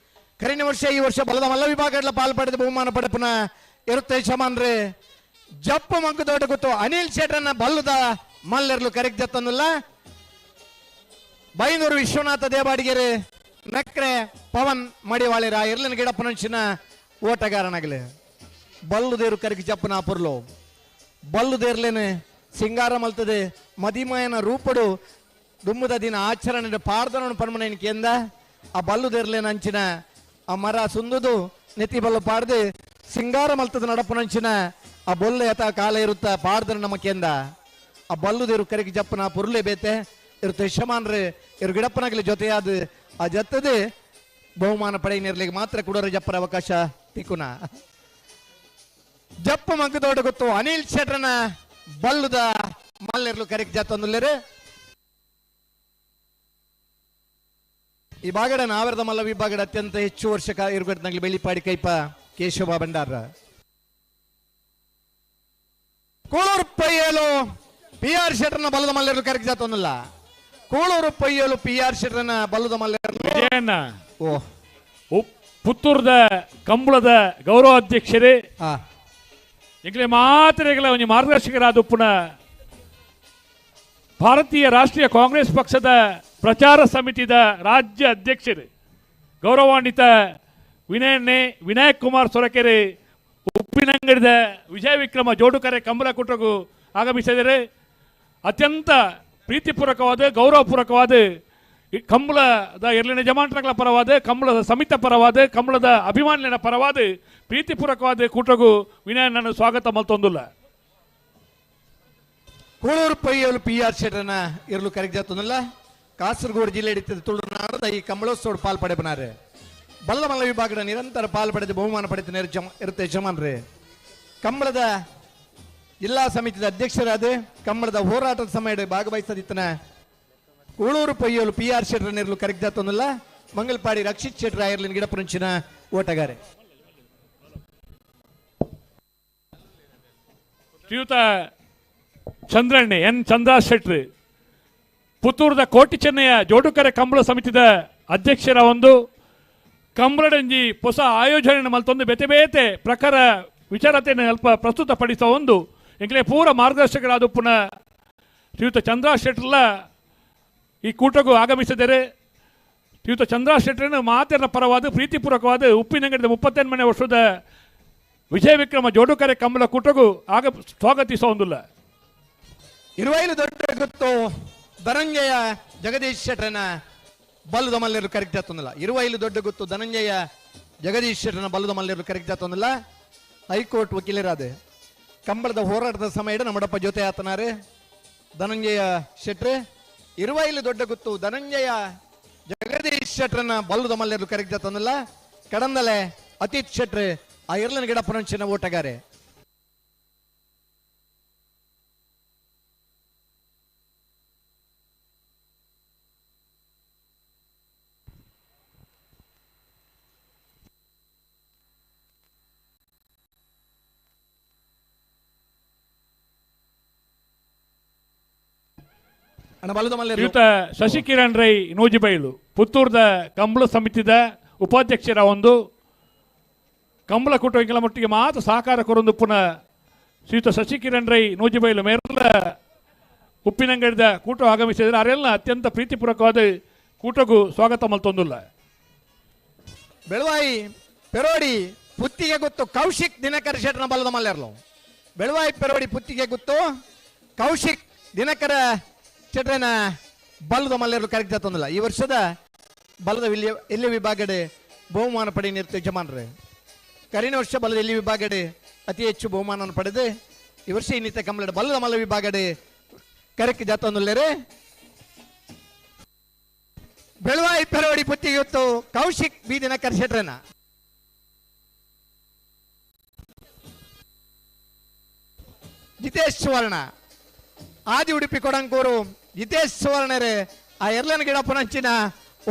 Speaker 1: ಕರಿನ ವರ್ಷ ಈ ವರ್ಷ ಬಲದ ಮಲ್ಲ ವಿಭಾಗದ ಪಾಲ್ಪಡೆದ ಬಹುಮಾನ ಪಡೆ ಪುನಃ ಇರುತ್ತೆ ಶಮಾನ್ರೆ ಜಪ್ಪು ಮಂಕು ತೋಟ ಗೊತ್ತು ಅನಿಲ್ ಶೆಟ್ರನ ಬಲ್ಲದ ಮಲ್ಲೆರ್ಲು ಕರೆಕ್ಟ್ ಜತ್ತಂದಿಲ್ಲ ಬೈನೂರು ವಿಶ್ವನಾಥ ದೇವಾಡಿಗೆರೆ ನಕ್ರೆ ಪವನ್ ಮಡಿವಾಳಿರ ಇರ್ಲಿನ ಗಿಡಪ್ಪನಂಚಿನ ಓಟಗಾರನಾಗಲಿ ಬಲ್ಲು ದೇರು ಕರಿಕೆ ಜಪ್ಪನ ಪುರ್ಲು ಬಲ್ಲು ದೇರ್ಲೇನೆ ಸಿಂಗಾರ ಮಲ್ತದೆ ಮದಿಮಯನ ರೂಪಡು ದುಮ್ಮದ ದಿನ ಆಚರಣೆ ಪಾರ್ದನ ಪರ್ಮನೆನ್ಕೆಂದ ಆ ಬಲ್ಲು ದೇರ್ಲೇನ ಅಂಚಿನ ಆ ಮರ ಸುಂದುದು ನೆತಿ ಬಲ್ಲು ಪಾಡ್ದು ಸಿಂಗಾರ ಮಲ್ತದ ನಡಪನಂಚಿನ ಆ ಬೊಲ್ಲೆ ಯಥ ಕಾಲ ಇರುತ್ತ ಪಾಡ್ದನ ನಮಕೆಂದ ಆ ಬಲ್ಲು ದೇರು ಕರಿಕೆ ಜಪ್ಪನ ಪುರ್ಲೆ ಬೇತೆ ಇರುತ್ತೆ ಯಶಮಾನ್ರೆ ಇವ್ರು ಗಿಡಪ್ಪನಾಗಲಿ ಜೊತೆಯಾದ ಆ ಜತ್ತದೆ ಬಹುಮಾನ ಪಡೆಯಿರ್ಲಿಕ್ಕೆ ಮಾತ್ರ ಕೊಡೋರ ಜಪ್ಪರ ಅವಕಾಶ ತಿಕ್ಕುನ ಜಪ್ಪು ಮಂಕು ದೊಡ್ಡ ಗೊತ್ತು ಅನಿಲ್ ಶೆಟ್ರನ ಬಲ್ಲುದ ಮಲ್ಲೆರ್ಲು ಕರೆಕ್ಟ್ ಜಾತಂದುಲ್ಲೇರೆ ಈ ಭಾಗಡ ನಾವರದ ಮಲ್ಲ ವಿಭಾಗದ ಅತ್ಯಂತ ಹೆಚ್ಚು ವರ್ಷ ಇರುಗಡ್ನಾಗ್ಲಿ ಬೆಳ್ಳಿಪಾಡಿ ಕೈಪ ಕೇಶವ ಭಂಡಾರ ಕೋಳೂರು ಪೈಯಲು PR ಶೆಟ್ರನ ಬಲ್ಲದ ಮಲ್ಲೆರ್ಲು ಕರೆಕ್ಟ್ ಜಾತಂದಿಲ್ಲ ಕೋಳೂರು ಪೈಯಲು PR ಶೆಟ್ರನ ಬಲ್ಲದ ಮಲ್ಲೆರ್ಲು
Speaker 5: ಪುತ್ತೂರದ ಕಂಬಳದ ಗೌರವ ಅಧ್ಯಕ್ಷರೇ ಈಗಲೇ ಮಾತ್ರ ಒಂದು ಮಾರ್ಗದರ್ಶಕರಾದ ಉಪ್ಪುನ ಭಾರತೀಯ ರಾಷ್ಟ್ರೀಯ ಕಾಂಗ್ರೆಸ್ ಪಕ್ಷದ ಪ್ರಚಾರ ಸಮಿತಿದ ರಾಜ್ಯ ಅಧ್ಯಕ್ಷರು ಗೌರವಾನ್ವಿತ ವಿನಾಯಕ್ ಕುಮಾರ್ ಸೊರಕೆರೆ ಉಪ್ಪಿನಂಗಡಿದ ವಿಜಯ ವಿಕ್ರಮ ಜೋಡುಕರೆ ಕಂಬಳ ಕುಟಗೂ ಆಗಮಿಸಿದರೆ ಅತ್ಯಂತ ಪ್ರೀತಿಪೂರ್ವಕವಾದ ಗೌರವಪೂರ್ವಕವಾದ ಕಂಬಳದ ಎರ್ಲಿನ ಜಮಾಂಟಗಳ ಪರವಾದ ಕಂಬಳದ ಸಮಿತ ಪರವಾದ ಕಂಬಳದ ಅಭಿಮಾನಿಗಳ ಪರವಾದ ಪ್ರೀತಿಪೂರ್ವಕವಾದ ಕೂಟಗೂ ವಿನಯನನ್ನು ಸ್ವಾಗತ ಮಲ್ತೊಂದಿಲ್ಲ
Speaker 1: ಕೋಳೂರು ಪೈಯಲು PR ಶೆಟ್ರನ ಇರಲು ಕರೆಕ್ಟ್ ಜಾತಂದಿಲ್ಲ ಕಾಸರಗೋಡು ಜಿಲ್ಲೆ ಹಿಡಿತದ ತುಳುನಾಡದ ಈ ಕಂಬಳೋತ್ಸವ ಪಾಲ್ಪಡೆ ಬನಾರೆ ಬಲ್ಲಮಲ್ಲ ವಿಭಾಗದ ನಿರಂತರ ಪಾಲ್ಪಡೆದ ಬಹುಮಾನ ಪಡೆದ ಇರುತ್ತೆ ಯಜಮಾನ್ರೆ ಕಂಬಳದ
Speaker 10: ಜಿಲ್ಲಾ ಸಮಿತಿಯ ಅಧ್ಯಕ್ಷರಾದ ಕಂಬಳದ ಹೋರಾಟದ ಸಮಯದ ಭಾಗವಹಿಸದಿತ್ತನ ಕೂಳೂರು ಪೊಯ್ಯೋಲು PR ಶೆಟ್ರ ನೆರಲು ಕರೆಕ್ಟ್ ಜಾತೊಂದಿಲ್ಲ ಮಂಗಲ್ಪಾಡಿ ರಕ್ಷಿತ್ ಶೆಟ್ರ ಐರ್ಲಿನ್ ಗಿಡಪುರಂಚಿನ ಓಟಗಾರೆ
Speaker 5: ಶ್ರೀಯುತ ಚಂದ್ರಣ್ಣೆ ಎನ್ ಚಂದ್ರ ಶೆಟ್ರಿ ಪುತ್ತೂರದ ಕೋಟಿ ಚೆನ್ನಯ್ಯ ಜೋಡುಕರೆ ಕಂಬಳ ಸಮಿತಿದ ಅಧ್ಯಕ್ಷರ ಒಂದು ಕಂಬಳಡಂಜಿ ಹೊಸ ಆಯೋಜನೆ ಮಲ್ತೊಂದು ಬೇತೆ ಬೇತೆ ಪ್ರಕಾರ ವಿಚಾರತೆಯನ್ನು ಅಲ್ಪ ಪ್ರಸ್ತುತಪಡಿಸುವ ಒಂದು ಎಂಕ್ಲೆ ಪೂರ ಮಾರ್ಗದರ್ಶಕರಾದ ಪುನಃ ಶ್ರೀಯುತ ಚಂದ್ರ ಶೆಟ್ರಲ್ಲ ಈ ಕೂಟಗೂ ಆಗಮಿಸಿದರೆ ಶ್ರೀಯುತ ಚಂದ್ರ ಶೆಟ್ಟರನ್ನು ಮಾತಿನ ಪರವಾದ ಪ್ರೀತಿಪೂರ್ವಕವಾದ ಉಪ್ಪಿನಂಗಡಿದ 38ನೇ ವರ್ಷದ ವಿಜಯ ವಿಕ್ರಮ ಜೋಡುಕರೆ ಕಂಬಳ ಕೂಟಗೂ ಸ್ವಾಗತಿಸೋದಿಲ್ಲ.
Speaker 10: 25 ದೊಡ್ಡ ಗೊತ್ತು ಧನಂಜಯ ಜಗದೀಶ್ ಶೆಟ್ಟರನ ಬಲ್ಲದ ಮಲ್ಲೆರು ಕರೆಕ್ಟ್ ಆಗ್ತೊಂದಿಲ್ಲ. 25 ದೊಡ್ಡ ಗೊತ್ತು ಧನಂಜಯ ಜಗದೀಶ್ ಶೆಟ್ಟರನ ಬಲ್ಲದ ಮಲ್ಲೆರು ಕರೆಕ್ಟ್ ಆಗ್ತೊಂದಿಲ್ಲ. ಹೈಕೋರ್ಟ್ ವಕೀಲರಾದ ಕಂಬಳದ ಹೋರಾಟದ ಸಮಯದ ನಮ್ಮಡಪ್ಪ ಜೊತೆ ಆತನಾರೆ ಧನಂಜಯ ಶೆಟ್ರೆ 25 ದೊಡ್ಡ ಗೊತ್ತು ಧನಂಜಯ ಜಗದೀಶ್ ಶೆಟ್ಟರನ ಬಲ್ಲದ ಮಲ್ಲೆರು ಕರೆಕ್ಟ್ ಆಗ್ತೊಂದಿಲ್ಲ. ಕಡಂದಲೆ ಅತೀತ್ ಶೆಟ್ರೆ ಆ ಇರ್ಲನ್ ಗಿಡಪುರಂಚಿನ ಓಟಗಾರೆ
Speaker 5: ಶ್ರೀಯುತ ಶಶಿಕಿರಣ್ ರೈ ನೂಜಿಬೈಲು ಪುತ್ತೂರದ ಕಂಬಳ ಸಮಿತಿದ ಉಪಾಧ್ಯಕ್ಷರ ಒಂದು ಕಂಬಳ ಕೂಟ ಇಂಗಳ ಮಟ್ಟಿಗೆ ಮಾತ್ರ ಸಹಕಾರ ಕೊರೊಂದು ಪುನಃ ಶ್ರೀಯುತ ಶಶಿಕಿರಣ್ ರೈ ನೂಜಿಬೈಲು ಮೇರೆಲ್ಲ ಉಪ್ಪಿನಂಗಡಿದ ಕೂಟ ಆಗಮಿಸಿದರೆ ಅವರೆಲ್ಲ ಅತ್ಯಂತ ಪ್ರೀತಿಪೂರ್ವಕವಾದ ಕೂಟಗೂ ಸ್ವಾಗತ ಮಲ್ತೊಂದಿಲ್ಲ.
Speaker 10: ಬೆಳವಾಯಿ ಪೆರೋಡಿ ಪುತ್ತಿಗೆ ಗೊತ್ತು ಕೌಶಿಕ್ ದಿನಕರ ಶೆಟ್ರನ ಬಲ್ಲದ ಮಲ್ಲೆರ್ಲು ಬೆಳವಾಯಿ ಪೆರೋಡಿ ಪುತ್ತಿಗೆ ಗೊತ್ತು ಕೌಶಿಕ್ ದಿನಕರ ಶೆಟ್ರನ ಬಲ್ಲದ ಮಲ್ಲೆರ್ಲು ಕರೆಕ್ಟ್ ಆಗ್ತೊಂದಿಲ್ಲ. ಈ ವರ್ಷದ ಬಲ್ಲದ ಎಲ್ಲಿ ವಿಭಾಗಡೆ ಬಹುಮಾನ ಪಡೆಯ ಯಜಮಾನರೇ ಕರಿನ ವರ್ಷ ಬಲ್ಲದ ಎಲ್ಲಿ ವಿಭಾಗಡೆ ಅತಿ ಹೆಚ್ಚು ಬಹುಮಾನವನ್ನು ಪಡೆದು ಈ ವರ್ಷ ಇನ್ನಿತ ಕಂಬಳದ ಬಲ್ಲದ ಮಲ್ಲ ವಿಭಾಗಡೆ ಕರೆಕ್ಟ್ ಜಾತೊಂದಿಲ್ಲರೆ ಬೆಳವಾಯಿ ಪೆರೋಡಿ ಪುತ್ತಿಗೆ ಗೊತ್ತು ಕೌಶಿಕ್ ಬಿ ದಿನಕರ ಶೆಟ್ರನ ಜಿತೇಶ್ ಸುವರ್ಣ ಆದಿ ಉಡುಪಿ ಕೊಡಂಕೂರು ಜಿತೇಶ್ ಸುವರ್ಣರೇ ಆ ಎರ್ಲನ್ ಗಿಡಪುರಂಚಿನ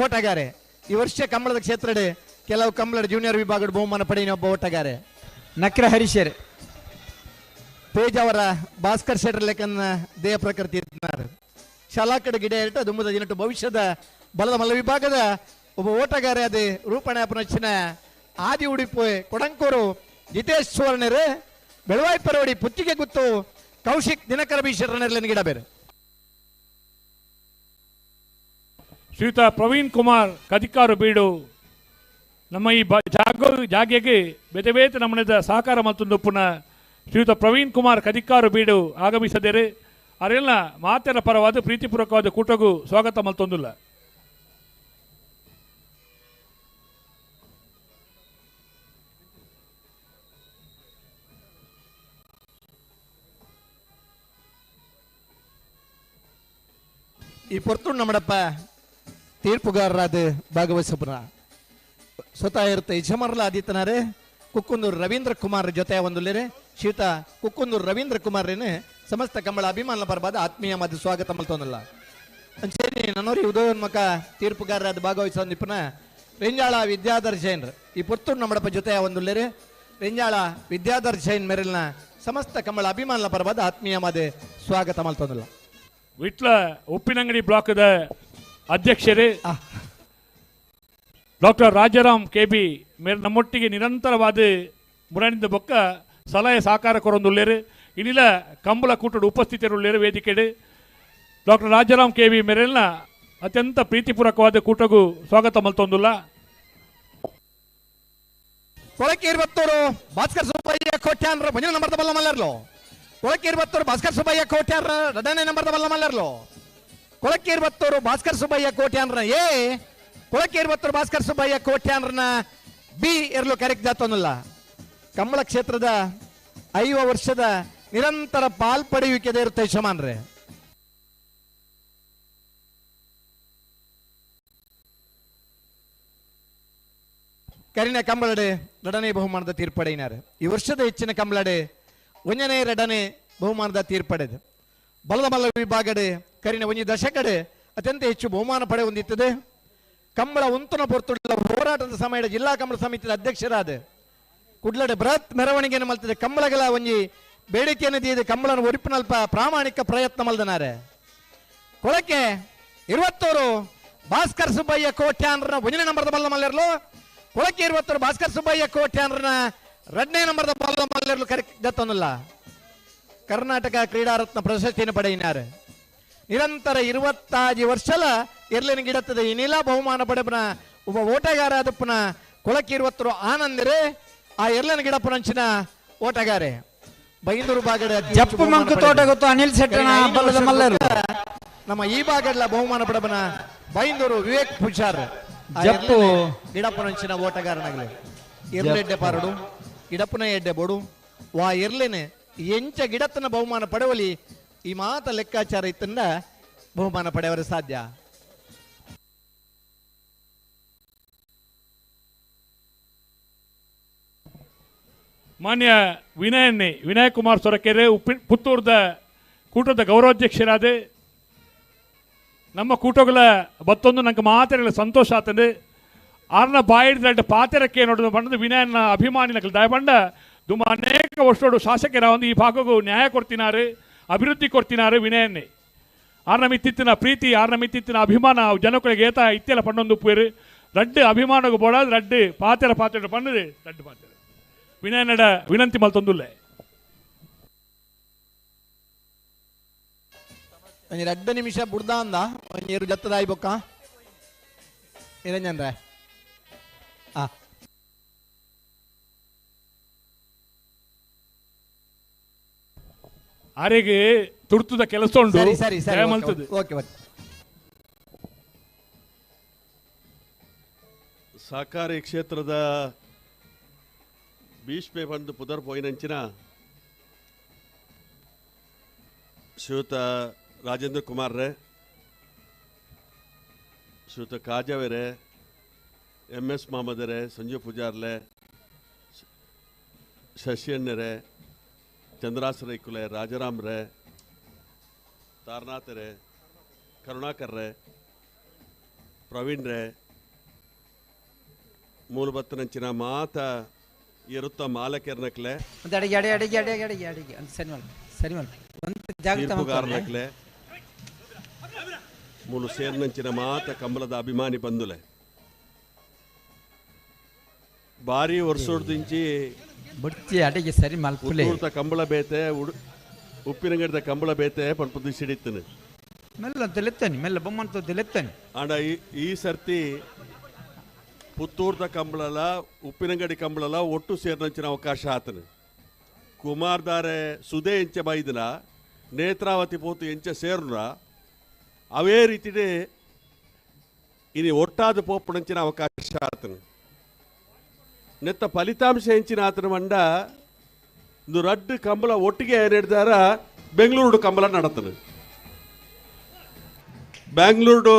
Speaker 10: ಓಟಗಾರೆ ಈ ವರ್ಷ ಕಂಬಳದ ಕ್ಷೇತ್ರಡೆ ಕೆಲವು ಕಂಬಳದ ಜೂನಿಯರ್ ವಿಭಾಗದ ಬಹುಮಾನ ಪಡೆಯ ಒಬ್ಬ ಓಟಗಾರೆ
Speaker 2: ನಕ್ರ ಹರೀಶರ್
Speaker 10: ಪೇಜಾವರ ಭಾಸ್ಕರ್ ಶೆಟ್ಟರ್ ಲೆಕ್ಕನ ದೇಹ ಪ್ರಕೃತಿ ಶಾಲಾಕಡ ಗಿಡ ಇಟ್ಟು 18 ಭವಿಷ್ಯದ ಬಲದ ಮಲ್ಲ ವಿಭಾಗದ ಒಬ್ಬ ಓಟಗಾರೆ ಅದು ರೂಪಣೆ ಪುನಚಿನ ಆದಿ ಉಡುಪಿ ಕೊಡಂಕೂರು ಜಿತೇಶ್ ಸುವರ್ಣರೇ ಬೆಳವಾಯಿ ಪರವಡಿ ಪುತ್ತಿಗೆ ಗುತ್ತು ಕೌಶಿಕ್ ದಿನಕರ ಬಿ ಶೆಟ್ಟರನೆಲ್ಲ ಗಿಡ ಬೇರೆ
Speaker 5: ಶ್ರೀಯುತ ಪ್ರವೀಣ್ ಕುಮಾರ್ ಕದಿಕಾರು ಬೀಡು ನಮ್ಮ ಈ ಜಾಗೆಗೆ ಬೇತೆ ಬೇತೆ ನಮ್ಮನೆದ ಸಹಕಾರ ಮತ್ತೊಂದು ಪುನಃ ಶ್ರೀಯುತ ಪ್ರವೀಣ್ ಕುಮಾರ್ ಕದಿಕಾರು ಬೀಡು ಆಗಮಿಸದಿರೆ ಅವರೆಲ್ಲ ಮಾತೆರ ಪರವಾದ ಪ್ರೀತಿಪೂರ್ವಕವಾದ ಕೂಟಗೂ ಸ್ವಾಗತ ಮಲ್ತೊಂದಿಲ್ಲ.
Speaker 10: ಈ ಪೊರ್ತುಂಡು ನಮ್ಮಡಪ್ಪ ತೀರ್ಪುಗಾರರಾದ ಭಾಗವಹಿಸಪುರ ಸ್ವತಃ ಇರುತ್ತೆ ಯಜಮಾನರ ಆದಿತ್ಯನಾರೆ ಕುಕ್ಕುಂದೂರು ರವೀಂದ್ರ ಕುಮಾರ್ ಜೊತೆ ಒಂದುಲೇರೆ ಶ್ರೀಯುತ ಕುಕ್ಕುಂದೂರು ರವೀಂದ್ರ ಕುಮಾರ್ರೇನೆ ಸಮಸ್ತ ಕಂಬಳ ಅಭಿಮಾನ ಬರಬಾದ ಆತ್ಮೀಯ ಮದ್ದು ಸ್ವಾಗತ ಮಲ್ತೊಂದಿಲ್ಲ ಅಂಚೇನಿ ನನ್ನೋರಿ ಉದಯೋನ್ಮಕ ತೀರ್ಪುಗಾರರಾದ ಭಾಗವಹಿಸೋದಿಪ್ಪನ ರೆಂಜಾಳ ವಿದ್ಯಾಧರ್ ಜೈನ್ ಈ ಪೊರ್ತುಂಡು ನಮ್ಮಡಪ್ಪ ಜೊತೆ ಒಂದುಲೇರೆ ರೆಂಜಾಳ ವಿದ್ಯಾಧರ್ ಜೈನ್ ಮೇರೆಲ್ನ ಸಮಸ್ತ ಕಂಬಳ ಅಭಿಮಾನ ಬರಬಾದ ಆತ್ಮೀಯ ಮದೆ ಸ್ವಾಗತ ಮಲ್ತೊಂದಿಲ್ಲ.
Speaker 5: ವಿಟ್ಲ ಉಪ್ಪಿನಂಗಡಿ ಬ್ಲಾಕ್ದ ಅಧ್ಯಕ್ಷರೇ ಡಾಕ್ಟರ್ ರಾಜಾರಾಮ್ KB ಮೇರೆ ನಮ್ಮೊಟ್ಟಿಗೆ ನಿರಂತರವಾದ ಮುರಾಣಿಂದ ಬೊಕ್ಕ ಸಲಹೆ ಸಹಕಾರ ಕೊರೊಂದುಲ್ಲೇರು ಇನ್ನಿಲ ಕಂಬಳ ಕೂಟದ ಉಪಸ್ಥಿತರುಳ್ಳೇರು ವೇದಿಕೆಡೆ ಡಾಕ್ಟರ್ ರಾಜಾರಾಮ್ KB ಮೇರೆಲ್ನ ಅತ್ಯಂತ ಪ್ರೀತಿಪೂರ್ವಕವಾದ ಕೂಟಗೂ ಸ್ವಾಗತ ಮಲ್ತೊಂದುಲ್ಲ.
Speaker 10: ಕೊಳಕೇರಿ ಬತ್ತೂರು ಭಾಸ್ಕರ್ ಸುಬ್ಬಯ್ಯ ಕೋಟ್ಯಾನ್ರ ಮುಂದಿನ ನಂಬರ್ದ ಬಲ್ಲ ಮಲ್ಲರ್ಲು ಕೊಳಕೇರಿ ಬತ್ತೂರು ಭಾಸ್ಕರ್ ಸುಬ್ಬಯ್ಯ ಕೋಟ್ಯಾನ್ರ 2ನೇ ನಂಬರ್ದ ಬಲ್ಲ ಮಲ್ಲರ್ಲು ಕೊಳಕೇರಿ ಬತ್ತೂರು ಭಾಸ್ಕರ್ ಸುಬ್ಬಯ್ಯ ಕೋಟ್ಯಾನ್ರ ಎ ಕೊಳಕೇರಿ ಬತ್ತೂರು ಭಾಸ್ಕರ್ ಸುಬ್ಬಯ್ಯ ಕೋಟ್ಯಾನ್ರನ ಬಿ ಎರಲು ಕರೆಕ್ಟ್ ಜಾತೊಂದಿಲ್ಲ. ಕಂಬಳ ಕ್ಷೇತ್ರದ 5 ವರ್ಷದ ನಿರಂತರ ಪಾಲ್ಪಡೆಯುವಿಕೆ ಇರುತ್ತೆ ಯಜಮಾನ್ರೆ ಕರಿನ ಕಂಬಳಡೆ 2ನೇ ಬಹುಮಾನದ ತೀರ್ಪಡೆಯಿನಾರೆ ಈ ವರ್ಷದ ಹೆಚ್ಚಿನ ಕಂಬಳಡೆ 1ನೇ 2ನೇ ಬಹುಮಾನದ ತೀರ್ಪಡೆದು ಬಲದ ಮಲ್ಲ ವಿಭಾಗಡೆ ಕರಿನ ಒಂಜಿ ದಶಕಡೆ ಅತ್ಯಂತ ಹೆಚ್ಚು ಬಹುಮಾನ ಪಡೆ ಹೊಂದಿತ್ತದೆ. ಕಂಬಳ ಉಂತುನ ಪೊರ್ತುಳ್ಳ ಹೋರಾಟದ ಸಮಯದ ಜಿಲ್ಲಾ ಕಂಬಳ ಸಮಿತಿಯ ಅಧ್ಯಕ್ಷರಾದ ಕುಡ್ಲಡೆ ಬೃಹತ್ ಮೆರವಣಿಗೆಯನ್ನು ಮಲ್ತದೆ. ಕಂಬಳಗಳ ಒಂಜಿ ಬೇಡಿಕೆಯನ್ನು ದೀದೆ ಕಂಬಳನ ಒರಿಪಿನಲ್ಪ ಪ್ರಾಮಾಣಿಕ ಪ್ರಯತ್ನ ಮಲ್ದನಾರೆ. ಕೊಳಕ್ಕೆ 20 ಭಾಸ್ಕರ್ ಸುಬ್ಬಯ್ಯ ಕೋಟ್ಯಾನ್ರನ 1ನೇ ನಂಬರ್ದ ಬಲ್ಲ ಮಲ್ಲೆರ್ಲು ಕೊಳಕ್ಕೆ 20 ಭಾಸ್ಕರ್ ಸುಬ್ಬಯ್ಯ ಕೋಟ್ಯಾನ್ರನ 2ನೇ ನಂಬರ್ದ ಬಲ್ಲ ಮಲ್ಲೆರ್ಲು ದತ್ತೊಂದಿಲ್ಲ ಕರ್ನಾಟಕ ಕ್ರೀಡಾರತ್ನ ಪ್ರಶಸ್ತಿಯನ್ನು ಪಡೆಯಿನಾರೆ. ನಿರಂತರ 25 ವರ್ಷಲ ಎರ್ಲಿನ ಗಿಡತ್ತದೆ ಇನ್ನಿಲ್ಲ ಬಹುಮಾನ ಪಡೆಪನ ಒಬ್ಬ ಓಟಗಾರ ಅದಪ್ಪನ ಕೊಳಕ್ಕೆ 20 ಆನಂದರೇ ಆ ಎರ್ಲಿನ ಗಿಡಪ್ಪನಂಚಿನ ಓಟಗಾರೆ ಬೈಂದೂರು ಭಾಗದ
Speaker 2: ಜಪ್ಪು ಮಂಕು ತೋಟ ಗೊತ್ತು ಅನಿಲ್ ಶೆಟ್ಟನ ಬಲ್ಲದ ಮಲ್ಲರು
Speaker 10: ನಮ್ಮ ಈ ಭಾಗದ ಬಹುಮಾನ ಪಡೆಪನ ಬೈಂದೂರು ವಿವೇಕ್ ಪೂಜಾರ್
Speaker 2: ಜಪ್ಪು
Speaker 10: ಗಿಡಪ್ಪನಂಚಿನ ಓಟಗಾರನಾಗಲಿ ಎರ್ಲೆಡ್ಡೆ ಪಾರಡು ಗಿಡಪ್ಪನ ಎಡ್ಡೆ ಬೋಡು ವಾ ಎರ್ಲೆನೆ ಎಂಚ ಗಿಡತ್ತನ ಬಹುಮಾನ ಪಡೆವಲಿ ಈ ಮಾತ ಲೆಕ್ಕಾಚಾರ ಇತ್ತಂದ ಬಹುಮಾನ ಪಡೆಯವರು ಸಾಧ್ಯ.
Speaker 5: ಮಾನ್ಯ ವಿನಯ್ ಕುಮಾರ್ ಸೊರಕೆರೆ ಪುತ್ತೂರದ ಕೂಟದ ಗೌರವಾಧ್ಯಕ್ಷರಾದ ನಮ್ಮ ಕೂಟಗಳ ಬತ್ತೊಂದು ನಂಗೆ ಮಾತಾಡಲು ಸಂತೋಷ ಆಗ್ತದೆ. ಆರ್ನ ಬಾಯಿಡ್ ಪಾತೆರಕ್ಕೆ ನೋಡಿದ ಬಂದು ವಿನಯನ ಅಭಿಮಾನಿಗಳು ದಯಬಂಡ ದುಮ್ಮ ಅನೇಕ ವರ್ಷೋಡು ಶಾಸಕರ ಒಂದು ಈ ಭಾಗಕ್ಕೂ ನ್ಯಾಯ ಕೊಡ್ತಿನಾರು ಅಭಿವೃದ್ಧಿ ಕೊಡ್ತಿನಾರು ವಿನಯನ್ನೇ ಆರ್ನ ಮಿತ್ತಿತ್ತಿನ ಪ್ರೀತಿ ಆರ್ನ ಮಿತ್ತಿತ್ತಿನ ಅಭಿಮಾನ ಜನಗಳಿಗೆ ಏತ ಇತ್ತೆಲ್ಲ ಪಣ್ಣೊಂದು ಉಪ್ಪೇರು ರಡ್ಡು ಅಭಿಮಾನಗೂ ಬೋಡಾದು ರಡ್ಡು ಪಾತೆರ ಪಣ್ಣದು ರಡ್ಡು ಪಾತೆರ ವಿನಯನಡ ವಿನಂತಿ ಮಲ್ತೊಂದುಲ್ಲೆ
Speaker 10: ಒಂಜಿ 2 ನಿಮಿಷ ಬುಡ್ದ ಅಂದ ಒಂಜೇರು ಜತ್ತದಾಯಿ ಬೊಕ್ಕ ನಿರಂಜನ್ರೆ
Speaker 5: ಆರೆಗೆ ತುರ್ತುದ ಕೆಲಸ ಉಂಟು
Speaker 10: ಮಲ್ತದ್ದು
Speaker 11: ಸಹಕಾರಿ ಕ್ಷೇತ್ರದ ಭೀಷ್ಮೆ ಬಂದು ಪುದರ್ ಪೋಯಿನಂಚಿನ ಶ್ರೀಯುತ ರಾಜೇಂದ್ರ ಕುಮಾರ್ರೆ ಶ್ರೀಯುತ ಕಾಜಾವೆರೆ MS ಮೊಹಮ್ಮದರೆ ಸಂಜೀವ್ ಪೂಜಾರ್ಲೆ ಶಶಿಯಣ್ಣರೆ ಚಂದ್ರಾಸರೈಕುಲೆ ರಾಜಾರಾಮ್ರೆ ತಾರನಾಥರೆ ಕರುಣಾಕರ್ರೆ ಪ್ರವೀಣ್ರೆ ಮೂಲಭತ್ತನಂಚಿನ ಮಾತ ಇರುತ್ತ ಮಾಲಕೆರ್ನಕ್ಲೆ ತೀರ್ಪುಗಾರನಕ್ಲೆ ಮೂಲು ಸೇರ್ನಂಚಿನ ಮಾತ ಕಂಬಲದ ಅಭಿಮಾನಿ ಬಂದುಲೆ ಭಾರಿ ವರ್ಷೋಡ್ದಿಂಚಿ
Speaker 2: ಅಡಿಗೆ ಸರಿ ಮಲ್ಪುಲೆ
Speaker 11: ಕಂಬಳ ಬೇತೆ ಉಪ್ಪಿನಗಡದ ಕಂಬಳ ಬೇತೆ ಪಂಪದು ಸಿಡಿತನೆ
Speaker 2: ಮೆಲ್ಲ ತೆಲೆತ್ತಾನೆ ಮೆಲ್ಲ ಬೊಮ್ಮಂತ ತೆಲೆತ್ತಾನೆ
Speaker 11: ಆಂಡ ಈ ಸರ್ತಿ ಪುತ್ತೂರ್ದ ಕಂಬಳಲ ಉಪ್ಪಿನಂಗಡಿ ಕಂಬಳಲ ಒಟ್ಟು ಸೇರ್ನಂಚಿನ ಅವಕಾಶ ಆತನು ಕುಮಾರ್ದಾರೆ ಸುದೇ ಎಂಚ ಬೈದನ ನೇತ್ರಾವತಿ ಪೋತು ಎಂಚ ಸೇರ್ನ ಅವೇ ರೀತಿಡೆ ಇನಿ ಒಟ್ಟಾದ ಪೋಪುನಂಚಿನ ಅವಕಾಶ ಆತನು ನೆತ್ತ ಫಲಿತಾಂಶ ಹೆಂಚಿನ ಆತನ ಮಂಡ ಇದು ರಡ್ಡು ಕಂಬಳ ಒಟ್ಟಿಗೆ ಏನಿಡ್ದಾರ ಬೆಂಗಳೂರು ಕಂಬಳ ನಡತನು ಬೆಂಗಳೂರು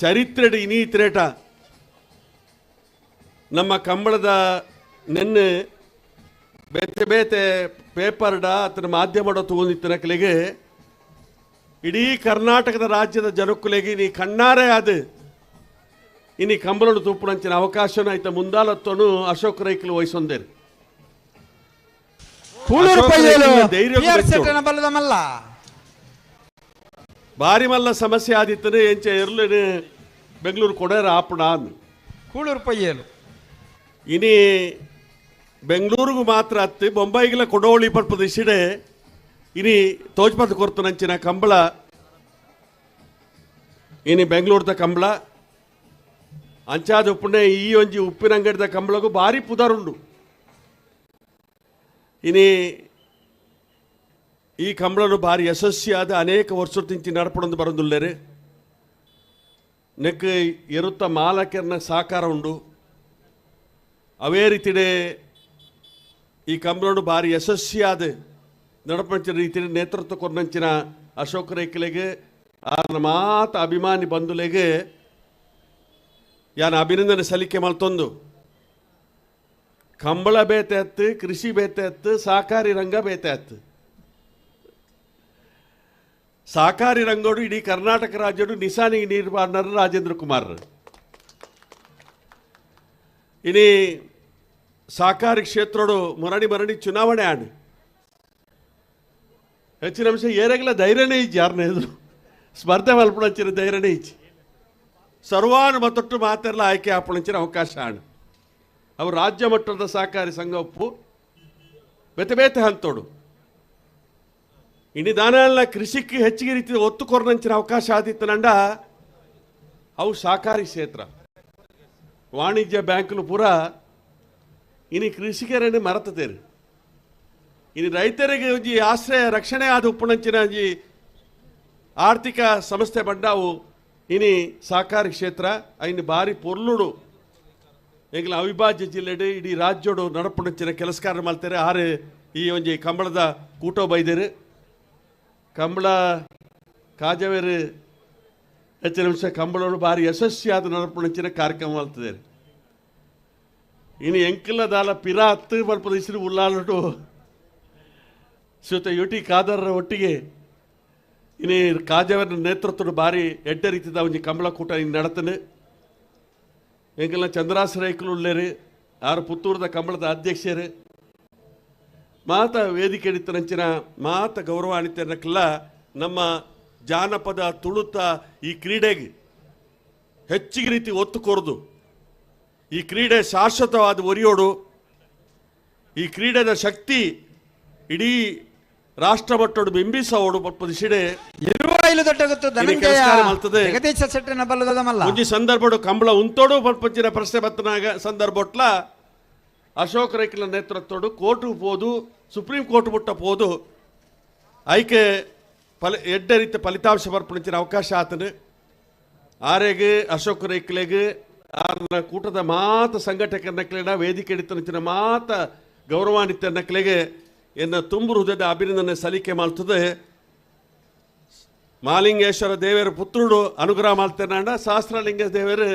Speaker 11: ಚರಿತ್ರೆಡು ಇನೀತ್ರೇಟ ನಮ್ಮ ಕಂಬಳದ ನೆನ್ನೆ ಬೇತೆ ಬೇತೆ ಪೇಪರ್ಡ ಅತನ ಮಾಧ್ಯಮಡ ತಗೊಂಡಿತ್ತನಕಲೆಗೆ ಇಡೀ ಕರ್ನಾಟಕದ ರಾಜ್ಯದ ಜನಕ್ಕುಲೆಗೆ ನೀ ಕಣ್ಣಾರೆ ಅದು ಇನಿ ಕಂಬಳಡು ತೂಪುನಂಚಿನ ಅವಕಾಶನ ಆಯ್ತ ಮುಂದಾಲತ್ತನು ಅಶೋಕ್ ರೈಕಲ್ ವಹಿಸೊಂದೇರು ಭಾರಿ ಮಲ್ಲ ಸಮಸ್ಯೆ ಆದಿತ್ತನೆ ಎಂಚ ಇರ್ಲೇನೆ ಬೆಂಗಳೂರು ಕೊಡೇರ ಆಪಣ
Speaker 2: ಕೂಳೂರು ಪಯ್ಯಲು
Speaker 11: ಇನಿ ಬೆಂಗಳೂರಿಗೂ ಮಾತ್ರ ಹತ್ತಿ ಬೊಂಬೈಗಿಲ ಕೊಡೋಳಿ ಪಡ್ಪದ ಇಸಿಡೆ ಇನಿ ತೋಜ್ಪತ್ ಕೊರ್ತನಂಚಿನ ಕಂಬಳ ಇನಿ ಬೆಂಗಳೂರದ ಕಂಬಳ ಅಂಚಾದ ಉಪ್ಪುನೆ ಈ ಒಂಜಿ ಉಪ್ಪಿನಂಗಡಿದ ಕಂಬಳಗೂ ಭಾರಿ ಪುದರುಂಡು ಇನಿ ಈ ಕಂಬಳನು ಭಾರಿ ಯಶಸ್ವಿಯಾದ ಅನೇಕ ವರ್ಷ ತಿಂಚಿ ನಡಪಡೊಂದು ಬರೋದುಲ್ಲೇರೆ ನೆಕ್ ಇರುತ್ತ ಮಾಲಕರ್ನ ಸಹಕಾರ ಉಂಡು ಅವೇ ರೀತಿಡೆ ಈ ಕಂಬಳನು ಭಾರಿ ಯಶಸ್ವಿಯಾದ ನಡಪಂಚಿನ ರೀತಿ ನೇತೃತ್ವ ಕೊರ್ನಂಚಿನ ಅಶೋಕ್ ರೈಕಲೆಗೆ ಆನ ಮಾತ ಅಭಿಮಾನಿ ಬಂಧುಲೆಗೆ ಯಾನ ಅಭಿನಂದನೆ ಸಲ್ಲಿಕೆ ಮಲ್ತೊಂದು ಕಂಬಳ ಬೇತೆ ಹತ್ತು ಕೃಷಿ ಬೇತೆ ಹತ್ತು ಸಹಕಾರಿ ರಂಗ ಬೇತೆ ಹತ್ತು ಸಹಕಾರಿ ರಂಗೋಡು ಇಡೀ ಕರ್ನಾಟಕ ರಾಜ್ಯಡು ನಿಸಾನಿಗೆ ನೀರು ಬಾರ್ನರು ರಾಜೇಂದ್ರ ಕುಮಾರ್ ಇನಿ ಸಹಕಾರಿ ಕ್ಷೇತ್ರಡು ಮರಣಿ ಚುನಾವಣೆ ಆಡು ಹೆಚ್ಚಿನ ಅಂಶ ಏರೆಗಲ ಧೈರ್ಯನೇ ಇಜ್ಜಿ ಯಾರನ್ನ ಎದುರು ಸ್ಪರ್ಧೆ ಮಲ್ಪಣಂಚಿನ ಧೈರ್ಯನೇ ಇಜ್ಜಿ ಸರ್ವಾನುಮತೊಟ್ಟು ಮಾತೆಲ್ಲ ಆಯ್ಕೆ ಆಪಣಂಚಿನ ಅವಕಾಶ ಆಡು ಅವು ರಾಜ್ಯ ಮಟ್ಟದ ಸಹಕಾರಿ ಸಂಘ ಒಪ್ಪು ಬೇತೆ ಬೇತೆ ಹಂತೋಡು ಇನ್ನು ದಾನ ಕೃಷಿಗೆ ಹೆಚ್ಚಿಗೆ ರೀತಿ ಒತ್ತು ಕೊರನಂಚಿನ ಅವಕಾಶ ಆದಿತ್ತು ನಂಡ ಅವು ಸಹಕಾರಿ ಕ್ಷೇತ್ರ ವಾಣಿಜ್ಯ ಬ್ಯಾಂಕ್ಲು ಪೂರ ಇನ್ನು ಕೃಷಿಕರನ್ನು ಮರೆತದೇರು ಇನ್ನು ರೈತರಿಗೆ ಒಂಜಿ ಆಶ್ರಯ ರಕ್ಷಣೆ ಆದ ಉಪ್ಪುನಂಚಿನ ಒಂಜಿ ಆರ್ಥಿಕ ಸಂಸ್ಥೆ ಬಂಡಾವು ಇನಿ ಸಹಕಾರಿ ಕ್ಷೇತ್ರ ಐನು ಬಾರಿ ಪೊರ್ಲುಡು ಎಂಗ್ಲ ಅವಿಭಾಜ್ಯ ಜಿಲ್ಲೆಡು ಇಡೀ ರಾಜ್ಯೋಡು ನಡಪುನಂಚಿನ ಕೆಲಸಕಾರ ಮಾಡ್ತಾರೆ ಆರು ಈ ಒಂಜಿ ಕಂಬಳದ ಕೂಟೋ ಬೈದೇರು ಕಂಬಳ ಕಾಜವೇರು ಹೆಚ್ಚಿನ ನಿಮಿಷ ಕಂಬಳೋಡು ಬಾರಿ ಯಶಸ್ವಿಯಾದ ನಡಪುನಂಚಿನ ಕಾರ್ಯಕ್ರಮ ಮಾಡ್ತಿದ್ದಾರೆ ಇನ್ನು ಎಂಕಲ ದಾಲ ಪಿರಾ ಹತ್ತು ಮಲ್ಪದ ಇಸಿರು ಉಲ್ಲಾಲಟು ಶ್ರೀಯುತ ಯು ಟಿ ಖಾದರ್ ಒಟ್ಟಿಗೆ ಇನ್ನು ಕಾಜವರ ನೇತೃತ್ವದ ಬಾರಿ ಎಡ್ಡ ರೀತಿದ ಒಂಜಿ ಕಂಬಳ ಕೂಟ ಇನ್ನು ನಡತನು ಎಂಕಲ್ನ ಚಂದ್ರಾಸ ರೈಕಲು ಉಳ್ಳೇರು ಆರು ಪುತ್ತೂರದ ಕಂಬಳದ ಅಧ್ಯಕ್ಷರು ಮಾತ ವೇದಿಕೆ ಹಿಡಿತನಂಚಿನ ಮಾತ ಗೌರವಾನ್ವಿತನಕ್ಕೆಲ್ಲ ನಮ್ಮ ಜಾನಪದ ತುಳುತ ಈ ಕ್ರೀಡೆಗೆ ಹೆಚ್ಚಿಗೆ ರೀತಿ ಒತ್ತು ಕೊರದು ಈ ಕ್ರೀಡೆ ಶಾಶ್ವತವಾದ ಒರಿಯೋಡು ಈ ಕ್ರೀಡೆದ ಶಕ್ತಿ ಇಡೀ ರಾಷ್ಟ್ರ ಮಟ್ಟೋಡು ಬಿಂಬಿಸೋಡು ಪದಿಸಿಡೆ ಮುಂಜಿ ಸಂದರ್ಭಡು ಕಂಬಳ ಉಂತೋಡು ಪಲ್ಪಂಚಿನ ಪ್ರಶ್ನೆ ಬತ್ತನಾಗ ಸಂದರ್ಭಟ್ಲ ಅಶೋಕ್ ರೈಕಲ ನೇತೃತ್ವಡು ಕೋರ್ಟ್ ಹೋದು ಸುಪ್ರೀಂ ಕೋರ್ಟ್ ಮುಟ್ಟ ಹೋದು ಐಕೆ ಎಡ್ಡ ರೀತಿ ಫಲಿತಾಂಶ ಬರ್ಪಣಿಸಿನ ಅವಕಾಶ ಆತನು ಆರೆಗೆ ಅಶೋಕ್ ರೈಕಲೆಗೆ ಆರ್ನ ಕೂಟದ ಮಾತ ಸಂಘಟಕರನಕ್ಲೆನ ವೇದಿಕೆ ಹಿಡಿತನಚಿನ ಮಾತ ಗೌರವಾನ್ವಿತನಕ್ಲೆಗೆ ಎನ್ನ ತುಂಬು ಹೃದಯದ ಅಭಿನಂದನೆ ಸಲ್ಲಿಕೆ ಮಾಡ್ತದೆ ಮಾಲಿಂಗೇಶ್ವರ ದೇವರ ಪುತ್ರುಡು ಅನುಗ್ರಹ ಮಾಡ್ತೇನೆ ಸಹಸ್ರಲಿಂಗ ದೇವರು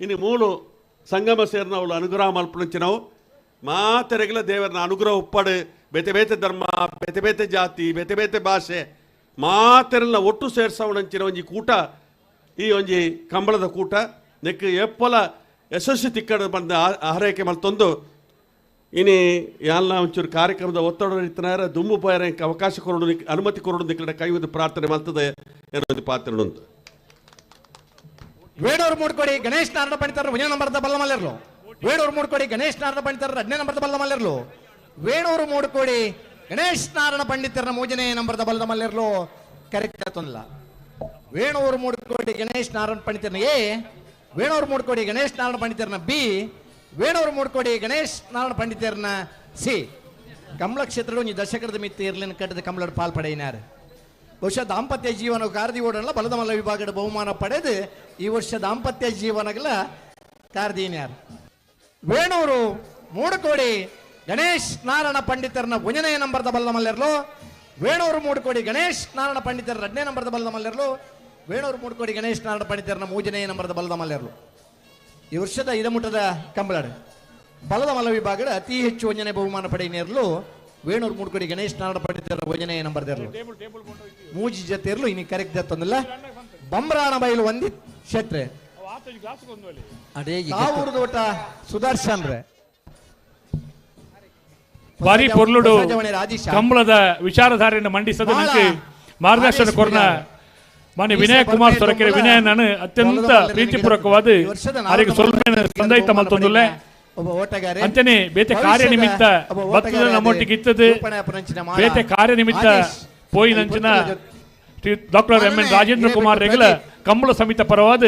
Speaker 11: ಇನ್ನು ಮೂಲು ಸಂಗಮ ಸೇರಿನ ಅವಳು ಅನುಗ್ರಹ ಮಲ್ಪಣಿಸಿನವು ಮಾತೆರೆಗಲ ದೇವರನ್ನ ಅನುಗ್ರಹ ಉಪ್ಪಡು ಬೇತೆ ಬೇತೆ ಧರ್ಮ ಬೇತೆ ಬೇತೆ ಜಾತಿ ಬೇತೆ ಬೇತೆ ಭಾಷೆ ಮಾತೆರೆಲ್ಲ ಒಟ್ಟು ಸೇರ್ಸವಣಂಚಿನ ಒಂಜಿ ಕೂಟ ಈ ಒಂಜಿ ಕಂಬಳದ ಕೂಟ ನೆಕ್ ಎಪ್ಪಲ ಯಶಸ್ವಿ ತಿಕ್ಕಡ ಬಂದ ಆರೈಕೆ ಮಲ್ತೊಂದು ಇನಿ ಯಾಲ್ನ ಒಂಚೂರು ಕಾರ್ಯಕ್ರಮದ ಒತ್ತಡ ಇತ್ತನಾರ ದುಮ್ಮು ಪಯರ ಅವಕಾಶ ಕೊರಡು ಅನುಮತಿ ಕೊರಡು ನಿಕ್ಕಡ ಕೈವದು ಪ್ರಾರ್ಥನೆ ಮಾಡ್ತದೆ ಏನೋ ಪಾತ್ರ ಉಂಟು
Speaker 10: వేడూరు మూడుకోడి గణేష్ నారాయణ పండితారు 1 నంబర్ದ ಬಲ್ಲಮಲ್ಲೆರ್ಲು వేడూరు ಮೂಡುಕೋಡಿ ಗಣೇಶ್ ನಾರಾಯಣ ಪಂಡಿತರ 2ನೇ ನಂಬರ್ದ ಬಲ್ಲಮಲ್ಲೆರ್ಲು వేడೂರು ಮೂಡುಕೋಡಿ ಗಣೇಶ್ ನಾರಾಯಣ ಪಂಡಿತರ 3ನೇ ನಂಬರ್ದ ಬಲ್ಲಮಲ್ಲೆರ್ಲು ಕರೆಕ್ಟ್ ಆತಲ್ಲ వేಣೂರು ಮೂಡುಕೋಡಿ ಗಣೇಶ್ ನಾರಾಯಣ ಪಂಡಿತರನ ಎ వేಣೂರು ಮೂಡುಕೋಡಿ ಗಣೇಶ್ ನಾರಾಯಣ ಪಂಡಿತರನ ಬಿ వేಣೂರು ಮೂಡುಕೋಡಿ ಗಣೇಶ್ ನಾರಾಯಣ ಪಂಡಿತರನ ಸಿ ಕಮಲ ಕ್ಷೇತ್ರಡು ಈ ದಶಕದ ಮಿತಿ ಇರ್ಲಿನ ಕಟ್ಟದ ಕಮಲಡ್ ಪಾಲ್ಪಡೆಯಿನಾರು ಬಹುಶಃ ದಾಂಪತ್ಯ ಜೀವನ ಕಾರ್ದಿ ಓಡಲ್ಲ ಬಲದ ಮಲ್ಲ ವಿಭಾಗದ ಬಹುಮಾನ ಪಡೆದು ಈ ವರ್ಷ ದಾಂಪತ್ಯ ಜೀವನಗಳ ಕಾರ್ದಿನ್ಯಾರು వేಣೂರು ಮೂಡುಕೋಡಿ ಗಣೇಶ್ ನಾರಾಯಣ ಪಂಡಿತರನ 1ನೇ ನಂಬರ್ದ ಬಲ್ಲದ ಮಲ್ಲೆರ್ಲು వేಣೂರು ಮೂಡುಕೋಡಿ ಗಣೇಶ್ ನಾರಾಯಣ ಪಂಡಿತರ 2ನೇ ನಂಬರ್ದ ಬಲ್ಲದ ಮಲ್ಲೆರ್ಲು వేಣೂರು ಮೂಡುಕೋಡಿ ಗಣೇಶ್ ನಾರಾಯಣ ಪಂಡಿತರನ 3ನೇ ನಂಬರ್ದ ಬಲ್ಲದ ಮಲ್ಲೆರ್ಲು ಈ ವರ್ಷದ ಇದಮುಟ್ಟದ ಕಂಬಳಡ್ ಬಲದ ಮಲ್ಲ ವಿಭಾಗದ ಅತಿ ಹೆಚ್ಚು 1ನೇ ಬಹುಮಾನ ಪಡೆಯಿನೇರ್ಲು వేణೂರು ಮೂಡುಕೋಡಿ ಗಣೇಶ್ ನಾರಾಯಣ ಪಂಡಿತರ 1ನೇ ನಂಬರ್ದರ್ಲು ಮೂಜಿ ಜೊತೆರ್ಲು ಇನ್ನು ಕರೆಕ್ಟ್ ತಂದಿಲ್ಲ ಬಂಬ್ರಾಣ ಬಯಲು ಒಂದಿ ಕ್ಷೇತ್ರ ತಾವೂರ್ದೋಟ ಸುದರ್ಶನ್ ರೇ
Speaker 5: ಬಾರಿ ಪೊರ್ಲುಡು ಕಂಬಳದ ವಿಚಾರಧಾರೆಯನ್ನು ಮಂಡಿಸದಕ್ಕೆ ಮಾರ್ಗದರ್ಶನ ಕೊರನ ಮಾನ್ಯ ವಿನಯ ಕುಮಾರ್ ಸೊರಕೆರೆ ವಿನಯ ನಾನು ಅತ್ಯಂತ ಪ್ರೀತಿಪೂರ್ವಕವಾದ ಅವರಿಗೆ ಸ್ವಲ್ಪ ಸಂದೈತ ಮಲ್ತೊಂದುಲ್ಲೆ ಅಂಚನೆ ಬೇತೆ ಕಾರ್ಯ ನಿಮಿತ್ತ ಬತ್ತದ ನಮ್ಮೊಟ್ಟಿಗೆ ಇತ್ತದು ಬೇತೆ ಕಾರ್ಯ ನಿಮಿತ್ತ ಪೋಯಿನಂಚಿನ doctor M N Rajendra Kumar ರೆಗಲ ಕಂಬಳ ಸಮಿತ ಪರವಾದ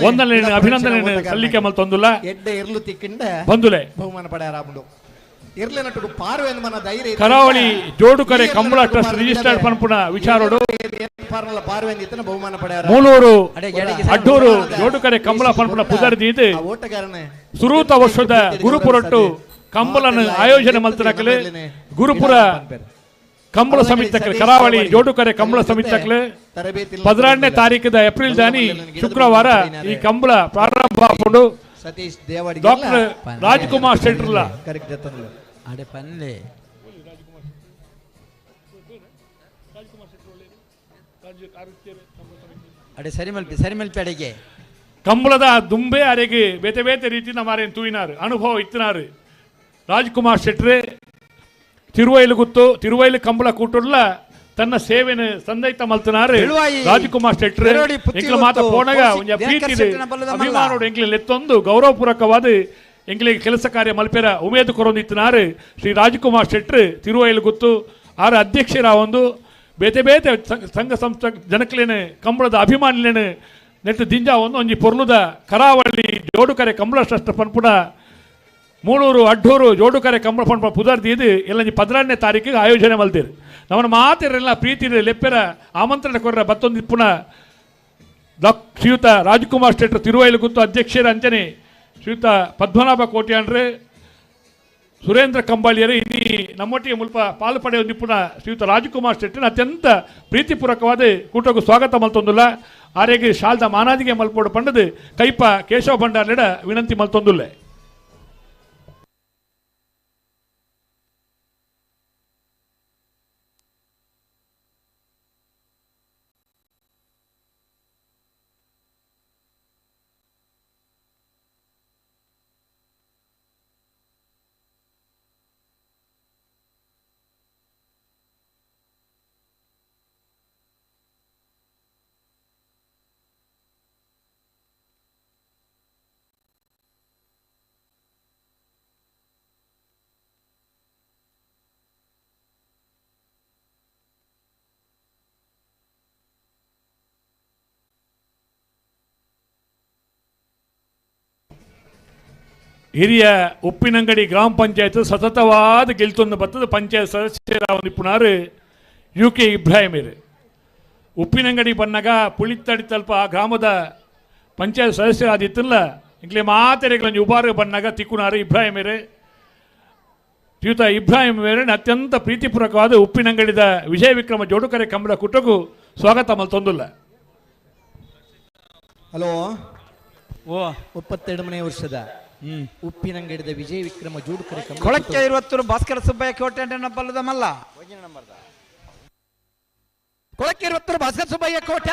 Speaker 5: ಒಂದನೇ ಅಭಿನಂದನೆ ಸಲ್ಲಿಕೆ ಮಲ್ತೊಂದುಲ್ಲ ಬಂದುಲೆ
Speaker 10: ಬಹುಮಾನ ಪಡೆಯರಾಬುಡು ಇರ್ಲಿನಟ್ಟು ಪಾರ್ವೆ ಮನ ಧೈರ್ಯ
Speaker 5: ಕರಾವಳಿ ಜೋಡುಕರೆ ಕಂಬಳ ಟ್ರಸ್ಟ್ ರಿಜಿಸ್ಟರ್ಡ್ ಪನ್ಪುನ ವಿಚಾರೋಡು
Speaker 10: ಪಾರ್ವೆ ಇತನ ಬಹುಮಾನ ಪಡೆಯರ
Speaker 5: ಮೂಲೂರು ಅಡ್ಡೂರು ಜೋಡುಕರೆ ಕಂಬಳ ಪನ್ಪುನ ಪುದರ್ದಿ ಇದು ಸುರೂತ ವರ್ಷದ ಗುರುಪುರಟ್ಟು ಕಂಬಳನ ಆಯೋಜನೆ ಮಲ್ತನಕಲೆ ಗುರುಪುರ ಕಂಬಳ ಸಮಿತಕ್ಕೆ ಕರಾವಳಿ ಜೋಡುಕರೆ ಕಂಬಳ ಸಮಿತಕ್ಕೆ 12ನೇ ತಾರೀಕಿದ ಏಪ್ರಿಲ್ ದಾನಿ ಶುಕ್ರವಾರ ಈ ಕಂಬಳ ಪ್ರಾರಂಭ ಆಪುಂಡು
Speaker 10: ಸತೀಶ್ ದೇವಾಡಿ
Speaker 5: ಡಾಕ್ಟರ್ ರಾಜ್ಕುಮಾರ್ ಶೆಟ್ರಲ್ಲ
Speaker 10: ಕರೆಕ್ಟ್ ತಂದಿಲ್ಲ
Speaker 2: ಅಡೆ ಪನ್ಲೆ ಅಡೆ ಸರಿ ಮಲ್ಪೆ ಅಡೆಗೆ
Speaker 5: ಕಂಬಳದ ದುಂಬೆ ಅರೆಗೆ ಬೇತೆ ಬೇತೆ ರೀತಿ ಮಾರೇನು ತೂಯಿನಾರು ಅನುಭವ ಇತ್ತಿನಾರು ರಾಜ್ಕುಮಾರ್ ಶೆಟ್ರೆ ತಿರುವೈಲು ಕಂಬಳ ಕೂಟುಳ್ಳ ತನ್ನ ಸೇವೆನ ಸಂದೈತ ಮಲ್ತನಾರು ರಾಜ್ಕುಮಾರ್ ಶೆಟ್ರೆ ಎಂಕ್ಲ ಮಾತ ಪೋಣಗ ಒಂಜ ಪ್ರೀತಿ ಅಭಿಮಾನೋಡು ಎಂಕ್ಲೆ ಎತ್ತೊಂದು ಗೌರವಪೂರ್ವಕವಾದ ಎಂಕ್ಲಿಗೆ ಕೆಲಸ ಕಾರ್ಯ ಮಲ್ಪೆರ ಉಮೇದು ಕೊರೊಂದಿತ್ತಿನಾರು ಶ್ರೀ ರಾಜ್ಕುಮಾರ್ ಶೆಟ್ರು ತಿರುವೈಲು ಗುತ್ತು ಆರ ಅಧ್ಯಕ್ಷರ ಒಂದು ಬೇತೆ ಬೇತೆ ಸಂಘ ಸಂಸ್ಥೆ ಜನಕ್ಲೇನು ಕಂಬಳದ ಅಭಿಮಾನಿಲೇನು ನೆಟ್ಟು ದಿಂಜ ಒಂಜಿ ಪೊರ್ಲುದ ಕರಾವಳಿ ಜೋಡುಕರೆ ಕಂಬಳ ಟ್ರಸ್ಟ್ ಪನ್ಪುಡ ಮೂಳೂರು ಅಡ್ಡೂರು ಜೋಡುಕರೆ ಕಂಬಳ ಪನ್ಪುಡ ಪುದರ್ದಿದ್ದು ಎಲ್ಲಂಜಿ 12ನೇ ತಾರೀಕಿಗೆ ಆಯೋಜನೆ ಮಲ್ತೀರಿ ನಮ್ಮನ್ನ ಮಾತಿರೆಲ್ಲ ಪ್ರೀತಿ ಲೆಪ್ಪೆರ ಆಮಂತ್ರಣ ಕೊರ್ರ ಬತ್ತೊಂದು ಪುನ ಶ್ರೀಯುತ ರಾಜ್ಕುಮಾರ್ ಶೆಟ್ರು ತಿರುವೈಲು ಗುತ್ತು ಅಧ್ಯಕ್ಷರ ಅಂಚನೆ ಶ್ರೀಯುತ ಪದ್ಮನಾಭ ಕೋಟ್ಯಾನ್ರೆ ಸುರೇಂದ್ರ ಕಂಬಾಳಿಯರು ಇನ್ನಿ ನಮ್ಮೊಟ್ಟಿಗೆ ಮುಲ್ಪ ಪಾಲು ಪಡೆಯ ನಿಪುಣ ಶ್ರೀಯುತ ರಾಜ್ಕುಮಾರ್ ಶೆಟ್ಟಿನ ಅತ್ಯಂತ ಪ್ರೀತಿಪೂರ್ವಕವಾದ ಕೂಟಕ್ಕೂ ಸ್ವಾಗತ ಮಲ್ತೊಂದುಲ್ಲ ಆರೆಗೆ ಶಾಲ್ದ ಮಾನಾದಿಗೆ ಮಲ್ಪೋಡು ಪಂಡದು ಕೈಪ ಕೇಶವ ಭಂಡಾರ್ಲೆಡ ವಿನಂತಿ ಮಲ್ತೊಂದುಲ್ಲೆ ಹಿರಿಯ ಉಪ್ಪಿನಂಗಡಿ ಗ್ರಾಮ ಪಂಚಾಯತ್ ಸತತವಾದ ಗೆಲ್ತೊಂದು ಬರ್ತದೆ ಪಂಚಾಯತ್ ಸದಸ್ಯರ ನಿಪುಣರು UK ಇಬ್ರಾಹಿಮೇರು ಉಪ್ಪಿನಂಗಡಿ ಬನ್ನಾಗ ಪುಳಿತ್ತಡಿ ತಲ್ಪ ಆ ಗ್ರಾಮದ ಪಂಚಾಯತ್ ಸದಸ್ಯರಾದಿತ್ತಲ್ಲ ಇಂಗ್ಲೇ ಮಾತೆರೆಗಳನ್ನು ಉಬಾರು ಬನ್ನಾಗ ತಿಕ್ಕುನಾರು ಇಬ್ರಾಹಿಮೇರು ಶ್ರೀಯುತ ಇಬ್ರಾಹಿಮೇರನ್ನು ಅತ್ಯಂತ ಪ್ರೀತಿಪೂರ್ವಕವಾದ ಉಪ್ಪಿನಂಗಡಿದ ವಿಜಯ ವಿಕ್ರಮ ಜೋಡುಕರೆ ಕಂಬಳ ಕುಟಗೂ ಸ್ವಾಗತ ಮಲ್ತೊಂದುಲ್ಲ.
Speaker 10: ಹಲೋ 32ನೇ ವರ್ಷದ ಉಪ್ಪಿನಂಗಡಿದ ವಿಜಯ ವಿಕ್ರಮ ಜೋಡುಕರೆ
Speaker 2: ಕೊಳಕ್ಕೆ 20 ಭಾಸ್ಕರ ಸುಬ್ಬಯ್ಯ ಕೋಟೆ ಬಲ್ಲದ ಮಲ್ಲ
Speaker 10: ಕೊಳಕ್ಕೆ 20 ಭಾಸ್ಕರ ಸುಬ್ಬಯ್ಯ ಕೋಟೆ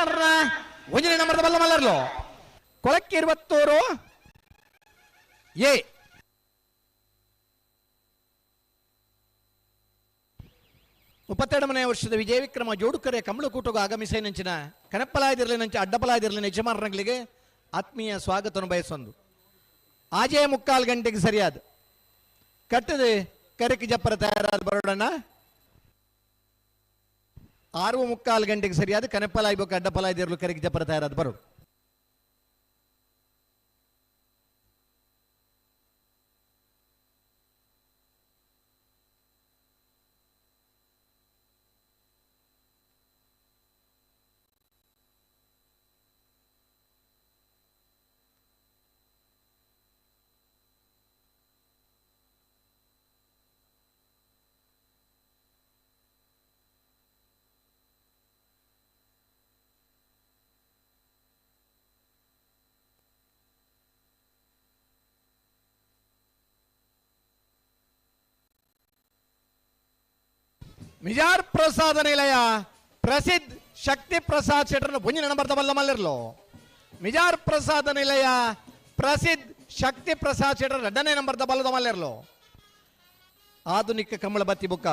Speaker 10: ಒಂಜನೇ ನಂಬರ್ದ ಬಲ್ಲ ಮಲ್ಲರ್ಲು ಕೊಳಕ್ಕೆ 20 ಎ 32ನೇ ವರ್ಷದ ವಿಜಯ ವಿಕ್ರಮ ಜೋಡುಕರೆ ಕಂಬಳಕೂಟಗೂ ಆಗಮಿಸೇನಂಚಿನ ಕನಪ್ಪಲಾಯದಿರಲಿನಂಚ ಅಡ್ಡಪಲಾಯದಿರಲಿನ ಯಜಮಾನರಿಗೆ ಆತ್ಮೀಯ ಸ್ವಾಗತವನ್ನು ಬಯಸೊಂದು ಆಜೆ 3:15 ಗಂಟೆಗೆ ಸರಿಯಾದ ಕಟ್ಟದೆ ಕರೆಕ್ಕೆ ಜಪ್ಪರ ತಯಾರಾದ ಬರೋಡಣ್ಣ 6:15 ಗಂಟೆಗೆ ಸರಿಯಾದ ಕನಪ್ಪಲಾಯಿ ಬೇಕು ಅಡ್ಡಪಲಾಯದಿರಲು ಕರೆಕ್ಕೆ ಜಪ್ಪರ ತಯಾರಾದ ಬರೋಡು. ಮಿಜಾರ್ ಪ್ರಸಾದ ನಿಲಯ ಪ್ರಸಿದ್ಧ ಶಕ್ತಿ ಪ್ರಸಾದ್ ಶೆಟ್ಟರ್ನ ಮುಂಜಿನ ನಂಬರ್ದ ಬಲ್ಲ ಮಲ್ಲಿರ್ಲು ಮಿಜಾರ್ ಪ್ರಸಾದ ನಿಲಯ ಪ್ರಸಿದ್ಧ ಶಕ್ತಿ ಪ್ರಸಾದ್ ಶೆಟ್ಟರ್ 2ನೇ ನಂಬರ್ದ ಬಲ್ಲದ ಮಲ್ಲಿರ್ಲು ಆಧುನಿಕ ಕಂಬಳ ಬತ್ತಿ ಬುಕ್ಕ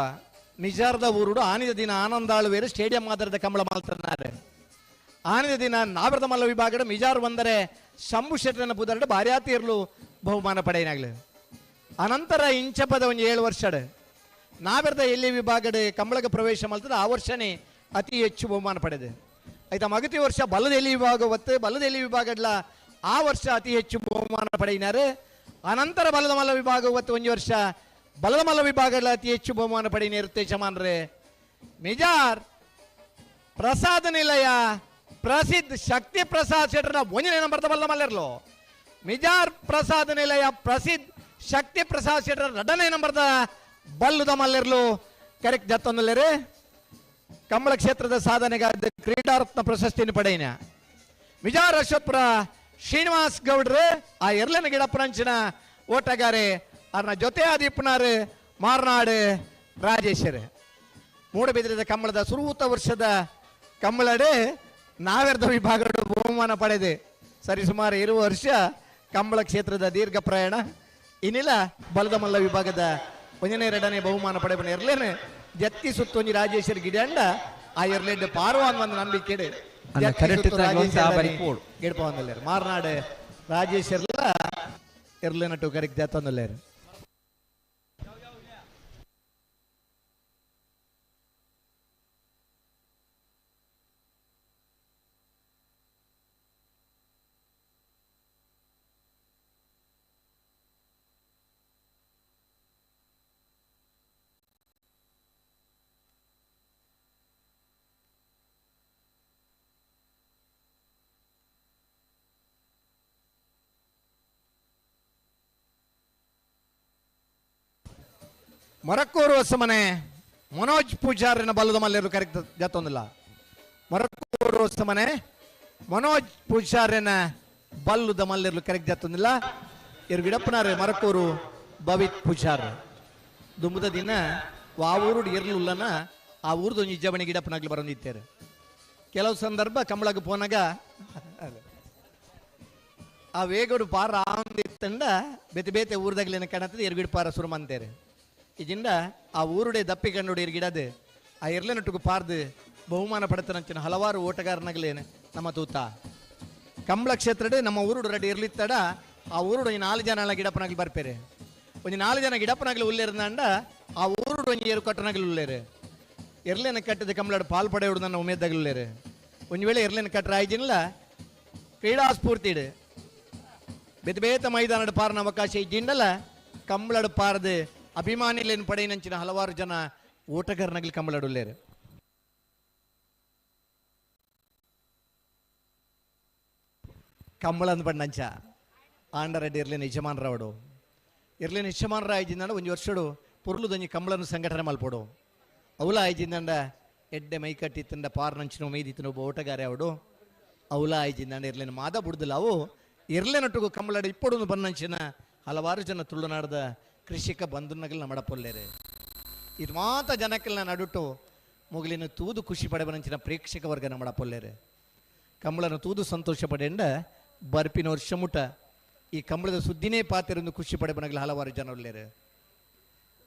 Speaker 10: ಮಿಜಾರ್ದ ಊರುಡು ಆನಿದ ದಿನ ಆನಂದಾಳುವೇರು ಸ್ಟೇಡಿಯಂ ಆಧಾರದ ಕಂಬಳ ಮಾಲ್ತಾರೆ ಆನಿದ ದಿನ ನಾವರದ ಮಲ್ಲ ವಿಭಾಗದ ಮಿಜಾರ್ ಬಂದರೆ ಶಂಭು ಶೆಟ್ಟರನ ಪುದರ್ಡ ಭಾರ್ಯಾತಿ ಇರಲು ಬಹುಮಾನ ಪಡೆಯನಾಗ್ಲಿ ಅನಂತರ ಇಂಚಪದ ಒಂದು 7 ವರ್ಷ ನಾವೆರ್ದ ಎಲ್ಲಿ ವಿಭಾಗದ ಕಂಬಳಗ ಪ್ರವೇಶ ಮಲ್ತದ ಆ ವರ್ಷನೇ ಅತಿ ಹೆಚ್ಚು ಬಹುಮಾನ ಪಡೆದೆ ಆಯ್ತಾ ಮಗತಿ ವರ್ಷ ಬಲ್ಲದೆಲ್ಲಿ ವಿಭಾಗ ಒತ್ತು ಬಲ್ಲದೆಲ್ಲಿ ವಿಭಾಗಡ್ಲ ಆ ವರ್ಷ ಅತಿ ಹೆಚ್ಚು ಬಹುಮಾನ ಪಡೆಯಿನಾರೆ ಅನಂತರ ಬಲದ ಮಲ್ಲ ವಿಭಾಗ ಒತ್ತು 1 ವರ್ಷ ಬಲದ ಮಲ್ಲ ವಿಭಾಗಡ್ಲ ಅತಿ ಹೆಚ್ಚು ಬಹುಮಾನ ಪಡೆಯಿನ ಇರುತ್ತೆ ಚಮಾನ್ರೆ ಮಿಜಾರ್ ಪ್ರಸಾದ ನಿಲಯ ಪ್ರಸಿದ್ಧ ಶಕ್ತಿ ಪ್ರಸಾದ್ ಶೆಟ್ಟರ್ನ 1ನೇ ನಂಬರ್ದ ಬಲ್ಲ ಮಲ್ಲರ್ಲು ಮಿಜಾರ್ ಪ್ರಸಾದ ನಿಲಯ ಪ್ರಸಿದ್ಧ ಶಕ್ತಿ ಪ್ರಸಾದ್ ಶೆಟ್ಟರ್ 2ನೇ ನಂಬರ್ದ ಬಲ್ಲುದ ಮಲ್ಲಿರ್ಲು ಕರೆಕ್ಟ್ ಜತ್ತೊಂದಲ್ಲೇ ಕಂಬಳ ಕ್ಷೇತ್ರದ ಸಾಧನೆಗಾದ ಕ್ರೀಡಾರತ್ನ ಪ್ರಶಸ್ತಿಯನ್ನು ಪಡೆಯಿನ ಮಿಜಾರ್ ಅಶ್ವತ್ಪುರ ಶ್ರೀನಿವಾಸ್ ಗೌಡ್ರೆ ಆ ಎರ್ಲನ ಗಿಡಪ್ಪನಂಚಿನ ಓಟಗಾರೆ ಅವ್ರನ್ನ ಜೊತೆ ಆದಿಪ್ಪನಾರು ಮಾರ್ನಾಡು ರಾಜೇಶ್ವರ ಮೂಡಬಿದ್ರದ ಕಂಬಳದ ಸುರೂತ ವರ್ಷದ ಕಂಬಳಡೆ ನಾವೆರ್ದ ವಿಭಾಗ ಬಹುಮಾನ ಪಡೆದೆ ಸರಿಸುಮಾರು 20 ವರ್ಷ ಕಂಬಳ ಕ್ಷೇತ್ರದ ದೀರ್ಘ ಪ್ರಯಾಣ ಇನ್ನಿಲ್ಲ ಬಲದ ಮಲ್ಲ ವಿಭಾಗದ 1ನೇ 2ನೇ ಬಹುಮಾನ ಪಡೆಬನ ಇರ್ಲೇನೆ ಜತ್ತಿ ಸುತ್ತೊಂಜಿ ರಾಜೇಶ್ವರಿ ಗಿಡಂಡ ಆ ಇರ್ಲೆಡ್ ಪಾರ್ವಾನ್ ಒಂದು ನಂಬಿಕೆ ಗೆಡ್ಪವನ್ನಲ್ಲೇರು ಮಾರ್ನಾಡು ರಾಜೇಶ್ವರ್ಲ ಇರ್ಲೇನಟ್ಟು ಕರೆಕ್ಟ್ ಜಾತೊಂದಲ್ಲೇರು ಮೊರಕ್ಕೂರು ಹೊಸಮನೆ ಮನೋಜ್ ಪೂಜಾರಿನ ಬಲ್ಲದ ಮಲ್ಲೆರು ಕರೆಕ್ಟ್ ಜಾತೊಂದಿಲ್ಲ ಮೊರಕ್ಕೂರು ಹೊಸಮನೆ ಮನೋಜ್ ಪೂಜಾರಿನ ಬಲ್ಲುದ ಮಲ್ಲೆರು ಕರೆಕ್ಟ್ ಜಾತೊಂದಿಲ್ಲ ಇರು ಗಿಡಪ್ಪನಾರೆ ಮರಕ್ಕೂರು ಭವಿತ್ ಪೂಜಾರ್ ದುಂಬುದ ದಿನ ಆ ಊರು ಇರ್ಲಿಲ್ಲನ ಆ ಊರ್ದು ನಿಜವಣಿ ಗಿಡಪ್ಪನಾಗ್ಲಿ ಬರೋದಿತ್ತೇರು ಕೆಲವು ಸಂದರ್ಭ ಕಂಬಳಗ ಪೋನಾಗ ಆ ವೇಗಡು ಪಾರ ಆಂದಿತ್ತಂಡ ಬೇತೆ ಬೇತೆ ಊರ್ದಾಗ್ಲೇನ ಕಾಣತ್ತದ ಎರ್ಗಿಡ್ ಪಾರ ಸುರುಮಂತೇರು ಇದಿಂದ ಆ ಊರುಡೆ ದಪ್ಪಿ ಕಂಡು ಇರ್ಗಿಡದು ಆ ಇರ್ಲೆನಟ್ಟುಗು ಪಾರ್ದು ಬಹುಮಾನ ಪಡೆತನಂಚಿನ ಹಲವಾರು ಓಟಗಾರನಾಗಲೇನೆ ನಮ್ಮ ತೂತ ಕಂಬಳ ಕ್ಷೇತ್ರಡೆ ನಮ್ಮ ಊರುಡು ರೆಡಿ ಇರ್ಲಿತ್ತಡ ಆ ಊರುಡು 4 ಜನ ಗಿಡಪ್ಪನಾಗ್ಲಿ ಬರ್ಪೇರೆ ಒಂದು 4 ಜನ ಗಿಡಪ್ಪನಾಗ್ಲಿ ಉಲ್ಲೇರ್ದಂಡ ಆ ಊರುಡು ಒಂದು ಏರು ಕಟ್ಟನಾಗ್ಲಿ ಉಲ್ಲೇರು ಎರ್ಲೇನ ಕಟ್ಟದ ಕಂಬಳಡು ಪಾಲ್ ಪಡೆಯುವುದು ನನ್ನ ಉಮೇದಾಗ್ಲಿ ಉಲ್ಲೇರು ಒಂದು ವೇಳೆ ಎರ್ಲೇನ ಕಟ್ಟರೆ ಆಯ್ಜಿನಿಲ್ಲ ಕ್ರೀಡಾ ಸ್ಫೂರ್ತಿಡು ಬೇತೆ ಬೇತ ಮೈದಾನದ ಪಾರನ ಅವಕಾಶ ಇದ್ದಿಂಡಲ್ಲ ಕಂಬಳಡು ಪಾರದು ಅಭಿಮಾನಿಲೇನು ಪಡೆಯಿನಂಚಿನ ಹಲವಾರು ಜನ ಓಟಗಾರನಾಗ್ಲಿ ಕಂಬಳಡುಲ್ಲೇರು ಕಂಬಳಂದು ಬಂಡಂಚ ಆಂಡರೆಡ್ಡಿ ಇರ್ಲೇನು ಯಜಮಾನರವಡು ಇರ್ಲೇನು ಯಜಮಾನರ ಆಯ್ಜಿಂದ ಒಂದು ವರ್ಷಡು ಪುರ್ಲುದೊಂಜಿ ಕಂಬಳನ್ನು ಸಂಘಟನೆ ಮಲ್ಪಡು ಅವಲ ಆಯ್ಜಿಂದ ಎಡ್ಡೆ ಮೈ ಕಟ್ಟಿತ್ತಂಡ ಪಾರ್ನಂಚಿನ ಮೇದಿತ್ತಿನ ಒಬ್ಬ ಓಟಗಾರೆ ಅವಡು ಅವಲ ಆಯ್ಜಿಂದ ಇರ್ಲೇನು ಮಾದ ಬುಡ್ದಿಲ್ಲ ಅವು ಇರ್ಲೇನೊಟ್ಟಿಗೂ ಕಂಬಳಡ ಇಪ್ಪಡು ಬನ್ನಂಚಿನ ಹಲವಾರು ಜನ ತುಳುನಾಡದ ಕೃಷಿಕ ಬಂಧುನಗಲ್ ನಮ್ಮಡಪೊಲ್ಲೇರೆ ಇದು ಮಾತ ಜನಕ್ಕೆಲ್ಲ ನಡುಟು ಮುಗಿಲಿನ ತೂದು ಖುಷಿ ಪಡೆಬನಂಚಿನ ಪ್ರೇಕ್ಷಕ ವರ್ಗ ನಮ್ಮಡಪೊಲ್ಲೇರೆ ಕಂಬಳನ ತೂದು ಸಂತೋಷ ಪಡೆಂಡ ಬರ್ಪಿನ ವರ್ಷ ಮುಟ ಈ ಕಂಬಳದ ಸುದ್ದಿನೇ ಪಾತಿರೊಂದು ಖುಷಿ ಪಡೆಬನಗಲ್ ಹಲವಾರು ಜನ ಉಳ್ಳೇರೆ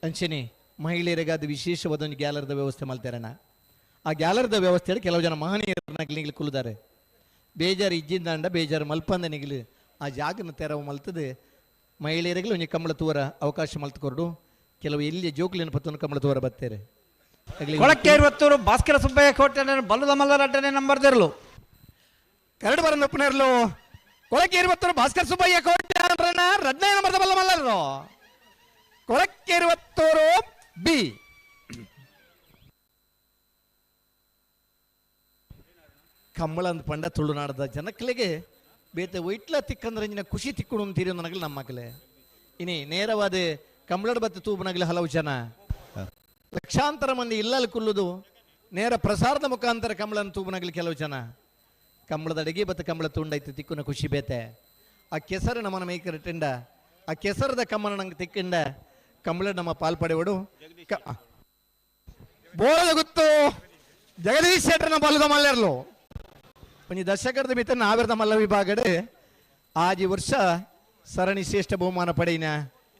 Speaker 10: ಅಂಚನೆ ಮಹಿಳೆಯರಿಗೆ ಅದು ವಿಶೇಷವಾದ ಒಂದು ಗ್ಯಾಲರ್ದ ವ್ಯವಸ್ಥೆ ಮಲ್ತಾರಣ ಆ ಗ್ಯಾಲರ್ದ ವ್ಯವಸ್ಥೆ ಕೆಲವು ಜನ ಮಹನೀಯರನಾಗ್ಲಿ ಕುಳಿದಾರೆ ಬೇಜಾರು ಇಜ್ಜಿಂದಾಂಡ ಬೇಜಾರು ಮಲ್ಪಂದ ನಿಗಲು ಆ ಜಾಗನ ತೆರವು ಮಲ್ತದೆ ಮಹಿಳೆಯರಿಗೆ ಒಂದು ಕಂಬಳ ತೂರ ಅವಕಾಶ ಮಲ್ತುಕೊರ್ಡು ಕೆಲವು ಎಲ್ಲಿ ಜೋಕ್ಲಿನ ಪತ್ತೊಂದು ಕಂಬಳ ತೂರ ಬತ್ತೇರೆ
Speaker 2: ಕೊಳಕ್ಕೆ 20 ಭಾಸ್ಕರ ಸುಬ್ಬಯ್ಯ ಕೋಟೆ ಬಲ್ಲದ ಮಲ್ಲರ ಅಡ್ಡನೆ ನಂಬರ್ ತೆರಲು
Speaker 10: ಕರಡು ಬರನಪ್ಪನೇರ್ಲು ಕೊಳಕ್ಕೆ 20 ಭಾಸ್ಕರ ಸುಬ್ಬಯ್ಯ ಕೋಟೆ ರಡ್ನೇ ನಂಬರ್ದ ಬಲ್ಲ ಮಲ್ಲರು ಕೊಳಕ್ಕೆ 20 ಬಿ ಕಂಬಳಂದು ಪಂಡ ತುಳುನಾಡದ ಜನಕ್ಕಳಿಗೆ ಬೇತೆ ಒಯ್ಟ್ಲ ತಿಕ್ಕಂದ್ರಂಜಿನ ಖುಷಿ ತಿಕ್ಕುಡು ಅಂತೀರಿ ನನಗಲಿ ನಮ್ಮ ಮಕ್ಕಳೇ ಇನಿ ನೇರವಾದ ಕಂಬಳದ ಬತ್ತ ತೂಬನಗಲಿ ಹಲವು ಜನ ಲಕ್ಷಾಂತರ ಮಂದಿ ಇಲ್ಲಲ್ಲಿ ಕುಲ್ಲುದು ನೇರ ಪ್ರಸಾರದ ಮುಖಾಂತರ ಕಂಬಳನ ತೂಬನಗಲಿ ಕೆಲವು ಜನ ಕಂಬಳದ ಅಡಿಗೆ ಬತ್ತ ಕಂಬಳ ತುಂಡೈತೆ ತಿಕ್ಕುನ ಖುಷಿ ಬೇತೆ ಆ ಕೆಸರು ನಮ್ಮನ ಮೈಕರಟಿಂಡ ಆ ಕೆಸರದ ಕಮ್ಮನ ನಂಗೆ ತಿಕ್ಕಿಂಡ ಕಂಬಳ ನಮ್ಮ ಪಾಲ್ಪಡೆವಡು ಬೋಳದ ಗೊತ್ತು ಜಗದೀಶ್ ಶೆಟ್ಟರ್ನ ಬಲ್ಲದ ಮಲ್ಲೆರ್ಲು ಒಂದು ದಶಕದ ಮಿತ್ರ ನಾವೆರ್ದ ಮಲ್ಲ ವಿಭಾಗಡೆ ಆಜಿ ವರ್ಷ ಸರಣಿ ಶ್ರೇಷ್ಠ ಬಹುಮಾನ ಪಡೆಯಿನ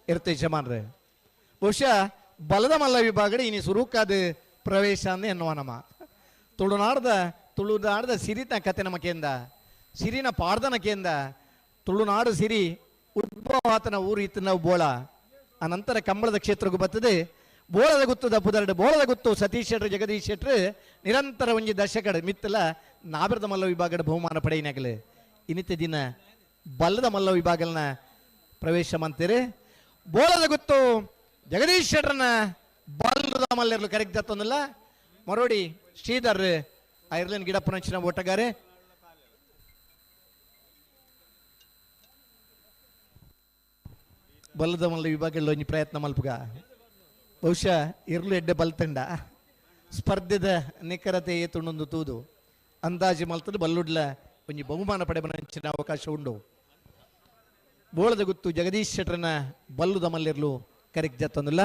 Speaker 10: ಇರುತ್ತೆ ಯಜಮಾನ್ರೆ ಬಹುಶಃ ಬಲದ ಮಲ್ಲ ವಿಭಾಗಡೆ ಇನಿ ಸುರುಕಾದ ಪ್ರವೇಶ ಅಂದೆ ಎನ್ನುವ ನಮ್ಮ ತುಳುನಾಡದ ಸಿರಿನ ಕತೆ ನಮಕೆಂದ ಸಿರಿನ ಪಾಡ್ದನಕೆಂದ ತುಳುನಾಡು ಸಿರಿ ಉದ್ಭವಾತನ ಊರು ಇತ್ತು ನಾವು ಬೋಳ ಆ ನಂತರ ಕಂಬಳದ ಕ್ಷೇತ್ರಕ್ಕೂ ಬರ್ತದೆ ಬೋಳದ ಗುತ್ತು ದಪ್ಪುದರಡು ಬೋಳದ ಗುತ್ತು ಸತೀಶ್ ಶೆಟ್ರು ಜಗದೀಶ್ ಶೆಟ್ರು ನಿರಂತರ ಒಂಜಿ ದಶಕಡ ಮಿತ್ತಲ ನಾವೆರ್ದ ಮಲ್ಲ ವಿಭಾಗದ ಬಹುಮಾನ ಪಡೆಯಿನಾಗಲೇ ಇನ್ನಿತ ದಿನ ಬಲ್ಲದ ಮಲ್ಲ ವಿಭಾಗನ ಪ್ರವೇಶ ಮಂತೀರಿ ಬೋಳದ ಗುತ್ತು ಜಗದೀಶ್ ಶೆಟ್ರನ ಬಲ್ಲದ ಮಲ್ಲೆರ್ಲು ಕರೆಕ್ಟ್ ಜತ್ತೊಂದಿಲ್ಲ ಮರೋಡಿ ಶ್ರೀಧರ್ ಐರ್ಲೆಂಡ್ ಗಿಡಪ್ಪನಂಚಿನ ಓಟಗಾರೆ ಬಲ್ಲದ ಮಲ್ಲ ವಿಭಾಗದಲ್ಲಿ ಒಂಜಿ ಪ್ರಯತ್ನ ಮಲ್ಪುಗ ಬಹುಶಃ ಇರ್ಲು ಎಡ್ಡೆ ಬಲ್ತಂಡ ಸ್ಪರ್ಧೆದ ನಿಖರತೆ ಏತುಂಡೊಂದು ತೂದು ಅಂದಾಜು ಮಲ್ತದ ಬಲ್ಲುಡ್ಲ ಒಂಜಿ ಬಹುಮಾನ ಪಡೆಬನಂಚಿನ ಅವಕಾಶ ಉಂಡು ಬೋಳದ ಗುತ್ತು ಜಗದೀಶ್ ಶೆಟ್ರನ ಬಲ್ಲುದ ಮಲ್ಲೆರ್ಲು ಕರೆಕ್ಟ್ ಜತ್ತೊಂದಿಲ್ಲ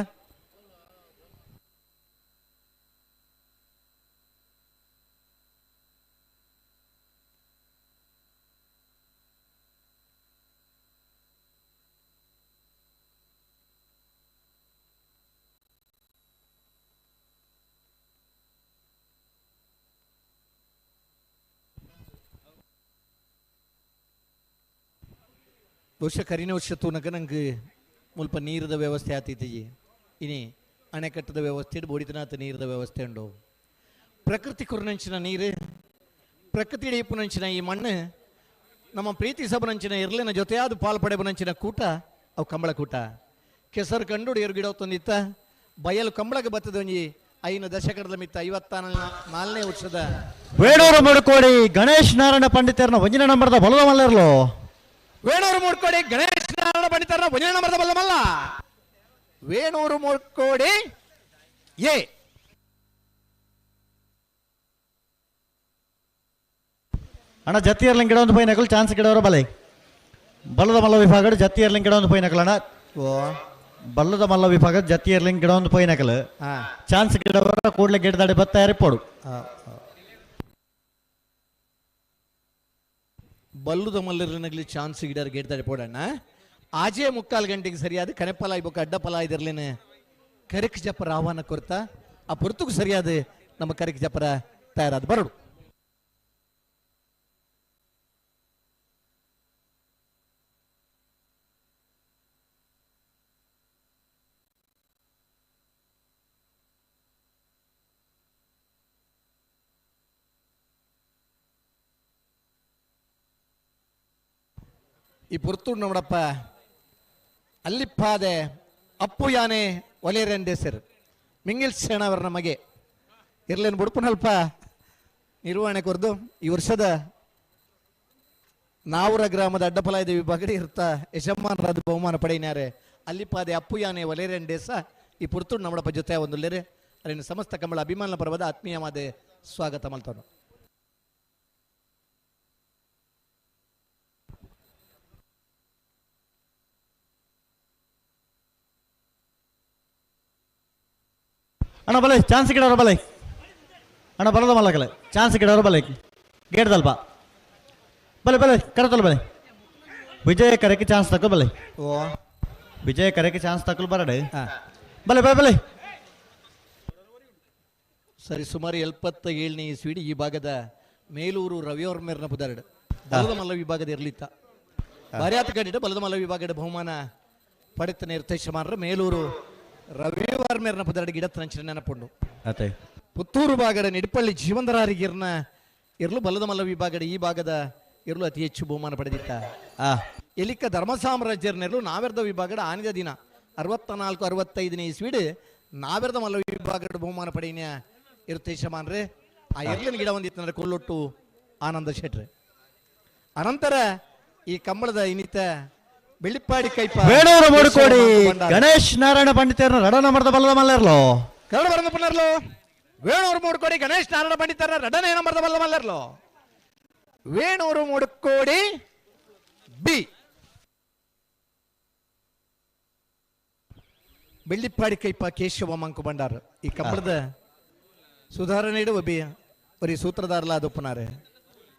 Speaker 10: ಬಹುಶಃ ಕರಿನ ವರ್ಷ ತೂನಕ ನಂಗೆ ಮುಲ್ಪ ನೀರದ ವ್ಯವಸ್ಥೆ ಆತೈತಿ ಇನಿ ಅಣೆಕಟ್ಟದ ವ್ಯವಸ್ಥೆ ಬೋಡಿತನಾಥ ನೀರದ ವ್ಯವಸ್ಥೆ ಉಂಡು ಪ್ರಕೃತಿ ಕುರ್ನಂಚಿನ ನೀರು ಪ್ರಕೃತಿ ಇಡಿಪುನಂಚಿನ ಈ ಮಣ್ಣು ನಮ್ಮ ಪ್ರೀತಿ ಸಬನಂಚಿನ ಇರ್ಲಿನ ಜೊತೆಯಾದ ಪಾಲ್ಪಡೆಬನಂಚಿನ ಕೂಟ ಅವು ಕಂಬಳ ಕೂಟ ಕೆಸರು ಕಂಡು ಗಿಡ ತಂದಿತ್ತ ಬಯಲು ಕಂಬಳಕ್ಕೆ ಬತ್ತದ ಒಂಜಿ 5 ದಶಕದ ಮಿತ್ತ 54ನೇ ವರ್ಷದ
Speaker 4: ವೇಣೂರು ಮುಡುಕೋಡಿ ಗಣೇಶ್ ನಾರಾಯಣ ಪಂಡಿತರನ ಒಂಜಿನ ನಂಬರ್ದ ಬಲದ ಮಲ್ಲರ್ಲು
Speaker 10: ವೇಣೂರು ಮೂಡ್ಕೋಡಿ ಗಣೇಶ್ ನಾರಾಯಣ ಪಂಡಿತರನ ಒಂಜಿನ ನಂಬರ್ದ ಬಲ್ಲಮಲ್ಲ ವೇಣೂರು ಮೂಡ್ಕೋಡಿ ಎ
Speaker 4: ಅಣ್ಣ ಜತ್ತಿ ಇರ್ಲಿಂಗ್ ಗಿಡ ಒಂದು ಪೈನಕಲ್ ಚಾನ್ಸ್ ಗಿಡವರ ಬಲೆ ಬಲ್ಲದ ಮಲ್ಲ ವಿಭಾಗ ಜತ್ತಿ ಇರ್ಲಿಂಗ್ ಗಿಡ ಒಂದು ಪೈನಕಲ್ ಅಣ್ಣ ಬಲ್ಲದ ಮಲ್ಲ ವಿಭಾಗ ಜತ್ತಿ ಇರ್ಲಿಂಗ್ ಗಿಡ ಒಂದು ಪೈನಕಲ್ ಚಾನ್ಸ್ ಗಿಡವರ ಕೂಡಲೇ ಗಿಡ ದಾಡಿ ಬತ್ತ ಏರ್ಪೋಡು
Speaker 10: ಬಲ್ಲುದ ಮಲ್ಲರ್ಲಿನಗ್ಲಿ ಚಾನ್ಸ್ ಗಿಡರ್ ಗೇಟ್ ದಾಡಿ ಪೋಡಣ್ಣ ಆಜೆ 3:15 ಗಂಟೆಗೆ ಸರಿಯಾದ ಕನೆಪಲ ಇಬ್ಬಕ ಅಡ್ಡಪಲ ಇದರ್ಲೇನೆ ಕರಿಕ್ ಜಪರ ಆಹ್ವಾನ ಕೊರ್ತಾ ಆ ಪುರ್ತುಕು ಸರಿಯಾದ ನಮ್ಮ ಕರಿಕ್ ಜಪರ ತಯಾರಾದ ಬರಡು ಈ ಪುರ್ತು ನೋಡಪ್ಪ ಅಲ್ಲಿಪ್ಪಾದೆ ಅಪ್ಪು ಯಾನೆ ಒಲೆರೆಂಡೆಸರು ಮಿಂಗಿಲ್ ಸೇಣವರ ನಮಗೆ ಇರ್ಲೇನು ಬುಡುಪನಲ್ಪ ನಿರ್ವಹಣೆ ಕೊರ್ದು ಈ ವರ್ಷದ ನಾವೂರ ಗ್ರಾಮದ ಅಡ್ಡಪಲಾಯದ ವಿಭಾಗಡಿ ಇರ್ತಾ ಯಜಮಾನರಾದ ಬಹುಮಾನ ಪಡೆಯಿನಾರೆ ಅಲ್ಲಿಪ್ಪಾದೆ ಅಪ್ಪು ಯಾನೆ ಒಲೆರೆಂಡೆಸ ಈ ಪುರ್ತು ನಮ್ಮಡಪ್ಪ ಜೊತೆ ಒಂದುಲ್ಲೇರೆ ಅಲ್ಲಿನ ಸಮಸ್ತ ಕಮಲ ಅಭಿಮಾನ ಪರ್ವದ ಆತ್ಮೀಯವಾದ ಸ್ವಾಗತ ಮಲ್ತಾನು
Speaker 4: ಅಣ್ಣ ಬಲೆ ಚಾನ್ಸ್ ಗಿಡವರ ಬಲೆ ಅಣ್ಣ ಬಲದ ಮಲ್ಲಕಲೆ ಚಾನ್ಸ್ ಗಿಡವರ ಬಲೆ ಗೇಟ್ದಲ್ಪ ಬಲೆ ಬಲೆ ಕರತಲ್ ಬಲೆ ವಿಜಯ ಕರೆಕ್ಕೆ ಚಾನ್ಸ್ ತಕಲ್ ಬಲೆ
Speaker 10: ಓ
Speaker 4: ವಿಜಯ ಕರೆಕ್ಕೆ ಚಾನ್ಸ್ ತಕಲ್ ಬರಡೆ ಬಲೆ ಬಲೆ ಬಲೆ
Speaker 10: ಸರಿ ಸುಮಾರು 77ನೇ ಇಸ್ವಿಡಿ ಈ ಭಾಗದ ಮೇಲೂರು ರವಿಯವರ್ಮೇರ್ನ ಪುದರಡು ಬಲದ ಮಲ್ಲ ವಿಭಾಗದ ಇರ್ಲಿತ್ತ ಭಾರ್ಯಾತ ಕಂಡಿಟ್ಟು ಬಲದ ಮಲ್ಲ ವಿಭಾಗದ ಬಹುಮಾನ ಪಡೆತ ನಿರ್ದೇಶಮಾನರು ಮೇಲೂರು ರವಿವಾರ್ಮೇರ್ನ ಪುದರಡು ಗಿಡ ತಂಚಿನ ನೆನಪುಂಡು
Speaker 4: ಅತೆ
Speaker 10: ಪುತ್ತೂರು ಭಾಗದ ನಿಡ್ಪಳ್ಳಿ ಜೀವಂದರಾರಿಗಿರ್ನ ಇರ್ಲು ಬಲದ ಮಲ್ಲ ವಿಭಾಗದ ಈ ಭಾಗದ ಇರ್ಲು ಅತಿ ಹೆಚ್ಚು ಬಹುಮಾನ ಪಡೆದಿತ್ತ ಎಲಿಕ ಧರ್ಮ ಸಾಮ್ರಾಜ್ಯರ್ನೆರ್ಲು ನಾವೆರ್ದ ವಿಭಾಗದ ಆನಿದ ದಿನ 64-65ನೇ ಇಸ್ವಿಡ್ ನಾವೆರ್ದ ಮಲ್ಲ ವಿಭಾಗದ ಬಹುಮಾನ ಪಡೆಯಿನ ಇರ್ತೇಶಮಾನ್ರೆ ಆ ಎರ್ಲಿನ ಗಿಡ ಒಂದಿತ್ತಂದ್ರೆ ಕೊಲ್ಲೊಟ್ಟು ಆನಂದ ಶೆಟ್ರೆ ಅನಂತರ ಈ ಕಂಬಳದ ಇನಿತ ಬೆಳ್ಳಿಪ್ಪಾಡಿ ಕೈಪ
Speaker 4: ವೇಣೂರು ಮೂಡುಕೋಡಿ ಗಣೇಶ್ ನಾರಾಯಣ ಪಂಡಿತರನ ರಡ ನಂಬರ್ದ ಬಲದ ಮಲ್ಲರ್ಲು
Speaker 10: ಕರಡು ಬರಂದ ಪುನರ್ಲು ವೇಣೂರು ಮೂಡುಕೋಡಿ ಗಣೇಶ್ ನಾರಾಯಣ ಪಂಡಿತರ ರಡನೇ ನಂಬರ್ದ ಬಲ್ಲ ಮಲ್ಲರ್ಲು ವೇಣೂರು ಮೂಡುಕೋಡಿ ಬಿ ಬೆಳ್ಳಿಪ್ಪಾಡಿ ಕೈಪ ಕೇಶವ ಮಂಕು ಬಂಡಾರ ಈ ಕಂಬಳದ ಸುಧಾರಣೆ ಒರಿ ಸೂತ್ರಧಾರಲ ಅದೊಪ್ಪನಾರೆ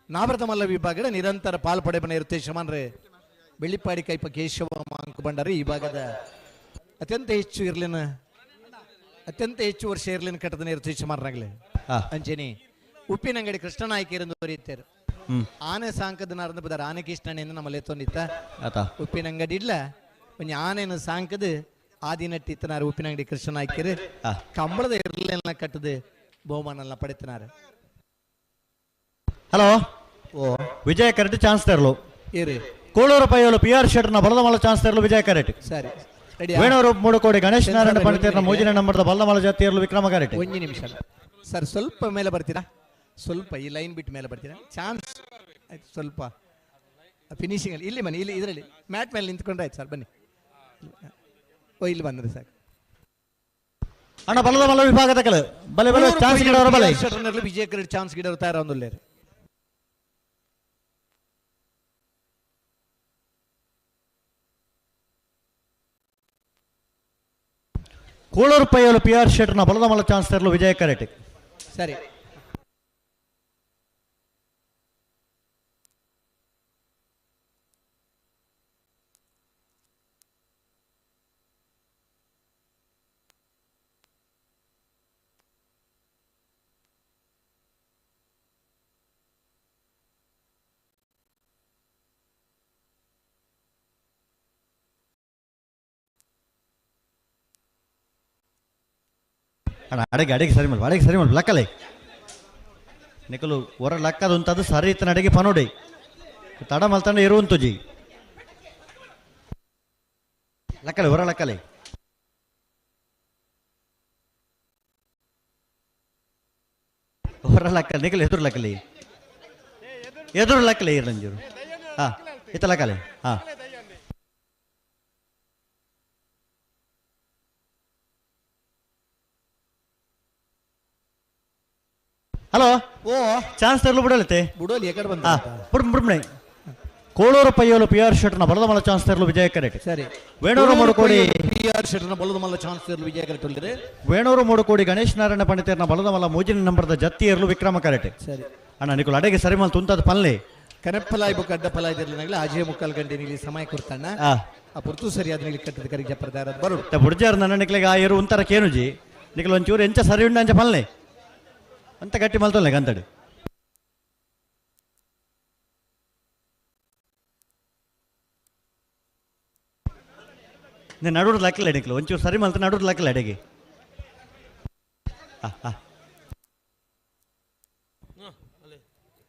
Speaker 10: ನಾಭರತ ಮಲ್ಲ ವಿಭಾಗದ ನಿರಂತರ ಪಾಲ್ಪಡೆಬನ ಇರುತ್ತೆ ಶಮಾನ್ರೆ ಬೆಳ್ಳಿಪ್ಪಾಡಿ ಕೈಪ ಕೇಶವ ಮಂಕು ಬಂಡಾರ ಈ ಭಾಗದ ಅತ್ಯಂತ ಹೆಚ್ಚು ವರ್ಷ ಇರ್ಲಿನ ಕಟ್ಟದ ಇರುತ್ತೆ ಶಮಾನ್ರಾಗ್ಲೆ ಅಂಚೆನಿ ಉಪ್ಪಿನಂಗಡಿ ಕೃಷ್ಣನಾಯ್ಕೇರೆಂದು ಬರೆಯುತ್ತಾರೆ ಆನೆ ಸಾಂಕದ ನಾರಂದ ಬದಾರ ಆನೆ ಕೃಷ್ಣನೆಂದು ನಮ್ಮಲ್ಲಿ ತೊಂದಿತ್ತ ಉಪ್ಪಿನಂಗಡಿ ಇಲ್ಲ ಒಂಜಿ ಆನೆಯನ್ನು ಸಾಂಕದ ಆದಿನಟ್ಟಿತ್ತನಾರು ಉಪ್ಪಿನಂಗಡಿ ಕೃಷ್ಣನಾಯ್ಕೇರು ಕಂಬಳದ ಇರ್ಲಿನ ಕಟ್ಟದ ಬಹುಮಾನ ಪಡೆತನಾರೆ
Speaker 4: ಹಲೋ
Speaker 10: ಓ
Speaker 4: ವಿಜಯ ಕರೆಕ್ಟ್ ಚಾನ್ಸ್ ತರಲು
Speaker 10: ಏರಿ
Speaker 4: ಕೋಳೂರು ಪೈಯಲು PR ಶೆಟ್ನ ಬಲದ ಮಲ್ಲ ಚಾನ್ಸ್ ತರಲು ವಿಜಯ ಕರೆಕ್ಟ್
Speaker 10: ಸರಿ ರೆಡಿ
Speaker 4: ವೇಣೂರು ಮೂಡುಕೋಡಿ ಗಣೇಶ್ ನಾರಾಯಣ ಪಂಡಿತರನ ಮೂಜಿನ ನಂಬರ್ದ ಬಲದ ಮಲ್ಲ ಜಾತಿ ಇರಲು ವಿಕ್ರಮ ಕರೆಕ್ಟ್
Speaker 10: ಒಂದು ನಿಮಿಷ ಸರ್ ಸ್ವಲ್ಪ ಮೇಲೆ ಬರ್ತೀರಾ ಸ್ವಲ್ಪ ಈ ಲೈನ್ ಬಿಟ್ಟು ಮೇಲೆ ಬರ್ತೀರಾ ಚಾನ್ಸ್ ಆಯ್ತು ಸ್ವಲ್ಪ ಫಿನಿಶಿಂಗ್ ಅಲ್ಲಿ ಇಲ್ಲಿ ಬನ್ನಿ ಇಲ್ಲಿ ಇದರಲ್ಲಿ ಮ್ಯಾಟ್ ಮೇಲೆ ನಿಂತ್ಕೊಂಡ್ರೆ ಆಯ್ತು ಸರ್ ಬನ್ನಿ ಓ ಇಲ್ಲಿ ಬಂದ್ರೆ ಸಾಕು
Speaker 4: ಅಣ್ಣ ಬಲದ ಮಲ್ಲ ವಿಭಾಗದ ಕಲೆ ಬಲೆ ಬಲೆ ಚಾನ್ಸ್ ಗಿಡವರ ಬಲೆ
Speaker 10: ವಿಜಯ ಕ್ರೆಡಿಟ್ ಚಾನ್ಸ್ ಗಿಡವರು ತಯಾರೊಂದುಲ್ಲೆ
Speaker 4: ಕೋಳೂರು ಪೈಯಲು PR ಶೆಟ್ನ ಬಲದ ಮಲ್ಲ ಚಾನ್ಸ್ ತರಲು ವಿಜಯ ಕರೆಕ್ಟ್
Speaker 10: ಸರಿ
Speaker 4: ಅಣ್ಣ ಅಡಿಗೆ ಸರಿ ಮಲ್ ಲಕ್ಕಲೆ ನಿಕಲು ಹೊರ ಲಕ್ಕದು ಅಂತದು ಸರಿ ಇತ್ತನ ಅಡಿಗೆ ಪನೋಡಿ ತಡ ಮಲ್ತಂಡ ಇರುವಂತು ಜಿ ಲಕ್ಕಲೆ ಹೊರ ಲಕ್ಕಲೆ ಹೊರ ಲಕ್ಕಲೆ ನಿಕಲು ಎದುರು ಲಕ್ಕಲೆ ಇರ್ಲಂಜೂರು ಹಾ ಇತ್ತ ಲಕ್ಕಲೆ ಹಾ ಹಲೋ
Speaker 10: ಓ
Speaker 4: ಚಾನ್ಸ್ ತರಲು ಬಿಡಲತ್ತೆ
Speaker 10: ಬುಡೋಲಿ ಎಕಡೆ ಬಂದ
Speaker 4: ಬಿಡ್ಬಿಡ್ಬಿಡಿ ಕೋಳೂರು ಪಯ್ಯೋಲು ಪಿ ಆರ್ ಶೆಟ್ನ ಬಲದ ಮಲ್ಲ ಚಾನ್ಸ್ ತರಲು ವಿಜಯ ಕರೆಕ್ಟ್
Speaker 10: ಸರಿ
Speaker 4: ವೇಣೂರು ಮೂಡುಕೋಡಿ
Speaker 10: PR ಶೆಟ್ನ ಬಲದ ಮಲ್ಲ ಚಾನ್ಸ್ ತರಲು ವಿಜಯ ಕರೆಕ್ಟ್ ಹೊಂದಿರೆ
Speaker 4: ವೇಣೂರು ಮೂಡುಕೋಡಿ ಗಣೇಶ್ ನಾರಾಯಣ ಪಂಡಿತರ್ನ ಬಲದ ಮಲ್ಲ ಮೂಜಿನ ನಂಬರ್ದ ಜತ್ತಿ ಇರಲು ವಿಕ್ರಮ ಕರೆಕ್ಟ್
Speaker 10: ಸರಿ
Speaker 4: ಅಣ್ಣ ನಿಕುಲ್ ಅಡೆಗೆ ಸರಿ ಮಲ್ ತುಂತದ ಪಲ್ಲೆ
Speaker 10: ಕನೆಪ್ಪಲಾಯ್ ಬುಕ್ ಅಡ್ಡಪಲಾಯ್ ಇರಲಿನಾಗಲೇ ಆಜೆ ಮುಕ್ಕಾಲು ಗಂಟೆ ನೀಲಿ ಸಮಯ ಕೊಡ್ತಾನ ಆ ಪುರ್ತು ಸರಿಯಾದ ನೀಲಿ ಕಟ್ಟದ ಕರಿಗೆ ಜಪ್ಪರ್ದಾರ ಬರೋಡು
Speaker 4: ಬುಡ್ಜಾರ್ ನನ್ನ ನಿಕ್ಲೆಗೆ ಆ ಇರು ಒಂಥರ ಕೇನುಜಿ ನಿಕಲ್ ಒಂಚೂರು ಎಂಚ ಸರಿ ಉಂಡ ಅಂಚ ಪಲ್ಲೆ ಅಂತ ಗಟ್ಟಿ ಮಲ್ತೊಲ್ಲೆ ಗಂತಡಿ ನೀನು ನಡುವ್ರ ಲಾಕಿಲ್ಲ ಅಡಿಕ್ಲು ಒಂಚೂರು ಸರಿ ಮಲ್ತ ನಡುವ್ರ ಲಾಕಿಲ್ಲ ಅಡಿಗೆ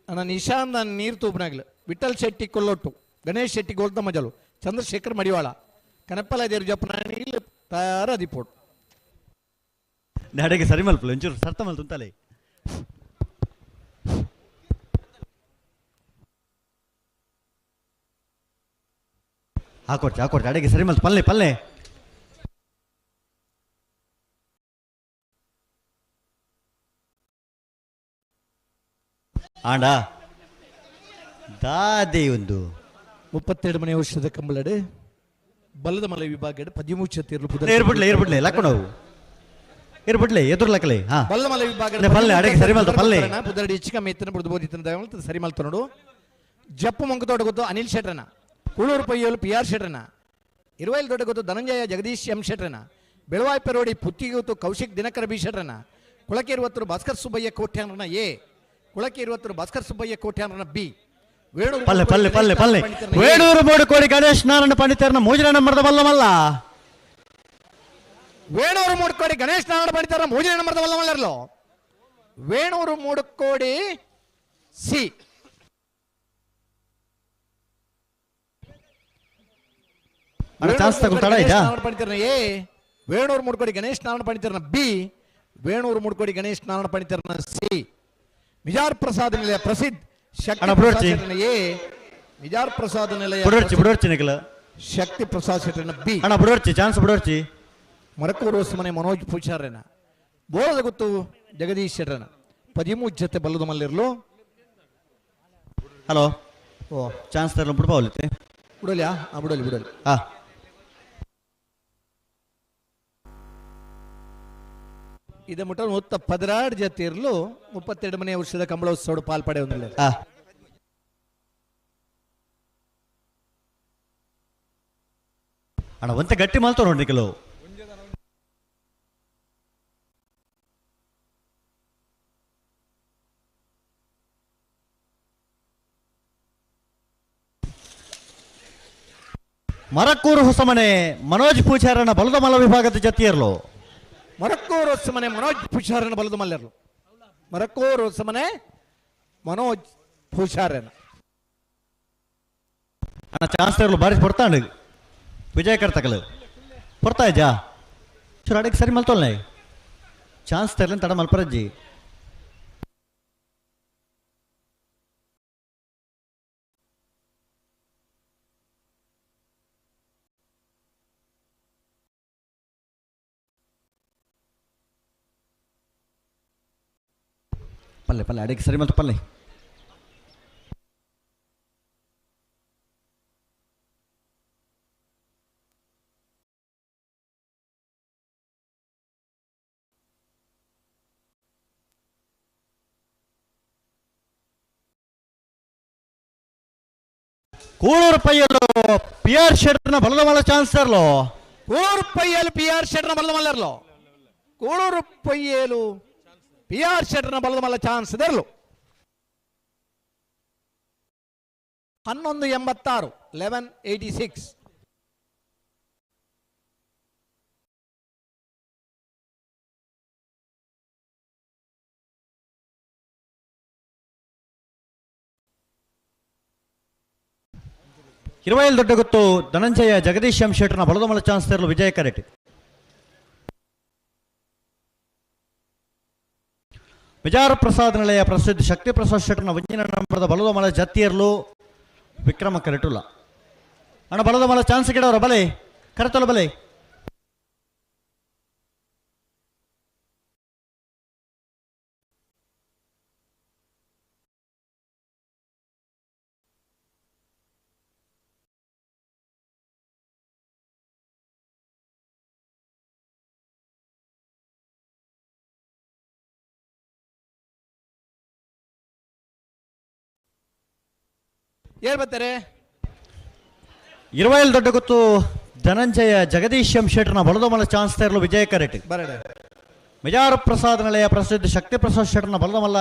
Speaker 10: ಅಣ್ಣ ನಿಶಾಂತ್ ನೀರು ತೂಪನಾಗ್ಲು ವಿಠಲ್ ಶೆಟ್ಟಿ ಕೊಲ್ಲೊಟ್ಟು ಗಣೇಶ್ ಶೆಟ್ಟಿ ಗೋಲ್ತ ಮಜಲು ಚಂದ್ರಶೇಖರ್ ಮಡಿವಾಳ ಕನಪ್ಪಲ ದೇವ್ರ ಜಪ್ಪನ ನೀರು ತಯಾರ ದಿಪೋಡು
Speaker 4: ಅಡಿಗೆ ಸರಿ ಮಲ್ಪಲು ಒಂಚೂರು ಸರ್ತ ಮಲ್ ತುಂತಲೆ ಹಾಕೊಡ್ತಿ ಅಡಿಗೆ ಸರಿ ಮಲ್ತು ಪಲ್ಲೆ ಆಂಡ ದಾದೆ ಒಂದು
Speaker 10: 32 ಮನೆ ವರ್ಷದ ಕಂಬಳಡು ಬಲ್ಲದ ಮಲೆ ವಿಭಾಗ 13
Speaker 4: ಇರ್ಬಿಡ್ಲೆ ಲಕ್ಕಣವು ಇರ್ಬಿಡ್ಲೆ ಎದುರು ಲಕ್ಕಲೆ ಹಾ
Speaker 10: ಬಲ್ಲದ ಮಲೆ ವಿಭಾಗ
Speaker 4: ಪಲ್ಲೆ ಅಡಿಗೆ ಸರಿ ಮಲ್ತು ಪಲ್ಲೆ
Speaker 10: ಪುದರಡಿ ಹೆಚ್ಚಿಗೆ ಮೇತನ ಬುಡದು ಬೋದಿತನ ಸರಿ ಮಲ್ತು ನೋಡು ಜಪ್ಪು ಮಂಕತೋಟ ಗೊತ್ತು ಅನಿಲ್ ಶೆಟ್ರನ ಕೂಳೂರು ಪಯ್ಯೋಲು PR ಶೆಟ್ರನ ಇರುವೈಲ್ ದೊಡ್ಡ ಗೊತ್ತು ಧನಂಜಯ ಜಗದೀಶ್ ಎಂ ಶೆಟ್ರನ ಬೆಳವಾಯಿ ಪೆರೋಡಿ ಪುತ್ತಿಗೆ ಗೊತ್ತು ಕೌಶಿಕ್ ದಿನಕರ ಬಿ ಶೆಟ್ರನ ಕುಳಕೆ 20 ಭಾಸ್ಕರ್ ಸುಬ್ಬಯ್ಯ ಕೋಟ್ಯಾನರನ ಎ ಕುಳಕೆ 20 ಭಾಸ್ಕರ್ ಸುಬ್ಬಯ್ಯ ಕೋಟ್ಯಾನರನ ಬಿ
Speaker 4: ಪಲ್ಲೆ ವೇಣೂರು ಮೂಡುಕೋಡಿ ಗಣೇಶ್ ನಾರಾಯಣ ಪಂಡಿತರ್ನ ಮೂಜಿನ ನಂಬರ್ದ ಮಲ್ಲ
Speaker 10: ವೇಣೂರು ಮೂಡುಕೋಡಿ ಗಣೇಶ್ ನಾರಾಯಣ ಪಂಡಿತರ್ನ ಮೂಜಿನ ನಂಬರ್ದ ಮಲ್ಲಮಲ್ಲರ್ಲು ವೇಣೂರು ಮೂಡುಕೋಡಿ ಸಿ
Speaker 4: ಚಾನ್ಸ್ ತಗೊಳ್ತಾಳ ಈಗ
Speaker 10: ಪಂಡಿತರ್ನ ಎ ವೇಣೂರು ಮೂಡುಕೋಡಿ ಗಣೇಶ್ ನಾರಾಯಣ ಪಂಡಿತರ್ನ ಬಿ ವೇಣೂರು ಮೂಡುಕೋಡಿ ಗಣೇಶ್ ನಾರಾಯಣ ಪಂಡಿತರ್ನ ಸಿ ಮಿಜಾರ್ ಪ್ರಸಾದ್ ನಿಲಯ ಪ್ರಸಿದ್ಧ ಮಿಜಾರ್ ಪ್ರಸಾದ್ ನಿಲಯ
Speaker 4: ಬುಡರ್ಚಿ ನಿಖಿಲ
Speaker 10: ಶಕ್ತಿ ಪ್ರಸಾದ್ ಶೆಟ್ರನ ಬಿ
Speaker 4: ಅಣ್ಣ ಬುಡರ್ಚಿ ಚಾನ್ಸ್ ಬುಡರ್ಚಿ
Speaker 10: ಮರಕೂರು ಮನೆ ಮನೋಜ್ ಪೂಜಾರನ ಬೋಳದ ಗೊತ್ತು ಜಗದೀಶ್ ಶೆಟ್ರನ 13 ಜೊತೆ ಬಲ್ಲದ ಮಲ್ಲಿರ್ಲು
Speaker 4: ಹಲೋ ಓ ಚಾನ್ಸ್ ತರಲು ಬಿಡ್ಪಾವಲಿತ್ತೆ
Speaker 10: ಬಿಡಲಿಯಾ ಬಿಡಲಿ
Speaker 4: ಹಾ
Speaker 10: ಇದ ಮುಟ್ಟ 16 ಜೊತೆ ಇರಲು 32 ಮನೆ ವರ್ಷದ ಕಂಬಳೋತ್ಸವ ಪಾಲ್ಪಡೆ ಒಂದಿಲ್ಲ
Speaker 4: ಅಣ್ಣ ಒಂತೆ ಗಟ್ಟಿ ಮಾಲ್ತಾವ ನೋಡಿ ಕೆಲವು ಮರಕ್ಕೂರು ಹೊಸಮನೆ ಮನೋಜ್ ಪೂಜಾರನ ಬಲದ ಮಲ ವಿಭಾಗದ ಜೊತೆಯರ್ಲು
Speaker 10: ಮರಕ್ಕೂರು ಹೊಸಮನೆ ಮನೋಜ್ ಪೂಜಾರನ ಬಲದ ಮಲ್ಲರ್ಲು ಮರಕ್ಕೂರು ಹೊಸಮನೆ ಮನೋಜ್ ಪೂಜಾರನ
Speaker 4: ಅಣ್ಣ ಚಾನ್ಸ್ ತರಲು ಬಾರಿ ಕೊಡ್ತಾಂಡು ವಿಜಯ ಕರ್ತಕಲು ಕೊಡ್ತಾ ಇಜ್ಜಾ ಚೂರು ಅಡಿಗೆ ಸರಿ ಮಲ್ತೋಲ್ನೆ ಚಾನ್ಸ್ ತರಲಿ ತಡ ಮಲ್ಪರಜ್ಜಿ ಪಲ್ಲೆ ಅಡಿಗೆ ಸರಿ ಮಲ್ತು ಪಲ್ಲೆ ಕೂಳೂರು ಪಯ್ಯಲು PR ಶೆಟ್ರನ ಬಲದ ಮಲ್ಲ ಚಾನ್ಸ್ ತರಲು
Speaker 10: ಕೂಳೂರು ಪಯ್ಯಲು PR ಶೆಟ್ರನ ಬಲದ ಮಲ್ಲರ್ಲು ಕೂಳೂರು ಪಯ್ಯಲು PR ಶೆಟ್ರನ ಬಲದ ಮಲ್ಲ ಚಾನ್ಸ್ ಇದರ್ಲು 1186
Speaker 4: 25 ದೊಡ್ಡ ಗುತ್ತು ಧನಂಜಯ ಜಗದೀಶ್ ಎಂ ಶೆಟ್ಟರ್ನ ಬಲದ ಮಲ ಚಾನ್ಸ್ ತೆರಲು ವಿಜಯ ಕರೆಟ್. ವಿಜಾರ ಪ್ರಸಾದ್ ನಿಲಯ ಪ್ರಸಿದ್ಧ ಶಕ್ತಿ ಪ್ರಸಾದ್ ಶೆಟ್ಟರ್ನ ವಂಜಿನ ನಂಬರದ ಬಲದ ಮಲ ಜತ್ತಿಯರ್ಲು ವಿಕ್ರಮ ಕರೆಟುಲ್ಲ ಅಣ್ಣ ಬಲದ ಮಲ ಚಾನ್ಸ್ ಗಿಡವರ ಬಲೆ ಕರೆತಲು ಬಲೆ.
Speaker 10: ಏನ್ ಬರ್ತಾರೆ
Speaker 4: 25 ದೊಡ್ಡ ಗುತ್ತು ಧನಂಜಯ ಜಗದೀಶ್ ಎಂ ಶೆಟ್ಟರ್ನ ಬಲದ ಮಲ ಚಾನ್ಸ್ ತೆರಲು ವಿಜಯ ಕರೆಟ್. ವಿಜಾರ ಪ್ರಸಾದ್ ನಿಲಯ ಪ್ರಸಿದ್ಧ ಶಕ್ತಿ ಪ್ರಸಾದ್ ಶೆಟ್ಟರ್ನ ಬಲದ ಮಲ್ಲ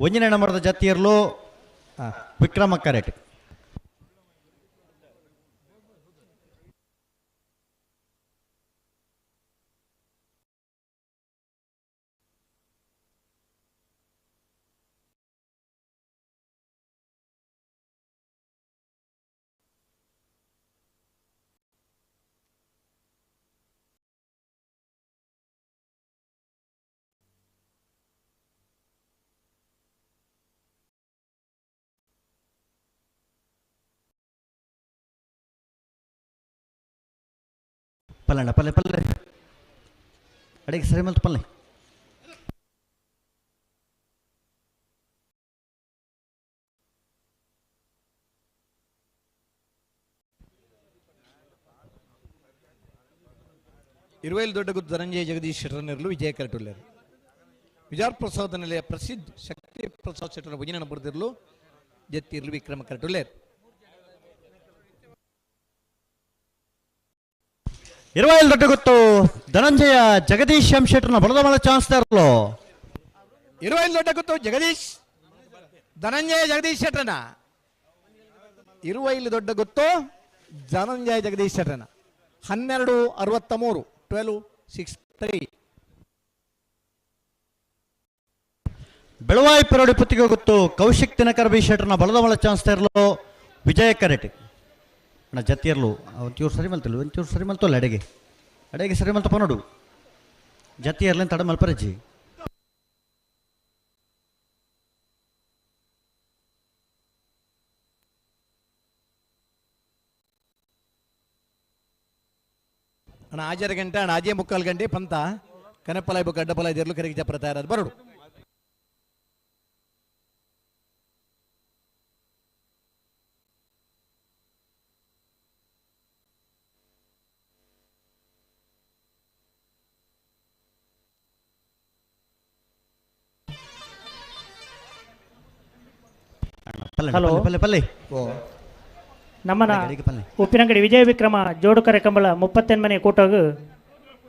Speaker 4: ಒಂಜಿನ ನಂಬರದ ಜತ್ತಿಯರ್ಲು ವಿಕ್ರಮ ಕರೆಟ್. ಪಲ್ಲಣ್ಣ ಪಲ್ಲೆ ಪಲ್ಲೆ ಅಡಿಗೆ ಸರಿ ಮಲ್ತು ಪಲ್ಲೆ.
Speaker 10: ಇರುವೈಲ್ ದೊಡ್ಡ ಗುತ್ತು ಧನಂಜಯ ಜಗದೀಶ್ ಶೆಟ್ಟರ್ನರ್ಲು ವಿಜಯ ಕರೆಟುಲ್ಲೇರು. ವಿಜಾರ ಪ್ರಸಾದ ನಿಲಯ ಪ್ರಸಿದ್ಧ ಶಕ್ತಿ ಪ್ರಸಾದ್ ಶೆಟ್ಟರ್ನ ವಂಜಿನ ನಂಬರದಿರ್ಲು ಜತ್ತಿರ್ಲು ವಿಕ್ರಮ ಕರೆಟುಲ್ಲೇರು.
Speaker 4: 25 ದೊಡ್ಡ ಗುತ್ತು ಧನಂಜಯ ಜಗದೀಶ್ ಎಂ ಶೆಟ್ಟರ್ನ ಬಲದ ಮಲ ಚಾನ್ಸ್ ತೆರಲು
Speaker 10: 25 ದೊಡ್ಡ ಗುತ್ತು ಜಗದೀಶ್ ಧನಂಜಯ ಜಗದೀಶ್ ಶೆಟ್ಟರ್ನ 25 ದೊಡ್ಡ ಗುತ್ತು ಧನಂಜಯ ಜಗದೀಶ್ ಶೆಟ್ಟರ್ನ 1263 1263.
Speaker 4: ಬೆಳವಾಯಿ ಪೆರೋಡಿ ಪುತ್ತಿಗೆ ಗುತ್ತು ಕೌಶಿಕ್ ದಿನಕರ್ ಬಿ ಶೆಟ್ಟರ್ನ ಬಲದ ಮಲ ಚಾನ್ಸ್ ತೆರಲು ವಿಜಯ ಕರೆಟ್. ಅಣ್ಣ ಜತ್ತಿಯರ್ಲು ಒಂಚೂರು ಸರಿ ಮಲ್ತಲ್ಲ ಒಂಚೂರು ಸರಿ ಮಲ್ತಲ್ಲ ಅಡೆಗೆ ಅಡೆಗೆ ಸರಿ ಮಲ್ತಪ್ಪ ನೋಡು ಜತ್ತಿಯರ್ಲೇನು ತಡ ಮಲ್ಪರಜ್ಜಿ.
Speaker 10: ಅಣ್ಣ ಆಜರ ಗಂಟೆ ಅಣ್ಣ ಆಜೆ ಮುಕ್ಕಾಲು ಗಂಟೆ ಪಂತ ಕನಪಲಾಯ್ ಬುಕ್ ಅಡ್ಡಪಲಾಯ್ ದೇರ್ಲು ಕರೆಗೆ ಜಪ್ರ ತಯಾರಾದ ಬರೋಡು.
Speaker 3: ಹಲೋ
Speaker 4: ಪಲ್ಲೆ ಪಲ್ಲೆ
Speaker 3: ನಮ್ಮನ ಉಪ್ಪಿನಂಗಡಿ ವಿಜಯ ವಿಕ್ರಮ ಜೋಡುಕರೆ ಕಂಬಳ 38 ಕೂಟೋಗು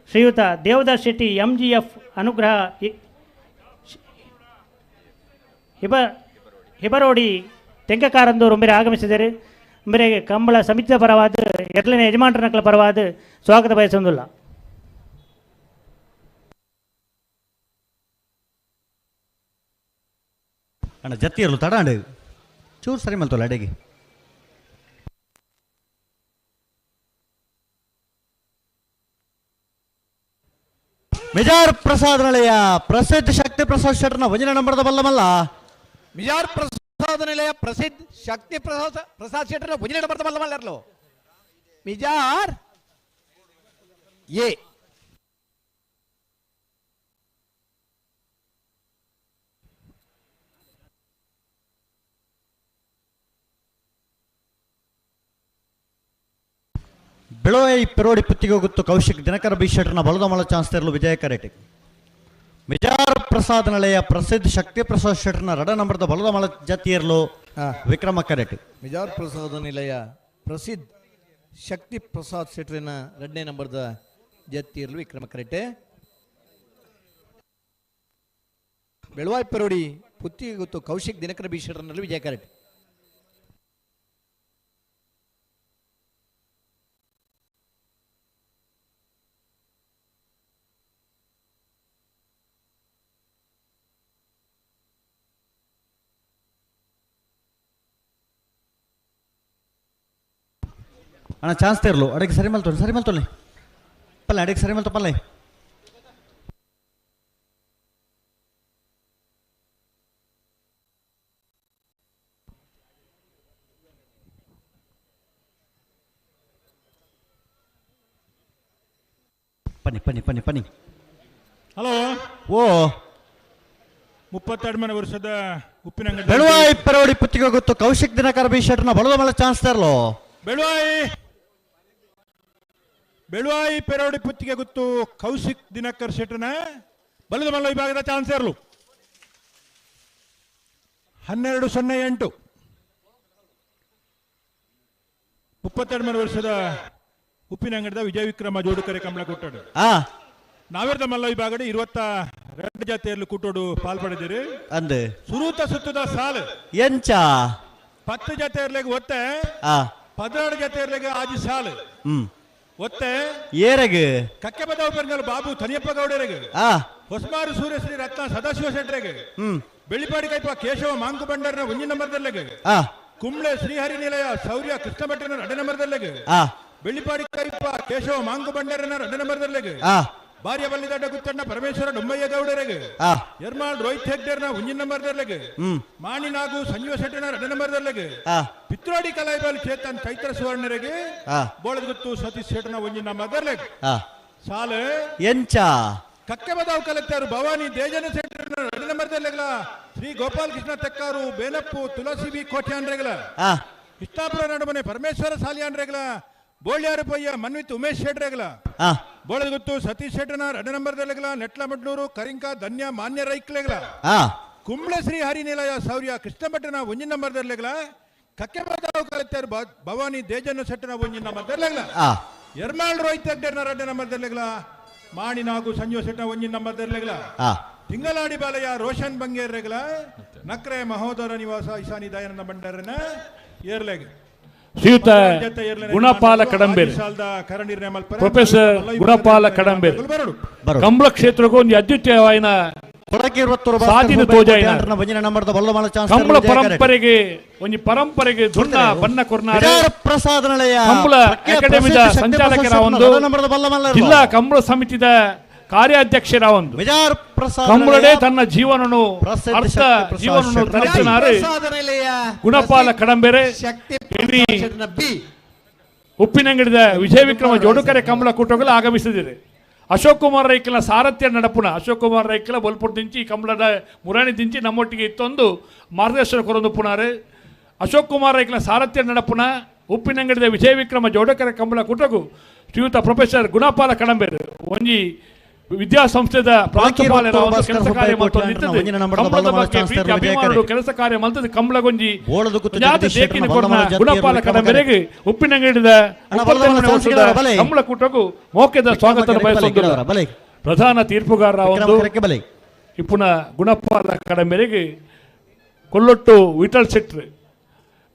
Speaker 3: ಶ್ರೀಯುತ ದೇವದಾಸ್ ಶೆಟ್ಟಿ MGF ಅನುಗ್ರಹ ಹಿಬರೋಡಿ ತೆಂಕಕಾರಂದೂರು ಒಮ್ಮೆರೆ ಆಗಮಿಸಿದರೆ ಒಮ್ಮೆರೆಗೆ ಕಂಬಳ ಸಮಿತಿಯ ಪರವಾದ ಎರಡನೇ ಯಜಮಾನರ ನಕಲ ಪರವಾದ ಸ್ವಾಗತ ಬಯಸೊಂದಿಲ್ಲ.
Speaker 4: ಅಣ್ಣ ಜತ್ತಿಯರ್ಲು ತಡ ಅಂಡು ಚೂರು ಸರಿ ಮಲ್ತಲ್ಲ ಅಡೆಗೆ. ವಿಜಾರ್ ಪ್ರಸಾದ್ ನಿಲಯ ಪ್ರಸಿದ್ಧ ಶಕ್ತಿ ಪ್ರಸಾದ್ ಶೆಟ್ಟರ್ನ ವಂಜನ ನಂಬರದ ಬಲ್ಲಮಲ್ಲ
Speaker 10: ವಿಜಾರ್ ಪ್ರಸಾದ ನಿಲಯ ಪ್ರಸಿದ್ಧ ಶಕ್ತಿ ಪ್ರಸಾದ್ ಶೆಟ್ಟರ್ನ ವಂಜನ ನಂಬರದ ಬಲ್ಲಮಲ್ಲರ್ಲು ವಿಜಾರ್ ಎ
Speaker 4: ಬೆಳವಾಯಿ ಪೆರೋಡಿ ಪುತ್ತಿಗೆ ಗುತ್ತು ಕೌಶಿಕ್ ದಿನಕರ ಬಿ ಶೆಟ್ಟರ್ನ ಬಲದ ಮಲ ಚಾನ್ಸ್ ತೆರಲು ವಿಜಯ ಕರೆಟ್. ವಿಜಾರ ಪ್ರಸಾದ್ ನಿಲಯ ಪ್ರಸಿದ್ಧ ಶಕ್ತಿ ಪ್ರಸಾದ್ ಶೆಟ್ಟರ್ನ ರಡ ನಂಬರದ ಬಲದ ಮಲ ಜತ್ತಿಯರ್ಲು ವಿಕ್ರಮ ಕರೆಟ್.
Speaker 10: ವಿಜಾರ್ ಪ್ರಸಾದ ನಿಲಯ ಪ್ರಸಿದ್ಧ ಶಕ್ತಿ ಪ್ರಸಾದ್ ಶೆಟ್ಟರ್ನ 2ನೇ ನಂಬರ್ದ ಜತ್ತಿಯರ್ಲು ವಿಕ್ರಮ ಕರೆಟ್. ಬೆಳವಾಯಿ ಪೆರೋಡಿ ಪುತ್ತಿಗೆ ಗುತ್ತು ಕೌಶಿಕ್ ದಿನಕರ ಬಿ ಶೆಟ್ಟರ್ನಲ್ಲಿ ವಿಜಯ ಕರೆಟ್.
Speaker 4: ಅಣ್ಣ ಚಾನ್ಸ್ ತೇರ್ಲು ಅಡಿಗೆ ಸರಿ ಮಲ್ತೊಳ್ಳಿ ಪಲ್ಲೆ ಅಡಿಗೆ ಸರಿ ಮಲ್ತ ಪಲ್ಲೆ ಪನಿ
Speaker 5: ಹಲೋ
Speaker 4: ಓ
Speaker 5: 32ನೇ ವರ್ಷದ ಉಪ್ಪಿನಂಗಡಿ
Speaker 4: ಬೆಳುವಾಯಿ ಪೆರೋಡಿ ಪುತ್ತಿಗೆ ಗೊತ್ತು ಕೌಶಿಕ್ ದಿನಕರ ಬಿ ಶೆಟ್ನ ಬಲದ ಮೇಲೆ ಚಾನ್ಸ್ ತೇರ್ಲು
Speaker 5: ಬೆಳುವಾಯಿ ಪೆರೋಡಿ ಪುತ್ತಿಗೆ ಗೊತ್ತು ಕೌಶಿಕ್ ದಿನಕರ್ ಶೆಟ್ನ ಬಲದ ಮಲ್ಲ ವಿಭಾಗದ ಚಾನ್ಸ್ ಇರಲು 1208 32ನೇ ವರ್ಷದ ಉಪ್ಪಿನಂಗಡದ ವಿಜಯ ವಿಕ್ರಮ ಜೋಡುಕರೆ ಕಂಬಳ ಕೊಟ್ಟಡು ನಾವೇರ್ದ ಮಲ್ಲ ವಿಭಾಗದ 22 ಜಾತಿಯಲ್ಲಿ ಕೂಟೋಡು ಪಾಲ್ಪಡಿದ್ದೀರಿ
Speaker 4: ಅಂದೆ
Speaker 5: ಸುರೂತ ಸುತ್ತದ ಸಾಲು
Speaker 4: ಎಂಚ
Speaker 5: 10 ಜಾತಿಯರ್ಲೆಗೆ ಒತ್ತೆ 16 ಜಾತಿಯರ್ಲೆಗೆ ಆಜಿ ಸಾಲು ಒತ್ತೆ
Speaker 4: ಏರೆಗೆ
Speaker 5: ಕಕ್ಕೆ ಬದವ ಪೆರ್ಗಲ್ ಬಾಬು ತನಿಯಪ್ಪ ಗೌಡರಿಗೆ ಹೊಸಮಾರು ಸೂರ್ಯಶ್ರೀ ರತ್ನ ಸದಾಶಿವ ಶೆಟ್ರಿಗೆ ಬೆಳ್ಳಿಪಾಡಿ ಕೈಪ ಕೇಶವ ಮಾಂಕು ಬಂಡರ್ನ 1 ನಂಬರ್ದಲ್ಲಿಗೆ ಕುಂಬ್ಳೆ ಶ್ರೀಹರಿ ನಿಲಯ ಶೌರ್ಯ ಕೃಷ್ಣ ಭಟ್ಟನ 2 ನಂಬರ್ದಲ್ಲಿಗೆ ಬೆಳ್ಳಿಪಾಡಿ ಕೈಪ ಕೇಶವ ಮಾಂಕು ಬಂಡರನ 2 ನಂಬರ್ದಲ್ಲಿಗೆ ಭಾರ್ಯ ಬಲ್ಲಿದಡ್ಡ ಗುತ್ತಣ್ಣ ಪರಮೇಶ್ವರ ಡೊಮ್ಮಯ್ಯ ಗೌಡರಿಗೆ ಎರ್ಮಾಳ್ ರೋಹಿತ್ ಹೆಗ್ಡೇರ್ನ 1 ನಂಬರ್ದಲ್ಲಿಗೆ ಮಾಣಿ ನಾಗು ಸಂಜೀವ ಶೆಟ್ಟನ 2 ನಂಬರ್ದಲ್ಲಿಗೆ ಪಿತ್ರೋಡಿ ಕಲಾಯಿಬಲ್ ಚೇತನ್ ಚೈತ್ರ ಸುವರ್ಣರಿಗೆ ಬೋಳದ ಗುತ್ತು ಸತೀಶ್ ಶೆಟ್ಟನ 1 ನಂಬರ್ದಲ್ಲಿಗೆ ಸಾಲೆ
Speaker 4: ಎಂಚ
Speaker 5: ಕಕ್ಕೆ ಬದಾವ್ ಕಲೆಕ್ಟರ್ ಭವಾನಿ ದೇಜನ ಸೆಂಟರ್ 2 ನಂಬರ್ದಲ್ಲಿಗಲ ಶ್ರೀ ಗೋಪಾಲ್ ಕೃಷ್ಣ ತೆಕ್ಕಾರು ಬೇನಪ್ಪು ತುಳಸಿ ಬಿ ಕೋಟ್ಯಾನ್ರೆಗಲ ಇಷ್ಟಾಪುರ ನಡುಮನೆ ಪರಮೇಶ್ವರ ಸಾಲಿಯಾನ್ರೆಗಲ ಬೋಳ್ಯಾರು ಪಯ್ಯ ಮನ್ವಿತ್ ಉಮೇಶ್ ಶೆಟ್ರೆಗಲ ಬೋಳದ ಗುತ್ತು ಸತೀಶ್ ಶೆಟ್ಟನ 2 ನಂಬರ್ದಲ್ಲಿಗಲ ನೆಟ್ಲ ಮಡ್ಲೂರು ಕರಿಂಕ ಧನ್ಯ ಮಾನ್ಯ ರೈಕ್ಲೆಗಲ ಕುಂಬ್ಳೆ ಶ್ರೀ ಹರಿ ನಿಲಯ ಶೌರ್ಯ ಕೃಷ್ಣ ಭಟ್ಟನ 1 ನಂಬರ್ದಲ್ಲಿಗಲ ಕಕ್ಕೆ ಬದಾವ್ ಕಲೆಕ್ಟರ್ ಭವಾನಿ ದೇಜನ ಸೆಟ್ಟನ 1 ನಂಬರ್ದಲ್ಲಿಗಲ ಎರ್ಮಾಳ್ ರೋಹಿತ್ ಹೆಗ್ಡೇರ್ನ 2 ನಂಬರ್ದಲ್ಲಿಗಲ ಮಾಣಿ ನಾಗು ಸಂಜೀವ ಶೆಟ್ಟ 1 ನಂಬರ್ದಲ್ಲಿಗಲ ತಿಂಗಳಾಡಿ ಬಾಲಯ್ಯ ರೋಷನ್ ಬಂಗೇರ್ರೆಗಲ ನಕ್ರೆ ಮಹೋದರ ನಿವಾಸ ಇಶಾನಿ ದಯಾನಂದ ಭಂಡಾರನ ಏರ್ಲೆಗೆ ಶ್ರೀಯುತ ಗುಣಪಾಲ ಕಡಂಬೇರ್ ಪ್ರೊಫೆಸರ್ ಗುಣಪಾಲ ಕಡಂಬೇರ್ ಕಂಬಳ ಕ್ಷೇತ್ರಕ್ಕೂ ಒಂದು ಅದ್ವಿತೀಯವಾದ ಸಾಧಿನ ತೋಜಾಯಿನ ಕಂಬಳ ಪರಂಪರೆಗೆ ದುರ್ನ ಬಣ್ಣ ಕೊರ್ನಾರೆ ಕಂಬಳ ಅಕಾಡೆಮಿದ ಸಂಚಾಲಕರ ಒಂದು ಜಿಲ್ಲಾ ಕಂಬಳ ಸಮಿತಿದ ಕಾರ್ಯಾಧ್ಯಕ್ಷರ ಒಂದು ಕಂಬಳಡೆ ತನ್ನ ಜೀವನನು ಅರ್ಥ ಜೀವನನು ತರಿಸಿನಾರೆ ಗುಣಪಾಲ ಕಡಂಬೇರೆ ಉಪ್ಪಿನಂಗಡಿದ ವಿಜಯ ವಿಕ್ರಮ ಜೋಡುಕರೆ ಕಂಬಳ ಕೂಟಗಳು ಆಗಮಿಸಿದಿರಿ ಅಶೋಕ್ ಕುಮಾರ್ ರೈಕಲ ಸಾರಥ್ಯ ನಡಪುನ ಅಶೋಕ್ ಕುಮಾರ್ ರೈಕಲ ಬಲ್ಪುರ್ ದಿಂಚಿ ಕಂಬಳದ ಮುರಾಣಿ ದಿಂಚಿ ನಮ್ಮೊಟ್ಟಿಗೆ ಇತ್ತೊಂದು ಮಾರ್ಗದರ್ಶನ ಕೊರೊಂದು ಪುನಾರೆ ಅಶೋಕ್ ಕುಮಾರ್ ರೈಕಲ ಸಾರಥ್ಯ ನಡಪುನ ಉಪ್ಪಿನಂಗಡಿದ ವಿಜಯ ವಿಕ್ರಮ ಜೋಡುಕರೆ ಕಂಬಳ ಕೂಟಗೂ ಶ್ರೀಯುತ ಪ್ರೊಫೆಸರ್ ಗುಣಪಾಲ ಕಡಂಬೇರು ಒಂಜಿ ವಿದ್ಯಾಸಂಸ್ಥೆದ ಪ್ರಾಂಶುಪಾಲರ ಒಂದು ಕೆಲಸ ಕಾರ್ಯ ಕೆಲಸ ಕಾರ್ಯ ಮಲ್ತದ ಕಂಬಳಗೊಂಜಿ ಗುಣಪಾಲ ಕಡಂಬೆರೆಗೆ ಉಪ್ಪಿನಂಗಡಿದ ಕಂಬಳ ಕೂಟಗೂ ಮೋಕೆದ ಸ್ವಾಗತ ಬಯಸುತ್ತಿದ್ದಾರೆ ಪ್ರಧಾನ ತೀರ್ಪುಗಾರರ ಒಂದು ಇಪ್ಪುನ ಗುಣಪಾಲ ಕಡಂಬೆರೆಗೆ ಕೊಲ್ಲೊಟ್ಟು ವಿಠಲ್ ಶೆಟ್ರ್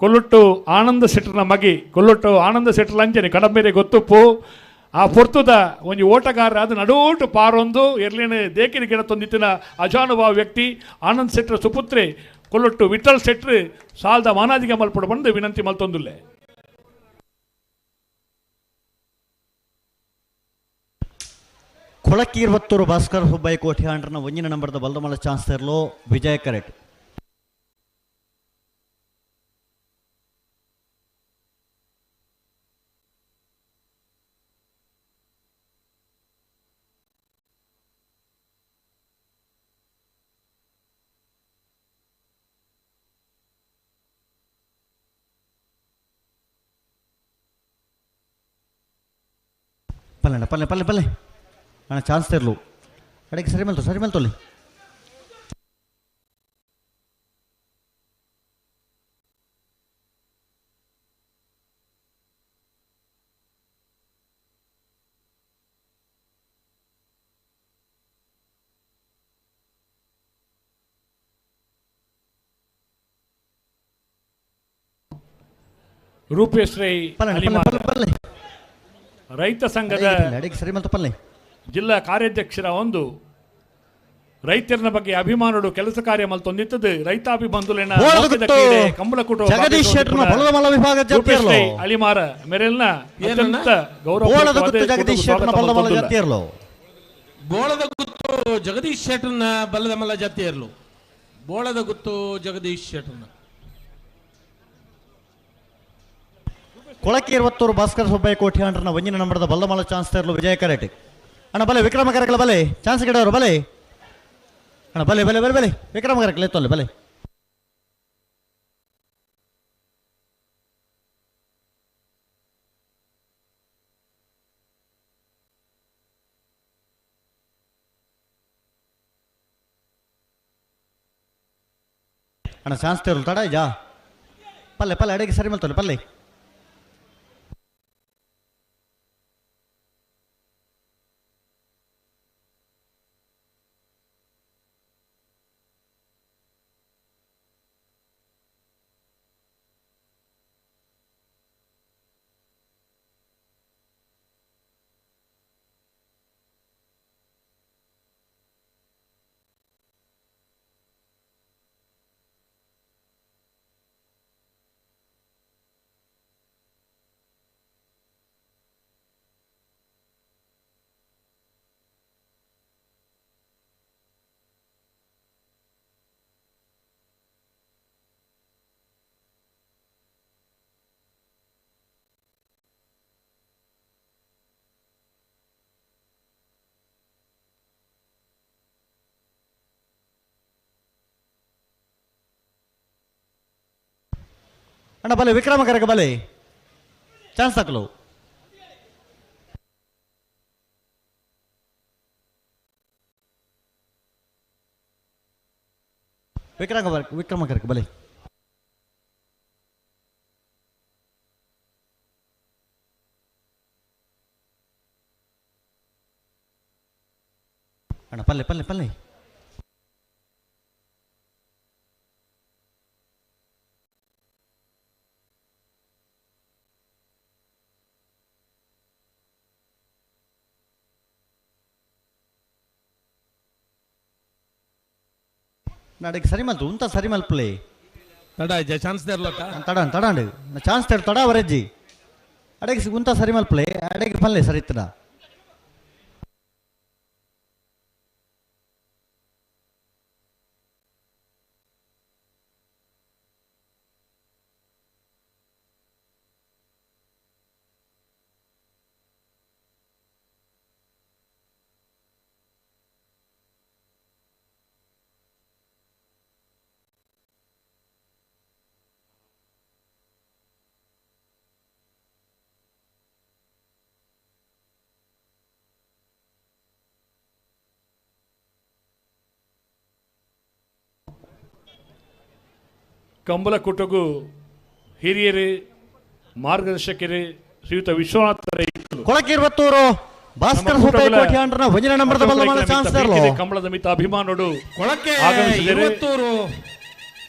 Speaker 5: ಕೊಲ್ಲೊಟ್ಟು ಆನಂದ ಶೆಟ್ರನ ಮಗಿ ಕೊಲ್ಲೊಟ್ಟು ಆನಂದ ಶೆಟ್ರ್ ಲಂಚನೆ ಕಡಂಬೆರೆ ಗೊತ್ತುಪ್ಪು ಆ ಪೊರ್ತುದ ಒಂಜಿ ಓಟಗಾರ ಅದು ನಡೋಟು ಪಾರೊಂದು ಎರ್ಲೇನೆ ದೇಕಿನ ಗಿಡ ತೊಂದಿತ್ತಿನ ಅಜಾನುಭಾವ ವ್ಯಕ್ತಿ ಆನಂದ್ ಶೆಟ್ರ ಸುಪುತ್ರೆ ಕೊಲ್ಲೊಟ್ಟು ವಿಠಲ್ ಶೆಟ್ರ್ ಸಾಲ್ದ ಮಾನಾದಿಗೆ ಮಲ್ಪಡ ಬಂದು ವಿನಂತಿ ಮಲ್ತೊಂದುಲ್ಲೆ
Speaker 4: ಕೊಳಕೀರ್ ವತ್ತೂರು ಭಾಸ್ಕರ್ ಹುಬ್ಬೈ ಕೋಠಿ ಆಂಡ್ರನ 1 ನಂಬರ್ದ ಬಲ್ದಮಲ ಚಾನ್ಸ್ ತೇರ್ಲು ವಿಜಯ ಕರೆಟ್ ಪಲ್ಲೆ ಅಣ್ಣ ಚಾನ್ಸ್ ತೇರ್ಲು ಅಡಿಗೆ ಸರಿ ಮಲ್ತೊಳ್ಳಿ
Speaker 5: ರೂಪೇಶ್ರೀ ರೈತ ಸಂಘದ ಜಿಲ್ಲಾ ಕಾರ್ಯಾಧ್ಯಕ್ಷರ ಒಂದು ರೈತರನ ಬಗ್ಗೆ ಅಭಿಮಾನಡು ಕೆಲಸ ಕಾರ್ಯ ಮಲ್ತೊಂದಿತ್ತದು ರೈತಾಪಿ ಬಂಧುಲೇನ
Speaker 4: ಓಳದಗುತ್ತು
Speaker 5: ಕಂಬಳಕುಟ
Speaker 4: ಜಗದೀಶ್ ಶೆಟ್ಟರ್ನ ಬಲದಮಲ ವಿಭಾಗ ಜತಿಯರ್ಲು
Speaker 5: ಅಳಿಮಾರ ಮೆರೆಲ್ನ ಅತ್ಯಂತ ಗೌರವ
Speaker 4: ಓಳದಗುತ್ತು ಜಗದೀಶ್ ಶೆಟ್ಟರ್ನ ಬಲದಮಲ ಜತಿಯರ್ಲು
Speaker 12: ಬೋಳದ ಗುತ್ತು ಜಗದೀಶ್ ಶೆಟ್ಟರ್ನ ಬಲದಮಲ ಜತಿಯರ್ಲು ಬೋಳದ ಗುತ್ತು ಜಗದೀಶ್ ಶೆಟ್ಟರ್ನ
Speaker 4: ಕೊಳಕ್ಕೆ 20 ಭಾಸ್ಕರ ಸುಬ್ಬಯ್ಯ ಕೋಟ್ಯಾಂಡ್ರನ ಒಂಜಿನ ನಂಬರದ ಬಲ್ಲಮಲ ಚಾನ್ಸ್ ತರಲು ವಿಜಯ ಕರೆಟಿ ಅಣ್ಣ ಬಲೆ ವಿಕ್ರಮ ಕರಕಲ ಬಲೆ ಚಾನ್ಸ್ ಗಿಡವರು ಬಲೆ ಅಣ್ಣ ಬಲೆ ಬಲೆ ಬಲೆ ಬಲೆ ವಿಕ್ರಮ ಕರಕಲ ಎತ್ತೊಲ್ಲೆ ಬಲೆ ಅಣ್ಣ ಚಾನ್ಸ್ ತರಲು ತಡ ಜಾ ಪಲ್ಲೆ ಪಲ್ಲೆ ಅಡೆಗೆ ಸರಿ ಮಲ್ತೊಲ್ಲೆ ಪಲ್ಲೆ ಅಣ್ಣ ಬಲೆ ವಿಕ್ರಮ ಕರಕ ಬಲೆ ಚಾನ್ಸ್ ತಕಲು ವಿಕ್ರಮ ಕರಕ ಬಲೆ ಅಣ್ಣ ಪಲ್ಲೆ ಪಲ್ಲೆ ಪಲ್ಲೆ ನಾಡಿಗೆ ಸರಿ ಮಲ್ತು ಉಂತ ಸರಿ ಮಲ್ಪಲೆ
Speaker 12: ತಡ ಚಾನ್ಸ್ ತೆರ್ಲಟ
Speaker 4: ತಡ ತಡಾಂಡು ಚಾನ್ಸ್ ತೆರ್ ತಡ ಅವರಜ್ಜಿ ಅಡೆಗೆ ಉಂತ ಸರಿ ಮಲ್ಪಲೆ ಅಡೆಗೆ ಪಲ್ಲೆ ಸರಿ ಇತ್ತನ
Speaker 5: ಕಂಬಳ ಕುಟುಗು ಹಿರಿಯರು ಮಾರ್ಗದರ್ಶಕರು ಶ್ರೀಯುತ ವಿಶ್ವನಾಥ
Speaker 4: ಕೊಳಕ್ಕೆ 20 ಭಾಸ್ಕರ ಸುಬ್ಬಯ್ಯ ಕೋಟ್ಯಾಂಡ್ರನ ಒಂಜಿನ ನಂಬರದ ಬಲ್ಲಮಲ ಚಾನ್ಸ್ ತರಲು
Speaker 5: ಕಂಬಳದ ಮಿತ ಅಭಿಮಾನೋಡು
Speaker 12: ಕೊಳಕ್ಕೆ 20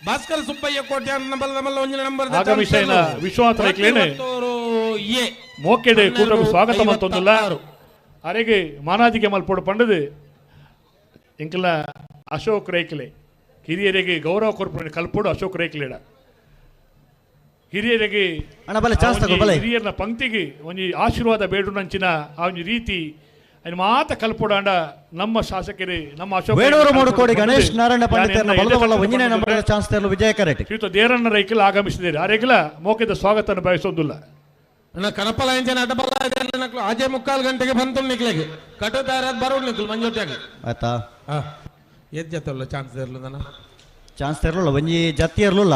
Speaker 12: ಭಾಸ್ಕರ ಸುಬ್ಬಯ್ಯ ಕೋಟ್ಯಾಂಡ್ರನ ಬಲದಮಲ ಒಂಜಿನ ನಂಬರದ
Speaker 5: ಆಗಮಿಸಿದ ವಿಶ್ವನಾಥ ರೈಕ್ಲೇನೆ ಮೋಕೆಡೆ ಕೂಟకు ಸ್ವಾಗತ ಮಂತೊಂದುಲ್ಲ ಅರೆಗೆ ಮಾನಾಜಿಗೆ ಮಲ್ಪೊಡು ಪಂಡದು ಇಂಕಲ ಅಶೋಕ್ ರೈಕ್ಲೆ ಹಿರಿಯರಿಗೆ ಗೌರವ ಕೊರ್ಪುನ ಕಲ್ಪೋಡು ಅಶೋಕ್ ರೈಕ್ಲೇಡ ಹಿರಿಯರಿಗೆ ಹಿರಿಯರ್ನ ಪಂಕ್ತಿಗೆ ಒಂಜಿ ಆಶೀರ್ವಾದ ಬೇಡು ನಂಚಿನ ಆ ಒಂಜಿ ರೀತಿ ಅನ್ ಮಾತ ಕಲ್ಪೋಡಾಂಡ ನಮ್ಮ ಶಾಸಕರು ನಮ್ಮ ಅಶೋಕ್
Speaker 4: ವೇಣೂರು ಮೂಡುಕೋಡಿ ಗಣೇಶ್ ನಾರಾಯಣ ಪಂಡಿತರನ್ನ ಬಲದಮಲ ಒಂಜಿನ ನಂಬರದ ಚಾನ್ಸ್ ತರಲು ವಿಜಯ ಕರೆಟಿ
Speaker 5: ಶ್ರೀಯುತ ದೇರಣ್ಣ ರೈಕಲ್ ಆಗಮಿಸಿದ್ದಾರೆ ಅರೆಗಲ ಮೋಕೆದ ಸ್ವಾಗತ ಬಯಸೋದಿಲ್ಲ
Speaker 12: ಕನಪಲ ಎಂಜನ ಅಡ್ಡಬಲ್ಲ ನಕ್ಲು ಆಜೆ 3:15 ಗಂಟೆಗೆ ಬಂತು ನಿಕ್ಲೆಗೆ ಕಟ್ಟುದಾರ ಬರೋಡ್ ನಿಕ್ಲು ಮಂಜೋಟ್ಯಾಗ
Speaker 4: ಆಯ್ತಾ
Speaker 12: ಏತ್ ಜತ್ತಲ್ಲ ಚಾನ್ಸ್ ಇರಲ್ಲ ನಾನು
Speaker 4: ಚಾನ್ಸ್ ಇರಲ್ಲ ಒಂಜಿ ಜತ್ತಿ ಇರಲಿಲ್ಲ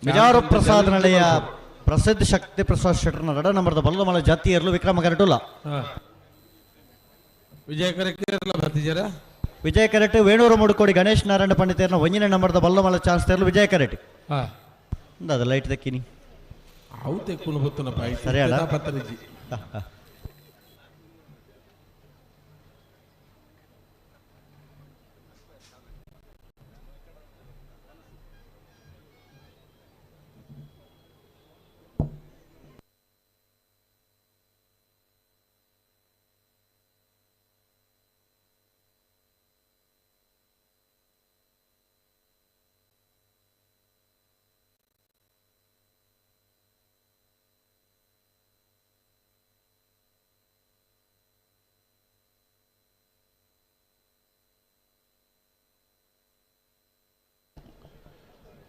Speaker 4: ಮಿಜಾರು ಪ್ರಸಾದ್ ನಳೆಯ ಪ್ರಸಿದ್ಧ ಶಕ್ತಿ ಪ್ರಸಾದ್ ಶೆಟ್ಟರ್ನ ರಡ ನಂಬರದ ಬಲ್ಲಮಲ ಜಾತಿ ಇರಲು ವಿಕ್ರಮ ಕರಟುಲ್ಲ
Speaker 12: ವಿಜಯ ಕರೆಕ್ಟ್ ಬರ್ತಿದ್ದೀರಾ
Speaker 4: ವಿಜಯ ಕರೆಟ್ ವೇಣೂರು ಮೂಡುಕೋಡಿ ಗಣೇಶ್ ನಾರಾಯಣ ಪಂಡಿತರನ್ನ ಒಂಜಿನ ನಂಬರದ ಬಲ್ಲಮಲ ಚಾನ್ಸ್ ತರಲು ವಿಜಯ ಕರೆಟ್ ಅದು ಲೈಟ್ ದಕ್ಕಿನಿ
Speaker 12: ಅವು ತೆಕ್ಕುನು ಬತ್ತುನಪ್ಪ
Speaker 4: ಸರಿ ಅಣ್ಣ
Speaker 12: ಪತ್ತರಿಜಿ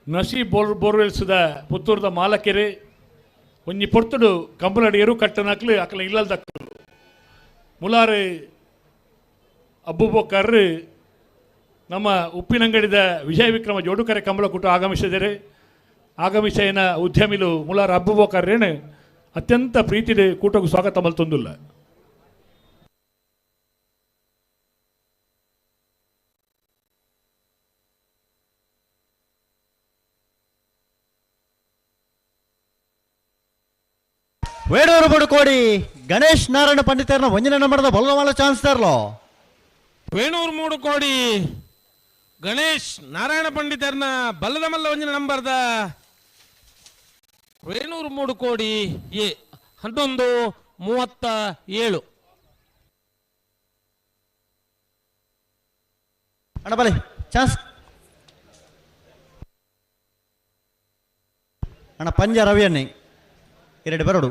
Speaker 5: ನಸಿ ಬೋರ್ವೆಲ್ಸ್ದ ಪುತ್ತೂರ್ದ ಮಾಲಕೆರೆ ಒಂಜಿ ಪೊರ್ತುಡು ಕಂಬನಡಿಯರು ಕಟ್ಟನಕ್ಲು ಅಕಲ ಇಲ್ಲದಕ್ಕಲು ಮುಲಾರು ಅಬ್ಬುಬೊಕ್ಕರ್ ನಮ್ಮ ಉಪ್ಪಿನಂಗಡಿದ ವಿಜಯ ವಿಕ್ರಮ ಜೋಡುಕರೆ ಕಂಬಳ ಕುಟ್ಟು ಆಗಮಿಸಿದರೆ ಆಗಮಿಸಿನ ಉದ್ಯಮಿಲು ಮುಲಾರು ಅಬ್ಬುಬೊಕ್ಕರ್ರೇನು ಅತ್ಯಂತ ಪ್ರೀತಿಡು ಕೂಟకు ಸ್ವಾಗತ ಮಲ್ತೊಂದುಲ್ಲ.
Speaker 4: వేడూరు బుడుకోడి గణేష్ నారాయణ పండితేరన వంజన ನಂಬರ್ದ ಬಲವಾಲ ಚಾನ್ಸ್ ತರ್ಲೋ
Speaker 12: ವೇಣೂರು 3 ಕೋಡಿ ಗಣೇಶ್ ನಾರಾಯಣ ಪಂಡಿತರ್ನ ಬಲ್ಲದ ಮಲ್ಲ ಒಂಜಿನ ನಂಬರ್ದ ವೇಣೂರು 3 ಕೋಡಿ ಎ 11:37
Speaker 4: ಅಣ್ಣ ಬಲೆ ಚಾನ್ಸ್ ಅಣ್ಣ ಪಂಜ ರವಿಯನ್ನಿ 2 ಬರೋಡು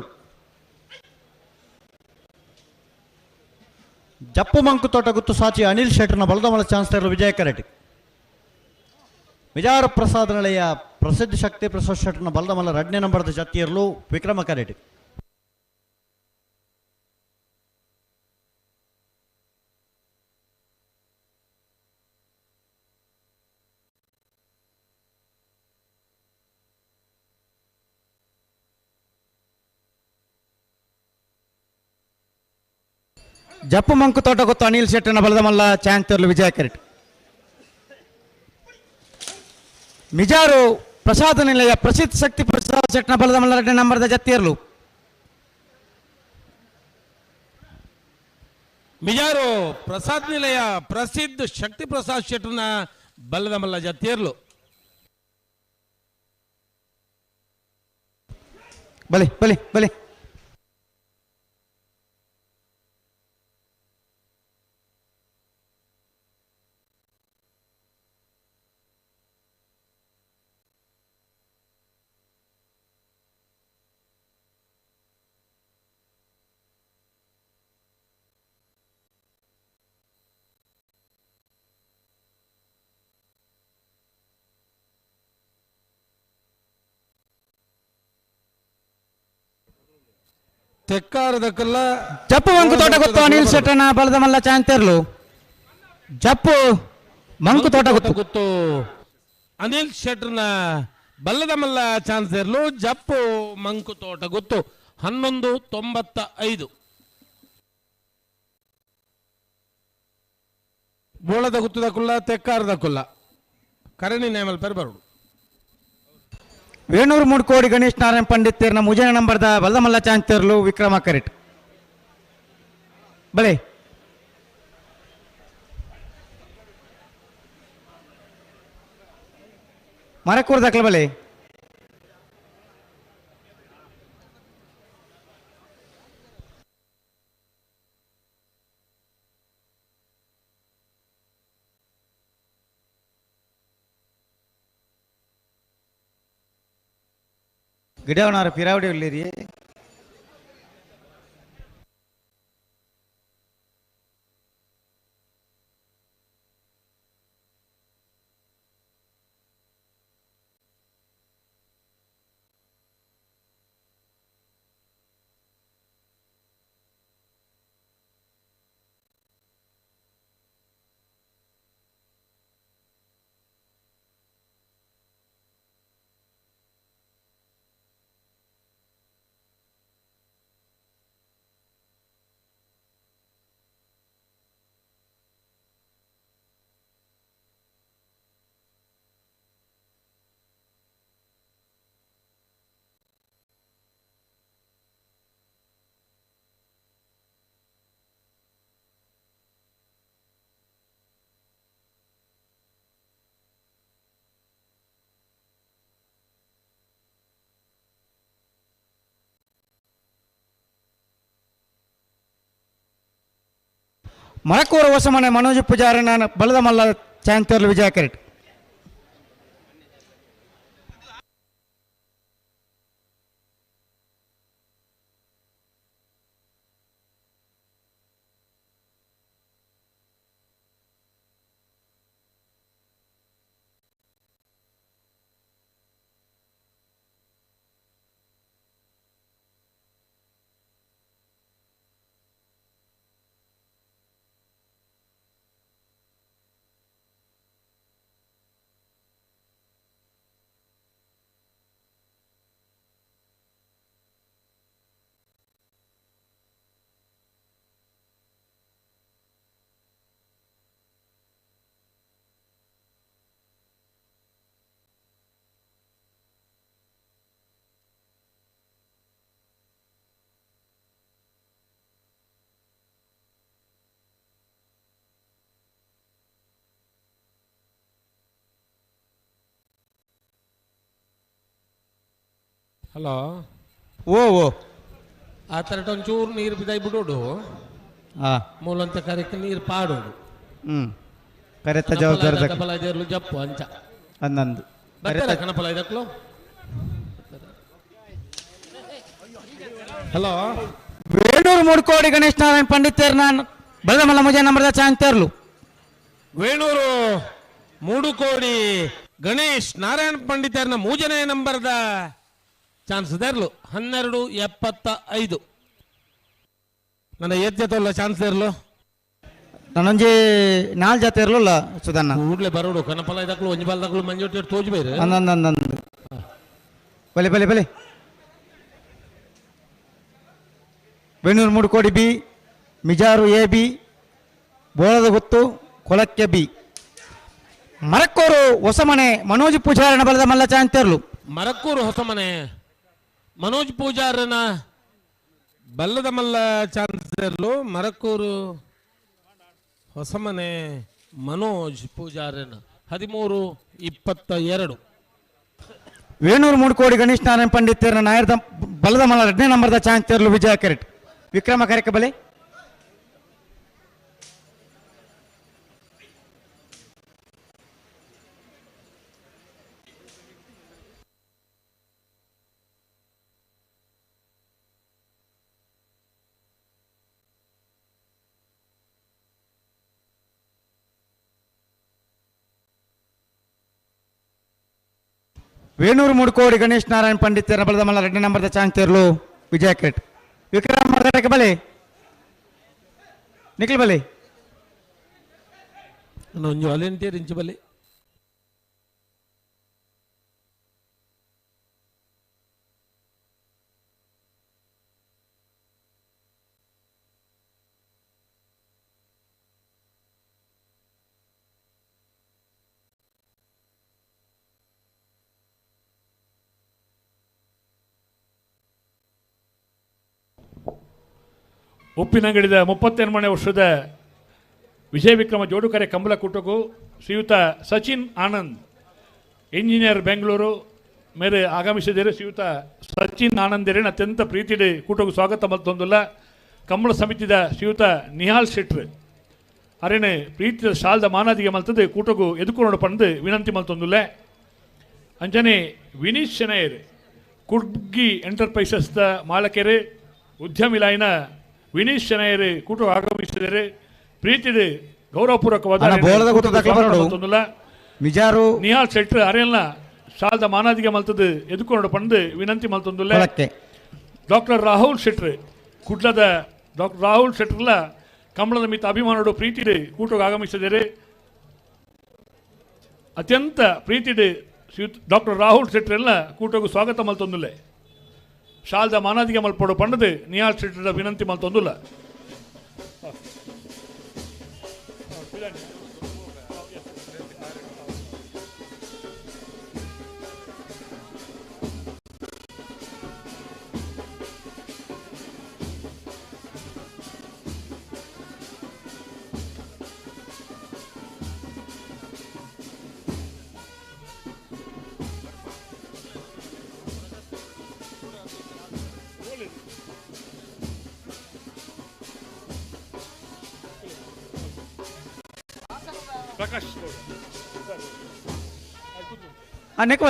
Speaker 4: ಜಪ್ಪು ಮಂಕು ತೋಟ ಗುತ್ತು ಸಾಚಿ ಅನಿಲ್ ಶೆಟ್ಟರ್ನ ಬಲದಮಲ ಚಾನ್ಸ್ ತರಲು ವಿಜಯ ಕರೆಟಿ ವಿಜಾರ ಪ್ರಸಾದ್ ನಳೆಯ ಪ್ರಸಿದ್ಧ ಶಕ್ತಿ ಪ್ರಸಾದ್ ಶೆಟ್ಟರ್ನ ಬಲದಮಲ 2ನೇ ನಂಬರ್ದ ಜತ್ತಿಯರ್ಲು ವಿಕ್ರಮ ಕರೆಟಿ
Speaker 8: ಜಪ್ಪು ಮಂಕು ತೋಟ ಗೊತ್ತು ಅನಿಲ್ ಶೆಟ್ಟನ ಬಲದ ಮಲ್ಲ ಚಾಂತರ್ಲು ವಿಜಯ ಕರೆಟ್ ಮಿಜಾರು ಪ್ರಸಾದ ನಿಲಯ ಪ್ರಸಿದ್ಧ ಶಕ್ತಿ ಪ್ರಸಾದ್ ಶೆಟ್ಟನ ಬಲದ ಮಲ್ಲ 2ನೇ ನಂಬರ್ದ ಜತ್ತಿಯರ್ಲು
Speaker 12: ಮಿಜಾರು ಪ್ರಸಾದ್ ನಿಲಯ ಪ್ರಸಿದ್ಧ ಶಕ್ತಿ ಪ್ರಸಾದ್ ಶೆಟ್ಟರ್ನ ಬಲ್ಲದ ಮಲ್ಲ ಜತ್ತಿಯರ್ಲು
Speaker 8: ಬಲೆ ಬಲೆ ಬಲೆ
Speaker 12: ತೆಕ್ಕಾರದಕ್ಕಲ್ಲ
Speaker 8: ಜಪ್ಪು ಮಂಕು ತೋಟ ಗೊತ್ತು ಅನಿಲ್ ಶೆಟ್ಟನ ಬಲದ ಮಲ್ಲ ಚಾಂತರ್ಲು ಜಪ್ಪು ಮಂಕು ತೋಟ ಗೊತ್ತು
Speaker 12: ಅನಿಲ್ ಶೆಟ್ಟರ್ನ ಬಲ್ಲದ ಮಲ್ಲ ಚಾನ್ಸರ್ಲು ಜಪ್ಪು ಮಂಕು ತೋಟ ಗೊತ್ತು 11:95 ಬೋಳದ ಗುತ್ತದ ಕುಲ್ಲ ತೆಕ್ಕಾರದ ಕುಲ್ಲ ಕರಣಿ ನೇಮಲ್ ಪೇರು ಬರುಡು
Speaker 8: ವೇಣೂರು 3 ಕೋಡಿ ಗಣೇಶ್ ನಾರಾಯಣ್ ಪಂಡಿತ್ ತೇರ್ನ ಮುಜನ ನಂಬರ್ದ ಬಲದ ಮಲ್ಲ ಚಾಂತರ್ಲು ವಿಕ್ರಮ ಕರೆಟ್ ಬಲೆ ಮರಕೂರ್ ದಾಖಲೆ ಬಲೆ ಗಿಡವನಾರ ಪಿರಾವಡಿ ಉಳ್ಳೇರಿ ಮರಕೂರ ಹೊಸಮನೆ ಮನೋಜ್ ಪೂಜಾರನ ಬಲದ ಮಲ್ಲ ಚಾಂತರ್ಲು ವಿಜಯ ಕರೆಟ್
Speaker 12: ಹಲೋ
Speaker 8: ಓ ಓ
Speaker 12: ಆ ಥರ ಒಂಚೂರು ನೀರು ಬಿದ್ದಾಯಿ ಬಿಡೋಡು ಮೂಲಂತ ಕರೆಕ್ಕೆ ನೀರು ಪಾಡೋಡು
Speaker 8: ಕರೆತ ಜವಾಬ್ದಾರಿ
Speaker 12: ಕನಪಲ ಇದೆರ್ಲು ಜಪ್ಪು ಅಂಚ
Speaker 8: ಅಂದಂದು
Speaker 12: ಬರ್ತಾರ ಕನಪಲ ಇದಕ್ಲು ಹಲೋ
Speaker 8: ವೇಣೂರು ಮೂಡ್ಕೋಡಿ ಗಣೇಶ್ ನಾರಾಯಣ್ ಪಂಡಿತೇರ್ ನಾನು ಬಲದಮಲ್ಲ ಮುಜೆ ನಂಬರ್ದ ಚಾಂತೇರ್ಲು
Speaker 12: ವೇಣೂರು ಮೂಡುಕೋಡಿ ಗಣೇಶ್ ನಾರಾಯಣ್ ಪಂಡಿತರ್ನ ಮೂಜನೇ ನಂಬರ್ದ ಚಾನ್ಸ್ ದೇರ್ಲು 12:75 ನನ್ನ ಜೊತೆಲ್ಲ ಚಾನ್ಸ್ ದೇರ್ಲು
Speaker 8: ನನ್ನೊಂಜಿ 4 ಜೊತೆ ಇರಲಿಲ್ಲ ಸುಧನ್ನ
Speaker 12: ಕೂಡ್ಲೆ ಬರೋಡು ಕನಪಲ ಇದಕ್ಲು ಒಂಜಿ ಬಾಲ್ದಕ್ಲು ಮಂಜೋಟಿ ತೋಜ್ ಬೇರೆ
Speaker 8: ಅಂದಂದು ಬಲೆ ಬಲೆ ಬಲೆ Venur Moodukodi B Mijar A B ಬೋಳದ ಗುತ್ತು ಕೊಳಕ್ಕೆ ಬಿ ಮರಕ್ಕೂರು ಹೊಸಮನೆ ಮನೋಜ್ ಪೂಜಾರನ ಬಲದ ಮಲ್ಲ ಚಾಂತೇರ್ಲು
Speaker 12: ಮರಕ್ಕೂರು ಹೊಸಮನೆ ಮನೋಜ್ ಪೂಜಾರನ ಬಲ್ಲದ ಮಲ್ಲ ಚಾನ್ಸರ್ಲು ಮರಕ್ಕೂರು ಹೊಸಮನೆ ಮನೋಜ್ ಪೂಜಾರನ 13:22
Speaker 8: ವೇಣೂರು ಮೂಡುಕೋಡಿ ಗಣೇಶ್ ನಾರಾಯಣ್ ಪಂಡಿತೇರ್ನ ನಾಯರ್ದ ಬಲದ ಮಲ್ಲ 2ನೇ ನಂಬರ್ದ ಚಾಂತೇರ್ಲು ವಿಜಯ ಕೆರೆಟ್ ವಿಕ್ರಮ ಕರೆಕ ಬಲೆ ವೇಣೂರು ಮೂಡುಕೋಡಿ ಗಣೇಶ್ ನಾರಾಯಣ್ ಪಂಡಿತೇರ್ನ ಬಲದ ಮಲ್ಲ 2ನೇ ನಂಬರ್ದ ಚಾಂತೇರ್ಲು ವಿಜಯ ಕೆರೆಟ್ ವಿಕ್ರಮ ಕರೆಕ ಬಲೆ ನಿಖಿಲ್ ಬಲೆ
Speaker 12: ಒಂಜಿ ವಾಲಂಟಿಯರ್ ಇಂಚು ಬಲೆ
Speaker 5: ಉಪ್ಪಿನಂಗಡಿದ 38ನೇ ವರ್ಷದ ವಿಜಯ ವಿಕ್ರಮ ಜೋಡುಕರೆ ಕಂಬಳ ಕೂಟಕ್ಕೂ ಶ್ರೀಯುತ ಸಚಿನ್ ಆನಂದ್ ಇಂಜಿನಿಯರ್ ಬೆಂಗಳೂರು ಮೇರೆ ಆಗಮಿಸಿದರೆ ಶ್ರೀಯುತ ಸಚಿನ್ ಆನಂದರೇನು ಅತ್ಯಂತ ಪ್ರೀತಿಡೆ ಕೂಟಕ್ಕೂ ಸ್ವಾಗತ ಮಲ್ತೊಂದುಲ್ಲ ಕಂಬಳ ಸಮಿತಿದ ಶ್ರೀಯುತ ನಿಹಾಲ್ ಶೆಟ್ರ್ ಅರೇನೆ ಪ್ರೀತಿಯ ಶಾಲ್ದ ಮಾನಾದಿಗೆ ಮಲ್ತದೆ ಕೂಟಕ್ಕೂ ಎದುಕೊಂಡು ಪಂದು ವಿನಂತಿ ಮಲ್ತೊಂದುಲ್ಲ ಅಂಜನೆ ವಿನೀಶ್ ಶೆನಯರ್ ಕುಡ್ಗಿ ಎಂಟರ್ಪ್ರೈಸಸ್ದ ಮಾಲಕೆರೆ ಉದ್ಯಮಿಲಾಯಿನ ವಿನೀಶ್ ಶೆನಯರ್ ಕೂಟು ಆಗಮಿಸಿದರೆ ಪ್ರೀತಿದೆ ಗೌರವಪೂರ್ವಕವಾದ
Speaker 8: ಮಿಜಾರು
Speaker 5: ನಿಹಾಲ್ ಶೆಟ್ರ್ ಅರೆಲ್ಲ ಶಾಲ್ದ ಮಾನಾದಿಗೆ ಮಲ್ತದು ಎದುಕೊಂಡು ಪಂದು ವಿನಂತಿ ಮಲ್ತೊಂದುಲ್ಲ ಡಾಕ್ಟರ್ ರಾಹುಲ್ ಶೆಟ್ರ್ ಕುಡ್ಲದ ಡಾಕ್ಟರ್ ರಾಹುಲ್ ಶೆಟ್ರ್ಲ ಕಂಬಳದ ಮಿತ ಅಭಿಮಾನೋಡು ಪ್ರೀತಿಡೆ ಕೂಟಕ್ಕೆ ಆಗಮಿಸಿದರೆ ಅತ್ಯಂತ ಪ್ರೀತಿಡೆ ಡಾಕ್ಟರ್ ರಾಹುಲ್ ಶೆಟ್ರ್ ಎಲ್ಲ ಕೂಟಕ್ಕೂ ಸ್ವಾಗತ ಮಲ್ತೊಂದುಲ್ಲ ಶಾಲ್ದ ಮಾನಾದಿಗೆ ಮಲ್ಪಡು ಪಂಡದು ನಿಹಾಲ್ ಶೆಟ್ರ ವಿನಂತಿ ಮಲ್ತೊಂದುಲ್ಲ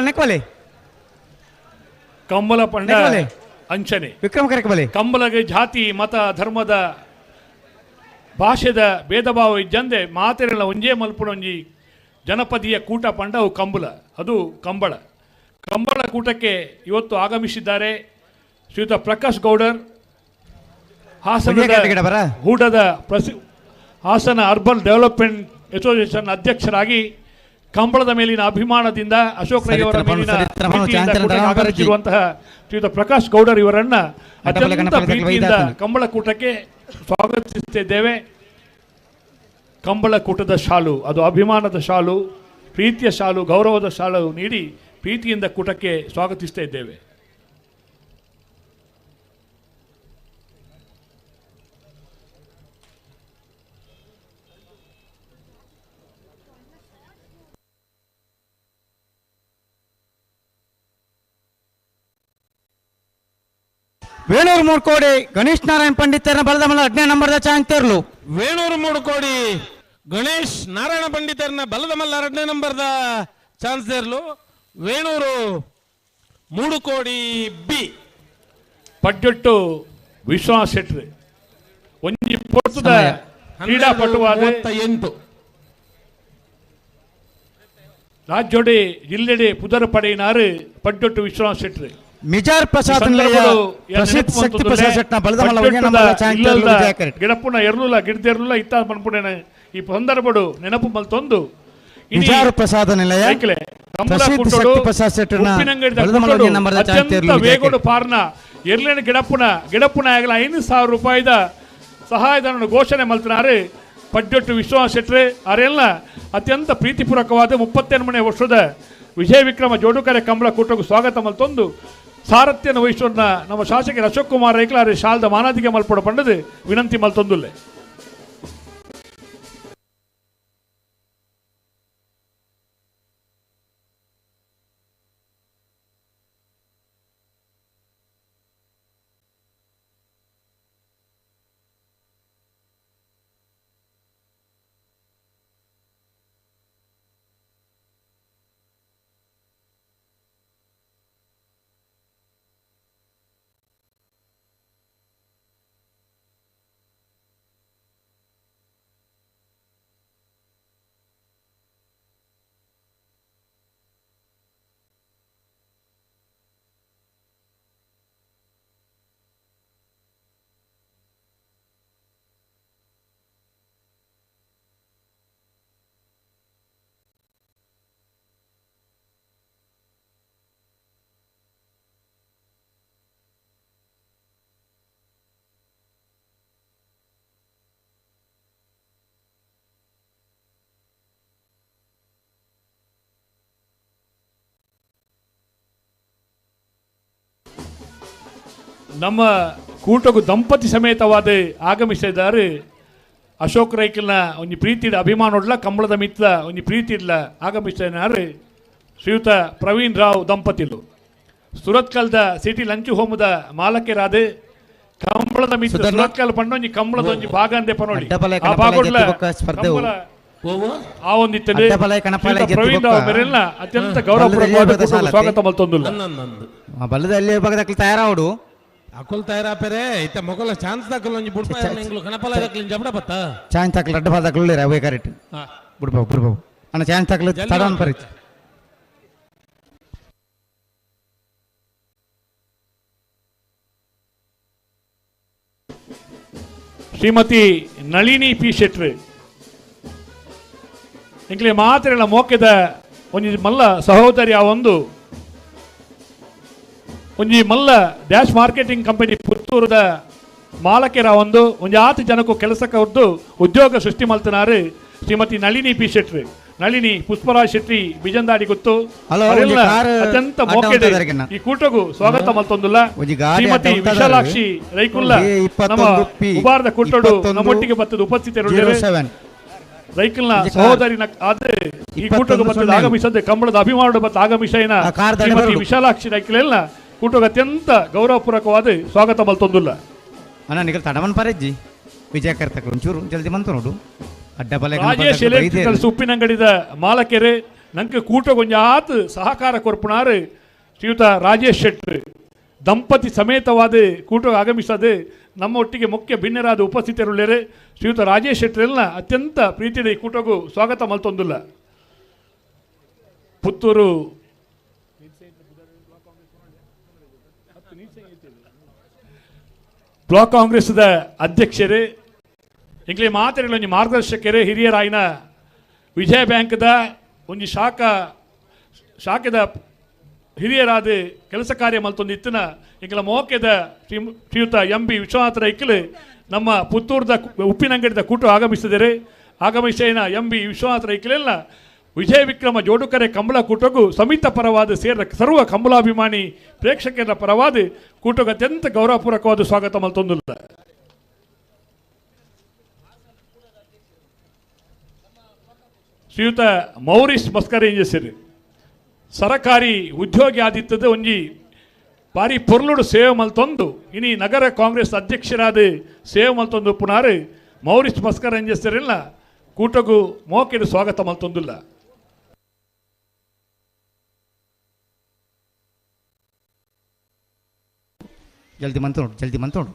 Speaker 8: ನೆಕ್ವಲೆ
Speaker 5: ಕಂಬಳ ಪಂಡ ಅಂಚನೆ
Speaker 8: ವಿಕ್ರಮ ಕರೆಕಬಲೆ
Speaker 5: ಕಂಬಳಗೆ ಜಾತಿ ಮತ ಧರ್ಮದ ಭಾಷೆದ ಭೇದ ಭಾವ ಇದ್ದಂದೆ ಮಾತೆರೆಲ್ಲ ಒಂಜೇ ಮಲ್ಪುಣೊಂಜಿ ಜನಪದೀಯ ಕೂಟ ಪಂಡ ಅವು ಅದು ಕಂಬಳ ಕೂಟಕ್ಕೆ ಇವತ್ತು ಆಗಮಿಸಿದ್ದಾರೆ ಶ್ರೀಯುತ ಪ್ರಕಾಶ್ ಗೌಡರ್ ಹಾಸನದ ಹೂಡದ ಹಾಸನ ಅರ್ಬನ್ ಡೆವಲಪ್ಮೆಂಟ್ ಅಸೋಸಿಯೇಷನ್ ಅಧ್ಯಕ್ಷರಾಗಿ ಕಂಬಳದ ಮೇಲಿನ ಅಭಿಮಾನದಿಂದ ಅಶೋಕ್ ರೈ ಅವರ ಮೇಲಿನ ಆಗಮಿಸಿರುವಂತಹ ಶ್ರೀಯುತ ಪ್ರಕಾಶ್ ಗೌಡರ್ ಇವರನ್ನ ಅತ್ಯಂತ ಪ್ರೀತಿಯಿಂದ ಕಂಬಳ ಕೂಟಕ್ಕೆ ಸ್ವಾಗತಿಸುತ್ತಿದ್ದೇವೆ. ಕಂಬಳ ಕೂಟದ ಶಾಲು ಅದು ಅಭಿಮಾನದ ಶಾಲು, ಪ್ರೀತಿಯ ಶಾಲು, ಗೌರವದ ಶಾಲು ನೀಡಿ ಪ್ರೀತಿಯಿಂದ ಕೂಟಕ್ಕೆ ಸ್ವಾಗತಿಸ್ತಾ ಇದ್ದೇವೆ.
Speaker 8: ವೇಣೂರು 3 ಕೋಡಿ ಗಣೇಶ್ ನಾರಾಯಣ್ ಪಂಡಿತರ ಬಲದಮಲ 2ನೇ ನಂಬರ್ದ ಚಾನ್ಸ್ ತೆರಲು
Speaker 12: ವೇಣೂರು 3 ಕೋಡಿ ಗಣೇಶ್ ನಾರಾಯಣ ಪಂಡಿತರನ್ನ ಬಲದಮಲ್ಲ 2ನೇ ನಂಬರ್ದ ಚಾನ್ಸ್ ತೆರಲು ವೇಣೂರು 3 ಕೋಡಿ ಬಿ
Speaker 5: ಪಡ್ಜೊಟ್ಟು ವಿಶ್ವಾಸ್ ಶೆಟ್ಟಿ ಒಂಜಿ ಪೊರ್ತುದ ಕ್ರೀಡಾಪಟುವಾದ
Speaker 12: 8
Speaker 5: ರಾಜ್ಯೋಡೆ ಜಿಲ್ಲೆಡೆ ಪುದರ್ ಪಡೆಯಿನಾರು ಪಡ್ಜೊಟ್ಟು ವಿಶ್ವಾಸ್ ಶೆಟ್ಟಿ
Speaker 8: ಮಿಜಾರ್ ಪ್ರಸಾದ್ ಪ್ರಸಿದ್ಧ ಶಕ್ತಿ ಪ್ರಸಾದ್ ಶೆಟ್ನ ಬಲದಮಲ್ಲ 1ನೇ ನಂಬರ್ದ ಚಾನ್ಸ್ ತೆರಲು ವಿಜಯ ಕರೆಟ್
Speaker 5: ಗಿಡಪುನ ಎರ್ಲುಲ ಗಿಡದೆರ್ಲುಲ ಇತ್ತ ಪನ್ಪುಣೆನ ಈ ಸಂದರ್ಭಡು ನೆನಪು ಮಲ್ತೊಂದು
Speaker 8: ವಿಚಾರ ಪ್ರಸಾದ ನಿಲಯ ಪ್ರಸಿದ್ಧ ಶಕ್ತಿ ಪ್ರಸಾದ್ ಶೆಟ್ಟರ್ನ ಬಲದಮಲ್ಲ 1ನೇ ನಂಬರ್ದ ಚಾನ್ಸ್ ತೆರಲು
Speaker 5: ವೇಗೋಡು ಪಾರ್ನ ಎರ್ಲೆನ ಗಿಡಪುನ ಆಗಲ 5,000 ರೂಪಾಯಿದ ಸಹಾಯಧನ ಘೋಷಣೆ ಮಲ್ತಿನಾರು ಪಡ್ಜೊಟ್ಟು ವಿಶ್ವಾಸ್ ಶೆಟ್ಟಿ ಅವರೆಲ್ಲ ಅತ್ಯಂತ ಪ್ರೀತಿಪೂರ್ವಕವಾದ 38ನೇ ವರ್ಷದ ವಿಜಯ ವಿಕ್ರಮ ಜೋಡುಕರೆ ಕಂಬಳ ಕೂಟಕ್ಕೂ ಸ್ವಾಗತ ಮಲ್ತೊಂದು ಸಾರಥ್ಯನ ವಹಿಸೋರ್ನ ನಮ್ಮ ಶಾಸಕರು ಅಶೋಕ್ ಕುಮಾರ್ ರೈಕ್ಲಾರಿ ಶಾಲ್ದ ಮಾನಾದಿಗೆ ಮಲ್ಪಡ ಪಂಡದು ವಿನಂತಿ ಮಲ್ತೊಂದುಲ್ಲೆ ನಮ್ಮ ಕೂಟಗೂ ದಂಪತಿ ಸಮೇತವಾದ ಆಗಮಿಸಿದ್ದಾರೆ ಅಶೋಕ್ ರೈಕಲ್ನ ಒಂಜಿ ಪ್ರೀತಿಡ ಅಭಿಮಾನೋಡ್ಲ ಕಂಬಳದ ಮಿತ್ರ ಒಂಜಿ ಪ್ರೀತಿಡ್ಲ ಆಗಮಿಸಿದ್ದಾರೆ ಶ್ರೀಯುತ ಪ್ರವೀಣ್ ರಾವ್ ದಂಪತಿಲು ಸುರತ್ಕಲ್ದ ಸಿಟಿ ಲಂಚ್ ಹೋಮದ ಮಾಲಕರಾದ ಕಂಬಳದ ಮಿತ್ರ ಸುರತ್ಕಲ್ ಪಂಡ ಒಂಜಿ ಕಂಬಳದ ಒಂಜಿ ಭಾಗ ಅಂದೆ ಪನೋಡಿ ಆ ಭಾಗೋಡ್ಲ ಆ ಒಂದಿತ್ತದೆ ಪ್ರವೀಣ್ ರಾವ್ ಮೇರೆಲ್ಲ ಅತ್ಯಂತ ಗೌರವಪೂರ್ವಕವಾದ ಸ್ವಾಗತ ಮಲ್ತೊಂದುಲ್ಲ
Speaker 8: ಬಲ್ಲದಲ್ಲಿ ಭಾಗದಲ್ಲಿ ತಯಾರಾವಡು
Speaker 12: ಅಕುಲ್ ತಯಾರಾಪೆರೆ ಇತ್ತ ಮೊಗಲ ಚಾನ್ಸ್ ದಾಖಲು ಒಂಜಿ ಬುಡ್ಪ ನಿಂಗ್ಲು ಕನಪಲ ರಕ್ಲಿನ್ ಜಬಡ ಬತ್ತ
Speaker 8: ಚಾನ್ಸ್ ದಾಖಲು ಅಡ್ಡ ಬಾದ ದಾಖಲು ರವೆ ಕರೆಕ್ಟ್ ಬುಡ್ಬಾವು ಅಣ್ಣ ಚಾನ್ಸ್ ದಾಖಲು ತಡವನ್ ಪರಿಚ
Speaker 5: ಶ್ರೀಮತಿ ನಳಿನಿ ಪಿ ಶೆಟ್ಟಿ ಇಂಕ್ಲೆ ಮಾತ್ರ ಮೋಕೆದ ಒಂಜಿ ಮಲ್ಲ ಸಹೋದರಿ ಆ ಒಂಜಿ ಮಲ್ಲ ಡ್ಯಾಶ್ ಮಾರ್ಕೆಟಿಂಗ್ ಕಂಪನಿ ಪುತ್ತೂರದ ಮಾಲಕರ ಒಂಜಿ 6 ಜನಕ್ಕೂ ಕೆಲಸಕ್ಕೆ ಹೊರದು ಉದ್ಯೋಗ ಸೃಷ್ಟಿ ಮಲ್ತನಾರು ಶ್ರೀಮತಿ ನಳಿನಿ ಪಿ ಶೆಟ್ಟಿ ನಳಿನಿ ಪುಷ್ಪರಾಜ್ ಶೆಟ್ಟಿ ಬಿಜಂದಾಡಿ ಗೊತ್ತು ಅತ್ಯಂತ ಮೋಕೆಡೆ ಈ ಕೂಟಗೂ ಸ್ವಾಗತ ಮಲ್ತೊಂದುಲ್ಲ ಶ್ರೀಮತಿ ವಿಶಾಲಾಕ್ಷಿ ರೈಕುಲ್ಲ ನಮ್ಮ ಉಬಾರದ ಕೂಟಡು ನಮ್ಮೊಟ್ಟಿಗೆ ಬತ್ತದ ಉಪಸ್ಥಿತರು ರೈಕಲ್ನ ಸಹೋದರಿ ಆದ್ರೆ ಈ ಕೂಟಗೂ ಬತ್ತದ ಆಗಮಿಸದೆ ಕಂಬಳದ ಅಭಿಮಾನದ ಬತ್ತ ಆಗಮಿಸೇನ ಶ್ರೀಮತಿ ವಿಶಾಲಾಕ್ಷಿ ರೈಕಲೆಲ್ಲ ಕೂಟಕ್ಕೆ ಅತ್ಯಂತ ಗೌರವಪೂರ್ವಕವಾದ ಸ್ವಾಗತ ಮಲ್ತೊಂದುಲ್ಲ
Speaker 8: ಅಣ್ಣ ನಿಗಲ್ ತಡವನ್ ಪರೆಜ್ಜಿ ವಿಜಯ ಕರ್ತಕ ಒಂಚೂರು ಜಲ್ದಿ ಬಂತು ನೋಡು ಅಡ್ಡಬಲೆ
Speaker 5: ರಾಜೇಶ್ ಎಲೆಕ್ಟ್ರಿಕಲ್ಸ್ ಉಪ್ಪಿನಂಗಡಿದ ಮಾಲಕೆರೆ ನಂಗೆ ಕೂಟಗೊಂಜ ಆತು ಸಹಕಾರ ಕೊರ್ಪುನಾರು ಶ್ರೀಯುತ ರಾಜೇಶ್ ಶೆಟ್ಟಿ ದಂಪತಿ ಸಮೇತವಾದ ಕೂಟ ಆಗಮಿಸದೆ ನಮ್ಮ ಒಟ್ಟಿಗೆ ಮುಖ್ಯ ಭಿನ್ನರಾದ ಉಪಸ್ಥಿತರುಳ್ಳರೆ ಶ್ರೀಯುತ ರಾಜೇಶ್ ಶೆಟ್ಟಿರೆಲ್ಲ ಅತ್ಯಂತ ಪ್ರೀತಿಯ ಈ ಕೂಟಗೂ ಸ್ವಾಗತ ಮಲ್ತೊಂದುಲ್ಲ ಪುತ್ತೂರು ಬ್ಲಾಕ್ ಕಾಂಗ್ರೆಸ್ದ ಅಧ್ಯಕ್ಷರೇ ಇಂಗ್ಲೇ ಮಾತಾಡಲು ಒಂಜಿ ಮಾರ್ಗದರ್ಶಕರೇ ಹಿರಿಯರಾಯಿನ ವಿಜಯ ಬ್ಯಾಂಕ್ದ ಒಂಜಿ ಶಾಖದ ಹಿರಿಯರಾದ ಕೆಲಸ ಕಾರ್ಯ ಮಲ್ತೊಂದಿತ್ತಿನ ಇಂಕಲ ಮೋಕೆದ ಶ್ರೀಯುತ ಎಂ ಬಿ ವಿಶ್ವನಾಥ ರೈಕಲ್ ನಮ್ಮ ಪುತ್ತೂರದ ಉಪ್ಪಿನಂಗಡಿದ ಕೂಟು ಆಗಮಿಸಿದ ಎಂ ಬಿ ವಿಶ್ವನಾಥ ರೈಕಲೆಲ್ಲ ವಿಜಯ ವಿಕ್ರಮ ಜೋಡುಕರೆ ಕಂಬಳ ಕೂಟಗೂ ಸಮಿತ ಪರವಾದ ಸೇರಿದ ಸರ್ವ ಕಂಬಳಾಭಿಮಾನಿ ಪ್ರೇಕ್ಷಕರ ಪರವಾದ ಕೂಟಗೂ ಅತ್ಯಂತ ಗೌರವಪೂರ್ವಕವಾದ ಸ್ವಾಗತ ಮಲ್ತೊಂದುಲ್ಲ ಶ್ರೀಯುತ ಮೌರಿಸ್ ಮಸ್ಕರೇಂಜ ಸೇರಿ ಸರಕಾರಿ ಉದ್ಯೋಗಿ ಆದಿತ್ತದ ಒಂಜಿ ಬಾರಿ ಪೊರ್ಲುಡು ಸೇವೆ ಮಲ್ತೊಂದು ಇನಿ ನಗರ ಕಾಂಗ್ರೆಸ್ ಅಧ್ಯಕ್ಷರಾದ ಸೇವೆ ಮಲ್ತೊಂದು ಪುನಾರ್ ಮೌರಿಸ್ ಮಸ್ಕರ್ ಎಂಜೆಸ್ತರಿಲ್ಲ ಕೂಟಗೂ ಮೋಕೆಡು ಸ್ವಾಗತ ಮಲ್ತೊಂದುಲ್ಲ.
Speaker 8: ಜಲ್ದಿ ಮಂತೋಡು.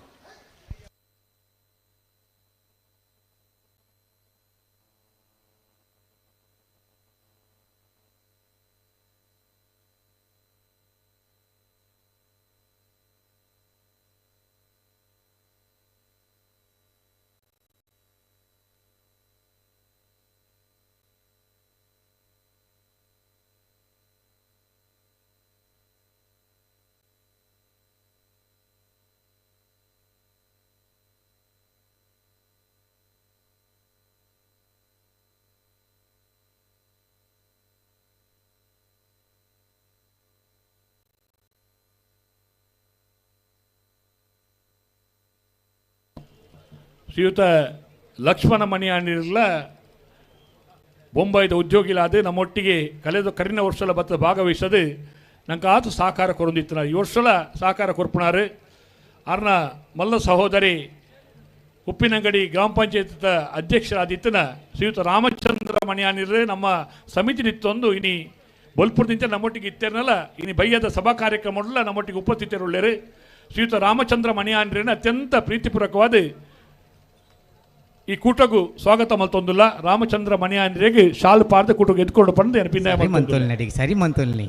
Speaker 5: ಶ್ರೀಯುತ ಲಕ್ಷ್ಮಣ ಮಣಿಯಾಣಿರಲ್ಲ ಬೊಂಬೈದ ಉದ್ಯೋಗಿಲಾದ ನಮ್ಮೊಟ್ಟಿಗೆ ಕಳೆದ ವರ್ಷಲ ಬತ್ತ ಭಾಗವಹಿಸದು ನಂಗೆ ಆತು ಸಹಕಾರ ಕೊರೊಂದಿತ್ತು. ಈ ವರ್ಷಲ ಸಹಕಾರ ಕೊರ್ಪುಣಾರು ಅರ್ನ ಮಲ್ಲ ಸಹೋದರಿ ಉಪ್ಪಿನಂಗಡಿ ಗ್ರಾಮ ಪಂಚಾಯತ್ ಅಧ್ಯಕ್ಷರಾದಿತ್ತನ ಶ್ರೀಯುತ ರಾಮಚಂದ್ರ ಮಣಿಯಾಣಿರು ನಮ್ಮ ಸಮಿತಿ ನಿತ್ತೊಂದು ಇನಿ ಬಲ್ಪುರದಿಂದ ನಮ್ಮೊಟ್ಟಿಗೆ ಇತ್ತೇನಲ್ಲ ಇನಿ ಬಯ್ಯದ ಸಭಾ ಕಾರ್ಯಕ್ರಮಲ್ಲ ನಮ್ಮೊಟ್ಟಿಗೆ ಉಪಸ್ಥಿತರುಳ್ಳೇರು. ಶ್ರೀಯುತ ರಾಮಚಂದ್ರ ಮಣಿಯಾಣಿರನ್ನ ಅತ್ಯಂತ ಪ್ರೀತಿಪೂರ್ವಕವಾದ ಈ ಕೂಟಗೂ ಸ್ವಾಗತ ಮಲ್ತೊಂದುಲ್ಲ. ರಾಮಚಂದ್ರ ಮಣಿಯಾಣಿರಿಗೆ ಶಾಲು ಪಾರ್ದ ಕೂಟಕ್ಕೆ ಎದ್ಕೊಂಡು ಬಂದು
Speaker 8: ನೆನಪಿನ ಸರಿ ಮಂತೋಲ್ನಿ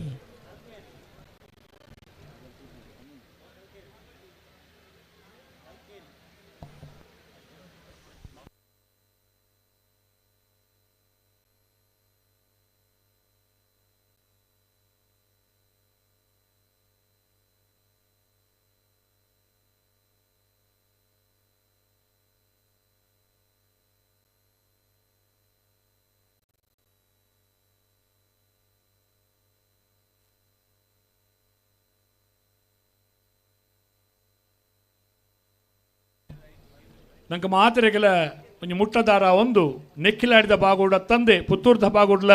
Speaker 5: ನಂಗೆ ಮಾತ್ರೆಗಳ ಒಂದು ಮುಟ್ಟದಾರ ಒಂದು ನೆಕ್ಕಿಲಾಡಿದ ಬಾಗೋಡ ತಂದೆ ಪುತ್ತೂರ್ದ ಬಾಗೋಡ್ಲ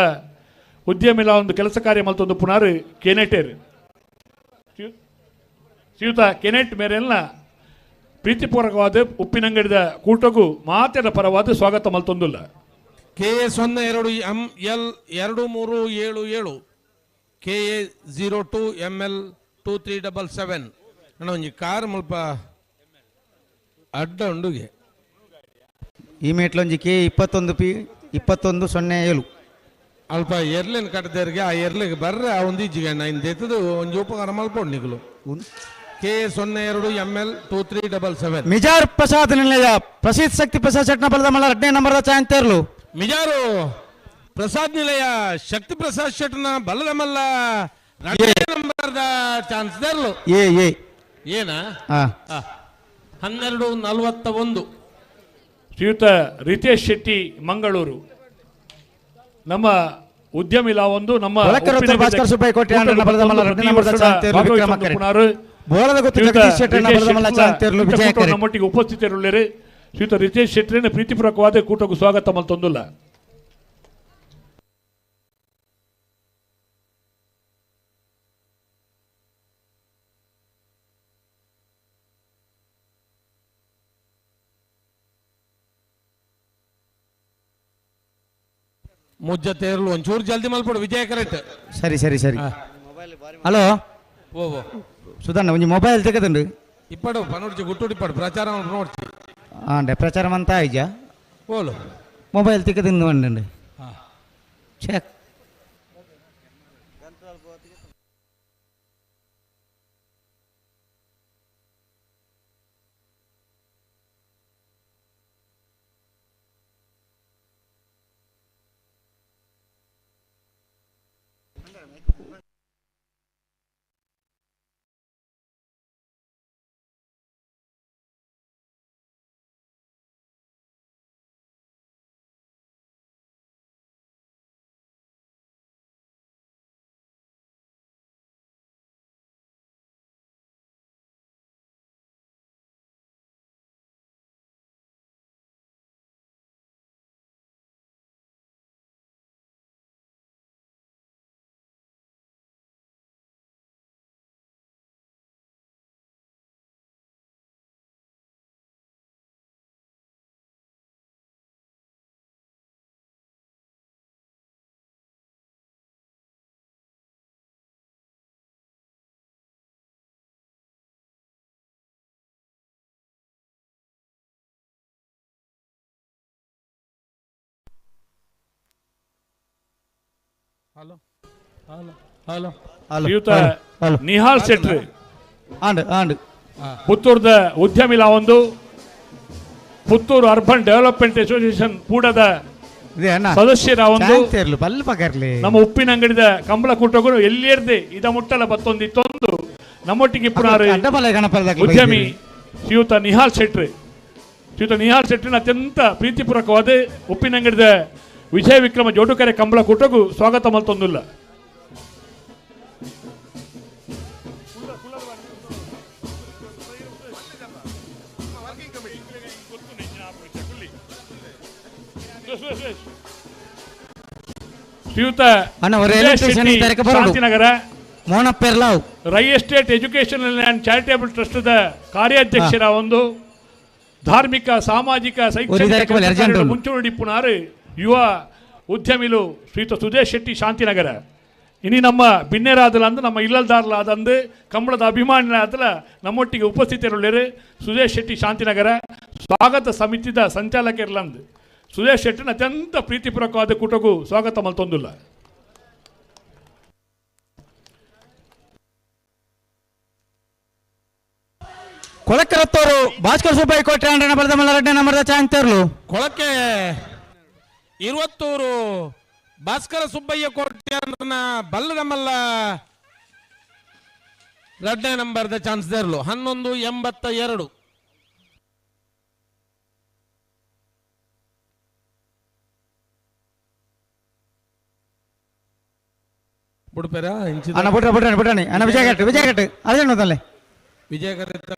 Speaker 5: ಉದ್ಯಮಿಲ ಒಂದು ಕೆಲಸ ಕಾರ್ಯ ಮಲ್ತೊಂದು ಪುನಾರು ಕೆನೆಟೇರು ಶ್ರೀಯುತ ಕೆನೆಟ್ ಮೇರೆಲ್ಲ ಪ್ರೀತಿಪೂರ್ವಕವಾದ ಉಪ್ಪಿನಂಗಡಿದ ಕೂಟಗೂ ಮಾತೆರ ಪರವಾದ ಸ್ವಾಗತ ಮಲ್ತೊಂದುಲ್ಲ.
Speaker 12: KA02ML2377 KA02ML2377 ಅಣ್ಣ ಒಂಜಿ ಕಾರ್ ಮುಲ್ಪ ಅಡ್ಡ ಉಂಡುಗೆ
Speaker 8: ಈ ಮೇಟ್ಲೊಂಜಿ K21P2107
Speaker 12: ಅಲ್ಪ ಎರ್ಲೆನ್ ಕಟ್ಟದವ್ರಿಗೆ ಆ ಎರ್ಲಿಗೆ ಬರ್ರೆ ಆ ಒಂದು ಇಜ್ಜಿಗಣ್ಣ ಇಂದ ಎತ್ತದು ಒಂದು ಉಪಕಾರ ಮಲ್ಪೊಂಡು ನಿಗಲು KA02ML2377
Speaker 8: ಮಿಜಾರ್ ಪ್ರಸಾದ್ ನಿಲಯ ಪ್ರಸಿದ್ಧ ಶಕ್ತಿ ಪ್ರಸಾದ್ ಶೆಟ್ನ ಬಲದ ಮಲ್ಲ 2ನೇ ನಂಬರ್ದ ಚಾಂತೇರ್ಲು
Speaker 12: ಮಿಜಾರು ಪ್ರಸಾದ್ ನಿಲಯ ಶಕ್ತಿ ಪ್ರಸಾದ್ ಶೆಟ್ನ ಬಲದ ಮಲ್ಲ 2ನೇ ನಂಬರ್ದ ಚಾನ್ಸ್ ತೇರ್ಲು ಏನಾ 12:41
Speaker 5: ಶ್ರೀಯುತ ರಿತೇಶ್ ಶೆಟ್ಟಿ ಮಂಗಳೂರು ನಮ್ಮ ಉದ್ಯಮಿಲ ಒಂದು ನಮ್ಮ
Speaker 8: ಭಾಸ್ಕರ್ ಸುಬ್ಬಯ್ಯ ಕೋಟೆ ಬಲದ ಮಲ್ಲ 2ನೇ ನಂಬರ್ದ ಚಾಂತೇರ್ಲು ವಿಕ್ರಮಕರೆ ಬೋಳದ ಗೊತ್ತು ಜಗದೀಶ್ ಶೆಟ್ಟನ ಬಲದ ಮಲ್ಲ ಚಾಂತೇರ್ಲು ವಿಜಯಕರೆ
Speaker 5: ನಮ್ಮೊಟ್ಟಿಗೆ ಉಪಸ್ಥಿತರಿರುಳ್ಳೇರು. ಶ್ರೀಯುತ ರಿತೇಶ್ ಶೆಟ್ಟಿನ ಪ್ರೀತಿಪೂರ್ವಕವಾದ ಕೂಟಕ್ಕೂ ಸ್ವಾಗತ ಮಲ್ತೊಂದುಲ್ಲ.
Speaker 12: ಮುಜ್ಜ ತೇರ್ಲು ಒಂಚೂರು ಜಲ್ದಿ ಮಲ್ಪಡು ವಿಜಯ ಕರೆಕ್ಟ್
Speaker 8: ಸರಿ ಹಲೋ
Speaker 12: ಓ
Speaker 8: ಸುಧಣ್ಣ ಒಂಜಿ ಮೊಬೈಲ್ ತೆಗೆದುಂಡು
Speaker 12: ಇಪ್ಪಡು ಪನೋಡ್ಚಿ ಗುಟ್ಟುಡಿ ಪಡು ಪ್ರಚಾರ ನೋಡ್ಚಿ
Speaker 8: ಪ್ರಚಾರ ಅಂತ ಆಯ್ಜ
Speaker 12: ಓಲು
Speaker 8: ಮೊಬೈಲ್ ತೆಗೆದು ಬಂಡು ಚೆಕ್
Speaker 12: ಹಲೋ ಹಲೋ
Speaker 5: ಶ್ರೀಯುತ ನಿಹಾಲ್ ಶೆಟ್ಟಿ
Speaker 8: ಆಂಡ್
Speaker 5: ಪುತ್ತೂರದ ಉದ್ಯಮಿಲ ಒಂದು ಪುತ್ತೂರು ಅರ್ಬನ್ ಡೆವಲಪ್ಮೆಂಟ್ ಅಸೋಸಿಯೇಷನ್ ಕೂಡದ ಸದಸ್ಯರ ಒಂದು ನಮ್ಮ ಉಪ್ಪಿನಂಗಡಿದ ಕಂಬಳ ಕೂಟಗಳು ಎಲ್ಲಿರ್ದೆ ಇದ ಮುಟ್ಟಲ ಬತ್ತೊಂದಿತ್ತೊಂದು ನಮ್ಮೊಟ್ಟಿಗೆ ಉದ್ಯಮಿ ಶ್ರೀಯುತ ನಿಹಾಲ್ ಶೆಟ್ಟಿ ಶ್ರೀಯುತ ಅತ್ಯಂತ ಪ್ರೀತಿಪೂರ್ವಕವಾದ ಉಪ್ಪಿನಂಗಡಿದ ವಿಜಯ ವಿಕ್ರಮ ಜೋಡುಕೆರೆ ಕಂಬಳ ಕೂಟಗೂ ಸ್ವಾಗತ ಮಲ್ತೊಂದಿಲ್ಲ. ಶ್ರೀಯುತ Shantinagar Rai estate educational and charitable trust ಕಾರ್ಯಾಧ್ಯಕ್ಷರ ಒಂದು ಧಾರ್ಮಿಕ ಸಾಮಾಜಿಕ ಶೈಕ್ಷಣಿಕ ಮುಂಚೂಣಿಪ್ಪುನಾರು ಯುವ ಉದ್ಯಮಿಲು ಶ್ರೀಯುತ ಸುದೇಶ್ ಶೆಟ್ಟಿ ಶಾಂತಿನಗರ ಇನಿ ನಮ್ಮ ಬಿನ್ನೆರಾದಲಂದು ನಮ್ಮ ಇಲ್ಲಲ್ದಾರ್ಲಾದಂದು ಕಂಬಳದ ಅಭಿಮಾನಿಗಳಾದಲ ನಮ್ಮೊಟ್ಟಿಗೆ ಉಪಸ್ಥಿತರಿರುಳ್ಳರು ಸುದೇಶ್ ಶೆಟ್ಟಿ ಶಾಂತಿನಗರ ಸ್ವಾಗತ ಸಮಿತಿದ ಸಂಚಾಲಕರಿಲ್ಲಂದು ಸುದೇಶ್ ಶೆಟ್ಟಿನ ಅತ್ಯಂತ ಪ್ರೀತಿಪೂರ್ವಕವಾದ ಕೂಟಗೂ ಸ್ವಾಗತ ಮಲ್ತೊಂದಿಲ್ಲ.
Speaker 8: ಕೊಳಕರತ್ತೋರು ಭಾಸ್ಕರ್ ಸುಬ್ಬಯ್ಯ ಕೋಟೆ ಅಂಡನ ಬಲದ ಮಲ್ಲ 2ನೇ ನಂಬರ್ದ ಚಾಂತರ್ಲು
Speaker 12: ಕೊಳಕೆ ಇರುವತ್ತೂರು ಭಾಸ್ಕರ ಸುಬ್ಬಯ್ಯ ಕೋಟೆ ಅಂಡನ ಬಲ್ಲದ ಮಲ್ಲ 2ನೇ ನಂಬರ್ದ ಚಾನ್ಸ್ದರ್ಲು 1182 ಬಿಡ್ಪೇರಾ
Speaker 8: ಅಣ್ಣ ಬಿಡ್ರಾಣಿ ಅಣ್ಣ ವಿಜಯಘಟ್ಟ ಅದೇನೋದಲ್ಲೇ
Speaker 12: ವಿಜಯಘಟ್ಟ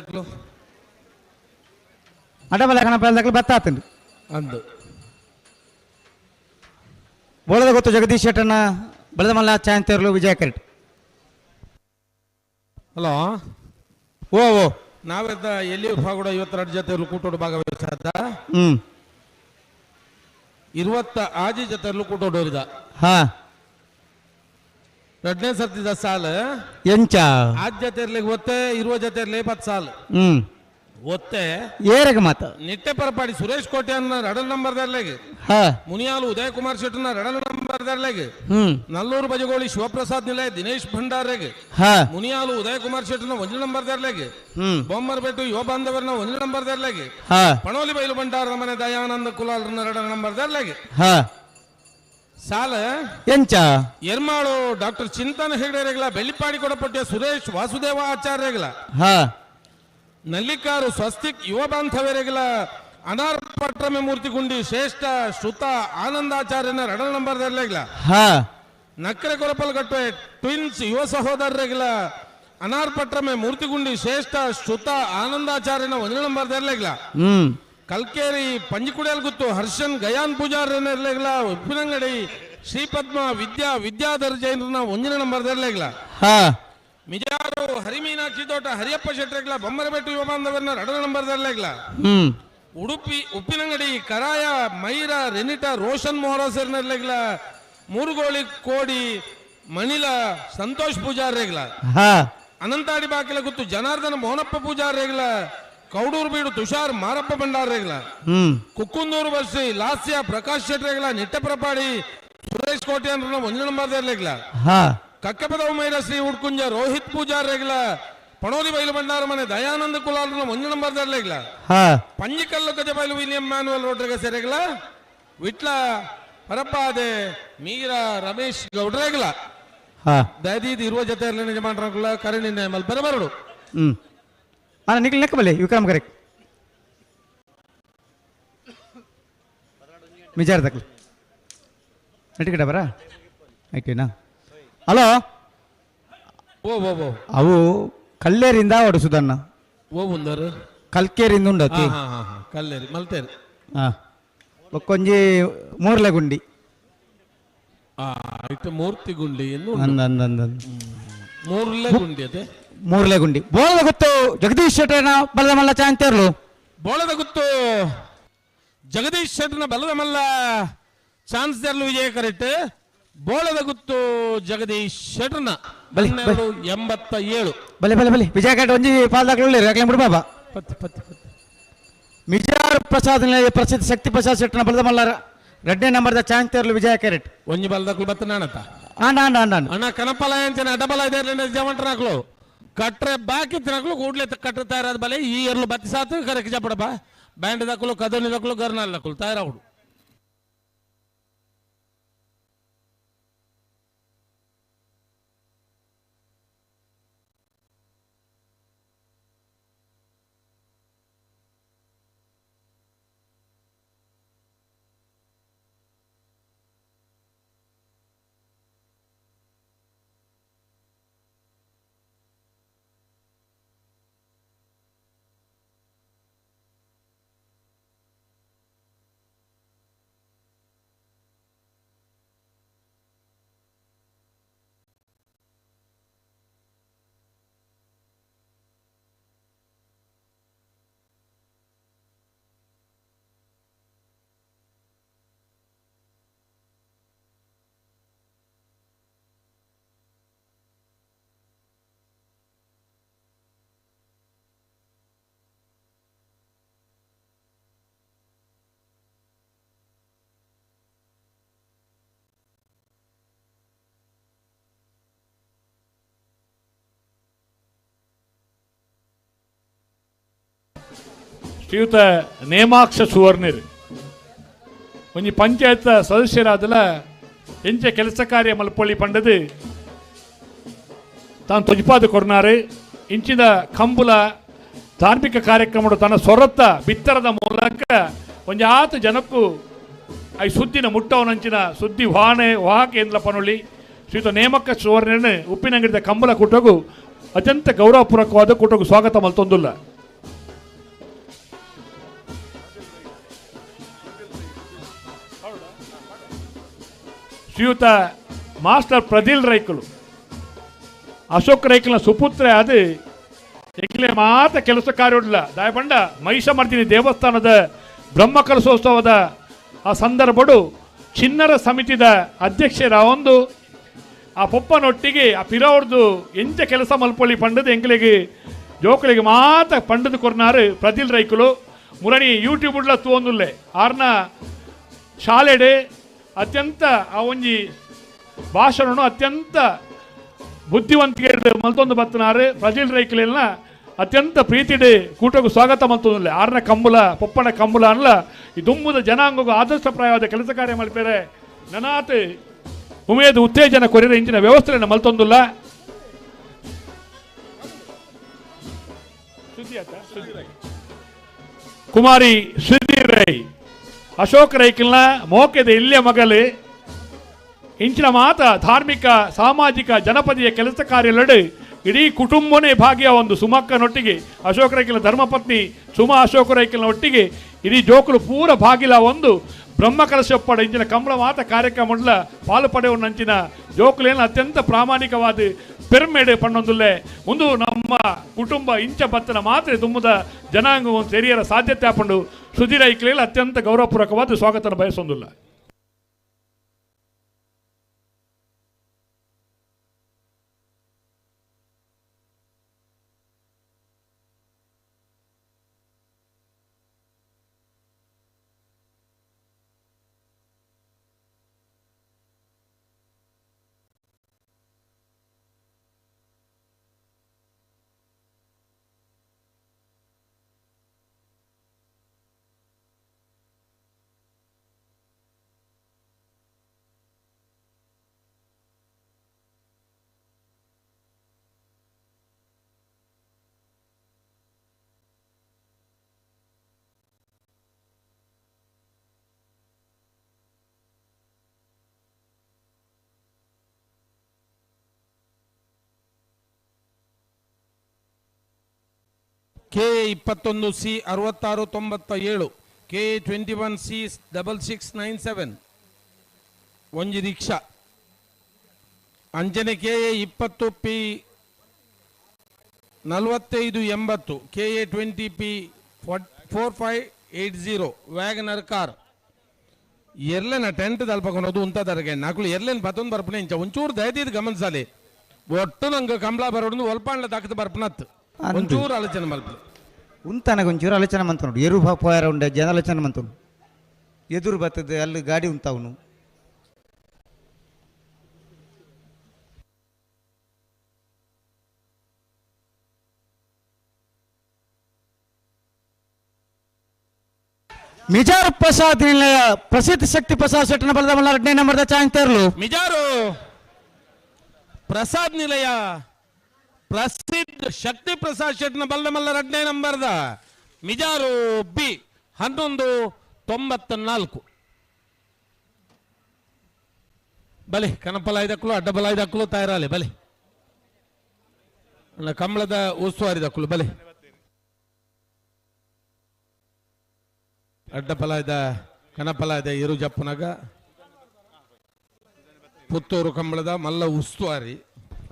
Speaker 8: ಅಡಬಲ ಕಣಪಲ್ದಾಗಲು ಬತ್ತಾತಂಡು
Speaker 12: ಅಂದು
Speaker 8: ಬೋಳದ ಗೊತ್ತು ಜಗದೀಶ್ ಶೆಟ್ಟನ ಬಲದಮಲ್ಲ ಚಾಂತರ್ಲು ವಿಜಯಕರೆಟ್.
Speaker 12: ಹಲೋ ಓ ನಾವೆದ್ದ ಎಲ್ಲಿ ಭಾಗಡ 22 ಜೊತೆಯಲ್ಲೂ ಕೂಟೋಡು ಭಾಗವಹಿಸಿದ 26 ಜೊತೆಯಲ್ಲೂ ಕೂಟೋಡೋರಿದ 2ನೇ ಸರ್ತಿದ ಸಾಲ
Speaker 8: ಎಂಚ
Speaker 12: ಆದ್ಯತೆರ್ಲಿಗೆ ಒತ್ತೆ 20 ಜೊತೆರ್ಲಿ 10 ಸಾಲ ಒತ್ತೆ
Speaker 8: ಏರಗ ಮಾತ
Speaker 12: ನಿಟ್ಟೆ ಪರಪಾಡಿ ಸುರೇಶ್ ಕೋಟೆ ಅನ್ನ 2 ನಂಬರ್ದರ್ಲೆಗೆ ಮುನಿಯಾಲು ಉದಯ ಕುಮಾರ್ ಶೆಟ್ಟನ 2 ನಂಬರ್ದರ್ಲೆಗೆ ನಲ್ಲೂರು ಬಜಗೋಳಿ ಶಿವಪ್ರಸಾದ್ ನಿಲಯ ದಿನೇಶ್ ಭಂಡಾರೆಗೆ ಮುನಿಯಾಲು ಉದಯ ಕುಮಾರ್ ಶೆಟ್ಟನ 1 ನಂಬರ್ದರ್ಲೆಗೆ ಬೊಮ್ಮರ್ಬೆಟ್ಟು ಯುವ ಬಾಂಧವರನ 1 ನಂಬರ್ದರ್ಲೆಗೆ ಪಣೋಲಿ ಬೈಲು ಭಂಡಾರದ ಮನೆ ದಯಾನಂದ ಕುಲಾಲ್ರನ್ನ 2 ನಂಬರ್ದರ್ಲೆಗೆ ಸಾಲ
Speaker 8: ಎಂಚ
Speaker 12: ಎರ್ಮಾಳು ಡಾಕ್ಟರ್ ಚಿಂತನ ಹೆಗಡೆರೆಗಳ ಬೆಳ್ಳಿಪಾಡಿ ಕೊಡಪಟ್ಟಿಯ ಸುರೇಶ್ ವಾಸುದೇವ ಆಚಾರ್ಯಗಳ ನಲ್ಲಿಕಾರು ಸ್ವಸ್ತಿಕ್ ಯುವ ಬಾಂಧವರೆಗಳ ಅನಾರ್ ಪಟ್ರಮೆ ಮೂರ್ತಿಗುಂಡಿ ಶ್ರೇಷ್ಠ ಶ್ರುತ ಆನಂದಾಚಾರ್ಯನ 2 ನಂಬರ್ದರ್ಲೆಗಳ ನಕ್ಕರೆ ಕೊರಪಲ್ಗಟ್ಟೆ ಟ್ವಿನ್ಸ್ ಯುವ ಸಹೋದರರೆಗಳ ಅನಾರ್ ಪಟ್ರಮೆ ಮೂರ್ತಿಗುಂಡಿ ಶ್ರೇಷ್ಠ ಶ್ರುತ ಆನಂದಾಚಾರ್ಯನ 1 ನಂಬರ್ದರ್ಲೆಗಳ ಕಲ್ಕೇರಿ ಪಂಜಿಕುಡಿಯಲ್ ಗುತ್ತು ಹರ್ಷನ್ ಗಯಾನ್ ಪೂಜಾರನೆಲ್ಲ ಉಪ್ಪಿನಂಗಡಿ ಶ್ರೀಪದ್ಮ ವಿದ್ಯಾಧರ್ ಜೈನರನ 1 ನಂಬರ್ದರ್ಲೆಗಳ ಮಿಜಾರು ಹರಿಮೀನಾಕ್ಷಿ ತೋಟ ಹರಿಯಪ್ಪ ಶೆಟ್ಟರೆಗಳ ಬೊಮ್ಮರಬೆಟ್ಟು ಯುವ ಬಾಂಧವರನ 2 ನಂಬರ್ದರ್ಲೆಗಳ ಉಡುಪಿ ಉಪ್ಪಿನಂಗಡಿ ಕರಾಯ ಮೈರ ರೆನಿಟ ರೋಷನ್ ಮೊಹರಸರ್ನೆಲ್ಲ ಮೂರುಗೋಳಿ ಕೋಡಿ ಮಣಿಲ ಸಂತೋಷ್ ಪೂಜಾರೆಗಳ ಅನಂತಾಡಿ ಬಾಕಿಲ ಗುತ್ತು ಜನಾರ್ದನ ಮೋಹನಪ್ಪ ಪೂಜಾರೆಗಳ ಕೌಡೂರು ಬೀಡು ತುಷಾರ್ ಮಾರಪ್ಪ ಭಂಡಾರೆಗಳ ಕುಕ್ಕುಂದೂರು ವರ್ಷಿ ಲಾಸ್ಯ ಪ್ರಕಾಶ್ ಶೆಟ್ಟರೆಗಳ ನಿಟ್ಟಪ್ರಪಾಡಿ ಸುರೇಶ್ ಕೋಟೆ ಅಂದ್ರ 1 ನಂಬರ್ದರ್ಲೆಗಳ ಕಕ್ಕಪದ ಉಮೇರ ಶ್ರೀ ಉಡ್ಕುಂಜ ರೋಹಿತ್ ಪೂಜಾರೆಗಳ ಪಣೋಲಿ ಬೈಲು ಭಂಡಾರ ಮನೆ ದಯಾನಂದ ಕುಲಾಲ್ರನ್ನ 1 ನಂಬರ್ದರ್ಲೆಗಳ ಪಂಜಿಕಲ್ಲು ಗಜ ಬೈಲು ವಿಲಿಯಂ ಮ್ಯಾನುವಲ್ ರೋಡ್ರೆಗ ಸೆರೆಗಳ ವಿಟ್ಲ ಪರಪಾದೆ ಮೀರ ರಮೇಶ್ ಗೌಡ್ರೆಗಳ ದಯದೀದ್ 20 ಜೊತೆ ಯಜಮಾನರ ಕರಣಿನ ಮಲ್ ಬರಬರಡು
Speaker 8: ಅಣ್ಣ ನಿಖಿಲ್ ಲೆಕ್ಕ ಬಲ್ಲೆ ವಿಕ್ರಮ್ ಕರೆಕ್ಟ್ ಮಿಜಾರ್ದಕ್ಲಿ ನಟಿಕಟ ಬರ ಆಯ್ತೇನಾ ಹಲೋ ಅವು ಕಲ್ಲೇರಿಂದ ಓಡಿಸುದಣ್ಣ ಕಲ್ಕೇರಿಂದ ಉಂಡತಿ
Speaker 12: ಕಲ್ಲೇರಿ ಮಲ್ತೇರಿ
Speaker 8: ಒಕ್ಕೊಂಜಿ ಮೂರ್ಲೆ ಗುಂಡಿ
Speaker 12: ಮೂರ್ತಿ ಗುಂಡಿ
Speaker 8: ಮೂರ್ಲೆ ಗುಂಡಿ ಬೋಳದ ಗುತ್ತು ಜಗದೀಶ್ ಶೆಟ್ಟರ್ನ ಬಲದ ಮಲ್ಲ ಚಾಂತರ್ಲು
Speaker 12: ಬೋಳದ ಗುತ್ತು ಜಗದೀಶ್ ಶೆಟ್ಟರ್ನ ಬಲದ ಮಲ್ಲ ಚಾನ್ಸ್ದರ್ಲು ವಿಜಯ ಕರೆಕ್ಟ್ ಬೋಳದ ಗುತ್ತು ಜಗದೀಶ್ ಶೆಟ್ಟರ್ನ 87
Speaker 8: ಬಲೆ ವಿಜಯ ಕರೆಕ್ಟ್ ಒಂಜಿ ಪಾಲ್ದಾಗ್ಲು ಯಾಕೆ ಬಿಡು ಬಾಬಾ ಮಿಜಾರ್ ಪ್ರಸಾದ್ ಪ್ರಸಿದ್ಧ ಶಕ್ತಿ ಪ್ರಸಾದ್ ಶೆಟ್ಟರ್ನ ಬಲದ ಮಲ್ಲ 2ನೇ ನಂಬರ್ದ ಚಾಂತರ್ಲು ವಿಜಯ ಕರೆಕ್ಟ್
Speaker 12: ಒಂಜಿ ಬಲದಾಗ್ಲು ಬತ್ತ ನಾಣತ ಅಣ್ಣ ಕನಪಲ ಅಂಚನೆ ಅಡ್ಡಬಲ ಇದೆ ಜವಂಟ್ರಾಕ್ಲು ಕಟ್ರೆ ಬಾಕಿ ತಿನ್ನಕ್ಲು ಕೂಡ್ಲೆ ಕಟ್ರೆ ತಯಾರಾದ ಬಲೆ ಈ ಎರ್ಲು ಬತ್ತಿ ಸಾತು ಕರೆಕ್ ಜಪಡಪ್ಪ ಬ್ಯಾಂಡ್ ದಕ್ಕಲು ಕದೋನಿ ದಕ್ಕಲು ಗರ್ನಾಲ್ ದಕ್ಕಲು ತಯಾರಾವುಡು
Speaker 5: ಶ್ರೀಯುತ ನೇಮಾಕ್ಷ ಸುವರ್ಣರು ಒಂಜಿ ಪಂಚಾಯತ್ ಸದಸ್ಯರಾದಲ ಎಂಚ ಕೆಲಸ ಕಾರ್ಯ ಮಲ್ಪೊಳ್ಳಿ ಪಂಡದು ತಾನು ತೊಜ್ಪಾದ ಕೊರ್ನಾರು ಇಂಚಿನ ಕಂಬುಲ ಧಾರ್ಮಿಕ ಕಾರ್ಯಕ್ರಮ ತನ್ನ ಸೊರತ್ತ ಬಿತ್ತರದ ಮೂಲಕ ಒಂಜಾತ ಜನಕ್ಕೂ ಐ ಸುದ್ದಿನ ಮುಟ್ಟವನಂಚಿನ ಸುದ್ದಿ ವಾಹಕ ಎಂದ್ಲ ಪನೊಳ್ಳಿ ಶ್ರೀಯುತ ನೇಮಕ್ಕ ಸುವರ್ಣನ ಉಪ್ಪಿನಂಗಡಿದ ಕಂಬಲ ಕುಟಗು ಅತ್ಯಂತ ಗೌರವಪೂರ್ವಕವಾದ ಕುಟಗು ಸ್ವಾಗತ ಮಲ್ತೊಂದುಲ್ಲ. ಶ್ರೀಯುತ ಮಾಸ್ಟರ್ ಪ್ರದಿಲ್ ರೈಕಲು ಅಶೋಕ್ ರೈಕಲ್ನ ಸುಪುತ್ರೆ ಅದು ಎಂಕ್ಲೆ ಮಾತ್ರ ಕೆಲಸ ಕಾರ್ಯ ದಾಯಪಂಡ ಮಹಿಷಮರ್ದಿನಿ ದೇವಸ್ಥಾನದ ಬ್ರಹ್ಮ ಕಲಶೋತ್ಸವದ ಆ ಸಂದರ್ಭಡು ಚಿನ್ನರ ಸಮಿತಿದ ಅಧ್ಯಕ್ಷರ ಒಂದು ಆ ಪೊಪ್ಪನೊಟ್ಟಿಗೆ ಆ ಪಿರವ್ರದ್ದು ಎಂಚ ಕೆಲಸ ಮಲ್ಪೊಳ್ಳಿ ಪಂಡದು ಎಂಕ್ಲೆಗೆ ಜೋಕಳಿಗೆ ಮಾತ್ರ ಪಂಡದು ಕೊರ್ನಾರು ಪ್ರದಿಲ್ ರೈಕಲು ಮುರಣಿ ಯೂಟ್ಯೂಬ್ ಉಡ್ಲ ತೂಂದುಲ್ಲೆ ಆರ್ನ ಶಾಲೆಡೆ ಅತ್ಯಂತ ಆ ಒಂಜಿ ಭಾಷಣ ಅತ್ಯಂತ ಬುದ್ಧಿವಂತಿಕೆ ಮಲ್ತೊಂದು ಬತ್ತನಾರು ಪ್ರಜಿಲ್ ರೈಕಲೆಲ್ಲ ಅತ್ಯಂತ ಪ್ರೀತಿಡೆ ಕೂಟಗೂ ಸ್ವಾಗತ ಮಲ್ತೊಂದುಲ್ಲೆ ಆರ್ನ ಕಂಬುಲ ಪೊಪ್ಪನ ಕಂಬುಲ ಅನ್ಲ ಈ ದುಮ್ಮದ ಜನಾಂಗಗೂ ಆದರ್ಶಪ್ರಾಯವಾದ ಕೆಲಸ ಕಾರ್ಯ ಮಲ್ಪೇರೆ ನನಾತ್ ಉಮೇದು ಉತ್ತೇಜನ ಕೊರಿರ ಇಂಚಿನ ವ್ಯವಸ್ಥೆಯನ್ನು ಮಲ್ತೊಂದುಲ್ಲ. ಕುಮಾರಿ ಸುಧೀರ್ ರೈ ಅಶೋಕ್ ರೈಕಲ್ನ ಮೋಕೆದ ಇಲ್ಲಿಯ ಮಗಲು ಇಂಚಿನ ಮಾತ ಧಾರ್ಮಿಕ ಸಾಮಾಜಿಕ ಜನಪದೀಯ ಕೆಲಸ ಕಾರ್ಯಲಡು ಇಡೀ ಕುಟುಂಬನೇ ಭಾಗಿಯ ಒಂದು ಸುಮಕ್ಕನೊಟ್ಟಿಗೆ ಅಶೋಕ ರೈಕಲ್ನ ಧರ್ಮಪತ್ನಿ ಸುಮಾ ಅಶೋಕ ರೈಕಲ್ನ ಒಟ್ಟಿಗೆ ಇಡೀ ಜೋಕುಲು ಪೂರ ಭಾಗಿಲ ಒಂದು ಬ್ರಹ್ಮ ಕಲಶಪ್ಪಡ ಇಂಚಿನ ಕಂಬಳ ಮಾತ ಕಾರ್ಯಕ್ರಮಡ್ಲ ಪಾಲು ಪಡೆಯುವ ನಂಚಿನ ಜೋಕುಲೇನ ಅತ್ಯಂತ ಪ್ರಾಮಾಣಿಕವಾದ ಪೆರ್ಮೆಡ್ ಪಣ್ಣೊಂದುಲ್ಲೆ ಒಂದು ನಮ್ಮ ಕುಟುಂಬ ಇಂಚ ಬತ್ತನ ಮಾತ್ರ ತುಂಬದ ಜನಾಂಗ ಒಂದು ಸೆರಿಯರ ಸಾಧ್ಯತೆ ಹಾಕೊಂಡು ಸುಧೀರ ಐಕ್ಲೆಯಲ್ಲಿ ಅತ್ಯಂತ ಗೌರವಪೂರ್ವಕವಾದ ಸ್ವಾಗತ ಬಯಸೊಂದಿಲ್ಲ.
Speaker 12: K21C 6697 K21C 6697 ಒಂಜಿ ರಿಕ್ಷಾ ಅಂಜನೆ KA20P 4580 KA20P 4580 ವ್ಯಾಗನರ್ ಕಾರ್ ಎರ್ಲೆನ ಟೆಂಟ್ ದಲ್ಪಕೊನೋದು ಉಂತದರ್ಗೆ ನಾಕುಲು ಎರ್ಲೆನ್ ಬತ್ತೊಂದು ಬರ್ಪನೆ ಇಂಚ ಒಂಚೂರು ದಯದಿದ್ದು ಗಮನಿಸಾಲಿ ಒಟ್ಟು ನಂಗೆ ಕಂಬಳ ಬರೋಡು ಒಲ್ಪಾಂಡ್ಲ ದಾಖದ ಬರ್ಪನತ್ತು ಒಂಚೂರು ಆಲೋಚನೆ ಮಲ್ಪನೆ
Speaker 8: ಉಂತನಗ ಒಂಚೂರು ಆಲೋಚನೆ ಮಂತ ನೋಡು ಎರು ಪೋಯಾರ ಉಂಡೆ ಜನ ಆಲೋಚನೆ ಮಂತ ಎದುರು ಬರ್ತದೆ ಅಲ್ಲಿ ಗಾಡಿ ಉಂತವನು ಮಿಜಾರು ಪ್ರಸಾದ್ ನಿಲಯ ಪ್ರಸಿದ್ಧ ಶಕ್ತಿ ಪ್ರಸಾದ್ ಶೆಟ್ಟನ ಬಲದ ಮಲ್ಲ 2ನೇ ನಂಬರ್ದ ಚಾಂಗ್ತೇರ್ಲು
Speaker 12: ಮಿಜಾರು ಪ್ರಸಾದ್ ನಿಲಯ ಪ್ರಸಿದ್ಧ ಶಕ್ತಿ ಪ್ರಸಾದ್ ಶೆಟ್ಟನ ಬಲದ ಮಲ್ಲ 2ನೇ ನಂಬರ್ದ ಮಿಜಾರು ಬಿ 1194 ಬಲೆ ಕನಪಲ ಐದಕ್ಕಲು ಅಡ್ಡಬಲ ಐದಕ್ಕಲು ತಯಾರಾಲೆ ಬಲೆ ಕಂಬಳದ ಉಸ್ತುವಾರಿ ದಕ್ಕಲು ಬಲೆ ಅಡ್ಡಪಲಾಯದ ಕನಪಲಾಯದ ಇರು ಜಪ್ಪನಾಗ ಪುತ್ತೂರು ಕಂಬಳದ ಮಲ್ಲ ಉಸ್ತುವಾರಿ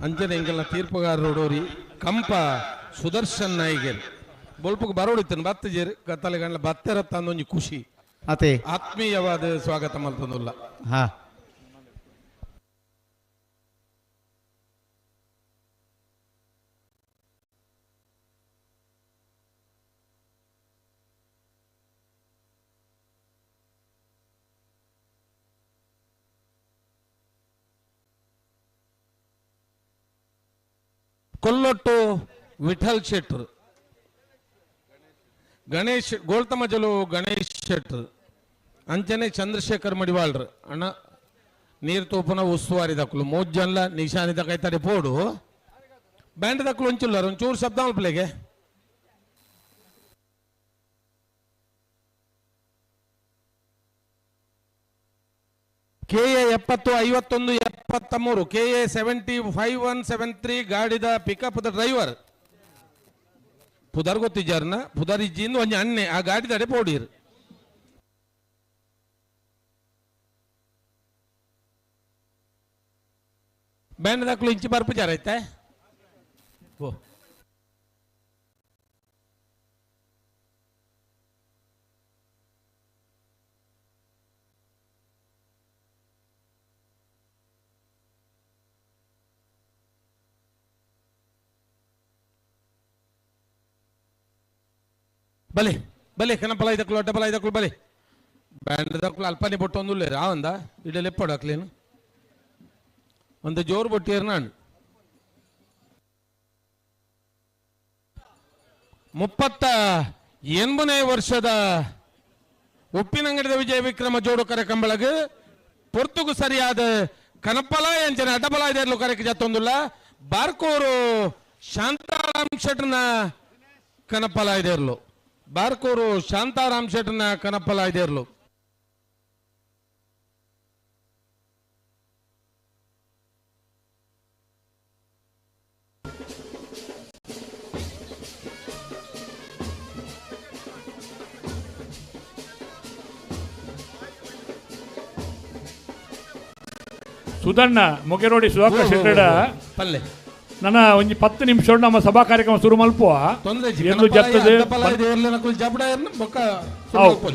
Speaker 12: ಅಂಜನೆ ಇಂಗಲ್ನ ತೀರ್ಪುಗಾರರೋಡೋರಿ ಕಂಪ ಸುದರ್ಶನ್ ನಾಯಿಗೇರ್ ಬೊಲ್ಪಕ್ಕೆ ಬರೋಡಿತ್ತನು ಬತ್ತಜೇರಿ ಗತ್ತಲೆ ಗಂಡ್ಲ ಬತ್ತೆರತ್ತ ಅಂದೊಂಜಿ ಖುಷಿ
Speaker 8: ಅತೆ
Speaker 12: ಆತ್ಮೀಯವಾದ ಸ್ವಾಗತ ಮಲ್ತೊಂದುಲ್ಲ
Speaker 8: ಹಾ
Speaker 12: ಕೊಲ್ಲೊಟ್ಟು ವಿಠಲ್ ಶೆಟ್ರು ಗಣೇಶ್ ಗೋಳ್ತಮಜಲು ಗಣೇಶ್ ಶೆಟ್ರು ಅಂಚನೆ ಚಂದ್ರಶೇಖರ್ ಮಡಿವಾಳ್ರು ಅಣ್ಣ ನೀರು ತೋಪುನ ಉಸ್ತುವಾರಿ ದಕ್ಕಲು ಮೋಜ್ಜಲ್ಲ ನಿಶಾನಿ ಕೈತಡೆ ಪೋಡು ಬ್ಯಾಂಡ್ ದಕ್ಕಲು ಒಂಚುಲ್ಲಾರ ಒಂಚೂರು ಶಬ್ದ ಮಲ್ಪಲೆಗೆ KA 705173 KA 75173 ಗಾಡಿದ ಪಿಕಪ್ ದ ಡ್ರೈವರ್ ಪುದರ್ ಗೊತ್ತಿದ್ದಾರನ ಪುದರ್ ಇಜ್ಜಿಂದ ಒಂಜಿ ಅಣ್ಣೆ ಆ ಗಾಡಿ ತಡೆ ಪೋಡಿರು ಬ್ಯಾಂಡ್ ದಾಖಲು ಇಂಚಿ ಬರ್ಪು ಜಾರ ಐತೆ ಓ ಬಲೆ ಬಲೆ ಕನಪಲ ಐದಕ್ಕಲು ಅಡ್ಡಬಲ ಐದಕ್ಕಲು ಬಲೆ ಬ್ಯಾಂಡ್ ದಕ್ಕಲು ಅಲ್ಪನೆ ಬೊಟ್ಟು ಒಂದು ರಾವಂದ ಇಡಲೆ ಎಪ್ಪಡಾಕ್ಲೇನು ಒಂದು ಜೋರು ಬೊಟ್ಟಿಯರ್ ನಾನು 38ನೇ ವರ್ಷದ ಉಪ್ಪಿನಂಗಡಿದ ವಿಜಯ ವಿಕ್ರಮ ಜೋಡು ಕರೆ ಕಂಬಳಗ ಪೊರ್ತುಗು ಸರಿಯಾದ ಕನಪಲ ಎಂಚನೆ ಅಡ್ಡಬಲ ಐದೇರ್ಲು ಕರೆಗೆ ಜತ್ತೊಂದುಲ್ಲ ಬಾರ್ಕೋರು ಶಾಂತಾರಾಮ್ ಶೆಟ್ನ ಕನಪಲ ಐದೇರ್ಲು ಬಾರ್ಕೋರು ಶಾಂತಾರಾಮ್ ಶೆಟ್ನ ಕನಪಲ ಐದೇರ್ಲು
Speaker 5: ಸುಧಣ್ಣ ಮೊಗೆರೋಡಿ ಸುಧಾಕರ್ ಶೆಟ್ಟಡ
Speaker 12: ಪಲ್ಲೆ
Speaker 5: ನನ್ನ ಒಂಜಿ 10 ನಿಮಿಷ ನಮ್ಮ ಸಭಾ ಕಾರ್ಯಕ್ರಮ ಶುರು ಮಲ್ಪುವ ಎಂದು ಜತ್ತದ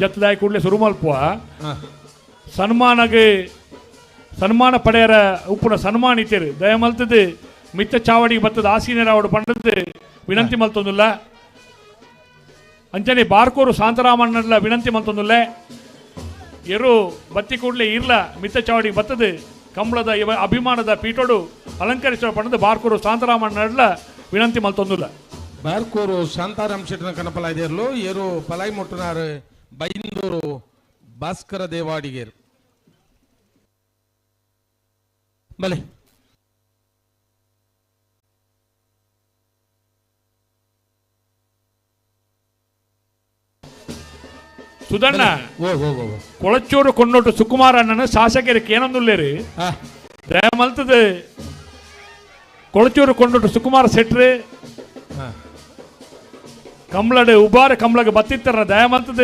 Speaker 5: ಜತ್ತದಾಯಿ ಕೂಡಲೇ ಶುರು ಮಲ್ಪುವ ಸನ್ಮಾನ ಪಡೆಯರ ಉಪ್ಪುನ ಸನ್ಮಾನಿತರು ದಯ ಮಲ್ತದು ಮಿತ್ತ ಚಾವಡಿಗೆ ಬತ್ತದ ಆಸೀನರ ಅವಡು ಪಂಡದು ವಿನಂತಿ ಮಲ್ತೊಂದುಲ್ಲ ಅಂಚನೆ ಬಾರ್ಕೋರು ಶಾಂತರಾಮಣ್ಣಲ್ಲ ವಿನಂತಿ ಮಲ್ತೊಂದುಲ್ಲ ಎರು ಬತ್ತಿ ಕೂಡಲೇ ಇರ್ಲ ಮಿತ್ತ ಚಾವಡಿಗೆ ಬತ್ತದು ಕಂಬಳದ ಅಭಿಮಾನದ ಪೀಠೋಡು ಅಲಂಕರಿಸುವ ಪಣದ ಬಾರ್ಕೂರು ಶಾಂತರಾಮಣ್ಣ ವಿನಂತಿ ಮಲ್ತೊಂದುಲ್ಲ
Speaker 12: ಬಾರ್ಕೂರು ಶಾಂತಾರಾಮ್ ಶೆಟ್ಟನ ಕನಪಲ ಇದೇರ್ಲು ಏರು ಪಲಾಯಿ ಮುಟ್ಟನಾರು ಬೈಂದೂರು ಭಾಸ್ಕರ ದೇವಾಡಿಗೇರು ಬಲೆ
Speaker 5: ಸುಧಣ್ಣ ಕೊಳಚೂರು ಕೊಂಡೋಟು ಸುಕುಮಾರಣ್ಣನ ಶಾಸಕರಿಗೆ ಏನಂದುಲ್ಲೇರಿ ದಯಮಲ್ತದ ಕೊಳಚೂರು ಕೊಂಡೋಟು ಸುಕುಮಾರ ಶೆಟ್ರಿ ಕಂಬಳಡು ಉಬಾರ ಕಂಬಳಗೆ ಬತ್ತಿತ್ತರ ದಯಮಲ್ತದ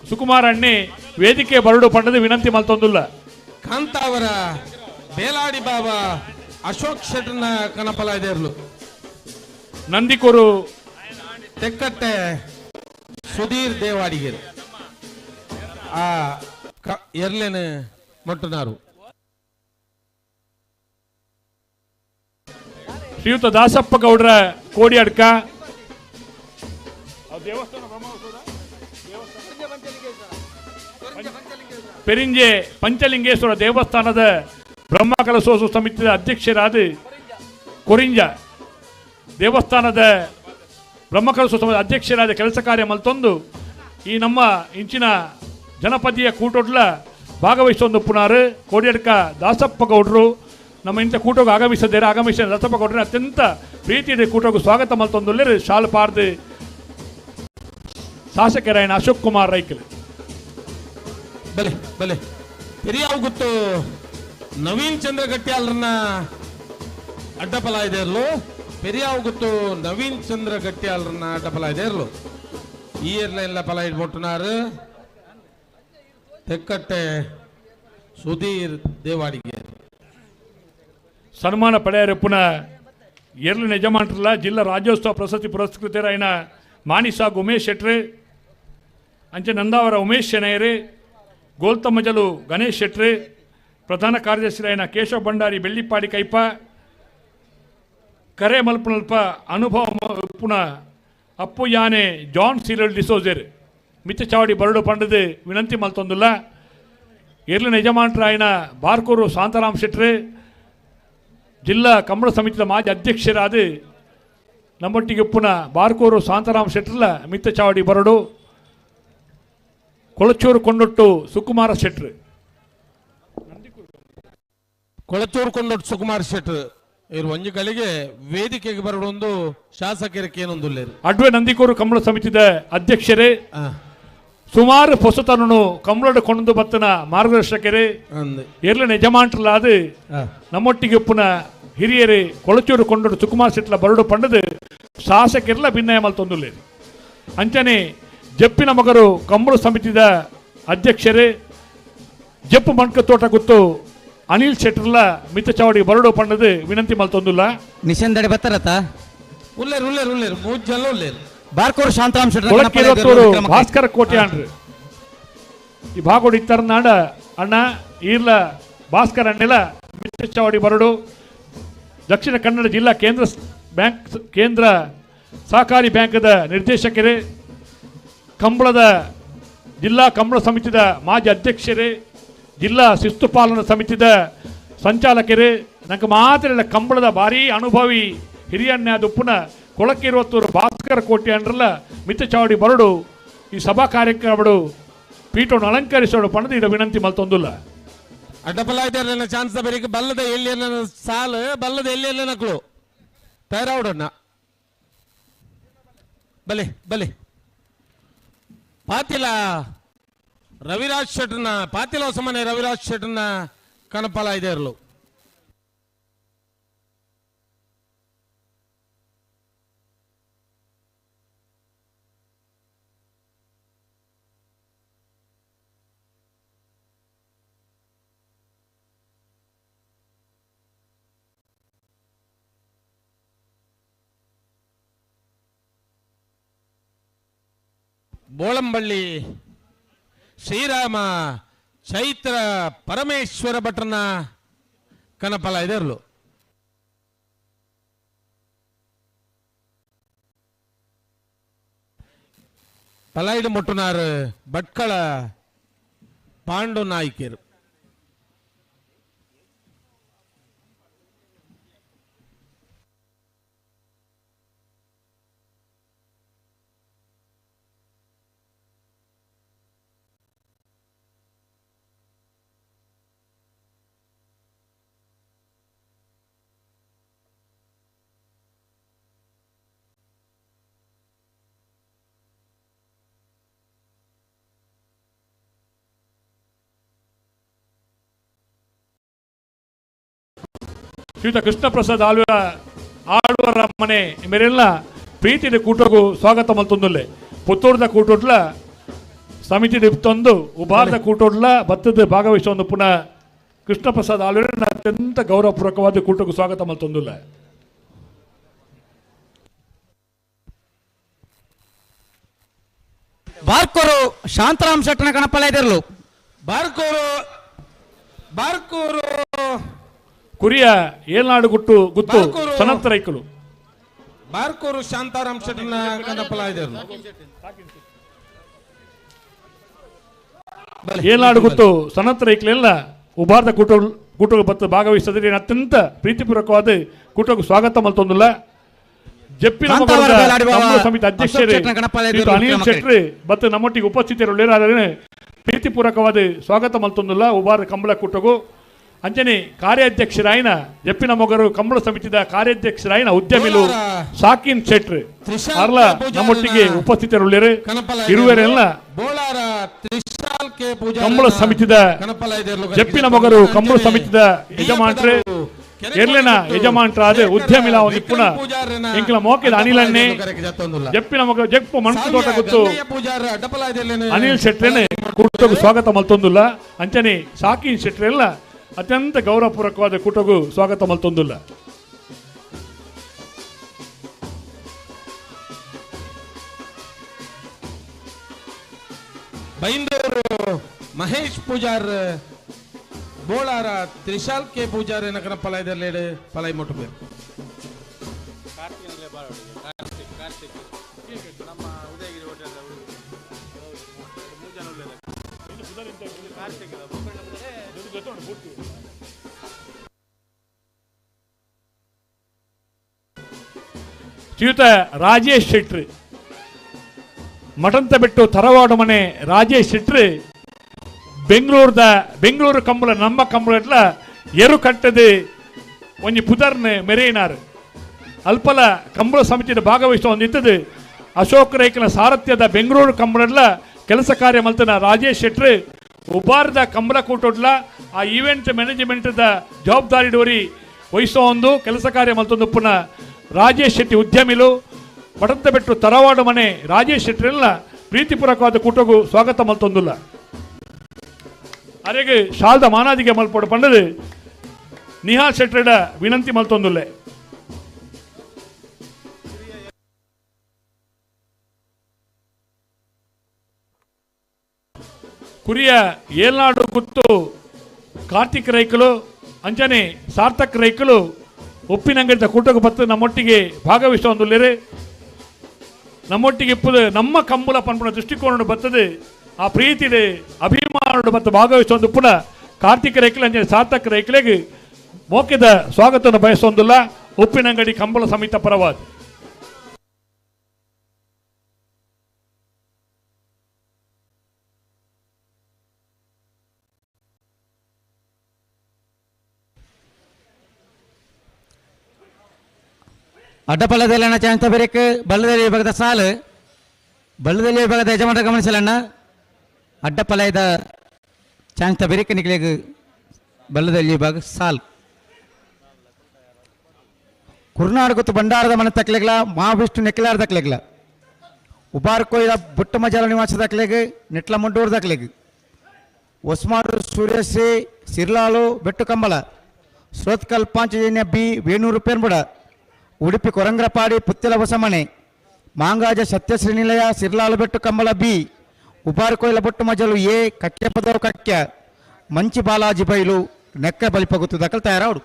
Speaker 5: ಸುಕುಮಾರ ಅಣ್ಣಿ ವೇದಿಕೆ ಬರಡು ಪಂಡದ ವಿನಂತಿ ಮಲ್ತೊಂದುಲ್ಲ
Speaker 12: ಕಾಂತಾವರ ಬೇಲಾಡಿ ಬಾಬಾ ಅಶೋಕ್ ಶೆಟ್ನ ಕನಪಲ ಇದೇರ್ಲು
Speaker 5: ನಂದಿಕೂರು
Speaker 12: ತೆಕ್ಕಟ್ಟೆ ಸುಧೀರ್ ದೇವಾಡಿಗೇರು ಆ ಎರ್ಲೇನು ಮೊಟ್ಟನಾರು
Speaker 5: ಶ್ರೀಯುತ ದಾಸಪ್ಪ ಗೌಡ್ರ ಕೋಡಿಯಡ್ಕ ಪೆರಿಂಜೆ ಪಂಚಲಿಂಗೇಶ್ವರ ದೇವಸ್ಥಾನದ ಬ್ರಹ್ಮಕಲಶೋತ್ಸವ ಸಮಿತಿಯ ಅಧ್ಯಕ್ಷರಾದ ಕೊರಿಂಜ ದೇವಸ್ಥಾನದ ಬ್ರಹ್ಮಕಲಶೋತ್ಸವದ ಅಧ್ಯಕ್ಷರಾದ ಕೆಲಸ ಕಾರ್ಯ ಮಲ್ತೊಂದು ಈ ನಮ್ಮ ಇಂಚಿನ ಜನಪದಿಯ ಕೂಟೋಡ್ಲ ಭಾಗವಹಿಸೊಂದು ಪುನಾರು ಕೋಡಿಯಡ್ಕ ದಾಸಪ್ಪ ಗೌಡ್ರು ನಮ್ಮ ಇಂಥ ಕೂಟೋಗ ಆಗಮಿಸಿದ್ದಾರೆ. ಆಗಮಿಸಿದ ದಾಸಪ್ಪ ಗೌಡ್ರೆ ಅತ್ಯಂತ ಪ್ರೀತಿಯ ಕೂಟೋಗ ಸ್ವಾಗತ ಮಲ್ತೊಂದುಲ್ಲೇರು ಶಾಲು ಪಾರ್ದು ಶಾಸಕರಾಯನ ಅಶೋಕ್ ಕುಮಾರ್ ರೈಕಲ್
Speaker 12: ಬಲೆ ಬಲೆ ಹಿರಿಯಾವು ಗೊತ್ತು ನವೀನ್ ಚಂದ್ರ ಗಟ್ಟಿಯಾಲ್ರನ್ನ ಅಡ್ಡಪಲ ಇದೆ ಇರ್ಲು ಪೆರಿಯಾವು ಗೊತ್ತು ನವೀನ್ ಚಂದ್ರ ಗಟ್ಟಿಯಾಲ್ರನ್ನ ಅಡ್ಡಪಲ ಇದೆ ಇರ್ಲು ಈ ಎಲ್ಲ ಫಲ ಇಟ್ಬಿಟ್ಟುನಾರು ತೆಕ್ಕಟ್ಟೆ ಸುಧೀರ್ ದೇವಾಡಿಗೆ
Speaker 5: ಸನ್ಮಾನ ಪಡೆಯರು ಪುನಃ ಎರ್ಲಿನ ಯಜಮಾನರಲ್ಲ ಜಿಲ್ಲಾ ರಾಜ್ಯೋತ್ಸವ ಪ್ರಶಸ್ತಿ ಪುರಸ್ಕೃತರಾಯನ ಮಾಣಿಸಾಗ್ ಉಮೇಶ್ ಶೆಟ್ರು ಅಂಚೆ ನಂದಾವರ ಉಮೇಶ್ ಶೆಣೆಯರು ಗೋಲ್ತಮ್ಮಜಲು ಗಣೇಶ್ ಶೆಟ್ರು ಪ್ರಧಾನ ಕಾರ್ಯದರ್ಶಿರಾಯನ ಕೇಶವ ಭಂಡಾರಿ ಬೆಳ್ಳಿಪ್ಪಾಡಿ ಕೈಪ ಕರೆ ಮಲ್ಪನಲ್ಪ ಅನುಭವ ಪುನ ಅಪ್ಪು ಯಾನೆ ಜಾನ್ ಸೀರಲ್ ಡಿಸೋಜರ್ ಮಿತ್ತ ಚಾವಡಿ ಬರಡು ಪಂಡದು ವಿನಂತಿ ಮಲ್ತೊಂದುಲ್ಲ ಎರ್ಲಿನ ಯಜಮಾನರಾಯನ ಬಾರ್ಕೂರು ಶಾಂತಾರಾಮ್ ಶೆಟ್ರು ಜಿಲ್ಲಾ ಕಂಬಳ ಸಮಿತಿಯ ಮಾಜಿ ಅಧ್ಯಕ್ಷರಾದ ನಮ್ಮೊಟ್ಟಿಗೆ ಪುನ ಬಾರ್ಕೂರು ಶಾಂತಾರಾಮ್ ಶೆಟ್ರಲ್ಲ ಮಿತ್ತ ಚಾವಡಿ ಬರಡು ಕೊಳಚೂರು ಕೊಂಡೊಟ್ಟು ಸುಕುಮಾರ ಶೆಟ್ರು
Speaker 12: ಕೊಳಚೂರು ಕೊಂಡೊಟ್ಟು ಸುಕುಮಾರ್ ಶೆಟ್ರು ಇವರು ಒಂಜುಗಳಿಗೆ ವೇದಿಕೆಗೆ ಬರೋದೊಂದು ಶಾಸಕರಿಗೆ ಏನೊಂದು
Speaker 5: ಅಡ್ವೆ ನಂದಿಕೂರು ಕಂಬಳ ಸಮಿತಿಯ ಅಧ್ಯಕ್ಷರೇ ಸುಮಾರು ಹೊಸತನನು ಕಂಬಳದ ಕೊಂಡು ಬತ್ತನ ಮಾರ್ಗದರ್ಶಕರೇ ಎರ್ಲಿನ ಯಜಮಾನರಲ್ಲಾದ ನಮ್ಮೊಟ್ಟಿಗೆ ಪುನ ಹಿರಿಯರೇ ಕೊಳಚೂರು ಕೊಂಡೊಟ್ಟು ಸುಕುಮಾರ್ ಶೆಟ್ಲ ಬರಡು ಪಂಡದು ಶಾಸಕರೆಲ್ಲ ಭಿನ್ನಯ ಮಲ್ತೊಂದುಲ್ಲೇರು ಅಂಚನೆ ಜಪ್ಪಿನ ಮಗರು ಕಂಬಳ ಸಮಿತಿಯ ಅಧ್ಯಕ್ಷರೇ ಜಪ್ಪು ಮಣ್ಕ ತೋಟ ಗೊತ್ತು ಅನಿಲ್ ಶೆಟ್ರಲ್ಲ ಮಿತ್ತ ಚಾವಡಿ ಬರಡು ಪಂಡದು ವಿನಂತಿ ಮಲ್ತೊಂದುಲ್ಲ
Speaker 8: ನಿಶಂದಡೆ ಬತ್ತಾರತ
Speaker 12: ಉಲ್ಲೇರು ಉಲ್ಲೇರು ಉಲ್ಲೇರು ಮೂಜಲ್ಲ ಉಲ್ಲೇರು
Speaker 8: ಬಾರ್ಕೋರ್ ಶಾಂತಾರಾಮ್
Speaker 5: ಕೊಳಕಿರತ್ತೂರು ಭಾಸ್ಕರ ಕೋಟೆ ಅನ್ರಿ ಈ ಭಾಗೋಡಿ ಇತ್ತರ್ನಾಡ ಅಣ್ಣ ಈರ್ಲ ಭಾಸ್ಕರ್ ಅಣ್ಣೆಲ್ಲ ಮಿತ್ತ ಚಾವಡಿ ಬರಡು ದಕ್ಷಿಣ ಕನ್ನಡ ಜಿಲ್ಲಾ ಕೇಂದ್ರ ಸಹಕಾರಿ ಬ್ಯಾಂಕ್ದ ನಿರ್ದೇಶಕರೇ ಕಂಬಳದ ಜಿಲ್ಲಾ ಕಂಬಳ ಸಮಿತಿಯ ಮಾಜಿ ಅಧ್ಯಕ್ಷರೇ ಜಿಲ್ಲಾ ಶಿಸ್ತು ಪಾಲನಾ ಸಮಿತಿಯ ಸಂಚಾಲಕರೇ ನಂಗೆ ಮಾತ್ರ ಕಂಬಳದ ಭಾರಿ ಅನುಭವಿ ಹಿರಿಯಣ್ಣ ದುಪ್ಪುನ ಕೊಳಕಿರುವತ್ತೂರು ಭಾಸ್ಕರ ಕೋಟೆ ಅಂಡ್ರಲ್ಲ ಮಿತ್ತ ಚಾವಡಿ ಬರಡು ಈ ಸಭಾ ಕಾರ್ಯಕ್ರಮಗಳು ಪೀಠವನ್ನು ಅಲಂಕರಿಸೋಡು ಪಣದ ಇಡ ವಿನಂತಿ ಮಲ್ತೊಂದುಲ್ಲ
Speaker 12: ಅಡ್ಡಪಲ ಇದ್ದಾರೆ ಚಾನ್ಸ್ ಬರೀಕ ಬಲ್ಲದ ಎಲ್ಲಿ ಸಾಲು ಬಲ್ಲದ ಎಲ್ಲಿ ನಕ್ಳು ತಯಾರಾವಡಣ್ಣ ಬಲೆ ಬಲೆ ಪಾತಿಲ ರವಿರಾಜ್ ಶೆಟ್ರನ್ನ ಪಾತಿಲ ಹೊಸಮನೆ ರವಿರಾಜ್ ಶೆಟ್ರನ್ನ ಕನಪಲ ಇದೆ ಇರಲು ಬೋಳಂಬಳ್ಳಿ ಶ್ರೀರಾಮ ಚೈತ್ರ ಪರಮೇಶ್ವರ ಭಟ್ರನ್ನ ಕನಪಲ ಇದರ್ಲು ಪಲಾಯಿಡು ಮುಟ್ಟುನಾರು ಭಟ್ಕಳ ಪಾಂಡು ನಾಯ್ಕರು
Speaker 5: ಶ್ರೀಯುತ ಕೃಷ್ಣ ಪ್ರಸಾದ್ ಆಳ್ವರ ಮನೆ ಮೇರೆಲ್ಲ ಪ್ರೀತಿಯ ಕೂಟೋಗು ಸ್ವಾಗತ ಮಲ್ತೊಂದುಲ್ಲೆ ಪುತ್ತೂರ್ದ ಕೂಟೋಡ್ಲ ಸಮಿತಿ ತಂದು ಉಭಾರದ ಕೂಟೋಡ್ಲ ಭತ್ತದ ಭಾಗವಹಿಸೊಂದು ಪುನಃ ಕೃಷ್ಣ ಪ್ರಸಾದ್ ಆಳ್ವರ ಅತ್ಯಂತ ಗೌರವಪೂರ್ವಕವಾದ ಕೂಟೋಗು ಸ್ವಾಗತ ಮಲ್ತೊಂದುಲ್ಲ
Speaker 8: ಬಾರ್ಕೋರು ಶಾಂತಾರಾಮ್ ಶೆಟ್ಟನ ಕಣಪಲ ಇದರ್ಲು
Speaker 12: ಬಾರ್ಕೋರು
Speaker 5: ಕುರಿಯ ಏಳ್ನಾಡು ಗುತ್ತು ಸನತ್ ರೈಕಲು
Speaker 12: ಬಾರ್ಕೋರು ಶಾಂತಾರಾಮ್ ಶೆಟ್ಟನ ಕನಪಲ ಇದರ್ಲು
Speaker 5: ಏಳ್ನಾಡು ಗುತ್ತು ಸನತ್ ರೈಕಲೆಲ್ಲ ಉಭಾರದ ಕೂಟೋಗ ಬತ್ತ ಭಾಗವಹಿಸಿದ್ರೆ ಅತ್ಯಂತ ಪ್ರೀತಿಪೂರ್ವಕವಾದ ಕೂಟೋಗ ಸ್ವಾಗತ ಮಲ್ತೊಂದುಲ್ಲ ಜಪ್ಪಿನ ಸಮಿತಿ ಅಧ್ಯಕ್ಷರು ಅನಿಲ್ ಶೆಟ್ಟಿ ಮತ್ತು ನಮ್ಮೊಟ್ಟಿಗೆ ಉಪಸ್ಥಿತರಿದ್ದಾರೆ ಪ್ರೀತಿಪೂರ್ವಕವಾದ ಸ್ವಾಗತ ಮಲ್ತೊಂದುಲ್ಲ ಉಬಾರ ಕಂಬಳ ಕೂಟಗೂ ಅಂಚನೆ ಕಾರ್ಯಾಧ್ಯಕ್ಷರಾಯಿನ ಜಪ್ಪಿನ ಮೊಗರು ಕಂಬಳ ಸಮಿತಿದ ಕಾರ್ಯಾಧ್ಯಕ್ಷರಾಯಿನ ಉದ್ಯಮಿಲು ಸಾಕಿನ್ ಶೆಟ್ರು ಅರ್ಲ ನಮ್ಮೊಟ್ಟಿಗೆ ಉಪಸ್ಥಿತರಿದ್ದಾರೆ ಇರುವರೆಲ್ಲ ಕಂಬಳ ಸಮಿತಿದ ಜಪ್ಪಿನ ಮೊಗರು ಕಂಬಳ ಸಮಿತಿದ ಯಜಮಾನ್ರೆ ಎರ್ಲಿನ ಯಜಮಾನ್ರಾದ ಉದ್ಯಮಿಲ ಒಂದು ಪುನಃ ಇಂಕಲ ಮೋಕೆದ ಅನಿಲನ್ನೇ ಜಪ್ಪಿನ ಮಗ ಜಪ್ಪು ಮಣಕು ತೋಟ ಗೊತ್ತು ಅನಿಲ್ ಶೆಟ್ರೇನೆ ಕೂಟಗೂ ಸ್ವಾಗತ ಮಲ್ತೊಂದುಲ್ಲ ಅಂಚನೆ ಸಾಕಿನ್ ಶೆಟ್ರೆಲ್ಲ ಅತ್ಯಂತ ಗೌರವಪೂರ್ವಕವಾದ ಕೂಟಗೂ ಸ್ವಾಗತ ಮಲ್ತೊಂದುಲ್ಲ.
Speaker 12: ಬೈಂದೂರು ಮಹೇಶ್ ಪೂಜಾರ್ ಬೋಳಾರ ತ್ರಿಶಾಲ್ ಕೆ ಪೂಜಾರ್ ಏನಕನ ಪಲಾಯ್ದಲ್ಲೇಡು ಪಲಾಯ್ ಮೊಟ್ಟು ಬೇರು
Speaker 5: ಶ್ರೀಯುತ ರಾಜೇಶ್ ಶೆಟ್ಟಿ ಮಠಂತ ಬಿಟ್ಟು ತರವಾಡು ಮನೆ ರಾಜೇಶ್ ಶೆಟ್ಟಿ ಬೆಂಗಳೂರು ಕಂಬಳ ನಮ್ಮ ಕಂಬಳ ಎರು ಕಟ್ಟದು ಒಂಜಿ ಪುದರ್ನ ಮೆರೆಯಿನಾರು ಅಲ್ಪಲ ಕಂಬಳ ಸಮಿತಿಯ ಭಾಗವಹಿಸುವ ಒಂದಿತ್ತದು ಅಶೋಕ್ ರೈಕನ ಸಾರಥ್ಯದ ಬೆಂಗಳೂರು ಕಂಬಳ ಕೆಲಸ ಕಾರ್ಯ ಮಲ್ತನ ರಾಜೇಶ್ ಶೆಟ್ಟಿ ಉಬಾರದ ಕಂಬಳ ಕೂಟೋಡ್ಲ ಆ ಈವೆಂಟ್ ಮ್ಯಾನೇಜ್ಮೆಂಟ್ದ ಜವಾಬ್ದಾರಿ ಡೋರಿ ವಹಿಸೋ ಒಂದು ಕೆಲಸ ಕಾರ್ಯ ಮಲ್ತೊಂದು ಪುನಃ ರಾಜೇಶ್ ಶೆಟ್ಟಿ ಉದ್ಯಮಿಲು ಮಠಂತ ಬಿಟ್ಟು ತರವಾಡು ಮನೆ ರಾಜೇಶ್ ಶೆಟ್ಟಿರೆಲ್ಲ ಪ್ರೀತಿಪೂರ್ವಕವಾದ ಕೂಟಗೂ ಸ್ವಾಗತ ಮಲ್ತೊಂದುಲ್ಲ. ಅರೆಗೆ ಶಾಲ್ದ ಮಾನಾದಿಗೆ ಮಲ್ಪಡು ಪಂಡದು ನಿಹಾಲ್ ಶೆಟ್ರಿಡ ವಿನಂತಿ ಮಲ್ತೊಂದುಲ್ಲೆ. ಕುರಿಯ ಏಲ್ನಾಡು ಗುತ್ತು ಕಾರ್ತಿಕ್ ರೈಕಲು ಅಂಚನೆ ಸಾರ್ಥಕ್ ರೈಕಲು ಉಪ್ಪಿನಂಗಡಿದ ಕೂಟಕ್ಕೆ ಬತ್ತು ನಮ್ಮೊಟ್ಟಿಗೆ ಭಾಗವಹಿಸುವಂದುಲ್ಲೇರೆ ನಮ್ಮೊಟ್ಟಿಗೆ ಇಪ್ಪದು ನಮ್ಮ ಕಂಬಳ ಪನ್ಪುಣ ದೃಷ್ಟಿಕೋನ ಬರ್ತದೆ ಆ ಪ್ರೀತಿಡೆ ಅಭಿಮಾನ ಮತ್ತು ಭಾಗವಹಿಸುವಂದು ಪುನಃ ಕಾರ್ತಿಕ ರೈಕಲೆ ಅಂಚನೆ ಸಾರ್ಥಕ್ ರೈಕಲೆಗೆ ಮೋಕೆದ ಸ್ವಾಗತವನ್ನು ಬಯಸುವಂದಿಲ್ಲ ಉಪ್ಪಿನಂಗಡಿ ಕಂಬಳ ಸಮಿತ ಪರವಾದ.
Speaker 8: ಅಡ್ಡಪಲ್ಲದಲ್ಲಣ್ಣ ಚಾಂತ ಬೇರೆಕ್ ಬಲ್ಲದಲ್ಲಿ ವಿಭಾಗದ ಸಾಲು ಬಲ್ಲದಲ್ಲಿ ವಿಭಾಗದ ಯಜಮಾನ ಗಮನಿಸಲಣ್ಣ ಅಡ್ಡಪಲಯದ ಚಾಂತ ಬೇರೆಕ್ ನಿಕ್ಲೆಗ್ ಬಲ್ಲದಲ್ಲಿ ವಿಭಾಗ ಸಾಲು ಕುರ್ನಾಡು ಗೊತ್ತು ಬಂಡಾರದ ಮನೆ ತಕ್ಲೆಗ್ಲ ಮಹಾವಿಷ್ಣು ನೆಕ್ಲಾರ ದಕ್ಲೆಗ್ಲ ಉಬಾರ್ ಕೊಯ್ಲ ಬುಟ್ಟ ಮಜಾಲ ನಿವಾಸ ದಕ್ಲೆಗ್ ನೆಟ್ಲ ಮುಂಡೂರು ದಕ್ಲೆಗ್ ಒಸ್ಮಾರು ಸೂರ್ಯಶ್ರೀ ಸಿರ್ಲಾಲು ಬೆಟ್ಟು ಕಂಬಳ ಶ್ರೋತ್ಕಲ್ ಪಾಂಚಜನ್ಯ ಬಿ ವೇಣೂರು ಪೇರ್ಬುಡ ಉಡುಪಿ ಕೊರಂಗ್ರಪಾಡಿ ಪುತ್ತಲ ಹೊಸಮನೆ ಮಾಂಗಾಜ ಸತ್ಯಶ್ರೀ ನಿಲಯ ಸಿರ್ಲಾಲು ಬೆಟ್ಟು ಕಂಬಳ ಬಿ ಉಬಾರ್ ಕೊಯ್ಲ ಬೊಟ್ಟು ಮಜಲು ಎ ಕಕ್ಕೆ ಪದವು ಕಕ್ಯ ಮಂಚಿ ಬಾಲಾಜಿ ಬೈಲು ನೆಕ್ಕ ಬಲಿಪಗುತ್ತು ದಕ್ಕಲ್ ತಯಾರಾಡು.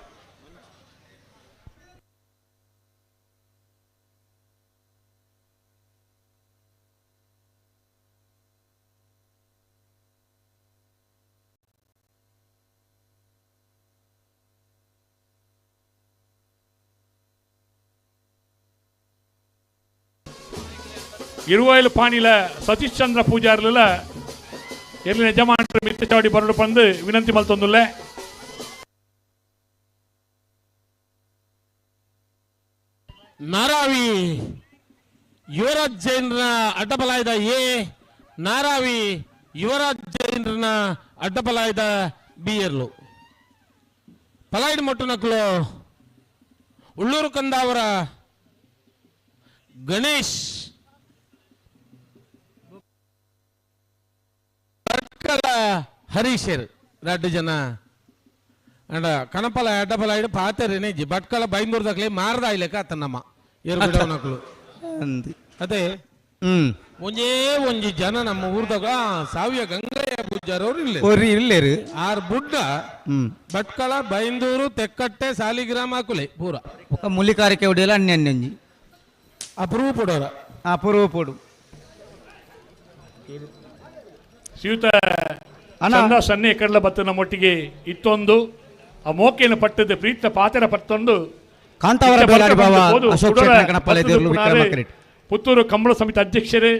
Speaker 5: ಇರುವೈಲು ಪಾಣಿಲ ಸತೀಶ್ ಚಂದ್ರ ಪೂಜಾರ್ಲ ಎಲ್ಲಿ ಯಜಮಾನ್ರ ಮಿತ್ತ ಚಾವಡಿ ಬರಡು ಬಂದು ವಿನಂತಿ ಮಲ್ತೊಂದುಲ್ಲೆ.
Speaker 12: ನಾರಾವಿ ಯುವರಾಜ್ ಜೈನ್ರ ಅಡ್ಡಬಲಾಯ್ದ ಎ ನಾರಾವಿ ಯುವರಾಜ್ ಜೈನ್ರನ ಅಡ್ಡಬಲಾಯ್ದ ಬಿ ಎರ್ಲು ಪಲಾಯ್ಡ್ ಮೊಟ್ಟು ನಕ್ಲು ಉಳ್ಳೂರು ಕಂದಾವರ ಗಣೇಶ್ ಹರೀಶರ್ ಎರಡು ಜನ ಅಂಡ ಕಣಪಲ ಅಡ್ಡಪಲ ಇಡು ಪಾತರೇನೇಜಿ ಬಟ್ಕಲ ಬೈಂದೂರು ದಕ್ಲೆ ಮಾರ್ದ ಆಯ್ಲೆಕ್ಕ ಆತನಮ್ಮ ಏರು ಬಿಡವನಕ್ಲು ಅದೇ ಒಂಜೇ ಒಂಜಿ ಜನ ನಮ್ಮ ಊರ್ದಾಗ ಸಾವಿಯ ಗಂಗಯ್ಯ ಪೂಜಾರವ್ರು ಇಲ್ಲೇರು ಆರ್ ಬುಡ್ಡ ಬಟ್ಕಳ ಬೈಂದೂರು ತೆಕ್ಕಟ್ಟೆ ಸಾಲಿಗ್ರಾಮ ಹಾಕುಲೆ ಪೂರ
Speaker 8: ఒక ಮುಲಿಕಾರಿಕೆ ಹೊಡಿಯಲ್ಲ ಅನ್ಯನ್ಯಂಜಿ
Speaker 12: ಅಪರೂಪಡು
Speaker 5: ಶ್ರೀಯುತ ಚಂದ ಸನ್ನೆ ಕಡಲ ಬತ್ತ ನಮ್ಮೊಟ್ಟಿಗೆ ಇತ್ತೊಂದು ಆ ಮೋಕೆಯನ್ನು ಪಟ್ಟದ ಪ್ರೀತ ಪಾತ್ರ ಪತ್ತೊಂದು
Speaker 8: ಕಾಂತಾವರ ಬೇಲಾಡಿ ಬಾವ ಅಶೋಕ್ ಶೆಟ್ಟರ್ ಕಣಪಾಲೆ ದೇರ್ಲು ವಿಕ್ರಮ ಕರೆಟ್
Speaker 5: ಪುತ್ತೂರು ಕಂಬಳ ಸಮಿತಿ ಅಧ್ಯಕ್ಷರು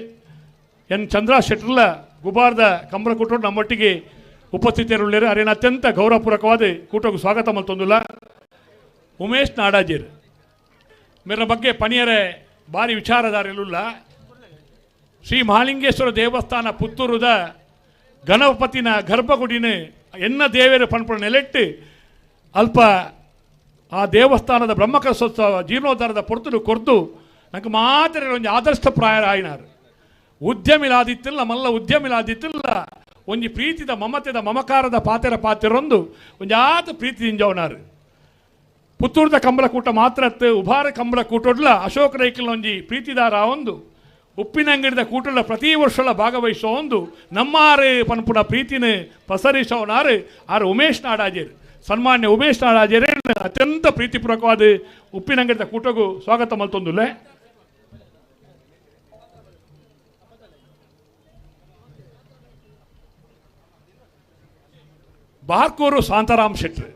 Speaker 5: ಎನ್ ಚಂದ್ರ ಶೆಟ್ಟರ್ಲ ಗುಬಾರ್ದ ಕಂಬಳ ಕೂಟರು ನಮ್ಮೊಟ್ಟಿಗೆ ಉಪಸ್ಥಿತರಿರುಳ್ಳರು ಅರೇನು ಅತ್ಯಂತ ಗೌರವಪೂರ್ವಕವಾದ ಕೂಟಕ್ಕೆ ಸ್ವಾಗತ ಮಲ್ತೊಂದುಲ್ಲ ಉಮೇಶ್ ನಾಡಾಜೀರ್ ಮೇರ ಬಗ್ಗೆ ಪಣಿಯರೆ ಭಾರಿ ವಿಚಾರಧಾರೆಲ್ಲ ಶ್ರೀ ಮಹಾಲಿಂಗೇಶ್ವರ ದೇವಸ್ಥಾನ ಪುತ್ತೂರುದ ಗಣಪತಿನ ಗರ್ಭಗುಡಿನ ಎನ್ನ ದೇವರ ಪಣಪಣ ನೆಲೆಟ್ಟು ಅಲ್ಪ ಆ ದೇವಸ್ಥಾನದ ಬ್ರಹ್ಮಕಲಶೋತ್ಸವ ಜೀರ್ಣೋದ್ಧಾರದ ಪೊರ್ತಲು ಕೊರ್ದು ನಂಗೆ ಮಾತ್ರ ಒಂದು ಆದರ್ಶಪ್ರಾಯರ ಆಯ್ನಾರು ಉದ್ಯಮಿಲಾದಿತ್ತಿಲ್ಲ ಮಲ್ಲ ಉದ್ಯಮಿಲಾದಿತ್ತಿಲ್ಲ ಒಂಜಿ ಪ್ರೀತಿದ ಮಮತೆದ ಮಮಕಾರದ ಪಾತಿರೊಂದು ಒಂಜಾತ ಪ್ರೀತಿ ಇಂಜವನಾರು ಪುತ್ತೂರ್ದ ಕಂಬಳ ಕೂಟ ಮಾತ್ರ ಉಭಾರ ಕಂಬಳ ಕೂಟೊಡ್ಲ ಅಶೋಕ ರೈಕಲ್ ಒಂಜಿ ಪ್ರೀತಿದಾರ ಒಂದು ಉಪ್ಪಿನಂಗಡಿದ ಕೂಟಲ ಪ್ರತಿ ವರ್ಷಲ ಭಾಗವಹಿಸೋ ಒಂದು ನಮ್ಮಾರು ಪನ್ಪುನ ಪ್ರೀತಿನ ಪಸರಿಸೋನಾರು ಆರು ಉಮೇಶ್ ನಾಡಾಜೇರ್ ಸನ್ಮಾನ್ಯ ಉಮೇಶ್ ನಾಡಾಜೇರೇ ಅತ್ಯಂತ ಪ್ರೀತಿಪೂರ್ವಕವಾದ ಉಪ್ಪಿನಂಗಡಿದ ಕೂಟಗೂ ಸ್ವಾಗತ ಮಲ್ತೊಂದುಲ್ಲೆ ಬಾರ್ಕೂರು ಶಾಂತಾರಾಮ್ ಶೆಟ್ರ್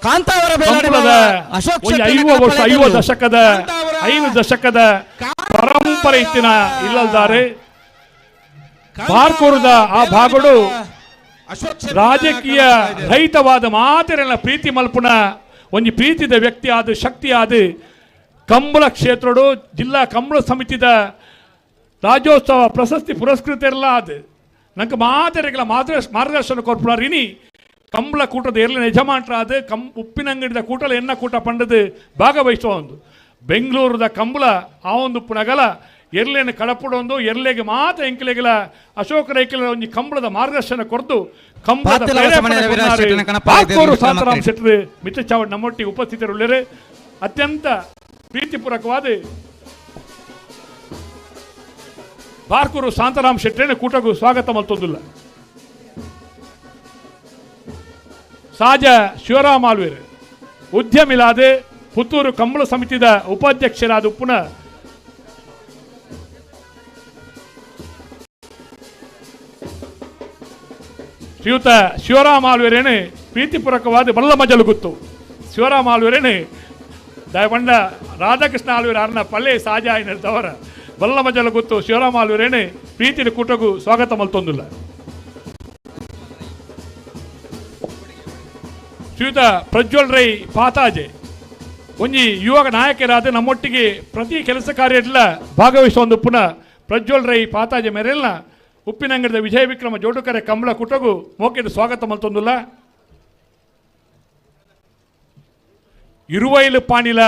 Speaker 8: ಕಾಂತಾವರ ಬೇಲಾಡಿ ಅಶೋಕ್
Speaker 5: ಐದು ದಶಕದ ಪರಂಪರೆ ಇತ್ತಿನ ಇಲ್ಲದಾರೆ ಬಾರ್ಕೂರದ ಆ ಭಾಗಡು ರಾಜಕೀಯ ರಹಿತವಾದ ಮಾತೆರೆಲ್ಲ ಪ್ರೀತಿ ಮಲ್ಪುನ ಒಂಜಿ ಪ್ರೀತಿದ ವ್ಯಕ್ತಿ ಆದ ಶಕ್ತಿ ಆದ ಕಂಬಳ ಕ್ಷೇತ್ರಡು ಜಿಲ್ಲಾ ಕಂಬಳ ಸಮಿತಿದ ರಾಜ್ಯೋತ್ಸವ ಪ್ರಶಸ್ತಿ ಪುರಸ್ಕೃತರೆಲ್ಲ ಆದ ನಂಗೆ ಮಾತೆರೆಗಳ ಮಾರ್ಗದರ್ಶನ ಕೊರ್ಪುಣರಿನಿ ಕಂಬಳ ಕೂಟದ ಎರ್ಲಿನ ಯಜಮಾನರಾದ ಉಪ್ಪಿನಂಗಡಿದ ಕೂಟಲ ಎನ್ನ ಕೂಟ ಪಂಡದು ಭಾಗವಹಿಸುವ ಒಂದು ಬೆಂಗಳೂರದ ಕಂಬಳ ಆ ಒಂದು ಪುನಗಲ ಎರ್ಲೆನ ಕಳಪುಡೊಂದು ಎರ್ಲೆಗೆ ಮಾತ ಎಂಕಲೆಗಳ ಅಶೋಕ ರೈಕಲ ಒಂಜಿ ಕಂಬಳದ ಮಾರ್ಗದರ್ಶನ ಕೊರ್ದು ಕಂಬಳದ ಶಾಂತಾರಾಮ್ ಶೆಟ್ರ್ ಮಿತ್ರ ಚಾವಡ್ ನಮ್ಮೊಟ್ಟಿಗೆ ಉಪಸ್ಥಿತರುಳ್ಳರು ಅತ್ಯಂತ ಪ್ರೀತಿಪೂರ್ವಕವಾದ ಬಾರ್ಕೂರು ಶಾಂತಾರಾಮ್ ಶೆಟ್ರೇನ ಕೂಟಗೂ ಸ್ವಾಗತ ಮಲ್ತೊಂದುಲ್ಲ ಸಾಜ ಶಿವರಾಮ್ ಆಳ್ವೇರ್ ಉದ್ಯಮಿಲಾದ ಪುತ್ತೂರು ಕಂಬಳ ಸಮಿತಿದ ಉಪಾಧ್ಯಕ್ಷರಾದ ಪುನಃ ಶ್ರೀಯುತ ಶಿವರಾಮ್ ಆಳ್ವೇರೇನೆ ಪ್ರೀತಿಪೂರ್ವಕವಾದ ಬಲ್ಲ ಮಜಲು ಗುತ್ತು ಶಿವರಾಮ್ ಆಳ್ವೇರೇನೆ ದಯಪಂಡ ರಾಧಾಕೃಷ್ಣ ಆಳ್ವೇರ್ ಆರ್ನ ಪಲ್ಲೆ ಸಾಜ ಆಯ್ನದವರ ಬಲ್ಲ ಮಜಲು ಗುತ್ತು ಶಿವರಾಮ್ ಆಳ್ವೇರೇನೆ ಪ್ರೀತಿನ ಕೂಟಗೂ ಸ್ವಾಗತ ಮಲ್ತೊಂದುಲ್ಲ ಶ್ರೀಯುತ ಪ್ರಜ್ವಲ್ ರೈ ಪಾತಾಜೆ ಒಂಜಿ ಯುವ ನಾಯಕರಾದ ನಮ್ಮೊಟ್ಟಿಗೆ ಪ್ರತಿ ಕೆಲಸ ಕಾರ್ಯಲ್ಲ ಭಾಗವಹಿಸುವ ಪುನಃ ಪ್ರಜ್ವಲ್ ರೈ ಪಾತಾಜೆ ಮೇರೆಲ್ಲ ಉಪ್ಪಿನಂಗಡಿದ ವಿಜಯ ವಿಕ್ರಮ ಜೋಡುಕರೆ ಕಂಬಳ ಕುಟಗು ಮೋಕೆದು ಸ್ವಾಗತ ಮಲ್ತೊಂದುಲ್ಲ ಇರುವೈಲು ಪಾಣಿಲ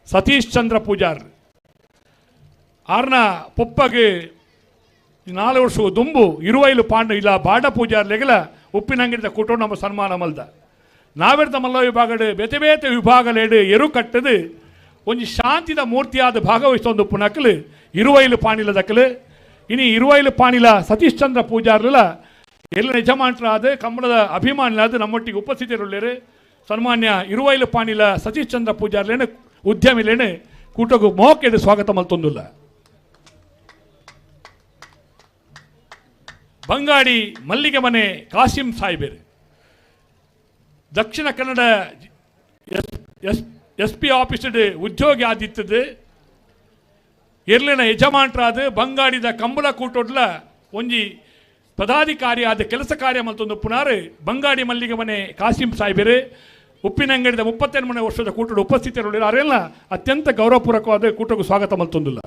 Speaker 5: ಸತೀಶ್ ಚಂದ್ರ ಪೂಜಾರ್ ಆರ್ನ ಪೊಪ್ಪಗೆ 4 ವರ್ಷ ದುಂಬು ಇರುವೈಲು ಪಾಂಡು ಇಲ್ಲ ಬಾಡ ಪೂಜಾರ್ ಲೆಗಲ ಉಪ್ಪಿನಂಗಡಿದ ಕೂಟ ನಮ್ಮ ಸನ್ಮಾನ ಮಲ್ದ ನಾವೆರ್ದ ಮಲ್ಲ ವಿಭಾಗಡು ಬೇತೆ ಬೇತೆ ವಿಭಾಗಲೇಡು ಎರು ಕಟ್ಟದು ಒಂಜಿ ಶಾಂತಿದ ಮೂರ್ತಿಯಾದ ಭಾಗವಹಿಸೊಂದು ಪುನಕಲು ಇರುವೈಲು ಪಾಣಿಲ ದಕ್ಕಲು ಇನಿ ಇರುವೈಲು ಪಾಣಿಲ ಸತೀಶ್ ಚಂದ್ರ ಪೂಜಾರ್ಲ ಎಲ್ಲ ಯಜಮಾನರಾದ ಕಂಬಳದ ಅಭಿಮಾನಿಲಾದ ನಮ್ಮೊಟ್ಟಿಗೆ ಉಪಸ್ಥಿತರುಳ್ಳರು ಸನ್ಮಾನ್ಯ ಇರುವೈಲು ಪಾಣಿಲ ಸತೀಶ್ ಚಂದ್ರ ಪೂಜಾರ್ಲೇನು ಉದ್ಯಮಿಲೇನು ಕೂಟಗೂ ಮೋಕೆಡು ಸ್ವಾಗತ ಮಲ್ತೊಂದುಲ್ಲ ಬಂಗಾಡಿ ಮಲ್ಲಿಗೆ ಮನೆ ಕಾಸಿಂ ಸಾಹೇಬರು ದಕ್ಷಿಣ ಕನ್ನಡ ಎಸ್ ಪಿ ಆಫೀಸಡ್ ಉದ್ಯೋಗಿ ಆದಿತ್ತದು ಎರ್ಲಿನ ಯಜಮಾನರಾದ ಬಂಗಾಡಿದ ಕಂಬಳ ಕೂಟೊಡ್ಲ ಒಂಜಿ ಪದಾಧಿಕಾರಿ ಆದ ಕೆಲಸ ಕಾರ್ಯ ಮಲ್ತೊಂದು ಪುನಾರು ಬಂಗಾಡಿ ಮಲ್ಲಿಗೆ ಮನೆ ಕಾಸಿಂ ಸಾಹೇಬರು ಉಪ್ಪಿನಂಗಡಿದ 32 ವರ್ಷದ ಕೂಟದ ಉಪಸ್ಥಿತರುಳ್ಳರು ಅವರೆಲ್ಲ ಅತ್ಯಂತ ಗೌರವಪೂರ್ವಕವಾದ ಕೂಟಗೂ ಸ್ವಾಗತ ಮಲ್ತೊಂದುಲ್ಲ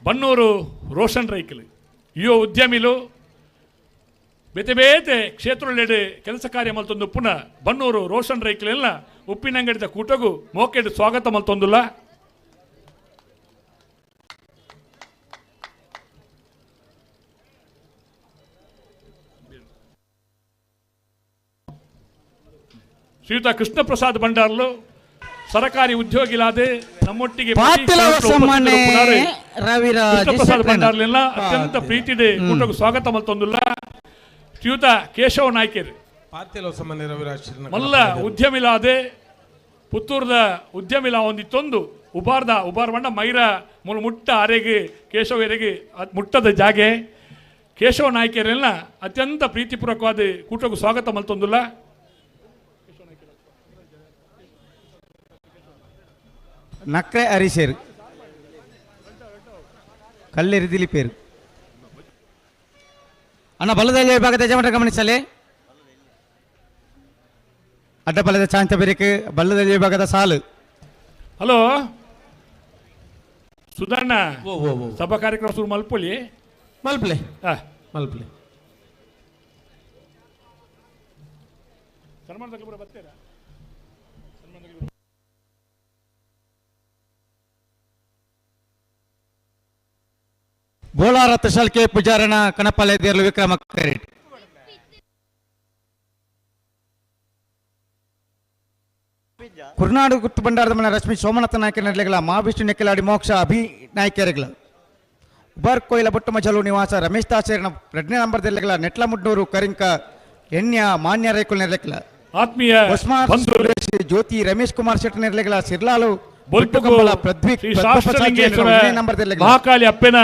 Speaker 5: ಬನ್ನೂರು ರೋಷನ್ ರೈಕಲ್ ಯುವ ಉದ್ಯಮಿಲು ಬೇತೆ ಬೇತೆ ಕ್ಷೇತ್ರದೆಡೆ ಕೆಲಸ ಕಾರ್ಯ ಮಲ್ತೊಂದು ಪುನಃ ಬನ್ನೂರು ರೋಷನ್ ರೈಕಲೆಲ್ಲ ಉಪ್ಪಿನಂಗಡಿದ ಕೂಟಗೂ ಮೋಕೆಡು ಸ್ವಾಗತ ಮಲ್ತೊಂದುಲ್ಲ ಶ್ರೀಯುತ ಕೃಷ್ಣ ಪ್ರಸಾದ್ ಭಂಡಾರ್ಲು ಸರಕಾರಿ ಉದ್ಯೋಗಿಲಾದೆ ನಮ್ಮೊಟ್ಟಿಗೆ ಪ್ರಸಾದ್ ಭಂಡಾರ್ಲೆಲ್ಲ ಅತ್ಯಂತ ಪ್ರೀತಿದೆ ಕೂಟಗೂ ಸ್ವಾಗತ ಮಲ್ತೊಂದುಲ್ಲ ಶ್ರೀಯುತ ಕೇಶವ ನಾಯ್ಕೇರಿ ಮಲ್ಲ ಉದ್ಯಮಿಲಾದೆ ಪುತ್ತೂರ್ದ ಉದ್ಯಮಿಲ ಒಂದಿತ್ತೊಂದು ಉಬಾರ್ಬಂಡ ಮೈರ ಮುಟ್ಟ ಅರೆಗೆ ಕೇಶವರಿಗೆ ಮುಟ್ಟದ ಜಾಗೆ ಕೇಶವ ನಾಯ್ಕರೆಲ್ಲ ಅತ್ಯಂತ ಪ್ರೀತಿಪೂರ್ವಕವಾದ ಕೂಟಕ್ಕೂ ಸ್ವಾಗತ ಮಲ್ತೊಂದುಲ್ಲ.
Speaker 8: ನಕ್ರೆ ಹರಿಶೇರು ಕಲ್ಲೇರಿ ದಿಲೀಪೇರು ಅಣ್ಣ ಬಲದಲ್ಲಿ ವಿಭಾಗದ ಯಜಮಾನ ಗಮನಿಸಲೇ ಅಡ್ಡ ಬಲದ ಚಾಂತ ಬೇರೆಕೆ ಬಲ್ಲದಲ್ಲಿ ವಿಭಾಗದ ಸಾಲು.
Speaker 5: ಹಲೋ ಸುಧಣ್ಣ, ಸಭಾ ಕಾರ್ಯಕ್ರಮ ಶುರು ಮಲ್ಪೊಲಿ
Speaker 12: ಮಲ್ಪಲೆ ಮಲ್ಪಲೆ
Speaker 8: ಬೋಳಾರ ತುಶಾಲ್ಕೆ ಪೂಜಾರಣ ಕಣಪಾಲೆ ದೇರ್ಲು ವಿಕ್ರಮ ಕರೆಟ್ ಕುರ್ನಾಡು ಗುತ್ತು ಬಂಡಾರದ ಮನೆ ರಶ್ಮಿ ಸೋಮನಾಥ ನಾಯಕ ನೆರಳೆಗಳ ಮಹಾವಿಷ್ಣು ನೆಕ್ಕಲಾಡಿ ಮೋಕ್ಷ ಅಭಿ ನಾಯಕರೆಗಳ ಉಬರ್ ಕೊಯ್ಲ ಬೊಟ್ಟು ಮಜಲು ನಿವಾಸ ರಮೇಶ್ ದಾಸೇರನ 2ನೇ ನಂಬರ್ದೆಲ್ಲೆಗಳ ನೆಟ್ಲ ಮುಡ್ನೂರು ಕರಿಂಕ ಎಣ್ಯ ಮಾನ್ಯ ರೈಕುಲ್ ನೆರಳೆಗಳ
Speaker 5: ಆತ್ಮೀಯ
Speaker 8: ಜ್ಯೋತಿ ರಮೇಶ್ ಕುಮಾರ್ ಶೆಟ್ಟಿ ನೆರಳೆಗಳ ಸಿರ್ಲಾಲು
Speaker 5: ಮಹಾಕಾಳಿ ಅಪ್ಪನ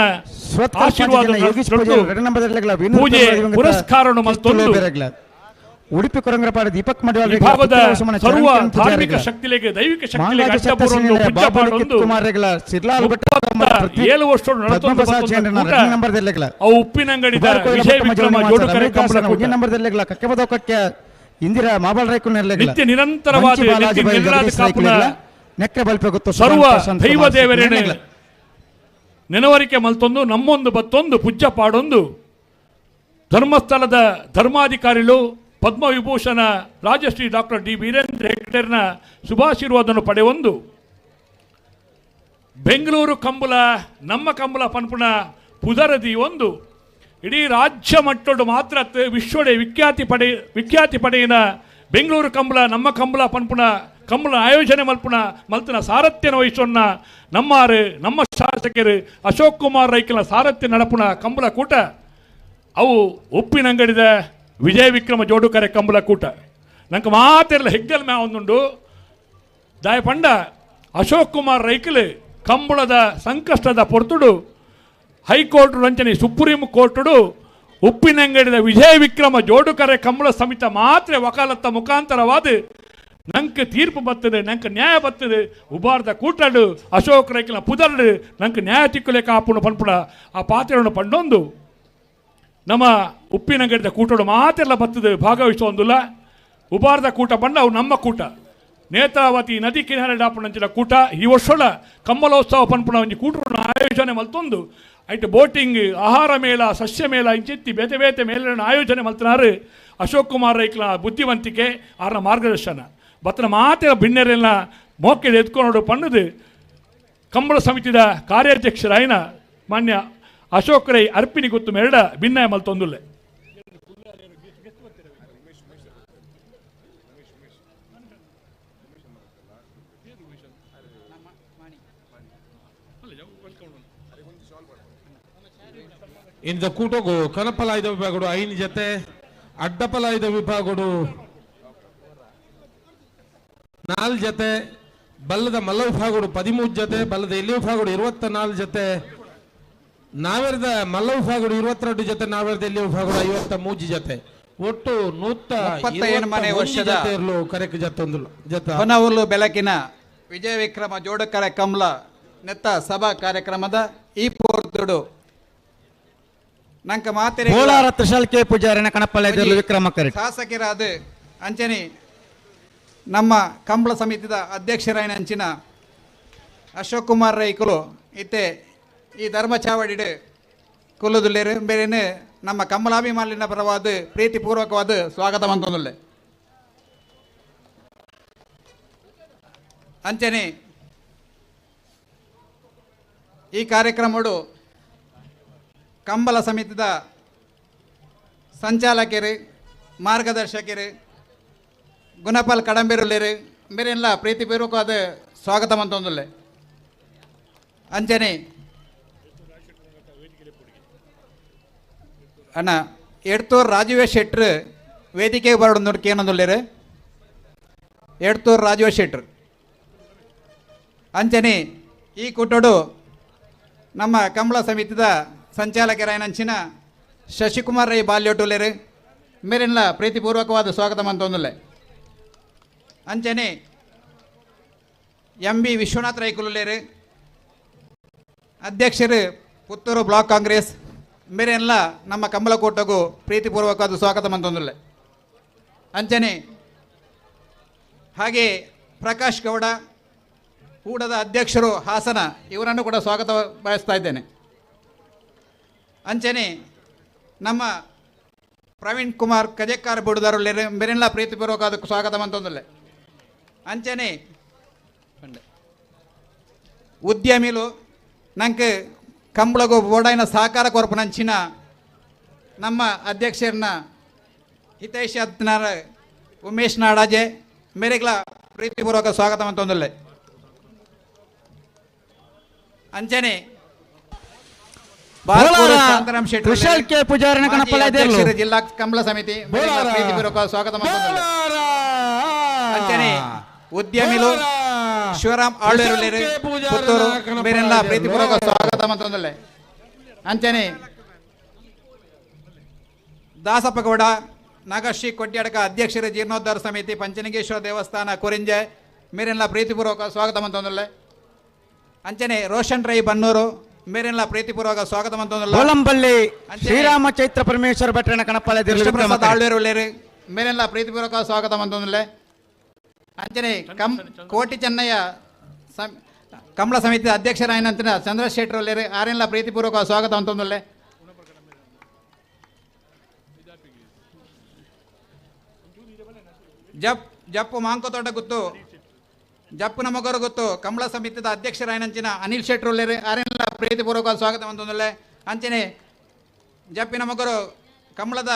Speaker 5: ಆಶೀರ್ವಾದ
Speaker 8: ಉಡುಪಿ ಕೊರಂಗರಪಾಡ ದೀಪಕ್
Speaker 5: ಸರ್ವ ಧಾರ್ಮಿಕ ಶಕ್ತಿಗಳಿಗೆ ದೈವಿಕ ಶಕ್ತಿಗಳಿಗೆ ಉಪ್ಪಿನಂಗಡಿ
Speaker 8: ಇಂದಿರಾ ಮಾಬಲ್ ರೈಕು
Speaker 5: ನಿತ್ಯ ನಿರಂತರವಾದ
Speaker 8: ನೆಕ್ಕ ಬಲ್ಪೆ ಗೊತ್ತು
Speaker 5: ಸರ್ವ ದೈವ ದೇವರೇನೆ ನೆನವರಿಕೆ ಮಲ್ತೊಂದು ನಮ್ಮೊಂದು ಬತ್ತೊಂದು ಪೂಜ್ಯ ಪಾಡೊಂದು ಧರ್ಮಸ್ಥಳದ ಧರ್ಮಾಧಿಕಾರಿಗಳು ಪದ್ಮವಿಭೂಷಣ ರಾಜಶ್ರೀ ಡಾಕ್ಟರ್ ಡಿ ವೀರೇಂದ್ರ ಹೆಗ್ಡೆರ್ನ ಶುಭಾಶೀರ್ವಾದವನ್ನು ಪಡೆಯೊಂದು ಬೆಂಗಳೂರು ಕಂಬುಲ ನಮ್ಮ ಕಂಬುಲ ಪನ್ಪುಣ ಪುದರದಿ ಒಂದು ಇಡೀ ರಾಜ್ಯ ಮಟ್ಟದ ಮಾತ್ರ ವಿಶ್ವಡೆ ವಿಖ್ಯಾತಿ ಪಡೆಯಿನ ಬೆಂಗಳೂರು ಕಂಬಳ ನಮ್ಮ ಕಂಬಳ ಪನ್ಪುಣ ಕಂಬಳ ಆಯೋಜನೆ ಮಲ್ಪನ ಸಾರಥ್ಯನ ವಹಿಸೋನ್ನ ನಮ್ಮ ಶಾಸಕರು ಅಶೋಕ್ ಕುಮಾರ್ ರೈಕಲ ಸಾರಥ್ಯ ನಡಪುಣ ಕಂಬಳ ಕೂಟ ಅವು ಉಪ್ಪಿನಂಗಡಿದ ವಿಜಯ ವಿಕ್ರಮ ಜೋಡುಕರೆ ಕಂಬಳ ಕೂಟ ನಂಗೆ ಮಾತೆಲ್ಲ ಹೆಗ್ಗಲ್ ಮ್ಯಾ ಒಂದುಂಡು ದಾಯ ಪಂಡ ಅಶೋಕ್ ಕುಮಾರ್ ರೈಕಲ್ ಕಂಬಳದ ಸಂಕಷ್ಟದ ಪೊರ್ತುಡು ಹೈಕೋರ್ಟ್ ರಂಚನೆ ಸುಪ್ರೀಂ ಕೋರ್ಟುಡು ಉಪ್ಪಿನಂಗಡಿದ ವಿಜಯ ವಿಕ್ರಮ ಜೋಡುಕರೆ ಕಂಬಳ ಸಮಿತ ಮಾತ್ರ ವಕಾಲತ್ತ ಮುಖಾಂತರವಾದ ನಂಗೆ ತೀರ್ಪು ಬರ್ತದೆ ನಂಗೆ ನ್ಯಾಯ ಬರ್ತದೆ ಉಬಾರ್ದ ಕೂಟಡು ಅಶೋಕ್ ರೈಕಲ ಪುದರ್ಡು ನಂಗೆ ನ್ಯಾಯ ತಿಕ್ಕಲೆ ಕಾಪುಣ ಪನ್ಪುಣ ಆ ಪಾತ್ರೆಯನ್ನು ಪಂಡೊಂದು ನಮ್ಮ ಉಪ್ಪಿನಂಗಡಿದ ಕೂಟಡು ಮಾತೆಲ್ಲ ಬರ್ತದೆ ಭಾಗವಹಿಸೋಂದಿಲ್ಲ ಉಬಾರ್ದ ಕೂಟ ಬಂಡ ಅವು ನಮ್ಮ ಕೂಟ ನೇತ್ರಾವತಿ ನದಿ ಕಿನಾರೆ ಡಾಪುಣಂಚಿನ ಕೂಟ ಈ ವರ್ಷದ ಕಮ್ಮಲೋತ್ಸವ ಪನ್ಪುಣ ಒಂಜಿ ಕೂಟರನ್ನು ಆಯೋಜನೆ ಮಲ್ತೊಂದು ಐಟ್ ಬೋಟಿಂಗ್ ಆಹಾರ ಮೇಳ ಸಸ್ಯ ಮೇಳ ಇಂಚಿತ್ತಿ ಬೇತೆ ಬೇತೆ ಮೇಲಿನ ಆಯೋಜನೆ ಮಲ್ತನಾರು ಅಶೋಕ್ ಕುಮಾರ್ ರೈಕ್ಲ ಬುದ್ಧಿವಂತಿಕೆ ಆರ್ನ ಮಾರ್ಗದರ್ಶನ ಬತ್ತನ ಮಾತೆಲ್ಲ ಭಿನ್ನರೆಲ್ಲ ಮೋಕೆದು ಎತ್ಕೊಂಡು ಪಣ್ಣದು ಕಂಬಳ ಸಮಿತಿದ ಕಾರ್ಯಾಧ್ಯಕ್ಷರಾಯಿನ ಮಾನ್ಯ ಅಶೋಕ್ ರೈ ಅರ್ಪಿನಿ ಗೊತ್ತು ಮೆರಡ ಭಿನ್ನಾಯ ಮಲ್ತೊಂದುಲ್ಲೆ
Speaker 12: ಇಂದ ಕೂಟೋಗು ಕನಪಲಾಯ್ದ ವಿಭಾಗಡು 5 ಜೊತೆ ಅಡ್ಡಪಲಾಯ್ದ ವಿಭಾಗಡು 4 ಜೊತೆ ಬಲ್ಲದ ಮಲ್ಲ ವಿಭಾಗಡು 13 ಜೊತೆ ಬಲ್ಲದ ಎಲ್ಲಿ ವಿಭಾಗಡು 24 ಜೊತೆ ನಾವೆರದ ಮಲ್ಲ ವಿಭಾಗಡು 22 ಜೊತೆ ನಾವೆರದ ಎಲ್ಲಿ ವಿಭಾಗಡು 53 ಜೊತೆ ಒಟ್ಟು 127
Speaker 9: ಮನೆ ವರ್ಷದ
Speaker 12: ಕರೆಕ್ ಜೊತೆ
Speaker 9: ಹೊನಹುಲ್ಲು ಬೆಳಕಿನ ವಿಜಯ ವಿಕ್ರಮ ಜೋಡಕರ ಕಮಲ ನೆತ್ತ ಸಭಾ ಕಾರ್ಯಕ್ರಮದ ಈ ಪೋರ್ದುಡು ನಂಕ ಮಾತೆರೆ
Speaker 8: ಬೋಳಾರ ತ್ರಿಶಾಲ್ಕೆ ಪೂಜಾರನ ಕಣಪಲ್ಲೆ ವಿಕ್ರಮ ಕರೆ
Speaker 9: ಶಾಸಕರಾದ ಅಂಚನೆ ನಮ್ಮ ಕಂಬಳ ಸಮಿತಿದ ಅಧ್ಯಕ್ಷರಾಯನ ಅಂಚಿನ ಅಶೋಕ್ ಕುಮಾರ್ ರೈಕುಲು ಇತ್ತೆ ಈ ಧರ್ಮ ಚಾವಡಿಡು ಕೊಲ್ಲುದುಲ್ಲೇರು ಬೇರೆನೆ ನಮ್ಮ ಕಂಬಲಾಭಿಮಾನಿನ ಪರವಾದ ಪ್ರೀತಿಪೂರ್ವಕವಾದ ಸ್ವಾಗತ ಮಂತೊಂದುಲ್ಲೆ ಅಂಚನೆ ಈ ಕಾರ್ಯಕ್ರಮಡು ಕಂಬಳ ಸಮಿತಿದ ಸಂಚಾಲಕರು ಮಾರ್ಗದರ್ಶಕರು ಗುಣಪಾಲ್ ಕಡಂಬೆರುಲ್ಲೇರು ಬೇರೆಲ್ಲ ಪ್ರೀತಿಪೂರ್ವಕವಾದ ಸ್ವಾಗತ ಮಂತೊಂದುಲ್ಲೆ ಅಂಚನೆ ಅಣ್ಣ ಎಡ್ತೂರು ರಾಜೀವ್ ಶೆಟ್ರು ವೇದಿಕೆಗೆ ಬರೋಡು ನೋಡ್ಕೆ ಏನೊಂದುಲ್ಲೇರು ಎಡ್ತೂರು ರಾಜೀವ್ ಶೆಟ್ರು ಅಂಚನೆ ಈ ಕೂಟೋಡು ನಮ್ಮ ಕಂಬಳ ಸಮಿತಿದ ಸಂಚಾಲಕರಾಯನಂಚಿನ ಶಶಿಕುಮಾರ್ ರೈ ಬಾಲ್ಯೋಟುಲೇರು ಮೇರೆಲ್ಲ ಪ್ರೀತಿಪೂರ್ವಕವಾದ ಸ್ವಾಗತ ಮಂತೊಂದುಲ್ಲೆ ಅಂಚನೆ ಎಂ ಬಿ ವಿಶ್ವನಾಥ್ ರೈ ಕುಲುಲೇರು ಅಧ್ಯಕ್ಷರು ಪುತ್ತೂರು ಬ್ಲಾಕ್ ಕಾಂಗ್ರೆಸ್ ಮೇರೆಲ್ಲ ನಮ್ಮ ಕಂಬಳಕೋಟಗೂ ಪ್ರೀತಿಪೂರ್ವಕವಾದ ಸ್ವಾಗತ ಮಂತೊಂದುಲ್ಲೆ ಅಂಚನೆ ಹಾಗೆ ಪ್ರಕಾಶ್ ಗೌಡ ಕೂಡದ ಅಧ್ಯಕ್ಷರು ಹಾಸನ ಇವರನ್ನು ಕೂಡ ಸ್ವಾಗತ ಬಯಸ್ತಾ ಇದ್ದೇನೆ. ಅಂಚನೆ ನಮ್ಮ ಪ್ರವೀಣ್ ಕುಮಾರ್ ಕಜೆಕ್ಕಾರ ಬುಡದಾರುಳ್ಳೇರು ಮೇರೆಲ್ಲ ಪ್ರೀತಿಪೂರ್ವಕವಾದ ಸ್ವಾಗತ ಮಂತೊಂದುಲ್ಲೆ ಅಂಚನೆ ಉದ್ಯಮಿಲು ನಂಗೆ ಕಂಬಳಗು ಬೋಡಾಯಿನ ಸಹಕಾರ ಕೊರಪನಂಚಿನ ನಮ್ಮ ಅಧ್ಯಕ್ಷರನ್ನ ಹಿತೈಷ್ ಅತ್ನಾರ ಉಮೇಶ್ ನಾಡಾಜೆ ಮೇರೆಗ್ಲ ಪ್ರೀತಿಪೂರ್ವಕ ಸ್ವಾಗತ ಮಂತೊಂದುಲ್ಲೆ ಅಂಚನೆ
Speaker 8: ಕುಶಲ್ ಕೆ ಪೂಜಾರನ ಕಣಪ್ಪಲ
Speaker 9: ಜಿಲ್ಲಾ ಕಂಬಳ ಸಮಿತಿ ಪ್ರೀತಿಪೂರ್ವಕ ಸ್ವಾಗತ ಮಂತೊಂದುಲ್ಲೆ ಅಂಚನೆ ಉದ್ಯಮಿಲು ಶಿವರಾಮ್ ಆಳ್ವೇರು ಪುತ್ತೂರು ಮೇರೆಲ್ಲ ಪ್ರೀತಿಪೂರ್ವಕ ಸ್ವಾಗತ ಮಂತೊಂದುಲ್ಲೆ ಅಂಚನೆ ದಾಸಪ್ಪ ಗೌಡ ನಾಗಶ್ರೀ ಕೊಟ್ಯಾಡಕ ಅಧ್ಯಕ್ಷರ ಜೀರ್ಣೋದ್ಧಾರ ಸಮಿತಿ ಪಂಚಲಿಂಗೇಶ್ವರ ದೇವಸ್ಥಾನ ಕೊರಿಂಜೆ ಮೇರೆಲ್ಲ ಪ್ರೀತಿಪೂರ್ವಕ ಸ್ವಾಗತ ಮಂತೊಂದುಲ್ಲೆ ಅಂಚನೆ ರೋಷನ್ ರೈ ಬನ್ನೂರು ಮೇರೆಲ್ಲ ಪ್ರೀತಿಪೂರ್ವಕ ಸ್ವಾಗತ ಮಂತೊಂದುಲ್ಲೆ
Speaker 8: ಗೋಲಂಪಲ್ಲಿ ಶ್ರೀರಾಮ ಚೈತ್ರ ಪರಮೇಶ್ವರ ಭಟ್ರನ ಕಣಪ್ಪಲ
Speaker 9: ಕೃಷ್ಣಪ್ರಸಾದ್ ಆಳ್ವೇರು ಮೇರೆಲ್ಲ ಪ್ರೀತಿಪೂರ್ವಕ ಸ್ವಾಗತ ಮಂತೊಂದುಲ್ಲೆ ಅಂಚನೆ ಕೋಟಿ ಚೆನ್ನಯ್ಯ ಕಂಬಳ ಸಮಿತಿ ಅಧ್ಯಕ್ಷರಾಯನಂತಿನ ಚಂದ್ರಶೇಖರ್ ಒಲ್ಲೇರು ಆರೆಲ್ಲ ಪ್ರೀತಿಪೂರ್ವಕ ಸ್ವಾಗತ ಅಂತಂದಲ್ಲೇ ಜಪ್ಪು ಮಾಂಕೋತೋಟ ಗೊತ್ತು ಜಪ್ಪುನ ಮಗರು ಗೊತ್ತು ಕಂಬಳ ಸಮಿತಿದ ಅಧ್ಯಕ್ಷರಾಯನಂಚಿನ ಅನಿಲ್ ಶೆಟ್ರ್ ಒಲ್ಲೇರು ಆರೆಲ್ಲ ಪ್ರೀತಿಪೂರ್ವಕ ಸ್ವಾಗತ ಅಂತಂದಲ್ಲೇ ಅಂಚನೆ ಜಪ್ಪಿನ ಮಗರು ಕಂಬಳದ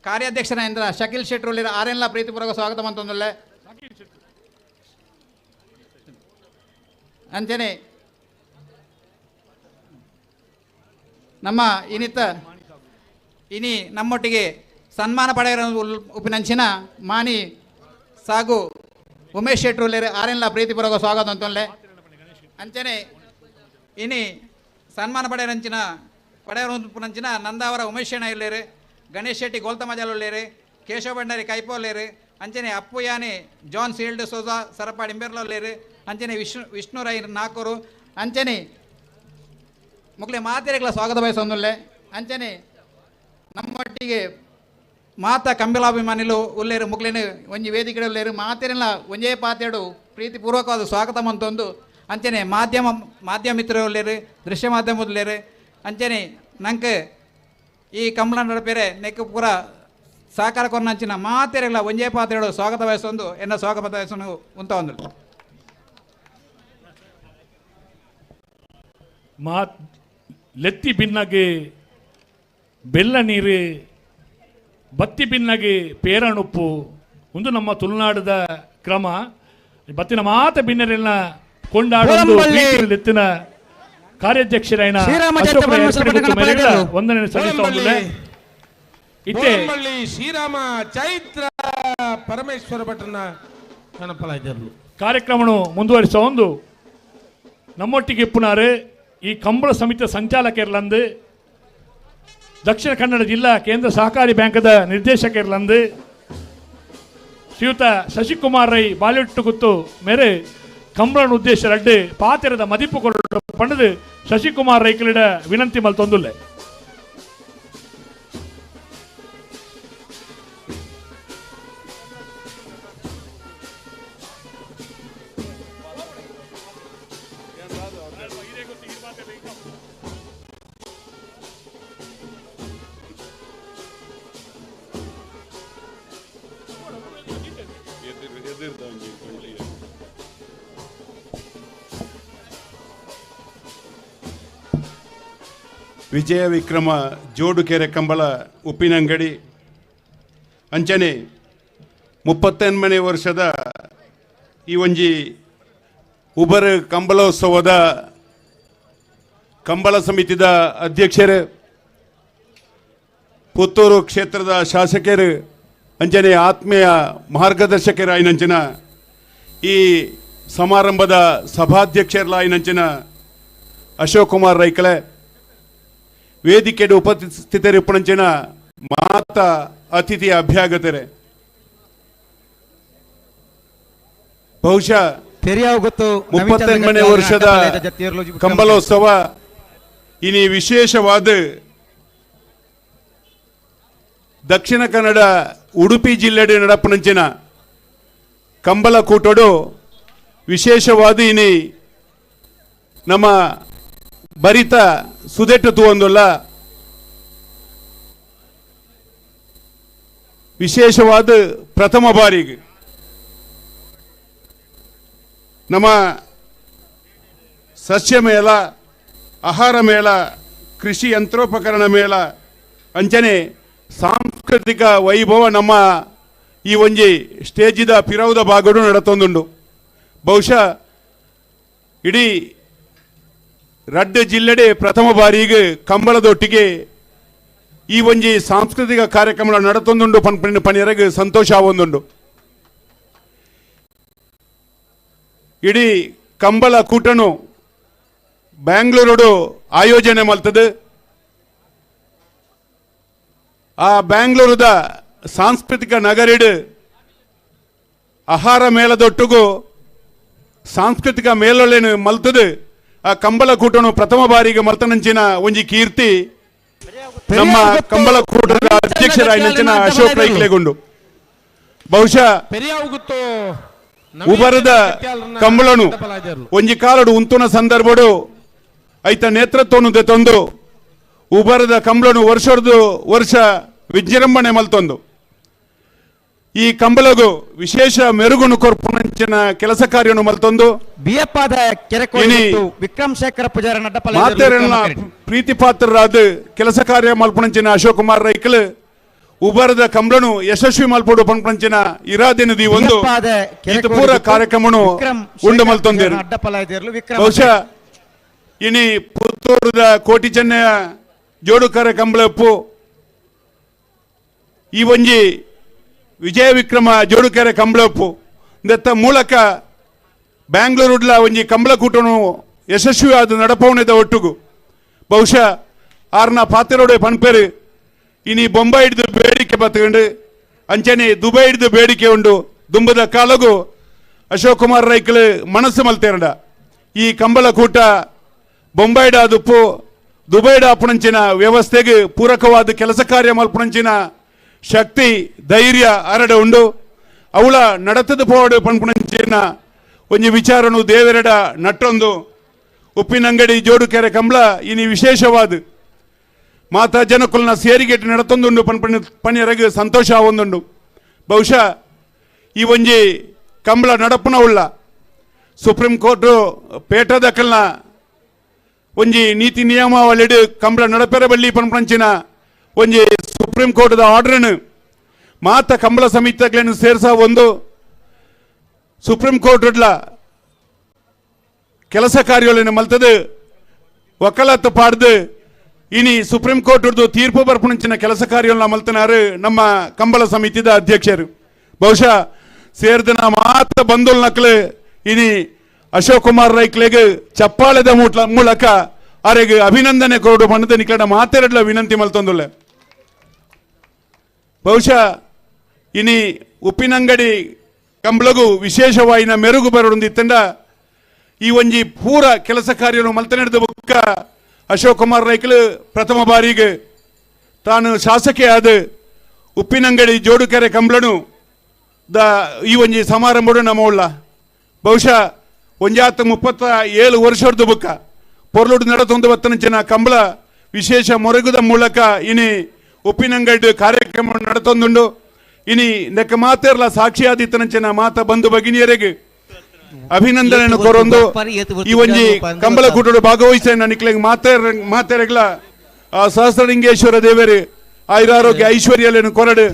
Speaker 9: ಕಾರ್ಯಾಧ್ಯಕ್ಷರಾಯಂದ್ರ ಶಕೀಲ್ ಶೆಟ್ರ್ ಒಲ್ಲೇರು ಆರೆಲ್ಲ ಪ್ರೀತಿಪೂರ್ವಕ ಸ್ವಾಗತ ಅಂತಂದಲ್ಲೇ ಅಂಚನೆ ನಮ್ಮ ಇನಿ ನಮ್ಮೊಟ್ಟಿಗೆ ಸನ್ಮಾನ ಪಡೆಯಿರೋ ಉಪಿನಂಚಿನ ಮಾನಿ ಸಾಗು ಉಮೇಶ್ ಶೆಟ್ರುಲೇರು ಆರೆಲ್ಲ ಪ್ರೀತಿಪೂರ್ವಕ ಸ್ವಾಗತ ಅಂತಲೇ ಅಂಚನೆ ಇನಿ ಸನ್ಮಾನ ಪಡೆಯಿರೋ ಉಪಿನಂಚಿನ ನಂದಾವರ ಉಮೇಶ್ ಶೆಣ್ಣ ಇಲ್ಲೇರು ಗಣೇಶ್ ಶೆಟ್ಟಿ ಗೋಲ್ತಮಜಾಲುಳ್ಳೇರು ಕೇಶವ ಭಂಡಾರಿ ಕೈಪೋಲೇರು ಅಂಚನೆ ಅಪ್ಪು ಯಾನಿ ಜಾನ್ ಸೀಲ್ಡ್ ಸೋಜಾ ಸರಪಾಡಿ ಇಂಬೆರ್ಲಲ್ಲೇರು ಅಂಚನೆ ವಿಷ್ಣು ರೈ ನಾಲ್ಕರು ಅಂಚನೆ ಮುಕ್ಲೆ ಮಾತೆರೆಗಳ ಸ್ವಾಗತ ಬಯಸೊಂದುಲ್ಲೆ ಅಂಚನೆ ನಮ್ಮೊಟ್ಟಿಗೆ ಮಾತ ಕಂಬಿಲಾಭಿಮಾನಿಲು ಉಲ್ಲೇರು ಮುಕ್ಲೇನು ಒಂಜಿ ವೇದಿಕೆ ಉಲ್ಲೇರು ಮಾತೆರೆಲ್ಲ ಒಂಜೇ ಪಾತೆಡು ಪ್ರೀತಿಪೂರ್ವಕವಾದ ಸ್ವಾಗತ ಮಂತೊಂದು ಅಂಚನೆ ಮಾಧ್ಯಮ ಮಿತ್ರರು ಉಲ್ಲೇರು ದೃಶ್ಯ ಮಾಧ್ಯಮ ಉಲ್ಲೇರು ಅಂಚನೆ ನಂಗೆ ಈ ಕಂಬಳ ನಡಪೇರೆ ನೆಕ್ಕು ಪೂರ ಸಹಕಾರ ಕೊರ್ನಂಚಿನ ಮಾತೆರೆಗಳ ಒಂಜೇ ಪಾತೆಡು ಸ್ವಾಗತ ಬಯಸೊಂದು ಎನ್ನ ಸ್ವಾಗತ ಬಯಸೊಂದು ಉಂತ ಒಂದು
Speaker 5: ಲೆತ್ತಿ ಭಿನ್ನಗೆ ಬೆಲ್ಲ ನೀರು ಬತ್ತಿ ಭಿನ್ನಗೆ ಪೇರಣುಪ್ಪು ಒಂದು ನಮ್ಮ ತುಳುನಾಡದ ಕ್ರಮ ಬತ್ತಿನ ಮಾತ ಭಿನ್ನರೆಲ್ಲ ಕೊಂಡಾಡುವ ಎತ್ತಿನ ಕಾರ್ಯಾಧ್ಯಕ್ಷರಾಯನ ವಂದನೆ ಸಲ್ಲಿಸುವುದಿಲ್ಲ ಇತ್ತೆ
Speaker 12: ಶ್ರೀರಾಮ ಚೈತ್ರ ಪರಮೇಶ್ವರ ಭಟ್ರನ ಕಣಪಲ
Speaker 5: ಕಾರ್ಯಕ್ರಮ ಮುಂದುವರಿಸುವ ಒಂದು ನಮ್ಮೊಟ್ಟಿಗೆ ಪುನಾರು ಈ ಕಂಬಳ ಸಮಿತಿಯ ಸಂಚಾಲಕರ್ಲಂದು ದಕ್ಷಿಣ ಕನ್ನಡ ಜಿಲ್ಲಾ ಕೇಂದ್ರ ಸಹಕಾರಿ ಬ್ಯಾಂಕದ ನಿರ್ದೇಶಕರ್ಲಂದು ಶ್ರೀಯುತ ಶಶಿಕುಮಾರ್ ರೈ ಬಾಲಿವುಡ್ ಗುತ್ತು ಮೇರೆ ಕಂಬಳ ಉದ್ದೇಶ ರಡ್ಡು ಪಾತೆರದ ಮದಿಪ್ಪು ಕೊಟ್ಟು ಪಂಡದು ಶಶಿಕುಮಾರ್ ರೈಕಲಿಡ ವಿನಂತಿ ಮಲ್ತೊಂದುಲ್ಲೆ
Speaker 11: ವಿಜಯ ವಿಕ್ರಮ ಜೋಡುಕೆರೆ ಕಂಬಳ ಉಪ್ಪಿನಂಗಡಿ ಅಂಚನೆ 38ನೇ ವರ್ಷದ ಈ ಒಂಜಿ ಉಬರ್ ಕಂಬಳೋತ್ಸವದ ಕಂಬಳ ಸಮಿತಿದ ಅಧ್ಯಕ್ಷರು ಪುತ್ತೂರು ಕ್ಷೇತ್ರದ ಶಾಸಕರು ಅಂಚನೆ ಆತ್ಮೀಯ ಮಾರ್ಗದರ್ಶಕರಾಯಿನಂಚಿನ ಈ ಸಮಾರಂಭದ ಸಭಾಧ್ಯಕ್ಷರಾಯಿನಂಚಿನ ಅಶೋಕ್ ಕುಮಾರ್ ರೈಕಲೆ ವೇದಿಕೆಡು ಉಪಸ್ಥಿತರಿಪ್ಪಣಂಚಿನ ಮಾತ ಅತಿಥಿ ಅಭ್ಯಾಗತರೆ ಬಹುಶಃ
Speaker 8: ಗೊತ್ತು
Speaker 11: 38ನೇ ವರ್ಷದ ಕಂಬಲೋತ್ಸವ ಇನಿ ವಿಶೇಷವಾದ ದಕ್ಷಿಣ ಕನ್ನಡ ಉಡುಪಿ ಜಿಲ್ಲೆಡೆ ನಡಪಣಂಚಿನ ಕಂಬಲ ಕೂಟೋಡು ವಿಶೇಷವಾದ ಇನಿ ನಮ್ಮ ಬರಿತ ಸುದೆಟ್ಟು ತೂವೊಂದುಲ್ಲ ವಿಶೇಷವಾದ ಪ್ರಥಮ ಬಾರಿಗೆ ನಮ್ಮ ಸಸ್ಯ ಮೇಳ ಆಹಾರ ಮೇಳ ಕೃಷಿ ಯಂತ್ರೋಪಕರಣ ಮೇಳ ಅಂಚನೆ ಸಾಂಸ್ಕೃತಿಕ ವೈಭವ ನಮ್ಮ ಈ ಒಂಜಿ ಸ್ಟೇಜಿದ ಪಿರವುದ ಭಾಗಡು ನಡತೊಂದುಂಡು ಬಹುಶಃ ಇಡೀ ರಡ್ಡು ಜಿಲ್ಲೆಡೆ ಪ್ರಥಮ ಬಾರಿಗೆ ಕಂಬಳದೊಟ್ಟಿಗೆ ಈ ಒಂಜಿ ಸಾಂಸ್ಕೃತಿಕ ಕಾರ್ಯಕ್ರಮ ನಡತೊಂದುಂಡು ಪಣಿಯರಗೆ ಸಂತೋಷ ಆವೊಂದುಂಡು ಇಡೀ ಕಂಬಳ ಕೂಟನು ಬ್ಯಾಂಗ್ಳೂರು ಆಯೋಜನೆ ಮಲ್ತದೆ ಆ ಬ್ಯಾಂಗ್ಳೂರದ ಸಾಂಸ್ಕೃತಿಕ ನಗರಿಡು ಆಹಾರ ಮೇಳದೊಟ್ಟಿಗೂ ಸಾಂಸ್ಕೃತಿಕ ಮೇಳೊಳ್ಳೆನು ಮಲ್ತದೆ ಆ ಕಂಬಳ ಕೂಟನು ಪ್ರಥಮ ಬಾರಿಗೆ ಮಲ್ತನಂಚಿನ ಒಂಜಿ ಕೀರ್ತಿ ನಮ್ಮ ಕಂಬಳ ಕೂಟದ ಅಧ್ಯಕ್ಷರಾಗಿನ ಅಶೋಕ್ ರೈಕ್ಲೆಗೊಂಡು ಬಹುಶಃ ಉಬರದ ಕಂಬಳನು ಒಂಜಿ ಕಾಲಡು ಉಂತುನ ಸಂದರ್ಭಡು ಐತ ನೇತೃತ್ವನು ದೆತೊಂದು ಉಬರದ ಕಂಬಳನು ವರ್ಷ ವಿಜೃಂಭಣೆ ಮಲ್ತೊಂದು ಈ ಕಂಬಳಗು ವಿಶೇಷ ಮೆರುಗುನು ಕೊರ್ಪುನಂಚಿನ ಕೆಲಸ ಕಾರ್ಯನು ಮಲ್ತೊಂದು
Speaker 8: ಬಿಯಪ್ಪಾದ ವಿಕ್ರಮ್ ಶೇಖರ ಪೂಜಾರ
Speaker 11: ಮಾತೆರನ್ನ ಪ್ರೀತಿ ಪಾತ್ರರಾದ ಕೆಲಸ ಕಾರ್ಯ ಮಲ್ಪುನಂಚಿನ ಅಶೋಕ್ ಕುಮಾರ್ ರೈಕಲ್ ಉಬರದ ಕಂಬಳನು ಯಶಸ್ವಿ ಮಲ್ಪಡು ಪಂಪಂಚಿನ ಇರಾದಿನದಿ ಒಂದು ಇದು ಪೂರ ಕಾರ್ಯಕ್ರಮನು ಉಂಡು ಮಲ್ತೊಂದೇರು ಬಹುಶಃ ಇನಿ ಪುತ್ತೂರದ ಕೋಟಿ ಚೆನ್ನಯ ಜೋಡುಕರ ಕಂಬಳಪ್ಪು ಈ ಒಂಜಿ ವಿಜಯ ವಿಕ್ರಮ ಜೋಡುಕೆರೆ ಕಂಬಳಪ್ಪು ದತ್ತ ಮೂಲಕ ಬ್ಯಾಂಗ್ಳೂರುಡ್ಲ ಒಂಜಿ ಕಂಬಳ ಕೂಟನು ಯಶಸ್ವಿಯಾದ ನಡಪವಣದ ಒಟ್ಟುಗು ಬಹುಶಃ ಆರ್ನ ಪಾತೆರೋಡೆ ಪನ್ಪೇರು ಇನಿ ಬೊಂಬೈ ಹಿಡಿದು ಬೇಡಿಕೆ ಬತ್ಕೊಂಡು ಅಂಚನೆ ದುಬೈ ಹಿಡಿದು ಬೇಡಿಕೆ ಉಂಡು ದುಂಬದ ಕಾಲಗು ಅಶೋಕ್ ಕುಮಾರ್ ರೈಕಲ್ ಮನಸ್ಸು ಮಲ್ತೇರಡ ಈ ಕಂಬಳ ಕೂಟ ಬೊಂಬೈಡ ದುಪ್ಪು ದುಬೈಡ ಅಪ್ಪಣಂಚಿನ ವ್ಯವಸ್ಥೆಗೆ ಪೂರಕವಾದ ಕೆಲಸ ಕಾರ್ಯ ಮಲ್ಪಣಂಚಿನ ಶಕ್ತಿ ಧೈರ್ಯ ಅರಡ ಉಂಡು ಅವಳ ನಡತದ ಪೋಡು ಪಂಪಣಂಚಿನ ಒಂಜಿ ವಿಚಾರನು ದೇವೆರಡ ನಟ್ಟೊಂದು ಉಪ್ಪಿನಂಗಡಿ ಜೋಡುಕೆರೆ ಕಂಬಳ ಇನಿ ವಿಶೇಷವಾದ ಮಾತಾ ಜನಕುಲ್ನ ಸೇರಿಗೆಟ್ಟು ನಡತೊಂದುಂಡು ಪಣಿಯರಗೆ ಸಂತೋಷ ಆವೊಂದುಂಡು ಬಹುಶಃ ಈ ಒಂಜಿ ಕಂಬಳ ನಡಪನ ಉಳ್ಳ ಸುಪ್ರೀಂ ಕೋರ್ಟ್ ಪೇಟದಕಲ್ನ ಒಂಜಿ ನೀತಿ ನಿಯಮಾವಳಿಡು ಕಂಬಳ ನಡಪೆರ ಬಲ್ಲಿ ಪಂಪಂಚಿನ ಒಂಜಿ ಸುಪ್ರೀಂ ಕೋರ್ಟ್ದ ಆರ್ಡರ್ನು ಮಾತ ಕಂಬಳ ಸಮಿತಿಗಳನ್ನು ಸೇರ್ಸ ಒಂದು ಸುಪ್ರೀಂ ಕೋರ್ಟ್ಲ ಕೆಲಸ ಕಾರ್ಯಗಳನ್ನು ಮಲ್ತದೆ ವಕಾಲತ್ತು ಪಾಡ್ದು ಇನಿ ಸುಪ್ರೀಂ ಕೋರ್ಟ್ ತೀರ್ಪು ಬರ್ಪುಂಚಿನ ಕೆಲಸ ಕಾರ್ಯಗಳನ್ನ ಮಲ್ತನಾರು ನಮ್ಮ ಕಂಬಳ ಸಮಿತಿದ ಅಧ್ಯಕ್ಷರು ಬಹುಶಃ ಸೇರ್ದನ ಮಾತ ಬಂದುಲ್ ನಕ್ಲು ಇನಿ ಅಶೋಕ್ ಕುಮಾರ್ ರೈಕ್ಲೆಗೆ ಚಪ್ಪಾಳೆದ ಮೂಲಕ ಅವರಿಗೆ ಅಭಿನಂದನೆ ಕೊಡು ಪಂಡದ ನಿಕಟ ಮಾತೆರಡ್ಲ ವಿನಂತಿ ಮಲ್ತೊಂದುಲ್ಲೆ ಬಹುಶಃ ಇನಿ ಉಪ್ಪಿನಂಗಡಿ ಕಂಬಳಗು ವಿಶೇಷವಾಯಿನ ಮೆರುಗು ಬರೋದಿತ್ತಂಡ ಈ ಒಂಜಿ ಪೂರ ಕೆಲಸ ಕಾರ್ಯನು ಮಲ್ತನೆಡ್ದ ಬುಕ್ಕ ಅಶೋಕ್ ಕುಮಾರ್ ರೈಕಲ್ ಪ್ರಥಮ ಬಾರಿಗೆ ತಾನು ಶಾಸಕಿ ಆದ ಉಪ್ಪಿನಂಗಡಿ ಜೋಡುಕೆರೆ ಕಂಬಳನು ಈ ಒಂಜಿ ಸಮಾರಂಭಡು ನಮ್ಮ ಉಳ್ಳ ಬಹುಶಃ 37 ವರ್ಷದ ಬುಕ್ಕ ಪೊರ್ಲುಡು ನಡತೊಂದು ಬತ್ತನಂಚಿನ ಕಂಬಳ ವಿಶೇಷ ಮೊರಗುದ ಮೂಲಕ ಇನಿ ಉಪ್ಪಿನಂಗಡಿ ಕಾರ್ಯಕ್ರಮ ನಡತೊಂದುಂಡು ಇನಿ ನೆಕ್ಕ ಮಾತೆರ್ಲ ಸಾಕ್ಷಿಯಾದಿತ್ತನಂಚಿನ ಮಾತ ಬಂಧು ಭಗಿನಿಯರಿಗೆ ಅಭಿನಂದನೆ ಕೊರೊಂದು ಈ ಒಂಜಿ ಕಂಬಳ ಕೂಟಡು ಭಾಗವಹಿಸ ನಿಕ್ಲೆಗ್ ಮಾತೆರೆಗ್ಲ ಸಹಸ್ರಲಿಂಗೇಶ್ವರ ದೇವರು ಆಯುರಾರೋಗ್ಯ ಐಶ್ವರ್ಯలను ಕೊರಡು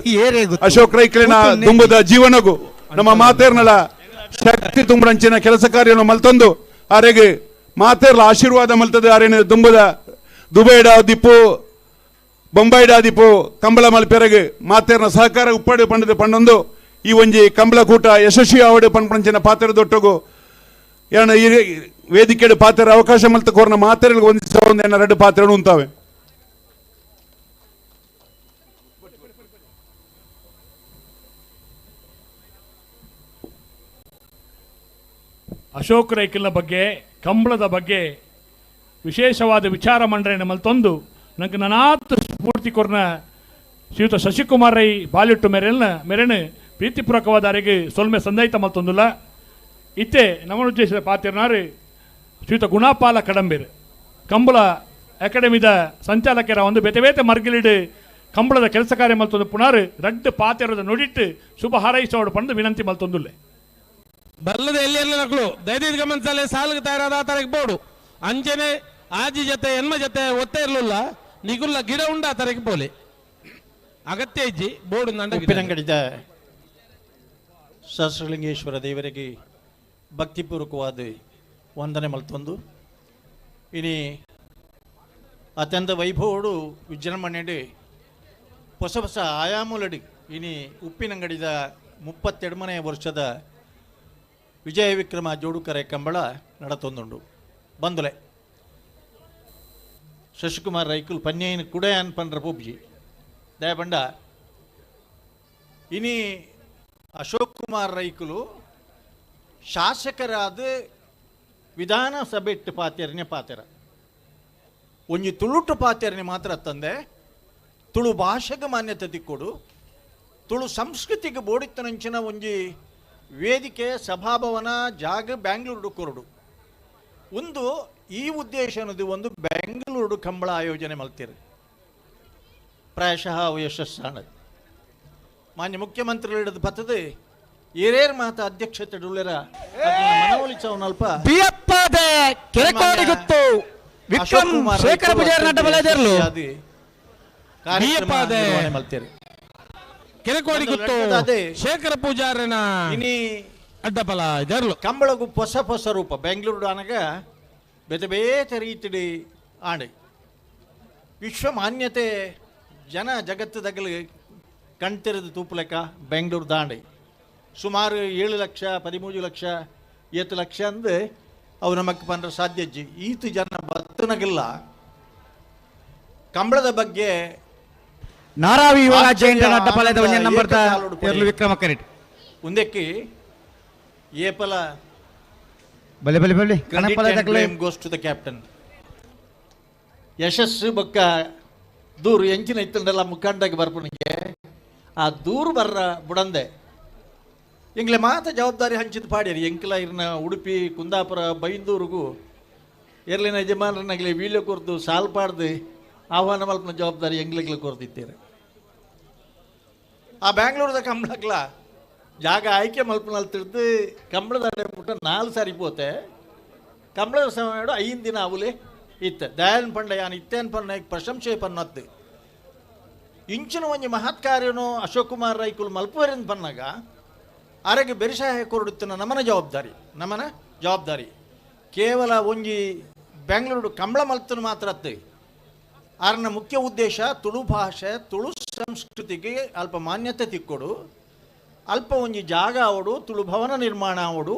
Speaker 11: ಅಶೋಕ್ ರೈಕ್ಲೆನ ದುಂಬದ ಜೀವನಗು ನಮ್ಮ ಮಾತೆರ್ನಲ ಶಕ್ತಿ ತುಂಬರಂಚಿನ ಕೆಲಸ ಕಾರ್ಯವನ್ನು ಮಲ್ತೊಂದು ಆರೆಗೆ ಮಾತೆರ್ಲ ಆಶೀರ್ವಾದ ಮಲ್ತದೆ ಆರೇನು ದುಂಬದ ದುಬೈಡ ದಿಪ್ಪು ಬೊಂಬೈಡ ದಿಪ್ಪು ಕಂಬಳ ಮಲ್ಪೆರಗೆ ಮಾತೆರ್ನ ಸಹಕಾರ ಉಪ್ಪಡು ಪಂಡದ ಪಂಡೊಂದು ಈ ಒಂಜಿ ಕಂಬಳ ಕೂಟ ಯಶಸ್ವಿ ಆವಡು ಪಂಪಂಚಿನ ಪಾತ್ರೆದೊಟ್ಟಗು ಏನ ಈ ವೇದಿಕೆಡು ಪಾತ್ರೆ ಅವಕಾಶ ಮಲ್ತ ಕೋರ್ನ ಮಾತೆರೆಗೆ ಒಂದಿನ 2 ಪಾತ್ರೆಗಳು ಉಂತಾವೆ
Speaker 5: ಅಶೋಕ್ ರೈಕಲ್ನ ಬಗ್ಗೆ ಕಂಬಳದ ಬಗ್ಗೆ ವಿಶೇಷವಾದ ವಿಚಾರ ಮಂಡನೆ ಮಲ್ತೊಂದು ನಂಗೆ ನನಾತ್ ಸ್ಫೂರ್ತಿ ಕೊರ್ನ ಶ್ರೀಯುತ ಶಶಿಕುಮಾರ್ ರೈ ಬಾಲಿಟ್ಟು ಮೆರೆನ ಪ್ರೀತಿಪೂರ್ವಕವಾದ ಅರೆಗೆ ಸೊಲ್ಮೆ ಸಂದೈತ ಮಲ್ತೊಂದುಲ್ಲ ಇತ್ತೆ ನಮ್ಮ ಉದ್ದೇಶದ ಪಾತಿರ್ನಾರು ಶ್ರೀಯುತ ಗುಣಪಾಲ ಕಡಂಬೇರು ಕಂಬಳ ಅಕಾಡೆಮಿದ ಸಂಚಾಲಕರ ಒಂದು ಬೇತೆ ಬೇತೆ ಮರ್ಗಿಲಿಡು ಕಂಬಳದ ಕೆಲಸ ಕಾರ್ಯ ಮಲ್ತೊಂದು ಪುನರ್ ರಡ್ಡು ಪಾತಿರದ ನುಡಿಟ್ಟು ಶುಭ ಹಾರೈಸೋಡು ಪಂದು ವಿನಂತಿ ಮಲ್ತೊಂದುಲ್ಲೆ
Speaker 12: ಬಲ್ಲದ ಎಲ್ಲಿ ನಕಲು ದಯದಿದ್ ಗಮನಿಸಲೆ ಸಾಲಿಗೆ ತಯಾರಾದ ತರಗೆ ಬೋಡು ಅಂಜನೆ ಆಜಿ ಜೊತೆ ಹೆಣ್ಮ ಜೊತೆ ಒತ್ತೆ ಇರಲಿಲ್ಲ ನಿಗುಲ್ಲ ಗಿಡ ಉಂಡ ಆ ತರಗೆ ಬೋಲೆ ಅಗತ್ಯ ಇಜ್ಜಿ ಬೋರ್ಡು
Speaker 4: ಉಪ್ಪಿನಂಗಡಿದ ಸಹಸ್ರಲಿಂಗೇಶ್ವರ ದೇವರಿಗೆ ಭಕ್ತಿಪೂರ್ವಕವಾದ ವಂದನೆ ಮಲ್ತೊಂದು ಇನಿ ಅತ್ಯಂತ ವೈಭವಡು ವಿಜೃಂಭಣೆಡು ಹೊಸ ಹೊಸ ಆಯಾಮುಲಡಿ ಇನಿ ಉಪ್ಪಿನಂಗಡಿದ 32ನೇ ವರ್ಷದ ವಿಜಯ ವಿಕ್ರಮ ಜೋಡುಕರೆ ಕಂಬಳ ನಡತೊಂದುಂಡು ಬಂದುಲೆ ಶಶಿಕುಮಾರ್ ರೈಕುಲ್ ಪನ್ನೇನು ಕುಡೆ ಅನ್ಪಂಡ್ರ ಪೂಬ್ಜಿ ದಯಪಂಡ ಇನಿ ಅಶೋಕ್ ಕುಮಾರ್ ರೈಕುಲು ಶಾಸಕರಾದ ವಿಧಾನಸಭೆ ಇಟ್ಟು ಪಾತ್ಯರನೇ ಪಾತ್ಯರ ಒಂಜಿ ತುಳುಟ್ಟು ಪಾತ್ಯರನೇ ಮಾತ್ರ ತಂದೆ ತುಳು ಭಾಷೆಗೆ ಮಾನ್ಯತೆ ತಿಕ್ಕೊಡು ತುಳು ಸಂಸ್ಕೃತಿಗೆ ಬೋಡಿತ್ತನಂಚಿನ ಒಂಜಿ ವೇದಿಕೆ ಸಭಾಭವನ ಜಾಗ ಬ್ಯಾಂಗ್ಳೂರು ಕೊರಡು ಒಂದು ಈ ಉದ್ದೇಶ ಅನ್ನೋದು ಒಂದು ಬೆಂಗಳೂರು ಕಂಬಳ ಆಯೋಜನೆ ಮಲ್ತೀರಿ ಪ್ರಾಯಶಃ ಅವು ಯಶಸ್ಸಾಣದು ಮಾನ್ಯ ಮುಖ್ಯಮಂತ್ರಿಗಳು ಹಿಡಿದು ಬರ್ತದೆ ಹಿರೇರ್ ಮಾತ ಅಧ್ಯಕ್ಷತೆ ಡುಳ್ಳೆರ ಮನವೊಲಿ ಚೌನಲ್ಪ
Speaker 12: ಮಲ್ತೀರಿ ಕೆರೆಕೋಡಿ ಗುತ್ತು ಶೇಖರ ಪೂಜಾರನ ಅಡ್ಡಪಲ ಇದರ್ಲು
Speaker 4: ಕಂಬಳಗು ಹೊಸ ಹೊಸ ರೂಪ ಬೆಂಗಳೂರು ಆನಗ ಬೇತೆ ಬೇತೆ ರೀತಿಡಿ ಆಣೆ ವಿಶ್ವ ಮಾನ್ಯತೆ ಜನ ಜಗತ್ತದಾಗಲಿ ಕಣ್ತೆರೆದು ತೂಪಲೆಕ್ಕ ಬೆಂಗಳೂರು ದಾಂಡೆ ಸುಮಾರು 7 ಲಕ್ಷ 13 ಲಕ್ಷ 7 ಲಕ್ಷ ಅಂದು ಅವು ನಮಗೆ ಪಂಡ್ರೆ ಸಾಧ್ಯಜ್ಜಿ ಈತು ಜನ ಬತ್ತನಗಿಲ್ಲ ಕಂಬಳದ ಬಗ್ಗೆ
Speaker 8: ನಾರಾವಿ ಯುವರಾಜ್ಯ ಅಡ್ಡಪಾಲದ ನಂಬರ್ ವಿಕ್ರಮ ಕರೆಟ್
Speaker 4: ಒಂದಕ್ಕೆ ಏಪಲ
Speaker 8: ಬಲೆ ಬಲೆ ಬಲೆ
Speaker 4: ಗೋಸ್ ಟು ದ ಕ್ಯಾಪ್ಟನ್ ಯಶಸ್ಸು ಬೊಕ್ಕ ದೂರು ಎಂಚಿನ ಇತ್ತಂಡೆಲ್ಲ ಮುಖಂಡಾಗಿ ಬರ್ಪನಿಗೆ ಆ ದೂರು ಬರ್ರ ಬುಡಂದೆ ಎಂಗ್ಲೆ ಮಾತ ಜವಾಬ್ದಾರಿ ಹಂಚಿದ ಪಾಡ್ಯಾರಿ ಎಂಕ್ಲ ಇರ್ನ ಉಡುಪಿ ಕುಂದಾಪುರ ಬೈಂದೂರಿಗೂ ಎರ್ಲಿನ ಯಜಮಾನರನ್ನಾಗಲಿ ವೀಳ್ಯ ಕೊರ್ದು ಸಾಲ್ಪಾಡ್ದು ಆಹ್ವಾನ ಮಲ್ಪನ ಜವಾಬ್ದಾರಿ ಎಂಗ್ಲಿಗ್ಲ ಕೊರ್ದಿದ್ದೀರಿ ಆ ಬ್ಯಾಂಗ್ಳೂರದ ಕಂಬಳಕ್ಲ ಜಾಗ ಆಯ್ಕೆ ಮಲ್ಪನಲ್ಲಿ ತಿಳಿದು ಕಂಬಳದ ಬಿಟ್ಟು 4 ಸಾರಿ ಪೋತೆ ಕಂಬಳದ ಸಮಯ 5 ದಿನ ಅವಲೆ ಇತ್ತು ದಯಾನ್ ಪಂಡ ಯಾನ್ ಇತ್ತೇನ್ ಪನ್ನ ಪ್ರಶಂಸೆ ಪನ್ನದ್ದು ಇಂಚಿನ ಒಂಜಿ ಮಹತ್ ಕಾರ್ಯನು ಅಶೋಕ್ ಕುಮಾರ್ ರೈಕುಲ್ ಮಲ್ಪುವರಿಂದ ಪನ್ನಾಗ ಅರೆಗೆ ಬೆರಿಸಾಯ ಕೊರಡುತ್ತಿನ ನಮನ ಜವಾಬ್ದಾರಿ ಕೇವಲ ಒಂಜಿ ಬೆಂಗಳೂರು ಕಂಬಳ ಮಲ್ತನು ಮಾತ್ರ ಅತ್ತೆ ಆರನ ಮುಖ್ಯ ಉದ್ದೇಶ ತುಳು ಭಾಷೆ ತುಳು ಸಂಸ್ಕೃತಿಗೆ ಅಲ್ಪ ಮಾನ್ಯತೆ ತಿಕ್ಕೊಡು ಅಲ್ಪ ಒಂಜಿ ಜಾಗ ಆವಡು ತುಳು ಭವನ ನಿರ್ಮಾಣ ಆವಡು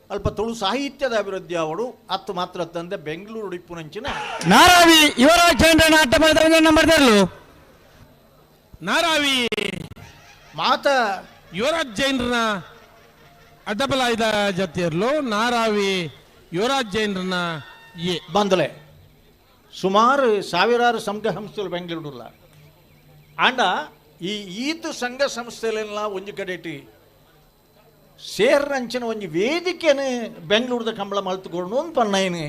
Speaker 4: ಅಲ್ಪ ತುಳು ಸಾಹಿತ್ಯದ ಅಭಿವೃದ್ಧಿ ಆವಡು ಅತ್ತು ಮಾತ್ರ ತಂದೆ ಬೆಂಗಳೂರು ಇಪ್ಪುನಂಚಿನ
Speaker 8: ನಾರಾವಿ ಯುವರಾಜ್ ನಂಬರ್
Speaker 12: ನಾರಾವಿ
Speaker 5: ಮಾತ
Speaker 12: ಯುವರಾಜ್ ಜೈನ್ರನ ಅಡ್ಡಬಲಾಯ್ದ ಜೊತೆಯರ್ಲು ನಾರಾವಿ ಯುವರಾಜ್ ಜೈನ್ರನ
Speaker 4: ಬಂದಲೆ ಸುಮಾರು ಸಾವಿರಾರು ಸಂಘ ಸಂಸ್ಥೆಗಳು ಬೆಂಗಳೂರುಲ್ಲ ಆಂಡ ಈ ಈತು ಸಂಘ ಸಂಸ್ಥೆಲೆಲ್ಲ ಒಂಜಿ ಕಡೆಟಿ ಸೇರ್ರಂಚಿನ ಒಂಜಿ ವೇದಿಕೆನೆ ಬೆಂಗಳೂರದ ಕಂಬಳ ಮಲ್ತುಕೊಂಡು ಒಂದು ಪನ್ನೈನು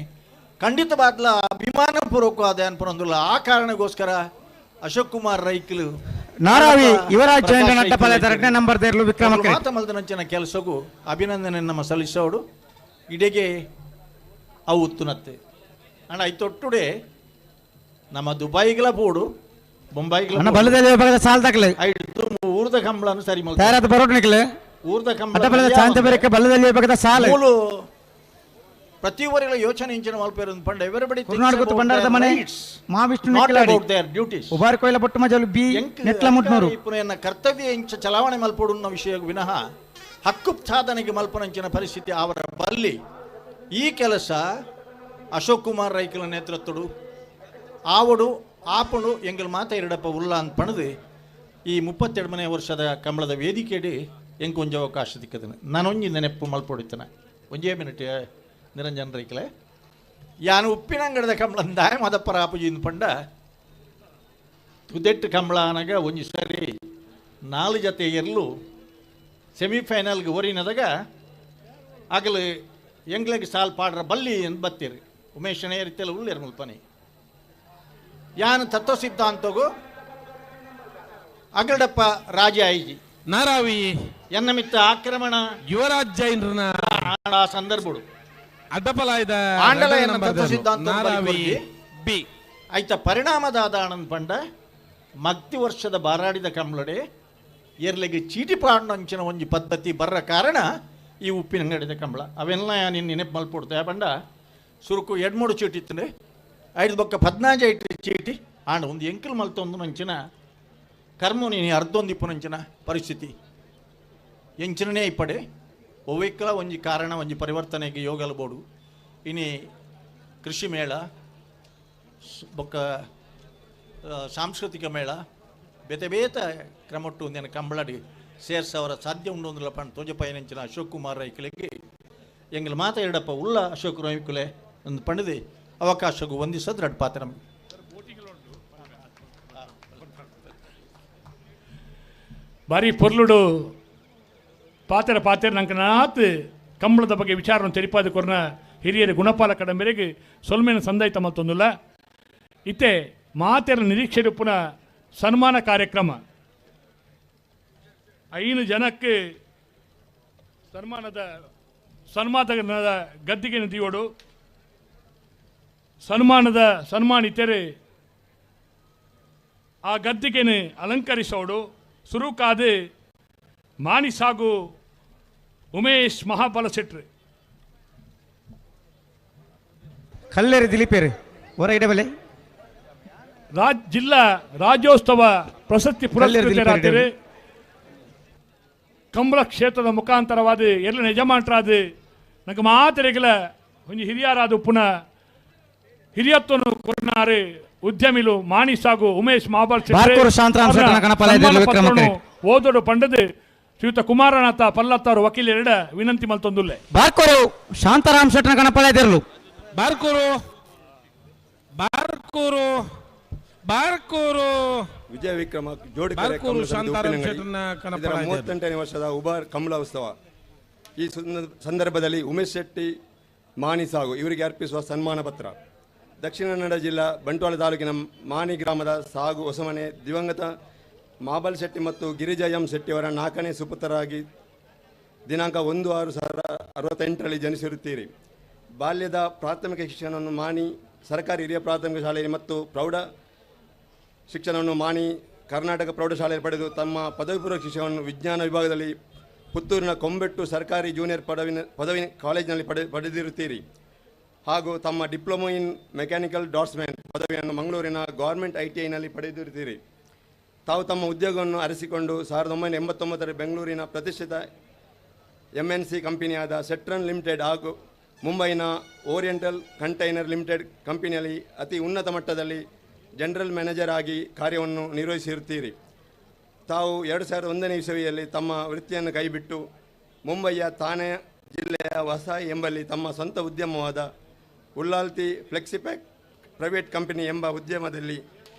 Speaker 4: ಖಂಡಿತವಾದ್ಲ ಅಭಿಮಾನ ಪೂರ್ವಕವಾದ ಅನ್ಪನೊಂದಿಲ್ಲ ಆ ಕಾರಣಕ್ಕೋಸ್ಕರ ಅಶೋಕ್ ಕುಮಾರ್ ರೈಕಲು
Speaker 8: ನಾರಾವಿ ಯುವರಾಜ್ ನಂಬರ್ ವಿಕ್ರಮ
Speaker 4: ಮಾತ ಮಲ್ದನಂಚಿನ ಕೆಲಸಗೂ ಅಭಿನಂದನೆ ನಮ್ಮ ಸಲ್ಲಿಸೋಡು ಇಡೆಗೆ ಅವು ಉತ್ತುನತ್ತೆ ಅಣ್ಣ ಐತೊಟ್ಟುಡೆ ನಮ್ಮ ದುಬೈಗಳ ಬೋಡು ಬೊಂಬಾಯಿಗಳ
Speaker 8: ಸಾಲ್ದಾಗ್ಲೆ
Speaker 4: ಊರ್ದ ಕಂಬಳನು ಸರಿ ಊರ್ದ
Speaker 8: ಕಂಬಳ ಸಾಲ
Speaker 4: ಪ್ರತಿ ಊರಿಗಳ ಯೋಚನೆ ಇಂಚಿನ ಮಲ್ಪೇರು ಪಂಡ ಎವರಿಬಡಿ ಕರ್ತವ್ಯ ಇಂಚ ಚಲಾವಣೆ ಮಲ್ಪಡು ವಿಷಯ ವಿನಃ ಹಕ್ಕು ಸಾಧನೆಗೆ ಮಲ್ಪನಂಚಿನ ಪರಿಸ್ಥಿತಿ ಅವರ ಬಲ್ಲಿ ಈ ಕೆಲಸ ಅಶೋಕ್ ಕುಮಾರ್ ರೈಕಲ ನೇತೃತ್ವಡು ಆವಡು ಆಪಣು ಎಂಗಲ್ ಮಾತ ಎರಡಪ್ಪ ಉಲ್ಲ ಅಂತ ಪಣದು ಈ 32ನೇ ವರ್ಷದ ಕಂಬಳದ ವೇದಿಕೆಡಿ ಎಂಕೊಂಜ ಅವಕಾಶ ದಿಕ್ಕದನು ನಾನೊಂಜಿ ನೆನಪು ಮಲ್ಪೊಡಿತನ
Speaker 13: ಒಂಜೇ ಮಿನಿಟ್ ನಿರಂಜನ್ ರೈಕ್ಲೆ ಯಾನು ಉಪ್ಪಿನಂಗಡದ ಕಂಬಳಂದಾಯ ಮದಪ್ಪರ ಆಪುಜಿಂದು ಪಂಡ ತುದೆಟ್ಟು ಕಂಬಳ ಅನಗ ಒಂಜಿ ಸರಿ 4 ಜತೆ ಎಲ್ಲೂ ಸೆಮಿಫೈನಲ್ಗೆ ಓರಿನದಾಗ ಆಗಲು ಎಂಗ್ಲಿಗೆ ಸಾಲ್ ಪಾಡ್ರ ಬಲ್ಲಿ ಎಂದು ಬತ್ತೀರಿ ಉಮೇಶನೇ ರೀತಿಯಲ್ಲಿ ಉಳ್ಳೇರು ಮುಲ್ಪನೆ ಯಾನು ತತ್ವ ಸಿದ್ಧಾಂತಗೂ ಅಗಡಪ್ಪ ರಾಜ ಐಜಿ
Speaker 12: ನಾರಾವಿ
Speaker 13: ಎನ್ನ ಮಿತ್ತ ಆಕ್ರಮಣ
Speaker 12: ಯುವರಾಜ್ ಜೈನ್ರನ
Speaker 13: ಆ ಸಂದರ್ಭಡು
Speaker 12: ಅಡ್ಡಪಲಾಯ್ದ
Speaker 13: ಆಂಡಲ ಎನ್ನ ತತ್ವ ಸಿದ್ಧಾಂತ
Speaker 12: ನಾರಾವಿ ಬಿ
Speaker 13: ಐತ ಪರಿಣಾಮದಾದ ಆನಂದ್ ಪಂಡ ಮಗ್ತಿ ವರ್ಷದ ಬಾರಾಡಿದ ಕಂಬಳಡೆ ಎರ್ಲೆಗೆ ಚೀಟಿ ಪಾಡ್ನಂಚಿನ ಒಂಜಿ ಪದ್ಧತಿ ಬರ್ರ ಕಾರಣ ಈ ಉಪ್ಪಿನಂಗಡಿದ ಕಂಬಳ ಅವೆಲ್ಲ ನಿನ್ನ ನೆನಪು ಮಲ್ಪಡ್ತಾ ಪಂಡ ಸುರುಕು 2-3 ಚೀಟಿ ಇತ್ತಂದ್ರೆ 5 ಬೊಕ್ಕ 15 ಚೀಟಿ ಆಂಡ ಒಂದು ಎಂಕಲ್ ಮಲ್ತೊಂದು ನಂಚಿನ ಕರ್ಮ ನೀನು ಅರ್ಧೊಂದಿಪ್ಪು ನಂಚಿನ ಪರಿಸ್ಥಿತಿ ಎಂಚಿನೇ ಇಪ್ಪಡೆ ಒವ್ವೆಕ್ಕಲ ಒಂಜಿ ಕಾರಣ ಒಂಜಿ ಪರಿವರ್ತನೆಗೆ ಯೋಗಲ ಬೋಡು ಇನಿ ಕೃಷಿ ಮೇಳ ಬೊಕ್ಕ ಸಾಂಸ್ಕೃತಿಕ ಮೇಳ ಬೇತೆ ಬೇತ ಕ್ರಮಟ್ಟು ಒಂದಿನ ಕಂಬಳಡಿ ಸೇರ್ಸವರ ಸಾಧ್ಯ ಉಂಡು ಒಂದಿಲ್ಲ ಪಂಡ ತೋಜ ಪಯನಿಂಚಿನ ಅಶೋಕ್ ಕುಮಾರ್ ರೈಕಲಿಗೆ ಎಂಗ್ಲ ಮಾತ ಎರಡಪ್ಪ ಉಳ್ಳ ಅಶೋಕ್ ರೈಕುಲೆ ಒಂದು ಪಂಡದೆ ಅವಕಾಶಗೂ ಒಂದಿಸದ್ ರಡ್ ಪಾತ್ರ
Speaker 5: ಬಾರಿ ಪೊರ್ಲುಡು ಪಾತೆರ ನಂಗೆ ನಾತ್ ಕಂಬಳದ ಬಗ್ಗೆ ವಿಚಾರವನ್ನು ತೆರಿಪಾದ ಕೊರ್ನ ಹಿರಿಯರ ಗುಣಪಾಲಕಡ ಮೇರೆಗೆ ಸೊಲ್ಮೇನ ಸಂದಾಯಿತ ಮತ್ತೊಂದಿಲ್ಲ ಇತ್ತೆ ಮಾತೆರ ನಿರೀಕ್ಷೆ ಪುನ ಸನ್ಮಾನ ಕಾರ್ಯಕ್ರಮ 5 ಜನಕ್ಕೆ ಸನ್ಮಾನದ ಗದ್ದಿಗೆ ನಿಂತಿಯೋಡು ಸನ್ಮಾನಿತರೆ ಆ ಗದ್ದಿಗೆನೆ ಅಲಂಕರಿಸೋಡು ಸುರುಕಾದ ಮಾನಿಸಾಗು ಉಮೇಶ್ ಮಹಾಬಲ ಶೆಟ್ರಿ
Speaker 8: ಕಲ್ಲೇರಿ ದಿಲೀಪೇರಿ ಹೊರಗಡೆ ಬಲೆ
Speaker 5: ಜಿಲ್ಲಾ ರಾಜ್ಯೋತ್ಸವ ಪ್ರಶಸ್ತಿ ಪುರಸ್ಕೃತರಾದರೆ ಕಂಬಳ ಕ್ಷೇತ್ರದ ಮುಖಾಂತರವಾದ ಎಲ್ಲ ಯಜಮಾನರಾದ ನಂಗೆ ಮಾತೆರೆಗಳ ಒಂಜಿ ಹಿರಿಯರಾದ ಪುನಃ ಹಿರಿಯತ್ವನು ಕೊರನಾರೆ ಉದ್ಯಮಿಲು ಮಾಣಿಸಾಗು ಉಮೇಶ್ ಮಹಾಬಲ್ ಓದೋಡು ಪಂಡದು ಶ್ರೀಯುತ ಕುಮಾರನಾಥ ಪಲ್ಲತ್ತವರು ವಕೀಲ ಎರಡ ವಿನಂತಿ ಮಲ್ತೊಂದುಲ್ಲೆ
Speaker 8: ಬಾರ್ಕೋರು ಶಾಂತಾರಾಮ್ ಶೆಟ್ಟನ ಗಣಪಾಲಯದಿರಲು
Speaker 12: ಬಾರ್ಕೂರು
Speaker 14: ವಿಜಯ ವಿಕ್ರಮ ಜೋಡಿ ಇದರ 38ನೇ ವರ್ಷದ ಉಬಾರ್ ಕಮಲ ಉತ್ಸವ. ಈ ಸಂದರ್ಭದಲ್ಲಿ ಉಮೇಶ್ ಶೆಟ್ಟಿ ಮಾಣಿಸಾಗು ಇವರಿಗೆ ಅರ್ಪಿಸುವ ಸನ್ಮಾನ ಪತ್ರ. ದಕ್ಷಿಣ ಕನ್ನಡ ಜಿಲ್ಲಾ ಬಂಟ್ವಾಳ ತಾಲೂಕಿನ ಮಾಣಿ ಗ್ರಾಮದ ಸಾಗು ಹೊಸಮನೆ ದಿವಂಗತ ಮಾಬಲ್ ಶೆಟ್ಟಿ ಮತ್ತು ಗಿರಿಜಾ ಎಂ ಶೆಟ್ಟಿಯವರ 4ನೇ ಸುಪುತ್ರರಾಗಿ ದಿನಾಂಕ 1/6/68ರಲ್ಲಿ ಜನಿಸಿರುತ್ತೀರಿ. ಬಾಲ್ಯದ ಪ್ರಾಥಮಿಕ ಶಿಕ್ಷಣವನ್ನು ಮಾಣಿ ಸರ್ಕಾರಿ ಹಿರಿಯ ಪ್ರಾಥಮಿಕ ಶಾಲೆಯಲ್ಲಿ ಮತ್ತು ಪ್ರೌಢ ಶಿಕ್ಷಣವನ್ನು ಮಾಣಿ ಕರ್ನಾಟಕ ಪ್ರೌಢಶಾಲೆಯಲ್ಲಿ ಪಡೆದು ತಮ್ಮ ಪದವಿ ಪೂರ್ವ ಶಿಕ್ಷಣವನ್ನು ವಿಜ್ಞಾನ ವಿಭಾಗದಲ್ಲಿ ಪುತ್ತೂರಿನ ಕೊಂಬೆಟ್ಟು ಸರ್ಕಾರಿ ಜೂನಿಯರ್ ಪದವಿ ಕಾಲೇಜಿನಲ್ಲಿ ಪಡೆದಿರುತ್ತೀರಿ. ಹಾಗೂ ತಮ್ಮ ಡಿಪ್ಲೊಮೊ ಇನ್ ಮೆಕ್ಯಾನಿಕಲ್ ಡ್ರಾಫ್ಟ್ಸ್ಮನ್ ಪದವಿಯನ್ನು ಮಂಗಳೂರಿನ ಗೌರ್ಮೆಂಟ್ ITIನಲ್ಲಿ ಪಡೆದಿರುತ್ತೀರಿ. ತಾವು ತಮ್ಮ ಉದ್ಯೋಗವನ್ನು ಅರಸಿಕೊಂಡು 1989ರಲ್ಲಿ ಬೆಂಗಳೂರಿನ ಪ್ರತಿಷ್ಠಿತ MNC ಕಂಪನಿಯಾದ ಸೆಟ್ರನ್ ಲಿಮಿಟೆಡ್ ಹಾಗೂ ಮುಂಬೈನ ಓರಿಯೆಂಟಲ್ ಕಂಟೈನರ್ ಲಿಮಿಟೆಡ್ ಕಂಪನಿಯಲ್ಲಿ ಅತಿ ಉನ್ನತ ಮಟ್ಟದಲ್ಲಿ ಜನರಲ್ ಮ್ಯಾನೇಜರ್ ಆಗಿ ಕಾರ್ಯವನ್ನು ನಿರ್ವಹಿಸಿರುತ್ತೀರಿ. ತಾವು 2001ನೇ ಇಸವಿಯಲ್ಲಿ ತಮ್ಮ ವೃತ್ತಿಯನ್ನು ಕೈಬಿಟ್ಟು ಮುಂಬಯಿಯ ಥಾನೆ ಜಿಲ್ಲೆಯ ವಸಾಯಿ ಎಂಬಲ್ಲಿ ತಮ್ಮ ಸ್ವಂತ ಉದ್ಯಮವಾದ ಉಲ್ಲಾಲ್ತಿ ಫ್ಲೆಕ್ಸಿಪ್ಯಾಕ್ ಪ್ರೈವೇಟ್ ಕಂಪನಿ ಎಂಬ ಉದ್ಯಮದಲ್ಲಿ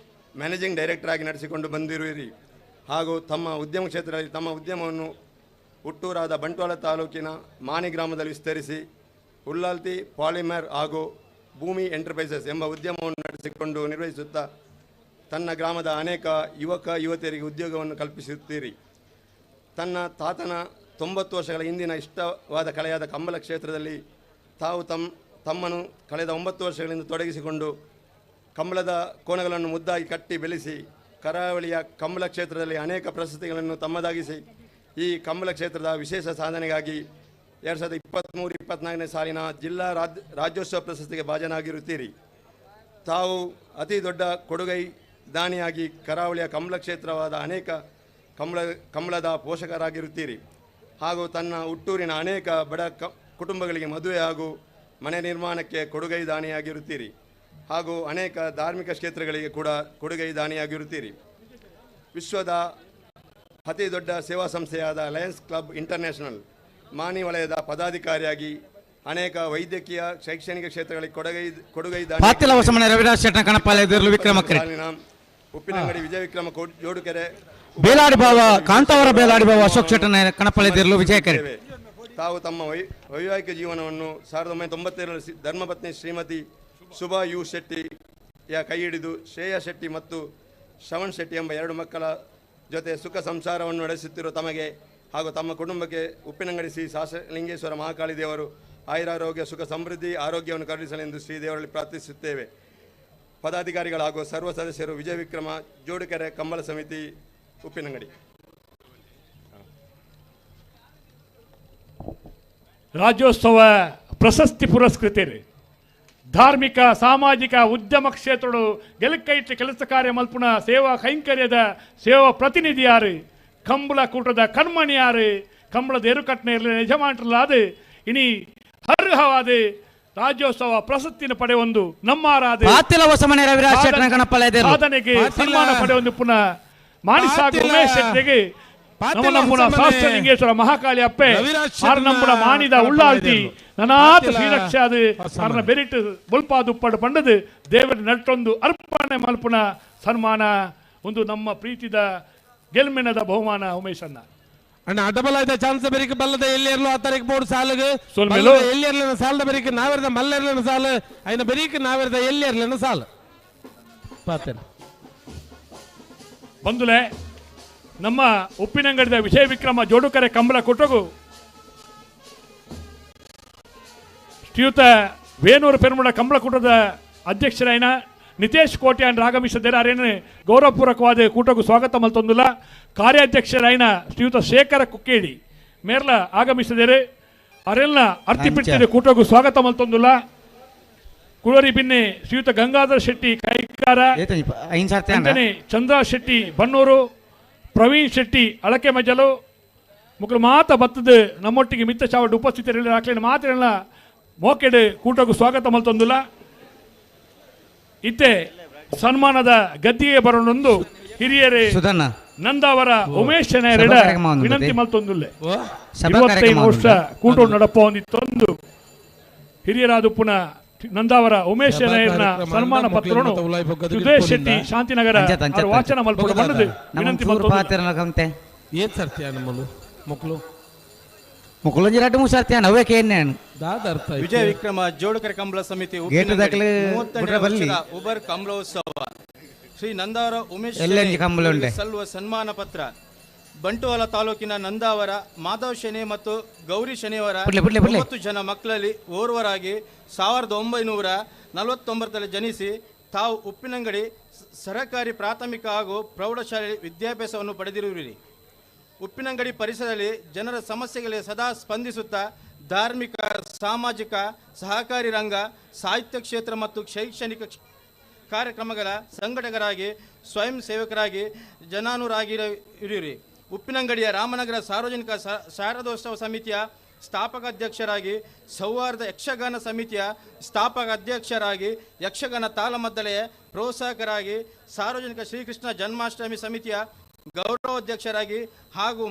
Speaker 14: ಮ್ಯಾನೇಜಿಂಗ್ ಡೈರೆಕ್ಟರ್ ಆಗಿ ನಡೆಸಿಕೊಂಡು ಬಂದಿರುವಿರಿ. ಹಾಗೂ ತಮ್ಮ ಉದ್ಯಮ ಕ್ಷೇತ್ರದಲ್ಲಿ ತಮ್ಮ ಉದ್ಯಮವನ್ನು ಹುಟ್ಟೂರಾದ ಬಂಟ್ವಾಳ ತಾಲೂಕಿನ ಮಾಣಿ ಗ್ರಾಮದಲ್ಲಿ ವಿಸ್ತರಿಸಿ ಉಲ್ಲಾಲ್ತಿ ಪಾಲಿಮರ್ ಹಾಗೂ ಭೂಮಿ ಎಂಟರ್ಪ್ರೈಸಸ್ ಎಂಬ ಉದ್ಯಮವನ್ನು ನಡೆಸಿಕೊಂಡು ನಿರ್ವಹಿಸುತ್ತಾ ತನ್ನ ಗ್ರಾಮದ ಅನೇಕ ಯುವಕ ಯುವತಿಯರಿಗೆ ಉದ್ಯೋಗವನ್ನು ಕಲ್ಪಿಸುತ್ತೀರಿ. ತನ್ನ ತಾತನ 90 ವರ್ಷಗಳ ಹಿಂದಿನ ಇಷ್ಟವಾದ ಕಲೆಯಾದ ಕಂಬಳ ಕ್ಷೇತ್ರದಲ್ಲಿ ತಾವು ತಮ್ಮನ್ನು ಕಳೆದ 9 ವರ್ಷಗಳಿಂದ ತೊಡಗಿಸಿಕೊಂಡು ಕಂಬಳದ ಕೋಣಗಳನ್ನು ಮುದ್ದಾಗಿ ಕಟ್ಟಿ ಬೆಳೆಸಿ ಕರಾವಳಿಯ ಕಂಬಳ ಕ್ಷೇತ್ರದಲ್ಲಿ ಅನೇಕ ಪ್ರಶಸ್ತಿಗಳನ್ನು ತಮ್ಮದಾಗಿಸಿ ಈ ಕಂಬಳ ಕ್ಷೇತ್ರದ ವಿಶೇಷ ಸಾಧನೆಗಾಗಿ 2023-24ನೇ ಸಾಲಿನ ಜಿಲ್ಲಾ ರಾಜ್ಯೋತ್ಸವ ಪ್ರಶಸ್ತಿಗೆ ಭಾಜನಾಗಿರುತ್ತೀರಿ. ತಾವು ಅತಿ ದೊಡ್ಡ ಕೊಡುಗೈ ದಾನಿಯಾಗಿ ಕರಾವಳಿಯ ಕಂಬಳ ಕ್ಷೇತ್ರವಾದ ಅನೇಕ ಕಂಬಳದ ಪೋಷಕರಾಗಿರುತ್ತೀರಿ. ಹಾಗೂ ತನ್ನ ಹುಟ್ಟೂರಿನ ಅನೇಕ ಬಡ ಕುಟುಂಬಗಳಿಗೆ ಮದುವೆ ಹಾಗೂ ಮನೆ ನಿರ್ಮಾಣಕ್ಕೆ ಕೊಡುಗೈ ದಾನಿಯಾಗಿರುತ್ತೀರಿ. ಹಾಗೂ ಅನೇಕ ಧಾರ್ಮಿಕ ಕ್ಷೇತ್ರಗಳಿಗೆ ಕೂಡ ಕೊಡುಗೈ ದಾನಿಯಾಗಿರುತ್ತೀರಿ. ವಿಶ್ವದ ಅತಿ ದೊಡ್ಡ ಸೇವಾ ಸಂಸ್ಥೆಯಾದ ಲಯನ್ಸ್ ಕ್ಲಬ್ ಇಂಟರ್ನ್ಯಾಷನಲ್ ಮಾಣಿ ವಲಯದ ಪದಾಧಿಕಾರಿಯಾಗಿ ಅನೇಕ ವೈದ್ಯಕೀಯ ಶೈಕ್ಷಣಿಕ ಕ್ಷೇತ್ರಗಳಿಗೆ ಕೊಡುಗೈದ
Speaker 8: ಪಾತಿಲ ಹೊಸಮನೆ ರವಿರಾಜ್ ಶೆಟ್ಟ ಕಣಪಾಲೆದಿರಲು ವಿಕ್ರಮಕರೆ
Speaker 14: ಉಪ್ಪಿನಂಗಡಿ ವಿಜಯ ವಿಕ್ರಮ ಜೋಡುಕೆರೆ
Speaker 8: ಬೇಲಾಡಿ ಭಾವ ಕಾಂತಾವರ ಬೇಲಾಡಿ ಭಾವ ಅಶೋಕ್ ಶೆಟ್ಟನ ಕಣಪಾಲೆದಿರಲು ವಿಜಯಕರೆ
Speaker 14: ತಾವು ತಮ್ಮ ವೈವಾಹಿಕ ಜೀವನವನ್ನು 1997 ಧರ್ಮಪತ್ನಿ ಶ್ರೀಮತಿ ಸುಭಾ ಯು ಶೆಟ್ಟಿಯ ಕೈ ಹಿಡಿದು ಶ್ರೇಯಾ ಶೆಟ್ಟಿ ಮತ್ತು ಶ್ರವಣ್ ಶೆಟ್ಟಿ ಎಂಬ 2 ಮಕ್ಕಳ ಜೊತೆ ಸುಖ ಸಂಸಾರವನ್ನು ನಡೆಸುತ್ತಿರುವ ತಮಗೆ ಹಾಗೂ ತಮ್ಮ ಕುಟುಂಬಕ್ಕೆ ಉಪ್ಪಿನಂಗಡಿ ಶ್ರೀ ಶಾಸಲಿಂಗೇಶ್ವರ ಮಹಾಕಾಳಿ ದೇವರು ಆಯುರಾರೋಗ್ಯ ಸುಖ ಸಮೃದ್ಧಿ ಆರೋಗ್ಯವನ್ನು ಕರುಣಿಸಲೆಂದು ಶ್ರೀ ದೇವರಲ್ಲಿ ಪ್ರಾರ್ಥಿಸುತ್ತೇವೆ. ಪದಾಧಿಕಾರಿಗಳು ಹಾಗೂ ಸರ್ವ ಸದಸ್ಯರು ವಿಜಯ ವಿಕ್ರಮ ಜೋಡುಕೆರೆ ಕಂಬಳ ಸಮಿತಿ ಉಪ್ಪಿನಂಗಡಿ.
Speaker 5: ರಾಜ್ಯೋತ್ಸವ ಪ್ರಶಸ್ತಿ ಪುರಸ್ಕೃತರು ಧಾರ್ಮಿಕ ಸಾಮಾಜಿಕ ಉದ್ಯಮ ಕ್ಷೇತ್ರಗಳು ಗೆಲುಕೈಟ್ಟ ಕೆಲಸ ಕಾರ್ಯ ಮಲ್ಪುಣ ಸೇವಾ ಕೈಂಕರ್ಯದ ಸೇವಾ ಪ್ರತಿನಿಧಿ ಯಾರು ಕಂಬಳ ಕೂಟದ ಕಣ್ಮಣಿ ಯಾರು ಕಂಬಳದ ಎರುಕಟ್ಟನೆ ಯಜಮಾನರಲ್ಲಾದ ಇನಿ ಅರ್ಹವಾದ ರಾಜ್ಯೋತ್ಸವ ಪ್ರಶಸ್ತಿನ ಪಡೆಯೊಂದು ನಮ್ಮಾರಾದ ಸಾಧನೆಗೆ ಸನ್ಮಾನ ಪಡೆಯೊಂದು ಪುನಃ ಮಾಣಿಸಾಗು ಉಮೇಶ್ ಶೆಟ್ಟಿಗೆ ನಮ್ಮನ ಶಾಸ್ತ್ರಲಿಂಗೇಶ್ವರ ಮಹಾಕಾಳಿ ಅಪ್ಪೆ ಆರು ನಮ್ಮನ ಮಾನಿದ ಉಳ್ಳಾಳ್ತಿ ನನಾಥ ಶ್ರೀರಕ್ಷಾದ ಕಾರಣ ಬೆರಿಟ್ಟು ಬುಲ್ಪಾದುಪ್ಪಡು ಪಂಡದು ದೇವರ ನಟ್ಟೊಂದು ಅರ್ಪಣೆ ಮಲ್ಪುನ ಸನ್ಮಾನ ಒಂದು ನಮ್ಮ ಪ್ರೀತಿದ ಗೆಲ್ಮೆನದ ಬಹುಮಾನ ಉಮೇಶ್ ಅಣ್ಣ
Speaker 12: ಅಣ್ಣ ಅಡ್ಡಬಲಾಯ್ದ ಚಾನ್ಸ್ ಬೆರಿಕೆ ಬಲ್ಲದ ಎಲ್ಲಿರ್ಲು ಆ ತಾರೀಕು ಬೋರ್ಡ್ ಸಾಲಿಗೆ ಎಲ್ಲಿರ್ಲಿನ ಸಾಲದ ಬೆರಿಕೆ ನಾವಿರದ ಮಲ್ಲಿರ್ಲಿನ ಸಾಲು ಐನ ಬೆರಿಕೆ ನಾವಿರದ ಎಲ್ಲಿರ್ಲಿನ ಸಾಲು ಪಾತೇನೆ
Speaker 5: ಬಂದುಲೆ ನಮ್ಮ ಉಪ್ಪಿನಂಗಡಿದ ವಿಜಯ ವಿಕ್ರಮ ಜೋಡುಕೆರೆ ಕಂಬಳ ಕೊಟ್ಟಗು ಶ್ರೀಯುತ ವೇಣೂರು ಪೆರುಮುಡ ಕಂಬಳ ಕೂಟದ ಅಧ್ಯಕ್ಷರಾಯಿನ ನಿತೇಶ್ ಕೋಟ್ಯಾನ್ ಆಗಮಿಸಿದ್ದಾರೆ. ಅರೇನು ಗೌರವಪೂರ್ವಕವಾದ ಕೂಟಗೂ ಸ್ವಾಗತ ಮಲ್ತೊಂದಿಲ್ಲ. ಕಾರ್ಯಾಧ್ಯಕ್ಷರಾಯಿನ ಶ್ರೀಯುತ ಶೇಖರ ಕುಕ್ಕೇಡಿ ಮೇರ್ಲ ಆಗಮಿಸಿದ್ದಾರೆ. ಅರೆಲ್ನ ಅರ್ತಿಪಿಟ್ಟಿದ ಕೂಟಗೂ ಸ್ವಾಗತ ಮಲ್ತೊಂದಿಲ್ಲ. ಕುಳರಿ ಬಿನ್ನೆ ಶ್ರೀಯುತ ಗಂಗಾಧರ ಶೆಟ್ಟಿ ಕೈಕಾರ, ಚಂದ್ರ ಶೆಟ್ಟಿ ಬನ್ನೂರು, ಪ್ರವೀಣ್ ಶೆಟ್ಟಿ ಅಳಕೆ ಮಜಲು ಮುಕ್ಕಳು ಮಾತ ಬತ್ತದ ನಮ್ಮೊಟ್ಟಿಗೆ ಮಿತ್ತ ಚಾವಡ್ ಉಪಸ್ಥಿತರಿಲ್ಲ ಹಾಕ್ಲಿನ ಮಾತಿರಲ್ಲ ಮೋಕೆಡ್ ಕೂಟಗೂ ಸ್ವಾಗತ ಮಲ್ತೊಂದಿಲ್ಲ. ಇತ್ತೆ ಸನ್ಮಾನದ ಗದ್ದಿಗೆ ಬರೋಣೊಂದು ಹಿರಿಯರೇ ನಂದಾವರ ಉಮೇಶ್ ರೆಡ ವಿನಂತಿ ಮಲ್ತೊಂದುಲ್ಲೆ 25 ವರ್ಷ ಕೂಟ ನಡಪ ಹೊಂದಿತ್ತೊಂದು ಹಿರಿಯರಾದ ಪುನಃ ನಂದಾವರ ಉಮೇಶ್ ನಾಯರ್ನ ಸನ್ಮಾನ ಪತ್ರವನ್ನು ಸುದೇಶ್ ಶೆಟ್ಟಿ ಶಾಂತಿನಗರ ವಾಚನ ಮಲ್ಪಡ ಬಂದದ್ದು ವಿನಂತಿ ಮಲ್ತೊಂದು
Speaker 12: ಏನ್ ಸರ್ತಿ ನಮ್ಮಲು ಮಕ್ಕಳು
Speaker 8: ಮುಕ್ಕುಲಂಜಿರಾಟ ಮುಸಾರ್ತಿ ನವ್ಯಕ್ಕೆ ಏನೇನು
Speaker 12: ದಾದರ್ಥ
Speaker 15: ವಿಜಯ ವಿಕ್ರಮ ಜೋಡುಕೆರೆ ಕಂಬಳ ಸಮಿತಿ ಉಬರ್ ಕಂಬಳೋತ್ಸವ ಶ್ರೀ ನಂದಾವರ ಉಮೇಶ್ ಸಲ್ಲುವ ಸನ್ಮಾನ ಪತ್ರ ಬಂಟ್ವಾಳ ತಾಲೂಕಿನ ನಂದಾವರ ಮಾಧವ್ ಶೆನೆ ಮತ್ತು ಗೌರಿ ಶನಿಯವರ 9 ಜನ ಮಕ್ಕಳಲ್ಲಿ ಓರ್ವರಾಗಿ 1949 ಜನಿಸಿ ತಾವು ಉಪ್ಪಿನಂಗಡಿ ಸರಕಾರಿ ಪ್ರಾಥಮಿಕ ಹಾಗೂ ಪ್ರೌಢಶಾಲೆ ವಿದ್ಯಾಭ್ಯಾಸವನ್ನು ಪಡೆದಿರುವಿರಿ. ಉಪ್ಪಿನಂಗಡಿ ಪರಿಸರದಲ್ಲಿ ಜನರ ಸಮಸ್ಯೆಗಳಿಗೆ ಸದಾ ಸ್ಪಂದಿಸುತ್ತಾ ಧಾರ್ಮಿಕ ಸಾಮಾಜಿಕ ಸಹಕಾರಿ ರಂಗ ಸಾಹಿತ್ಯ ಕ್ಷೇತ್ರ ಮತ್ತು ಶೈಕ್ಷಣಿಕ ಕಾರ್ಯಕ್ರಮಗಳ ಸಂಘಟಕರಾಗಿ ಸ್ವಯಂ ಸೇವಕರಾಗಿ ಜನಾನುರಾಗಿರಿರಿ. ಉಪ್ಪಿನಂಗಡಿಯ ರಾಮನಗರ ಸಾರ್ವಜನಿಕ ಶಾರದೋತ್ಸವ ಸಮಿತಿಯ ಸ್ಥಾಪಕ ಅಧ್ಯಕ್ಷರಾಗಿ, ಸೌಹಾರ್ದ ಯಕ್ಷಗಾನ ಸಮಿತಿಯ ಸ್ಥಾಪಕ ಅಧ್ಯಕ್ಷರಾಗಿ, ಯಕ್ಷಗಾನ ತಾಳಮದ್ದಳೆಯ ಪ್ರೋತ್ಸಾಹಕರಾಗಿ, ಸಾರ್ವಜನಿಕ ಶ್ರೀಕೃಷ್ಣ ಜನ್ಮಾಷ್ಟಮಿ ಸಮಿತಿಯ ಗೌರವಾಧ್ಯಕ್ಷರಾಗಿ ಹಾಗೂ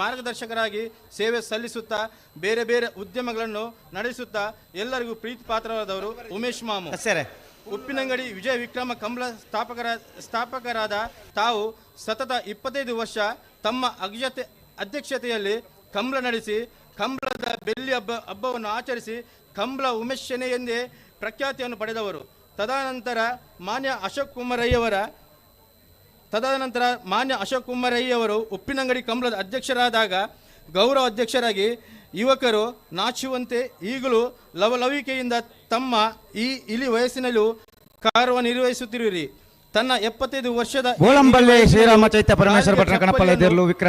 Speaker 15: ಮಾರ್ಗದರ್ಶಕರಾಗಿ ಸೇವೆ ಸಲ್ಲಿಸುತ್ತಾ ಬೇರೆ ಬೇರೆ ಉದ್ಯಮಗಳನ್ನು ನಡೆಸುತ್ತಾ ಎಲ್ಲರಿಗೂ ಪ್ರೀತಿ ಪಾತ್ರರಾದವರು ಉಮೇಶ್ ಮಾಮು. ಉಪ್ಪಿನಂಗಡಿ ವಿಜಯ ವಿಕ್ರಮ ಕಂಬಳ ಸ್ಥಾಪಕರಾದ ತಾವು ಸತತ 25 ವರ್ಷ ತಮ್ಮ ಅಧ್ಯಕ್ಷತೆಯಲ್ಲಿ ಕಂಬಳ ನಡೆಸಿ ಕಂಬಳದ ಬೆಳ್ಳಿ ಹಬ್ಬವನ್ನು ಆಚರಿಸಿ ಕಂಬಳ ಉಮೇಶ್ ಶೆನೆ ಎಂದೇ ಪ್ರಖ್ಯಾತಿಯನ್ನು ಪಡೆದವರು. ತದನಂತರ ಮಾನ್ಯ ಅಶೋಕ್ ಕುಮಾರಯ್ಯವರು ಉಪ್ಪಿನಂಗಡಿ ಕಂಬಳದ ಅಧ್ಯಕ್ಷರಾದಾಗ ಗೌರವ ಅಧ್ಯಕ್ಷರಾಗಿ ಯುವಕರು ನಾಚುವಂತೆ ಈಗಲೂ ಲವಲವಿಕೆಯಿಂದ ತಮ್ಮ ಈ ಇಳಿ ವಯಸ್ಸಿನಲ್ಲೂ ಕಾರ್ಯನಿರ್ವಹಿಸುತ್ತಿರುವಿರಿ. ತನ್ನ 75 ವರ್ಷದ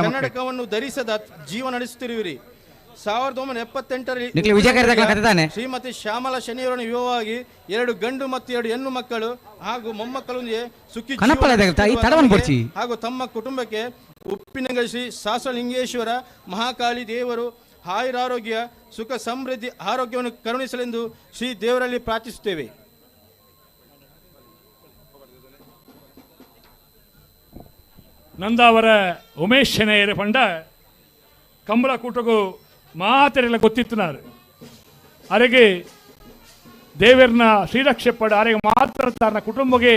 Speaker 15: ಕನ್ನಡಕವನ್ನು ಧರಿಸದ ಜೀವನ ನಡೆಸುತ್ತಿರುವಿರಿ. 1978ರಲ್ಲಿ ಶ್ರೀಮತಿ ಶ್ಯಾಮಲಾ ಶನಿಯವರನ್ನು ವಿವಾಹವಾಗಿ 2 ಗಂಡು ಮತ್ತು 2 ಹೆಣ್ಣು ಮಕ್ಕಳು ಹಾಗೂ ಮೊಮ್ಮಕ್ಕಳೊಂದಿಗೆ ಸುಖಿ ಹಾಗೂ ತಮ್ಮ ಕುಟುಂಬಕ್ಕೆ ಉಪ್ಪಿನಂಗಡಿ ಶ್ರೀ ಶಾಸಲಿಂಗೇಶ್ವರ ಮಹಾಕಾಳಿ ದೇವರು ಆಯುರಾರೋಗ್ಯ ಸುಖ ಸಮೃದ್ಧಿ ಆರೋಗ್ಯವನ್ನು ಕರುಣಿಸಲೆಂದು ಶ್ರೀ ದೇವರಲ್ಲಿ ಪ್ರಾರ್ಥಿಸುತ್ತೇವೆ.
Speaker 5: ನಂದಾವರ ಉಮೇಶ್ ಶೆನೆಯರ ಪಂಡ ಕಂಬಳ ಕೂಟಗೂ ಮಾತೆರೆಲ್ಲ ಗೊತ್ತಿತ್ತು. ಅರೆಗೆ ದೇವರನ್ನ ಶ್ರೀರಕ್ಷೆಪಡ ಅರೆಗೆ ಮಾತ್ರ ತನ್ನ ಕುಟುಂಬಗೆ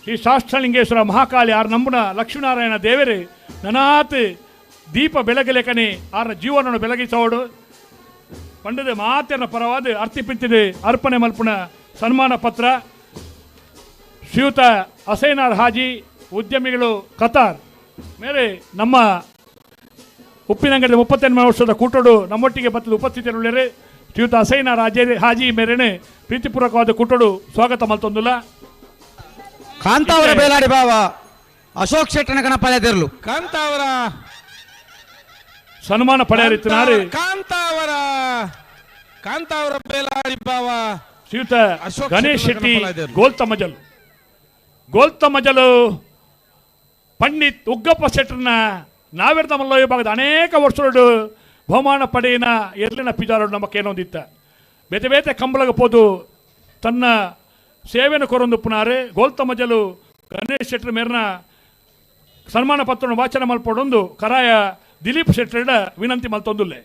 Speaker 5: ಶ್ರೀ ಶಾಸ್ತ್ರಲಿಂಗೇಶ್ವರ ಮಹಾಕಾಳಿ ಆರು ನಂಬುನ ಲಕ್ಷ್ಮೀನಾರಾಯಣ ದೇವರು ನನಾತ್ ದೀಪ ಬೆಳಗಲೆಕನೆ ಆರ ಜೀವನವನ್ನು ಬೆಳಗಿಸೋಡು ಪಂಡದ ಮಾತಿನ ಪರವಾದ ಅರ್ತಿಪಿತ್ತಿದೆ ಅರ್ಪಣೆ ಮಲ್ಪುಣ ಸನ್ಮಾನ ಪತ್ರ ಶ್ರೀಯುತ ಹಸೈನಾರ್ ಹಾಜಿ ಉದ್ಯಮಿಗಳು ಕತಾರ್ ಮೇಲೆ ನಮ್ಮ ಉಪ್ಪಿನಂಗಡಿ 38 ವರ್ಷದ ಕೂಟೋಡು ನಮ್ಮೊಟ್ಟಿಗೆ ಬತ್ತದ ಉಪಸ್ಥಿತಿಯಲ್ಲಿ ಶ್ರೀಯುತ ಹಸೈನಾರ್ ಹಾಜಿ ಮೇರೆನೆ ಪ್ರೀತಿಪೂರ್ವಕವಾದ ಕೂಟೋಡು ಸ್ವಾಗತ ಮಲ್ತೊಂದುಲ್ಲ
Speaker 8: ಕಾಂತಾವರ ಬೇಲಾಡಿ ಬಾವ ಅಶೋಕ್ ಶೆಟ್ಟನ ಕಣಪಾಲೆದಿರ್ಲು
Speaker 12: ಕಾಂತಾವರ
Speaker 5: ಸನ್ಮಾನ ಪಡೆಯಲಿದ್ದಾರೆ
Speaker 12: ಕಾಂತಾವರ ಬೇಲಾಡಿ ಬಾವ
Speaker 5: ಶ್ರೀಯುತ ಗಣೇಶ್ ಶೆಟ್ಟಿ ಗೋಲ್ತಮಜಲು ಪಂಡಿತ್ ಉಗ್ಗಪ್ಪ ಶೆಟ್ಟರ್ನ ನಾವೆರ್ದ ಮಲ್ಲ ವಿಭಾಗದ ಅನೇಕ ವರ್ಷಗಳು ಬಹುಮಾನ ಪಡೆಯಿನ ಎರ್ಲಿನ ಪಿಜಾರೋಡು ನಮಕೇನೊಂದಿತ್ತ ಬೇತೆ ಬೇತೆ ಕಂಬಳಗ ಪೋದು ತನ್ನ ಸೇವೆಯನ್ನು ಕೊರೊಂದು ಪುನಾರೆ ಗೋಲ್ತಮಜಲು ಗಣೇಶ್ ಶೆಟ್ಟರ್ ಮೇರ್ನ ಸನ್ಮಾನ ಪತ್ರವನ್ನು ವಾಚನ ಮಲ್ಪಡೊಂದು ಕರಾಯ ದಿಲೀಪ್ ಶೆಟ್ಟರ್ಡ ವಿನಂತಿ ಮಲ್ತೊಂದುಲ್ಲೆ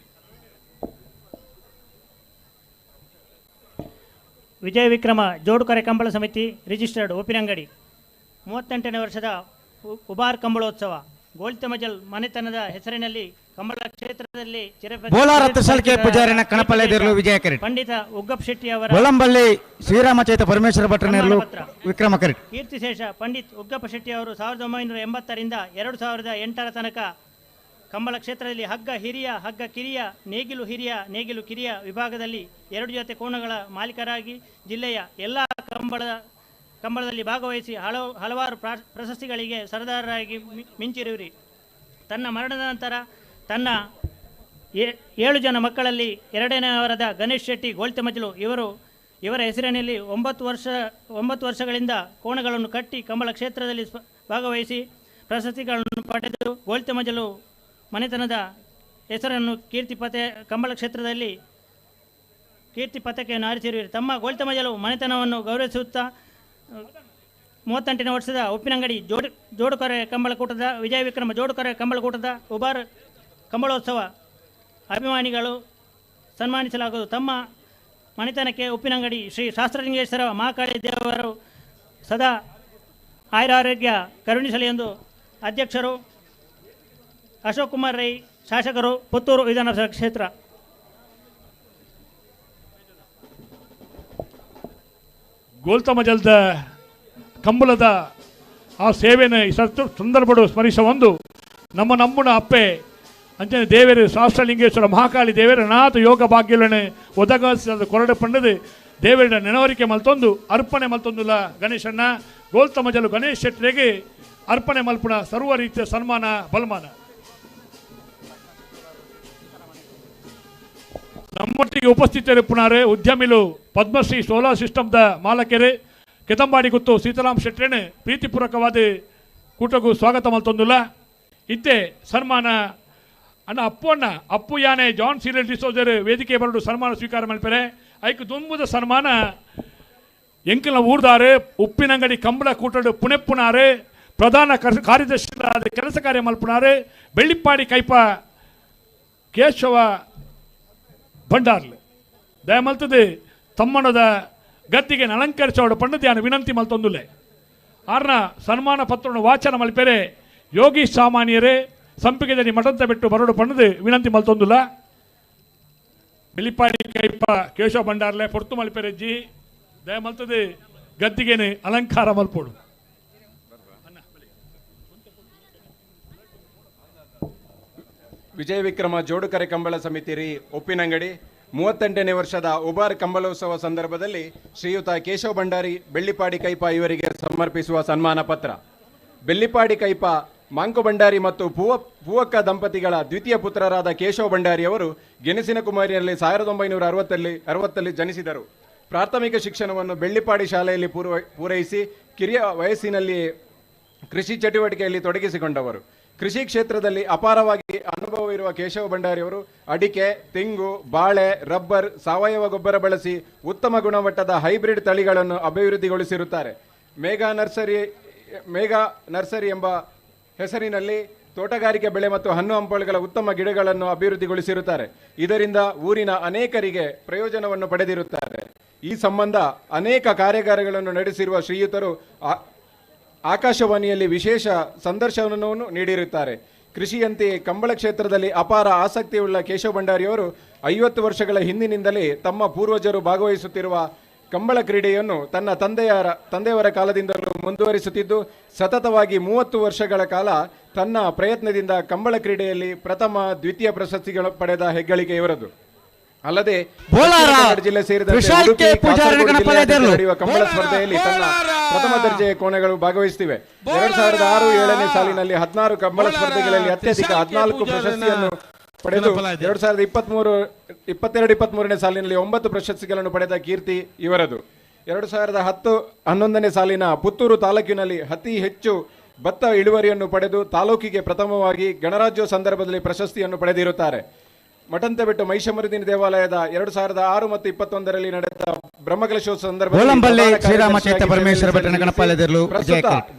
Speaker 3: ವಿಜಯ ವಿಕ್ರಮ ಜೋಡುಕರೆ ಕಂಬಳ ಸಮಿತಿ ರಿಜಿಸ್ಟರ್ಡ್ ಉಪ್ಪಿನಂಗಡಿ 38ನೇ ವರ್ಷದ ಉಬಾರ್ ಕಂಬಳೋತ್ಸವ ಗೋಲ್ತಮಜಲ್ ಮನೆತನದ ಹೆಸರಿನಲ್ಲಿ ಕಂಬಳ ಕ್ಷೇತ್ರದಲ್ಲಿ ಪಂಡಿತ ಉಗ್ಗಪ್ಪ ಶೆಟ್ಟಿ ಅವರ
Speaker 8: ಶ್ರೀರಾಮಚೈತ ಪರಮೇಶ್ವರ ಭಟ್ರನೇರ್ಲು ವಿಕ್ರಮ ಕರಿಟ್
Speaker 3: ಕೀರ್ತಿಶೇಷ ಪಂಡಿತ್ ಉಗ್ಗಪ್ಪ ಶೆಟ್ಟಿ ಅವರು 1980ರಿಂದ 2008ರ ತನಕ ಕಂಬಳ ಕ್ಷೇತ್ರದಲ್ಲಿ ಹಗ್ಗ ಹಿರಿಯ ಹಗ್ಗ ಕಿರಿಯ ನೇಗಿಲು ಹಿರಿಯ ನೇಗಿಲು ಕಿರಿಯ ವಿಭಾಗದಲ್ಲಿ 2 ಜೊತೆ ಕೋಣಗಳ ಮಾಲೀಕರಾಗಿ ಜಿಲ್ಲೆಯ ಎಲ್ಲ ಕಂಬಳದಲ್ಲಿ ಭಾಗವಹಿಸಿ ಹಲವಾರು ಪ್ರಶಸ್ತಿಗಳಿಗೆ ಸರದಾರರಾಗಿ ಮಿಂಚಿರುವಿರಿ. ತನ್ನ ಮರಣದ ನಂತರ ತನ್ನ 7 ಜನ ಮಕ್ಕಳಲ್ಲಿ 2ನೇಯವರಾದ ಗಣೇಶ್ ಶೆಟ್ಟಿ ಗೋಲ್ತಮಜಲು ಇವರ ಹೆಸರಿನಲ್ಲಿ 9 ವರ್ಷಗಳಿಂದ ಕೋಣಗಳನ್ನು ಕಟ್ಟಿ ಕಂಬಳ ಕ್ಷೇತ್ರದಲ್ಲಿ ಭಾಗವಹಿಸಿ ಪ್ರಶಸ್ತಿಗಳನ್ನು ಪಡೆದು ಗೋಲ್ತಮಜಲು ಮನೆತನದ ಹೆಸರನ್ನು ಕಂಬಳ ಕ್ಷೇತ್ರದಲ್ಲಿ ಕೀರ್ತಿ ಪತಾಕೆಯನ್ನು ಹಾರಿಸಿರುವಿರಿ. ತಮ್ಮ ಗೋಲ್ತಮಜಲು ಮನೆತನವನ್ನು ಗೌರವಿಸುತ್ತಾ 38ನೇ ವರ್ಷದ ಉಪ್ಪಿನಂಗಡಿ ಜೋಡುಕರೆ ಕಂಬಳಕೂಟದ ವಿಜಯ ವಿಕ್ರಮ ಜೋಡುಕರೆ ಕಂಬಳಕೂಟದ ಉಬಾರ್ ಕಂಬಳೋತ್ಸವ ಅಭಿಮಾನಿಗಳು ಸನ್ಮಾನಿಸಲಾಗುವುದು. ತಮ್ಮ ಮನೆತನಕ್ಕೆ ಉಪ್ಪಿನಂಗಡಿ ಶ್ರೀ ಶಾಸ್ತ್ರಲಿಂಗೇಶ್ವರ ಮಹಾಕಾಳಿ ದೇವರು ಸದಾ ಆಯುರಾರೋಗ್ಯ ಕರುಣಿಸಲಿ ಎಂದು ಅಧ್ಯಕ್ಷರು ಅಶೋಕ್ ಕುಮಾರ್ ರೈ, ಶಾಸಕರು, ಪುತ್ತೂರು ವಿಧಾನಸಭಾ ಕ್ಷೇತ್ರ.
Speaker 5: ಗೋಲ್ತಮಜಲ್ದ ಕಂಬಳದ ಆ ಸೇವೆನ ಈ ಸಂದರ್ಭಡು ಸ್ಮರಿಸುವ ನಮ್ಮುನ ಅಪ್ಪೆ ಅಂಚನೆ ದೇವರು ಶಾಸ್ತ್ರಲಿಂಗೇಶ್ವರ ಮಹಾಕಾಳಿ ದೇವರ ನಾಥ ಯೋಗ ಭಾಗ್ಯಗಳನ್ನು ಒದಗಿಸಿದ ಕೊರಡು ಪಂಡದು ದೇವರ ನೆನವರಿಕೆ ಮಲ್ತೊಂದು ಅರ್ಪಣೆ ಮಲ್ತೊಂದುಲ್ಲ ಗಣೇಶಣ್ಣ ಗೋಲ್ತಮಜಲು ಗಣೇಶ್ ಶೆಟ್ಟರಿಗೆ ಅರ್ಪಣೆ ಮಲ್ಪುಣ ಸರ್ವ ರೀತಿಯ ಸನ್ಮಾನ ಬಲ್ಮಾನ. ನಮ್ಮೊಟ್ಟಿಗೆ ಉಪಸ್ಥಿತರಿಪ್ಪುನಾರೆ ಉದ್ಯಮಿಲು ಪದ್ಮಶ್ರೀ ಸೋಲಾರ್ ಸಿಸ್ಟಮ್ದ ಮಾಲಕೆರೆ ಕೆತಂಬಾಡಿ ಗುತ್ತು ಸೀತಾರಾಮ್ ಶೆಟ್ಟರೇನೆ ಪ್ರೀತಿಪೂರ್ವಕವಾದ ಕೂಟಗೂ ಸ್ವಾಗತ ಮಲ್ತೊಂದುಲ್ಲ. ಇದ್ದೆ ಸನ್ಮಾನ ಅಣ್ಣ ಅಪ್ಪು ಯಾನೆ ಜಾನ್ ಸೀರಿಯಲ್ ಡಿಸೋಜರ್ ವೇದಿಕೆ ಬರಡು ಸನ್ಮಾನ ಸ್ವೀಕಾರ ಮಲ್ಪೆರೆ ಐಕ್ ದುಂಬುದ ಸನ್ಮಾನ ಎಂಕಲ್ನ ಊರ್ದಾರೆ ಉಪ್ಪಿನಂಗಡಿ ಕಂಬಳ ಕೂಟಡು ಪುಣೆಪ್ಪುನಾರೆ ಪ್ರಧಾನ ಕಾರ್ಯದರ್ಶಿಗಳಾದ ಕೆಲಸ ಕಾರ್ಯ ಮಲ್ಪುನಾರೆ ಬೆಳ್ಳಿಪ್ಪಾಡಿ ಕೈಪ ಕೇಶವ ಭಂಡಾರ್ಲು ದಯಮಲ್ತದೆ ತಮ್ಮನದ ಗದ್ದಿಗೆ ಅಲಂಕರಿಸೋಡು ಪಂಡದ್ಯಾನ ವಿನಂತಿ ಮಲ್ತೊಂದುಲೆ ಆರ್ನ ಸನ್ಮಾನ ಪತ್ರವನ್ನು ವಾಚನ ಮಲ್ಪೆರೆ ಯೋಗಿ ಸಾಮಾನ್ಯರೇ ಸಂಪಿಗೆದಲ್ಲಿ ಮಠಂತ ಬಿಟ್ಟು ಬರಡು ಪಣ್ಣದು ವಿನಂತಿ ಮಲ್ತೊಂದುಲ್ಲ. ಬೆಳ್ಳಿಪ್ಪಾಡಿ ಕೈಪ ಕೇಶವ ಭಂಡಾರ್ಲೆ ಪೊರ್ತು ಮಲ್ಪೆರೆಜ್ಜಿ ದಯಮಲ್ತದೆ ಗದ್ದಿಗೆನೆ ಅಲಂಕಾರ ಮಲ್ಪೋಡು.
Speaker 16: ವಿಜಯ ವಿಕ್ರಮ ಜೋಡುಕರೆ ಕಂಬಳ ಸಮಿತಿ ರೀ ಉಪ್ಪಿನಂಗಡಿ 38ನೇ ವರ್ಷದ ಉಬಾರ್ ಕಂಬಳೋತ್ಸವ ಸಂದರ್ಭದಲ್ಲಿ ಶ್ರೀಯುತ ಕೇಶವ ಭಂಡಾರಿ ಬೆಳ್ಳಿಪಾಡಿ ಕೈಪ ಇವರಿಗೆ ಸಮರ್ಪಿಸುವ ಸನ್ಮಾನ ಪತ್ರ. ಬೆಳ್ಳಿಪಾಡಿ ಕೈಪ ಮಾಂಕು ಭಂಡಾರಿ ಮತ್ತು ಪೂವಕ್ಕ ದಂಪತಿಗಳ ದ್ವಿತೀಯ ಪುತ್ರರಾದ ಕೇಶವ ಭಂಡಾರಿ ಅವರು ಗೆಣಸಿನ ಕುಮಾರಿಯಲ್ಲಿ 1960ರಲ್ಲಿ ಜನಿಸಿದರು. ಪ್ರಾಥಮಿಕ ಶಿಕ್ಷಣವನ್ನು ಬೆಳ್ಳಿಪಾಡಿ ಶಾಲೆಯಲ್ಲಿ ಪೂರೈಸಿ ಕಿರಿಯ ವಯಸ್ಸಿನಲ್ಲಿ ಕೃಷಿ ಚಟುವಟಿಕೆಯಲ್ಲಿ ತೊಡಗಿಸಿಕೊಂಡವರು. ಕೃಷಿ ಕ್ಷೇತ್ರದಲ್ಲಿ ಅಪಾರವಾಗಿ ಅನುಭವವಿರುವ ಕೇಶವ ಭಂಡಾರಿಯವರು ಅಡಿಕೆ, ತೆಂಗು, ಬಾಳೆ, ರಬ್ಬರ್, ಸಾವಯವ ಗೊಬ್ಬರ ಬಳಸಿ ಉತ್ತಮ ಗುಣಮಟ್ಟದ ಹೈಬ್ರಿಡ್ ತಳಿಗಳನ್ನು ಅಭಿವೃದ್ಧಿಗೊಳಿಸಿರುತ್ತಾರೆ. ಮೇಘಾ ನರ್ಸರಿ ಎಂಬ ಹೆಸರಿನಲ್ಲಿ ತೋಟಗಾರಿಕೆ ಬೆಳೆ ಮತ್ತು ಹಣ್ಣು ಹಂಪಲುಗಳ ಉತ್ತಮ ಗಿಡಗಳನ್ನು ಅಭಿವೃದ್ಧಿಗೊಳಿಸಿರುತ್ತಾರೆ. ಇದರಿಂದ ಊರಿನ ಅನೇಕರಿಗೆ ಪ್ರಯೋಜನವನ್ನು ಪಡೆದಿರುತ್ತಾರೆ. ಈ ಸಂಬಂಧ ಅನೇಕ ಕಾರ್ಯಾಗಾರಗಳನ್ನು ನಡೆಸಿರುವ ಶ್ರೀಯುತರು ಆಕಾಶವಾಣಿಯಲ್ಲಿ ವಿಶೇಷ ಸಂದರ್ಶನವನ್ನು ನೀಡಿರುತ್ತಾರೆ. ಕೃಷಿಯಂತೆಯೇ ಕಂಬಳ ಕ್ಷೇತ್ರದಲ್ಲಿ ಅಪಾರ ಆಸಕ್ತಿಯುಳ್ಳ ಕೇಶವ ಭಂಡಾರಿಯವರು 50 ವರ್ಷಗಳ ಹಿಂದಿನಿಂದಲೇ ತಮ್ಮ ಪೂರ್ವಜರು ಭಾಗವಹಿಸುತ್ತಿರುವ ಕಂಬಳ ಕ್ರೀಡೆಯನ್ನು ತನ್ನ ತಂದೆಯವರ ಕಾಲದಿಂದಲೂ ಮುಂದುವರಿಸುತ್ತಿದ್ದು ಸತತವಾಗಿ 30 ವರ್ಷಗಳ ಕಾಲ ತನ್ನ ಪ್ರಯತ್ನದಿಂದ ಕಂಬಳ ಕ್ರೀಡೆಯಲ್ಲಿ ಪ್ರಥಮ ದ್ವಿತೀಯ ಪ್ರಶಸ್ತಿಗಳು ಪಡೆದ ಹೆಗ್ಗಳಿಕೆ ಇವರದು. ಅಲ್ಲದೆ ಜಿಲ್ಲೆ ಸೇರಿದಂತೆ ಉಡುಪಿ, ಕಾಸರಗೋಡು ಜಿಲ್ಲೆಯಲ್ಲಿ ನಡೆಯುವ ಕಂಬಳ ಸ್ಪರ್ಧೆಯಲ್ಲಿ ತನ್ನ ಪ್ರಥಮ ದರ್ಜೆಯ ಕೋಣಗಳು ಭಾಗವಹಿಸುತ್ತಿವೆ. 2006-7ನೇ ಸಾಲಿನಲ್ಲಿ 16 ಕಂಬಳ ಸ್ಪರ್ಧೆಗಳಲ್ಲಿ ಅತ್ಯಧಿಕ 14 ಪ್ರಶಸ್ತಿಯನ್ನು ಪಡೆದು 2022-23ನೇ ಸಾಲಿನಲ್ಲಿ 9 ಪ್ರಶಸ್ತಿಗಳನ್ನು ಪಡೆದ ಕೀರ್ತಿ ಇವರದು. 2010-11ನೇ ಸಾಲಿನ ಪುತ್ತೂರು ತಾಲೂಕಿನಲ್ಲಿ ಅತಿ ಹೆಚ್ಚು ಭತ್ತ ಇಳುವರಿಯನ್ನು ಪಡೆದು ತಾಲೂಕಿಗೆ ಪ್ರಥಮವಾಗಿ ಗಣರಾಜ್ಯೋತ್ಸವ ಸಂದರ್ಭದಲ್ಲಿ ಪ್ರಶಸ್ತಿಯನ್ನು ಪಡೆದಿರುತ್ತಾರೆ. ಮಠಂತಬೆಟ್ಟು ಮಹಿಷಮರ್ದಿನಿ ದೇವಾಲಯದ 2006 ಮತ್ತು 2021ರಲ್ಲಿ ನಡೆದ ಬ್ರಹ್ಮಕಲಶೋತ್ಸವ ಸಂದರ್ಭದಲ್ಲಿ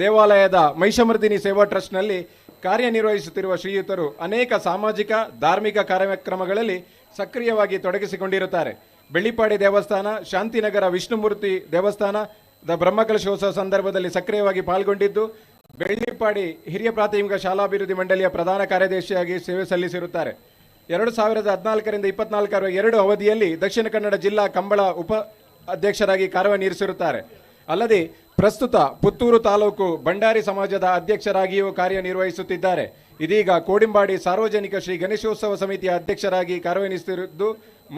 Speaker 16: ದೇವಾಲಯದ ಮಹಿಷಮರ್ದಿನಿ ಸೇವಾ ಟ್ರಸ್ಟ್ನಲ್ಲಿ ಕಾರ್ಯನಿರ್ವಹಿಸುತ್ತಿರುವ ಶ್ರೀಯುತರು ಅನೇಕ ಸಾಮಾಜಿಕ ಧಾರ್ಮಿಕ ಕಾರ್ಯಕ್ರಮಗಳಲ್ಲಿ ಸಕ್ರಿಯವಾಗಿ ತೊಡಗಿಸಿಕೊಂಡಿರುತ್ತಾರೆ. ಬೆಳ್ಳಿಪಾಡಿ ದೇವಸ್ಥಾನ, ಶಾಂತಿನಗರ ವಿಷ್ಣುಮೂರ್ತಿ ದೇವಸ್ಥಾನದ ಬ್ರಹ್ಮಕಲಶೋತ್ಸವ ಸಂದರ್ಭದಲ್ಲಿ ಸಕ್ರಿಯವಾಗಿ ಪಾಲ್ಗೊಂಡಿದ್ದು ಬೆಳ್ಳಿಪಾಡಿ ಹಿರಿಯ ಪ್ರಾಥಮಿಕ ಶಾಲಾಭಿವೃದ್ಧಿ ಮಂಡಳಿಯ ಪ್ರಧಾನ ಕಾರ್ಯದರ್ಶಿಯಾಗಿ ಸೇವೆ ಸಲ್ಲಿಸಿರುತ್ತಾರೆ. 2014ರಿಂದ 24ರ 2 ಅವಧಿಯಲ್ಲಿ ದಕ್ಷಿಣ ಕನ್ನಡ ಜಿಲ್ಲಾ ಕಂಬಳ ಉಪ ಅಧ್ಯಕ್ಷರಾಗಿ ಕಾರ್ಯನಿರ್ವಹಿಸಿರುತ್ತಾರೆ. ಅಲ್ಲದೆ ಪ್ರಸ್ತುತ ಪುತ್ತೂರು ತಾಲೂಕು ಭಂಡಾರಿ ಸಮಾಜದ ಅಧ್ಯಕ್ಷರಾಗಿಯೂ ಕಾರ್ಯನಿರ್ವಹಿಸುತ್ತಿದ್ದಾರೆ. ಇದೀಗ ಕೋಡಿಂಬಾಡಿ ಸಾರ್ವಜನಿಕ ಶ್ರೀ ಗಣೇಶೋತ್ಸವ ಸಮಿತಿಯ ಅಧ್ಯಕ್ಷರಾಗಿ ಕಾರ್ಯನಿರ್ವಹಿಸುತ್ತಿರುವುದು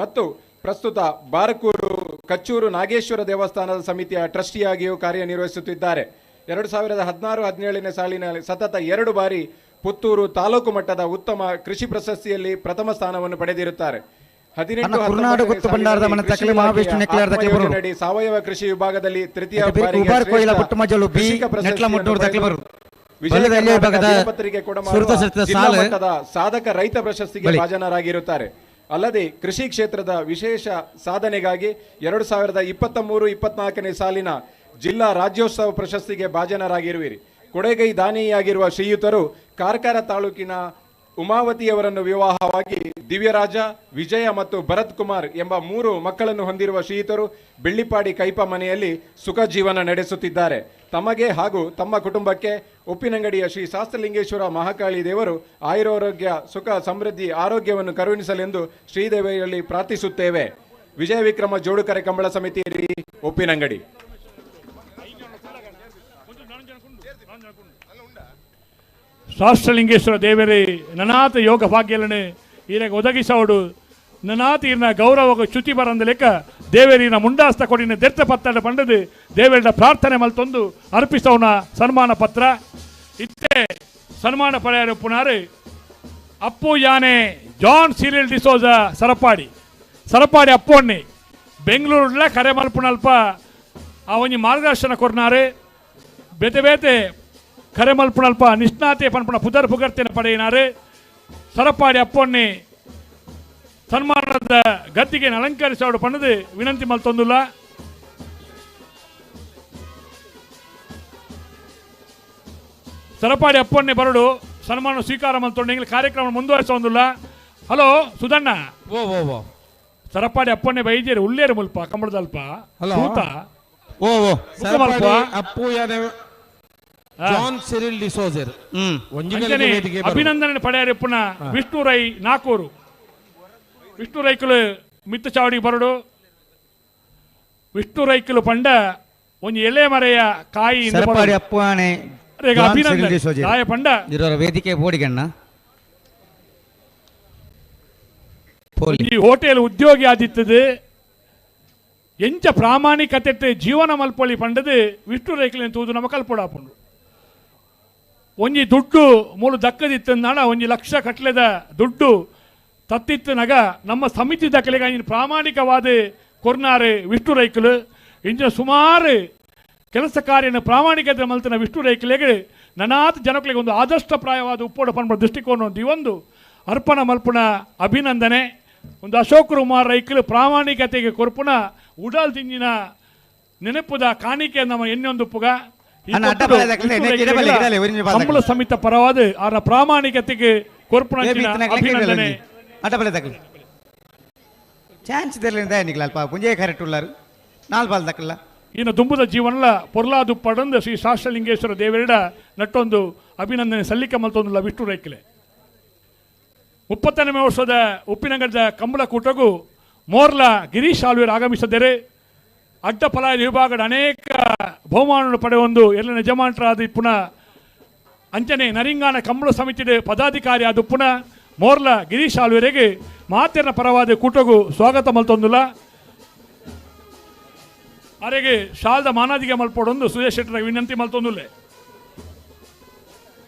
Speaker 16: ಮತ್ತು ಪ್ರಸ್ತುತ ಬಾರಕೂರು ಕಚ್ಚೂರು ನಾಗೇಶ್ವರ ದೇವಸ್ಥಾನದ ಸಮಿತಿಯ ಟ್ರಸ್ಟಿಯಾಗಿಯೂ ಕಾರ್ಯನಿರ್ವಹಿಸುತ್ತಿದ್ದಾರೆ. 2016-17ನೇ ಸಾಲಿನಲ್ಲಿ ಸತತ 2 ಬಾರಿ ಪುತ್ತೂರು ತಾಲೂಕು ಮಟ್ಟದ ಉತ್ತಮ ಕೃಷಿ ಪ್ರಶಸ್ತಿಯಲ್ಲಿ ಪ್ರಥಮ ಸ್ಥಾನವನ್ನು ಪಡೆದಿರುತ್ತಾರೆ. 18 ಸಾವಯವ ಕೃಷಿ ವಿಭಾಗದಲ್ಲಿ ತೃತೀಯ ಪತ್ರಿಕೆ ಮಟ್ಟದ ಸಾಧಕ ರೈತ ಪ್ರಶಸ್ತಿಗೆ ಭಾಜನರಾಗಿರುತ್ತಾರೆ. ಅಲ್ಲದೆ ಕೃಷಿ ಕ್ಷೇತ್ರದ ವಿಶೇಷ ಸಾಧನೆಗಾಗಿ 2023-24ನೇ ಸಾಲಿನ ಜಿಲ್ಲಾ ರಾಜ್ಯೋತ್ಸವ ಪ್ರಶಸ್ತಿಗೆ ಭಾಜನರಾಗಿರುವಿರಿ. ಕೊಡೆಗೈ ದಾನಿಯಾಗಿರುವ ಶ್ರೀಯುತರು ಕಾರ್ಕಳ ತಾಲೂಕಿನ ಉಮಾವತಿಯವರನ್ನು ವಿವಾಹವಾಗಿ ದಿವ್ಯರಾಜ, ವಿಜಯ ಮತ್ತು ಭರತ್ ಕುಮಾರ್ ಎಂಬ 3 ಮಕ್ಕಳನ್ನು ಹೊಂದಿರುವ ಶ್ರೀಯುತರು ಬೆಳ್ಳಿಪಾಡಿ ಕೈಪ ಮನೆಯಲ್ಲಿ ಸುಖ ಜೀವನ ನಡೆಸುತ್ತಿದ್ದಾರೆ. ತಮಗೆ ಹಾಗೂ ತಮ್ಮ ಕುಟುಂಬಕ್ಕೆ ಉಪ್ಪಿನಂಗಡಿಯ ಶ್ರೀ ಶಾಸ್ತ್ರಲಿಂಗೇಶ್ವರ ಮಹಾಕಾಳಿ ದೇವರು ಆಯುರಾರೋಗ್ಯ, ಸುಖ, ಸಮೃದ್ಧಿ, ಆರೋಗ್ಯವನ್ನು ಕರುಣಿಸಲೆಂದು ಶ್ರೀದೇವಿಯಲ್ಲಿ ಪ್ರಾರ್ಥಿಸುತ್ತೇವೆ. ವಿಜಯ ವಿಕ್ರಮ ಜೋಡುಕರೆ ಕಂಬಳ ಸಮಿತಿ, ಉಪ್ಪಿನಂಗಡಿ.
Speaker 5: ಶಾಸ್ತ್ರಲಿಂಗೇಶ್ವರ ದೇವರೇ ನನಾಥ ಯೋಗ ಭಾಗ್ಯలను ఈయనకు ಒದಗಿಸೋಡು ನನಾಥ ಇರ್ನ ಗೌರವ ಚ್ಯುತಿ ಬರಂದ ಲೆಕ್ಕ ದೇವರಿನ ಮುಂಡಾಸ್ತ ಕೊಡಿನ ದೆರ್ತ ಪತ್ತಡ ಪಂಡದು ದೇವರಿನ ಪ್ರಾರ್ಥನೆ ಮಲ್ತೊಂದು ಅರ್ಪಿಸೋನ ಸನ್ಮಾನ ಪತ್ರ ಇತ್ತೆ ಸನ್ಮಾನ ಪಡೆಯರು ಪುನಾರು ಅಪ್ಪು ಯಾನೆ ಜಾನ್ ಸಿರಿಲ್ ಡಿಸೋಜ ಸರಪಾಡಿ ಅಪ್ಪೊಣ್ಣಿ ಬೆಂಗಳೂರುಲ ಕರೆ ಮಲ್ಪುನಲ್ಪ ಅವನಿ ಮಾರ್ಗದರ್ಶನ ಕೊರ್ನಾರು ಬೇತೆ ಕರೆ ಮಲ್ಪುನಲ್ಪ ನಿಷ್ಣಾತೆ ಪನ್ಪುಣ ಪುದರ್ ಪುಗರ್ತಿನ ಪಡೆಯಿನಾರು ಸರಪಾಡಿ ಅಪ್ಪೊಣ್ಣಿ ಸನ್ಮಾನದ ಗದ್ದಿಗೆ ಅಲಂಕರಿಸೋಡು ಪಣ್ಣದು ವಿನಂತಿ ಮಲ್ತೊಂದುಲ್ಲ. ಸರಪಾಡಿ ಅಪ್ಪೊಣ್ಣೆ ಬರಡು ಸನ್ಮಾನ ಸ್ವೀಕಾರ ಮಲ್ತೊಂಡು ಕಾರ್ಯಕ್ರಮ ಮುಂದುವರಿಸೋದಿಲ್ಲ. ಹಲೋ ಸುಧಣ್ಣ,
Speaker 12: ಓ
Speaker 5: ಸರಪಾಡಿ ಅಪ್ಪೊಣ್ಣೆ ಬೈದ್ಯರು ಉಳ್ಳೇರು ಮುಲ್ಪ ಕಂಬಳದಲ್ಪ
Speaker 12: ಅಪ್ಪು ಜಾನ್ ಸಿರಿಲ್ ಡಿಸೋಜರ್
Speaker 5: ಅಭಿನಂದನೆ ಪಡೆಯರು ಪುನಃ ವಿಷ್ಣು ರೈ ನಾಕೂರು ವಿಷ್ಣು ರೈಕುಲು ಮಿತ್ತ ಚಾವಡಿ ಬರಡು ವಿಷ್ಣು ರೈಕುಲು ಪಂಡ ಒಂದು ಎಲೆ ಮರೆಯ ಕಾಯಿ ಅಭಿನಂದನೆ ಪಂಡ
Speaker 8: ವೇದಿಕೆ ಬೋಡಿಗಣ್ಣ
Speaker 5: ಈ ಹೋಟೆಲ್ ಉದ್ಯೋಗಿ ಆದಿತ್ತದು ಎಂಚ ಪ್ರಾಮಾಣಿಕತೆ ಜೀವನ ಮಲ್ಪೊಳಿ ಪಂಡದು ವಿಷ್ಣು ರೈಕಲ್ ತೂದು ನಮ್ಮ ಕಲ್ಪೊಡಾಪುಂಡು ಒಂಜಿ ದುಡ್ಡು ಮೂಲು ದಕ್ಕದಿತ್ತು ನಾಡ 1 ಲಕ್ಷ ಕಟ್ಲೆದ ದುಡ್ಡು ತತ್ತಿತ್ತನಾಗ ನಮ್ಮ ಸಮಿತಿ ದಕ್ಕಲೆಗ ಪ್ರಾಮಾಣಿಕವಾದ ಕೊರ್ನಾರು ವಿಷ್ಣು ರೈಕಲು ಇಂಚಿನ ಸುಮಾರು ಕೆಲಸ ಕಾರ್ಯನ ಪ್ರಾಮಾಣಿಕತೆ ಮಲ್ತಿನ ವಿಷ್ಣು ರೈಕಲೆಗೆ ನನಾತ್ ಜನಗಳಿಗೆ ಒಂದು ಆದರ್ಶಪ್ರಾಯವಾದ ಉಪ್ಪೋಡ ಪನ್ಬ ದೃಷ್ಟಿಕೋನ ಒಂದು ಅರ್ಪಣ ಮಲ್ಪುಣ ಅಭಿನಂದನೆ. ಒಂದು ಅಶೋಕ್ ಕುಮಾರ್ ರೈಕಲು ಪ್ರಾಮಾಣಿಕತೆಗೆ ಕೊರ್ಪುಣ ಉಡಾಲ್ ತಿಂಜಿನ ನೆನಪುದ ಕಾಣಿಕೆ ನಮ್ಮ ಎನ್ನೊಂದು ಪುಗ ಈ ಕಂಬಳ ಸಮಿತ ಪರವಾದ ಅವರ ಪ್ರಾಮಾಣಿಕತೆಗೆ ಕೊರ್ಪುಣಂಚಿನ ಅಭಿನಂದನೆ.
Speaker 8: ಚಾನ್ಸ್ ಅಲ್ಪ ಪುಂಜೆ ಕರೆಕ್ಟ್ ಉಳ್ಳಾರು ನಾಲ್ ಬಾಲ್ ದಕ್ಕಲ್ಲ
Speaker 5: ಇನ್ನು ದುಂಬುದ ಜೀವನಲ ಪೊರ್ಲಾದು ಪಡಂದು ಶ್ರೀ ಶಾಸ್ತ್ರಲಿಂಗೇಶ್ವರ ದೇವರಿಡ ನಟ್ಟೊಂದು ಅಭಿನಂದನೆ ಸಲ್ಲಿಕೆ ಮಲ್ತೊಂದುಲ್ಲ ವಿಷ್ಣು ರೈಕಿಲೆ 30ನೇ ವರ್ಷದ ಉಪ್ಪಿನಂಗಡದ ಕಂಬಳ ಕೂಟಗೂ ಮೋರ್ಲ ಗಿರೀಶ್ ಆಳ್ವೇರು ಆಗಮಿಸಿದರೆ ಅಡ್ಡಫಲಾಯದ ವಿಭಾಗದ ಅನೇಕ ಬಹುಮಾನವನ್ನು ಪಡೆಯೊಂದು ಎಲ್ಲ ಯಜಮಾನರಾದ ಪುನಃ ಅಂಚನೆ ನರಿಂಗಾನ ಕಂಬಳ ಸಮಿತಿಯ ಪದಾಧಿಕಾರಿ ಆದ ಪುನಃ ಮೋರ್ಲ ಗಿರೀಶ್ ಆಳ್ವೇರಿಗೆ ಮಾತೆರ್ನ ಪರವಾದ ಕೂಟಗೂ ಸ್ವಾಗತ ಮಲ್ತೊಂದುಲ್ಲ ಅವರಿಗೆ ಶಾಲದ ಮಾನಾದಿಗೆ ಮಲ್ಪಡೊಂದು ಸುರೇಶ್ ಶೆಟ್ಟರ ವಿನಂತಿ ಮಲ್ತೊಂದುಲ್ಲೆ.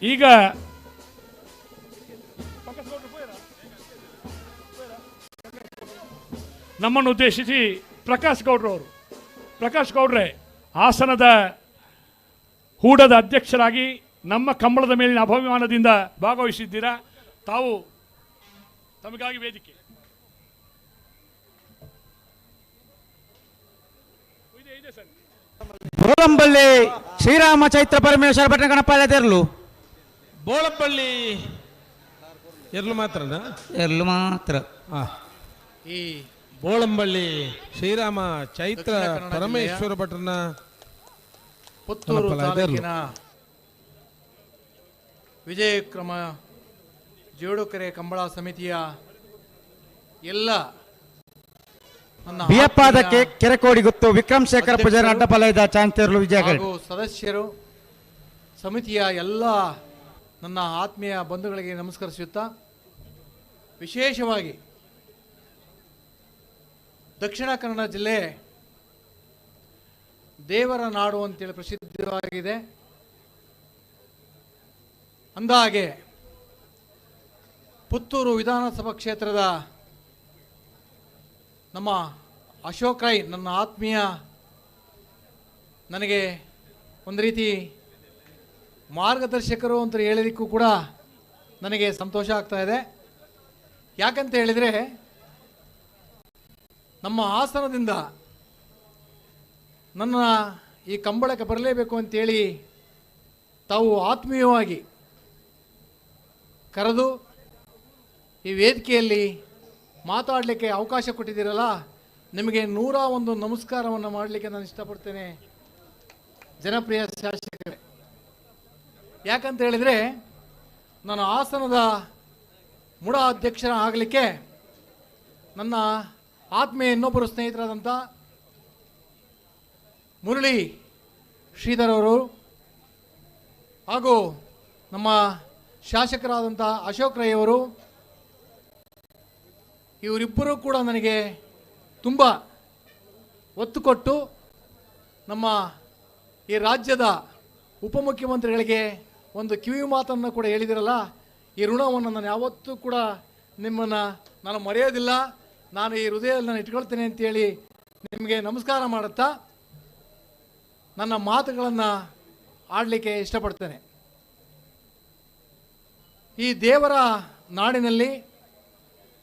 Speaker 5: ಈಗ ನಮ್ಮನ್ನು ಉದ್ದೇಶಿಸಿ ಪ್ರಕಾಶ್ ಗೌಡ್ರೆ ಹಾಸನದ ಹೂಡದ ಅಧ್ಯಕ್ಷರಾಗಿ ನಮ್ಮ ಕಂಬಳದ ಮೇಲಿನ ಅಭಿಮಾನದಿಂದ ಭಾಗವಹಿಸಿದ್ದೀರಾ. ತಾವು ತಮಗಾಗಿ ವೇದಿಕೆ.
Speaker 8: ಬೋಳಂಬಳ್ಳಿ ಶ್ರೀರಾಮ ಚೈತ್ರ ಪರಮೇಶ್ವರ ಭಟ್ಟ ಗಣಪಾಲ ತೆರಲು
Speaker 12: ಬೋಳಂಬಳ್ಳಿ ಎರ್ಲು ಮಾತ್ರನಾ?
Speaker 8: ಎರ್ಲು ಮಾತ್ರ.
Speaker 12: ಈ ಬೋಳಂಬಳ್ಳಿ ಶ್ರೀರಾಮ ಚೈತ್ರ ಪರಮೇಶ್ವರ ಭಟ್ರನ
Speaker 17: ಪುತ್ತೂರು ತಾಲೂಕಿನ ವಿಜಯವಿಕ್ರಮ ಜೋಡುಕೆರೆ ಕಂಬಳ ಸಮಿತಿಯ ಎಲ್ಲ
Speaker 8: ಬಿಯಪ್ಪಾದ ಕೆರೆಕೋಡಿ ಗೊತ್ತು ವಿಕ್ರಮ್ ಶೇಖರ್ ಪೂಜಾರಿ ಅಡ್ಡಪಾಲಯದ ಚಾಂತೇರ್ಲು ವಿಜಯ
Speaker 17: ಹಾಗೂ ಸದಸ್ಯರು ಸಮಿತಿಯ ಎಲ್ಲ ನನ್ನ ಆತ್ಮೀಯ ಬಂಧುಗಳಿಗೆ ನಮಸ್ಕರಿಸುತ್ತಾ, ವಿಶೇಷವಾಗಿ ದಕ್ಷಿಣ ಕನ್ನಡ ಜಿಲ್ಲೆ ದೇವರ ನಾಡು ಅಂತೇಳಿ ಪ್ರಸಿದ್ಧವಾಗಿದೆ. ಅಂದಹಾಗೆ ಪುತ್ತೂರು ವಿಧಾನಸಭಾ ಕ್ಷೇತ್ರದ ನಮ್ಮ ಅಶೋಕ್ ರೈ ನನ್ನ ಆತ್ಮೀಯ, ನನಗೆ ಒಂದು ರೀತಿ ಮಾರ್ಗದರ್ಶಕರು ಅಂತ ಹೇಳಲಿಕ್ಕೂ ಕೂಡ ನನಗೆ ಸಂತೋಷ ಆಗ್ತಾ ಇದೆ. ಯಾಕಂತ ಹೇಳಿದರೆ ನಮ್ಮ ಹಾಸನದಿಂದ ನನ್ನ ಈ ಕಂಬಳಕ್ಕೆ ಬರಲೇಬೇಕು ಅಂತೇಳಿ ತಾವು ಆತ್ಮೀಯವಾಗಿ ಕರೆದು ಈ ವೇದಿಕೆಯಲ್ಲಿ ಮಾತಾಡಲಿಕ್ಕೆ ಅವಕಾಶ ಕೊಟ್ಟಿದ್ದೀರಲ್ಲ, ನಿಮಗೆ 101 ನಮಸ್ಕಾರವನ್ನು ಮಾಡಲಿಕ್ಕೆ ನಾನು ಇಷ್ಟಪಡ್ತೇನೆ ಜನಪ್ರಿಯ ಶಾಸಕರೇ. ಯಾಕಂತ ಹೇಳಿದರೆ ನಾನು ಹಾಸನದ ಮುಡ ಅಧ್ಯಕ್ಷರ ಆಗಲಿಕ್ಕೆ ನನ್ನ ಆತ್ಮೀಯ ಇನ್ನೊಬ್ಬರು ಸ್ನೇಹಿತರಾದಂಥ ಮುರಳಿ ಶ್ರೀಧರ್ ಅವರು ಹಾಗೂ ನಮ್ಮ ಶಾಸಕರಾದಂಥ ಅಶೋಕ್ ರೈ ಅವರು, ಇವರಿಬ್ಬರೂ ಕೂಡ ನನಗೆ ತುಂಬ ಒತ್ತು ಕೊಟ್ಟು ನಮ್ಮ ಈ ರಾಜ್ಯದ ಉಪಮುಖ್ಯಮಂತ್ರಿಗಳಿಗೆ ಒಂದು ಕಿವಿ ಮಾತನ್ನು ಕೂಡ ಹೇಳಿದಿರಲ್ಲ, ಈ ಋಣವನ್ನು ನಾನು ಯಾವತ್ತೂ ಕೂಡ ನಿಮ್ಮನ್ನು ನಾನು ಮರೆಯೋದಿಲ್ಲ, ನಾನು ಈ ಹೃದಯದಲ್ಲಿ ನಾನು ಇಟ್ಕೊಳ್ತೇನೆ ಅಂತೇಳಿ ನಿಮಗೆ ನಮಸ್ಕಾರ ಮಾಡುತ್ತಾ ನನ್ನ ಮಾತುಗಳನ್ನು ಆಡಲಿಕ್ಕೆ ಇಷ್ಟಪಡ್ತೇನೆ. ಈ ದೇವರ ನಾಡಿನಲ್ಲಿ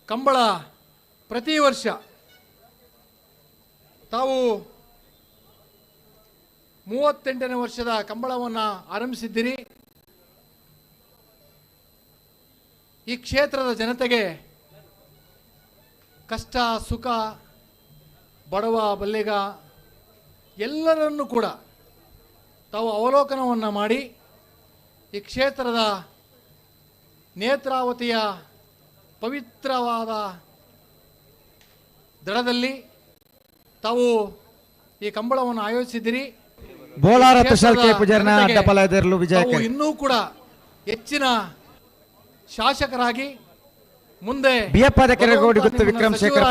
Speaker 17: ಕಂಬಳ ಪ್ರತಿ ವರ್ಷ ತಾವು 38ನೇ ವರ್ಷದ ಕಂಬಳವನ್ನು ಆರಂಭಿಸಿದ್ದೀರಿ. ಈ ಕ್ಷೇತ್ರದ ಜನತೆಗೆ ಕಷ್ಟ ಸುಖ ಬಡವ ಬಲ್ಲಿಗ ಎಲ್ಲರನ್ನೂ ಕೂಡ ತಾವು ಅವಲೋಕನವನ್ನು ಮಾಡಿ ಈ ಕ್ಷೇತ್ರದ ನೇತ್ರಾವತಿಯ ಪವಿತ್ರವಾದ ದಡದಲ್ಲಿ ತಾವು ಈ ಕಂಬಳವನ್ನು ಆಯೋಜಿಸಿದಿರಿ. ಇನ್ನೂ ಕೂಡ ಹೆಚ್ಚಿನ ಶಾಸಕರಾಗಿ ಮುಂದೆ
Speaker 8: ವಿಕ್ರಮ್ ಶೇಖರ್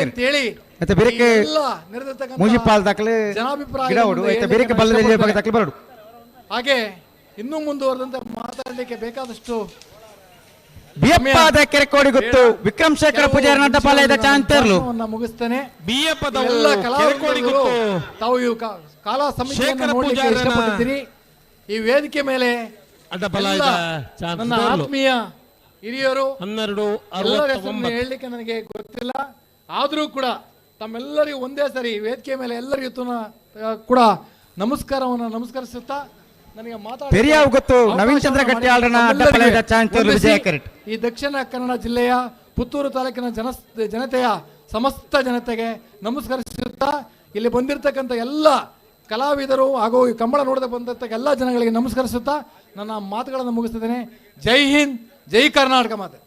Speaker 17: ಅಂತೇಳಿ ಹಾಗೆ ಇನ್ನೂ ಮುಂದುವರೆದಂತೆ ಮಾತಾಡಲಿಕ್ಕೆ ಬೇಕಾದಷ್ಟು
Speaker 8: ಕೆರೆಕೋಡಿ ಗೊತ್ತು ವಿಕ್ರಮ್ ಶೇಖರ್ ಪೂಜಾರಿ ಅಡ್ಡಪಾಲಯದ ಚಾಂತೇರ್ಲು
Speaker 17: ಮುಗಿಸ್ತೇನೆ. ಎಲ್ಲ ಕಲಾವಿದರು ತಾವು ಈ ಕಾಲ ಸಮಿತಿಯನ್ನು ನೋಡಲಿಕ್ಕೆ ಇಷ್ಟಪಟ್ಟಿದ್ದೀರಿ. ಈ ವೇದಿಕೆ ಮೇಲೆ ನನ್ನ ಆತ್ಮೀಯ ಹಿರಿಯರು ಎಲ್ಲರ ಹೆಸರನ್ನು ಹೇಳಲಿಕ್ಕೆ ನನಗೆ ಗೊತ್ತಿಲ್ಲ, ಆದರೂ ಕೂಡ ತಮ್ಮೆಲ್ಲರಿಗೂ ಒಂದೇ ಸರಿ ವೇದಿಕೆ ಮೇಲೆ ಎಲ್ಲರಿಗೂ ಕೂಡ ನಮಸ್ಕಾರವನ್ನು ನಮಸ್ಕರಿಸುತ್ತಾ ನನಗೆ
Speaker 8: ಪೆರಿಯಾವ್ ಗೊತ್ತು ನವೀನ್ ಚಂದ್ರ ಗಟ್ಟಿಯಾಳರನ್ನ ಅಡ್ಡಪಲಯದ ಚಾಂಚೂರು ವಿಜಯ ಕರೆಟ್.
Speaker 17: ಈ ದಕ್ಷಿಣ ಕನ್ನಡ ಜಿಲ್ಲೆಯ ಪುತ್ತೂರು ತಾಲೂಕಿನ ಜನತೆಯ ಸಮಸ್ತ ಜನತೆಗೆ ನಮಸ್ಕರಿಸುತ್ತಾ ಇಲ್ಲಿ ಬಂದಿರತಕ್ಕಂಥ ಎಲ್ಲ ಕಲಾವಿದರು ಹಾಗೂ ಈ ಕಂಬಳ ನೋಡದೆ ಬಂದಿರತಕ್ಕ ಎಲ್ಲ ಜನಗಳಿಗೆ ನಮಸ್ಕರಿಸುತ್ತಾ ನನ್ನ ಮಾತುಗಳನ್ನು ಮುಗಿಸ್ತಿದ್ದೇನೆ. ಜೈ ಹಿಂದ್, ಜೈ ಕರ್ನಾಟಕ ಮಾತೆ.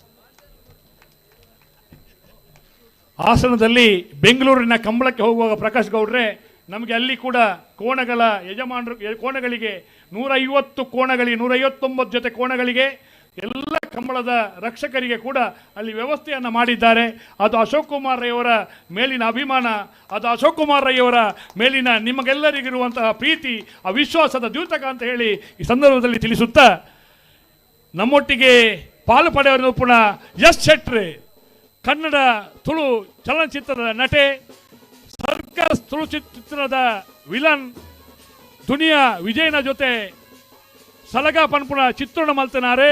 Speaker 5: ಹಾಸನದಲ್ಲಿ ಬೆಂಗಳೂರಿನ ಕಂಬಳಕ್ಕೆ ಹೋಗುವಾಗ ಪ್ರಕಾಶ್ ಗೌಡ್ರೆ ನಮಗೆ ಅಲ್ಲಿ ಕೂಡ ಕೋಣಗಳ ಯಜಮಾನರು ಕೋಣಗಳಿಗೆ 150 ಕೋಣಗಳಿಗೆ 159 ಜೊತೆ ಕೋಣಗಳಿಗೆ ಎಲ್ಲ ಕಂಬಳದ ರಕ್ಷಕರಿಗೆ ಕೂಡ ಅಲ್ಲಿ ವ್ಯವಸ್ಥೆಯನ್ನು ಮಾಡಿದ್ದಾರೆ. ಅದು ಅಶೋಕ್ ಕುಮಾರ್ ರೈಯವರ ಮೇಲಿನ ಅಭಿಮಾನ, ಅದು ಅಶೋಕ್ ಕುಮಾರ್ ರೈಯವರ ಮೇಲಿನ ನಿಮಗೆಲ್ಲರಿಗಿರುವಂತಹ ಪ್ರೀತಿ, ಆ ವಿಶ್ವಾಸದ ದ್ಯೂತಕ ಅಂತ ಹೇಳಿ ಈ ಸಂದರ್ಭದಲ್ಲಿ ತಿಳಿಸುತ್ತಾ, ನಮ್ಮೊಟ್ಟಿಗೆ ಪಾಲು ಪಡೆಯುವ ಪುನಃ ಎಸ್ ಶೆಟ್ರೆ, ಕನ್ನಡ ತುಳು ಚಲನಚಿತ್ರದ ನಟೆ, ಸರ್ಕಸ್ ತುಳು ಚಿತ್ರದ ವಿಲನ್, ದುನಿಯಾ ವಿಜಯನ ಜೊತೆ ಸಲಗ ಪನ್ಪುಣ ಚಿತ್ರಣ ಮಲ್ತನಾರೆ,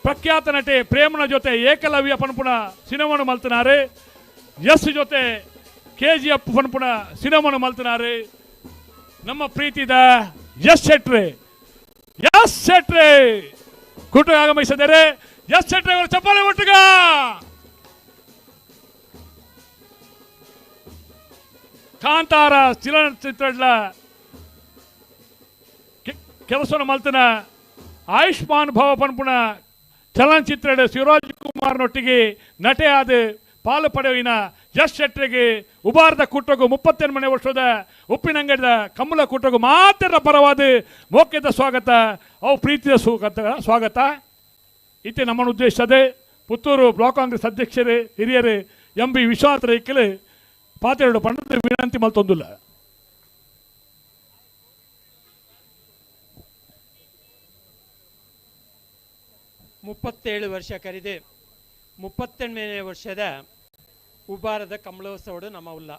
Speaker 5: ಪ್ರಖ್ಯಾತ ನಟೆ ಪ್ರೇಮನ ಜೊತೆ ಏಕಲವ್ಯ ಪನ್ಪುಣ ಸಿನಿಮಾನು ಮಲ್ತನಾರೆ, ಎಸ್ ಜೊತೆ KGF ಪನ್ಪುಣ ಸಿನಿಮಾನು ಮಲ್ತನಾರೆ. ನಮ್ಮ ಪ್ರೀತಿದ ಎಸ್ ಶೆಟ್ರೆ ಕೂಟ ಆಗಮಿಸಿದರೆ ಎಸ್ ಶೆಟ್ರೆ ಅವರ ಚಪ್ಪಾಳೆ ಒಟ್ಟುಗ. ಕಾಂತಾರ ಚಲನಚಿತ್ರಗಳ ಕೆಲಸವನ್ನು ಮಲ್ತನ ಆಯುಷ್ಮಾನ್ ಭವ ಪನ್ಪುಣ ಚಲನಚಿತ್ರ ಶಿವರಾಜ್ ಕುಮಾರ್ನೊಟ್ಟಿಗೆ ನಟೆಯಾದ ಪಾಲು ಪಡೆಯುವಿನ ಎಸ್ ಶೆಟ್ರಿಗೆ ಉಬಾರದ ಕೂಟಗೂ 38ನೇ ವರ್ಷದ ಉಪ್ಪಿನಂಗಡಿದ ಕಮಲ ಕೂಟಗೂ ಮಾತ್ರ ಪರವಾದ ಮೋಕ್ಯದ ಸ್ವಾಗತ, ಅವು ಪ್ರೀತಿಯ ಸ್ವಾಗತ. ಇತ್ತೆ ನಮ್ಮನ್ನು ಉದ್ದೇಶಿಸದೆ ಪುತ್ತೂರು ಬ್ಲಾಕ್ ಕಾಂಗ್ರೆಸ್ ಅಧ್ಯಕ್ಷರು ಹಿರಿಯರು MB ವಿಶ್ವನಾಥ ರೈಕಲ್ ಪಾತ್ರೆರಡು ಪಂಡದ ವಿನಂತಿ ಮಲ್ತೊಂದಿಲ್ಲ.
Speaker 18: ಮುಪ್ಪತ್ತೇಳು ವರ್ಷ ಕರೆದು 38ನೇ ವರ್ಷದ ಉಬಾರದ ಕಮಲೋತ್ಸವಡು ನಮ್ಮ ಉಲ್ಲ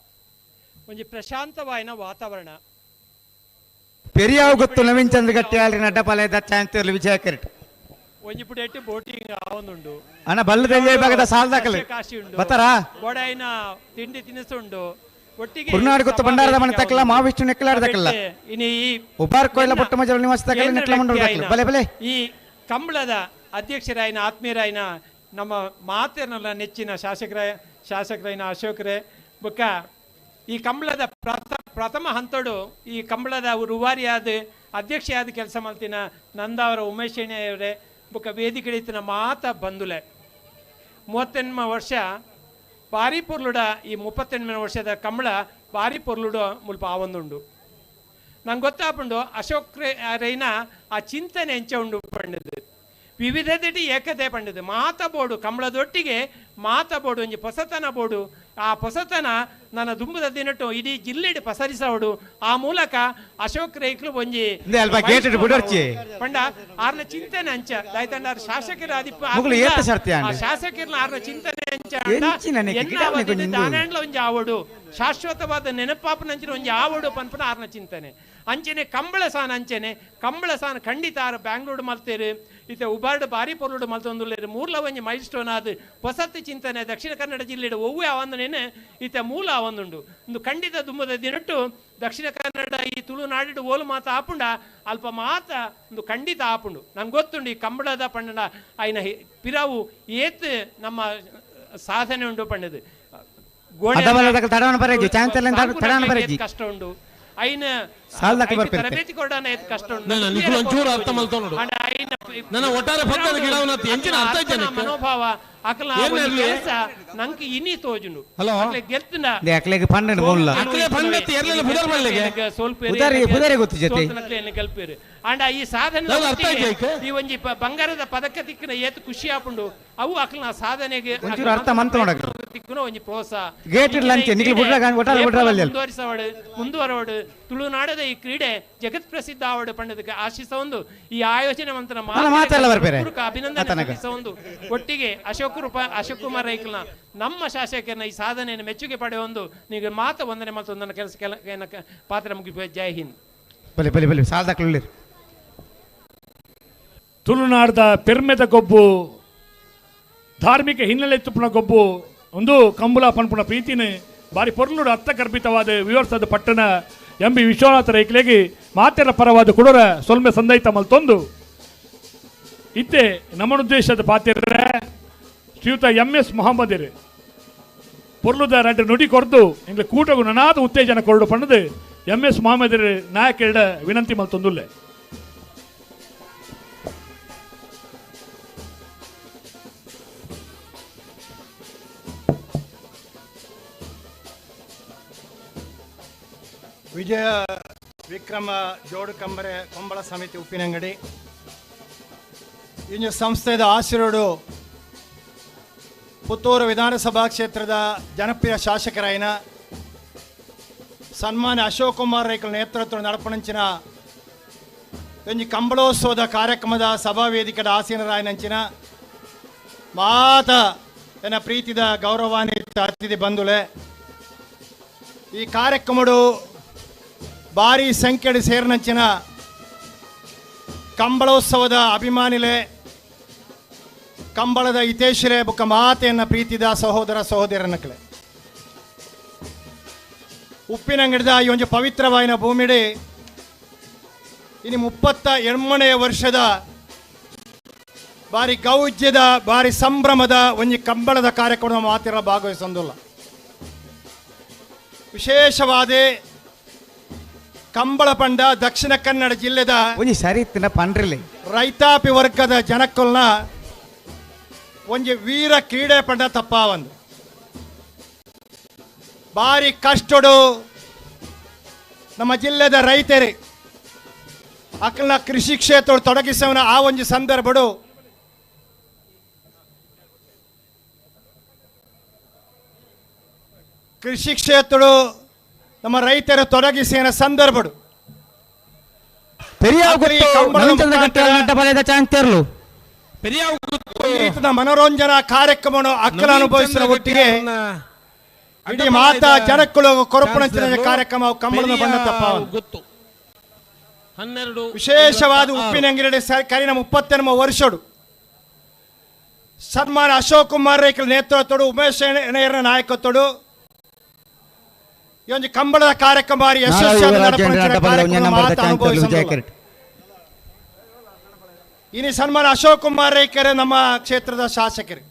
Speaker 18: ಒಂಜಿ ಪ್ರಶಾಂತವಾಯಿನ ವಾತಾವರಣ.
Speaker 8: ಪೆರಿಯಾವ್ ಗೊತ್ತು ನವೀನ್ ಚಂದ್ರ ಗಟ್ಟಿಯಾಳರನ್ನ ಅಡ್ಡಪಲಯದ ಚಾಂಚೂರು ವಿಜಯ ಕರೆಟ್.
Speaker 18: ಒಂಜಿ ಪುಡೆಟ್ಟು ಬೋಟಿಂಗ್ ಆವೊಂದುಂಡು
Speaker 8: ಅಣ್ಣ ಬಲ್ಲದಲ್ಲಿ ಭಾಗದ ಸಾಲದಾಕಲು
Speaker 18: ಕಾಶಿ ಉಂಡು,
Speaker 8: ಬತ್ತಾರಾ
Speaker 18: ಬೋಡಾಯಿನ ತಿಂಡಿ ತಿನಿಸು ಉಂಡು. ಒಟ್ಟಿಗೆ
Speaker 8: ಕುರ್ನಾಡು ಗೊತ್ತು ಬಂಡಾರದ ಮನೆ ತಕ್ಕಲ ಮಾವಿಷ್ಟು ನೆಕ್ಕಲಾಡದಕ್ಕಲ್ಲ
Speaker 18: ಇನಿ
Speaker 8: ಉಬಾರ್ ಕೊಯ್ಲ ಪುಟ್ಟ ಮಜಲ ನಿವಾಸ ತಕ್ಕಲ ನೆಕ್ಕಲ ಮಂಡಲ ಬಲೆ ಬಲೆ.
Speaker 18: ಈ ಕಂಬಳದ ಅಧ್ಯಕ್ಷರಾಯಿನ ಆತ್ಮೀಯರಾಯಿನ ನಮ್ಮ ಮಾತೇನಲ್ಲ ನೆಚ್ಚಿನ ಶಾಸಕರಾಯಿನ ಅಶೋಕ್ರೆ ಬೊಕ್ಕ ಈ ಕಂಬಳದ ಪ್ರಥಮ ಹಂತಡು ಈ ಕಂಬಳದ ರೂವಾರಿಯಾದ ಅಧ್ಯಕ್ಷೆಯಾದ ಕೆಲಸ ಮಾಡ್ತಿನ ನಂದಾವರ ಉಮೇಶ್ ಅವರೇ ಬೊಕ್ಕ ವೇದಿಕೆ ಇತ್ತಿನ ಮಾತ ಬಂದುಲೆ 38 ವರ್ಷ ಭಾರಿ ಪೊರ್ಲುಡ ಈ 38ನೇ ವರ್ಷದ ಕಂಬಳ ಭಾರಿ ಪೊರ್ಲುಡು ಮುಲ್ಪ ಆವೊಂದುಂಡು. ನಂಗೆ ಗೊತ್ತಾಪುಂಡು ಅಶೋಕ್ ರೈನ ಆ ಚಿಂತನೆ ಎಂಚ ಉಂಡು ಪಂಡದು ವಿವಿಧತೆ ಏಕತೆ ಪಂಡದು ಮಾತ ಬೋಡು ಕಂಬಳದೊಟ್ಟಿಗೆ ಮಾತ ಬೋಡು ಒಂಜಿ ಹೊಸತನ ಬೋಡು. ಆ ಹೊಸತನ ನನ್ನ ದುಂಬದ ದಿನಟ್ಟು ಇಡೀ ಜಿಲ್ಲೆಡ್ ಪಸರಿಸವಡು. ಆ ಮೂಲಕ ಅಶೋಕ್ ರೈಕ್ಲು ಒಂಜಿ ಪಂಡ ಆರ್ನ ಚಿಂತನೆ ಅಂಚ ದಾಯ್ತಂಡ ಶಾಸಕರ ಶಾಸಕರ್ನ ಆರ್ನ ಚಿಂತನೆ ಅಂಚ ಒಂಜಿ ಆವಡು ಶಾಶ್ವತವಾದ ನೆನಪಾಪನಂಚಿನ ಒಂಜಿ ಆವಡು ಪನ್ಪನ ಆರ್ನ ಚಿಂತನೆ ಅಂಚನೆ ಕಂಬಳ ಸಾನ ಅಂಚನೆ ಕಂಬಳ ಸಾನ ಖಂಡಿತ ಆರು ಬ್ಯಾಂಗ್ಳೂರು ಮಲ್ತೇರು ಇತ್ತೆ ಉಬಾರ್ಡ್ ಬಾರಿ ಪೊರ್ಲುಡು ಮಲ್ತೊಂದುಲ್ಲೇರು ಮೂರ್ಲ ಒಂಜಿ ಮೈಲ್ ಸ್ಟೋನ್ ಆದ್ ಹೊಸತ್ತು ಚಿಂತನೆ ದಕ್ಷಿಣ ಕನ್ನಡ ಜಿಲ್ಲೆಡ್ ಒವ್ವೆ ಆವಂದನೇನೆ ಇತ್ತೆ ಮೂಲ ಆವಂದುಂಡು. ಒಂದು ಖಂಡಿತ ದುಂಬದ ದಿನಟ್ಟು ದಕ್ಷಿಣ ಕನ್ನಡ ಈ ತುಳುನಾಡಿಡು ಓಲು ಮಾತ ಆಪುಂಡ ಅಲ್ಪ ಮಾತ ಒಂದು ಖಂಡಿತ ಆಪುಂಡು. ನಂಗೆ ಗೊತ್ತುಂಡು ಈ ಕಂಬಳದ ಪಂಡ ಆಯ್ನ ಪಿರಾವು ಏತ್ ನಮ್ಮ ಸಾಧನೆ ಉಂಡು ಪಂಡದು ಕಷ್ಟ ಉಂಡು ಐನ ತರಬೇತಿ ಕೊಡಾನ ಕಷ್ಟ ಉಂಟು ಮನೋಭಾವ ಅಕಲ ಕೆಲಸ ನಂಗೆ ಇನ್ನಿ ತೋಜುಂಡು ಕಲ್ಪಿರು ಅಂಡ ಈ ಸಾಧನೆ ಈ ಒಂಜಿ ಬಂಗಾರದ ಪದಕ ತಿಕ್ಕಿನ ಏತ್ ಖುಷಿ ಆಪುಂಡು ಅವು ಅಕಲ್ನ ಸಾಧನೆಗೆ ತಿಕ್ಕುನ ಒಂಜಿ ಪ್ರೋತ್ಸಾಹ ಮುಂದುವರವಡು ತುಳುನಾಡದ ಈ ಕ್ರೀಡೆ ಜಗತ್ ಪ್ರಸಿದ್ಧ ಆವಡು ಪಂಡದಕ್ಕೆ ಆಶಿಸ ಒಂದು ಈ ಆಯೋಜನೆ ಮಂತ್ರ ಅಭಿನಂದನೆ ಒಂದು ಒಟ್ಟಿಗೆ ಅಶೋಕ್ ಕುಮಾರ್ ರೈಕಲ್ನ ನಮ್ಮ ಶಾಸಕರನ್ನ ಈ ಸಾಧನೆಯನ್ನು ಮೆಚ್ಚುಗೆ ಪಡೆಯ ಒಂದು ನೀವು ಮಾತ ವಂದನೆ ಮತ್ತು ಒಂದನ್ನು ಕೆಲಸ ಪಾತ್ರ ಮುಗಿಪ. ಜೈ ಹಿಂದ್.
Speaker 5: ತುಳುನಾಡದ ಪೆರ್ಮೆದ ಗೊಬ್ಬು ಧಾರ್ಮಿಕ ಹಿನ್ನೆಲೆ ತುಪ್ಪನ ಗೊಬ್ಬು ಒಂದು ಕಂಬುಲ ಪನ್ಪುಣ ಪ್ರೀತಿನ ಬಾರಿ ಪೊರ್ಲುಡು ಅರ್ಥಗರ್ಭಿತವಾದ ವಿವರಿಸದ ಪಟ್ಟಣ ಎಂಬಿ ವಿಶ್ವನಾಥ ರೈಕ್ಲೆಗೆ ಮಾತೆರ ಪರವಾದ ಕುಡರ ಸೊಲ್ಮೆ ಸಂದೈತ ಮಲ್ತೊಂದು ಇತ್ತೆ ನಮ್ಮ ಉದ್ದೇಶದ ಪಾತ್ರ ಶ್ರೀಯುತ MS ಮೊಹಮ್ಮದರ್ ಪೊರ್ಲುದ ರೆಡ್ಡು ನುಡಿ ಕೊರ್ದು ಇಂಗ್ಲ ಕೂಟಗು ನನಾದ ಉತ್ತೇಜನ ಕೊರಡು ಪಣ್ಣದು MS ಮೊಹಮ್ಮದರ್ ನಾಯಕ ವಿನಂತಿ ಮಲ್ತೊಂದುಲ್ಲೆ.
Speaker 19: ವಿಜಯ ವಿಕ್ರಮ ಜೋಡು ಕಂಬಳ ಸಮಿತಿ ಉಪ್ಪಿನಂಗಡಿ ಇಂಜು ಸಂಸ್ಥೆದ ಆಶೀರ್ವಾಡು ಪುತ್ತೂರು ವಿಧಾನಸಭಾ ಕ್ಷೇತ್ರದ ಜನಪ್ರಿಯ ಶಾಸಕರಾಯಿನ ಸನ್ಮಾನ್ಯ ಅಶೋಕ್ ಕುಮಾರ್ ರೈಕಲ್ ನೇತೃತ್ವ ನಡಪಣಂಚಿನ ಒಂಜಿ ಕಂಬಳೋತ್ಸವದ ಕಾರ್ಯಕ್ರಮದ ಸಭಾ ವೇದಿಕೆದ ಆಸೀನರಾಯನಂಚಿನ ಮಾತ ಎನ್ನ ಪ್ರೀತಿದ ಗೌರವಾನ್ವಿತ ಅತಿಥಿ ಬಂಧುಲೆ ಈ ಕಾರ್ಯಕ್ರಮಡು ಭಾರಿ ಸಂಖ್ಯೆಡು ಸೇರಿನಂಚಿನ ಕಂಬಳೋತ್ಸವದ ಅಭಿಮಾನಿಲೆ ಕಂಬಳದ ಹಿತೇಶ್ವರೇ ಬುಕ್ಕ ಮಾತೆಯನ್ನ ಪ್ರೀತಿದ ಸಹೋದರ ಸಹೋದರನಕಲೆ ಉಪ್ಪಿನಂಗಡಿದ ಈ ಒಂದು ಪವಿತ್ರವಾಯಿನ ಭೂಮಿಡಿ ಇನ್ನು 38ನೇ ವರ್ಷದ ಭಾರಿ ಗೌಜ್ಯದ ಭಾರಿ ಸಂಭ್ರಮದ ಒಂದು ಕಂಬಳದ ಕಾರ್ಯಕ್ರಮದ ಮಾತಿರ ಭಾಗವಹಿಸೊಂದಿಲ್ಲ. ವಿಶೇಷವಾದ ಕಂಬಳ ಪಂಡ ದಕ್ಷಿಣ ಕನ್ನಡ ಜಿಲ್ಲೆದ
Speaker 8: ಒಂಜಿ ಸರಿತ್ತಿನ ಪಂಡ್ರಿಲಿ
Speaker 19: ರೈತಾಪಿ ವರ್ಗದ ಜನಕ್ಕಲ್ನ ಒಂಜಿ ವೀರ ಕ್ರೀಡೆ ಪಂಡ ತಪ್ಪಾವಂದು ಭಾರಿ ಕಷ್ಟಡು ನಮ್ಮ ಜಿಲ್ಲೆದ ರೈತರೇ ಅಕ್ಕಲ್ನ ಕೃಷಿ ಕ್ಷೇತ್ರ ತೊಡಗಿಸವನ ಆ ಒಂದು ಸಂದರ್ಭಡು ಕೃಷಿ ಕ್ಷೇತ್ರ ನಮ್ಮ ರೈತರ ತೊಡಗಿಸಿನ ಸಂದರ್ಭಡು ಮನೋರಂಜನಾ ಕಾರ್ಯಕ್ರಮವನ್ನು ಅಕ್ಕಲ ಅನುಭವಿಸಿದ ಒಟ್ಟಿಗೆ ಇಡೀ ಮಾತಾ ಜನಕ್ಕಳು ಕೊರಪಣಂಚಿನ ಕಾರ್ಯಕ್ರಮ ಕಂಬಳದ ಬಣ್ಣ ತಪ್ಪ ವಿಶೇಷವಾದ ಉಪ್ಪಿನಂಗಿರಡೆ ಕರಿನ 38ನೇ ವರ್ಷಡು ಸನ್ಮಾನ ಅಶೋಕ್ ಕುಮಾರ್ ರೈಕಲ್ ನೇತೃತ್ವಡು ಉಮೇಶ್ ಎಣೆಯರ ನಾಯಕತ್ವಡು ಈ ಒಂದು ಕಂಬಳದ ಕಾರ್ಯಕ್ರಮ ಭಾರಿ ಇನಿ ಸನ್ಮಾನ ಅಶೋಕ್ ಕುಮಾರ್ ರೈಕರ್ ನಮ್ಮ ಕ್ಷೇತ್ರದ ಶಾಸಕರು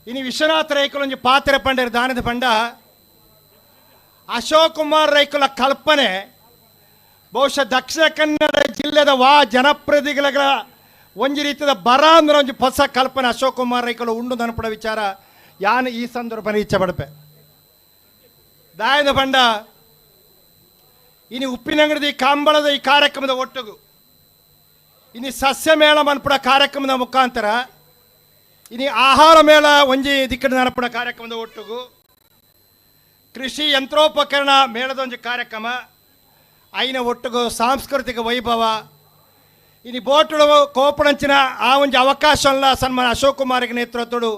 Speaker 19: ಇನಿ ವಿಶ್ವನಾಥ ರೈಕಲ್ ಒಂದು ಪಾತ್ರ ಪಂಡರು ದಾನದ ಪಂಡ ಅಶೋಕ್ ಕುಮಾರ್ ರೈಕಲ ಕಲ್ಪನೆ ಬಹುಶಃ ದಕ್ಷಿಣ ಕನ್ನಡ ಜಿಲ್ಲೆದ ಜನಪ್ರತಿನಿಧಿಗಳ ಒಂದು ರೀತಿಯ ಬರ ಅಂದ್ರೆ ಒಂದು ಹೊಸ ಕಲ್ಪನೆ ಅಶೋಕ್ ಕುಮಾರ್ ರೈಕಲು ಉಂಡು ನೆನಪಡ ವಿಚಾರ ಯಾನು ಈ ಸಂದರ್ಭ ಇಚ್ಛೆ ಪಡಪೆ ದಾಯದ ಪಂಡ ಇನಿ ಉಪ್ಪಿನಂಗಡಿ ಕಂಬಳದ ಈ ಕಾರ್ಯಕ್ರಮದ ಒಟ್ಟಿಗೂ ಇನಿ ಸಸ್ಯ ಮೇಳ ಮನ್ಪಡ ಕಾರ್ಯಕ್ರಮದ ಮುಖಾಂತರ ಇನಿ ಆಹಾರ ಮೇಳ ಒಂಜಿ ದಿಕ್ಕಡ ನಡಪಡ ಕಾರ್ಯಕ್ರಮದ ಒಟ್ಟಿಗೂ ಕೃಷಿ ಯಂತ್ರೋಪಕರಣ ಮೇಳದ ಒಂದು ಕಾರ್ಯಕ್ರಮ ಐನ ಒಟ್ಟಿಗೂ ಸಾಂಸ್ಕೃತಿಕ ವೈಭವ ಇನಿ ಬೋಟುಳು ಕೋಪಣಂಚಿನ ಆ ಒಂದು ಅವಕಾಶ ಸನ್ಮಾನ ಅಶೋಕ್ ಕುಮಾರ್ಗೆ ನೇತೃತ್ವಡು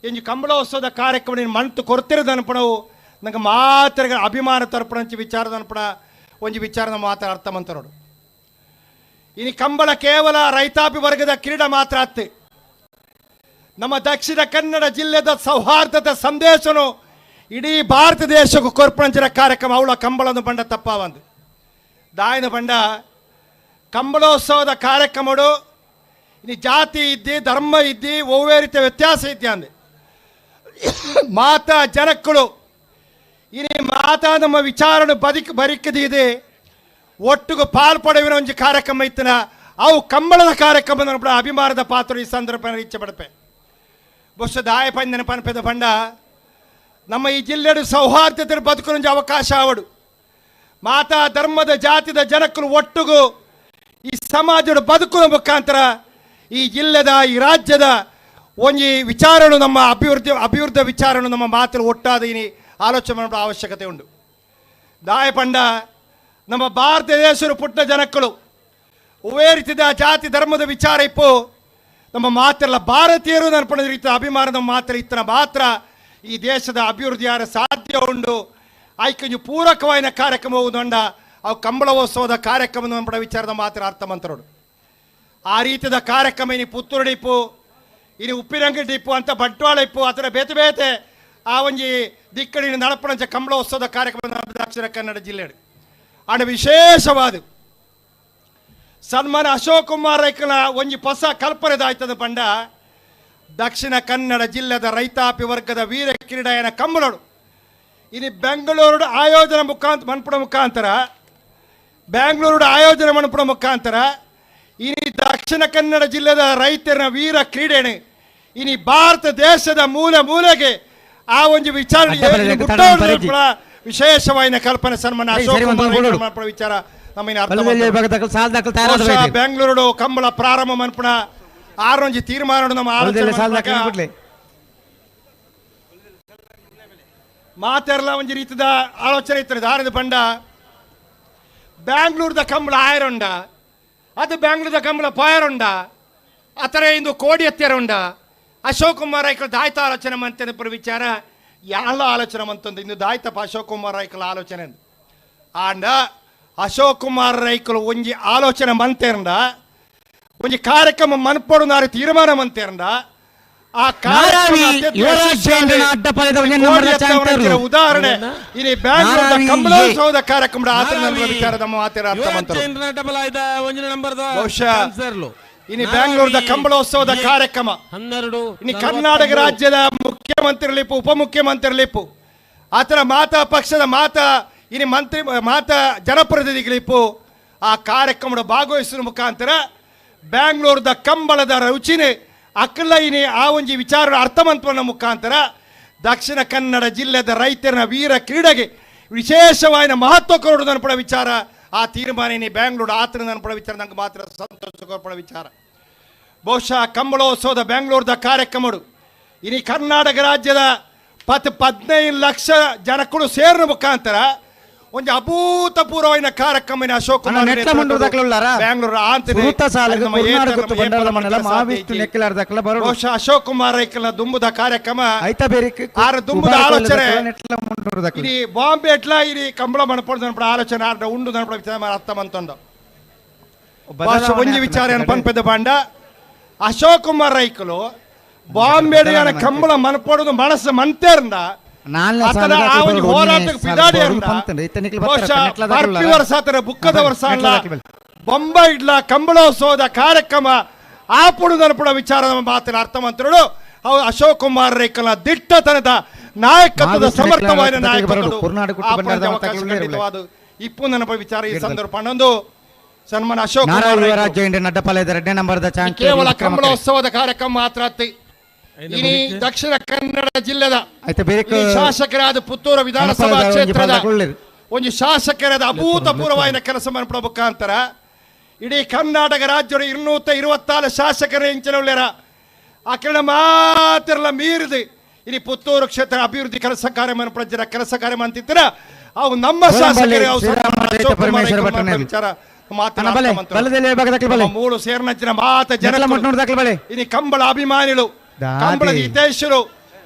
Speaker 19: ಇಂಜು ಕಂಬಳೋತ್ಸವದ ಕಾರ್ಯಕ್ರಮ ಮನ್ತು ಕೊರ್ತಿರೋದು ಅನ್ಪಣವು ನಂಗೆ ಮಾತ್ರ ಅಭಿಮಾನ ತರ್ಪಣಂಚಿ ವಿಚಾರದ ಅನ್ಪಣ ಒಂದು ವಿಚಾರದ ಮಾತ್ರ ಅರ್ಥ ಮಂತರೋಡು ಇನಿ ಕಂಬಳ ಕೇವಲ ರೈತಾಪಿ ವರ್ಗದ ಕ್ರೀಡೆ ಮಾತ್ರ ಅತ್ತೆ ನಮ್ಮ ದಕ್ಷಿಣ ಕನ್ನಡ ಜಿಲ್ಲೆದ ಸೌಹಾರ್ದದ ಸಂದೇಶನು ಇಡೀ ಭಾರತ ದೇಶಕ್ಕೂ ಕೊರ್ಪಣಂಚಿನ ಕಾರ್ಯಕ್ರಮ ಅವಳ ಕಂಬಳದ ಬಂಡ ತಪ್ಪಾವಂದು ದಾಯನ ಬಂಡ ಕಂಬಳೋತ್ಸವದ ಕಾರ್ಯಕ್ರಮಗಳು ಇನ್ನು ಜಾತಿ ಇದ್ದಿ ಧರ್ಮ ಇದ್ದಿ ಒವ್ವೇ ರೀತಿಯ ವ್ಯತ್ಯಾಸ ಇದ್ದೆ ಅಂದೆ ಮಾತಾ ಜನಕ್ಕಳು ಇನಿ ಮಾತಾ ನಮ್ಮ ವಿಚಾರನು ಬರಿಕದಿದೆ ಒಟ್ಟಿಗೂ ಪಾಲ್ಪಡುವಿನ ಒಂದು ಕಾರ್ಯಕ್ರಮ ಇತ್ತನ ಅವು ಕಂಬಳದ ಕಾರ್ಯಕ್ರಮ ಅಭಿಮಾನದ ಪಾತ್ರ ಈ ಸಂದರ್ಭ ಇಚ್ಛೆ ಪಡಪೆ ಬಹುಶಃ ದಾಯ ಪಂದ್ ನೆನಪನಪದ ಬಂಡ ನಮ್ಮ ಈ ಜಿಲ್ಲೆಡು ಸೌಹಾರ್ದತೆ ಬದುಕುನ ಅವಕಾಶ ಅವಡು ಮಾತಾ ಧರ್ಮದ ಜಾತಿದ ಜನಕ್ಕಳು ಒಟ್ಟಿಗೂ ಈ ಸಮಾಜದ ಬದುಕುವ ಮುಖಾಂತರ ಈ ಜಿಲ್ಲೆದ ಈ ರಾಜ್ಯದ ಒಂದು ವಿಚಾರನು ನಮ್ಮ ಅಭಿವೃದ್ಧಿ ವಿಚಾರನು ನಮ್ಮ ಮಾತಲ್ಲಿ ಒಟ್ಟಾದ ಈ ಆಲೋಚನೆ ಮಾಡೋ ಅವಶ್ಯಕತೆ ಉಂಟು ದಾಯ ಪಂಡ ನಮ್ಮ ಭಾರತ ದೇಶದ ಪುಟ್ಟ ಜನಕ್ಕಳು ಒವೇ ರೀತಿಯ ಜಾತಿ ಧರ್ಮದ ವಿಚಾರ ಇಪ್ಪು ನಮ್ಮ ಮಾತೆಲ್ಲ ಭಾರತೀಯರು ನರ್ಪಣದ ರೀತಿಯ ಅಭಿಮಾನದ ಮಾತ್ರ ಇತ್ತನ ಮಾತ್ರ ಈ ದೇಶದ ಅಭಿವೃದ್ಧಿ ಯಾರ ಸಾಧ್ಯ ಉಂಟು ಆಯ್ಕೆ ಪೂರಕವಾದ ಕಾರ್ಯಕ್ರಮ ಹೋಗುದಂಡ ಅವು ಕಂಬಳೋತ್ಸವದ ಕಾರ್ಯಕ್ರಮ ನಮ್ಮ ವಿಚಾರದ ಮಾತ್ರ ಅರ್ಥ ಮಂತ್ರೋಡು ಆ ರೀತಿಯ ಕಾರ್ಯಕ್ರಮ ಇನ್ನು ಪುತ್ತೂರು ಡಿಪ್ಪು ಇನ್ನು ಉಪ್ಪಿನಂಗಡಿ ಡಿಪ್ಪು ಅಂತ ಬಂಟ್ವಾಳ ಇಪ್ಪು ಆ ಥರ ಬೇತೆ ಬೇತೆ ಆ ಒಂದು ದಿಕ್ಕಡಿನ ನಡಪಣಂಚ ಕಂಬಳೋತ್ಸವದ ಕಾರ್ಯಕ್ರಮ ದಕ್ಷಿಣ ಕನ್ನಡ ಜಿಲ್ಲೆ ಆಡ ವಿಶೇಷವಾದ ಸನ್ಮಾನ ಅಶೋಕ್ ಕುಮಾರ್ ರೈಕನ ಒಂಜಿ ಹೊಸ ಕಲ್ಪನೆದಾಯ್ತದ ಪಂಡ ದಕ್ಷಿಣ ಕನ್ನಡ ಜಿಲ್ಲೆದ ರೈತಾಪಿ ವರ್ಗದ ವೀರ ಕ್ರೀಡೆಯನ ಕಂಬಳೋಡು ಇನ್ನು ಬೆಂಗಳೂರು ಆಯೋಜನೆ ಮುಖಾಂತರ ಇನ್ನು ದಕ್ಷಿಣ ಕನ್ನಡ ಜಿಲ್ಲೆದ ರೈತರ ವೀರ ಕ್ರೀಡೆನೆ ಇನ್ನು ಭಾರತ ದೇಶದ ಮೂಲೆಗೆ ಆ ಒಂದು ವಿಚಾರ ವಿಶೇಷವಾದ ಕಲ್ಪನೆ ಸನ್ಮಾನ ಅಶೋಕ್ ಕುಮಾರ್ ವಿಚಾರ ಬೆಂಗಳೂರು ಕಂಬಳ ಪ್ರಾರಂಭ ಮನ್ಪುಣ ಆರೊಂಜಿ ತೀರ್ಮಾನ ನಮ್ಮ ಆಲೋಚನೆ ಮಾತೆರ್ಲ ಒಂಜಿ ರೀತಿದ ಆಲೋಚನೆ ಇರ್ತದೆ ದಾರದ ಪಂಡ ಬ್ಯಾಂಗ್ಳೂರ್ದ ಕಂಬಳ ಆಯರೊಂಡ ಅದು ಬ್ಯಾಂಗ್ಳೂರ್ದ ಕಂಬಳ ಪಾಯರೊಂಡ ಆತರ ಇಂದು ಕೋಡಿ ಎತ್ತೇರೊಂಡ ಅಶೋಕ್ ಕುಮಾರ್ ರೈಕಲ್ ದಾಯ್ತ ಆಲೋಚನೆ ಮಂತೇನೆ ಪರ ವಿಚಾರ ಯಾಳ ಆಲೋಚನೆ ಮಂತಂದು ಇಂದು ದಾಯ್ತಪ್ಪ ಅಶೋಕ್ ಕುಮಾರ್ ರೈಕಲ್ ಆಲೋಚನೆ ಆಂಡ ಅಶೋಕ್ ಕುಮಾರ್ ರೈಕಲ್ ಒಂಜಿ ಆಲೋಚನೆ ಮಂತೇರಂಡ ಒಂಜಿ ಕಾರ್ಯಕ್ರಮ ಮನ್ಪಡು ನಾರು ತೀರ್ಮಾನ ಮಂತೇರಂಡ ಆ ಉದಾಹರಣೆ ಇಲ್ಲಿ ಬ್ಯಾಂಗ್ಳೂರ್ದ ಕಂಬಳೋತ್ಸವದ ಕಾರ್ಯಕ್ರಮದ ವಿಚಾರದ ಮಾತಿನ ಇನ್ನು ಬ್ಯಾಂಗ್ಳೂರ್ದ ಕಂಬಳೋತ್ಸವದ ಕಾರ್ಯಕ್ರಮ ಇನ್ನು ಕರ್ನಾಟಕ ರಾಜ್ಯದ ಮುಖ್ಯಮಂತ್ರಿಲಿಪ್ಪು ಉಪಮುಖ್ಯಮಂತ್ರಿಲಿಪ್ಪು ಆತರ ಮಾತಾ ಪಕ್ಷದ ಇನ್ನು ಮಂತ್ರಿ ಜನಪ್ರತಿನಿಧಿಗಳಿಪ್ಪು ಆ ಕಾರ್ಯಕ್ರಮದ ಭಾಗವಹಿಸುವ ಮುಖಾಂತರ ಬ್ಯಾಂಗ್ಳೂರ್ದ ಕಂಬಳದ ರುಚಿನೇ ಅಕ್ಕಲ ಇನಿ ಆ ಒಂಜಿ ವಿಚಾರ ಅರ್ಥಮಂತ್ವನ ಮುಖಾಂತರ ದಕ್ಷಿಣ ಕನ್ನಡ ಜಿಲ್ಲೆದ ರೈತರ ವೀರ ಕ್ರೀಡೆಗೆ ವಿಶೇಷವಾದ ಮಹತ್ವ ಕೊಡೋದು ನನ್ಪಡ ವಿಚಾರ ಆ ತೀರ್ಮಾನ ಇನಿ ಬ್ಯಾಂಗ್ಳೂರು ಆತರ ನನ್ಪಡ ವಿಚಾರ ನಂಗೆ ಮಾತ್ರ ಸಂತೋಷ ಕೊಡ್ಪಡ ವಿಚಾರ ಬಹುಶಃ ಕಂಬಳೋತ್ಸವದ ಬ್ಯಾಂಗ್ಳೂರ್ದ ಕಾರ್ಯಕ್ರಮಗಳು ಇನಿ ಕರ್ನಾಟಕ ರಾಜ್ಯದ 15 ಲಕ್ಷ ಜನಗಳು ಸೇರಿನ ಮುಖಾಂತರ ಒಂದು ಅಭೂತಪೂರ್ವವಾದ ಕಾರ್ಯಕ್ರಮ ಅಶೋಕ್ ಬಹುಶಃ ಅಶೋಕ್ ಕುಮಾರ್ ರೈಕಲ್ನ ದುಂಬುದ ಕಾರ್ಯಕ್ರಮ ದುಂಬುದ ಆಲೋಚನೆ ಇಡೀ ಬಾಂಬೆ ಎಟ್ಲ ಇಡೀ ಕಂಬಳ ಮನಪಡ ಆಲೋಚನೆ ಉಂಡು ಅರ್ಥ ಮಂತೊಂದು ಒಂಜಿ ವಿಚಾರ ಪನ್ಪದ ಬಾಂಡ ಅಶೋಕ್ ಕುಮಾರ್ ರೈಕಲು ಬಾಂಬೆ ಕಂಬಳ ಮನಪಡುದು ಮನಸ್ಸು ಮಂತೇರ್ಂದ ಬುಕ್ಕದ ವರ್ಷ ಬೊಂಬೈ ಇಡ್ಲ ಕಂಬಳೋತ್ಸವದ ಕಾರ್ಯಕ್ರಮ ಆಪುಡು ನನ್ಪುಡ ವಿಚಾರದ ಮಾತಿನ ಅರ್ಥಮಂತ್ರಿಗಳು ಅವು ಅಶೋಕ್ ಕುಮಾರ್ ರೈಕಲ್ನ ದಿಟ್ಟತನದ ನಾಯಕತ್ವದ ಸಮರ್ಥವಾದ ಇಪ್ಪು ನೆನಪ ವಿಚಾರ ಈ ಸಂದರ್ಭ ಪಣ್ಣೊಂದು ಸನ್ಮಾನ ಅಶೋಕ್ ಕೇವಲ ಕಂಬಳೋತ್ಸವದ ಕಾರ್ಯಕ್ರಮ ಮಾತ್ರ ಇನಿ ದಕ್ಷಿಣ ಕನ್ನಡ ಜಿಲ್ಲೆದ ಶಾಸಕರಾದ ಪುತ್ತೂರು ವಿಧಾನಸಭಾ ಕ್ಷೇತ್ರದ ಒಂದು ಶಾಸಕರಾದ ಅಭೂತಪೂರ್ವವಾದ ಕೆಲಸ ಮನ್ಪಡ ಮುಖಾಂತರ ಇಡೀ ಕರ್ನಾಟಕ ರಾಜ್ಯದ 224 ಶಾಸಕರ ಹೆಂಚಿನ ಆ ಕೆಳ ಮಾತಿರಲ್ಲ ಮೀರಿದು ಇಡೀ ಪುತ್ತೂರು ಕ್ಷೇತ್ರ ಅಭಿವೃದ್ಧಿ ಕೆಲಸ ಕಾರ್ಯ ಮನ್ಪಡ ಕೆಲಸ ಕಾರ್ಯ ಅಂತಿದ್ದೀರ ಅವು ನಮ್ಮ ಶಾಸಕರು ವಿಚಾರ ಮೂರು ಸೇರ್ನಂಚಿನ ಮಾತ ಜನ ಇನಿ ಕಂಬಳ ಅಭಿಮಾನಿಗಳು ಕಂಬಳದ ಹಿತೈಷರು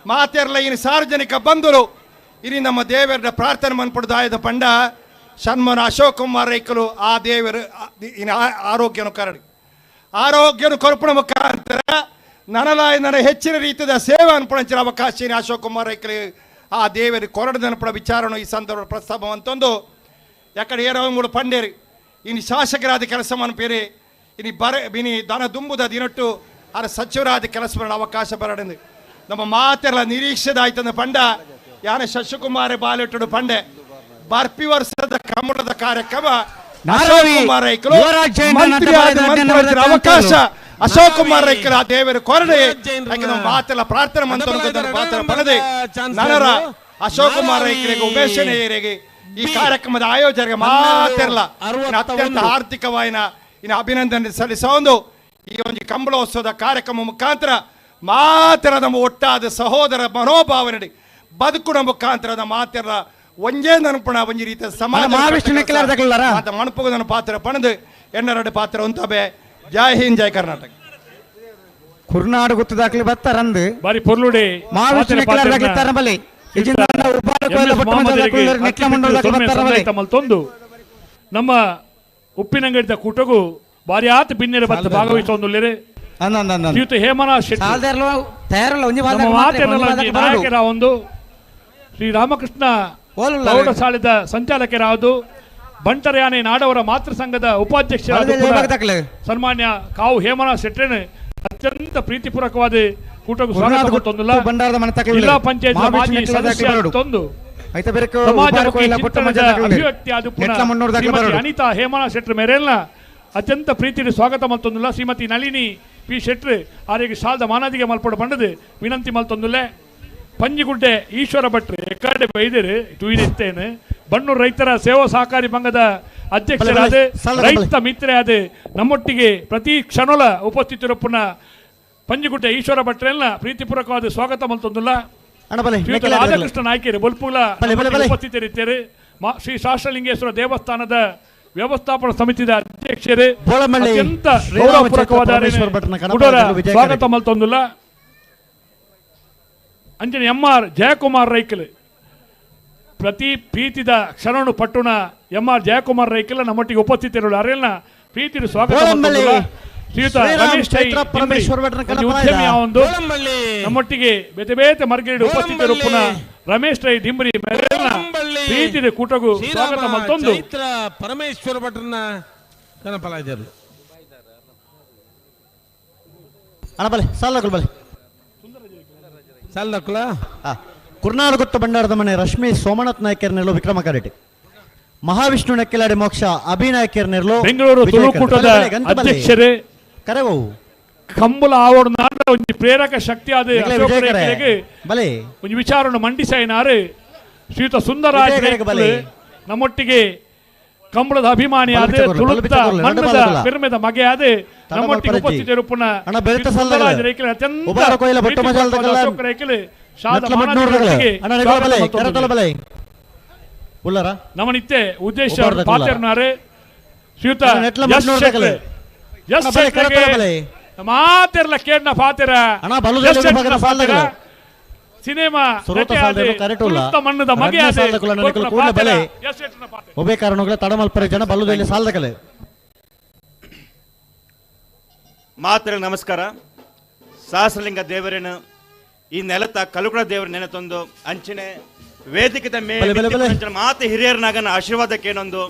Speaker 19: ಮಾತೆರ್ಲ ಇನ್ನು ಸಾರ್ವಜನಿಕ ಬಂಧುರು ಇನ್ನು ನಮ್ಮ ದೇವರ ಪ್ರಾರ್ಥನೆ ಮನ್ಪಡ್ದಾಯದ ಪಂಡ ಸನ್ಮಾನ ಅಶೋಕ್ ಕುಮಾರ್ ರೈಕಲು ಆ ದೇವರು ಇನ್ನು ಆರೋಗ್ಯನು ಕೊರಪಣ ಮುಖಾಂತರ ನನ್ನ ಹೆಚ್ಚಿನ ರೀತಿಯ ಸೇವೆ ಅನ್ಪಡಿಸಿದ ಅವಕಾಶ ಅಶೋಕ್ ಕುಮಾರ್ ರೈಕಲು ಆ ದೇವರು ಕೊರಡದ ಅನ್ಪಡ ವಿಚಾರನು ಈ ಸಂದರ್ಭ ಪ್ರಸ್ತಾಪ ಅಂತಂದು ಯಾಕಡೆ ಏರೋ ಮೂರು ಪಂಡೇರಿ ಇನ್ನು ಶಾಸಕರಾದ ಕೆಲಸ ಮನ್ಪೇರಿ ಇನ್ನು ದನ ದುಂಬುದ ದಿನಟ್ಟು ಅರ ಸಚಿವರಾದ ಕೆಲಸ ಮಾಡೋ ಅವಕಾಶ ಬರಡಂದು ನಮ್ಮ ಮಾತೆಲ್ಲ ನಿರೀಕ್ಷೆದಾಯ್ತಂದ ಪಂಡ ಯಾನ ಶಶಿಕುಮಾರ್ ಬಾಲಿಟ್ಟು ಪಂಡೆ ಬರ್ಪಿ ವರ್ಷದ ಕಮಲದ ಕಾರ್ಯಕ್ರಮ ಅವಕಾಶ ಅಶೋಕ್ ಕುಮಾರ್ ರೈಕಲ್ ಆ ದೇವರ ಕೊರಡೆ ಮಾತೆಲ್ಲ ಪ್ರಾರ್ಥನೆ ಪಡೆದೆ ನನರ ಅಶೋಕ್ ಕುಮಾರ್ ರೈಕಲಿಗೆ ಉಮೇಶನೆಯರಿಗೆ ಈ ಕಾರ್ಯಕ್ರಮದ ಆಯೋಜನೆಗೆ ಮಾತೆಲ್ಲ ಅತ್ಯಂತ ಆರ್ಥಿಕವಾದ ಇನ್ನು ಅಭಿನಂದನೆ ಸಲ್ಲಿಸೋದು ಈ ಒಂದು ಕಂಬಳೋತ್ಸವದ ಕಾರ್ಯಕ್ರಮ ಮುಖಾಂತರ ಮಾತ್ರ ನಮ್ಮ ಒಟ್ಟಾದ ಸಹೋದರ ಮನೋಭಾವನೆ ಬದುಕುನ ಮುಖಾಂತರ ಮಾತ್ರ ಒಂಜೇ ನನ್ಪಣ ಒಂಜಿ ರೀತಿಯ ಸಮಾಜ ಮಣಪುಗದನ ಪಾತ್ರ ಪಣದು ಎನ್ನರಡು ಪಾತ್ರ ಉಂತಬೆ ಜೈ ಹಿಂದ್ ಜೈ ಕರ್ನಾಟಕ
Speaker 8: ಕುರ್ನಾಡು ಗುತ್ತದಾಕ್ಲಿ ಬತ್ತಾರಂದು
Speaker 5: ಬಾರಿ ಪೊರ್ಲುಡೆ
Speaker 8: ತರಬಲಿ
Speaker 5: ಮಲ್ತೊಂದು ನಮ್ಮ ಉಪ್ಪಿನಂಗಡಿದ ಕೂಟಗೂ ಬಾರಿ ಆತ ಬಿನ್ನೆರ ಬತ್ತ ಭಾಗವಹಿಸೊಂದುಲ್ಲೆರೆ ಶ್ರೀಯುತ ಹೇಮನ ಶೆಟ್ಟಿ ನಾಯಕರ ಒಂದು ಶ್ರೀ ರಾಮಕೃಷ್ಣ ಪ್ರೌಢಶಾಲೆದ ಸಂಚಾಲಕರಾದ ಬಂಟರ್ಯಾನೆ ನಾಡವರ ಮಾತೃ ಸಂಘದ ಉಪಾಧ್ಯಕ್ಷರಾದ ಸನ್ಮಾನ್ಯ ಕಾವು ಹೇಮನಾಥ್ ಶೆಟ್ಟರನ್ನು ಅತ್ಯಂತ ಪ್ರೀತಿಪೂರ್ವಕವಾದ ಕೂಟಕ್ಕೂ ಸ್ವಾಗತ ತಂದುಲ್ಲ. ಜಿಲ್ಲಾ ಪಂಚಾಯತ್ ಮಾಜಿ ಸದಸ್ಯ ತಂದು ಸಮಾಜಮುಖಿ ಚಿಂತನದ ಅಭಿವ್ಯಕ್ತಿ ಶ್ರೀಮತಿ ಅನಿತಾ ಹೇಮನಾಥ್ ಶೆಟ್ಟರ್ ಮೇರೆಲ್ಲ ಅತ್ಯಂತ ಪ್ರೀತಿಯ ಸ್ವಾಗತ ಮಲ್ತೊಂದುಲ್ಲ. ಶ್ರೀಮತಿ ನಳಿನಿ ಪಿ ಶೆಟ್ಟರ್ ಆರಿಗೆ ಶಾಲದ ಮಾನದಿಗೆ ಮಲ್ಪಡ ಬಂಡದು ವಿನಂತಿ ಮಲ್ತೊಂದುಲ್ಲೆ. ಪಂಜಿಗುಡ್ಡೆ ಈಶ್ವರ ಭಟ್ರು ಎಕಡೆ ಬೈದರು ಟೂಯಿನೆತ್ತೇನು ಬಣ್ಣೂರು ರೈತರ ಸೇವಾ ಸಹಕಾರಿ ಸಂಘದ ಅಧ್ಯಕ್ಷರಾದ ರೈತ ಮಿತ್ರೆಯಾದ ನಮ್ಮೊಟ್ಟಿಗೆ ಪ್ರತಿ ಕ್ಷಣಲ ಉಪಸ್ಥಿತಿರಪ್ಪನ ಪಂಜಿಗುಡ್ಡೆ ಈಶ್ವರ ಭಟ್ರೆಲ್ಲ ಪ್ರೀತಿಪೂರ್ವಕವಾದ ಸ್ವಾಗತ ಮಲ್ತೊಂದುಲ್ಲ. ರಾಧಾಕೃಷ್ಣ ನಾಯ್ಕರು ಬಲ್ಪುಲ ಉಪಸ್ಥಿತರಿದ್ದಾರೆ. ಶ್ರೀ ಶಾಸ್ತ್ರಲಿಂಗೇಶ್ವರ ದೇವಸ್ಥಾನದ ವ್ಯವಸ್ಥಾಪನಾ ಸಮಿತಿಯ ಅಧ್ಯಕ್ಷರು ಅತ್ಯಂತ ಗೌರವಪೂರ್ವಕವಾದ ಸ್ವಾಗತ ಮಲ್ತೊಂದುಲ್ಲ. ಅಂಜನೆ ಎಂ.ಆರ್. ಜಯಕುಮಾರ್ ರೈಕಲ್ ಪ್ರತಿ ಪ್ರೀತಿದ ಕ್ಷಣನು ಪಟ್ಟುನ ಎಂ.ಆರ್. ಜಯಕುಮಾರ್ ರೈಕಲ್ ನಮ್ಮೊಟ್ಟಿಗೆ ಉಪಸ್ಥಿತರಿರುವ ಅರೆಲ್ಲ ಪ್ರೀತಿಯ ಸ್ವಾಗತ ಶ್ರೀಯುತ ರಮೇಶ್ ಉದ್ಯಮಿ ಒಂದು ನಮ್ಮೊಟ್ಟಿಗೆ ಬೇತೆ ಬೇತೆ ಮರ್ಗಿಡಿ ಉಪಸ್ಥಿತರಿರುವ ರಮೇಶ್ ರೈ ಡಿಂಬ್ರಿ ಪ್ರೀತಿಯ ಕೂಟಗೂ ಸ್ವಾಗತ ಮತ್ತೊಂದು
Speaker 12: ಪರಮೇಶ್ವರ ಭಟ್ರನ್ನ ಕನಪಲಾಯ್ದರು
Speaker 4: ಕುರ್ನಾಡು ಗುತ್ತ ಬಂಡಾರದ ಮನೆ ರಶ್ಮಿ ಸೋಮನಾಥ್ ನಾಯ್ಕರ್ನೆಲ್ಲೋ ವಿಕ್ರಮ ಕರೆಟಿ ಮಹಾವಿಷ್ಣು ನೆಕ್ಕೆಲಾಡಿ ಮೋಕ್ಷ ಅಭಿನಾಯ್ಕರ್ನೆಲ್ಲೋ
Speaker 5: ಬೆಂಗಳೂರು ತುಳುಕೂಟದ ಅಧ್ಯಕ್ಷರೇ
Speaker 4: ಕರೆವು
Speaker 5: ಕಂಬುಲ ಆವಡ ನಾಡ ಒಂಜಿ ಪ್ರೇರಕ ಶಕ್ತಿ ಆದ ಒಂಜಿ ವಿಚಾರವನ್ನು ಮಂಡಿಸಾಯಿನಾರು ಶ್ರೀಯುತ ಸುಂದರರಾಜ್ ನಮ್ಮೊಟ್ಟಿಗೆ ಕಂಬಳದ ಅಭಿಮಾನಿ ಆದ ತುಳುತ್ತ ಮಣ್ಣದ ಪಿರಮೆದ ಮಗೆ ಆದ ನಮ್ಮೊಟ್ಟಿಗೆ ಉಪಸ್ಥಿತರಿರುಪುನ ಸುಂದರರಾಜ್ ರೈಕಲ್ ಅತ್ಯಂತ ರೈಕಲ್ ನಮನಿತ್ತೆ ಉದ್ದೇಶ ಪಾತ್ರನಾರೆ ಶ್ರೀಯುತ ಮಾತೆರ್ಲ ಕೇಡ್ನ ಪಾತ್ರ ಸಿನಿಮಾ ಮಣ್ಣದ ಮಗೆ
Speaker 4: ಒಬ್ಬೇ ಕಾರಣಗಳ ತಡಮಲ್ಪರೆ ಜನ ಬಲ್ಲುದಲ್ಲಿ ಸಾಲದಕಲೆ
Speaker 20: ಮಾತ್ರ ನಮಸ್ಕಾರ. ಸಹಸ್ರಲಿಂಗ ದೇವರೇನು ಈ ನೆಲತ ಕಲುಕುಳ ದೇವರ ನೆನೆತೊಂದು ಅಂಚನೆ ವೇದಿಕೆದ ಮೇಲೆ ಮಾತ ಹಿರಿಯರನಾಗನ ಆಶೀರ್ವಾದಕ್ಕೇನೊಂದು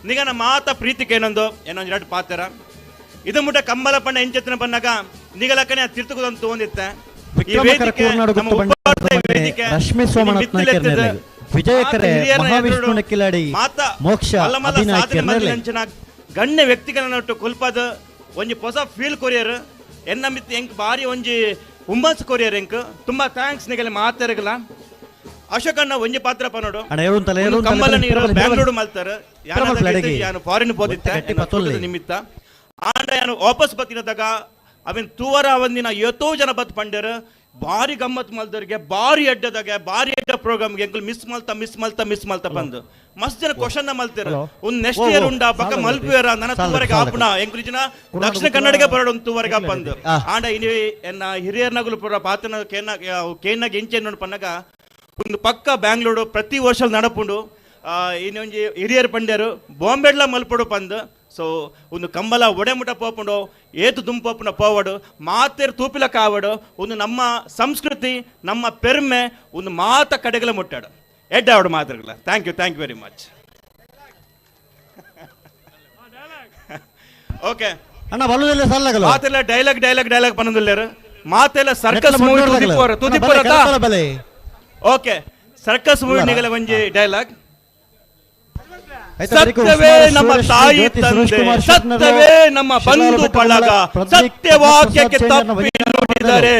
Speaker 20: ನಿಗನ ಮಾತ ಪ್ರೀತಿಗೇನೊಂದು ಏನೊಂದು ಎರಡು ಪಾತ್ರ ಇದು ಮುಟ್ಟ ಕಂಬಲ ಪಣ್ಣ ಎಂಚೆತ್ತಿನ ಬನ್ನಾಗ ನಿಗಲಕ್ಕನೆ ತಿರ್ತುಕುದಂತ ಒಂದಿತ್ತೆ ಈ ವೇದಿಕೆ
Speaker 4: ರಶ್ಮಿ ಸೋಮನಾಥ್ ನಾಯ್ಕರ್ನೆಲ್ಲ ವಿಜಯಕರೆ ಮಹಾವಿಷ್ಣು ನೆಕ್ಕಿಲಾಡಿ ಮೋಕ್ಷ ಅಭಿನಾಯ್ಕರ್ನೆಲ್ಲ
Speaker 20: ಗಣ್ಯ ವ್ಯಕ್ತಿಗಳನ್ನೊಟ್ಟು ಕೊಲ್ಪದ ಒಂಜಿ ಹೊಸ ಫೀಲ್ ಕೊರಿಯರ್ ಎನ್ನ ಮಿತ್ ಎಂಕ್ ಬಾರಿ ಒಂಜಿ ಹುಮ್ಮಸ್ ಕೊರಿಯರ್ ಎಂಕ್ ತುಂಬಾ ಥ್ಯಾಂಕ್ಸ್ ನಿಗಲೆ ಮಾತಾರಗಲ ಅಶೋಕಣ್ಣ ಒಂಜಿ ಪಾತ್ರ ಪನೋಡು ಕಂಬಲ ನೀರು ಬ್ಯಾಂಗ್ಳೂರು ಮಲ್ತಾರ ಯಾನು ಫಾರಿನ್ ಪೋದಿತ್ತೆ ನಿಮಿತ್ತ ಆಂಡ ಯಾನು ವಾಪಸ್ ಬತ್ತಿನದಾಗ ಅವೇನ್ ತೂವರ ಒಂದಿನ ಎಷ್ಟೋ ಜನ ಬತ್ ಪಂಡ್ಯರು ಭಾರಿ ಗಮ್ಮತ್ ಮಲ್ದವ್ರಿಗೆ ಭಾರಿ ಅಡ್ಡದಾಗ ಭಾರಿ ಅಡ್ಡ ಪ್ರೋಗ್ರಾಮ್ಗೆ ಎಂಕಲ್ ಮಿಸ್ ಮಲ್ತಾ ಬಂದು ಮಸ್ತ್ ಜನ ಕ್ವಶನ್ ಮಲ್ತಾರ ಒಂದು ನೆಕ್ಸ್ಟ್ ಇಯರ್ ಉಂಡ ಪಕ್ಕ ಮಲ್ಪುವರ ನನ್ನ ತೂವರೆಗೆ ಆಪಣ ಎಂಕಲ್ ಜನ ದಕ್ಷಿಣ ಕನ್ನಡಗೆ ಬರೋಡು ಒಂದು ತೂವರೆಗೆ ಬಂದು ಆಂಡ ಇನಿ ಎನ್ನ ಹಿರಿಯರ್ನಗಲು ಪುರ ಪಾತನ ಕೇನಾಗ ಎಂಚೆನ್ನು ಪನ್ನಗ ಒಂದು ಪಕ್ಕ ಬ್ಯಾಂಗ್ಳೂರು ಪ್ರತಿ ವರ್ಷ ನಡಪುಂಡು ಇನ್ನೊಂಜಿ ಹಿರಿಯರ್ ಪಂಡ್ಯರು ಬಾಂಬೆಡ್ಲ ಮಲ್ಪಡು ಪಂದು ಸೊ ಒಂದು ಕಂಬಲ ಒಡೆಮುಟ ಪೋಪುಂಡು ಏತು ದುಂಪೋಪುನ ಪೋವಡು ಮಾತೇರು ತೂಪಿಲ ಕಾವಡು ಒಂದು ನಮ್ಮ ಸಂಸ್ಕೃತಿ ನಮ್ಮ ಪೆರ್ಮೆ ಒಂದು ಮಾತ ಕಡೆಗಳ ಮುಟ್ಟಾಡು ಎಡ್ಡ ಅವಡು ಮಾತುಗಳ thank you very much. Okay
Speaker 4: ಅಣ್ಣ ಬಲ್ಲುದಲ್ಲ ಸಲ್ಲಗಲ್ಲ
Speaker 20: ಮಾತೆಲ್ಲ ಡೈಲಾಗ್ ಪನ್ನದಿಲ್ಲರು ಮಾತೆಲ್ಲ ಸರ್ಕಸ್ ಮೂವಿ ತುದಿಪುರ ಓಕೆ ಸರ್ಕಸ್ ಮೂವಿ ನಿಗಲ ಒಂಜಿ ಡೈಲಾಗ್ ಸತ್ಯವೇ ನಮ್ಮ ತಾಯಿ ತಂದೆ ಸತ್ಯವೇ ನಮ್ಮ ಬಂಧು ಬಳಗ ಸತ್ಯವಾಕ್ಯಕ್ಕೆ ತಪ್ಪಿ ನುಡಿದರೆ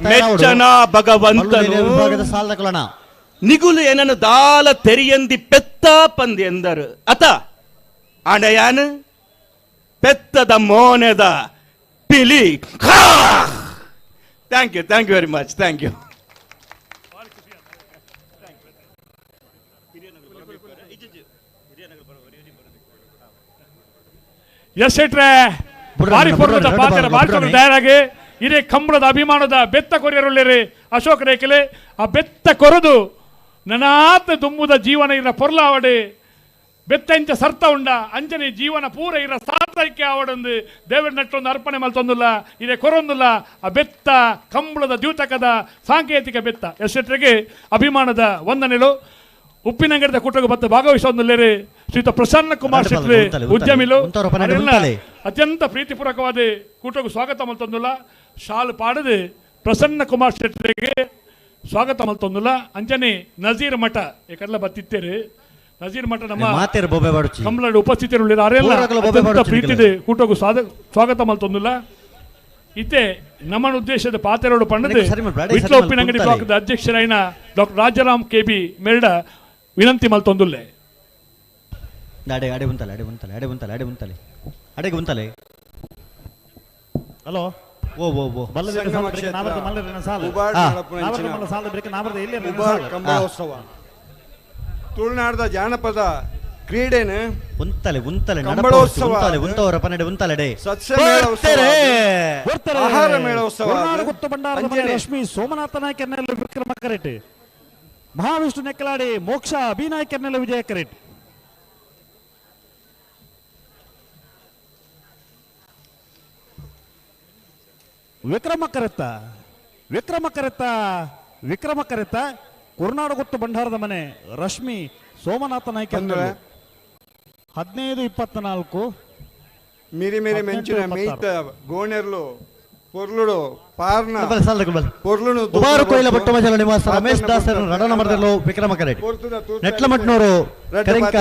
Speaker 20: ಮೆಚ್ಚನ ಭಗವಂತನು ನಿಗುಲು ಏನನ್ನು ದಾಲ ತೆರಿಯಂದಿ ಪೆತ್ತ ಪಂದಿ ಎಂದರು ಅತ ಅಣಯಾನು ಪೆತ್ತದ ಮೋನೆದ ಪಿಲಿ. Thank you very much. Thank you.
Speaker 5: Yes ಶೆಟ್ರೆ ಬಾರಿ ಪೂರ್ವದ ಪಾತ್ರ ಬಾರಿ ತಯಾರಾಗಿ ಇದೇ ಕಂಬಳದ ಅಭಿಮಾನದ ಬೆತ್ತ ಕೊರಿಯರುಳ್ಳಿರಿ ಅಶೋಕ್ ರೇಖಲೆ ಆ ಬೆತ್ತ ಕೊರದು ನನಾತ ದುಮ್ಮುದ ಜೀವನ ಇರ ಪೊರ್ಲಾವಡೆ ಬೆತ್ತ ಇಂಚ ಸರ್ತ ಉಂಡ ಅಂಜನೆ ಜೀವನ ಪೂರ ಇರ ಸಾರ್ಥಕ್ಕೆ ಆವಡೊಂದು ದೇವರ ನಟ್ಟೊಂದು ಅರ್ಪಣೆ ಮಲ್ತೊಂದುಲ್ಲ ಇದೇ ಕೊರೊಂದುಲ್ಲ ಆ ಬೆತ್ತ ಕಂಬಳದ ದ್ಯೂತಕದ ಸಾಂಕೇತಿಕ ಬೆತ್ತ ಎಷ್ಟೆಟ್ರಿಗೆ ಅಭಿಮಾನದ ವಂದನೆಗಳು ಉಪ್ಪಿನಂಗಡದ ಕೂಟಕ್ಕೆ ಬತ್ತ ಭಾಗವಹಿಸೊಂದುಲ್ಲೇರೆ ಶ್ರೀಯುತ ಪ್ರಸನ್ನ ಕುಮಾರ್ ಶೆಟ್ಟಿ ಉದ್ಯಮಿಲು ಅತ್ಯಂತ ಪ್ರೀತಿಪೂರ್ವಕವಾದ ಕೂಟಕ್ಕೆ ಸ್ವಾಗತ ಮಲ್ತೊಂದುಲ್ಲ ಶಾಲು ಪಾಡದು ಪ್ರಸನ್ನ ಕುಮಾರ್ ಶೆಟ್ಟಿಗೆ ಸ್ವಾಗತ ಮಲ್ತೊಂದುಲ್ಲ ಅಂಚನೆ ನಜೀರ್ ಮಠ ಯಾಕಲ್ಲ ಬತ್ತಿತ್ತೇರಿ ನಜೀರ್ ಮಠ ನಮ್ಮ ಕಂಬಳದ ಉಪಸ್ಥಿತಿಯಲ್ಲಿ ಅರೆಲ್ಲ ಅತ್ಯಂತ ಪ್ರೀತಿದೆ ಕೂಟಗೂ ಸ್ವಾಗತ ಮಲ್ತೊಂದುಲ್ಲ ಇತ್ತೆ ನಮ್ಮ ಉದ್ದೇಶದ ಪಾತೆರೋಡು ಪಂಡದು ವಿಟ್ಲ ಉಪ್ಪಿನಂಗಡಿ ಬ್ಲಾಕ್ದ ಅಧ್ಯಕ್ಷರಾಯಿನ ಡಾಕ್ಟರ್ ರಾಜಾರಾಮ್ KB ಮೇಲ್ಡ ವಿನಂತಿ ಮಲ್ತೊಂದುಲ್ಲೆ
Speaker 6: ಹಲೋ
Speaker 14: ಕಂಬಳೋತ್ಸವ ತುಳುನಾಡದ ಜಾನಪದ ಕ್ರೀಡೆನ ಕಂಬಳೋತ್ಸವ ಆಹಾರ ಮೇಳೋತ್ಸವ
Speaker 6: ರಶ್ಮಿ ಸೋಮನಾಥ ನಾಯ್ಕರ್ನೆಲ್ಲ ವಿಕ್ರಮ ಕರೆಟ್ ಮಹಾವಿಷ್ಣು ನೆಕ್ಕಲಾಡಿ ಮೋಕ್ಷ ಅಭಿನಾಯ್ಕರ್ನೆಲ್ಲ ವಿಜಯ ಕರೆಟ್ ವಿಕ್ರಮ ಕರೆತ ಕುರ್ನಾಡು ಗುತ್ತು ಬಂಡಾರದ ಮನೆ ರಶ್ಮಿ ಸೋಮನಾಥ ನಾಯ್ಕ 15-24
Speaker 14: మిరి మిరి మెంచిన మీత గోనెర్లు పొర్లుడు పార్న పొర్లును
Speaker 4: ಉಬಾರು ಕೊಯ್ಲ ಬಟ್ಟಮಜಲ ನಿವಾಸ ರಮೇಶ್ ದಾಸರ ರಡನ ಮರದಲ್ಲೋ ವಿಕ್ರಮ ಕರೆಟ್ ನೆಟ್ಲಮಟ್ನೂರು ಕರೆಂಕ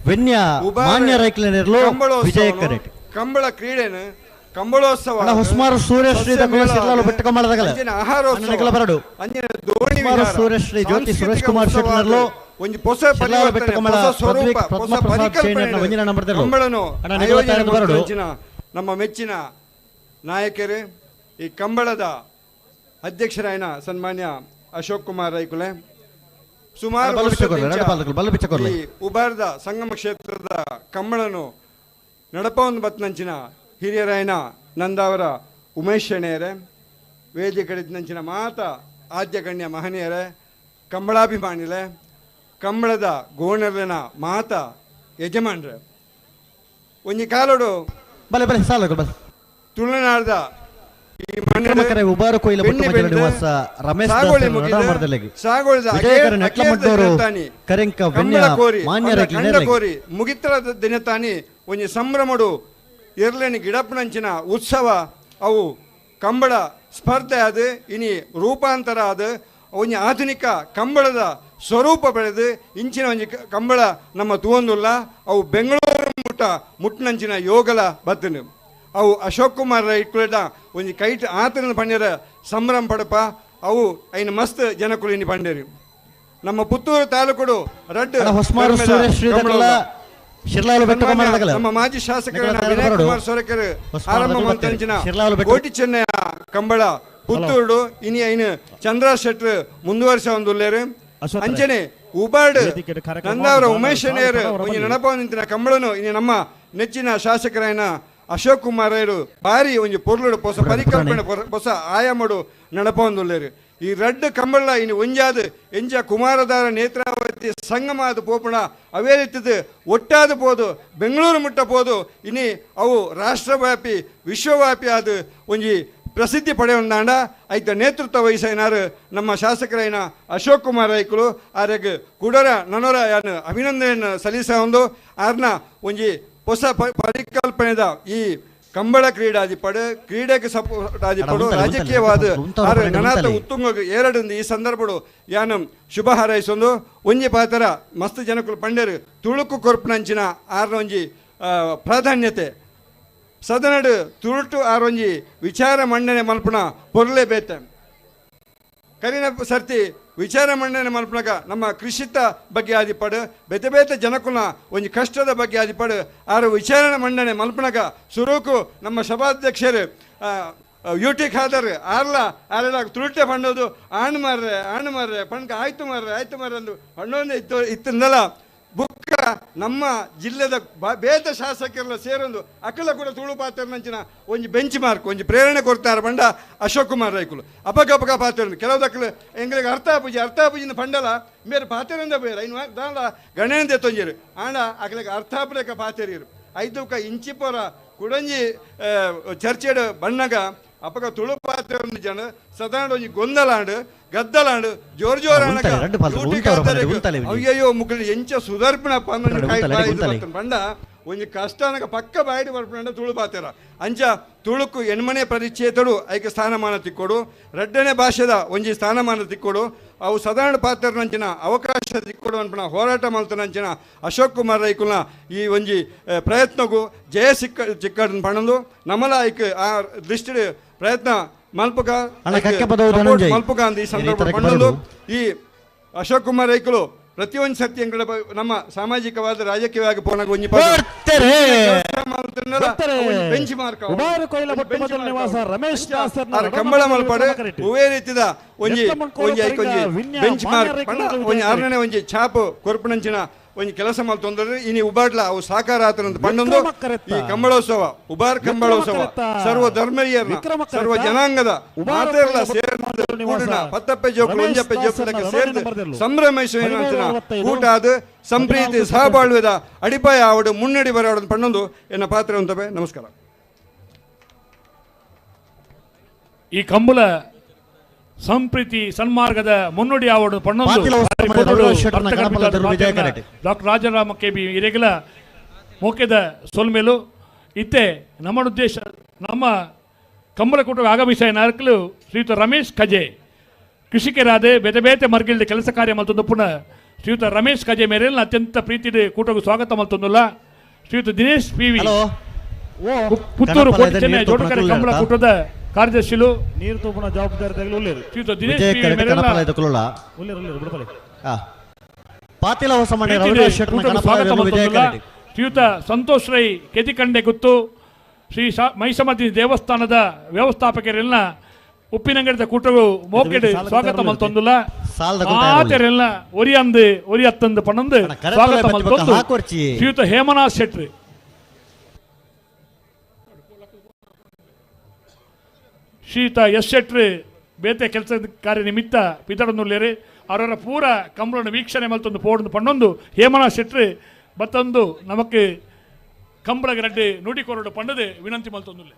Speaker 4: ವೆನ್ಯ ಮಾನ್ಯ ರೈಕ್ಲನೆರ್ಲು ವಿಜಯ ಕರೆಟ್
Speaker 14: ಕಂಬಳ ಕ್ರೀಡೆನ ಕಂಬಳೋತ್ಸವ
Speaker 4: ಹೊಸ್ಮಾರು ಸೂರ್ಯಶ್ರೀ ಕುಲಸಿರ್ಲಾಲು ಬೆಟ್ಟಕಮಳದಗಲ
Speaker 14: ಆಹಾರೋತ್ಸವ
Speaker 4: ಬರಡು
Speaker 14: ದೋಣಿ
Speaker 4: ಸೂರ್ಯಶ್ರೀ ಜ್ಯೋತಿ ಸುರೇಶ್ ಕುಮಾರ್ ಶೆಟ್ಟರ್ಲು
Speaker 14: ಒಂದು ಹೊಸ ಪರಿವರ್ತನೆ ಹೊಸ ಸ್ವರೂಪ ಹೊಸ ಪರಿಕಲ್ಪನೆ ಕಂಬಳನು ನಮ್ಮ ಮೆಚ್ಚಿನ ನಾಯಕರು ಈ ಕಂಬಳದ ಅಧ್ಯಕ್ಷರಾಯನ ಸನ್ಮಾನ್ಯ ಅಶೋಕ್ ಕುಮಾರ್ ರೈಕುಲೆ ಸುಮಾರು ಈ ಉಬಾರ್ದ ಸಂಗಮ ಕ್ಷೇತ್ರದ ಕಂಬಳನು ನಡಪವನ್ನು ಬತ್ನಂಚಿನ ಹಿರಿಯರಾಯನ ನಂದಾವರ ಉಮೇಶ್ ಶೆಣೆಯರೇ ವೇದಿಕಡಿದ್ನಂಚಿನ ಮಾತ ಆದ್ಯಗಣ್ಯ ಮಹನೀಯರೇ ಕಂಬಳಾಭಿಮಾನಿಲೆ ಕಂಬಳದ ಗೋಣರ್ಲಿನ ಮಾತ ಯಜಮಾನ್ರೆ ಒಂಜಿ ಕಾಲೋಡು ತುಳುನಾಡದ
Speaker 4: ಉಬಾರು ಕೊಯ್ಲ ನಿವಾಸ ರಮೇಶ್
Speaker 14: ಕೋರಿ ಮುಗಿತರ ದಿನತಾನಿ ಒಂಜಿ ಸಂಭ್ರಮಡು ಎರ್ಲೆನಿ ಗಿಡಪ್ಪನಂಚಿನ ಉತ್ಸವ ಅವು ಕಂಬಳ ಸ್ಪರ್ಧೆ ಆದ ಇನಿ ರೂಪಾಂತರ ಆದ ಒಂಜಿ ಆಧುನಿಕ ಕಂಬಳದ ಸ್ವರೂಪ ಬೆಳೆದು ಇಂಚಿನ ಒಂಜಿ ಕಂಬಳ ನಮ್ಮ ತೂವೊಂದುಲ್ಲ ಅವು ಬೆಂಗಳೂರು ಮುಟ್ಟನಂಚಿನ ಯೋಗಲ ಬತ್ತನು ಅವು ಅಶೋಕ್ ಕುಮಾರ್ ಇಟ್ಕೊಳ್ಳ ಒಂಜಿ ಕೈಟ್ ಆತನ ಪಂಡ್ಯರ ಸಂಭ್ರಮ ಪಡಪ ಅವು ಐನ ಮಸ್ತ್ ಜನಕುಲಿನಿ ಪಂಡ್ಯರು ನಮ್ಮ ಪುತ್ತೂರು ತಾಲೂಕು ನಮ್ಮ ಮಾಜಿ ಶಾಸಕರಾದ ವಿನಯ್ ಕುಮಾರ್ ಸೊರಕೆರೆ ಆರಂಭ ಮಂತ್ರಂಚಿನ ಕೋಟಿ ಚೆನ್ನಯ ಕಂಬಳ ಪುತ್ತೂರು ಇನಿ ಐನ ಚಂದ್ರ ಶೆಟ್ರ್ ಮುಂದುವರಿಸ ಒಂದುಲ್ಲೇರು ಅಂಚನೆ ಉಬಾರ್ಡ್ ನಂದಾವರ ಉಮೇಶ್ ಶೆಣೆಯರು ಒಂಜಿ ನೆನಪ ನಿಂತಿನ ಕಂಬಳನು ಇನಿ ನಮ್ಮ ನೆಚ್ಚಿನ ಶಾಸಕರಾಯನ ಅಶೋಕ್ ಕುಮಾರ್ ರಾಯರು ಬಾರಿ ಒಂಜಿ ಪೊರ್ಲುಡು ಹೊಸ ಪರಿಕಲ್ಪನೆ ಹೊಸ ಆಯಾಮಡು ನಡಪೊಂದುಲ್ಲೇರು ಈ ರಡ್ಡ್ ಕಂಬಳ ಇನ್ನು ಒಂಜಾದ ಎಂಜ ಕುಮಾರಧಾರ ನೇತ್ರಾವತಿ ಸಂಗಮಾದ ಪೋಪುಣ ಅವೇ ರೀತಿದು ಒಟ್ಟಾದ ಪೋದು ಬೆಂಗಳೂರು ಮುಟ್ಟ ಪೋದು ಇನಿ ಅವು ರಾಷ್ಟ್ರವ್ಯಾಪಿ ವಿಶ್ವವ್ಯಾಪಿ ಆದ ಒಂಜಿ ಪ್ರಸಿದ್ಧಿ ಪಡೆಯೊಂದಾಂಡ ಐತ ನೇತೃತ್ವ ವಹಿಸಿನಾರು ನಮ್ಮ ಶಾಸಕರೈನ ಅಶೋಕ್ ಕುಮಾರ್ ರೈಕುಲು ಆರ್ಯಗ್ ಕುಡರ ನನೋರ ಯಾನು ಅಭಿನಂದನೆಯನ್ನು ಸಲ್ಲಿಸ ಒಂದು ಆರ್ನ ಒಂಜಿ ಹೊಸ ಪರಿಕಲ್ಪನೆದ ಈ ಕಂಬಳ ಕ್ರೀಡಾದಿಪಡು ಕ್ರೀಡೆಗೆ ಸಪೋರ್ಟ್ ಆದಿಪಡು ರಾಜಕೀಯವಾದ ನನಾತ ಉತ್ತುಂಗ ಏರಡು ಈ ಸಂದರ್ಭಡು ಯಾನು ಶುಭ ಹಾರೈಸೊಂದು ಒಂಜಿ ಪಾತರ ಮಸ್ತ್ ಜನಕುಲು ಪಂಡರು ತುಳುಕು ಕೊರ್ಪುನಂಚಿನ ಆರ್ನ ಒಂಜಿ ಪ್ರಾಧಾನ್ಯತೆ ಸದನಡು ತುಳುಟು ಆರೊಂಜಿ ವಿಚಾರ ಮಂಡನೆ ಮಲ್ಪುಣ ಪೊರ್ಲೆ ಬೇತೆ ಕರಿನ ಸರ್ತಿ ವಿಚಾರ ಮಂಡನೆ ಮಲ್ಪನಾಗ ನಮ್ಮ ಕೃಷಿತ ಬಗ್ಗೆ ಆದಿಪಡು ಬೇತೆ ಬೇತೆ ಜನಕುಲ ಒಂಜಿ ಕಷ್ಟದ ಬಗ್ಗೆ ಆದಿಪಡು ಆರು ವಿಚಾರ ಮಂಡನೆ ಮಲ್ಪನಾಗ ಸುರೂಕು ನಮ್ಮ ಸಭಾಧ್ಯಕ್ಷರು ಯೂಟಿ ಖಾದರ್ ಆರ್ಲ ತುಳುಟೆ ಪಂಡೋದು ಆಣ್ ಮಾರ್ರೆ ಪಣ್ಕ ಆಯ್ತು ಮಾರ್ರೆ ಅಂದು ಪಣ್ಣೊಂದು ಇತ್ತಂದಲ್ಲ ಬುಕ್ಕ ನಮ್ಮ ಜಿಲ್ಲೆದ ಬೇತ ಶಾಸಕರೆಲ್ಲ ಸೇರೊಂದು ಅಕಲ ಕೂಡ ತುಳು ಪಾತ್ರ ನಂಚಿನ ಒಂಜಿ ಬೆಂಚ್ ಮಾರ್ಕ್ ಒಂಜಿ ಪ್ರೇರಣೆ ಕೊಡ್ತಾರೆ ಬಂಡ ಅಶೋಕ್ ಕುಮಾರ್ ರೈಕುಲು ಅಪಕ ಪಾತ್ರ ಕೆಲವು ದಕ್ಕಲು ಎಂಗಳಿಗೆ ಅರ್ಥಾಪುಜಿನ ಪಂಡಲ ಮೇರೆ ಪಾತ್ರೆಂದ ಬೇರೆ ಇನ್ನು ದಾಂಡ ಗಣೇಂದ ತೊಂಜರು ಆಂಡ ಅಕಲಿಗೆ ಅರ್ಥಾಪುರೇಕ ಪಾತ್ರೆರು ಐದುಕ ಇಂಚಿ ಪೋರ ಕುಡಂಜಿ ಚರ್ಚೆಡ್ ಬಣ್ಣಗ ಅಪಕ ತುಳು ಪಾತ್ರ ಜನ ಸದಾಂಡ ಒಂಜಿ ಗೊಂದಲಾಂಡು ಗದ್ದಲಾಂಡು ಜೋರ್ ಅಯ್ಯಯ್ಯೋ ಮುಗ್ಳು ಎಂಚ ಸುದರ್ಪಣ ಪಂಡ ಒಂಜಿ ಕಷ್ಟನಗ ಪಕ್ಕ ಬಾಯಿಡಿ ಬರ್ಪಂಡ ತುಳು ಪಾತ್ರ ಅಂಚ ತುಳುಕು ಎಣ್ಮನೆ ಪರಿಚಯತಡು ಐಕೆ ಸ್ಥಾನಮಾನ ತಿಕ್ಕೊಡು ರಡ್ಡನೇ ಭಾಷೆದ ಒಂಜಿ ಸ್ಥಾನಮಾನ ತಿಕ್ಕೊಡು ಅವು ಸಾಧಾರಣ ಪಾತ್ರ ನಂಚಿನ ಅವಕಾಶ ತಿಕ್ಕೊಡು ಅನ್ಪಣ ಹೋರಾಟ ಮಲ್ತನಂಚಿನ ಅಶೋಕ್ ಕುಮಾರ್ ರೈಕುಲ್ನ ಈ ಒಂಜಿ ಪ್ರಯತ್ನಗೂ ಜಯ ಚಿಕ್ಕಡನ್ ಪಣಂದು ನಮ್ಮಲ ಐಕ್ ಆ ದೃಷ್ಟಿ ಪ್ರಯತ್ನ ಮಲ್ಪಕ ಮಲ್ಪಕ ಅಂತ ಈ ಸಂದರ್ಭ ಪಣಂದು ಈ ಅಶೋಕ್ ಕುಮಾರ್ ರೈಕುಲು ಪ್ರತಿಯೊಂದು ಸತ್ಯ ನಮ್ಮ ಸಾಮಾಜಿಕವಾದ ರಾಜಕೀಯವಾಗಿ ಪೋನಾಗ ಒಂಜಿ ಬೆಂಚ್ ಮಾರ್ಕ್ ಕಂಬಳ ಮಲ್ಪಡೆ ಉವೇ ರೀತಿದ ಒಂಜಿ ಬೆಂಚ್ ಮಾರ್ಕ್ ಒಂಜಿ ಆರನೇ ಒಂಜಿ ಛಾಪ್ ಕೊರ್ಪಣಂಚಿನ ಒಂಜಿ ಕೆಲಸ ಮಲ್ತೊಂದ್ರೆ ಇನಿ ಉಬಾಡ್ಲ ಅವು ಸಾಕಾರ ಆತನಂತ ಪಂಡೊಂದು ಈ ಕಂಬಳೋತ್ಸವ ಉಬಾರ್ ಕಂಬಳೋತ್ಸವ ಸರ್ವ ಧರ್ಮೀಯರ ಸರ್ವ ಜನಾಂಗದ ಮಾತೆಲ್ಲ ಸೇರಿದ ಪತ್ತಪ್ಪೆ ಜೋಕು ಒಂಜಪ್ಪೆ ಜೋಕು ಸೇರಿದ ಸಂಭ್ರಮಿಸುವ ಊಟ ಅದು ಸಂಪ್ರೀತಿ ಸಹಬಾಳ್ವೆದ ಅಡಿಪಾಯ ಆವಡು ಮುನ್ನಡಿ ಬರೋಡು ಪಣ್ಣೊಂದು ಎನ್ನ ಪಾತ್ರ ಅಂತವೆ. ನಮಸ್ಕಾರ.
Speaker 5: ಈ ಕಂಬಳ ಸಂಪ್ರೀತಿ ಸನ್ಮಾರ್ಗದ ಮುನ್ನುಡಿ ಆವಡು ಡಾಕ್ಟರ್ ರಾಜರಾಮ ಕೆಬಿ ಇರೆಗಲ ಮುಖ್ಯದ ಸೊಲ್ಮೇಲು ಇತ್ತೆ ನಮ್ಮ ಉದ್ದೇಶ ನಮ್ಮ ಕಂಬಳ ಕೂಟಕ್ಕೆ ಆಗಮಿಸಿದ ನಾಯಕರು ಶ್ರೀಯುತ ರಮೇಶ್ ಕಜೆ ಕೃಷಿಕರಾದ ಬೇತೆ ಬೇತೆ ಮರ್ಗಿಲ್ದ ಕೆಲಸ ಕಾರ್ಯ ಮಲ್ತೊಂದು ಪುನಃ ಶ್ರೀಯುತ ರಮೇಶ್ ಕಜೆ ಮೇರೆಲ್ಲ ಅತ್ಯಂತ ಪ್ರೀತಿದ ಕೂಟಕ್ಕೆ ಸ್ವಾಗತ ಮಲ್ತೊಂದುಲ್ಲ ಶ್ರೀಯುತ ದಿನೇಶ್ ಪಿವಿ ಪುತ್ತೂರು ಕೋಟೆ ಚೆನ್ನೈ ಜೋಡಕರೆ ಕಂಬಳ ಕೂಟದ ಕಾರ್ಯದರ್ಶಿಲು
Speaker 6: ನೀರು ತೂಪುನ ಜವಾಬ್ದಾರಿ
Speaker 5: ಶ್ರೀಯುತ ದಿನೇಶ್ ಪಿವಿ ಮೇರೆಲ್ಲ
Speaker 4: ಪಾತಿಲ ಹೊಸಮನೆ
Speaker 5: ಸ್ವಾಗತ ಮಲ್ತೊಂದುಲ್ಲ ಶ್ರೀಯುತ ಸಂತೋಷ್ ರೈ ಕೆದಿಕಂಡೆ ಗುತ್ತು ಶ್ರೀ ಮೈಸಮತಿ ದೇವಸ್ಥಾನದ ವ್ಯವಸ್ಥಾಪಕರೆಲ್ಲ ಉಪ್ಪಿನಂಗಡಿದ ಕೂಟವು ಮೋಕೆಡು ಸ್ವಾಗತ ಮಲ್ತೊಂದುಲ್ಲ ಆತರೆಲ್ಲ ಒರಿಯತ್ತಂದು ಪಣಂದು ಸ್ವಾಗತ ಮಲ್ತೊಂದು ಶ್ರೀಯುತ ಹೇಮನಾಥ್ ಶೆಟ್ಟಿ ಶ್ರೀಯುತ ಎಸ್ ಶೆಟ್ಟಿ ಬೇತೆ ಕೆಲಸದ ಕಾರ್ಯ ನಿಮಿತ್ತ ಪಿತಡನುಲ್ಲೇರಿ ಅವರ ಪೂರ ಕಂಬಳನ್ನು ವೀಕ್ಷಣೆ ಮಲ್ತೊಂದು ಪೋಡೊಂದು ಪಣ್ಣೊಂದು ಹೇಮನಾಥ್ ಶೆಟ್ಟಿ ಬತ್ತೊಂದು ನಮಕ್ಕೆ ಕಂಬಳಗೆ ರಡ್ಡೆ ನುಡಿ ಕೊರಡು ಪಂಡದೆ ವಿನಂತಿ ಮಲ್ತೊಂದುಲ್ಲೆ.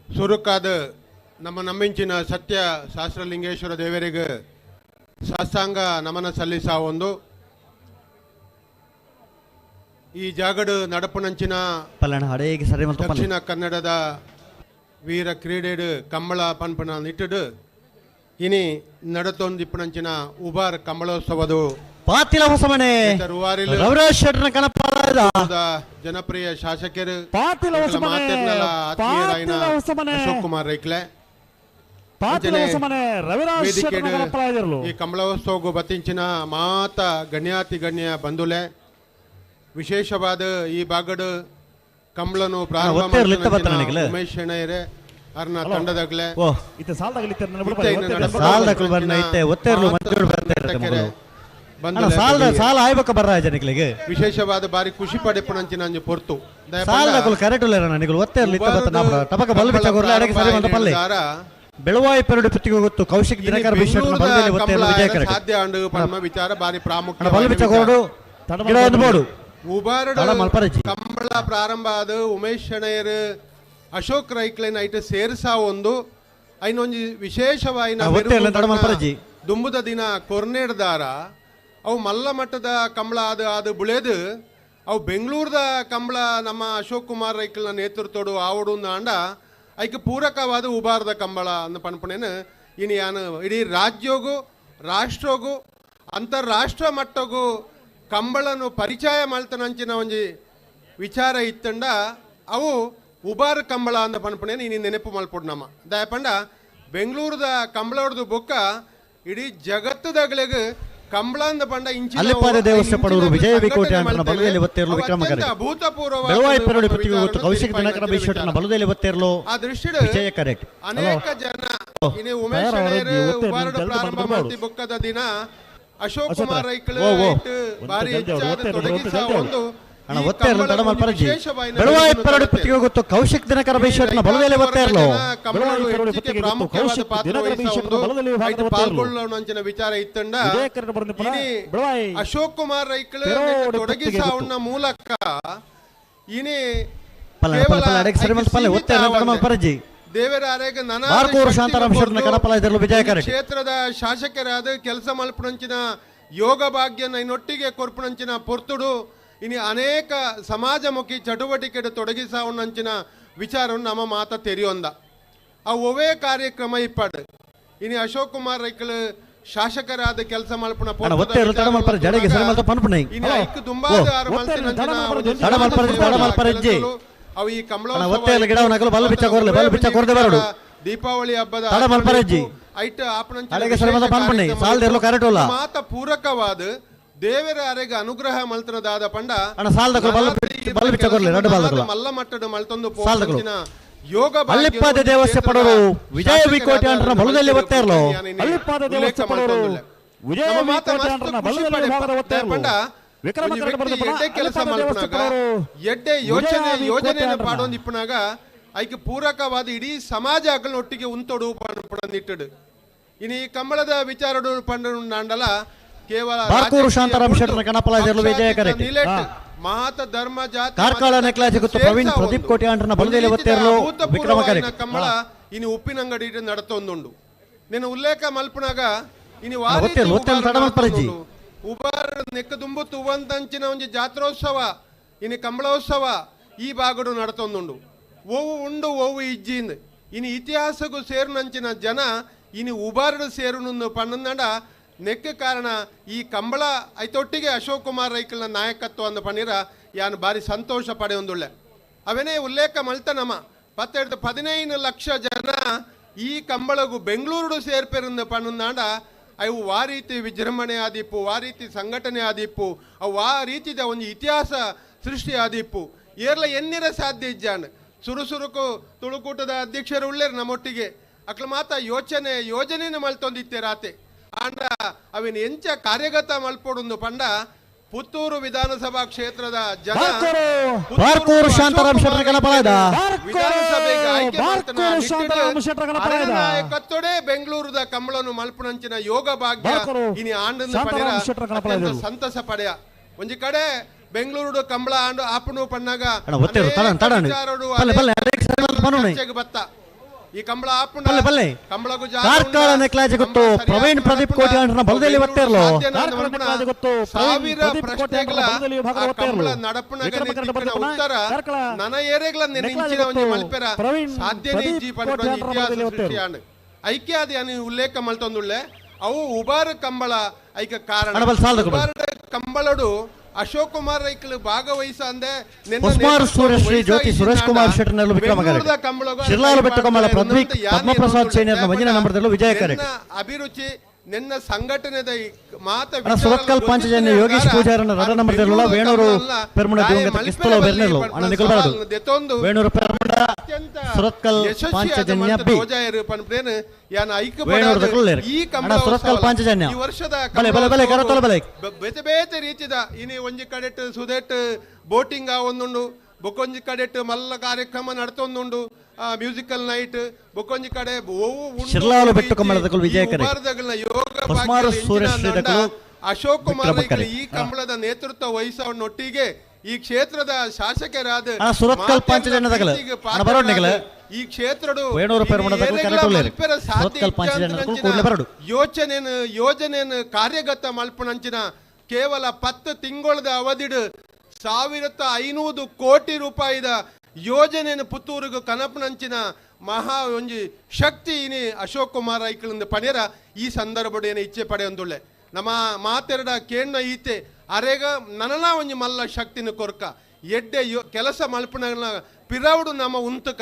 Speaker 21: ಸುರುಕಾದ ನಮ್ಮ ನಮ್ಮಿಂಚಿನ ಸತ್ಯ ಶಾಸ್ತ್ರಲಿಂಗೇಶ್ವರ ದೇವರಿಗೆ ಸಾಷ್ಟಾಂಗ ನಮನ ಸಲ್ಲಿಸ ಒಂದು ಈ ಜಾಗಡು ನಡಪುನಂಚಿನ ದಕ್ಷಿಣ ಕನ್ನಡದ ವೀರ ಕ್ರೀಡೆಡು ಕಂಬಳ ಪನ್ಪನ ನಿಟ್ಟುಡು ಇನಿ ನಡತೊಂದಿಪ್ಪುನಂಚಿನ ಉಬಾರ್ ಕಂಬಳೋತ್ಸವದು
Speaker 4: ಪಾತಿಲ ಹೊಸಮನೆ
Speaker 21: ಜನಪ್ರಿಯ ಶಾಸಕರು
Speaker 6: ಅಶೋಕ್
Speaker 21: ಕುಮಾರ್ ರೈಕ್ಲೆ
Speaker 6: ಈ
Speaker 21: ಕಂಬಳೋತ್ಸವಗೂ ಬತ್ತಿಂಚಿನ ಮಾತ ಗಣ್ಯಾತಿ ಗಣ್ಯ ಬಂಧುಲೆ ವಿಶೇಷವಾದ ಈ ಬಾಗಡು ಕಂಬಳನು ಪ್ರಾರಂಭ ಉಮೇಶ್ ಶೆಣೆಯರೆ ಅರ್ನ ತಂಡದಾಗಲೇ
Speaker 4: ಸಾಲ ಆಯ್ಬೇಕ ಬರ್ರ ಜನಗಳಿಗೆ
Speaker 21: ವಿಶೇಷವಾದ ಬಾರಿ ಖುಷಿ ಪಡೆಪಣಂಚಿನ ಪೊರ್ತು
Speaker 4: ಕರೆಕ್ಟ್ ಒತ್ತೇ ಟಪಕ ಬಲ್ ಬಿಚ್ಚ ಅಡಗೆ ಸರಿ ಅಂತ ಪಲ್ಲೆ ಬೆಳವಾಯಿ ಪೆರಡು ಪುತ್ತಿಗೆ ಗೊತ್ತು ಕೌಶಿಕ್ ದಿನಕರ
Speaker 21: ಸಾಧ್ಯ ಅಂಡು ಪರಮ ವಿಚಾರ ಬಾರಿ ಪ್ರಾಮುಖ್ಯ
Speaker 4: ಬಲ್ ಬಿಚ್ಚ ಕೊರಡು ಗಿಡ ಒಂದು ಬೋಡು
Speaker 21: ಕಂಬಳ ಪ್ರಾರಂಭ ಆದ ಉಮೇಶ್ ಶೆಣೆಯರು ಅಶೋಕ್ ರೈಕ್ಲೆನ್ ಐಟ್ ಸೇರ್ಸಾ ಒಂದು ಐನೊಂಜಿ ವಿಶೇಷವಾಯಿನ ದುಂಬುದ ದಿನ ಕೊರ್ನೇಡ್ದಾರ ಅವು ಮಲ್ಲ ಮಟ್ಟದ ಕಂಬಳ ಅದು ಬುಳೆದು ಅವು ಬೆಂಗಳೂರದ ಕಂಬಳ ನಮ್ಮ ಅಶೋಕ್ ಕುಮಾರ್ ರೈಕಲ್ನ ನೇತೃತ್ವಡು ಆವಡು ಅಂಡ ಐಕೆ ಪೂರಕವಾದ ಉಬಾರದ ಕಂಬಳ ಅಂದ ಪನ್ಪಣೇನು ಇನ್ನು ಯಾನು ಇಡೀ ರಾಜ್ಯಗೂ ರಾಷ್ಟ್ರಗೂ ಅಂತಾರಾಷ್ಟ್ರ ಮಟ್ಟಗೂ ಕಂಬಳನು ಪರಿಚಯ ಮಲ್ತನಂಚಿನ ಒಂಜಿ ವಿಚಾರ ಇತ್ತಂಡ ಅವು ಉಬಾರ್ ಕಂಬಳ ಅಂದ ಪನ್ಪಣೇನು ಇನ್ನು ನೆನಪು ಮಲ್ಪೊಡು ನಮ್ಮ ದಯಪಂಡ ಬೆಂಗಳೂರದ ಕಂಬಳದ ಬೊಕ್ಕ ಇಡೀ ಜಗತ್ತದಾಗಲೆಗ್ ಕಂಬಳ ಅಂದ ಪಂಡ
Speaker 4: ಅಲ್ಲಿಪಾದ ದೇವಸ್ಥಾನ ಪಡೂರು ವಿಜಯ ವಿಕೋಟೆ ಅಂತ ಬಲದಲ್ಲಿ ಇವತ್ತೇರ್ಲು ವಿಕ್ರಮಕರೆ ಬೆಳವಾಯಿ ಪೆರಡಿ ಪ್ರತಿಗೆ ಇವತ್ತು ಕೌಶಿಕ್ ದಿನಕರ ಬೀಶಟನ ಬಲದಲ್ಲಿ ಇವತ್ತೇರ್ಲು
Speaker 21: ಆ ದೃಷ್ಟಿಡ್
Speaker 4: ವಿಜಯ ಕರೆಕ್ಟ್
Speaker 21: ಅನೇಕ ಜನ ಇನ್ನು ಉಮೇಶ್ ಅಣ್ಣಯ್ಯರು ಉಬಾರಡ ಪ್ರಾರಂಭ ಮಾಡ್ತಿ ಬೊಕ್ಕದ ದಿನ ಅಶೋಕ್ ಕುಮಾರ್ ರೈಕಳು ಬಾರಿ ಹೆಚ್ಚಾದ ತೊಡಗಿಸ ಒಂದು
Speaker 4: ಅಣ್ಣ ಒತ್ತೇರ್ಲು ತಡ ಮಲ್ಪರಜಿ ಬೆಳವಾಯಿ ಪೆರಡಿ ಪ್ರತಿಗೆ ಗೊತ್ತು ಕೌಶಿಕ್ ದಿನಕರ ಬೀಶಟನ ಬಲದಲ್ಲಿ ಒತ್ತೇರ್ಲು
Speaker 21: ಪಾಲ್ಗೊಳ್ಳೋಣ ವಿಚಾರ ಇತ್ತಂಡ ಅಶೋಕ್ ಕುಮಾರ್ ರೈಕಳು ತೊಡಗಿಸವನ್ನ ಮೂಲಕ ಇನಿ ದೇವರ ಆರೆಗೆ ಕ್ಷೇತ್ರದ ಶಾಸಕರಾದ ಕೆಲಸ ಮಲ್ಪಣಂಚಿನ ಯೋಗ ಭಾಗ್ಯನ ಇನ್ನೊಟ್ಟಿಗೆ ಕೊರ್ಪಣಂಚಿನ ಪೊರ್ತುಡು ಇನಿ ಅನೇಕ ಸಮಾಜಮುಖಿ ಚಟುವಟಿಕೆ ತೊಡಗಿಸವನ್ನಂಚಿನ ವಿಚಾರವನ್ನು ನಮ್ಮ ಮಾತ ತೆರೆಯೊಂದ ಆ ಒವೇ ಕಾರ್ಯಕ್ರಮ ಇಪ್ಪಡು ಇನಿ ಅಶೋಕ್ ಕುಮಾರ್ ರೈಕಲ್ ಶಾಸಕರಾದ ಕೆಲಸ ಮಲ್ಪಣ ಅವು ಈ ದೀಪಾವಳಿ ಹಬ್ಬದ ಮಾತ ಪೂರಕವಾದ ದೇವರ ಅರೆಗೆ ಅನುಗ್ರಹ ಮಲ್ತನದಾದ ಪಂಡ ಮಲ್ಲ ಮಟ್ಟದ ಮಲ್ತೊಂದು ಯೋಗ
Speaker 4: ಅಲ್ಲಿಪಾದ ದೇವಸ್ಥಾನ ಪಡೋರು ವಿಜಯ ವಿಕೋಟೆ ಅಂತ ಬಲದಲ್ಲಿ ಒತ್ತೇರ್ಲು ಅಲ್ಲಿಪಾದ ದೇವಸ್ಥಾನ ಪಡೋರು ವಿಜಯ ವಿಕೋಟೆ ಅಂತ ಬಲದಲ್ಲಿ
Speaker 21: ಕೆಲಸ ಮಲ್ಪನಾಗ ಎಡ್ಡೆ ಯೋಜನೆ ಪಾಡೊಂದು ಇಪ್ಪನಾಗ ಐಕೆ ಪೂರಕವಾದ ಇಡೀ ಸಮಾಜ ಒಟ್ಟಿಗೆ ಉಂತೊಡು ಪಂಡಿಟ್ಟಡು ಇನ್ನು ಈ ಕಂಬಳದ ವಿಚಾರಡು ಪಂಡ ನಾಂಡಲ ಕೇವಲ ಮಹಾತ ಧರ್ಮ ಜಾತಿ
Speaker 4: ಕಾರ್ಕಳ ನೆಕ್ಲಾಜ್ ಗೊತ್ತು ಪ್ರವೀಣ್ ಪ್ರದೀಪ್ ಕೋಟೆ ಅಂಟನ ಬಲದಲ್ಲಿ ಒತ್ತೇರ್ಲು ವಿಕ್ರಮಕರೆ
Speaker 21: ಕಂಬಳ ಇನ್ನು ಉಪ್ಪಿನಂಗಡಿ ನಡತೊಂದುಂಡು ನೀನು ಉಲ್ಲೇಖ ಮಲ್ಪನಾಗ ಇನ್ನು ಉಬಾರ್ ನೆಕ್ಕ ತುಂಬು ತುವಂತಂಚಿನ ಒಂದು ಜಾತ್ರೋತ್ಸವ ಇನ್ನು ಕಂಬಳೋತ್ಸವ ಈ ಭಾಗಡು ನಡತೊಂದುಂಡು ಓವು ಉಂಡು ಓವು ಇಜ್ಜಿಂದು ಇನ್ನು ಇತಿಹಾಸಗೂ ಸೇರುನಂಚಿನ ಜನ ಇನ್ನು ಉಬಾರ್ಡು ಸೇರುನು ಪನ್ನಂಡ ನೆಕ್ಕ ಕಾರಣ ಈ ಕಂಬಳ ಐತೊಟ್ಟಿಗೆ ಅಶೋಕ್ ಕುಮಾರ್ ರೈಕಲ್ನ ನಾಯಕತ್ವ ಅಂದ ಪನ್ನಿರ ಯಾನು ಬಾರಿ ಸಂತೋಷ ಪಡೆಯೊಂದುಳ್ಳೆ ಅವನೇ ಉಲ್ಲೇಖ ಮಲ್ತನಮ್ಮ 15 ಲಕ್ಷ ಜನ ಈ ಕಂಬಳಗು ಬೆಂಗಳೂರು ಸೇರ್ಪೇರಂದು ಪನ್ನಂದಾಂಡ ಅವು ಆ ರೀತಿ ವಿಜೃಂಭಣೆ ಆದಿಪ್ಪು ಆ ರೀತಿ ಸಂಘಟನೆ ಆದಿಪ್ಪು ಅವು ಆ ರೀತಿದ ಒಂದು ಇತಿಹಾಸ ಸೃಷ್ಟಿ ಆದಿಪ್ಪು ಏರ್ಲ ಎನ್ನಿರ ಸಾಧ್ಯ ಇಜ್ಜಾನ್ ಸುರುಸುರುಕು ತುಳುಕೂಟದ ಅಧ್ಯಕ್ಷರು ಉಳ್ಳೇರು ನಮ್ಮೊಟ್ಟಿಗೆ ಅಕ್ಲ ಮಾತ ಯೋಜನೆ ಮಲ್ತೊಂದಿತ್ತೆ ರಾತೆ ಆಂಡ ಅವಿನ ಎಂಚ ಕಾರ್ಯಗತ ಮಲ್ಪೊಡೊಂದು ಪಂಡ ಪುತ್ತೂರು ವಿಧಾನಸಭಾ ಕ್ಷೇತ್ರದ ಜನ ವಿಧಾನಸಭೆಗೆ ಆಯ್ಕೆ ನಾಯಕತ್ತೊಡೆ ಬೆಂಗಳೂರದ ಕಂಬಳನ್ನು ಮಲ್ಪನಂಚಿನ ಯೋಗ ಭಾಗ್ಯ ಇನಿ ಆಂಡ ಪಡೆಯ ಸಂತಸ ಪಡೆಯ ಒಂಜಿ ಕಡೆ ಬೆಂಗಳೂರು ಕಂಬಳ ಆಂಡು ಆಪನು ಪಣ್ಣಾಗ ಬತ್ತ ಈ ಕಂಬಳ ಕಂಬಳಗು
Speaker 4: ಕಾರ್ಕಳ ನೆಕ್ಲಾಜ್ ಗೊತ್ತು ಪ್ರವೀಣ್ ಪ್ರದೀಪ್ ಕೋಟೆ ಅಂಟನ ಬಲದಲ್ಲಿ ಒತ್ತೇರ್ಲು
Speaker 21: ಸಾವಿರ ಪ್ರಶ್ನೆಗಳ ಕಂಬಳ ನಡಪನ ಉತ್ತರ ನನ ಏರೆಗಳ ನೆನೆಂಚಿನ ಒಂದು ಮಲ್ಪೆರ ಸಾಧ್ಯನೇ ಇಜ್ಜಿ ಪಂಡ ಇತಿಹಾಸ ಸೃಷ್ಟಿಯಾಣ ಐಕ್ಯಾದಿ ಅನಿ ಉಲ್ಲೇಖ ಮಲ್ತೊಂದುಳ್ಳೆ ಅವು ಉಬಾರ ಕಂಬಳ ಐಕ ಕಾರಣ ಉಬಾರ ಕಂಬಳಡು ಅಶೋಕ್ ಕುಮಾರ್ ರೈಕಲ್ ಭಾಗವಹಿಸ ಅಂದೆ
Speaker 4: ಶ್ರೀ ಜ್ಯೋತಿ ಸುರೇಶ್ ಕುಮಾರ್ ಶೆಟ್ಟರ್ನಲ್ಲೂ ವಿಕ್ರಮಕರೆ ಶಿರ್ಲಾಲು ಬೆಟ್ಟಕಮಲ ಪದ್ಮಪ್ರಸಾದ್ ಸೇನಿಯರ್ನ ವಂಜನ ನಂಬರ್ದಲ್ಲೂ ವಿಜಯ ಕರೆ
Speaker 21: ಅಭಿರುಚಿ ನಿನ್ನ ಸಂಘಟನೆದ ಮಾತ
Speaker 4: ಸುರತ್ಕಲ್ ಪಾಂಚಜನ್ಯ ಯೋಗೀಶ್ ಪೂಜಾರನ ರಡ ನಂಬರ್ದಲ್ಲೂ ವೇಣೂರು ಪೆರ್ಮುಡ ದಿವಂಗತ ಕಿಸ್ತುಲ ಬೆರ್ನೆಲ್ಲು ಅಣ್ಣ ನಿಕಲ್ಬಾರದು ವೇಣೂರು ಪೆರ್ಮುಡ ಸುರತ್ಕಲ್ ಪಾಂಚಜನ್ಯ ಬಿ
Speaker 21: ಯಾನ ಐಕ
Speaker 4: ಈ ಕಂಬಳ ಸುರತ್ಕಲ್ ಪಾಂಚಜನ್ಯ
Speaker 21: ಈ ವರ್ಷದ
Speaker 4: ಬಲೆ ಕರತಲ ಬಲೆ
Speaker 21: ಬೇತೆ ಬೇತೆ ರೀತಿದ ಇನಿ ಒಂಜಿ ಕಡೆಟ್ ಸುದೇಟ್ ಬೋಟಿಂಗ್ ಒಂದುಂಡು ಬೊಕೊಂಜಿ ಕಡೆಟ್ ಮಲ್ಲ ಕಾರ್ಯಕ್ರಮ ನಡತೊಂದುಂಡು ಮ್ಯೂಸಿಕಲ್ ನೈಟ್ ಬೊಕೊಂಜಿ ಕಡೆ
Speaker 4: ಶಿರ್ಲಾಲು ಬೆಟ್ಟು ಕಮಲದ ವಿಜಯ ಕರೆ
Speaker 21: ಅಶೋಕ್ ಕುಮಾರ್ ಈ ಕಂಬಳದ ನೇತೃತ್ವ ವಹಿಸವನ್ನೊಟ್ಟಿಗೆ ಈ ಕ್ಷೇತ್ರದ ಶಾಸಕರಾದ
Speaker 4: ಸುರತ್ಕಲ್ ಪಾಂಚಜನ್ಯದಗಲ
Speaker 21: ಈ ಕ್ಷೇತ್ರಡು ಯೋಜನೆಯನ್ನು ಕಾರ್ಯಗತ ಮಲ್ಪನಂಚಿನ ಕೇವಲ 10 ತಿಂಗಳದ ಅವಧಿಡು 1500 ಕೋಟಿ ರೂಪಾಯಿದ ಯೋಜನೆಯನ್ನು ಪುತ್ತೂರಿಗೂ ಕನಪನಂಚಿನ ಮಹಾ ಒಂಜಿ ಶಕ್ತಿ ಇನಿ ಅಶೋಕ್ ಕುಮಾರ್ ಐಕಲಿಂದ ಪಡೆಯರ ಈ ಸಂದರ್ಭದ ಏನು ಇಚ್ಛೆ ಪಡೆಯೊಂದುಳ್ಳೆ ನಮ್ಮ ಮಾತೆರಡ ಕೇಣ್ಣ ಈತೆ ಅರೆಗ ನನನ ಒಂಜಿ ಮಲ್ಲ ಶಕ್ತಿನ ಕೊರ್ಕ ಎಡ್ಡೆ ಕೆಲಸ ಮಲ್ಪನ ಪಿರವುಡು ನಮ್ಮ ಉಂತಕ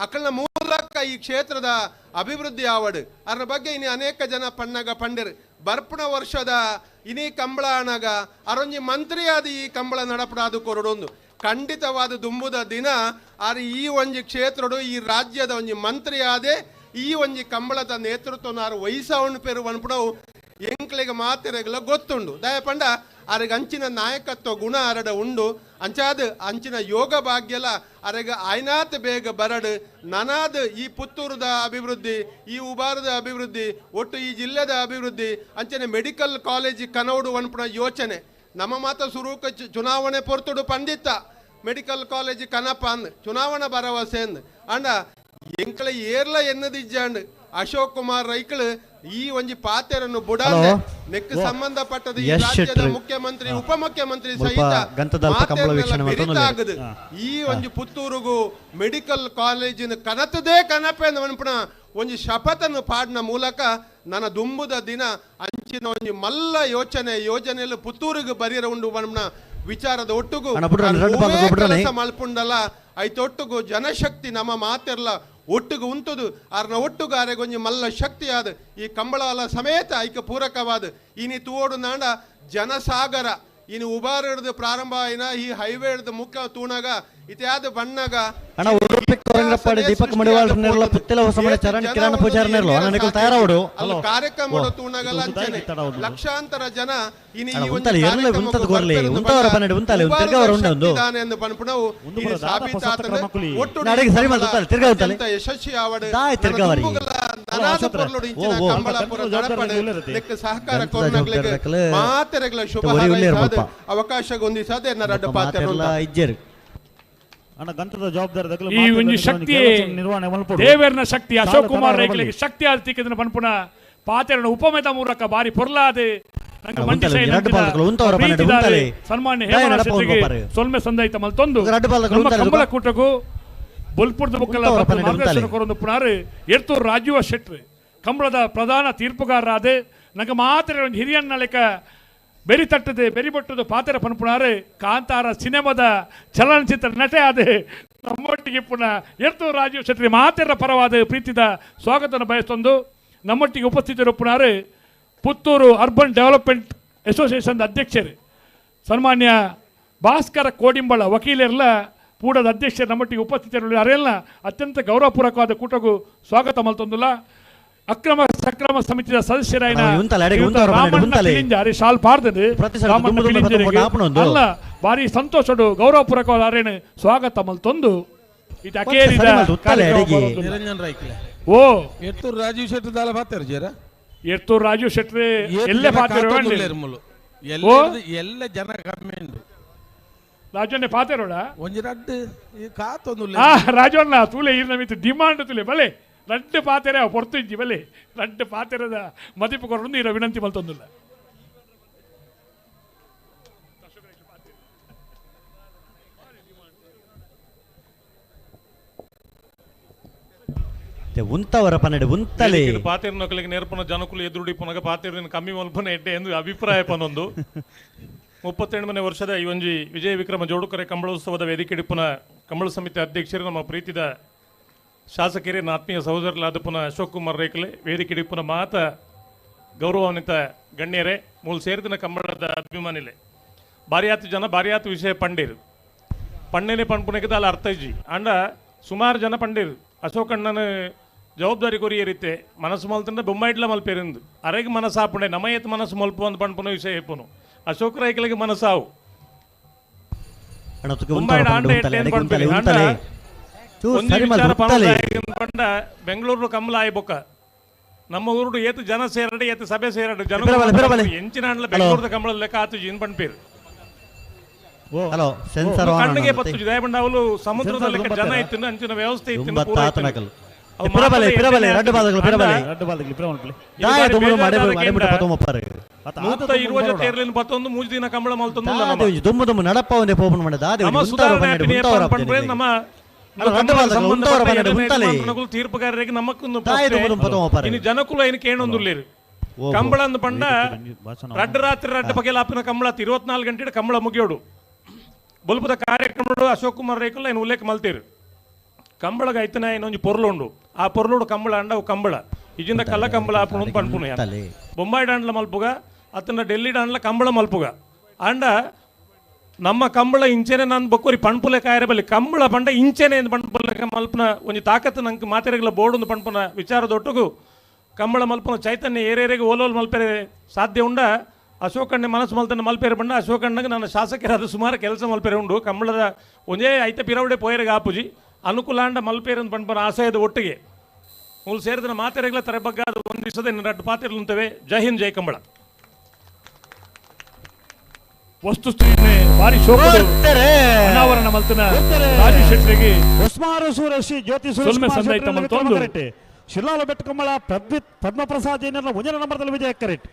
Speaker 21: ಅಕಲ್ನ ಮೂಲಕ ಈ ಕ್ಷೇತ್ರದ ಅಭಿವೃದ್ಧಿ ಆವಡು ಅದರ ಬಗ್ಗೆ ಇನ್ನು ಅನೇಕ ಜನ ಪಣ್ಣಗ ಪಂಡಿರು ಬರ್ಪಣ ವರ್ಷದ ಇನಿ ಕಂಬಳ ಅಣಗ ಅರೊಂಜಿ ಮಂತ್ರಿ ಆದ ಈ ಕಂಬಳ ನಡಪಡಾದು ಕೊರಡೊಂದು ಖಂಡಿತವಾದ ದುಂಬುದ ದಿನ ಆದ್ರೆ ಈ ಒಂಜಿ ಕ್ಷೇತ್ರಡು ಈ ರಾಜ್ಯದ ಒಂಜಿ ಮಂತ್ರಿ ಆದೆ ಈ ಒಂಜಿ ಕಂಬಳದ ನೇತೃತ್ವನಾರು ವಹಿಸವಣ್ಣು ಪೇರು ಅನ್ಪಡವು ಎಂಕ್ಲೆಗೆ ಮಾತಿರಗಲ ಗೊತ್ತುಂಡು ದಯಪಂಡ ಅರೆಗೆ ಅಂಚಿನ ನಾಯಕತ್ವ ಗುಣ ಅರಡ ಉಂಡು ಅಂಚಾದ ಅಂಚಿನ ಯೋಗ ಭಾಗ್ಯಲ ಅರೆಗೆ ಆಯ್ನಾತ್ ಬೇಗ ಬರಡು ನನಾದ್ ಈ ಪುತ್ತೂರದ ಅಭಿವೃದ್ಧಿ ಈ ಉಬಾರದ ಅಭಿವೃದ್ಧಿ ಒಟ್ಟು ಈ ಜಿಲ್ಲೆದ ಅಭಿವೃದ್ಧಿ ಅಂಚನೆ ಮೆಡಿಕಲ್ ಕಾಲೇಜ್ ಕನೌಡು ಅನ್ಪುಣ ಯೋಚನೆ ನಮ್ಮ ಮಾತ ಸುರೂಕ ಚುನಾವಣೆ ಪೊರ್ತುಡು ಪಂಡಿತ ಮೆಡಿಕಲ್ ಕಾಲೇಜ್ ಕನಪ ಅಂದ್ ಚುನಾವಣಾ ಭರವಸೆ ಅಂದ್ ಅಂಡ ಎಂಕ್ಲ ಏರ್ಲ ಎನ್ನದಿಜ್ಜಾಂಡ್ ಅಶೋಕ್ ಕುಮಾರ್ ರೈಕಳು ಈ ಒಂಜಿ ಪಾತೆರನ್ನು ಬುಡಾಂದೆ ನೆಕ್ ಸಂಬಂಧಪಟ್ಟದ ಈ ರಾಜ್ಯದ ಮುಖ್ಯಮಂತ್ರಿ ಉಪಮುಖ್ಯಮಂತ್ರಿ ಸಹಿತ ಬೆರಿತಾಗದು ಈ ಒಂಜಿ ಪುತ್ತೂರುಗು ಮೆಡಿಕಲ್ ಕಾಲೇಜಿನ ಕನತದೇ ಕನಪೆ ಅನ್ಪುಣ ಒಂಜಿ ಶಪಥನ್ನು ಪಾಡ್ನ ಮೂಲಕ ನನ್ನ ದುಂಬುದ ದಿನ ಅಂಚಿನ ಒಂಜಿ ಮಲ್ಲ ಯೋಜನೆಯಲ್ಲಿ ಪುತ್ತೂರಿಗೆ ಬರೀರ ಉಂಡು ಬಣ್ಣ ವಿಚಾರದ ಒಟ್ಟುಗು ಕೆಲಸ ಮಲ್ಪುಂಡಲ್ಲ ಐತೊಟ್ಟುಗು ಜನಶಕ್ತಿ ನಮ್ಮ ಮಾತೆರ್ಲ ಒಟ್ಟುಗು ಉಂಟುದು ಅರ್ನ ಒಟ್ಟುಗು ಅರೆಗೊಂಜಿ ಮಲ್ಲ ಶಕ್ತಿ ಆದ ಈ ಕಂಬಳಾಲ ಸಮೇತ ಐಕ ಪೂರಕವಾದ ಇನಿ ತೂಡು ನಾಂಡ ಜನಸಾಗರ ಇನ್ನು ಉಬಾರ ಹಿಡಿದು ಪ್ರಾರಂಭ ಆಯ್ನ ಈ ಹೈವೇ ಹಿಡಿದು ಮುಖ್ಯ ತೂಣಗ ಇತ್ಯಾದ ಬಣ್ಣಗ
Speaker 4: ಅಣ್ಣ ಉಡುಪಿ ಕೊರಂಗಪ್ಪಾಡಿ ದೀಪಕ್ ಮಡಿವಾಳ ನಿರ್ಲ ಪುತ್ತಿಲ ಹೊಸಮನೆ ಚರಣ್ ಕಿರಣ ಪೂಜಾರ ನಿರ್ಲ ಅಣ್ಣನಿಕಲ್ ತಯಾರಾವಡು
Speaker 21: ಅಲ್ಲಿ ಕಾರ್ಯಕ್ರಮ ತೂಣಗ ಲಂಚನೆ ಲಕ್ಷಾಂತರ ಜನ ಇನಿ ಈ ಒಂದು
Speaker 4: ಉಂತಲೆ ಎಲ್ಲ ಉಂತದ ಗೊರ್ಲಿ ಉಂತವರ ಬನ್ನಡೆ ಉಂತಲೆ ತಿರ್ಗವರ ಉಂಡೊಂದು
Speaker 21: ಎಂದು ಪನ್ಪುಣವು ಈ ಸಾಬೀತಾತನೆ ಒಟ್ಟು
Speaker 4: ನಾಡಿಗೆ ಸರಿ ಮಾಡ್ತಾರೆ ತಿರ್ಗ ಉಂತಲೆ
Speaker 21: ಯಶಸ್ವಿ ಆವಡೆ
Speaker 4: ದಾಯ್ ತಿರ್ಗವರಿ
Speaker 21: ನನಾದ ಪೊರ್ಲುಡು ಇಂಚಿನ ಕಂಬಳಪುರ ಗಣಪಡೆ ಲೆಕ್ಕ ಸಹಕಾರ ಕೊರ್ನಗ್ಲೆಗೆ ಮಾತೆರೆಗ್ಲ ಶುಭ ಹಾರೈಸಾದ ಅವಕಾಶ ಹೊಂದಿಸಾದೆ ಎನ್ನ ರಡ್ಡ ಪಾತೆರಲ್ಲ
Speaker 4: ಇಜ್ಜೆರು
Speaker 6: ಅಣ್ಣ ಗಂತದ ಜವಾಬ್ದಾರಿ
Speaker 5: ಈ ಒಂಜಿ ಶಕ್ತಿ ದೇವೇರ್ನ ಶಕ್ತಿ ಅಶೋಕ್ ಕುಮಾರ್ ರೈಕ್ಲೆಗೆ ಶಕ್ತಿ ಆರ್ತಿಕದನ ಪನ್ಪುನ ಪಾತೆರನ ಉಪಮೇತ ಮೂಲಕ ಬಾರಿ ಪೊರ್ಲಾದೆ ಸನ್ಮಾನ್ಯ ಹೇಮರಾಜ್ ಶೆಟ್ಟಿಗೆ ಸೊಲ್ಮೆ ಸಂದಾಯಿತ ಮಲ್ತೊಂದು ಕಂಬಳ ಕೂಟಗೂ ಬೊಲ್ಪುರದ ಮುಕ್ಕಲ ಮಾರ್ಗದರ್ಶನ ಕೊರೊಂದು ಪುನಾರು ಎರ್ತೂರು ರಾಜೀವ ಶೆಟ್ರು ಕಂಬಳದ ಪ್ರಧಾನ ತೀರ್ಪುಗಾರರಾದೆ ನಂಗೆ ಮಾತ್ರ ಒಂದು ಹಿರಿಯನ್ನ ಲೆಕ್ಕ ಬೆರಿ ತಟ್ಟದೆ ಬೆರಿ ಬಟ್ಟದ ಪಾತ್ರ ಪನ್ಪುಣಾರೆ ಕಾಂತಾರ ಸಿನಿಮಾದ ಚಲನಚಿತ್ರ ನಟೆ ಆದೆ ನಮ್ಮೊಟ್ಟಿಗೆ ಪುನಃ ಎರ್ತೂರು ರಾಜೀವ್ ಶೆಟ್ಟಿ ಮಾತೆರ ಪರವಾದ ಪ್ರೀತಿದ ಸ್ವಾಗತನ ಬಯಸೊಂದು ನಮ್ಮೊಟ್ಟಿಗೆ ಉಪಸ್ಥಿತರು ಪುನಃ ಪುತ್ತೂರು ಅರ್ಬನ್ ಡೆವಲಪ್ಮೆಂಟ್ ಅಸೋಸಿಯೇಷನ್ ಅಧ್ಯಕ್ಷರು ಸನ್ಮಾನ್ಯ ಭಾಸ್ಕರ ಕೋಡಿಂಬಳ ವಕೀಲರೆಲ್ಲ ಕೂಡದ ಅಧ್ಯಕ್ಷರು ನಮ್ಮೊಟ್ಟಿಗೆ ಉಪಸ್ಥಿತರು ಅರೆಲ್ಲ ಅತ್ಯಂತ ಗೌರವಪೂರ್ವಕವಾದ ಕೂಟಗೂ ಸ್ವಾಗತ ಮಲ್ತೊಂದುಲ್ಲ ಅಕ್ರಮ ಸಕ್ರಮ ಸಮಿತಿಯ ಸದಸ್ಯರಾಯಿನ ಶಾಲ್ ಪಾರ್ದನೆ ಅಲ್ಲ ಬಾರಿ ಸಂತೋಷಡು ಗೌರವಪೂರ್ವಕವಾದ ಅರೇನು ಸ್ವಾಗತ ಮಲ್ತೊಂದು ಇದು ಅಕೇರಿದ
Speaker 12: ನಿರಂಜನ್ ರೈಕ್ಲೆ
Speaker 5: ಓ
Speaker 12: ಎರ್ತೂರು ರಾಜೀವ್ ಶೆಟ್ಟಿ ದಾಲ ಪಾತೆರು ಜೇರ
Speaker 5: ಎರ್ತೂರು ರಾಜೀವ್ ಶೆಟ್ಟಿ ಎಲ್ಲೇ ಪಾತೆರು
Speaker 12: ಎಲ್ಲ ಜನ ಕಮ್ಮಿ ಉಂಡು
Speaker 5: ರಾಜಣ್ಣ ಪಾತೆರೋಡ
Speaker 12: ಒಂಜಿ ರಡ್ಡು ಈ ಕಾತೊಂದು
Speaker 5: ರಾಜಣ್ಣ ತೂಲೆ ಇರ್ನ ಮಿತ್ತು ಡಿಮಾಂಡ್ ತುಲೆ ಬಲೆ ರಡ್ಡು ಪಾತೆರೆ ಪೊರ್ತು ಇಜ್ಜಿ ಬಲೆ ರಡ್ಡು ಪಾತೆರದ ಮದಿಪು ಕೊರೊಂದು ಇರ ವಿನಂತಿ ಮಲ್ತೊಂದುಲ್ಲ
Speaker 4: ಉಂತವರ ಪನ್ನಡೆ ಉಂತಲೆ
Speaker 7: ಪಾತೆರ ನಕಲಿಗೆ ನೇರ್ಪನ ಜನಕುಲು ಎದುರುಡಿ ಪುನಗ ಪಾತೆರಿನ ಕಮ್ಮಿ ಮಲ್ಪನ ಎಡ್ಡೆ ಎಂದು ಅಭಿಪ್ರಾಯ ಪನೊಂದು 38ನೇ ವರ್ಷದ ಈ ಒಂಜಿ ವಿಜಯ ವಿಕ್ರಮ ಜೋಡುಕರೆ ಕಂಬಳೋತ್ಸವದ ವೇದಿಕೆ ಪುನ ಕಂಬಳ ಸಮಿತಿ ಅಧ್ಯಕ್ಷರು ನಮ್ಮ ಪ್ರೀತಿದ ಶಾಸಕರೇ ಆತ್ಮೀಯ ಸಹೋದರಲಾದ ಪುನಃ ಅಶೋಕ್ ಕುಮಾರ್ ರೈಕಲೆ ವೇದಿಕೆ ಪುನಃ ಮಾತ ಗೌರವಾನ್ವಿತ ಗಣ್ಯರೇ ಮೂಲ ಸೇರಿದಿನ ಕಂಬಳದ ಅಭಿಮಾನಿಲೆ ಬಾರಿಯಾತು ಜನ ಬಾರಿಯಾತು ವಿಷಯ ಪಂಡೇರು ಪಣ್ಣೆನೆ ಪಣ್ಪುನಕ್ಕೆ ಅಲ್ಲ ಅರ್ಥ ಇಜ್ಜಿ ಅಂಡ ಸುಮಾರು ಜನ ಪಂಡೇರು ಅಶೋಕ್ ಅಣ್ಣನ ಜವಾಬ್ದಾರಿ ಕೊರಿಯರಿತ್ತೆ ಮನಸ್ಸು ಮಲ್ತಂದ್ರೆ ಬೊಮ್ಮಾಯಿಡ್ಲ ಮಲ್ಪೇರಿಂದು ಅರೆಗೆ ಮನಸ್ಸು ಹಾಪುಂಡೆ ನಮಯತ್ ಮನಸ್ಸು ಮಲ್ಪು ಅಂತ ಪಣ್ಪುನ ವಿಷಯ ಹೇಪುನು ಅಶೋಕ್ ರೈಕಲಿಗೆ ಮನಸ್ಸಾವು ಬೆಂಗಳೂರು ಕಮಲ ಆಯ್ಬೊಕ್ಕ ನಮ್ಮ ಊರುಡು ಏತು ಜನ ಸೇರಡೆ ಏತು ಸಭೆ ಸೇರಡೆ ಜನ ಎಂಚಿನ ಬೆಂಗಳೂರು ಕಮಲ ಲೆಕ್ಕ ಆತು ಜಿನ್ ಪಣ್ಪೇರು ಕಣ್ಣಿಗೆ ಪತ್ತು ದಯಬಂಡಾವಲು ಸಮುದ್ರದ ಲೆಕ್ಕ ಜನ ಇತ್ತು ಅಂಚಿನ ವ್ಯವಸ್ಥೆ ಇತ್ತು ತೀರ್ಪುಗಾರರಿಗೆ ನಮ್ಮಕ್ಕೊಂದು ಜನಕುಲ ಏನು ಕೇಳೊಂದುಲ್ಲೇರು ಕಂಬಳ ಅಂದು ಪಂಡ ರಡ್ಡ ರಾತ್ರಿ ರಡ್ಡ ಬಗೆಲಾಪಿನ ಕಂಬಳ 24 ಗಂಟೆ ಕಂಬಳ ಮುಗಿಯೋಡು ಬಲ್ಪದ ಕಾರ್ಯಕ್ರಮ ಅಶೋಕ್ ಕುಮಾರ್ ರೈಕಲ್ ಏನು ಉಲ್ಲೇಖ ಮಲ್ತೀರು ಕಂಬಳಗ ಐತನ ಇನ್ನೊಂದು ಪೊರ್ಲುಂಡು ಆ ಪೊರ್ಲುಡು ಕಂಬಳ ಅಂಡ ಕಂಬಳ ಇಜಿಂದ ಕಲ್ಲ ಕಂಬಳ ಆಪುಣು ಪನ್ಪುನು ಬೊಂಬಾಯಿ ಡಾಂಡ್ಲ ಮಲ್ಪುಗ ಅತನ ಡೆಲ್ಲಿ ಡಾಂಡ್ಲ ಕಂಬಳ ಮಲ್ಪುಗ ಅಂಡ ನಮ್ಮ ಕಂಬಳ ಇಂಚೆನೆ ನಾನು ಬೊಕ್ಕೂರಿ ಪಣ್ಪುಲೆ ಕಾಯರ ಬಲ್ಲಿ ಕಂಬಳ ಪಂಡ ಇಂಚೆನೆ ಪಣ್ಪುಲೆ ಮಲ್ಪನ ಒಂದು ತಾಕತ್ತು ನಂಗೆ ಮಾತೆರೆಗಳ ಬೋರ್ಡ್ ಒಂದು ಪಣ್ಪನ ವಿಚಾರದೊಟ್ಟಿಗೂ ಕಂಬಳ ಮಲ್ಪನ ಚೈತನ್ಯ ಏರೇರಿಗೆ ಓಲೋಲ್ ಮಲ್ಪೆರೆ ಸಾಧ್ಯ ಉಂಡ ಅಶೋಕಣ್ಣ ಮನಸ್ಸು ಮಲ್ತನ ಮಲ್ಪೇರೆ ಬಂಡ ಅಶೋಕಣ್ಣಗೆ ನನ್ನ ಶಾಸಕರಾದ ಸುಮಾರು ಕೆಲಸ ಮಲ್ಪೇರೆ ಉಂಡು ಕಂಬಳದ ಒಂದೇ ಐತೆ ಪಿರವಡೆ ಪೋಯರಿಗೆ ಆಪುಜಿ ಅನುಕೂಲಾಂಡ ಮಲ್ಪೇರನ್ ಪಣ್ಪನ ಆಶಯದ ಒಟ್ಟಿಗೆ ಮೂಲ ಸೇರಿದ ಮಾತೆರೆಗಳ ತರ ಬಗ್ಗೆ ಅದು ಒಂದು ದಿವಸದ ರಡ್ಡು ಪಾತ್ರೆಗಳು ಅಂತವೆ. ಜೈ ಹಿಂದ್ ಜೈ ಕಂಬಳ. ವಸ್ತುಸ್ಥಿತಿನೇ ಭಾರಿ ಅನಾವರಣ ಮಲ್ತನ ರಾಜು ಶೆಟ್ರಿಗೆ
Speaker 6: ಉಸ್ಮಾರು ಸೂರಶಿ ಜ್ಯೋತಿ ಶಿಲಾಲ ಬೆಟ್ಟ ಕಂಬಳ ಪದ್ಮಪ್ರಸಾದ್ ಏನಲ್ಲ ಮುಂದಿನ ನಂಬರ್ದಲ್ಲಿ ವಿಜಯ ಕರೆಟ್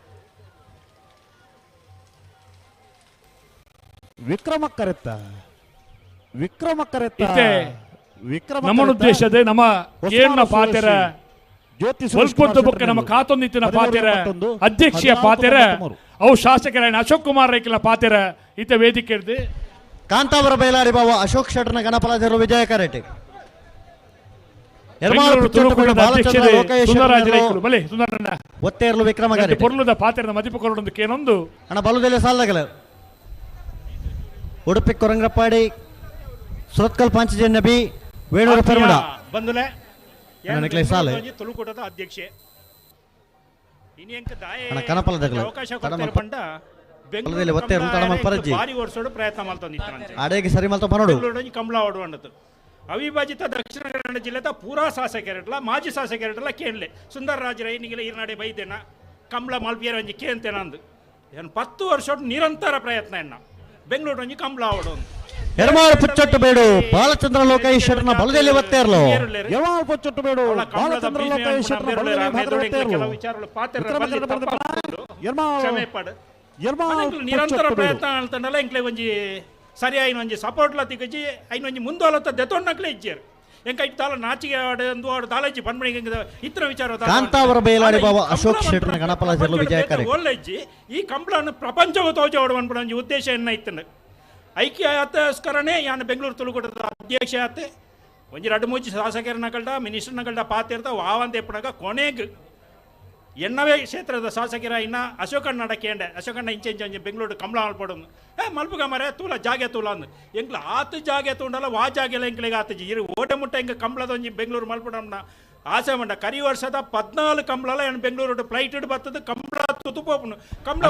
Speaker 6: ವಿಕ್ರಮ ಕರೆತ್ತ
Speaker 5: ನಮ್ಮ ಉದ್ದೇಶದ ನಮ್ಮ ಕೇರಳ ಪಾತೆರ ಸ್ವಲ್ಪ ಬುಕ್ ನಮ್ಮ ಕಾತೊಂದಿತ್ತಿನ ಪಾತೆರ ಅಧ್ಯಕ್ಷೀಯ ಪಾತೆರ ಅವು ಶಾಸಕರ ಅಶೋಕ್ ಕುಮಾರ್ ರೈಕಲ ಪಾತೆರ ಈತ ವೇದಿಕೆ ಹಿಡಿದು
Speaker 4: ಕಾಂತಾವರ ಬಯಲಾಡಿ ಬಾವ ಅಶೋಕ್ ಶೆಟ್ಟರ್ನ ಗಣಪಲಾಜರು ವಿಜಯ ಕರೆಟ್ ಒತ್ತೇರ್ಲು ವಿಕ್ರಮ
Speaker 5: ಪೊರ್ಲುದ ಪಾತೆರದ ಮದಿಪುಕೊಂಡು ಕೇನೊಂದು
Speaker 4: ಅಣ್ಣ ಬಲುದೆಲೆ ಸಾಲಗಲ ಉಡುಪಿ ಕೊರಂಗ್ರಪ್ಪಾಡಿ ಸುರತ್ಕಲ್ ಪಾಂಚಜನ್ ನಬಿ ವೇಣೂರು ಪೆರ್ಮುಡ
Speaker 1: ಬಂದುಲೆ
Speaker 4: ನನಗೆ ಸಾಲೆ
Speaker 1: ತುಳುಕೂಟದ ಅಧ್ಯಕ್ಷೆ ಇನಿಯಂಕ ದಾಯ
Speaker 4: ಅಣ್ಣ ಕನಪಲದಗಲ
Speaker 1: ಅವಕಾಶ ಕೊಡ್ತಾರೆ ಬಂಡ
Speaker 4: ಬೆಂಗಳೂರಲ್ಲಿ ಒತ್ತೇರ್ಲು ತಡಮಲ್ ಪರಜಿ
Speaker 1: ಬಾರಿ ಓಡಿಸೋಡು ಪ್ರಯತ್ನ ಮಾಡ್ತಂದಿತ್ತು
Speaker 4: ಆಡೆಗೆ ಸರಿ ಮಲ್ತ ಪನೋಡು
Speaker 1: ಕಂಬಳ ಓಡುವಂಡದು ಅವಿಭಾಜಿತ ದಕ್ಷಿಣ ಕನ್ನಡ ಜಿಲ್ಲೆದ ಪೂರಾ ಶಾಸಕರಿರಲ್ಲ ಮಾಜಿ ಶಾಸಕರಿರಲ್ಲ ಕೇಳಲೆ ಸುಂದರ ರಾಜರೈ ನಿಗಲ ಈರ್ನಾಡೆ ಬೈದೇನ ಕಂಬಳ ಮಲ್ಪಿಯರ ಒಂಜಿ ಕೇಂತೇನ ಅಂದು ಏನು 10 ವರ್ಷ ನಿರಂತರ ಪ್ರಯತ್ನ ಎನ್ನ ಬೆಂಗಳೂರು ಒಂಜಿ ಕಂಬಳ ಓಡೋದು
Speaker 4: ಎರ್ಮಾರು ಪುಚ್ಚೊಟ್ಟು ಬೇಡು ಬಾಲಚಂದ್ರ ಲೋಕೇಶ್ವರನ ಬಲದಲ್ಲಿ ಒತ್ತೇರ್ಲು
Speaker 6: ಎರ್ಮಾರು ಪುಚ್ಚೊಟ್ಟು ಬೇಡು ಬಾಲಚಂದ್ರ ಲೋಕೇಶ್ವರನ
Speaker 1: ನಿರಂತರ ಪ್ರಯತ್ನ ಅಂತಂಡಲ್ಲ ಎಂಕ್ಲೆ ಒಂಜಿ ಸರಿ ಐನ ಒಂಜಿ ಸಪೋರ್ಟ್ ಲ ತಿಗಜಿ ಐನ ಒಂಜಿ ಮುಂದೋಲತ್ತ ದೆತೊಂಡಕ್ಲೆ ಇಜ್ಜೇರು ಎಂಕ ಇಟ್ಟಾಲ ನಾಚಿಗೆ ಆಡು ಆಡು ದಾಲಜಿ ಪನ್ಮಣಿಗೆ ಇತರ ವಿಚಾರ
Speaker 4: ಕಾಂತಾವರ ಬಯಲಾಡಿ ಬಾವ ಅಶೋಕ್ ಶೆಟ್ಟರ್ನ ಗಣಪಲಾಜರು ವಿಜಯ ಕರೆ
Speaker 1: ಒಳ್ಳೆಜ್ಜಿ ಈ ಕಂಬಳನ್ನು ಪ್ರಪಂಚವು ತೋಜ ಓಡುವನ್ಪಡ ಒಂಜಿ ಉದ್ದೇಶ ಎನ್ನ ಇತ್ತಂಡು ಐಕ್ಯ ಆತಸ್ಕರನೇ ಯಾನು ಬೆಂಗಳೂರು ತುಳುಕೂಟದ ಅಧ್ಯಕ್ಷ ಆತೆ ಒಂಜಿ ರಡ್ಡು ಮೂಜಿ ಶಾಸಕರನ್ನ ಕಲ್ಡ ಮಿನಿಸ್ಟರ್ನ ಕಲ್ಡ ಪಾತಿರ್ತ ವಾವಂತ ಎಪ್ಪಡಾಗ ಕೊನೆಗೆ ಎನ್ನವೇ ಕ್ಷೇತ್ರದ ಶಾಸಕರ ಇನ್ನ ಅಶೋಕಣ್ಣ ಅಡಕೇಂಡೆ ಅಶೋಕಣ್ಣ ಇಂಚೆ ಒಂಜಿ ಬೆಂಗಳೂರು ಕಂಬಳ ಮಲ್ಪಡೋದು ಮಲ್ಪುಗ ಮರ ತೂಲ ಜಾಗೆ ತೂಲ ಅಂದು ಎಂಕ್ಲ ಆತು ಜಾಗೆ ತೂಂಡಲ್ಲ ವಾ ಜಾಗೆಲ್ಲ ಎಂಕ್ಲಿಗೆ ಆತಜಿ ಇರು ಓಟೆ ಮುಟ್ಟ ಎಂಗೆ ಕಂಬಳದ ಒಂಜಿ ಬೆಂಗಳೂರು ಮಲ್ಪಡೋಣ ಆಸೆ ಮಂಡ ಕರಿ ವರ್ಷದ 14 ಕಂಬಳ ಏನು ಬೆಂಗಳೂರು ಫ್ಲೈಟ್ ಇಡ್ ಬರ್ತದೆ ಕಂಬಳ ತುತುಪೋಪುನು ಕಂಬಳ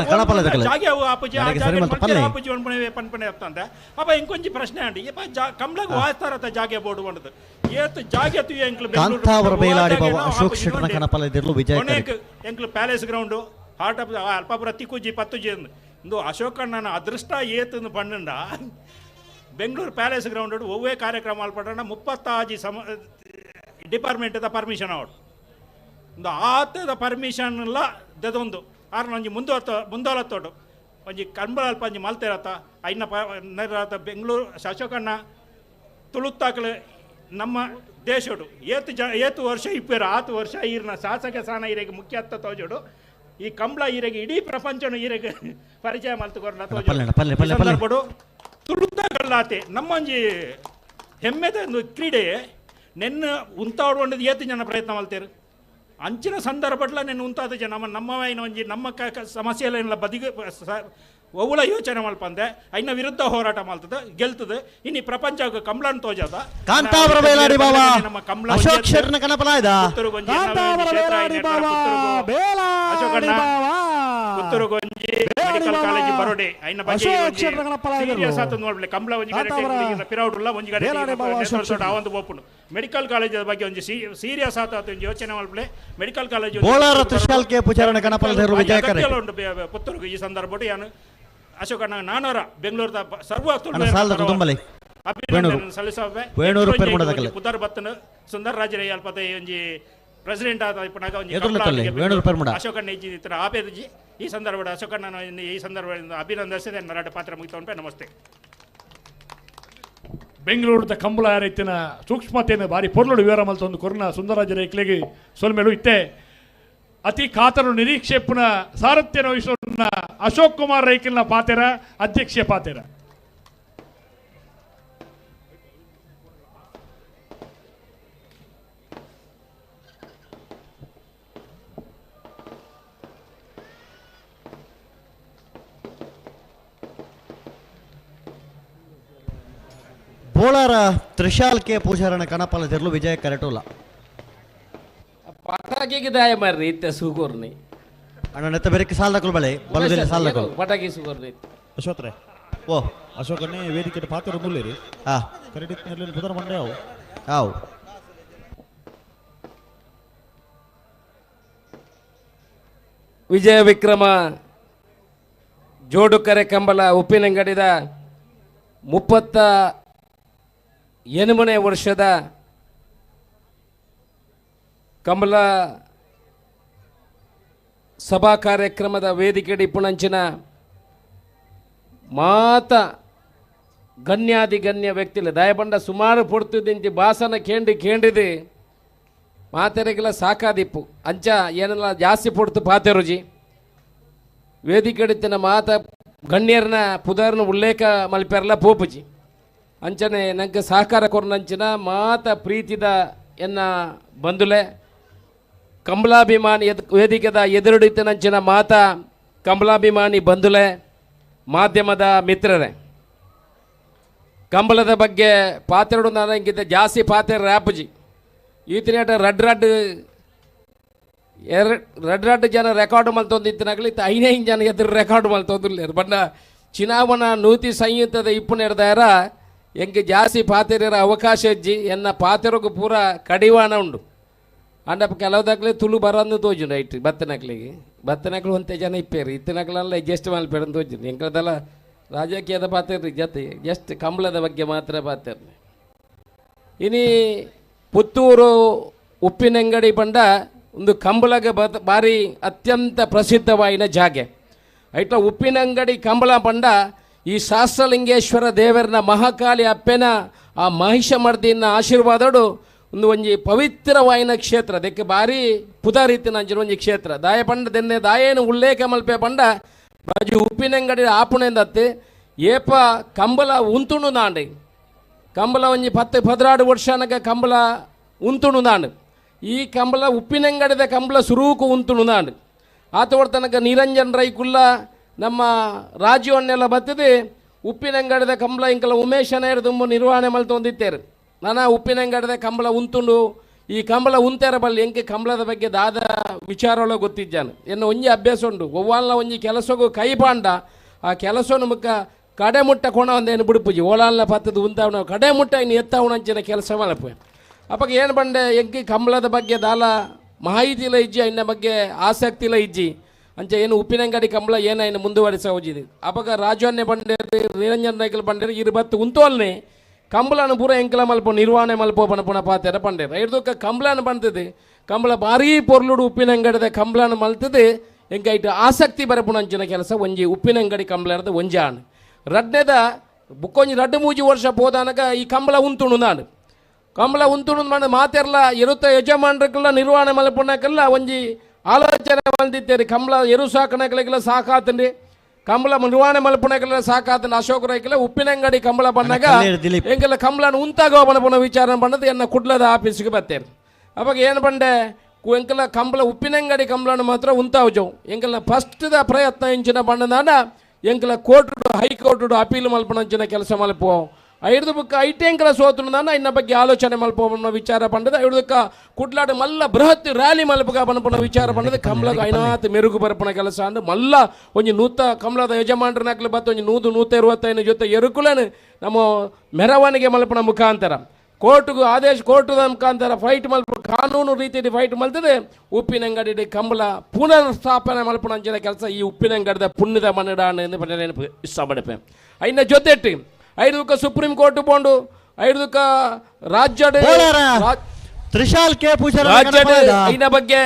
Speaker 1: ಜಾಗೆ ಅವು ಆಪುಜಿ ಆ ಜಾಗೆ ಆಪುಜಿ ಪನ್ಪನೆ ಇರ್ತಂದೆ ಅಪ್ಪ ಇಂಕೊಂಜಿ ಪ್ರಶ್ನೆ ಅಂಡಿ ಯಪ್ಪ ಕಂಬಳಗೆ ವಾಸ್ತಾರತ ಜಾಗೆ ಬೋರ್ಡು ಬಂಡದು ಏತು ಜಾಗೆ ತು ಎಂಕ್ಲು
Speaker 4: ಕಾಂತಾವರ ಬಯಲಾಡಿ ಬಾವ ಅಶೋಕ್ ಶೆಟ್ಟರ್ನ ಗಣಪಲಾಜರು ವಿಜಯ ಕರೆ
Speaker 1: ಎಂಕ್ಲು ಪ್ಯಾಲೇಸ್ ಗ್ರೌಂಡು ಹಾರ್ಟ್ ಆಫ್ ಅಲ್ಪಾಪುರ ತಿಕ್ಕುಜಿ 10 ಜಿ ಇಂದು ಅಶೋಕಣ್ಣನ ಅದೃಷ್ಟ ಏತನ್ನು ಪಣ್ಣಂಡ ಬೆಂಗಳೂರು ಪ್ಯಾಲೇಸ್ ಗ್ರೌಂಡ್ ಒವ್ವೇ ಕಾರ್ಯಕ್ರಮ ಅಲ್ಪಡ 36 ಡಿಪಾರ್ಟ್ಮೆಂಟದ ಪರ್ಮಿಷನ್ ಅವಡು ಒಂದು ಆತದ ಪರ್ಮಿಷನ್ ಎಲ್ಲ ದೊಂದು ಆರು ಒಂಜಿ ಮುಂದೋಲತ್ತೋಡು ಒಂಜಿ ಕಂಬಳ ಅಲ್ಪ ಒಂಜಿ ಮಲ್ತಿರತ್ತ ಐನ ನರತ ಬೆಂಗಳೂರು ಅಶೋಕಣ್ಣ ತುಳುತ್ತಾಕಲು ನಮ್ಮ ದೇಶಡು ಏತು ವರ್ಷ ಇಪ್ಪೇರು 10 ವರ್ಷ ಈರ್ನ ಶಾಸಕ ಸ್ಥಾನ ಈರೆಗೆ ಮುಖ್ಯ ಹತ್ತ ತೋಜೋಡು ಈ ಕಂಬಳ ಈರೆಗೆ ಇಡೀ ಪ್ರಪಂಚನು ಈರೆಗೆ ಪರಿಚಯ ಮಲ್ತುಕೊರ್ಲ ತೋಜೋಡು ತುಳುತ್ತಾಕಲ್ಲಾತೆ ನಮ್ಮೊಂಜಿ ಹೆಮ್ಮೆದ ಒಂದು ಕ್ರೀಡೆ ನೆನ್ನ ಉಂತಾಡುವಂಥದ್ದು ಏತು ಜನ ಪ್ರಯತ್ನ ಮಾಡ್ತೇರು ಅಂಚಿನ ಸಂದರ್ಭಡ್ಲ ನೆನ್ನ ಉಂತಾದ ಜನ ನಮ್ಮವೈನ ಒಂಜಿ ನಮ್ಮ ಸಮಸ್ಯೆಲ್ಲ ಬದಿಗೆ ಒವುಳ ಯೋಚನೆ ಮಲ್ಪಂದೆ ಐನ ವಿರುದ್ಧ ಹೋರಾಟ ಮಾಡ್ತದೆ ಗೆಲ್ತದೆ ಇನ್ನು ಪ್ರಪಂಚ ಕಂಬಳನ್ ತೋಜದ
Speaker 4: ಕಾಂತಾವರ ಬಯಲಾಡಿ ಬಾವ ಅಶೋಕ್ ಶೆಟ್ಟರ್ನ ಗಣಪಲಾಯ್ದ
Speaker 1: ಪುತ್ತೂರು ಗೊಂಜಿ ಮೆಡಿಕಲ್ ಕಾಲೇಜ್ ಬರೋಡೆ ಐನ ಬಗ್ಗೆ ಸೀರಿಯಸ್ ಆತ ನೋಡ್ಲೆ ಕಂಬಳ ಒಂಜಿ ಗಡೆ ಪಿರೌಡ್ಲ ಒಂಜಿ ಗಡೆ ಆವಂದು ಬೋಪುಂಡು ಮೆಡಿಕಲ್ ಕಾಲೇಜ್ ಬಗ್ಗೆ ಒಂಜಿ ಸೀರಿಯಸ್ ಆತ ಒಂಜಿ ಯೋಚನೆ ಮಲ್ಪಲೆ medical college
Speaker 4: Bolar Trishal K ಪೂಜಾರನ ಗಣಪಲಾಜರು ವಿಜಯ ಕರೆ
Speaker 1: ಪುತ್ತೂರು ಈ ಸಂದರ್ಭ ಯಾನು ಅಶೋಕಣ್ಣ ನಾನೂರ ಬೆಂಗಳೂರದ ಸರ್ವ
Speaker 4: ವೇಣೂರು
Speaker 1: ಪುದರ್ ಬತ್ತನ ಸುಂದರ ರಾಜರೇ ಅಲ್ಪತೆ ಒಂಜಿ ಪ್ರೆಸಿಡೆಂಟ್ ಆದ ಇಪ್ಪನಾಗ ಒಂಜಿ ಅಶೋಕಣ್ಣ ಇಜ್ಜಿ ಇತರ ಆಪೇದಜಿ ಈ ಸಂದರ್ಭ ಅಶೋಕಣ್ಣ ಈ ಸಂದರ್ಭದಿಂದ ಅಭಿನಂದಿಸಿದೆ ನರಾಟ ಪಾತ್ರ ಮುಗಿತವನ್ಪೆ ನಮಸ್ತೆ.
Speaker 5: ಬೆಂಗಳೂರದ ಕಂಬಳ ರೈತಿನ ಸೂಕ್ಷ್ಮತೆಯನ್ನು ಬಾರಿ ಪೊರ್ಲುಡು ವಿವರ ಮಲ್ತೊಂದು ಕೊರೋನಾ ಸುಂದರರಾಜರ ಇಕ್ಲೆಗೆ ಸೊಲ್ಮೇಲು ಇತ್ತೆ ಅತಿ ಖಾತರು ನಿರೀಕ್ಷೆಪ್ಪುನ ಸಾರಥ್ಯ ವಹಿಸೋಣ ಅಶೋಕ್ ಕುಮಾರ್ ರೈಕಲ್ನ ಪಾತೆರ ಅಧ್ಯಕ್ಷೀಯ ಪಾತೆರ
Speaker 4: ಬೋಳಾರ ತ್ರಿಶಾಲ್ ಕೆ ಪೂಜಾರನ ಕಣಪಾಲ ತೆರಲು ವಿಜಯ ಕರೆಟೋಲ
Speaker 2: ಪಟಾಕಿಗೆ ದಾಯ ಮಾರ್ರಿ ಇತ್ತೆ ಸುಗೂರ್ನಿ
Speaker 4: ಅಣ್ಣ ನೆತ್ತ ಬೇರೆ ಸಾಲ ತಗೊಳ್ ಬಳೆ ಬಲದಲ್ಲಿ ಸಾಲ ತಗೊಳ್
Speaker 2: ಪಟಾಕಿ ಸುಗೂರ್ನಿ
Speaker 6: ಅಶೋಕ್ರೆ
Speaker 4: ಓ
Speaker 6: ಅಶೋಕನೇ ವೇದಿಕೆ ಪಾತ್ರ ಮುಲ್ಲೇರಿ
Speaker 4: ಹಾ
Speaker 6: ಕರೆಕ್ಟ್ ನೆರಳು ಬುಧನ ಮಂಡೆ ಅವು
Speaker 4: ಆವ್
Speaker 2: ವಿಜಯ ವಿಕ್ರಮ ಜೋಡುಕರೆ ಕಂಬಳ ಉಪ್ಪಿನಂಗಡಿದ 38ನೇ ವರ್ಷದ ಕಂಬಳ ಸಭಾ ಕಾರ್ಯಕ್ರಮದ ವೇದಿಕೆ ಪುಣಂಚಿನ ಮಾತ ಗಣ್ಯಾದಿ ಗಣ್ಯ ವ್ಯಕ್ತಿಲೆ ದಯಬಂಡ ಸುಮಾರು ಪೊಡ್ತಿದ್ದಿಂಚಿ ಭಾಷಣ ಕೇಂಡಿದೆ ಮಾತೆರೆಗೆಲ್ಲ ಸಾಕಾದಿಪ್ಪು ಅಂಚ ಏನೆಲ್ಲ ಜಾಸ್ತಿ ಪೊಡ್ತು ಪಾತೆರುಜಿ ವೇದಿಕೆ ಮಾತ ಗಣ್ಯರನ್ನ ಪುದರ್ನ ಉಲ್ಲೇಖ ಮಲ್ಪೆರಲ್ಲ ಪೋಪುಜಿ ಅಂಚನೆ ನಂಗೆ ಸಹಕಾರ ಕೊರ್ನಂಚಿನ ಮಾತ ಪ್ರೀತಿದ ಎನ್ನ ಬಂಧುಲೆ ಕಂಬಳಾಭಿಮಾನಿ ವೇದಿಕೆದ ಎದುರುಡಿತನಂಚಿನ ಮಾತ ಕಂಬಳಾಭಿಮಾನಿ ಬಂಧುಲೆ ಮಾಧ್ಯಮದ ಮಿತ್ರರೇ ಕಂಬಳದ ಬಗ್ಗೆ ಪಾತ್ರೆಡು ನನಗಿಂತ ಜಾಸ್ತಿ ಪಾತ್ರೆ ರ್ಯಾಪುಜಿ ಈತಿನೇಟ ರಡ್ ಜನ ರೆಕಾರ್ಡ್ ಮಲ್ತೊಂದಿತ್ತಿನಾಗಲಿ 5 ಜನ ಎದುರು ರೆಕಾರ್ಡ್ ಮಲ್ತೊಂದಿಲ್ಲ ಬಣ್ಣ ಚುನಾವಣಾ ನೀತಿ ಸಂಯುಕ್ತದ ಇಪ್ಪು ನಡೆದಾರ ಎಂಗೆ ಜಾಸ್ತಿ ಪಾತೆರ ಅವಕಾಶ ಇಜ್ಜಿ ಎನ್ನ ಪಾತೆರಗೂ ಪೂರ ಕಡಿವಾಣ ಉಂಡು ಅಂಡಪ್ಪ ಕೆಲವುದಾಗಲೇ ತುಳು ಬರೋದು ತೋಜು ರೈಟ್ ಬತ್ತನಕ್ಳು ಒಂತೆ ಜನ ಇಪ್ಪೇರಿ ಇತ್ತಿನಕ್ಲೆಲ್ಲ ಅಡ್ಜಸ್ಟ್ ಮಲ್ಪೇರನ್ನು ತೋಜು ಎಂಕದಲ್ಲ ರಾಜಕೀಯದ ಪಾತ್ರೆ ಜೊತೆ ಜಸ್ಟ್ ಕಂಬಳದ ಬಗ್ಗೆ ಮಾತ್ರ ಪಾತ್ರೆ ಇನಿ ಪುತ್ತೂರು ಉಪ್ಪಿನಂಗಡಿ ಬಂಡ ಒಂದು ಕಂಬಳಗೆ ಬಾರಿ ಅತ್ಯಂತ ಪ್ರಸಿದ್ಧವಾಯಿನ ಜಾಗೆ ಐಟ ಉಪ್ಪಿನಂಗಡಿ ಕಂಬಳ ಬಂಡ ಈ ಶಾಸ್ತ್ರಲಿಂಗೇಶ್ವರ ದೇವರನ ಮಹಾಕಾಳಿ ಅಪ್ಪೆನ ಆ ಮಹಿಷಮರ್ದಿನ ಆಶೀರ್ವಾದಡು ಒಂದು ಒಂಜಿ ಪವಿತ್ರವಾಯಿನ ಕ್ಷೇತ್ರ ಅದಕ್ಕೆ ಭಾರಿ ಪುದಾರೀತಿನ ಅಂಚಿನ ಒಂಜಿ ಕ್ಷೇತ್ರ ದಾಯ ಪಂಡ ದೆನ್ನೆ ದಾಯೇನು ಉಲ್ಲೇಖ ಮಲ್ಪೆ ಪಂಡ ಬಾಜು ಉಪ್ಪಿನಂಗಡಿ ಆಪುಣೆಂದತ್ತೆ ಏಪ ಕಂಬಳ ಉಂತುಣು ನಾಂಡೆ ಕಂಬಳ ಒಂಜಿ 10-16 ವರ್ಷನಗ ಕಂಬಳ ಉಂತುಣು ನಾಂಡು ಈ ಕಂಬಳ ಉಪ್ಪಿನಂಗಡಿದ ಕಂಬಳ ಸುರೂಕು ಉಂತುಣು ನಾಂಡು ಆತೋಡ್ ತನಕ ನಿರಂಜನ್ ರೈಕುಲ್ಲ ನಮ್ಮ ರಾಜ್ಯವನ್ನೆಲ್ಲ ಬತ್ತದೆ ಉಪ್ಪಿನಂಗಡಿದ ಕಂಬಳ ಇಂಕಲ ಉಮೇಶನ ತುಂಬ ನಿರ್ವಹಣೆ ಮಲ್ತೊಂದಿತ್ತೇರು ನಾನು ಉಪ್ಪಿನಂಗಡಿದ ಕಂಬಳ ಉಂತುಂಡು ಈ ಕಂಬಳ ಉಂತೇರ ಬಲ್ಲಿ ಎಂಕೆ ಕಂಬಳದ ಬಗ್ಗೆ ದಾದ ವಿಚಾರೊಳ ಗೊತ್ತಿದ್ದಾನೆ ಎನ್ನು ಒಂಜಿ ಅಭ್ಯಾಸ ಉಂಡು ಒವ್ವಾಲ್ನ ಒಂಜಿ ಕೆಲಸಗೂ ಕೈ ಪಾಂಡ ಆ ಕೆಲಸವನ್ನು ಮುಕ್ಕ ಕಡೆ ಮುಟ್ಟ ಕೊಣ ಒಂದೇನು ಬಿಡುಪುಜಿ ಓಲಾಲ್ನ ಪತ್ತದ ಉಂತಾವಣ ಕಡೆ ಮುಟ್ಟ ಇನ್ನು ಎತ್ತಾವಣಂಚಿನ ಕೆಲಸ ಮಲಪು ಅಪ್ಪ ಏನು ಬಂಡೆ ಎಂಕಿ ಕಂಬಳದ ಬಗ್ಗೆ ದಾಲ ಮಾಹಿತಿಲ ಇಜ್ಜಿ ಇನ್ನ ಬಗ್ಗೆ ಆಸಕ್ತಿಲ ಇಜ್ಜಿ ಅಂಚೆ ಏನು ಉಪ್ಪಿನಂಗಡಿ ಕಂಬಳ ಏನ ಮುಂದುವರಿಸ ಹೋಜಿದೆ ಅಪಗ ರಾಜವನ್ನೇ ಬಂಡೇರಿ ನಿರಂಜನ್ ನಾಯ್ಕಲ್ ಬಂಡೇರಿ 20 ಉಂತೋಲ್ನೇ ಕಂಬಳನ ಪೂರ ಎಂಕಲ ಮಲ್ಪ ನಿರ್ವಹಣೆ ಮಲ್ಪ ಪುನ ಪಾತೆರ ಪಂಡೇರ ಇರ್ದಕ್ಕ ಕಂಬಳನ ಬಂತದೆ ಕಂಬಳ ಭಾರೀ ಪೊರ್ಲುಡು ಉಪ್ಪಿನಂಗಡಿದ ಕಂಬಳನ ಮಲ್ತದೆ ಎಂಕೈಟ್ ಆಸಕ್ತಿ ಬರಪುಣಂಚಿನ ಕೆಲಸ ಒಂಜಿ ಉಪ್ಪಿನಂಗಡಿ ಕಂಬಳದ ಒಂಜಿ ಆಣ್ ರಡ್ನೆದ ಬುಕ್ಕೊಂಜಿ 2-3 ವರ್ಷ ಹೋದಾನಗ ಈ ಕಂಬಳ ಉಂತುಣು ನಾನು ಕಂಬಳ ಉಂತುಣು ಮಾಡಿ ಮಾತೆರ್ಲ ಇರುತ್ತ ಯಜಮಾನ್ರಕ್ಕೆಲ್ಲ ನಿರ್ವಹಣೆ ಮಲ್ಪುಣಕ್ಕೆಲ್ಲ ಒಂಜಿ ಆಲೋಚನೆ ಮಲ್ದಿದ್ದೇರಿ ಕಂಬಳ ಎರು ಸಾಕಣಕ್ಕೆಲ್ಲ ಸಾಕಾತಂಡಿ ಕಂಬಳ ನಿರ್ವಹಣೆ ಮಲ್ಪುಣಕ್ಕೆಲ್ಲ ಸಾಕಾತಂಡಿ ಅಶೋಕ ರೈಕೆಲ್ಲ ಉಪ್ಪಿನಂಗಡಿ ಕಂಬಳ ಬಂದಾಗ ಎಂಗೆಲ್ಲ ಕಂಬಳನ ಉಂತಾಗೋ ಬಣ್ಣ ವಿಚಾರ ಬಂದದ್ದು ಎನ್ನ ಕುಡ್ಲದ ಆಫೀಸ್ಗೆ ಬರ್ತೇನೆ ಅವಾಗ ಏನು ಬಂಡೆ ಎಂಕೆಲ್ಲ ಕಂಬಳ ಉಪ್ಪಿನಂಗಡಿ ಕಂಬಳನ ಮಾತ್ರ ಉಂತಾವಜವು ಎಂಗೆಲ್ಲ ಫಸ್ಟ್ದ ಪ್ರಯತ್ನ ಇಂಚಿನ ಬಣ್ಣದಾನ ಎಂಕೆಲ್ಲ ಕೋರ್ಟು ಹೈಕೋರ್ಟು ಅಪೀಲ್ ಮಲ್ಪಣಂಚಿನ ಕೆಲಸ ಮಲ್ಪೋ ಐದು ಬುಕ್ಕ ಐಟೆಂಕಲ ಸೋತು ನಾನು ಇನ್ನ ಬಗ್ಗೆ ಆಲೋಚನೆ ಮಲ್ಪೋನ ವಿಚಾರ ಬಂದದ ಐದಕ್ಕ ಕುಡ್ಲಾಟ ಮಲ್ಲ ಬೃಹತ್ ರ್ಯಾಲಿ ಮಲ್ಪಗ ಬನಪನ ವಿಚಾರ ಬಂದದ ಕಂಬಳಗ ಐನಾತ್ ಮೆರುಗು ಬರಪನ ಕೆಲಸ ಅಂದ ಮಲ್ಲ ಒಂಜಿ ನೂತ ಕಂಬಳದ ಯಜಮಾನರನಾಗ್ಲಿ ಬತ್ತ ಒಂಜಿ 125 ಜೊತೆ ಎರುಕುಲನು ನಮ್ಮ ಮೆರವಣಿಗೆ ಮಲ್ಪನ ಮುಖಾಂತರ ಕೋರ್ಟ್ಗೂ ಆದೇಶ ಕೋರ್ಟದ ಮುಖಾಂತರ ಫೈಟ್ ಮಲ್ಪ ಕಾನೂನು ರೀತಿಯಲ್ಲಿ ಫೈಟ್ ಮಲ್ತದೆ ಉಪ್ಪಿನಂಗಡಿ ಕಂಬಳ ಪುನರ್ ಸ್ಥಾಪನೆ ಮಲ್ಪನಂಚಿನ ಕೆಲಸ ಈ ಉಪ್ಪಿನಂಗಡದ ಪುಣ್ಯದ ಮನ್ನಡ ನೆನಪು ಇಷ್ಟಪಡಪೆ ಐನ ಜೊತೆಟ್ಟಿ ಐದಕ್ಕ ಸುಪ್ರೀಂ ಕೋರ್ಟ್ ಬೋಂಡು ಐದಕ್ಕ ರಾಜ್ಯ
Speaker 4: ತ್ರಿಶಾಲ್ ಕೆ
Speaker 2: ಐನ ಬಗ್ಗೆ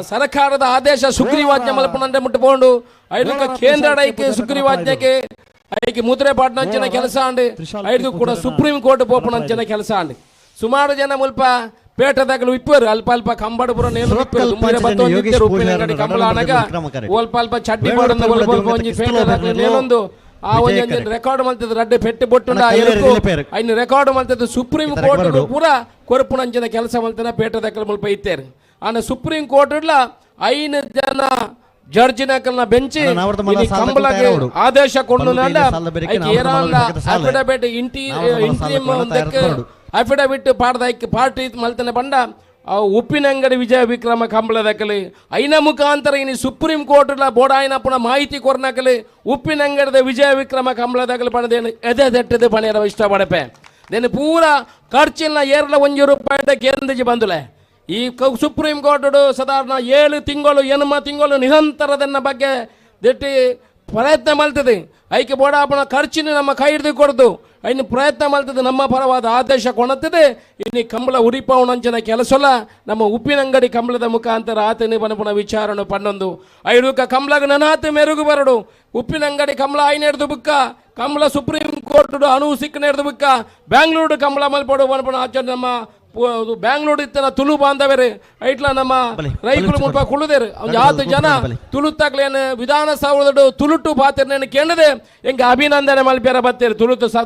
Speaker 2: ಸರ್ಕಾರದ ಆದೇಶ ಸುಗ್ರೀವಾಜ್ಞೆ ಮಲ್ಪನಂತೆ ಮುಟ್ಟಬಹುದು ಐದಕ್ಕ ಕೇಂದ್ರ ಐಕೆ ಸುಗ್ರೀವಾಜ್ಞೆಗೆ ಐಕೆ ಮುದ್ರೆ ಪಾಟ್ನಂಚಿನ ಕೆಲಸ ಅಂಡಿ ಐದು ಕೂಡ ಸುಪ್ರೀಂ ಕೋರ್ಟ್ ಪೋಪನಂಚಿನ ಕೆಲಸ ಅಂಡಿ ಸುಮಾರು ಜನ ಮುಲ್ಪ ಪೇಟದಾಗಲು ಇಪ್ಪರು ಅಲ್ಪ ಅಲ್ಪ ಕಂಬಡಪುರ ನೇಲು ಉಪ್ಪಿನಂಗಡಿ ಕಂಬಳ ಅನಗ ಅಲ್ಪ ಅಲ್ಪ ಚಡ್ಡಿ ಮಾಡೋದು ಒಂಜಿ ಪೇಟದಾಗಲು ನೇಲೊಂದು ಆ ಒಂದು ರೆಕಾರ್ಡ್ ಮಲ್ತದ ರಡ್ಡೆ ಪೆಟ್ಟು ಬೊಟ್ಟುಂಡ ಐನು ರೆಕಾರ್ಡ್ ಮಲ್ತದ ಸುಪ್ರೀಂ ಕೋರ್ಟ್ ಪೂರ ಕೊರಪುಣಂಚಿನ ಕೆಲಸ ಮಲ್ತನ ಪೇಟದಾಗಲು ಮುಲ್ಪ ಇತ್ತೇರು ಆನ ಸುಪ್ರೀಂ ಕೋರ್ಟ್ 5 ಜನ ಜಡ್ಜಿನಕಲ್ನ ಬೆಂಚಿ
Speaker 4: ನಾವರ್ತ
Speaker 2: ಕಂಬಳಗೆ ಆದೇಶ ಕೊಂಡು
Speaker 4: ಅಫಿಡವಿಟ್
Speaker 2: ಅಫಿಡವಿಟ್ ಪಾಡ್ದ ಪಾರ್ಟಿ ಮಲ್ತನೆ ಬಂಡ ಉಪ್ಪಿನಂಗಡಿ ವಿಜಯ ವಿಕ್ರಮ ಕಂಬಳದಕಲಿ ಐನ ಮುಖಾಂತರ ಇನ್ನು ಸುಪ್ರೀಂ ಕೋರ್ಟ್ಲ ಬೋಡಾಯಿನ ಪುನಃ ಮಾಹಿತಿ ಕೊರ್ನಕಲಿ ಉಪ್ಪಿನಂಗಡದ ವಿಜಯ ವಿಕ್ರಮ ಕಂಬಳದಕಲಿ ಪಣದೇನು ಎದೆ ದೆಟ್ಟದು ಪಣಿಯರ ಇಷ್ಟಪಡಪೆ ದೇನು ಪೂರ ಖರ್ಚಿನ ಏರ್ಲ ₹1 ಕೇಂದ್ರಜಿ ಬಂದುಲೆ ಈ ಸುಪ್ರೀಂ ಕೋರ್ಟ್ ಸಾಧಾರಣ 7 ತಿಂಗಳು 8 ತಿಂಗಳು ನಿರಂತರದನ್ನ ಬಗ್ಗೆ ದಿಟ್ಟಿ ಪ್ರಯತ್ನ ಮಾಡ್ತದೆ ಐಕೆ ಬೋಡಾಪಣ ಖರ್ಚಿನ ನಮ್ಮ ಕೈ ಹಿಡಿದು ಕೊಡ್ದು ಇನ್ನು ಪ್ರಯತ್ನ ಮಾಡ್ತದೆ ನಮ್ಮ ಪರವಾದ ಆದೇಶ ಕೊಣತ್ತದೆ ಇನ್ನು ಕಂಬಳ ಉರಿಪವಣಂಚನ ಕೆಲಸಲ್ಲ ನಮ್ಮ ಉಪ್ಪಿನಂಗಡಿ ಕಂಬಳದ ಮುಖಾಂತರ ಆತನೇ ಪುನಃ ವಿಚಾರಣೆ ಪನ್ನೊಂದು ಐಡುಕ ಕಂಬಳಗ ನನಾತ ಮೆರುಗು ಬರಡು ಉಪ್ಪಿನಂಗಡಿ ಕಂಬಳ ಐನ ಹಿಡಿದು ಬುಕ್ಕ ಕಂಬಳ ಸುಪ್ರೀಂ ಕೋರ್ಟ್ ಅಣು ಸಿಕ್ಕನ ಹಿಡಿದು ಬುಕ್ಕ ಬ್ಯಾಂಗ್ಳೂರು ಕಂಬಳ ಮಲ್ಪಡು ಪಣ ಆಚರಣೆ ನಮ್ಮ ಬ್ಯಾಂಗ್ಳೂರು ಇತ್ತನ ತುಳು ಬಾಂಧವರೇ ಐಟ್ಲ ನಮ್ಮ ರೈತರು ಮುಲ್ಪ ಕುಳಿದೇರು ಒಂದು 10 ಜನ ತುಳುತ್ತಾಗ್ಲೇನು ವಿಧಾನಸೌಧದ ತುಳುಟು ಪಾತ್ರನೇನು ಕೇಳದೆ ಹೆಂಗೆ ಅಭಿನಂದನೆ ಮಲ್ಪೇರ ಬತ್ತೇರು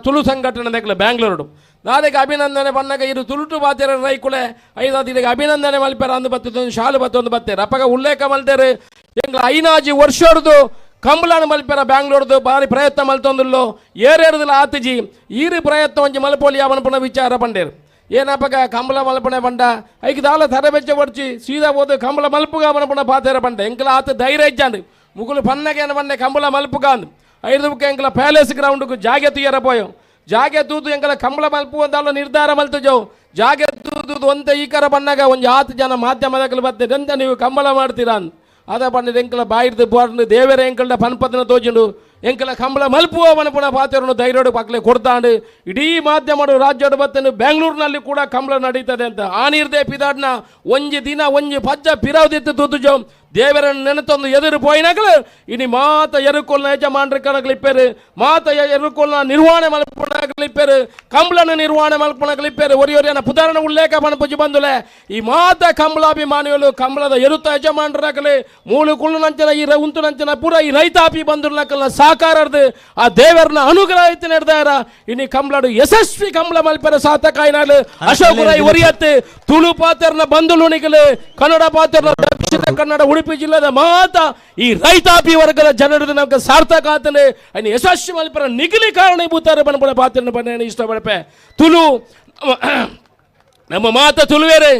Speaker 2: ತುಳು ಸಂಘಟನೆ ಬ್ಯಾಂಗ್ಳೂರು ನಾಳೆಗೆ ಅಭಿನಂದನೆ ಬಣ್ಣಗ ಇರು ತುಳುಟು ಬಾತೇರ ರೈಕುಳೆ 5 ಅಭಿನಂದನೆ ಮಲ್ಪೇರ ಅಂದು ಬತ್ತೊಂದು ಶಾಲು ಬತ್ತೊಂದು ಬತ್ತೇರು ಅಪ್ಪಗ ಉಲ್ಲೇಖ ಮಲ್ತೇರು ಹೆಂಗ್ಲ 5 ವರ್ಷದ್ದು ಕಂಬಳನ ಮಲ್ಪೇರ ಬ್ಯಾಂಗ್ಳೂರ್ದು ಭಾರಿ ಪ್ರಯತ್ನ ಮಲ್ತೊಂದುಲ್ಲೋ ಏರೇರದಿಲ್ಲ ಆತಜಿ ಈರಿ ಪ್ರಯತ್ನ ಒಂಜಿ ಮಲ್ಪೋಲಿ ಅವನ ಪುನಃ ವಿಚಾರ ಪಂಡೇರು ಏನಪ್ಪಗ ಕಂಬಳ ಮಲ್ಪನೆ ಬಂಡ ಐದು ದಾಲ ತರಬೆಚ್ಚ ಪಡಿಸಿ ಸೀದಾ ಹೋದು ಕಂಬಳ ಮಲ್ಪುಗ ಅವನ ಪುನಃ ಪಾತೇರ ಪಂಡ ಎಂಕಲ ಆತ ಧೈರ್ಯ ಇಜ್ಜಾಂಡು ಮುಗುಲು ಪನ್ನಗೇನ ಬಂಡೆ ಕಂಬಳ ಮಲ್ಪುಗ ಅಂದು 5 ಎಂಕಲ ಪ್ಯಾಲೇಸ್ ಗ್ರೌಂಡ್ಗೂ ಜಾಗೆ ತುಯ್ಯರ ಪೋಯೋ ಜಾಗೆ ತೂದು ಎಂಕಲ ಕಂಬಳ ಮಲ್ಪು ಅಂದಾಲ ನಿರ್ಧಾರ ಮಲ್ತಜೋ ಜಾಗೆ ತೂದು ಒಂದ ಈಕರ ಬಣ್ಣಗ ಒಂದು 10 ಜನ ಮಾಧ್ಯಮದಲ್ಲಿ ಬರ್ತದೆ ಎಂತ ನೀವು ಕಂಬಳ ಮಾಡ್ತೀರಾ ಅಂದ್ ಅದ ಬಣ್ಣ ಎಂಕಲ ಬಾಯಿರ್ದು ಬೋರ್ನು ದೇವರ ಎಂಕಲ್ಡ ಪನ್ಪದನ ತೋಜುಂಡು ಎಂಕಲ ಕಂಬಳ ಮಲ್ಪುವವನ ಪುನಃ ಪಾತ್ರವನ್ನು ಧೈರ್ಯೋಡು ಪಕ್ಕಲೆ ಕೊಡ್ತಾಂಡು ಇಡೀ ಮಾಧ್ಯಮಡು ರಾಜ್ಯೋಡು ಬತ್ತನು ಬೆಂಗಳೂರಿನಲ್ಲಿ ಕೂಡ ಕಂಬಳ ನಡೀತದೆ ಅಂತ ಆ ನೀರ್ದೇ ಪಿದಾಡ್ನ ಒಂಜಿ ದಿನ ಒಂಜಿ ಪಜ್ಜ ಪಿರಾವ್ದಿತ್ತು ತುತ್ತುಜೋ ದೇವರನ್ನು ನೆನೆತೊಂದು ಎದುರು ಪೋಯಿನಗಳು ಇನಿ ಮಾತ ಎರುಕೊಲ್ನ ಯಜಮಾನ್ರ ಕಣಗಳಿಪ್ಪೇರು ಮಾತ ಎರುಕೊಲ್ನ ನಿರ್ವಹಣೆ ಮಲ್ಪಣಗಳಿಪ್ಪೇರು ಕಂಬಳನ ನಿರ್ವಹಣೆ ಮಲ್ಪಣಗಳಿಪ್ಪೇರು ಒರಿಯೊರಿಯನ ಪುದಾರಣ ಉಲ್ಲೇಖ ಪಣಪುಜಿ ಬಂದುಲೆ ಈ ಮಾತ ಕಂಬಳಾಭಿಮಾನಿಗಳು ಕಂಬಳದ ಎರುತ್ತ ಯಜಮಾನರಾಗಲಿ ಮೂಳು ಕುಳ್ಳು ನಂಚನ ಈ ಉಂಟು ನಂಚನ ಪೂರ ಈ ರೈತಾಪಿ ಬಂಧುರ್ನಕಲ್ನ ಸಾಕಾರದು ಆ ದೇವರನ್ನ ಅನುಗ್ರಹ ಐತಿ ನಡೆದಾರ ಇನಿ ಕಂಬಳಡು ಯಶಸ್ವಿ ಕಂಬಳ ಮಲ್ಪೇರ ಸಾತಕಾಯಿನಾಳು ಅಶೋಕ ರೈ ಒರಿಯತ್ತೆ ತುಳು ಪಾತ್ರನ ಬಂಧುಲುಣಿಗಳು ಕನ್ನಡ ಪಾತ್ರನ ದಕ್ಷಿಣ ಕನ್ನಡ ಉಡುಪಿ ಜಿಲ್ಲೆದ ಮಾತ ಈ ರೈತಾಪಿ ವರ್ಗದ ಜನರದು ನಮ್ಗೆ ಸಾರ್ಥಕ ಆತನೆ ಅಯ್ಯ ಯಶಸ್ವಿ ಮಲ್ಪರ ನಿಗಲಿ ಕಾರಣೀಭೂತಾರೆ ಬಣ್ಣ ಪಾತ್ರ ಬಣ್ಣ ಇಷ್ಟಪಡಪೆ ತುಳು ನಮ್ಮ ಮಾತ ತುಳುವೇರೆ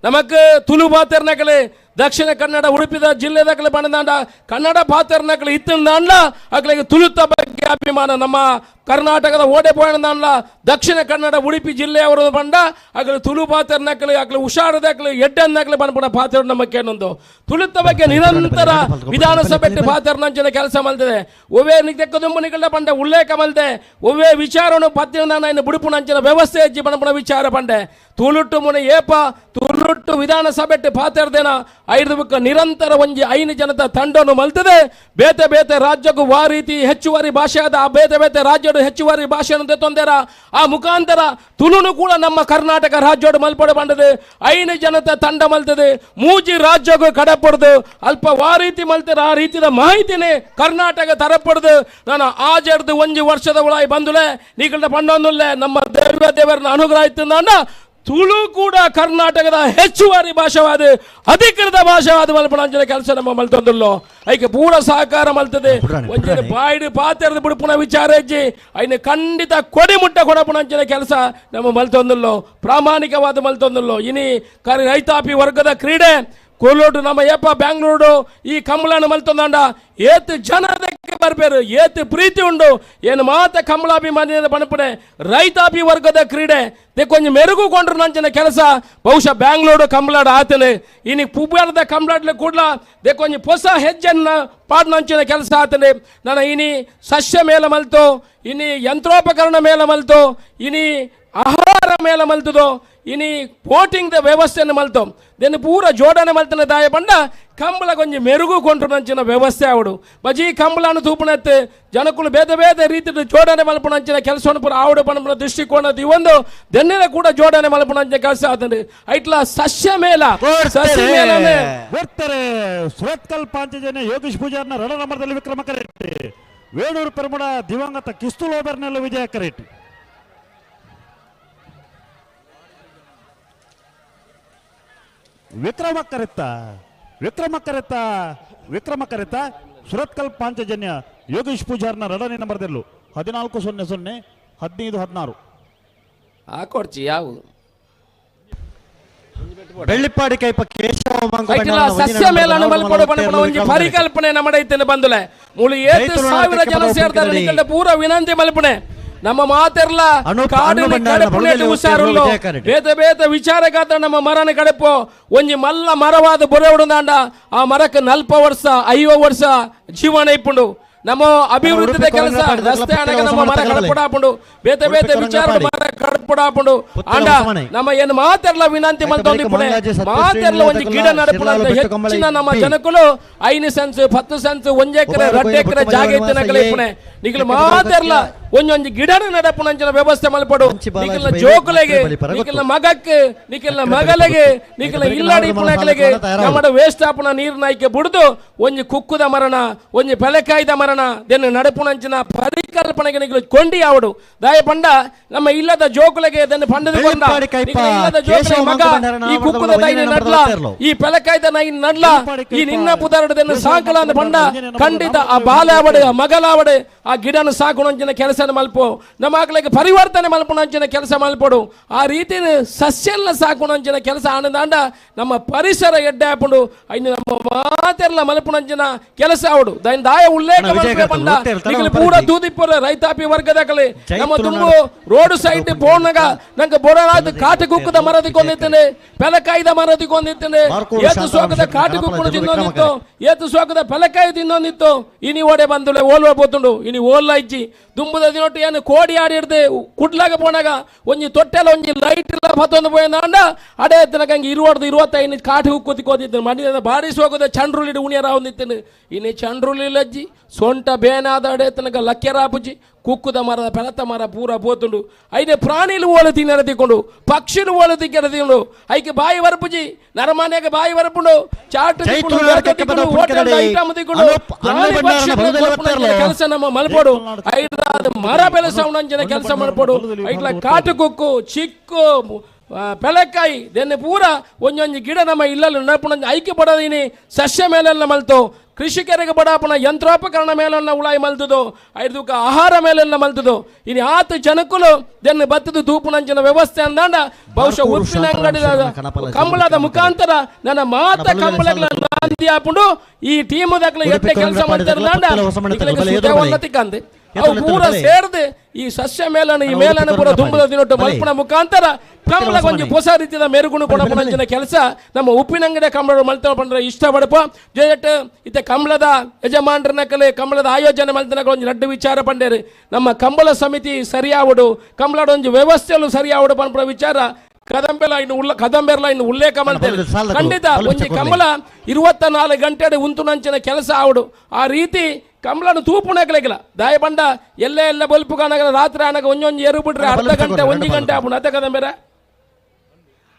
Speaker 2: ನಮಕ್ ತುಳು ಪಾತ್ರನಕಲೆ ದಕ್ಷಿಣ ಕನ್ನಡ ಉಡುಪಿದ ಜಿಲ್ಲೆದಾಗಲೇ ಬಣ್ಣದಾಂಡ ಕನ್ನಡ ಪಾತ್ರನಕಲೆ ಇತ್ತಂದಾಂಡ ಅಕಲಿಗೆ ತುಳುತ ಬಗ್ಗೆ ಅಭಿಮಾನ ನಮ್ಮ ಕರ್ನಾಟಕದ ಓಡೆ ಪೋಯಣದಾಂಡ ದಕ್ಷಿಣ ಕನ್ನಡ ಉಡುಪಿ ಜಿಲ್ಲೆಯವರು ಬಂಡ ಅಕಲೆ ತುಳು ಪಾತ್ರನಕಲೆ ಅಕಲೆ ಹುಷಾರದಾಗಲಿ ಎಡ್ಡನ್ನಾಗಲಿ ಬಂದ್ಬಿಡ ಪಾತ್ರ ನಮ್ಮಕ್ಕೆ ಅನ್ನೊಂದು ತುಳುತ ಬಗ್ಗೆ ನಿರಂತರ ವಿಧಾನಸಭೆ ಪಾತ್ರನಂಚಿನ ಕೆಲಸ ಮಲ್ತದೆ ಒವ್ವೇ ನಿತ್ಯಕ್ಕದುಂಬನಿಗಳ ಬಂಡೆ ಉಲ್ಲೇಖ ಮಲ್ದೆ ಒವ್ವೇ ವಿಚಾರವನ್ನು ಪತ್ತಿನ ಇನ್ನು ಬುಡುಪುನಂಚಿನ ವ್ಯವಸ್ಥೆ ಹೆಜ್ಜಿ ಬಣ್ಣ ವಿಚಾರ ಬಂಡೆ ತುಳುಟ್ಟು ಮುನೆ ಏಪ ತುಳುಟ್ಟು ವಿಧಾನಸಭೆ ಪಾತ್ರದೇನ 5 ಬುಕ್ಕ ನಿರಂತರ ಒಂಜಿ 5 ಜನತ ತಂಡವನ್ನು ಮಲ್ತದೆ ಬೇತೆ ಬೇತೆ ರಾಜ್ಯಕ್ಕೂ ವಾ ರೀತಿ ಹೆಚ್ಚುವರಿ ಭಾಷೆಯಾದ ಆ ಬೇತೆ ಬೇತೆ ರಾಜ್ಯದ ಹೆಚ್ಚುವರಿ ಭಾಷೆಯನ್ನು ತೊಂದರ ಆ ಮುಖಾಂತರ ತುಳುನು ಕೂಡ ನಮ್ಮ ಕರ್ನಾಟಕ ರಾಜ್ಯೋಡು ಮಲ್ಪಡೆ ಬಂಡದೆ 5 ಜನತ ತಂಡ ಮಲ್ತದೆ ಮೂಜಿ ರಾಜ್ಯಕ್ಕೂ ಕಡಪಡ್ದು ಅಲ್ಪ ವಾ ರೀತಿ ಮಲ್ತಾರೆ ಆ ರೀತಿಯ ಮಾಹಿತಿನೇ ಕರ್ನಾಟಕ ತರಪಡ್ದು ನಾನು ಆಜರ್ದು 1 ವರ್ಷದ ಒಳಗೆ ಬಂದುಲೆ ನೀಗಳ ಪಣ್ಣೊಂದುಲ್ಲೆ ನಮ್ಮ ದೇವರನ್ನ ಅನುಗ್ರಹ ಇತ್ತು ತುಳು ಕೂಡ ಕರ್ನಾಟಕದ ಹೆಚ್ಚುವರಿ ಭಾಷೆವಾದ ಅಧಿಕೃತ ಭಾಷೆವಾದ ಮಲ್ಪಣಾಂಜನ ಕೆಲಸ ನಮ್ಮ ಮಲ್ತೊಂದುಲ್ಲೋ ಐಕೆ ಪೂರ ಸಹಕಾರ ಮಲ್ತದೆ ಒಂಜಿನ ಬಾಯಿಡು ಪಾತ್ರದ ಬಿಡುಪುಣ ವಿಚಾರ ಹೆಜ್ಜಿ ಐನ ಖಂಡಿತ ಕೊಡಿ ಮುಟ್ಟ ಕೊಡಪುಣಂಚಿನ ಕೆಲಸ ನಮ್ಮ ಮಲ್ತೊಂದುಲ್ಲೋ ಪ್ರಾಮಾಣಿಕವಾದ ಮಲ್ತೊಂದುಲ್ಲೋ ಇನಿ ರೈತಾಪಿ ವರ್ಗದ ಕ್ರೀಡೆ ಕೋಲೋಡು ನಮ್ಮ ಏಪ ಬ್ಯಾಂಗ್ಳೂರು ಈ ಕಂಬಳನ ಮಲ್ತೊಂದಾಂಡ ಏತ್ ಜನದಕ್ಕೆ ಬರ್ಬೇರು ಏತ್ ಪ್ರೀತಿ ಉಂಡು ಏನು ಮಾತ ಕಂಬಳಾಭಿಮಾನಿಯ ಬಣಪಡೆ ರೈತಾಪಿ ವರ್ಗದ ಕ್ರೀಡೆ ಕೊಂಚ ಮೆರುಗುಕೊಂಡ್ರು ನಂಚಿನ ಕೆಲಸ ಬಹುಶಃ ಬ್ಯಾಂಗ್ಳೂರು ಕಂಬಳಾಡ ಆತನೆ ಇನಿ ಪುಬ್ಬಾರದ ಕಂಬಳಾಡ್ಲೆ ಕೂಡ ಕೊಂಚ ಹೊಸ ಹೆಜ್ಜೆನ್ನ ಪಾಡ್ನಂಚಿನ ಕೆಲಸ ಆತನೆ ನಾನು ಇನಿ ಸಸ್ಯ ಮೇಲೆ ಮಲ್ತು ಇನಿ ಯಂತ್ರೋಪಕರಣ ಮೇಲೆ ಮಲ್ತು ಇನಿ ಆಹಾರ ಮೇಲೆ ಮಲ್ತದೋ ಇನಿ ವೋಟಿಂಗ್ ದ ವ್ಯವಸ್ಥೆಯನ್ನು ಮಲ್ತು ದೆನ್ ಪೂರ ಜೋಡಣೆ ಮಲ್ತನ ದಾಯ ಬಂಡ ಕಂಬಳ ಕೊಂಚ ಮೆರುಗುಕೊಂಡ್ರು ನಂಚಿನ ವ್ಯವಸ್ಥೆ ಅವಡು ಬಜಿ ಕಂಬಳನ್ನು ತೂಪಣತ್ತೆ ಜನಕ್ಕಳು ಬೇರೆ ಬೇರೆ ರೀತಿಯ ಜೋಡಣೆ ಮಲ್ಪಣಂಚಿನ ಕೆಲಸವನ್ನು ಪೂರ ಆವಡು ಪಣ ದೃಷ್ಟಿಕೋನದ ಇವೊಂದು ದೆನ್ನೆಲ್ಲ ಕೂಡ ಜೋಡಣೆ ಮಲ್ಪಣಂಚಿನ ಕೆಲಸ ಆತಂದ್ರೆ ಐಟ್ಲ ಸಸ್ಯ ಮೇಲ
Speaker 6: ಬರ್ತಾರೆ ಸುರತ್ಕಲ್ ಪಾಂಚಜನ್ಯ ಯೋಗೀಶ್ ಪೂಜಾರ್ನ ರಣ ನಂಬರ್ದಲ್ಲಿ ವಿಕ್ರಮ ಕರೆಟ್ಟಿ ವೇಣೂರು ಪೆರುಮಡ ದಿವಂಗತ ಕಿಸ್ತೂಲ್ ಓಬರ್ನೆಲ್ಲ ವಿಜಯ ಕರೆಟ್ಟಿ ವಿಕ್ರಮ ಕರೆತ್ತ ವಿಕ್ರಮಕರೆತ ಸುರತ್ಕಲ್ ಪಾಂಚಜನ್ಯ ಯೋಗೇಶ್ ಪೂಜಾರ್ನ 2ನೇ ನಂಬರ್ದಲ್ಲೂ 14-0-0 15-16
Speaker 2: ಹಾಕೊಡ್ಚಿ ಯಾವುದು
Speaker 4: ಬೆಳ್ಳಿಪ್ಪಾಡಿ ಕೈಪ ಕೇಶವ
Speaker 2: ಸಸ್ಯ ಮೇಲನ್ನು ಮಲ್ಪಡು ಪಣಪಣ ಒಂಜಿ ಪರಿಕಲ್ಪನೆ ನಮ್ಮಡೈತೇನೆ ಬಂದುಲೆ ಮೂಲು 7,000 ಜನ ಸೇರ್ತಾರೆ ನಿಕಲ್ಡ ಪೂರ ವಿನಂತಿ ಮಲ್ಪಣೆ ನಮ್ಮ ಮಾತೆರ್ಲ ಕಾಡಿನ ಕಡೆಪುಣೆಟ್ಟು ಹುಷಾರುಳ್ಳು ಬೇತ ಬೇತ ವಿಚಾರಗಾತ ನಮ್ಮ ಮರನ ಕಡೆಪು ಒಂಜಿ ಮಲ್ಲ ಮರವಾದ ಬೊರೆ ಉಡಂದಾಂಡ ಆ ಮರಕ್ಕೆ 40 ವರ್ಷ 50 ವರ್ಷ ಜೀವನ ಇಪ್ಪುಂಡು ನಮ್ಮ ಅಭಿವೃದ್ಧಿ ಕೆಲಸ ರಸ್ತೆ ಹಣಗ ನಮ್ಮ ಮರ ಕಡಪುಡಾಪುಂಡು ಬೇತ ಬೇತ ವಿಚಾರ ಮರ ಕಡಪುಡಾಪುಂಡು ಅಂಡ ನಮ್ಮ ಏನು ಮಾತೆರ್ಲ ವಿನಂತಿ ಮಲ್ತೊಂದಿಪ್ಪುಣೆ ಮಾತೆರ್ಲ ಒಂಜಿ ಗಿಡ ನಡಪುಣ ಹೆಚ್ಚಿನ ನಮ್ಮ ಜನಕುಲು 5 ಸೆನ್ಸ್ 10 ಸೆನ್ಸ್ 1 ಎಕರೆ 2 ಎಕರೆ ಜಾಗ ಇತ್ತಿನಕಲೆ ಇಪ್ಪುಣೆ ನಿಖಿಲ್ ಮಾತೆರ್ಲ ಒಂಜೊಂಜಿ ಗಿಡನ ನಡಪುಣಂಚಿನ ವ್ಯವಸ್ಥೆ ಮಲ್ಪಡು ನಿಖಿಲ್ನ ಜೋಕುಲೆಗೆ ನಿಖಿಲ್ನ ಮಗಕ್ಕೆ ನಿಖಿಲ್ನ ಮಗಲೆಗೆ ನಿಖಿಲ್ನ ಇಲ್ಲಾಡಿ ಪುಣಕಲೆಗೆ ನಮ್ಮಡ ವೇಸ್ಟ್ ಆಪುಣ ನೀರು ನಾಯ್ಕೆ ಬಿಡುದು ಒಂಜಿ ಕುಕ್ಕುದ ಮರಣ ಒಂಜಿ ಬೆಲೆಕಾಯ್ದ ಮರಣ ದೆನ್ನು ನಡಪುಣಂಚಿನ ಪರಿಕಲ್ಪನೆಗೆ ನಿಖಿಲ್ ಕೊಂಡಿ ಆವಡು ದಾಯ ಪಂಡ ನಮ್ಮ ಇಲ್ಲದ ಜೋಕುಲೆಗೆ ದೆನ್ನು ಪಂಡದ ಕೊಂಡ ಇಲ್ಲದ ಜೋಕುಲೆ ಮಗ ಈ ಕುಕ್ಕುದ ದೈನ ನಡ್ಲ ಈ ಬೆಲೆಕಾಯ್ದ ನೈನ್ ನಡ್ಲ ಈ ನಿನ್ನ ಪುದರಡದನ್ನು ಸಾಕಲ ಅಂತ ಪಂಡ ಖಂಡಿತ ಆ ಬಾಲಾವಡೆ ಆ ಮಗಲಾವಡೆ ಆ ಗಿಡನ ಸಾಕುಣಂಚಿನ ಕೆಲಸ ಮಲ್ಪು ನಮ್ಮ ಮಕ್ಕಳಿಗೆ ಪರಿವರ್ತನೆ ಮಲ್ಪುಣಂಚಿನ ಕೆಲಸ ಮಲ್ಪಡು ಆ ರೀತಿ ಸಸ್ಯಲ್ಲ ಸಾಕುಣಂಚಿನ ಕೆಲಸ ಆನಂದಾಂಡ ನಮ್ಮ ಪರಿಸರ ಎಡ್ಡೆ ಹಾಪುಂಡು ಐನು ನಮ್ಮ ಮಾತೆರ್ಲ ಮಲ್ಪುಣಂಚಿನ ಕೆಲಸ ಆವಡು ದೈನ್ ದಾಯ ಉಲ್ಲೇಖ ಬಂದ ನಿಖಿಲ್ ಪೂರ ದೂದಿಪುರ ರೈತಾಪಿ ವರ್ಗದಾಗಲಿ ನಮ್ಮ ತುಂಬು ರೋಡ್ ಸೈಡ್ ಬೋರ್ನಾಗ ನಂಗೆ ಬೊಡನಾದ ಕಾಟು ಕುಕ್ಕದ ಮರದಿ ಕೊಂದಿದ್ದೇನೆ ಬೆಲಕಾಯ್ದ ಮರದಿ ಕೊಂದಿದ್ದೇನೆ ಏತು ಸೋಕದ ಕಾಟು ಕುಕ್ಕುಡು ತಿನ್ನೋದಿತ್ತು ಏತು ಸೋಕದ ಬೆಲಕಾಯಿ ತಿನ್ನೋದಿತ್ತು ಇನಿ ಓಡೆ ಬಂದುಳೆ ಓಲ್ವ ಬೋತುಂಡು ಇನಿ ಓಲ್ಲ ಇಜ್ಜಿ ದುಂಬುದ ದಿನೊಟ್ಟು ಏನು ಕೋಡಿ ಆಡಿ ಹಿಡ್ದು ಕುಡ್ಲಾಗ ಪೋನಾಗ ಒಂಜಿ ತೊಟ್ಟೆಲ್ಲ ಒಂಜಿ ಲೈಟ್ ಇಲ್ಲ ಮತ್ತೊಂದು ಪೋಯಂದ ಅಡೇ ತನಕ ಹಂಗೆ 20-25 ಕಾಟು ಕುಕ್ಕುತಿ ಕೋದಿದ್ದೇನೆ ಮಣ್ಣಿನ ಬಾಡಿ ಸೋಕದ ಚಂಡ್ರುಲಿಡು ಉಣಿಯರ ಹೊಂದಿದ್ದೇನೆ ಇನಿ ಚಂಡ್ರುಲಿಲ್ಲಜ್ಜಿ ಸೊಂಟ ಬೇನಾದ ಅಡೇ ತನಕ ಲಕ್ಕೆರಾಪುಜಿ ಕುಕ್ಕುದ ಮರದ ಪೆಲತ ಮರ ಪೂರ ಬೋತುಂಡು ಐನೆ ಪ್ರಾಣಿಲು ಓಲು ತಿನ್ನರದಿಕೊಂಡು ಪಕ್ಷಿಲು ಓಲು ತಿಕ್ಕರದಿಕೊಂಡು ಐಕೆ ಬಾಯಿ ವರಪುಜಿ ನರಮಾನ್ಯಾಗ ಬಾಯಿ ವರಪುಂಡು ಚಾಟ ಕೆಲಸ ನಮ್ಮ ಮಲ್ಪೋಡು ಐದಾದ ಮರ ಬೆಳೆಸವನಂಜನ ಕೆಲಸ ಮಲ್ಪೋಡು ಐಟ್ಲ ಕಾಟು ಕುಕ್ಕು ಚಿಕ್ಕು ಪೆಲಕಾಯಿ ದೆನ್ನೆ ಪೂರ ಒಂಜೊಂಜಿ ಗಿಡ ನಮ್ಮ ಇಲ್ಲಲು ನಪುಣ ಐಕ್ಯ ಪಡೋದಿನಿ ಸಸ್ಯ ಮೇಲೆಲ್ಲ ಮಲ್ತು ಕೃಷಿಕರಿಗೆ ಬಡಾಪಣ ಯಂತ್ರೋಪಕರಣ ಮೇಲೆಲ್ಲ ಉಳಾಯಿ ಮಲ್ತದು ಐದುಕ ಆಹಾರ ಮೇಲೆಲ್ಲ ಮಲ್ತದು ಇನ್ನು ಆತು ಜನಕ್ಕೂ ದೆನ್ನು ಬತ್ತದು ದೂಪುನಂಚಿನ ವ್ಯವಸ್ಥೆ ಅಂದಾಂಡ ಬಹುಶಃ ಉಪ್ಪಿನ ಅಂಗಡಿ ಕಂಬಳದ ಮುಖಾಂತರ ನನ್ನ ಮಾತ ಕಂಬಳಗಳ ನಾಂದಿ ಹಾಕೊಂಡು ಈ ಟೀಮ್ ದಾಖಲೆ ಎಟ್ಟೆ ಕೆಲಸ ಮಾಡ್ತಾರಲ್ಲ ಅವು ಪೂರ ಸೇರ್ದು ಈ ಸಸ್ಯ ಮೇಲನ ಈ ಮೇಲನ ಪೂರ ದುಂಬದ ದಿನೊಟ್ಟು ಮಲ್ಪನ ಮುಖಾಂತರ ಕಂಬಳ ಕೊಂಚ ಹೊಸ ರೀತಿಯ ಮೆರುಗುಣು ಕೊಡಪಂಚಿನ ಕೆಲಸ ನಮ್ಮ ಉಪ್ಪಿನಂಗಡಿ ಕಂಬಳ ಮಲ್ತ ಪಂಡ್ರೆ ಇಷ್ಟಪಡಪ ಜೊತೆ ಇತ್ತೆ ಕಂಬಳದ ಯಜಮಾನರನ್ನ ಕಲೆ ಕಂಬಳದ ಆಯೋಜನೆ ಮಲ್ತನ ಕೊಂಚ ರಡ್ಡು ವಿಚಾರ ಪಂಡೇರು ನಮ್ಮ ಕಂಬಳ ಸಮಿತಿ ಸರಿಯಾವಡು ಕಂಬಳದ ಒಂದು ವ್ಯವಸ್ಥೆಯಲ್ಲೂ ಸರಿಯಾವಡು ಪಂಪಡ ವಿಚಾರ ಕದಂಬೆರ್ಲ ಇನ್ನು ಉಲ್ಲೇಖ ಮಾಡ್ತೇವೆ ಖಂಡಿತ ಒಂಜಿ ಕಂಬಳ 24 ಗಂಟೆ ಉಂತುನಂಚಿನ ಕೆಲಸ ಆವಡು ಆ ರೀತಿ ಕಂಬಳನ್ನು ತೂಪುಣಕ್ಲೆಗಿಲ್ಲ ದಾಯ ಬಂಡ ಎಲ್ಲ ಬಲ್ಪು ಕಾಣಗಲ ರಾತ್ರಿ ಆನಾಗ ಒಂಜೊಂಜಿ ಎರು ಬಿಟ್ರೆ ಅರ್ಧ ಗಂಟೆ 1 ಗಂಟೆ ಆಪುಣ ಅತ್ತೆ ಕದಂಬೆರ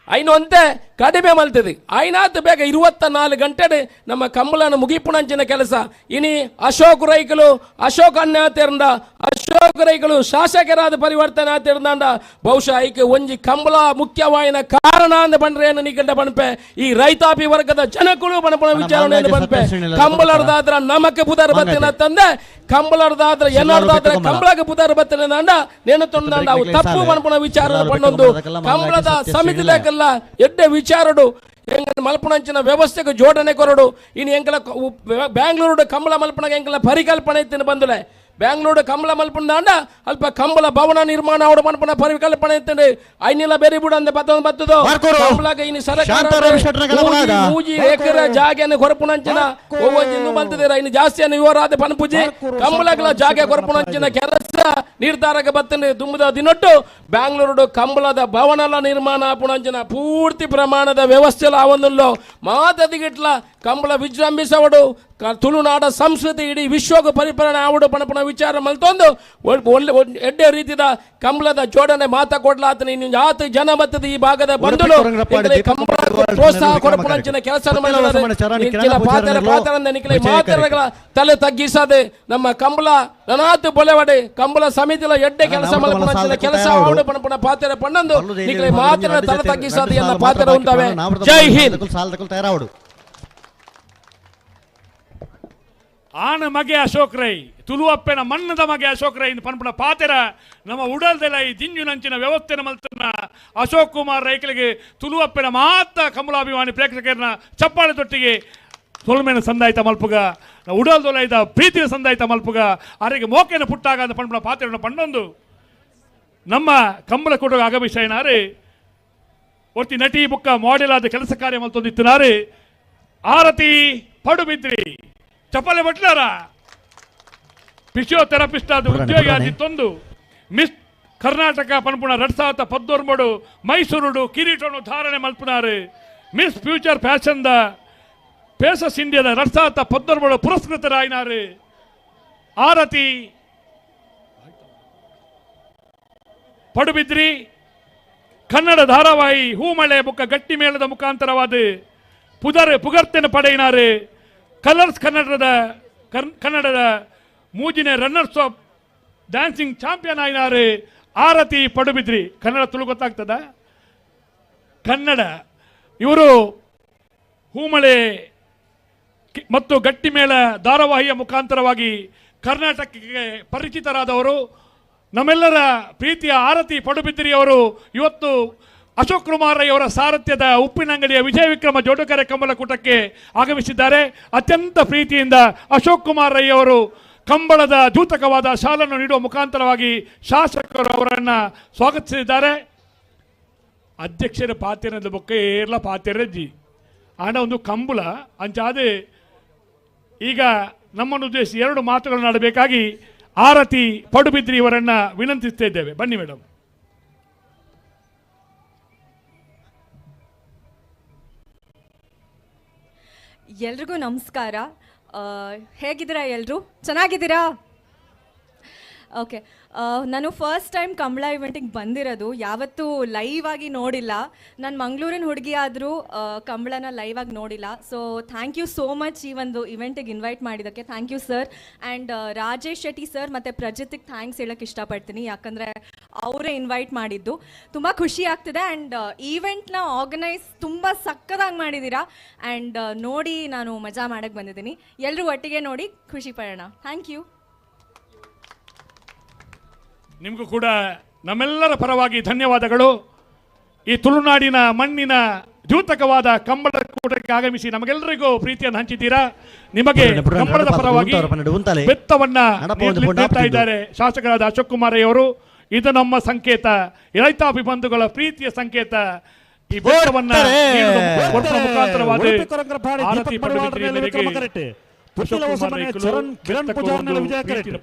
Speaker 2: ಐನು ಅಂತೆ ಕಡಿಮೆ ಮಲ್ತದೆ ಐನಾತ್ ಬೇಗ 24 ಗಂಟೆ ನಮ್ಮ ಕಂಬಳನ್ನು ಮುಗಿಪುಣಂಚಿನ ಕೆಲಸ ಇನಿ ಅಶೋಕ್ ರೈಕಲು ಅಶೋಕ್ ಅಣ್ಣ ಆತೇರ್ಂದ ಅಶೋಕ್ ರೈಕಲು ಶಾಸಕರಾದ ಪರಿವರ್ತನೆ ಆತೇರ್ದಾಂಡ ಬಹುಶಃ ಐಕೆ ಒಂಜಿ ಕಂಬಳ ಮುಖ್ಯವಾಯಿನ ಕಾರಣ ಅಂದ ಬಂದ್ರೆ ಏನು ನಿಕಟ ಬಣಪೆ ಈ ರೈತಾಪಿ ವರ್ಗದ ಜನಗಳು ಬಣಪಣ ವಿಚಾರಣೆ ಬಣಪೆ ಕಂಬಳರ್ದಾದ್ರ ನಮಕ್ಕೆ ಬುಧರ್ ಬತ್ತಿನ ತಂದೆ ಕಂಬಳರ್ದಾದ್ರ ಏನರ್ದಾದ್ರ ಕಂಬಳಕ್ಕೆ ಬುಧರ್ ಬತ್ತಿನ ದಾಂಡ ನೇನು ತೊಂದಾಂಡ ಅವು ತಪ್ಪು ಬಣಪಣ ವಿಚಾರ ಪಣ್ಣೊಂದು ಕಂಬಳದ ಸಮಿತಿ ಲೆಕ್ಕಲ್ಲ ಎಡ್ಡೆ ವಿಚಾರಡು ಎಂಗ ಮಲ್ಪಣಂಚಿನ ವ್ಯವಸ್ಥೆಗೆ ಜೋಡಣೆ ಕೊರಡು ಇನ್ನು ಎಂಕಲ ಬ್ಯಾಂಗ್ಳೂರು ಕಂಬಳ ಮಲ್ಪಣಗೆ ಎಂಕಲ ಪರಿಕಲ್ಪನೆ ಇತ್ತಿನ ಬಂದುಲೆ ಬ್ಯಾಂಗ್ಳೂರು ಕಂಬಳ ಮಲ್ಪಂಡ ಅಲ್ಪ ಕಂಬಳ ಭವನ ನಿರ್ಮಾಣ ಅವಡು ಮಲ್ಪನ ಪರಿಕಲ್ಪನೆ ಇತ್ತಂಡೆ ಐನಿಲ್ಲ ಬೇರೆ ಬಿಡು ಅಂದೆ ಬತ್ತದು ಕಂಬಳಗೆ ಇನ್ನು ಸರ್ಕಾರ ಮೂಜಿ ಏಕರ ಜಾಗೆಯನ್ನು ಕೊರಪುಣಂಚಿನ ಒವ್ವೊಂದು ಬಲ್ತದೆ ಇನ್ನು ಜಾಸ್ತಿಯನ್ನು ವಿವರಾದ ಪನ್ಪುಜಿ ಕಂಬಳಗಳ ಜಾಗೆ ಕೊರಪುಣಂಚಿನ ಕೆಲಸ ನಿರ್ಧಾರಕ್ಕೆ ಬತ್ತಂಡೆ ದುಂಬದ ದಿನೊಟ್ಟು ಬ್ಯಾಂಗ್ಳೂರು ಕಂಬಳದ ಭವನಲ ನಿರ್ಮಾಣ ಪುಣಂಚಿನ ಪೂರ್ತಿ ಪ್ರಮಾಣದ ವ್ಯವಸ್ಥೆಲ ಆವೊಂದುಲ್ಲೋ ಮಾತದಿಗಿಟ್ಲ ಕಂಬಳ ವಿಜೃಂಭಿಸವಡು ತುಳುನಾಡ ಸಂಸ್ಕೃತಿ ಇಡೀ ವಿಶ್ವಕ್ಕೆ ಪರಿಪಾಲನೆ ಆವಡು ಪಣಪಣ ವಿಚಾರ ಮಲ್ತೊಂದು ಎಡ್ಡೆ ರೀತಿಯ ಕಂಬಳದ ಜೋಡಣೆ ಮಾತಾ ಕೊಡ್ಲಾತನ ಇನ್ನು ಯಾತ ಜನ ಬತ್ತದ ಈ ಭಾಗದ ಬಂಧುಗಳು ಪ್ರೋತ್ಸಾಹ ಕೊಡಪಣಂಚಿನ ಕೆಲಸ ಮಾತಾಡಗಳ ತಲೆ ತಗ್ಗಿಸದೆ ನಮ್ಮ ಕಂಬಳ ನನಾತು ಬೊಲೆವಡೆ ಕಂಬಳ ಸಮಿತಿಲ ಎಡ್ಡೆ ಕೆಲಸ ಮಲ್ಪಣಂಚಿನ ಕೆಲಸ ಆವಡು ಪಣಪಣ ಪಾತ್ರ ಪಣ್ಣಂದು ನಿಖಲೆ ಮಾತ್ರ ತಲೆ ತಗ್ಗಿಸದೆ ಎನ್ನ ಪಾತ್ರ ಉಂಟವೆ ಜೈ ಹಿಂದ್
Speaker 4: ಸಾಲದಕ್ಕೂ ತಯಾರಾವಡು
Speaker 5: ಆನ ಮಗೆ ಅಶೋಕ್ ರೈ ತುಳುವಪ್ಪೆನ ಮಣ್ಣದ ಮಗೆ ಅಶೋಕ್ ರೈ ಪನ್ಪುನ ಪಾತೆರ ನಮ್ಮ ಉಡಲ್ದೆಲ ಈ ದಿಂಜುನಂಚಿನ ವ್ಯವಸ್ಥೆನ ಮಲ್ತನ ಅಶೋಕ್ ಕುಮಾರ್ ರೈಕಲಿಗೆ ತುಳುವಪ್ಪೆನ ಮಾತ್ರ ಕಮಲಾಭಿಮಾನಿ ಪ್ರೇಕ್ಷಕರನ್ನ ಚಪ್ಪಾಳೆ ತೊಟ್ಟಿಗೆ ಸೊಲ್ಮೆನ ಸಂದಾಯಿತ ಮಲ್ಪುಗ ಉಡಲ್ದೊಲೈದ ಪ್ರೀತಿಯ ಸಂದಾಯಿತ ಮಲ್ಪುಗ ಅವರಿಗೆ ಮೋಕೆನ ಪುಟ್ಟಾಗ ಅಂತ ಪನ್ಪುನ ಪಾತೆರನ್ನ ಪಂಡೊಂದು ನಮ್ಮ ಕಂಬಳ ಕೊಡುಗ ಆಗಮಿಸಾಯಿನಾರು ಒತ್ತಿ ನಟಿ ಬುಕ್ಕ ಮಾಡೆಲ್ ಆದ ಕೆಲಸ ಕಾರ್ಯ ಮಲ್ತೊಂದಿತ್ತಿನಾರು ಆರತಿ ಪಡುಬಿದ್ರಿ ಚಪ್ಪಲೆ ಬಟ್ಲಾರ ಫಿಸಿಯೋಥೆರಪಿಸ್ಟ್ ಆದ ಉದ್ಯೋಗಿ ಆದಿತ್ತೊಂದು ಮಿಸ್ ಕರ್ನಾಟಕ ಪನ್ಪುಣ 2013 ಮೈಸೂರು ಕಿರೀಟವನ್ನು ಧಾರಣೆ ಮಲ್ಪುನಾರು miss future fashion the faces ಇಂಡಿಯಾದ 2013 ಪುರಸ್ಕೃತರಾಯಿನಾರು ಆರತಿ ಪಡುಬಿದ್ರಿ ಕನ್ನಡ ಧಾರಾವಾಹಿ ಹೂಮಳೆ ಬುಕ್ಕ ಗಟ್ಟಿ ಮೇಳದ ಮುಖಾಂತರವಾದ ಪುಗರ್ತೆನ ಪಡೆಯಿನಾರು ಕಲರ್ಸ್ ಕನ್ನಡದ ಮೂಜಿನ ರನ್ನರ್ಸ್ ಆಫ್ ಡ್ಯಾನ್ಸಿಂಗ್ ಚಾಂಪಿಯನ್ ಆಯಿನಾರು ಆರತಿ ಪಡುಬಿದ್ರಿ. ಕನ್ನಡ ತುಳು ಗೊತ್ತಾಗ್ತದ? ಕನ್ನಡ ಇವರು ಹೂಮಳೆ ಮತ್ತು ಗಟ್ಟಿಮೇಳ ಧಾರಾವಾಹಿಯ ಮುಖಾಂತರವಾಗಿ ಕರ್ನಾಟಕಕ್ಕೆ ಪರಿಚಿತರಾದವರು. ನಮ್ಮೆಲ್ಲರ ಪ್ರೀತಿಯ ಆರತಿ ಪಡುಬಿದ್ರಿಯವರು ಇವತ್ತು ಅಶೋಕ್ ಕುಮಾರ್ ರೈ ಅವರ ಸಾರಥ್ಯದ ಉಪ್ಪಿನಂಗಡಿಯ ವಿಜಯ ವಿಕ್ರಮ ಜೋಡುಕರೆ ಕಂಬಳಕೂಟಕ್ಕೆ ಆಗಮಿಸಿದ್ದಾರೆ. ಅತ್ಯಂತ ಪ್ರೀತಿಯಿಂದ ಅಶೋಕ್ ಕುಮಾರ್ ರೈ ಅವರು ಕಂಬಳದ ದ್ಯೂತಕವಾದ ಶಾಲನ್ನು ನೀಡುವ ಮುಖಾಂತರವಾಗಿ ಶಾಸಕರು ಅವರನ್ನು ಸ್ವಾಗತಿಸಿದ್ದಾರೆ. ಅಧ್ಯಕ್ಷರ ಪಾತ್ರದ ಬೊಕ್ಕೆ ಏರ್ಲ ಪಾತ್ರೆಜ್ಜಿ ಆಂಡ ಒಂದು ಕಂಬಳ ಅಂಚಾದೆ ಈಗ ನಮ್ಮನ್ನು ಉದ್ದೇಶಿಸಿ 2 ಮಾತುಗಳನ್ನು ಆಡಬೇಕಾಗಿ ಆರತಿ ಪಡುಬಿದ್ರಿ ಇವರನ್ನ ವಿನಂತಿಸ್ತಾ ಇದ್ದೇವೆ. ಬನ್ನಿ ಮೇಡಮ್.
Speaker 10: ಎಲ್ರಿಗೂ ನಮಸ್ಕಾರ. ಹೇಗಿದ್ದೀರಾ ಎಲ್ಲರೂ? ಚೆನ್ನಾಗಿದ್ದೀರಾ? ಓಕೆ, ನಾನು ಫಸ್ಟ್ ಟೈಮ್ ಕಂಬಳ ಇವೆಂಟಿಗೆ ಬಂದಿರೋದು. ಯಾವತ್ತೂ ಲೈವ್ ಆಗಿ ನೋಡಿಲ್ಲ. ನಾನು ಮಂಗಳೂರಿನ ಹುಡುಗಿ ಆದರೂ ಕಂಬಳನ ಲೈವ್ ಆಗಿ ನೋಡಿಲ್ಲ. So thank you so much ಈ ಒಂದು ಇವೆಂಟಿಗೆ ಇನ್ವೈಟ್ ಮಾಡಿದ್ದಕ್ಕೆ. Thank you sir. And Rajesh Shetty sir ಮತ್ತು ಪ್ರಜಿತ್ಗೆ ಥ್ಯಾಂಕ್ಸ್ ಹೇಳೋಕ್ಕೆ ಇಷ್ಟಪಡ್ತೀನಿ. ಯಾಕಂದರೆ ಅವರೇ ಇನ್ವೈಟ್ ಮಾಡಿದ್ದು. ತುಂಬ ಖುಷಿ ಆಗ್ತಿದೆ. ಆ್ಯಂಡ್ ಈವೆಂಟ್ನ ಆರ್ಗನೈಸ್ ತುಂಬ ಸಕ್ಕದಾಗಿ ಮಾಡಿದ್ದೀರಾ. ಆ್ಯಂಡ್ ನೋಡಿ ನಾನು ಮಜಾ ಮಾಡೋಕ್ಕೆ ಬಂದಿದ್ದೀನಿ. ಎಲ್ಲರೂ ಒಟ್ಟಿಗೆ ನೋಡಿ ಖುಷಿ ಪಡೋಣ. Thank you.
Speaker 5: ನಿಮಗೂ ಕೂಡ ನಮ್ಮೆಲ್ಲರ ಪರವಾಗಿ ಧನ್ಯವಾದಗಳು. ಈ ತುಳುನಾಡಿನ ಮಣ್ಣಿನ ದ್ಯೂತಕವಾದ ಕಂಬಳ ಕೂಟಕ್ಕೆ ಆಗಮಿಸಿ ನಮಗೆಲ್ಲರಿಗೂ ಪ್ರೀತಿಯನ್ನು ಹಂಚಿದ್ದೀರಾ. ನಿಮಗೆ ಕಂಬಳದ ಪರವಾಗಿ ಬೆತ್ತವನ್ನ ನೀಡ್ತಾ ಇದ್ದಾರೆ ಶಾಸಕರಾದ ಅಶೋಕ್ ಕುಮಾರ್ ರೈ ಅವರು. ಇದು ನಮ್ಮ ಸಂಕೇತ, ರೈತಾಪಿ ಬಂಧುಗಳ ಪ್ರೀತಿಯ ಸಂಕೇತ. ಈ ಬೆತ್ತವನ್ನ ಮುಖಾಂತರವಾದ ಆರತಿ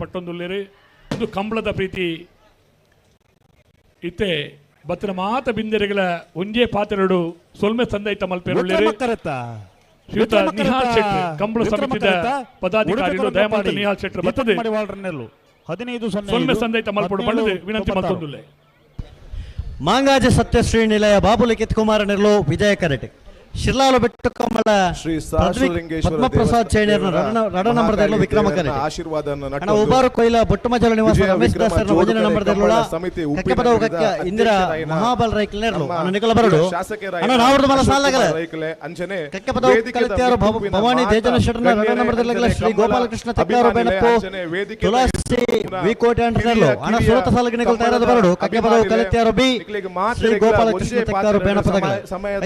Speaker 5: ಪಟ್ಟೊಂದುಲ್ಲೇರಿ ಇದು ಕಂಬಳದ ಪ್ರೀತಿ ಇತ್ತೆ ಬತ್ತಿನ ಮಾತ ಬಿಂದೆರೆಗಳ ಒಂಜೇ ಪಾತ್ರೆಡು ಸೊಲ್ಮೆ ಸಂದೈತ ಮಲ್ಪೆರುಳ್ಳೇರಿ ಶ್ರೀಯುತ ನಿಹಾಲ್ ಶೆಟ್ಟಿ ಕಂಬಳ ಸಮಿತಿದ ಪದಾಧಿಕಾರಿಗಳು ದಯಮಾಡಿ ನಿಹಾಲ್ ಶೆಟ್ಟಿ ಬರ್ತದೆ
Speaker 6: 15
Speaker 5: ಸೊಲ್ಮೆ ಸಂದೈತ ಮಲ್ಪಡು ಬಂಡದೆ ವಿನಂತಿ ಮಲ್ತೊಂದುಲ್ಲೆ.
Speaker 4: ಮಾಂಗಾಜ ಸತ್ಯಶ್ರೀ ನಿಲಯ ಬಾಬುಲಿಕಿತ್ ಕುಮಾರ ನಿರ್ಲು ವಿಜಯ ಕರಟೆ ಶಿರ್ಲಾಲು ಬೆಟ್ಟು ಕಮ್ಮಳ
Speaker 22: ಶ್ರೀ
Speaker 4: ಪದ್ಮಪ್ರಸಾದ್ ಚೈಣಿಯರ್ನ ರಡ ನಂಬರ್ದಲ್ಲೂ ವಿಕ್ರಮ ಕರೆ
Speaker 22: ಆಶೀರ್ವಾದ
Speaker 4: ಉಬಾರು ಕೊಯ್ಲ ಬೊಟ್ಟುಮಜಲ ನಿವಾಸ ರಮೇಶ್ ದಾಸರ್ನ ವಜನ ನಂಬರ್ದಲ್ಲೂ ಕಕ್ಕೆ ಪದವು ಕಕ್ಕೆ ಇಂದಿರಾ ಮಹಾಬಲ್ ರೈಕಲ್ ನೆರಳು ಅಣ್ಣ ನಿಕಲ ಬರಡು ಅಣ್ಣ ನಾವರ್ದು ಮಲ ಸಾಲಗಲ ಕಕ್ಕೆ ಪದವು ಕಲಿತ್ಯಾರು ಭವಾನಿ ದೇಜನ ಶೆಟ್ಟರ್ನ ರಡ ನಂಬರ್ದಲ್ಲೂ ಶ್ರೀ ಗೋಪಾಲಕೃಷ್ಣ ತೆಕ್ಕಾರು ಬೇಣಪ್ಪು ತುಳಸಿ ವಿ ಕೋಟೆ ಅಂಟನೆರಳು ಅಣ್ಣ ಸುರತ ಸಾಲಗೆ ನಿಕಲ್ತಾ ಇರೋದು ಬರಡು ಕಕ್ಕೆ ಪದವು ಕಲಿತ್ಯಾರು ಬಿ ಶ್ರೀ ಗೋಪಾಲಕೃಷ್ಣ ತೆಕ್ಕಾರು ಬೇಣಪ್ಪದಗಳ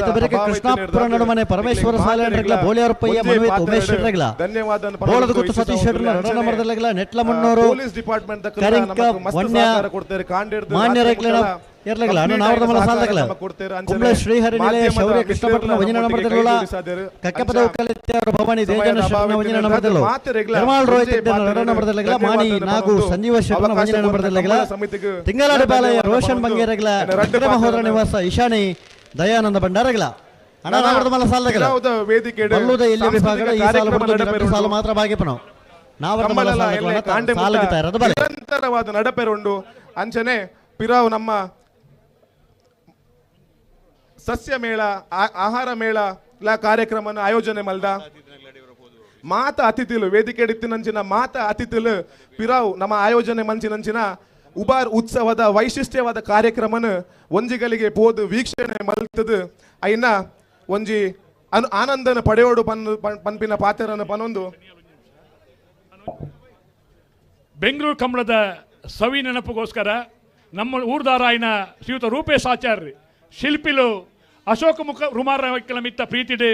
Speaker 4: ಐತ ಬೆರಕೆ ಕೃಷ್ಣಾಪುರ ನಡುಮನೆ ಪರಮೇಶ್ವರ ಸಾಲೇಂದ್ರಗಳ ಬೋಳಿಯರಪ್ಪಯ್ಯ ಮನುವೇತ್ ಉಮೇಶ್ ಶೆಟ್ರಗಳ ಬೋಳದ ಗುತ್ತು ಸತೀಶ್ ಶೆಟ್ರನ ರಡ ನಂಬರ್ದಲ್ಲಗಳ ನೆಟ್ಲ ಮುನ್ನೂರು ಕರಿಂಕ ವನ್ಯ ಮಾನ್ಯ ರೈಕ್ಲನ ಎರಲಗಳ ಅಣ್ಣ ನಾವರ್ದ ಮಲ ಸಾಲದಗಳ ಕುಂಬ್ಳೆ ಶ್ರೀಹರಿ ನಿಲಯ ಶೌರ್ಯ ಕೃಷ್ಣಪಟ್ಟಣ ವಜಿನ ನಂಬರ್ದಲ್ಲ ಕಕ್ಕಪದ ಕಲಿತ್ಯಾರು ಭವಾನಿ ದೇಜನ ಶೆಟ್ರನ ವಜಿನ ನಂಬರ್ದಲ್ಲ ನಿರ್ಮಾಲ್ ರೋಹಿತ್ ರಡ ನಂಬರ್ದಲ್ಲಗಳ ಮಾಣಿ ನಾಗು ಸಂಜೀವ ಶೆಟ್ರನ ವಜಿನ ನಂಬರ್ದಲ್ಲಗಳ ತಿಂಗಳಾಡಿ ಬಾಲಯ್ಯ ರೋಷನ್ ಬಂಗೇರಗಳ ವಿಕ್ರಮ ಹೋದ್ರ ನಿವಾಸ ಈಶಾನಿ ದಯಾನಂದ ಭಂಡಾರಗಳ ಅಣ್ಣ ನಾವರ್ದ ಮಲ ಸಾಲದಗಳ ಬಲ್ಲುದ ಇಲ್ಲಿ ವಿಭಾಗದ ಈ ಸಾಲ ಬಿಟ್ಟು ಸಾಲ ಮಾತ್ರ ಭಾಗ್ಯಪನ ನಾವರ್ದ ಮಲ ಸಾಲಗಿತಾ ಇರೋದು ಬಲೆ
Speaker 22: ನಿರಂತರವಾದ ನಡಪೆರುಂಡು ಅಂಚನೆ ಪಿರಾವು ನಮ್ಮ ಸಸ್ಯ ಮೇಳ ಆಹಾರ ಮೇಳ ಕಾರ್ಯಕ್ರಮವನ್ನು ಆಯೋಜನೆ ಮಲ್ದ ಮಾತ ಅತಿಥಿಲು ವೇದಿಕೆ ಇತ್ತಿನಂಚಿನ ಮಾತ ಅತಿಥಿಲು ಪಿರಾವು ನಮ್ಮ ಆಯೋಜನೆ ಮಂಚಿನಂಚಿನ ಉಬಾರ್ ಉತ್ಸವದ ವೈಶಿಷ್ಟ್ಯವಾದ ಕಾರ್ಯಕ್ರಮನ ಒಂಜಿಗಳಿಗೆ ಪೋದು ವೀಕ್ಷಣೆ ಮಲ್ತದು ಐನ ಒಂಜಿ ಆನಂದನ ಪಡೆಯೋಡು ಪನ್ಪಿನ ಪಾತ್ರನ ಪನೊಂದು
Speaker 5: ಬೆಂಗಳೂರು ಕಂಬಳದ ಸವಿ ನೆನಪಿಗೋಸ್ಕರ ನಮ್ಮ ಊರ್ದಾರಾಯನ ಶ್ರೀಯುತ ರೂಪೇಶ್ ಆಚಾರ್ಯ ಶಿಲ್ಪಿಲು ಅಶೋಕ ಮುಖ ರುಮಾರ ಮಿತ್ತ ಪ್ರೀತಿಡೆ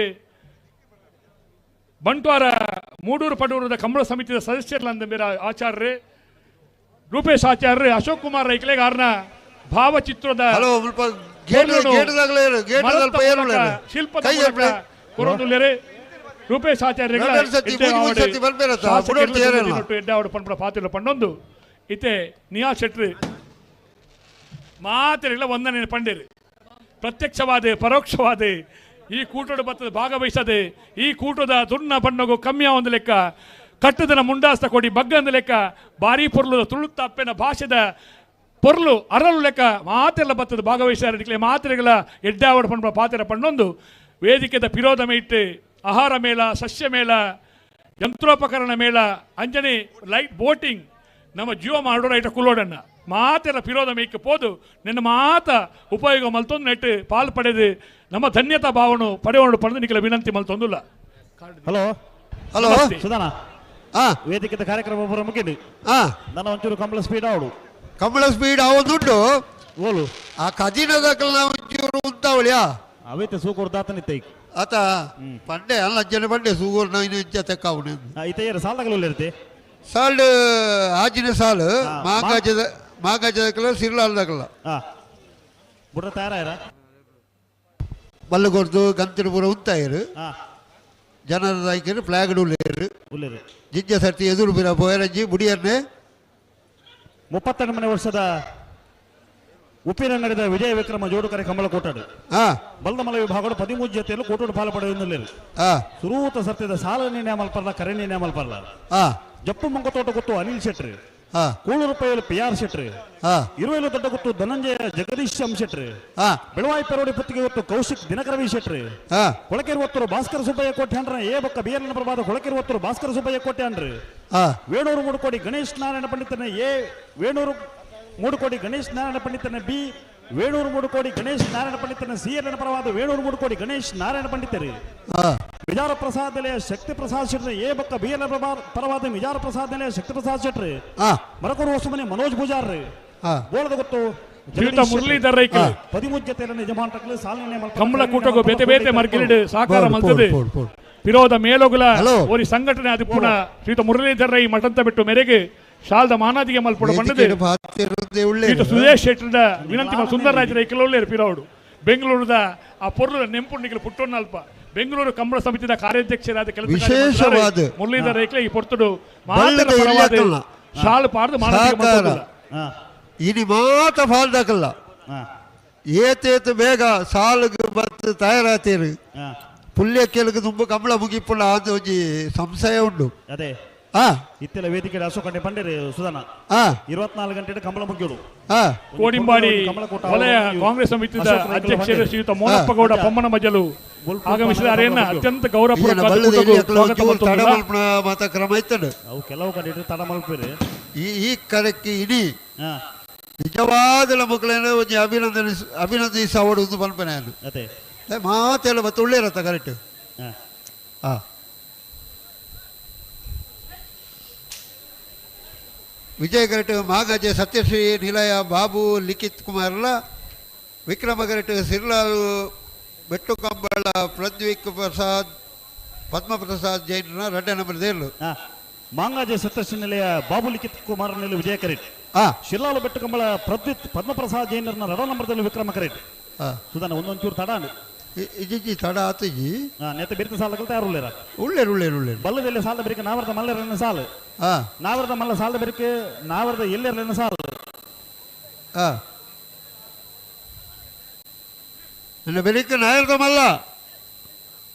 Speaker 5: ಬಂಟ್ವಾರ ಮೂಡೂರು ಪಡೂರದ ಕಂಬಳ ಸಮಿತಿಯ ಸದಸ್ಯರ್ಲಂದ ಮೇರ ಆಚಾರ್ಯ ರೂಪೇಶ್ ಆಚಾರ್ಯ ಅಶೋಕ್ ಕುಮಾರ್ ರೈಕ್ಲೆಗಾರನ ಭಾವಚಿತ್ರದ ಶಿಲ್ಪದ ಕೊರೊಂದುಲ್ಲೆರೆ ರೂಪೇಶ್ ಆಚಾರ್ಯಗಳ ಎಡ್ಡಾವಡು ಪಂಪಡ ಪಾತ್ರ ಪಂಡೊಂದು ಇತ್ತೆ ನಿಯಾ ಶೆಟ್ರಿ ಮಾತೆಲ್ಲ ವಂದನೆ ಪಂಡೇರು ಪ್ರತ್ಯಕ್ಷವಾದ ಪರೋಕ್ಷವಾದ ಈ ಕೂಟದ ಬತ್ತದ ಭಾಗವಹಿಸದೆ ಈ ಕೂಟದ ದುರ್ನ ಬಣ್ಣಗೂ ಕಮ್ಮಿಯ ಒಂದು ಲೆಕ್ಕ ಕಟ್ಟದನ ಮುಂಡಾಸ್ತ ಕೊಡಿ ಬಗ್ಗಂದ ಲೆಕ್ಕ ಬಾರಿ ಪೊರ್ಲು ತುಳುತ್ತ ಅಪ್ಪೆನ ಭಾಷೆದ ಪೊರ್ಲು ಅರಳು ಲೆಕ್ಕ ಮಾತೆಲ್ಲ ಬತ್ತದ ಭಾಗವಹಿಸಿದ ಮಾತ್ರೆಗಳ ಎಡ್ಡಾವಡ ಪಂಡ ಪಾತ್ರ ಪಣ್ಣೊಂದು ವೇದಿಕೆದ ಪಿರೋಧ ಇಟ್ಟು ಆಹಾರ ಮೇಳ ಸಸ್ಯ ಮೇಳ ಯಂತ್ರೋಪಕರಣ ಮೇಳ ಅಂಜನೆ ಲೈಟ್ ಬೋಟಿಂಗ್ ನಮ್ಮ ಜೀವ ಮಾಡೋಡ ಇಟ್ಟ ಕುಲೋಡನ್ನ ಮಾತೆಲ್ಲ ಪಿರೋಧ ಮೇಯ್ಕೆ ಪೋದು ನಿನ್ನ ಮಾತ ಉಪಯೋಗ ಮಲ್ತೊಂದು ನೆಟ್ಟು ಪಾಲು ಪಡೆದು ನಮ್ಮ ಧನ್ಯತಾ ಭಾವನು ಪಡೆಯೋಣ ಪಡೆದು ನಿಖಲ ವಿನಂತಿ ಮಲ್ತೊಂದಿಲ್ಲ.
Speaker 6: ಹಲೋ ಹಲೋ ಸುಧಾನ ವೇದಿಕೆದ ಕಾರ್ಯಕ್ರಮ ಪೂರ ಮುಗಿದು ನನ್ನ ಒಂಚೂರು ಕಂಬಳ ಸ್ಪೀಡ್ ಆವಡು
Speaker 9: ಕಂಬಳ ಸ್ಪೀಡ್ ಆವದುಂಟು
Speaker 6: ಓಲು
Speaker 9: ಆ ಕಜಿನದಕ್ಕಲ್ಲ ಒಂಚೂರು ಉಂತಾವಳಿಯಾ
Speaker 6: ಅವೈತೆ ಸೂಕೂರು ದಾತನಿತ್ತ
Speaker 9: ಆತ ಪಂಡೆ ಅಲ್ಲ ಅಜ್ಜನ ಪಂಡೆ ಸೂಗೂರು ನಾನು ಇಚ್ಛೆ ತೆಕ್ಕಾವಣೆ
Speaker 6: ಈತ ಸಾಲಗಳು ಇರುತ್ತೆ
Speaker 9: ಸಾಲು ಆಜಿನ ಸಾಲು ಮಾಗಾಜದಕ್ಕಲ್ಲ ಸಿರ್ಲಾಲ್ದಕ್ಕಲ್ಲ
Speaker 6: ಬುಡ್ರ ತಯಾರಾಯರ
Speaker 9: ಬಲ್ಲಗೊರ್ದು ಗಂತಿನ ಪೂರ ಉಂತಾಯರು ಜನರ ನಾಯಕರು ಫ್ಲಾಗ್ ಉಳ್ಳೇರು ಜಿಂಜ ಸರ್ತಿ ಎದುರು ಬಿರ ಬೋಯರಂಜಿ ಮುಡಿಯನ್ನೇ
Speaker 6: 32ನೇ ವರ್ಷದ ಉಪ್ಪಿನಂಗಡಿದ ವಿಜಯ ವಿಕ್ರಮ ಜೋಡುಕರೆ ಕಂಬಳ ಕೋಟಾಡು ಬಲ್ದಮಲ ವಿಭಾಗಗಳು 13 ಜೊತೆಯಲ್ಲೂ ಕೋಟೋಡು ಪಾಲು ಪಡೆಯುವುದಿಲ್ಲ ಸುರೂತ ಸತ್ಯದ ಸಾಲನೇ ನೇಮಲ್ಪರ್ಲ ಕರೆನೇ ನೇಮಲ್ಪರ್ಲ ಜಪ್ಪು ಮಂಗತೋಟ ಗೊತ್ತು ಅನಿಲ್ ಶೆಟ್ರಿ ಕೂಳು ರೂಪಾಯಿ PR ಶೆಟ್ರಿ ಇರುವೆಲು ದೊಡ್ಡ ಗೊತ್ತು ಧನಂಜಯ ಜಗದೀಶ್ ಶೆಟ್ರಿ ಬೆಳವಾಯಿ ಪೆರೋಡಿ ಪುತ್ತಿಗೆ ಗೊತ್ತು ಕೌಶಿಕ್ ದಿನಕರವಿ ಶೆಟ್ರಿ ಕೊಳಕೆರುವತ್ತರು ಭಾಸ್ಕರ ಸುಬ್ಬಯ್ಯ ಕೋಟೆ ಅಂಡ್ರ ಏ ಬಕ್ಕ ಬಿಎಲ್ ಪ್ರಭಾದ ಕೊಳಕೆರುವತ್ತರು ಭಾಸ್ಕರ ಸುಬ್ಬಯ್ಯ ಕೋಟೆ ಅಂಡ್ರಿ ವೇಣೂರು ಮೂಡುಕೋಡಿ ಗಣೇಶ್ ನಾರಾಯಣ ಪಂಡಿತನ ಎ ವೇಣೂರು ಮೂಡುಕೋಡಿ ಗಣೇಶ್ ನಾರಾಯಣ ಪಂಡಿತನ ಬಿ ವೇಣೂರು ಮೂಡುಕೋಡಿ ಗಣೇಶ್ ನಾರಾಯಣ ಪಂಡಿತನ ಸಿಎಲ್ ಪರವಾದ ವೇಣೂರು ಮೂಡುಕೋಡಿ ಗಣೇಶ್ ನಾರಾಯಣ ಪಂಡಿತರಿ ವಿಜಾರ ಪ್ರಸಾದ್ ನಿಲಯ ಶಕ್ತಿ ಪ್ರಸಾದ್ ಶೆಟ್ರಿ ಎ ಬಕ್ಕ ಬಿಎಲ್ ಪರವಾದ ವಿಜಾರ ಪ್ರಸಾದ್ ನಿಲಯ ಶಕ್ತಿ ಪ್ರಸಾದ್ ಶೆಟ್ರಿ ಮರಕೂರು ಹೊಸಮನೆ ಮನೋಜ್ ಪೂಜಾರ್ರಿ ಬೋಳದ ಗೊತ್ತು
Speaker 5: ಮುರಳೀಧರ್
Speaker 6: 13 ಜೊತೆಯಲ್ಲಿ ಯಜಮಾನರು ಸಾಲಿನೇ
Speaker 5: ಕಂಬಳ ಕೂಟಗು ಬೇತೆ ಬೇತೆ ಮರ್ಗಿಲಿಡು ಸಾಕಾರ ಮಲ್ತದೆ ವಿರೋಧ ಮೇಲೋಗುಲ ಓರಿ ಸಂಘಟನೆ ಅದು ಪುನಃ ಶ್ರೀಯುತ ಮುರಳೀಧರ್ ರೈ ಮಠಂತ ಬಿಟ್ಟು ಮೇರೆಗೆ ಶಾಲ್ದ ಮಾನಾದಿಗೆ ಮಲ್ಪಡ ಬಂಡದೆ ಸುರೇಶ್ ಶೆಟ್ಟರ್ದ ವಿನಂತಿ ಸುಂದರರಾಜ ರೈಕಲ್ ಒಳ್ಳೆ ಪಿರೋಡು ಬೆಂಗಳೂರದ ಆ ಪೊರ್ಲ ನೆಂಪುಂಡಿಗೆ ಪುಟ್ಟೊನ್ನಲ್ಪ ಬೆಂಗಳೂರು ಕಂಬಳ ಸಮಿತಿದ ಕಾರ್ಯಾಧ್ಯಕ್ಷರಾದ ಕೆಲಸ ಮುರಳೀಧರ್ ರೈಕ್ಲೆ ಈ ಪೊರ್ತುಡು ಶಾಲ್ ಪಾರ್ದು ಮಾನಾದಿಗೆ
Speaker 9: ಇನಿ ಮಾತ ಫಾಲ್ದಾಕಲ್ಲ ಏತೇತು ಬೇಗ ಸಾಲುಗೆ ಬತ್ತು ತಯಾರಾತೀರು ಪುಲ್ಯ ಕೆಲಗ ತುಂಬ ಕಂಬಳ ಮುಗಿಪುಲ್ಲ ಅದು ಒಂಜಿ ಸಂಶಯ ಉಂಡು
Speaker 6: ಅದೇ ಇತ್ತೆಲ್ಲ ವೇದಿಕೆ ಅಶೋಕಂಡೆ ಪಂಡೇರಿ ಸುಧಾನ 24 ಗಂಟೆ ಕಂಬಳ ಮುಗಿಯೋಡು
Speaker 5: ಕೋಡಿಂಬಾಡಿ ವಲಯ ಕಾಂಗ್ರೆಸ್ ಸಮಿತಿದ ಅಧ್ಯಕ್ಷರು ಶ್ರೀಯುತ ಮೋನಪ್ಪಗೌಡ ಪಮ್ಮನ ಮಜಲು ಆಗಮಿಸಿದ್ದಾರೆ ಅತ್ಯಂತ
Speaker 9: ಮಾತ ಕ್ರಮ ಇತ್ತಡು
Speaker 6: ಅವು ಕೆಲವು ಕಡೆ ತಡ ಮಲ್ಪೇರಿ
Speaker 9: ಈ ಕರೆಕ್ಕೆ ಇಡೀ ನಿಜವಾದ ಮಕ್ಕಳನ್ನ ಒಂಜಿ ಅಭಿನಂದಿಸವಡು ಮಲ್ಪನೆ
Speaker 6: ಅದೇ
Speaker 9: ಮಾತೆಲ್ಲ ಮತ್ತೆ ಒಳ್ಳೆ ಇರತ್ತ ಕರೆಕ್ಟ್ ವಿಜಯ ಕರೆಕ್ಟ್ ಮಾಗಜ ಸತ್ಯಶ್ರೀ ನಿಲಯ ಬಾಬು ಲಿಖಿತ್ ಕುಮಾರ್ಲ ವಿಕ್ರಮ ಕರೆಕ್ಟ್ ಸಿರ್ಲಾಲ್ ಬೆಟ್ಟು ಕಂಬಳ ಪ್ರದ್ವಿಕ್ ಪ್ರಸಾದ್ ಪದ್ಮಪ್ರಸಾದ್ ಜೈನ 2 ನಂಬರ್ ದೇರ್ಲು
Speaker 6: ಮಾಂಗಾಜೆ ಸತ್ಯಶ್ರೀ ನಿಲಯ ಬಾಬು ಲಿಖಿತ್ ಕುಮಾರ್ ನಿಲಯ ವಿಜಯ ಕರೆಕ್ಟ್ ಶಿರ್ಲಾಲ್ ಬೆಟ್ಟು ಕಂಬಳ ಪ್ರದ್ವಿತ್ ಪದ್ಮಪ್ರಸಾದ್ ಜೈನರ್ನ 2 ನಂಬರ್ದಲ್ಲಿ ವಿಕ್ರಮ ಕರೆಕ್ಟ್ ಸುಧಾನ ಒಂದೊಂಚೂರು ತಡ
Speaker 9: ಇಜಿ ತಡ ಆತಜಿ
Speaker 6: ನೇತ ಬಿರ್ತ ಸಾಲಗಳು ತಯಾರು
Speaker 9: ಉಳ್ಳೇರು
Speaker 6: ಬಲ್ಲದಲ್ಲಿ ಸಾಲ ಬೆರಿಕೆ ನಾವರದ ಮಲ್ಲರನ್ನ ಸಾಲು ನಾವರದ ಮಲ್ಲ ಸಾಲ ಬೆರಿಕೆ ನಾವರದ ಎಲ್ಲೆರನ್ನ ಸಾಲು
Speaker 9: ನನ್ನ ಬೆರಿಕೆ ನಾಯರದ ಮಲ್ಲ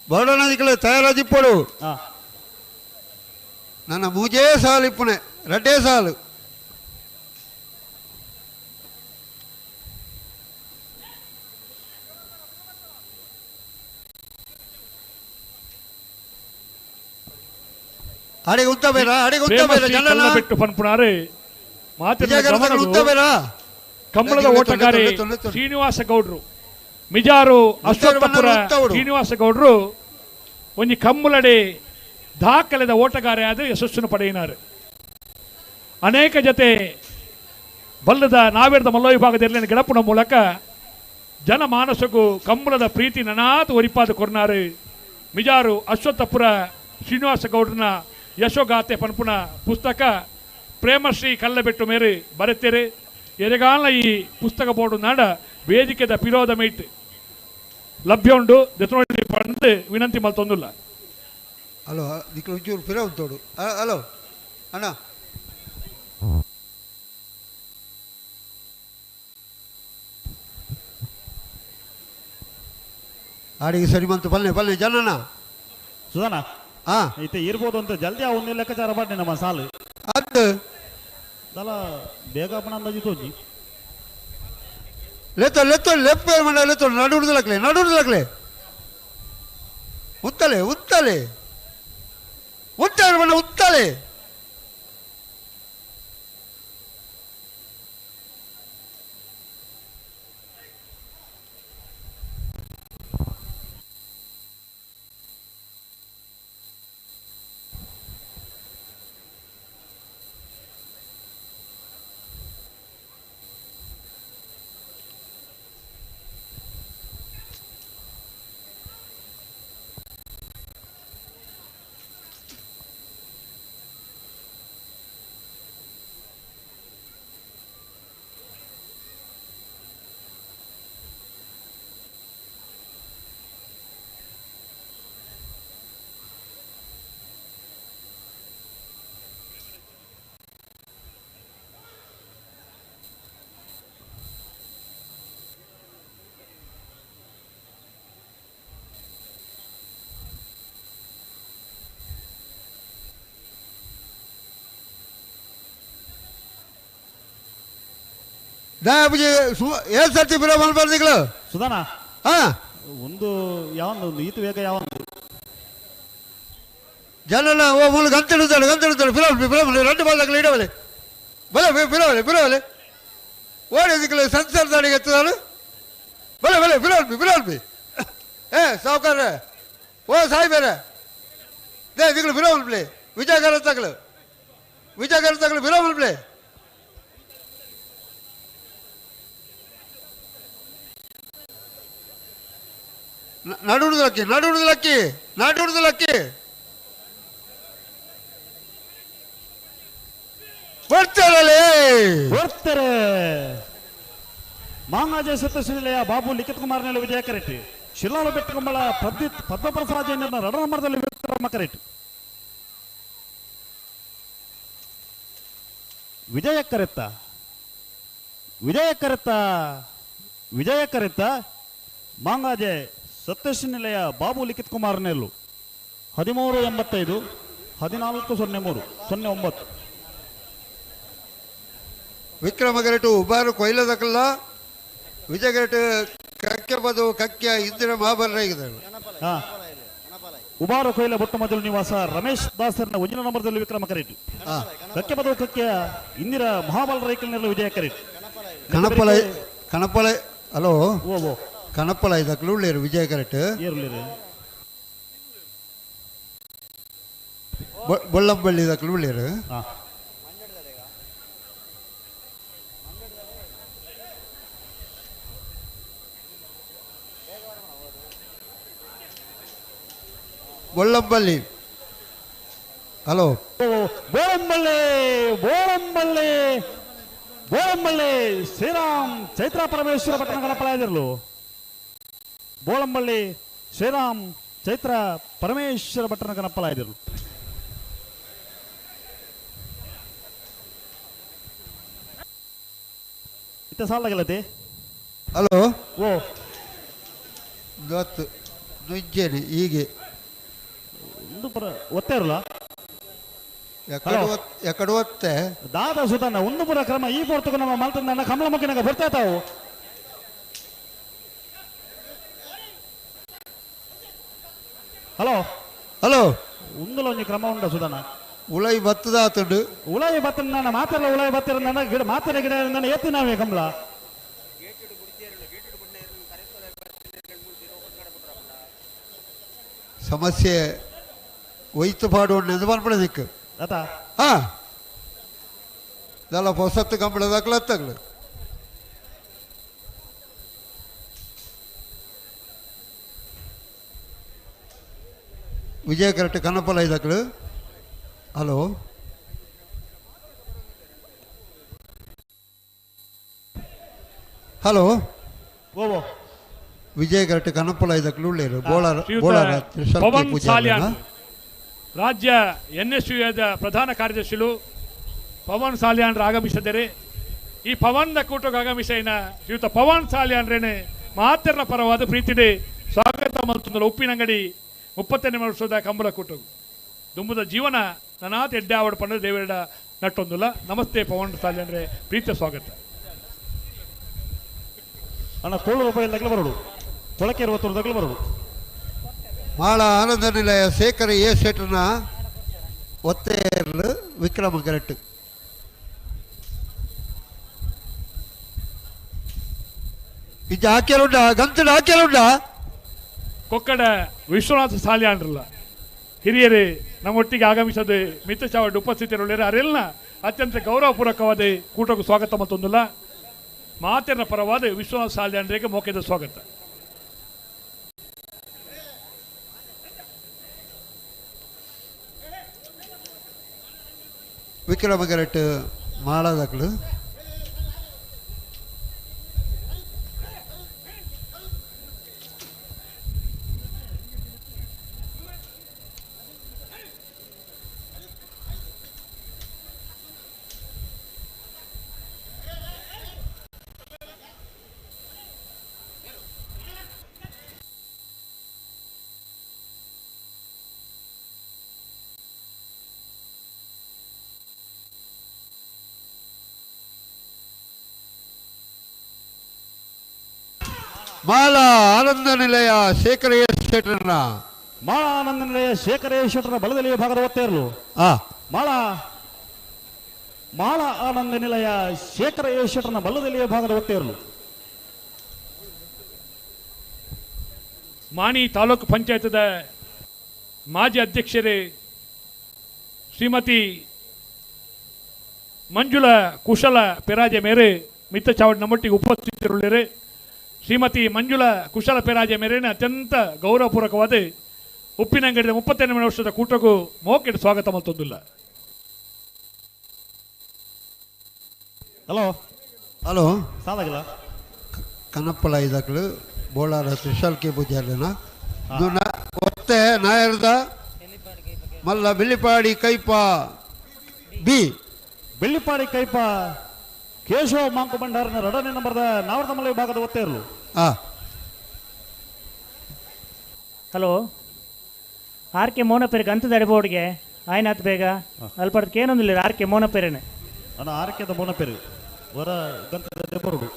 Speaker 9: ಬರಡನದಿಗಳು ತಯಾರಾಜಿಪ್ಪಡು ನನ್ನ ಮೂಜೇ ಸಾಲು ಇಪ್ಪುಣೆ 2 ಸಾಲು ಅಡಿಗೆ ಉಂಟಬೇಡ
Speaker 5: ಬಿಟ್ಟು ಪನ್ಪುಣಾರೆ ಕಂಬಳದ ಓಟಗಾರಿ ಶ್ರೀನಿವಾಸ ಗೌಡ್ರು ಮಿಜಾರು ಅಶ್ವತ್ಥಪುರ ಶ್ರೀನಿವಾಸ ಗೌಡ್ರು ಒಂಜಿ ಕಮ್ಮುಲಡೆ ದಾಖಲೆದ ಓಟಗಾರ ಆದ ಯಶಸ್ಸನ್ನು ಪಡೆಯಿನಾರು ಅನೇಕ ಜೊತೆ ಬಲ್ಲದ ನಾವೇರದ ಮಲ್ಲ ವಿಭಾಗದಲ್ಲಿ ಗೆಳಪುನ ಮೂಲಕ ಜನಮಾನಸಕ್ಕೂ ಕಂಬಳದ ಪ್ರೀತಿ ನನಾತು ಒರಿಪಾದ ಕೊರ್ನಾರು ಮಿಜಾರು ಅಶ್ವತ್ಥಪುರ ಶ್ರೀನಿವಾಸ ಗೌಡ್ರನ ಯಶೋಗಾಥೆ ಪನ್ಪುನ ಪುಸ್ತಕ ಪ್ರೇಮಶ್ರೀ ಕಲ್ಲಬೆಟ್ಟು ಮೇರೆ ಬರೆತೆರೆ ಎರೆಗಾಲ ಈ ಪುಸ್ತಕ ಬೋರ್ಡು ನಾಡ ವೇದಿಕೆದ ಪಿರೋದ ಮೀಟ್ ಲಭ್ಯ ಉಂಡು ದೆತನೊಳ್ಳಿ ಪಂದು ವಿನಂತಿ ಮಲ್ತೊಂದುಲ್ಲ.
Speaker 9: ಹಲೋ ದಿಕ್ಕು ಒಂಚೂರು ಫಿರೋದ್ ತೋಡು. ಹಲೋ ಅಣ್ಣ ಆಡಿಗೆ ಸರಿ ಬಂತು ಪಲ್ಲೆ ಜನನ
Speaker 6: ಸುಧಾನ
Speaker 9: ಹಾ
Speaker 6: ಐತೆ ಇರ್ಬೋದು ಅಂತ ಜಲ್ದಿ ಒಂದು ಲೆಕ್ಕಾಚಾರ ಮಾಡಿ ನಮ್ಮ ಸಾಲು
Speaker 9: ಅದು
Speaker 6: ದಲ ಬೇಗ ಪಣ ಅಂದಾಜು ತೋಜಿ
Speaker 9: ಲೆತ್ತೋ ಲೆಪ್ಪ ಮಂಡ ಲೆತ್ತೋ ನಡುಡ್ದಲಕ್ಲೆ ಉತ್ತಲೆ ಮಂಡ ಉತ್ತಲೆ ಏನ್ ಸರ್ತಿ ಬಿಡ ಮಲ್ಬಾರ್ದಿಗಳು
Speaker 6: ಸುಧಾನ
Speaker 9: ಹಾ
Speaker 6: ಒಂದು ಯಾವೊಂದು ಈತ ವೇಗ ಯಾವೊಂದು
Speaker 9: ಜನನ ಓ ಮೂಲ ಗಂತಿಡುತ್ತಾಳೆ ಫಿಲಮ್ ರೆಂಡು ಬಾಲ್ದಾಗಲಿ ಇಡವಲೆ ಬಿಡವಲೆ ಓಡಿದಿಕ್ಕಲು ಸಂಸಾರ ದಾಡಿಗೆ ಎತ್ತದಾಳು ಬಲೆ ಫಿಲಮ್ ಏ ಸಾವುಕಾರ ಓ ಸಾಯಿ ಬೇರೆ ದೇ ದಿಕ್ಕಲು ಫಿಲಮ್ ಪ್ಲೇ ವಿಜಯಗಾರ ತಗಲು ಫಿಲಮ್ ಪ್ಲೇ ನಡುವುದಲಕ್ಕಿ
Speaker 6: ಬರ್ತಾರೆ ಮಾಂಗಾಜೆ ಸತ್ಯಶೀಲೆಯ ಬಾಬು ಲಿಖಿತ್ ಕುಮಾರ್ ನೆಲೆ ವಿಜಯ ಕರೆಟ್ ಶಿಲಾಲು ಬೆಟ್ಟಕೊಂಬಳ ಪದ್ಮಪ್ರಸಾದ್ ರಡ ನಂಬರ್ದಲ್ಲಿ ವಿಕ್ರಮ ಕರೆಟ್ ವಿಜಯ ಕರೆತ್ತ ಮಾಂಗಾಜೆ ಸತ್ಯಶ್ರೀ ನಿಲಯ ಬಾಬು ಲಿಖಿತ್ ಕುಮಾರ್ ನೆಲ್ಲು 1385 1403
Speaker 9: ವಿಕ್ರಮ ಗರಟು ಉಬಾರು ಕೊಯ್ಲದಕ್ಕಲ್ಲ ವಿಜಯ ಗರಟು ಕಕ್ಕೆ ಬದು ಕಕ್ಕೆ ಇಂದಿರ ಮಹಾಬಲ
Speaker 6: ಉಬಾರು ಕೊಯ್ಲ ಬೊಟ್ಟ ಮೊದಲು ನಿವಾಸ ರಮೇಶ್ ದಾಸರ್ನ 1 ನಂಬರ್ದಲ್ಲಿ ವಿಕ್ರಮ ಕರೆಟ್ ಕಕ್ಕೆ ಬದು ಕಕ್ಕೆ ಇಂದಿರ ಮಹಾಬಲ ರೈಕಲ್ನಲ್ಲಿ ವಿಜಯ ಕರೆಟ್
Speaker 9: ಕಣಪಳ ಹಲೋ ಕಣಪ್ಪಳ ಇದಕ್ಕಲು ಉಳ್ಳೇರು ವಿಜಯ ಕರೆಕ್ಟ್ ಬೊಳ್ಳಂಬಳ್ಳಿ ಇದಕ್ಕಲು ಉಳ್ಳೇರು ಬೊಳ್ಳಂಬಳ್ಳಿ ಹಲೋ
Speaker 6: ಬೋಳಂಬಳ್ಳಿ ಶ್ರೀರಾಮ್ ಚೈತ್ರ ಪರಮೇಶ್ವರ ಪಟ್ಟಣ ಗಣಪಲಾಯದಿರಲು ಬೋಳಂಬಳ್ಳಿ ಶ್ರೀರಾಮ್ ಚೈತ್ರ ಪರಮೇಶ್ವರ ಪಟ್ಟಣ ಗಣಪಲಾಯದಿರಲು ಇತ್ತ ಸಾಲಾಗಿಲ್ಲತೆ
Speaker 9: ಹಲೋ
Speaker 6: ಓ
Speaker 9: ನುಜ್ಜೇನೆ ಹೀಗೆ
Speaker 6: ಒಂದು ಪರ ಒತ್ತೆ ಇರಲ್ಲ
Speaker 9: ಎಕಡೆ ಒತ್ತೆ
Speaker 6: ದಾದ ಸುಧಾನ ಒಂದು ಪುರ ಕ್ರಮ ಈ ಪೊರ್ತಕ ನಮ್ಮ ಮಲ್ತಂದ ಕಮಲ ಮಕ್ಕನಾಗ ಬರ್ತಾ ತಾವು ಹಲೋ ಒಂದುಲ ಒಂಜಿ ಕ್ರಮ ಉಂಡ ಸುಧಾನ
Speaker 9: ಉಳೈ ಬತ್ತದ ಆತುಂಡು
Speaker 6: ಉಳೈ ಬತ್ತ ನನ್ನ ಮಾತಾಡಲ್ಲ ಉಳೈ ಬತ್ತಿರ ನನ್ನ ಗಿಡ ಮಾತಾಡ ಗಿಡ ನನ್ನ ಎತ್ತಿ ನಾವೇ ಕಮಲ
Speaker 9: ಸಮಸ್ಯೆ ಒಯ್ತು ಪಾಡು ನೆಂದು ಬರ್ಬಿಡೋದಕ್ಕೆ
Speaker 6: ಆತ
Speaker 9: ಹಾ ಇದೆಲ್ಲ ಹೊಸತ್ತು ಕಂಬಳದಾಗ್ಲ ಹತ್ತಾಗ್ಲು ವಿಜಯ ಕರೆಕ್ಟ್ ಕನ್ನಪಲ ಇದಾಕ್ಳು. ಹಲೋ ಹಲೋ ವಿಜಯ ಕರೆಕ್ಟ್ ಕನ್ನಪಲ ಇದಾಕ್ಳು ಉಳ್ಳೇರು ಬೋಳಾರ
Speaker 5: ಪವನ್ ಸಾಲ್ಯಾನ್ ರಾಜ್ಯ NSUದ ಪ್ರಧಾನ ಕಾರ್ಯದರ್ಶಿಗಳು ಪವನ್ ಸಾಲ್ಯಾನ್ರು ಆಗಮಿಸಿದ್ದಾರೆ. ಈ ಪವನ್ದ ಕೂಟಕ್ಕೆ ಆಗಮಿಸಿನ ಶ್ರೀಯುತ ಪವನ್ ಸಾಲ್ಯಾನ್ರೇನೆ ಮಾತೆರ್ನ ಪರವಾದ ಪ್ರೀತಿಡೆ ಸ್ವಾಗತ ಮಲ್ತುಂದಲ ಉಪ್ಪಿನಂಗಡಿ 38ನೇ ವರ್ಷದ ಕಂಬಳ ಕೂಟವು ದುಂಬುದ ಜೀವನ ನನಾತ್ ಎಡ್ಡೆ ಆವಡ ಪಂಡ ದೇವೇಡ ನಟ್ಟೊಂದುಲ್ಲ. ನಮಸ್ತೆ ಪವನ್ ಸಾಲ್ಯಾನ್ರೆ, ಪ್ರೀತಿಯ ಸ್ವಾಗತ.
Speaker 6: ಅಣ್ಣ 100 ರೂಪಾಯಿ ತಗಲು ಬರೋಡು, ತೊಳಕೆ 20 ತಗಲು ಬರೋಡು.
Speaker 9: ಮಾಳ ಆನಂದ ನಿಲಯ ಶೇಖರ ಎ ಶೆಟ್ರನ ಒತ್ತೇರ್ಲು ವಿಕ್ರಮ ಕರೆಕ್ಟ್. ಇದು ಹಾಕ್ಯಲುಂಡ ಗಂತುಡ ಹಾಕ್ಯಲುಂಡ
Speaker 5: ಕೊಕ್ಕಡ ವಿಶ್ವನಾಥ ಸಾಲ್ಯಾನ್ರಲ್ಲ ಹಿರಿಯರೇ ನಮ್ಮೊಟ್ಟಿಗೆ ಆಗಮಿಸದೆ ಮಿತ್ರ ಚಾವಡ್ ಉಪಸ್ಥಿತರುಳ್ಳಿರ ಅರೆಲ್ಲ ಅತ್ಯಂತ ಗೌರವಪೂರ್ವಕವಾದ ಕೂಟಕ್ಕೂ ಸ್ವಾಗತ ಮತ್ತೊಂದಿಲ್ಲ. ಮಾತೆರ್ನ ಪರವಾದ ವಿಶ್ವನಾಥ ಸಾಲ್ಯಾನ್ರಿಗೆ ಮೋಕೆದ ಸ್ವಾಗತ.
Speaker 9: ವಿಕ್ರಮ ಕರೆಕ್ಟ್ ಮಾಡದಾಕ್ಳು. ಮಾಲಾ ಆನಂದ ನಿಲಯ ಶೇಖರ ಎಸ್ ಶೆಟ್ರನ
Speaker 6: ಮಾಳ ಆನಂದ ನಿಲಯ ಶೇಖರ ಎಸ್ ಶೆಟ್ರನ ಬಲದಲ್ಲಿ ಭಾಗದ ಒತ್ತೇ ಇರಲು. ಮಾಳ ಆನಂದ ನಿಲಯ ಶೇಖರ ಎಸ್ ಶೆಟ್ರನ ಬಲದಲ್ಲಿ ಭಾಗದ ಒತ್ತೇ ಇರಲು.
Speaker 5: ಮಾಣಿ ತಾಲೂಕು ಪಂಚಾಯತದ ಮಾಜಿ ಅಧ್ಯಕ್ಷರೇ ಶ್ರೀಮತಿ ಮಂಜುಳ ಕುಶಲ ಪೆರಾಜೆ ಮೇರೆ ಮಿತ್ರ ಚಾವಡ್ ನಮ್ಮೊಟ್ಟಿಗೆ ಉಪಸ್ಥಿತರುಳ್ಳಿರೆ. ಶ್ರೀಮತಿ ಮಂಜುಳ ಕುಶಲ ಪೆರಾಜೆ ಮೇರೆನ ಅತ್ಯಂತ ಗೌರವಪೂರ್ವಕವಾದ ಉಪ್ಪಿನಂಗಡಿದ 38ನೇ ವರ್ಷದ ಕೂಟಕ್ಕೂ ಮೋಕೆಡ್ ಸ್ವಾಗತ ಮತ್ತೊಂದಿಲ್ಲ.
Speaker 6: Hello
Speaker 9: hello
Speaker 6: ಸಾದಾಗಿಲ್ಲ
Speaker 9: ಕನ್ನಪ್ಪಲ ಐದಾಕ್ಳು Bolar Trishal K ಪೂಜಾರ್ನ ಒತ್ತೆ ನಾಯರ್ದ ಮಲ್ಲ ಬೆಳ್ಳಿಪಾಡಿ ಕೈಪ ಬಿ
Speaker 6: ಬೆಳ್ಳಿಪಾಡಿ ಕೈಪ ಕೇಶವ ಮಾಂಕು ಭಂಡಾರನ 2ನೇ ನಂಬರ್ದ ನಾವರ್ದ ಮಲೆ ಭಾಗದ ಒತ್ತೇ ಇರಲು.
Speaker 3: Hello RK. ಮೋನಪೇರಿಗೆ ಅಂತದ ಅಡಿಬೋಡ್ಗೆ ಆಯ್ನಾತ್ ಬೇಗ ಅಲ್ಪಡ್ದಕ್ಕೆ ಏನೊಂದಿಲ್ಲ ಆರ್.ಕೆ. ಮೋನಪೇರೇನೆ
Speaker 6: ಅಣ್ಣ ಆರ್ಕೆದ ಮೋನಪೇರು ಹೊರ ಗಂತದ ದೆಬ್ಬರುಡು.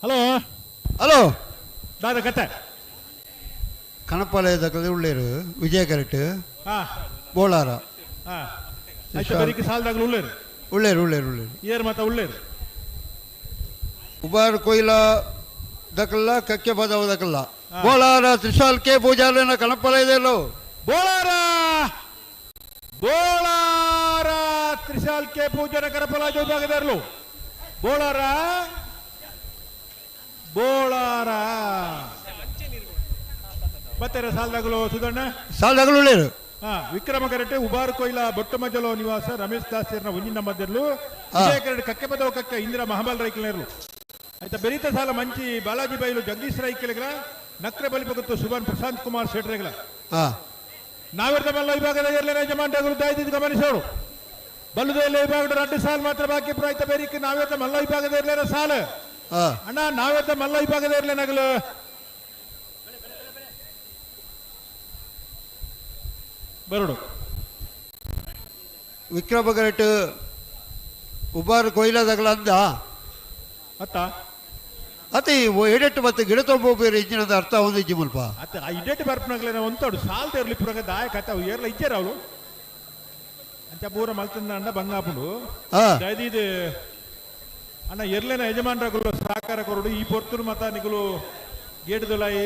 Speaker 19: ಹಲೋ
Speaker 9: ಹಲೋ
Speaker 19: ದಾದ ಕತೆ
Speaker 9: ಕಣಪಾಲಯದ ಉಳ್ಳೇರು ವಿಜಯ ಕರೆಕ್ಟ್ ಬೋಳಾರ
Speaker 19: ಸಾಲದಾಗಲು ಉಳ್ಳೇರು
Speaker 9: ಉಳ್ಳೇರು ಉಳ್ಳೇರು ಉಳ್ಳೇರು
Speaker 19: ಏರ್ ಮಾತ ಉಳ್ಳೇರು
Speaker 9: ಉಬಾರ್ ಕೊಯ್ಲ ದಕ್ಕಲ್ಲ ಕಕ್ಕೆ ಬದಾವ ದಕ್ಕಲ್ಲ ಬೋಳಾರ ತ್ರಿಶಾಲ್ ಕೆ ಪೂಜಾರನ ಕಣಪಾಲಯದಲ್ಲೋ
Speaker 19: ಬೋಳಾರ ಬೋಳಾರ ತ್ರಿಶಾಲ್ ಕೆ ಪೂಜಾರ ಕರಪಲ ಜೋಬಾಗದಾರಲು ಬೋಳಾರ ಬೋಳಾರ ಬತ್ತರ ಸಾಲದಾಗಲು ಸುಧಣ್ಣ
Speaker 9: ಸಾಲದಾಗಲು ಉಳ್ಳೇರು
Speaker 19: ವಿಕ್ರಮ ಕರೆಟೆ ಉಬಾರ್ ಕೊಯ್ಲ ಬೊಟ್ಟಮಜಲೋ ನಿವಾಸ ರಮೇಶ್ ದಾಸ್ಯರ್ನ ಒಂಜಿನ ಮಧ್ಯರ್ಲು ವಿಜಯ ಕರೆಟೆ ಕಕ್ಕೆ ಬದವ ಕಕ್ಕ ಇಂದಿರಾ ಮಹಾಬಲ್ ರೈಕಲೇರ್ಲು ಆಯ್ತಾ ಬೆರೀತ ಸಾಲ ಮಂಚಿ ಬಾಲಾಜಿ ಬೈಲು ಜಗದೀಶ್ ರೈಕಲೆಗಳ ನಕ್ರೆ ಬಲಿಪಗತ್ತು ಸುಭಾನ್ ಪ್ರಶಾಂತ್ ಕುಮಾರ್ ಶೆಟ್ರೆಗಳ ನಾವಿರ್ದ ಮಲ್ಲ ವಿಭಾಗದ ಎಲ್ಲ ಯಜಮಾಂಡಗಳು ದಾಯ್ದಿದ್ದು ಗಮನಿಸೋರು ಬಲ್ಲುದೆಲ್ಲ ವಿಭಾಗದ 2 ಸಾಲ್ ಮಾತ್ರ ಬಾಕಿ ಪ್ರಾಯ್ತ ಬೇರಿಕೆ ನಾವಿರ್ದ ಮಲ್ಲ ವಿಭಾಗದ ಇರ್ಲೇರ ಸಾಲ ಅಣ್ಣ ನಾವಿರ್ದ ಮಲ್ಲ ವಿಭಾಗದ ಇರ್ಲೇನಾಗಲು ಬರೋಡು
Speaker 9: ವಿಕ್ರಮ ಕರೆಟ್ ಉಬಾರ್ ಕೊಯ್ಲದಾಗಲ ಅಂದ
Speaker 19: ಅತ್ತ
Speaker 9: ಅತಿ ಎಡೆಟ್ಟು ಮತ್ತೆ ಗಿಡ ತೊಂಬೋಬೇರೆ ಇಂಜಿನದ ಅರ್ಥ ಒಂದು ಇಜ್ಜಿ ಮುಲ್ಪ
Speaker 11: ಅತ್ತ ಆ ಇಡೆಟ್ಟು ಬರ್ಪನಾಗ್ಲೇನ ಒಂತೋಡು ಸಾಲ್ತ ಇರ್ಲಿ ಪುರಾಗ ದಾಯ ಕಥಾವು ಏರ್ಲ ಇಜ್ಜಾರ ಅವಳು ಅಂಚ ಪೂರ ಮಲ್ತಂದ ಅಂಡ ಬಂಗಾಪುಡು ಇದು ಅಣ್ಣ ಎರ್ಲೇನ ಯಜಮಾನರಗಳು ಸಹಕಾರ ಕೊರಡು ಈ ಪೊರ್ತುರು ಮತ ನಿಗುಲು ಗೇಟದೊಲಾಯಿ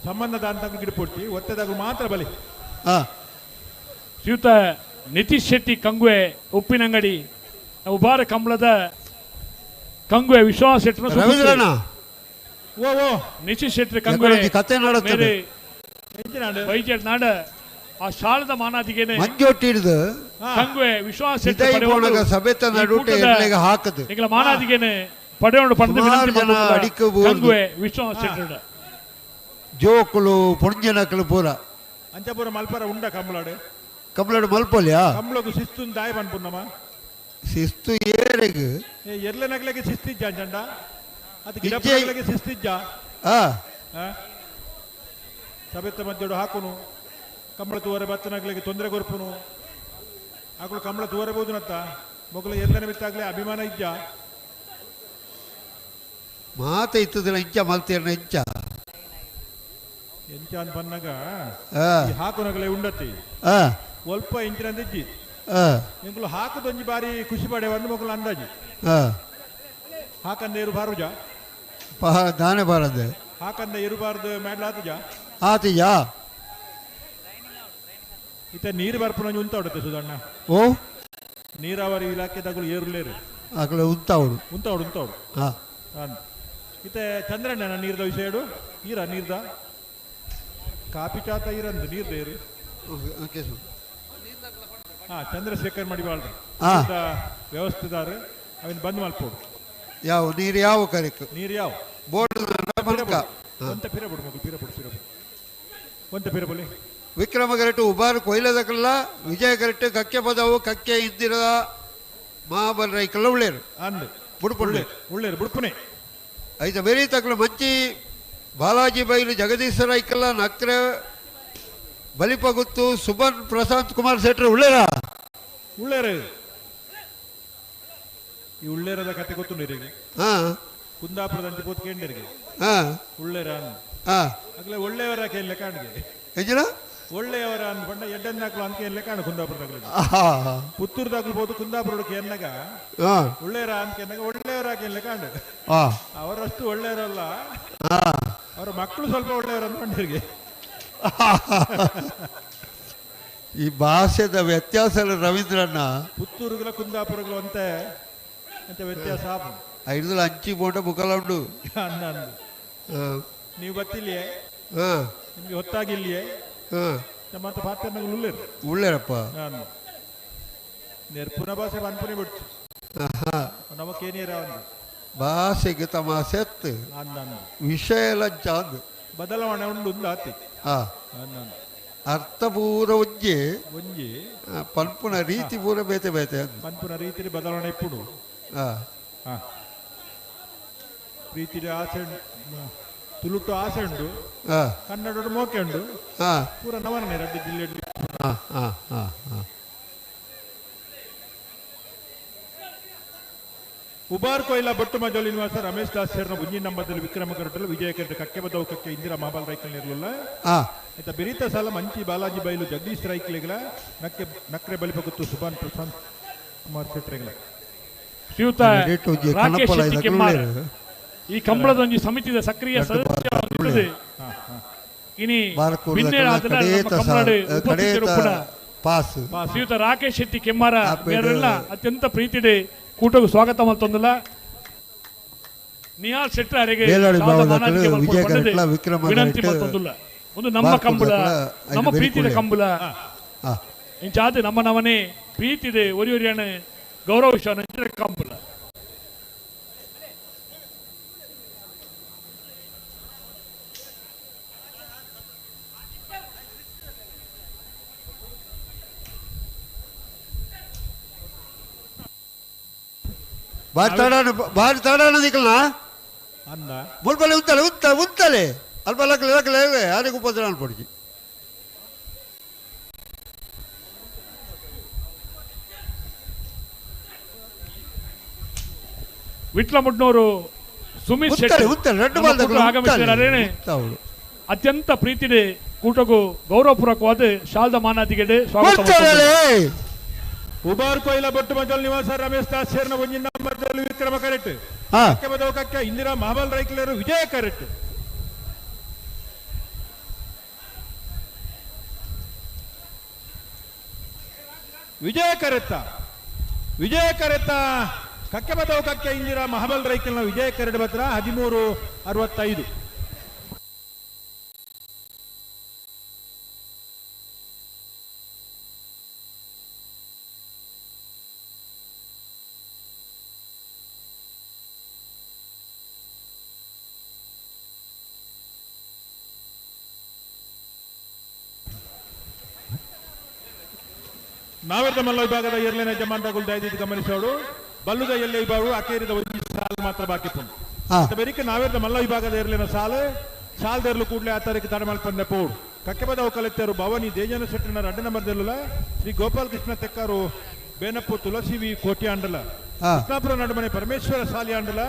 Speaker 11: ಸಂಬಂಧದ ಅಂತ ಗಿಡ ಪೊಡ್ತಿ ಒತ್ತೆದಾಗಲು ಮಾತ್ರ ಬಲಿ
Speaker 5: ಶ್ರೀಯುತ ನಿತೀಶ್ ಶೆಟ್ಟಿ ಕಂಗುವೆ ಉಪ್ಪಿನಂಗಡಿ ಉಬಾರ ಕಂಬಳದ ಕಂಗುವೆ ವಿಶ್ವಾಸ ಶೆಟ್ಟರು ಓ ನಿತೀಶ್ ಶೆಟ್ಟಿ ಕಂಗುವೆ
Speaker 9: ಕತೆ ನೋಡುತ್ತೆ
Speaker 5: ವೈದ್ಯ ನಾಡ ಆ ಶಾಲದ ಮಾನಾದಿಗೆನೆ
Speaker 9: ಮಂಜೊಟ್ಟಿಡ್ದು
Speaker 5: ಕಂಗುವೆ ವಿಶ್ವಾಸ
Speaker 9: ಶೆಟ್ಟಿ ಸಭೆತ ನಡುಟೆ ಎರ್ಲೆಗೆ ಹಾಕದು
Speaker 5: ಈಗಲ ಮಾನಾದಿಗೆನೆ ಪಡೆಯೋಣ ಪಡೆದ
Speaker 9: ಜನ ಅಡಿಕಬಹುದು
Speaker 5: ಕಂಗುವೆ ವಿಶ್ವಾಸ ಶೆಟ್ಟಿ
Speaker 9: ಜೋಕುಲು ಪುಣ್ಯನಕಲು ಪೂರ
Speaker 11: ಅಂಚಪುರ ಮಲ್ಪರ ಉಂಡ ಕಂಬಳಾಡು
Speaker 9: ಮಲ್ಪಲ್ಯಾ
Speaker 11: ಕಂಬಳకు ಶಿಸ್ತು ದಾಯ ಪನ್ಪುನ್ನಮ
Speaker 9: ಶಿಸ್ತು ಏರೆಗೆ
Speaker 11: ಎರ್ಲ ನಗಲಿಗೆ ಶಿಸ್ತಿಜ್ಜ ಜಂಡ ಅದು ಗಿಡಪುರಗಳಿಗೆ ಶಿಸ್ತಿಜ್ಜ ಸಭೆತ್ತ ಮಧ್ಯಡು ಹಾಕುನು ಕಂಬಳ ತೂವರೆ ಬತ್ತ ನಗಲಿಗೆ ತೊಂದರೆ ಕೊರ್ಪುನು ಆಕಳು ಕಂಬಳ ತೂವರಬಹುದು ನತ್ತ ಮೊಗಲು ಎರ್ಲನೆ ಬಿತ್ತಾಗ್ಲೇ ಅಭಿಮಾನ ಇಜ್ಜ
Speaker 9: ಮಾತ ಇತ್ತದಿಲ್ಲ ಇಂಚ ಮಲ್ತೇರ್ನ ಇಂಚ
Speaker 11: ಎಂಚ ಅಂತ ಬಂದಾಗ ಹಾಕುನಗಲೇ ಉಂಡತಿ ಒಲ್ಪ ಇಂಚಿನಂದಿಜ್ಜಿ ಎಂಕುಲು ಹಾಕುದೊಂಜಿ ಬಾರಿ ಖುಷಿ ಪಡೆ ಒಂದು ಮಕ್ಕಳು ಅಂದಾಜಿ ಹಾಕಂದ ಇರಬಾರುಜ
Speaker 9: ದಾನೆ ಬಾರದೆ
Speaker 11: ಹಾಕಂದ ಇರಬಾರ್ದು ಮಾಡ್ಲಾತಜ
Speaker 9: ಆತಿಜ
Speaker 11: ಇತ್ತ ನೀರು ಬರ್ಪುನ ಉಂತಾಡುತ್ತೆ ಸುಧಣ್ಣ
Speaker 9: ಓ
Speaker 11: ನೀರಾವರಿ ಇಲಾಖೆದಾಗಲು ಏರುಲೇರು
Speaker 9: ಆಕಳೆ ಉಂತಾವಡು
Speaker 11: ಉಂತಾವಡು ಇತ್ತೆ ಚಂದ್ರಣ್ಣ ನೀರ್ದ ವಿಷಯಡು ಈರ ನೀರ್ದ ಕಾಪಿ ಚಾತ ಈರಂದು ನೀರ್ದೇರು ಚಂದ್ರಶೇಖರ್ ಮಡಿವಾಳ್ರಿ ವ್ಯವಸ್ಥೆದಾರ ಅವನ್ ಬಂದ್ ಮಲ್ಪೋಡು
Speaker 9: ಯಾವ ನೀರು ಯಾವ ಕರೆಕ್
Speaker 11: ನೀರು ಯಾವ
Speaker 9: ಬೋರ್ಡ್
Speaker 11: ಒಂತ ಪಿರಬುಡು ಮಗು ಪಿರಬುಡು ಒಂತ ಪಿರಬಲಿ
Speaker 9: ವಿಕ್ರಮ ಗರಟು ಉಬಾರು ಕೊಯ್ಲದಕಲ್ಲ ವಿಜಯ ಗರಟು ಕಕ್ಕೆ ಪದವು ಕಕ್ಕೆ ಇಂದಿರದ ಮಹಾಬಲ ರೈಕಲ್ಲ ಉಳ್ಳೇರು
Speaker 11: ಅಂದು
Speaker 9: ಬುಡ್ಪುಳ್ಳೆ
Speaker 11: ಉಳ್ಳೇರು ಬುಡ್ಪುನೆ
Speaker 9: ಐತ ಬೇರೆ ತಕ್ಕಲು ಮಂಚಿ ಬಾಲಾಜಿ ಬೈಲು ಜಗದೀಶ ರೈಕಲ್ಲ ನಕ್ರೆ ಬಲಿಪಗುತ್ತು ಸುಬನ್ ಪ್ರಶಾಂತ್ ಕುಮಾರ್ ಶೆಟ್ರು ಉಳ್ಳೇರ
Speaker 11: ಈ ಉಳ್ಳೇರದ ಕತೆ ಗೊತ್ತು ನೀರಿಗೆ ಕುಂದಾಪುರದ ಅಂಚೆ ಪೋತ್ ಕೇಂದ್ರಿಗೆ ಉಳ್ಳೇರ ಆಗ್ಲೇ ಒಳ್ಳೆಯವರ ಕೇಳಲೆ ಕಾಣಿಗೆ ಒಳ್ಳೆಯವರ ಅಂದ್ಕೊಂಡ ಎಡ್ಡನ್ನಾಕ್ಲು ಅಂತ ಕೇಳಲೆ ಕಾಣು ಕುಂದಾಪುರದಾಗ ಪುತ್ತೂರ್ದಾಗ್ಲು ಬೋದು ಕುಂದಾಪುರಕ್ಕೆ ಎನ್ನಗ ಉಳ್ಳೇರ ಅಂತ ಎನ್ನಗ ಒಳ್ಳೆಯವರ ಕೇಳಲೆ ಕಾಣು ಅವರಷ್ಟು ಒಳ್ಳೆಯವರಲ್ಲ ಅವರ ಮಕ್ಕಳು ಸ್ವಲ್ಪ ಒಳ್ಳೆಯವರು ಅಂದ್ಕೊಂಡಿರಿಗೆ
Speaker 9: ಈ ಭಾಷೆದ ವ್ಯತ್ಯಾಸ ರವೀಂದ್ರಣ್ಣ
Speaker 11: ಪುತ್ತೂರುಗಳ ಕುಂದಾಪುರಗಳು ಅಂತೆ ಅಂತ ವ್ಯತ್ಯಾಸ
Speaker 9: ಐದು ಅಂಚಿ ಬೋಟ ಬುಕಲ ಉಂಡು
Speaker 11: ನೀವು ಗೊತ್ತಿಲ್ಲಿಯೇ ನಿಮ್ಗೆ ಹೊತ್ತಾಗಿಲ್ಲಿಯೇ ಮತ್ತೆ ಪಾತ್ರ
Speaker 9: ಉಳ್ಳೇರಪ್ಪ
Speaker 11: ನೆರ್ಪುನ ಭಾಷೆ ಅನ್ಪನೆ ಬಿಡ್ತು ನಮಗೇನಿರ
Speaker 9: ಭಾಷೆಗೆ ತಮಾಷೆ ವಿಷಯ ಲಂಚ
Speaker 11: ಬದಲಾವಣೆ ಉಂಡು ಆತಿ
Speaker 9: ಅರ್ಥಪೂರ ಒಂಜಿ ಪನ್ಪುನ ರೀತಿ ಪೂರ ಬೇತೆ ಬೇತೆ
Speaker 11: ಪನ್ಪುನ ರೀತಿ ಬದಲಾವಣೆ ಇಪ್ಪುಡು ಪ್ರೀತಿ ಆಸೆ ತುಳುಟು ಆಸೆ ಉಂಡು ಕನ್ನಡ ಮೋಕೆ ಉಂಡು ಪೂರ ನವರನೇ ರೆಡ್ಡಿ ಜಿಲ್ಲೆಯಲ್ಲಿ ಉಬಾರ್ ಕೊಯ್ಲ ಬಟ್ಟು ಮಜೋಲಿ ನಿವಾಸ ರಮೇಶ್ ದಾಸ್ ಸೇರ್ನ ಮುಂಜಿನ ನಂಬರ್ದಲ್ಲಿ ವಿಕ್ರಮ ಕರಟಲು ವಿಜಯ ಕರಟ ಕಕ್ಕೆ ಬದವು ಕಕ್ಕೆ ಇಂದಿರಾ ಮಹಾಬಾಲ್ ರೈಕಲ್ ಇರಲಿಲ್ಲ ಆಯ್ತಾ ಬೆರೀತ ಸಾಲ ಮಂಚಿ ಬಾಲಾಜಿ ಬೈಲು ಜಗದೀಶ್ ರೈಕ್ಲೆಗಳ ನಕ್ರೆ ಬಲಿಪಗುತ್ತು ಸುಭಾನ್ ಪ್ರಶಾಂತ್ ಕುಮಾರ್ ಶೆಟ್ರೆಗಳ
Speaker 5: ಶ್ರೀಯುತ ರಾಕೇಶ್ ಶೆಟ್ಟಿ ಕೆಮ್ಮಾರ ಈ ಕಂಬಳದೊಂದಿ ಸಮಿತಿಯ ಸಕ್ರಿಯ ಸದಸ್ಯ ಇನಿ ಶ್ರೀಯುತ ರಾಕೇಶ್ ಶೆಟ್ಟಿ ಕೆಮ್ಮಾರ ಮೇರೆಲ್ಲ ಅತ್ಯಂತ ಪ್ರೀತಿಡೆ ಕೂಟಗೂ ಸ್ವಾಗತ ಮಲ್ತೊಂದಿಲ್ಲ ನಿಹಾಲ್ ಶೆಟ್ಟಿ ಅವರಿಗೆ ವಿನಂತಿ ಮಲ್ತೊಂದಿಲ್ಲ ಒಂದು ನಮ್ಮ ಕಂಬಳ ನಮ್ಮ ಪ್ರೀತಿಯ ಕಂಬಳ ಇಂಚಾದ ನಮ್ಮ ನವನೇ ಪ್ರೀತಿದೆ ಒರಿಯೊರಿಯಣ ಗೌರವ ವಿಶ್ವ ಕಂಬಳ
Speaker 9: ಭಾರಿ ತಾಡಾನ ದಿಕ್ಕಲ್ನಾ ಮುಲ್ಪಲೆ ಉತ್ತಲೆ ಅಲ್ಪ ಲಕ್ಕಲೆ ಯಾರಿಗೆ ಉಪದ್ರ ಅನ್ಪಡಿಸಿ
Speaker 5: ವಿಟ್ಲ ಮುಡ್ನೂರು ಸುಮಿತ್
Speaker 9: ಉತ್ತರೆ,
Speaker 5: ಶೆಟ್ಟಿ
Speaker 9: ಉತ್ತರೆ, ರೆಡ್
Speaker 5: ನಮ್ಮ
Speaker 9: ಬಾಲ್
Speaker 5: ಕೂಟು ಆಗಮಿಸಿದ್ದಾರೆ. ಅತ್ಯಂತ ಪ್ರೀತಿಡೆ ಕೂಟಗೂ ಗೌರವಪೂರ್ವಕವಾದ ಶಾಲ್ದ ಮಾನಾತಿಗೆ ಸ್ವಾಗತ.
Speaker 11: ಉಬಾರ್ ಕೊಯ್ಲ ಬಟ್ಟು ಮಂಜಲ್ ನಿವಾಸ ರಮೇಶ್ ದಾಸ್ ಸೇರ್ನ ಒಂಜಿ ನಂಬರ್ ವಿಕ್ರಮ ಕರೆಟ್ ಕಕ್ಕೆ ಇಂದಿರಾ ಮಹಾಬಲ್ ರೈಕ್ಲರು ವಿಜಯ ಕರೆಟ್. ವಿಜಯ ಕರೆತ್ತ ಕಕ್ಕೆ ಬದವು ಕಕ್ಕೆ ಇಂದಿರಾ ಮಹಾಬಲ್ ರೈಕಲ್ನ ವಿಜಯ ಕರೆಟ್ ಬತ್ರ 13:65. ನಾವೆರ್ದ ಮಲ್ಲ ವಿಭಾಗದ ಎರಡನೇ ಜಮಾಂಡಗಳು ದಯದಿದ್ದು ಗಮನಿಸೋಡು ಬಲ್ಲುದ ಎಲ್ಲೇ ವಿಭಾಗವು ಅಕೇರಿದ ಒಂದು ಸಾಲು ಮಾತ್ರ ಬಾಕಿ ಪುಂಡು ಬೆರಿಕೆ ನಾವೆರ್ದ ಮಲ್ಲ ವಿಭಾಗದ ಎರಡನೇ ಸಾಲದೆರಲು ಕೂಡಲೇ ಆ ತಾರೀಕು ತಡಮಲ್ಪಂದೆ ಪೋಡು ಕಕ್ಕೆ ಬದವು ಕಲೆತ್ತರು ಭವನಿ ದೇಜನ ಶೆಟ್ಟಿನ 2 ನಂಬರ್ದೆಲ್ಲ ಶ್ರೀ ಗೋಪಾಲ್ ಕೃಷ್ಣ ತೆಕ್ಕಾರು ಬೇನಪ್ಪು ತುಳಸಿ ವಿ ಕೋಟಿ ಆಂಡಲ ಕೃಷ್ಣಾಪುರ ನಡುಮನೆ ಪರಮೇಶ್ವರ ಸಾಲಿ ಆಂಡಲ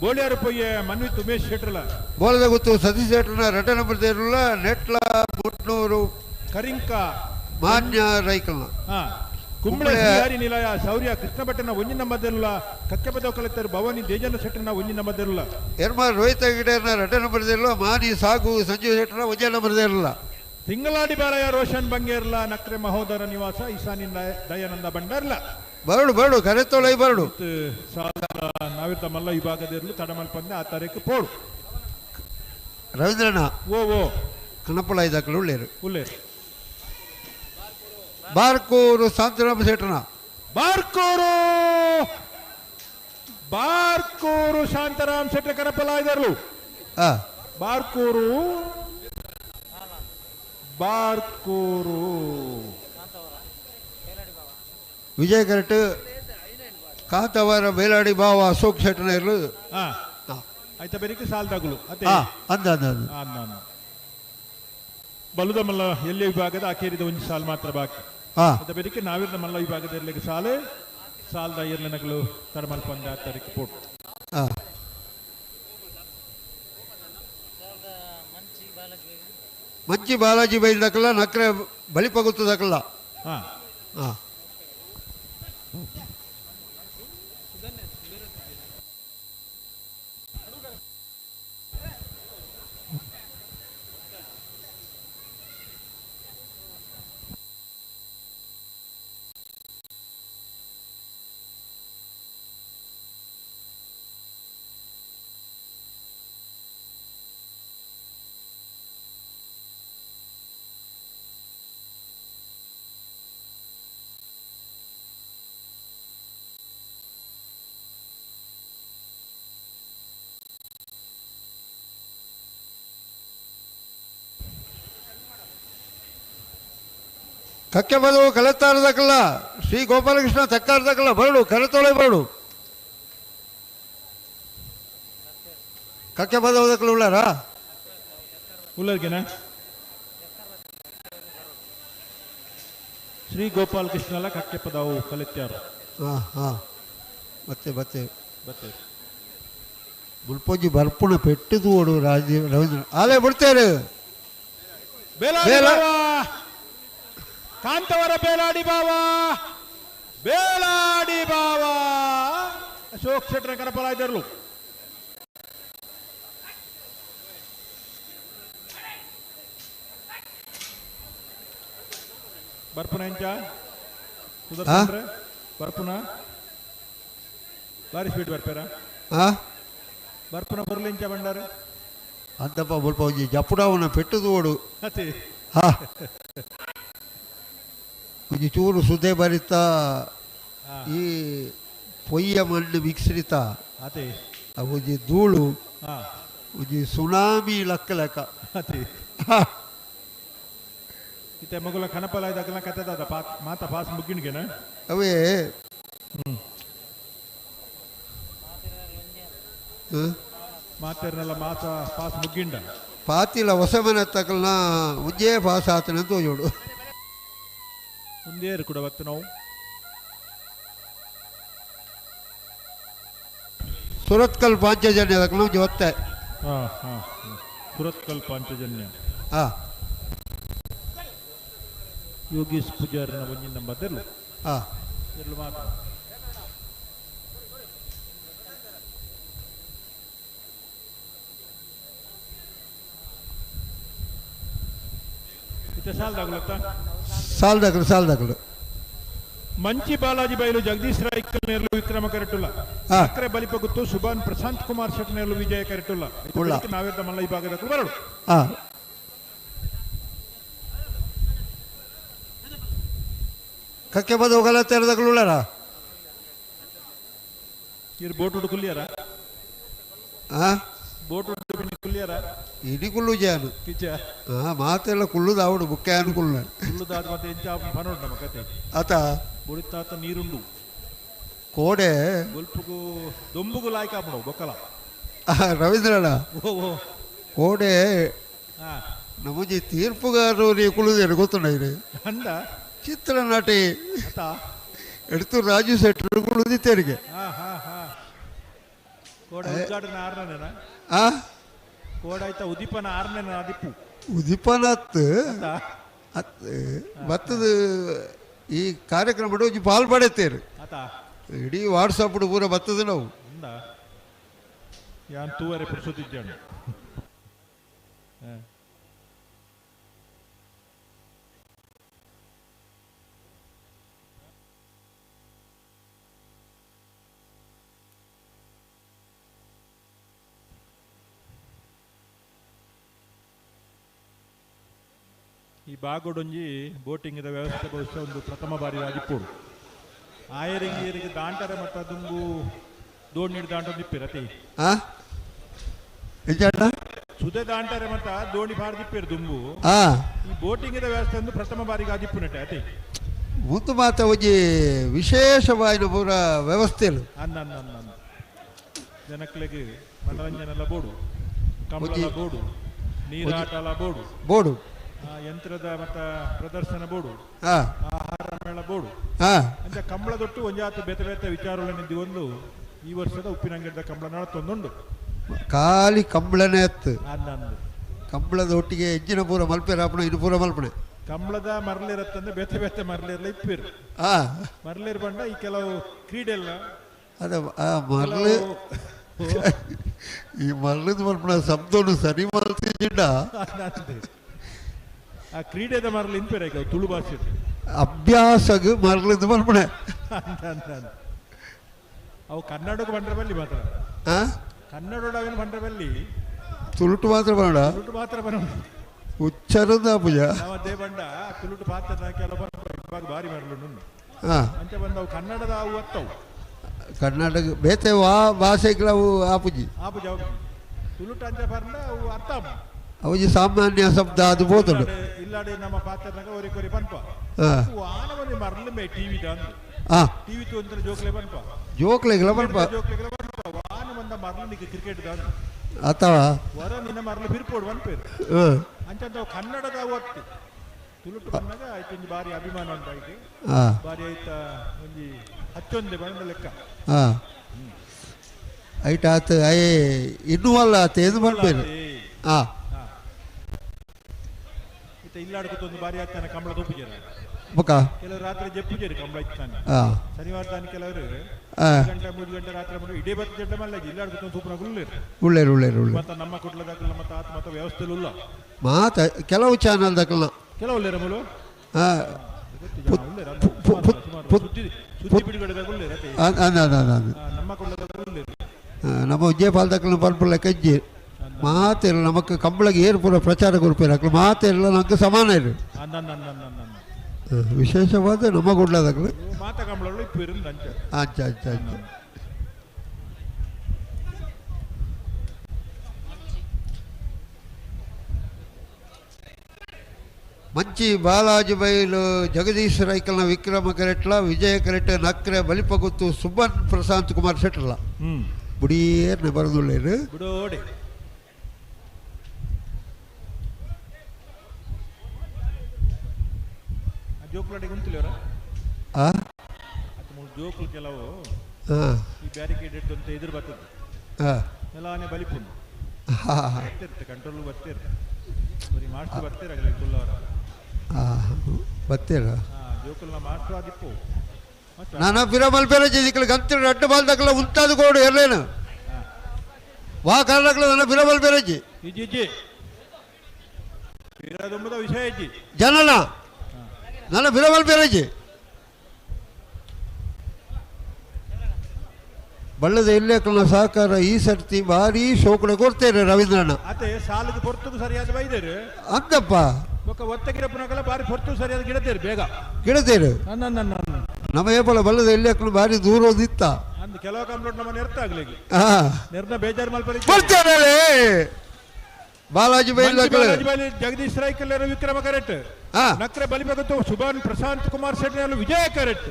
Speaker 11: ಬೋಳಿಯಾರು ಪೊಯ್ಯ ಮನ್ವಿತ್ ಉಮೇಶ್ ಶೆಟ್ರಲ
Speaker 9: ಬೋಲದ ಗೊತ್ತು ಸತೀಶ್ ಶೆಟ್ರನ 2 ನಂಬರ್ದೆಲ್ಲ ನೆಟ್ಲ ಮುಟ್ನೂರು
Speaker 11: ಕರಿಂಕ
Speaker 9: ಮಾನ್ಯ ರೈಕಲ್ನ
Speaker 11: ಕುಂಬಳೆ ನಿಲಯ ಶೌರ್ಯ ಕೃಷ್ಣ ಭಟ್ಟನ ಒಂಜಿ ನಂಬರ್ದೆಲ್ಲ ಕಕ್ಕೆ ಬದವು ಕಲೆತ್ತರು ಭವನಿ ದೇಜನ ಶೆಟ್ಟಿನ ಒಂಜಿ ನಂಬರ್ದೆಲ್ಲ
Speaker 9: ಎರ್ಮಾರ್ ರೋಹಿತ ಗಿಡರ್ನ 2 ನಂಬರ್ದೆಲ್ಲ ಮಾನಿ ಸಾಗು ಸಂಜೀವ್ ಶೆಟ್ರನ 1 ನಂಬರ್ದೆಲ್ಲ
Speaker 11: ತಿಂಗಳಾಡಿ ಬಾಲಯ ರೋಷನ್ ಬಂಗೇರ್ಲ ನಕ್ರೆ ಮಹೋದರ ನಿವಾಸ ಈಶಾನಿ ದಯಾನಂದ ಭಂಡಾರ್ಲ
Speaker 9: ಬರಡು ಕರೆತೋಲೈ ಬರಡು
Speaker 11: ನಾವಿರ್ತ ಮಲ್ಲ ವಿಭಾಗದಿರ್ಲು ತಡಮಲ್ಪಂದೆ ಆ ತಾರೀಕು ಪೋಡು
Speaker 9: ರವೀಂದ್ರನ
Speaker 11: ಓ
Speaker 9: ಕಣಪಳ ಇದಾಕಲು ಉಳ್ಳೇರು ಬಾರ್ಕೂರು ಶಾಂತರಾಮ ಶೆಟ್ಟನ
Speaker 11: ಬಾರ್ಕೂರು ಶಾಂತರಾಮ್ ಶೆಟ್ಟಿ ಕನಪಲ ಇದಾರ್ಲು ಬಾರ್ಕೂರು
Speaker 9: ವಿಜಯ್ ಕರೆಟ್ ಕಾಂತವರ ಬೇಲಾಡಿ ಬಾವ ಅಶೋಕ್ ಶೆಟ್ಟನ ಇರ್ಲು
Speaker 11: ಆಯ್ತಾ ಬೆರಿಕೆ ಸಾಲ್ದಾಗುಲು
Speaker 9: ಅಂದ
Speaker 11: ಬಲುದ ಮಲ್ಲ ಎಲ್ಲಿ ವಿಭಾಗದ ಆಕೇರಿದ ಒಂದು ಸಾಲ್ ಮಾತ್ರ ಬಾಕಿ ಅದ ಬೆರಿಕೆ ನಾವಿರ್ದ ಮಲ್ಲ ವಿಭಾಗದ ಎಲ್ಲಿಗೆ ಸಾಲ್ದ ಎರ್ಲೆನಗಳು ತಡಮಲ್ಪಂದೆ ಆ ತಾರೀಕು ಪೋಟು
Speaker 9: ಮಂಚಿ ಬಾಲಾಜಿ ಬೈದಕಲ್ಲ ನಕ್ರೆ ಬಲಿಪಗುತ್ತದಕಲ್ಲ ಕಕ್ಕೆ ಬದವು ಕಲೆತ್ತಾರದಕ್ಕಲ್ಲ ಶ್ರೀ ಗೋಪಾಲಕೃಷ್ಣ ತೆಕ್ಕಾರದಕ್ಕಲ್ಲ ಬರಡು ಕರೆತೋಳೆ ಬರಡು ಕಕ್ಕೆ ಬದವುದಕ್ಕಲ್ಲ ಉಳ್ಳಾರಾ
Speaker 11: ಉಳ್ಳರ್ಗೆನಾ ಶ್ರೀ ಗೋಪಾಲ್ ಕೃಷ್ಣ ಎಲ್ಲ ಕಕ್ಕೆ ಪದವು ಕಲೆತ್ಯಾರು
Speaker 9: ಮತ್ತೆ ಮುಲ್ಪೊಂಜಿ ಬರ್ಪುಣ ಪೆಟ್ಟದು ಓಡು ರವೀಂದ್ರ ಆಲೇ ಬಿಡ್ತೇರು
Speaker 11: ಕಾಂತವರ ಬೇಲಾಡಿ ಬಾವ ಅಶೋಕ್ ಶೆಟ್ರ ಕನಪಲ ಇದ್ದರ್ಲು ಬರ್ಪುನ ಇಂಚ ಸುದರ್ಶನ್ ಬರ್ಪುನ ಬಾರಿ ಸ್ಪೀಡ್ ಬರ್ಪೇರ ಬರ್ಪುನ ಬರ್ಲಿಂಚ ಬಂಡಾರ
Speaker 9: ಅಂತಪ್ಪ ಮುಲ್ಪ ಒಂಜಿ ಜಪ್ಪುಡವನ ಪೆಟ್ಟದು ಓಡು ಒಂಜಿ ಚೂರು ಸುದೆ ಬರಿತ ಈ ಪೊಯ್ಯ ಮಣ್ಣು ಮಿಕ್ಸ್ರಿತ ಒಂಜಿ ಧೂಳು ಒಂಜಿ ಸುನಾಮಿ ಲೆಕ್ಕ
Speaker 11: ಇತ್ತೆ ಮಗುಲ ಕನಪಲ ಇದಾಗಲ್ಲ ಕತ್ತದ ಮಾತ ಪಾಸ್ ಮುಗ್ಗಿನ್ಗೆನ
Speaker 9: ಅವೇ
Speaker 11: ಮಾತೇರ್ನೆಲ್ಲ ಮಾತ ಪಾಸ್ ಮುಗ್ಗಿಂಡ
Speaker 9: ಪಾತಿಲ ಹೊಸ ಮನೆ ತಕಲ್ನ ಒಂಜೇ ಪಾಸ್ ಆತನಂತ ಜೋಡು
Speaker 11: ಒಂದೇರು ಕೂಡ ಬತ್ತು ನಾವು
Speaker 9: ಸುರತ್ಕಲ್ ಪಾಂಚಜನ್ಯ ಅದಕ್ಕೆ ಜೊತ್ತೆ
Speaker 11: ಹಾಂ ಹಾಂ ಸುರತ್ಕಲ್ ಪಾಂಚಜನ್ಯ
Speaker 9: ಹಾಂ
Speaker 11: ಯೋಗೀಶ್ ಪೂಜಾರಿನ ಒಂಜಿನ ಬದಲು
Speaker 9: ಹಾಂ
Speaker 11: ಎಲ್ಲ ಮಾತ್ರ ಇತ್ತೆ
Speaker 9: ಸಾಲ್ದಾಗಲು
Speaker 11: ಮಂಚಿ ಬಾಲಾಜಿ ಬೈಲು ಜಗದೀಶ್ ರಾಯ್ಕಲ್ ನೇರ್ಲು ವಿಕ್ರಮ ಕರೆಟುಲ್ಲ ಅಕ್ರೆ ಬಲಿಪಗುತ್ತು ಸುಭಾನ್ ಪ್ರಶಾಂತ್ ಕುಮಾರ್ ಶೆಟ್ ನೇರ್ಲು ವಿಜಯ ಕರೆಟುಲ್ಲ ನಾವೇದ ಮಲ್ಲ ಈ ಭಾಗದ ಬರಡು
Speaker 9: ಕಕ್ಕೆ ಬದ ಹೋಗಲ್ಲ ತೆರೆದಗಳುಳ್ಳಾರ
Speaker 11: ಇರ್ ಬೋಟ್ ಹುಡುಕುಲ್ಯಾರ ಬೋಟ್ ಹುಡುಕು ಕುಲ್ಯಾರ
Speaker 9: ಇಡಿ ಕುಲ್ಲು ಜಾನು ಮಾತೆಲ್ಲ ಕುಳ್ಳುದ ಅವಡು ಬುಕ್ಕೆ ಅನುಕುಲ್ಲ
Speaker 11: ಕುಳ್ಳುದಾದ ಮತ್ತೆ ಎಂಚ ಪನೋಡು ನಮ್ಮ ಕತೆ
Speaker 9: ಆತ
Speaker 11: ಬುಡಿತಾತ ನೀರುಂಡು
Speaker 9: ಕೋಡೆ
Speaker 11: ಗೊಲ್ಪುಗು ದೊಂಬುಗು ಲಾಯ್ಕ ಆಪಡು ಬೊಕ್ಕಲ
Speaker 9: ರವೀಂದ್ರಣ್ಣ
Speaker 11: ಓ
Speaker 9: ಕೋಡೆ ನಮಜಿ ತೀರ್ಪುಗಾರರು ನೀ ಕುಳಿದೇನು ಗೊತ್ತುಂಡ ಇದು
Speaker 11: ಅಂದ
Speaker 9: ಚಿತ್ರನಟಿ ಎಡ್ತು ರಾಜು ಶೆಟ್ಟರು ಕುಳಿದಿತ್ತೇರಿಗೆ
Speaker 11: ಕೋಡೆ ಉದ್ಘಾಟನೆ ಆರ್ನೇನ ಕೋಡೆ ಆಯ್ತಾ ಉದೀಪನ ಆರ್ನೇನ ಅದಿಪ್ಪು
Speaker 9: ಉದೀಪನತ್ತು ಮತ್ತದು ಈ ಕಾರ್ಯಕ್ರಮ ಪಾಲ್ಪಡುತ್ತೇವೆ ಇಡೀ ವಾಟ್ಸಪ್ ಪೂರ ಬರ್ತದೆ ನಾವು
Speaker 11: ಯಾನ್ ತೂವರೆ ಪುರ್ಸೊತ್ತಿದ್ದೇನೆ ಈ ಬಾಗೋಡೊಂಜಿ ಬೋಟಿಂಗ್ದ ವ್ಯವಸ್ಥೆ ಬಹುಶಃ ಒಂದು ಪ್ರಥಮ ಬಾರಿ ಆಗಿಪ್ಪೋಡು ಆಯರಿಂಗಿಯರಿಗೆ ದಾಂಟರೆ ಮತ್ತು ದುಂಬು ದೋಣಿ ದಾಂಟ ದಿಪ್ಪಿರತಿ ಸುದೆ ದಾಂಟರೆ ಮತ್ತ ದೋಣಿ ಬಾರಿ ದಿಪ್ಪಿರು ದುಂಬು ಈ ಬೋಟಿಂಗ್ದ ವ್ಯವಸ್ಥೆ ಒಂದು ಪ್ರಥಮ ಬಾರಿಗೆ ಆಗಿಪ್ಪು ನಟೆ ಅತಿ
Speaker 9: ಮುತ್ತು ಮಾತ ಒಂಜಿ ವಿಶೇಷವಾದ ಪೂರ ವ್ಯವಸ್ಥೆ
Speaker 11: ಅನ್ನ ಜನಕ್ಲೆಗೆ ಮನರಂಜನೆಲ್ಲ ಬೋಡು ಕಂಬಳ ಬೋಡು ನೀರಾಟಲ
Speaker 9: ಬೋಡು
Speaker 11: ಯಂತ್ರದ ಮತ್ತ ಪ್ರದರ್ಶನ ಬೋಡು ಆಹಾರ ಮೇಳ ಬೋಡು ಅಂತ ಕಂಬಳ ತೊಟ್ಟು ಒಂಜಾತು ಬೇತೆ ಬೇತೆ ವಿಚಾರಗಳಿದ್ದು ಒಂದು ಈ ವರ್ಷದ ಉಪ್ಪಿನಂಗಡಿದ ಕಂಬಳ ನಡತ್ತೊಂದುಂಡು
Speaker 9: ಖಾಲಿ ಕಂಬಳನೇ ಎತ್ತು
Speaker 11: ಅಂದಂದು
Speaker 9: ಕಂಬಳದ ಒಟ್ಟಿಗೆ ಹೆಜ್ಜಿನ ಪೂರ ಮಲ್ಪೇರಾಪಣ ಇದು ಪೂರ ಮಲ್ಪಣೆ
Speaker 11: ಕಂಬಳದ ಮರಳಿರತ್ತಂದ್ರೆ ಬೇತೆ ಬೇತೆ ಮರಳಿರಲ್ಲ ಇಪ್ಪಿರು ಮರಳಿರ್ ಬಂಡ ಈ ಕೆಲವು ಕ್ರೀಡೆ ಎಲ್ಲ
Speaker 9: ಅದ ಮರಳು ಈ ಮರಳದ ಮಲ್ಪಣ ಶಬ್ದವನ್ನು ಸರಿ ಮಲ್ತಿದ್ದ
Speaker 11: ಆ ಕ್ರೀಡೆದ ಮರಳು ಇಂಪೇರ ತುಳು ಭಾಷೆ
Speaker 9: ಅಭ್ಯಾಸಗ ಮರಳದ ಮಲ್ಪಣೆ
Speaker 11: ಅವು ಕನ್ನಡಕ್ಕೆ ಬಂಡ್ರ ಬಲ್ಲಿ ಮಾತ್ರ ಕನ್ನಡ ಬಂಡ್ರ ಬಲ್ಲಿ
Speaker 9: ತುಳುಟು ಮಾತ್ರ ಬರೋಣ
Speaker 11: ತುಳುಟು ಮಾತ್ರ ಬರೋಣ
Speaker 9: ಉಚ್ಚರದ ಪೂಜ
Speaker 11: ಅದೇ ಬಂಡ ತುಳುಟು ಪಾತ್ರ ಕೆಲವು ಇವಾಗ ಭಾರಿ ಮರಳು ಅಂತ ಬಂದವು ಕನ್ನಡದ ಅವು ಅತ್ತವು
Speaker 9: ಕರ್ನಾಟಕ ಬೇತೆ ಭಾಷೆಗಳವು ಆಪುಜಿ
Speaker 11: ತುಳುಟು ಅಂತ ಬಂದ ಅವು ಅರ್ಥ
Speaker 9: ಅವಜಿ ಸಾಮಾನ್ಯ ಶಬ್ದ ಅದು ಬೋತುಂಡು
Speaker 11: ಇಲ್ಲಾಡಿ ನಮ್ಮ ಪಾತ್ರನಾಗ ಒರಿ ಪನ್ಪ ಆನವನಿ ಮರಳು ಮೇ ಟಿವಿ ಟಿವಿ ತೋಂತರ ಜೋಕ್ಲೆ ಪನ್ಪ
Speaker 9: ಜೋಕ್ಲೆಗಳ ಪನ್ಪ
Speaker 11: ವಾನ ಬಂದ ಮರಳಿಗೆ ಕ್ರಿಕೆಟ್ ದಾನು
Speaker 9: ಅಥವಾ
Speaker 11: ವರ ನಿನ್ನ ಮರಳು ಬಿರ್ಪೋಡು ಪನ್ಪೇರು ಅಂತ ಕನ್ನಡದ ಒಟ್ಟು ತುಳುಟು ಬಂದಾಗ ಆಯ್ತು ಒಂದು ಬಾರಿ ಅಭಿಮಾನ ಉಂಟಾಯ್ತು ಬಾರಿ ಆಯ್ತಾ ಒಂದು ಹತ್ತೊಂದೇ ಬಂದ ಲೆಕ್ಕ
Speaker 9: ಐಟ್ ಆತ ಇನ್ನೂ ಅಲ್ಲ ಆತ ಏನು ಮಾಡ್ಬೇಕು
Speaker 11: ಇಲ್ಲಾಡ್ಕೊತ್ತೊಂದು ಬಾರಿ ಆಗ್ತಾನೆ ಕಂಬಳ ತಪ್ಪಿಜಾರ ಕೆಲವರು ರಾತ್ರಿ ಜಪ್ಪುಜಾರಿ ಕಂಬಳ ಇತ್ತಾನೆ ಶನಿವಾರ ತಾನೆ ಕೆಲವರು 2 ಗಂಟೆ ರಾತ್ರಿ ಇಡೀ ಬತ್ತ ಜಡ್ಡ ಮಲ್ಲ ಇಲ್ಲಾಡ್ಕೊತ್ತೊಂದು ಸೂಪರ್
Speaker 9: ಉಳ್ಳೇರು
Speaker 11: ಮತ್ತೆ ನಮ್ಮ ಕುಟ್ಲದಾಗಲ್ಲ ಮತ್ತೆ ಆತ ಮತ್ತೆ ವ್ಯವಸ್ಥೆ ಇಲ್ಲ
Speaker 9: ಮಾತ ಕೆಲವು ಚಾನಲ್ ದಕ್ಕಲ್ಲ
Speaker 11: ಕೆಲವು ಉಳ್ಳೇರ ಮೂಲು ನಮ್ಮ ಕುಟ್ಲದಾಗ
Speaker 9: ನಮ್ಮ ಉಜ್ಜೇಪಾಲ್ ದಕ್ಕಲ್ಲ ಪಲ್ಪುಲ್ಲ ಕಜ್ಜಿ ಮಾತೆಲ್ಲ ನಮಕ್ ಕಂಬಳಗೆ ಏರು ಪೂರ ಪ್ರಚಾರ ಕೊಡ್ಪೇರು ಮಾತೆಲ್ಲ ನಮ್ಗೆ ಸಮಾನ ಇರು ವಿಶೇಷವಾದ ನಮ್ಮ ಗುಡ್ಲದಾಗಲು ಅಂಚ ಅಂಚ ಅಂಚ ಮಂಚಿ ಬಾಲಾಜಿ ಬೈಲು ಜಗದೀಶ್ ರೈಕಲ್ನ ವಿಕ್ರಮ ಕರೆಟ್ಲ ವಿಜಯ ಕರೆಟ್ ನಕ್ರೆ ಬಲಿಪಗುತ್ತು ಸುಬ್ಬನ್ ಪ್ರಶಾಂತ್ ಕುಮಾರ್ ಶೆಟ್ರಲ್ಲ ಬುಡೀರ್ನೆ ಬರದುಳ್ಳೇರು
Speaker 11: ಜೋಕ್ಲಾಡಿ ಗುಂತಿಲ್ಲವರ ಜೋಕ್ಲು ಕೆಲವು ಈ ಬ್ಯಾರಿಕೇಡ್ ಇಟ್ಟು ಅಂತ ಎದುರು ಬರ್ತದೆ ಎಲ್ಲಾನೆ ಬಲಿಪುಂಡು ಬರ್ತಿರ್ತೆ ಕಂಟ್ರೋಲ್ ಬರ್ತಿರ್ತೆ ಬರೀ ಮಾಸ್ಟರ್ ಬರ್ತಿರಾಗಲಿ ಕುಲ್ಲವರ
Speaker 9: ಬರ್ತೀರ
Speaker 11: ಜೋಕುಲ್ನ ಮಾಸ್ಟರ್ ಆದಿಪ್ಪು
Speaker 9: ನಾನು ಬಿರಮಲ್ ಬೇರೆ ಜಿಕ್ಕಲು ಗಂತಿರ ಅಡ್ಡ ಬಾಲ್ದಾಗಲ ಉಂಟಾದ ಕೋಡು ಎರ್ಲೇನು ವಾ ಕಾರಣಗಳು ನನ್ನ ಬಿರಮಲ್ ಬೇರೆಜಿ
Speaker 11: ಇಜ್ಜಿ ಇರೋದೊಂಬದ ವಿಷಯ ಇಜ್ಜಿ
Speaker 9: ಜನನ ನನ್ನ ಬಿರಮಲ್ ಬೇರೆಜಿ ಬಳ್ಳದ ಇಲ್ಲೇಕಲ್ನ ಸಹಕಾರ ಈ ಸರ್ತಿ ಭಾರಿ ಶೋಕಡ ಕೊಡ್ತೇನೆ ರವೀಂದ್ರಣ್ಣ
Speaker 11: ಅದೇ ಸಾಲಿಗೆ ಪೊರ್ತುಗೂ ಸರಿಯಾದ ಬೈದೇರು
Speaker 9: ಅಂತಪ್ಪ
Speaker 11: ಒತ್ತ ಗಿಡಪ್ಪನಕಲ್ಲ ಬಾರಿ ಪೊರ್ತು ಸರಿಯಾದ ಗಿಡತೇರು ಬೇಗ
Speaker 9: ಗಿಡತೇರು ನಮ್ಮ ಏಪಲ ಬಳ್ಳದ ಇಲ್ಲೇಕಲ್ ಭಾರಿ ದೂರ ಓದಿತ್ತ
Speaker 11: ಅಂದ್ ಕೆಲವು ಕಂಪ್ಲೇಂಟ್ ನಮ್ಮ ನೆರ್ತ ಆಗ್ಲಿಕ್ಕೆ ನೆರ್ನ ಬೇಜಾರು ಮಲ್ಪರಿ
Speaker 9: ಬಾಲಾಜಿ ಬೈಲಿ
Speaker 11: ಜಗದೀಶ್ ರಾಯ್ಕಲ್ಲರು ವಿಕ್ರಮ ಕರೆಕ್ಟ್ ನಕ್ರೆ ಬಲಿಬಗತ್ತು ಸುಭಾನ್ ಪ್ರಶಾಂತ್ ಕುಮಾರ್ ಶೆಟ್ಟಿ ವಿಜಯ ಕರೆಕ್ಟ್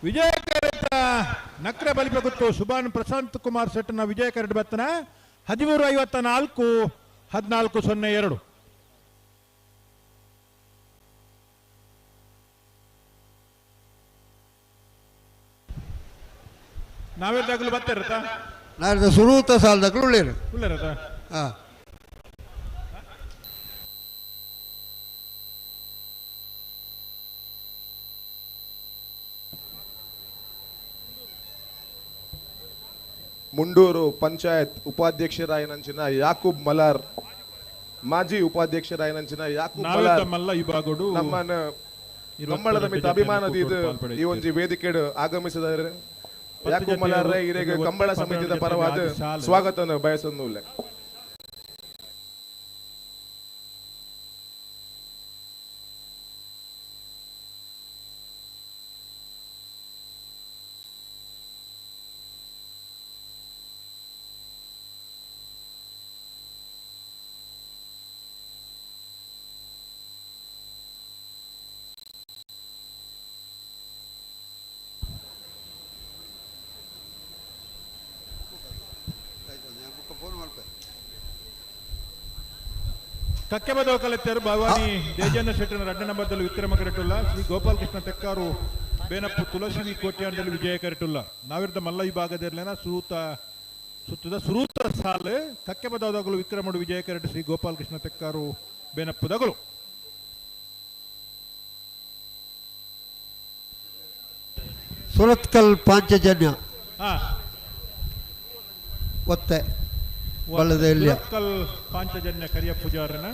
Speaker 11: ವಿಜಯ ಕರೆತ್ತ ನಕ್ರೆ ಬಲಿಬಗುತ್ತು ಸುಭಾನ್ ಪ್ರಶಾಂತ್ ಕುಮಾರ್ ಶೆಟ್ಟನ ವಿಜಯ ಕರೆಕ್ಟ್ ಬತ್ತನ 13:54 14:02 ನಾವೇದಾಗಲು ಬರ್ತಿರತ್ತ
Speaker 9: ನಾಳೆ ಸುರೂತ ಸಾಲದಾಗಲು ಉಳ್ಳೇರು
Speaker 11: ಉಳ್ಳೇರತ್ತ
Speaker 22: ಮುಂಡೂರು ಪಂಚಾಯತ್ ಉಪಾಧ್ಯಕ್ಷರಾಯನಂಚಿನ ಯಾಕೂಬ್ ಮಲಾರ್ ಮಾಜಿ ಉಪಾಧ್ಯಕ್ಷರಾಯನಂಚಿನ ಯಾಕೂಬ್ ಮಲಾರ್ ನಮ್ಮನ್ನ ಕಂಬಳದ ಮಿತ ಅಭಿಮಾನದ ಇದು ಈ ಒಂದು ವೇದಿಕೆಡು ಆಗಮಿಸಿದ್ದಾರೆ ಯಾಕೂಬ್ ಮಲಾರ್ ಇವರಿಗೆ ಕಂಬಳ ಸಮಿತಿಯ ಪರವಾದ ಸ್ವಾಗತವನ್ನು ಬಯಸಲು
Speaker 11: ಕಕ್ಕೆ ಬದವಕಲೆತ್ತರು ಭವಾನಿ ದೇಜನ್ನ ಶೆಟ್ಟನ 2 ನಂಬರ್ದಲ್ಲಿ ವಿಕ್ರಮ ಕರೆಟುಲ್ಲ ಶ್ರೀ ಗೋಪಾಲಕೃಷ್ಣ ತೆಕ್ಕಾರು ಬೇನಪ್ಪು ತುಳಸಿ ಕೋಟ್ಯಾಂಡಲ್ಲಿ ವಿಜಯ ಕರೆಟುಲ್ಲ ನಾವಿರ್ದ ಮಲ್ಲ ವಿಭಾಗದಲ್ಲಿನ ಸುತ್ತದ ಸುರೂತ ಸಾಲು ಕಕ್ಕೆ ಬದವದಗಳು ವಿಕ್ರಮಡು ವಿಜಯ ಕರೆಟು ಶ್ರೀ ಗೋಪಾಲಕೃಷ್ಣ ತೆಕ್ಕಾರು ಬೇನಪ್ಪುದಗಳು
Speaker 9: ಸುರತ್ಕಲ್ ಪಾಂಚಜನ್ಯ ಒತ್ತೆ
Speaker 11: ಸುರತ್ಕಲ್ ಪಾಂಚಜನ್ಯ ಕರಿಯ ಪೂಜಾರನ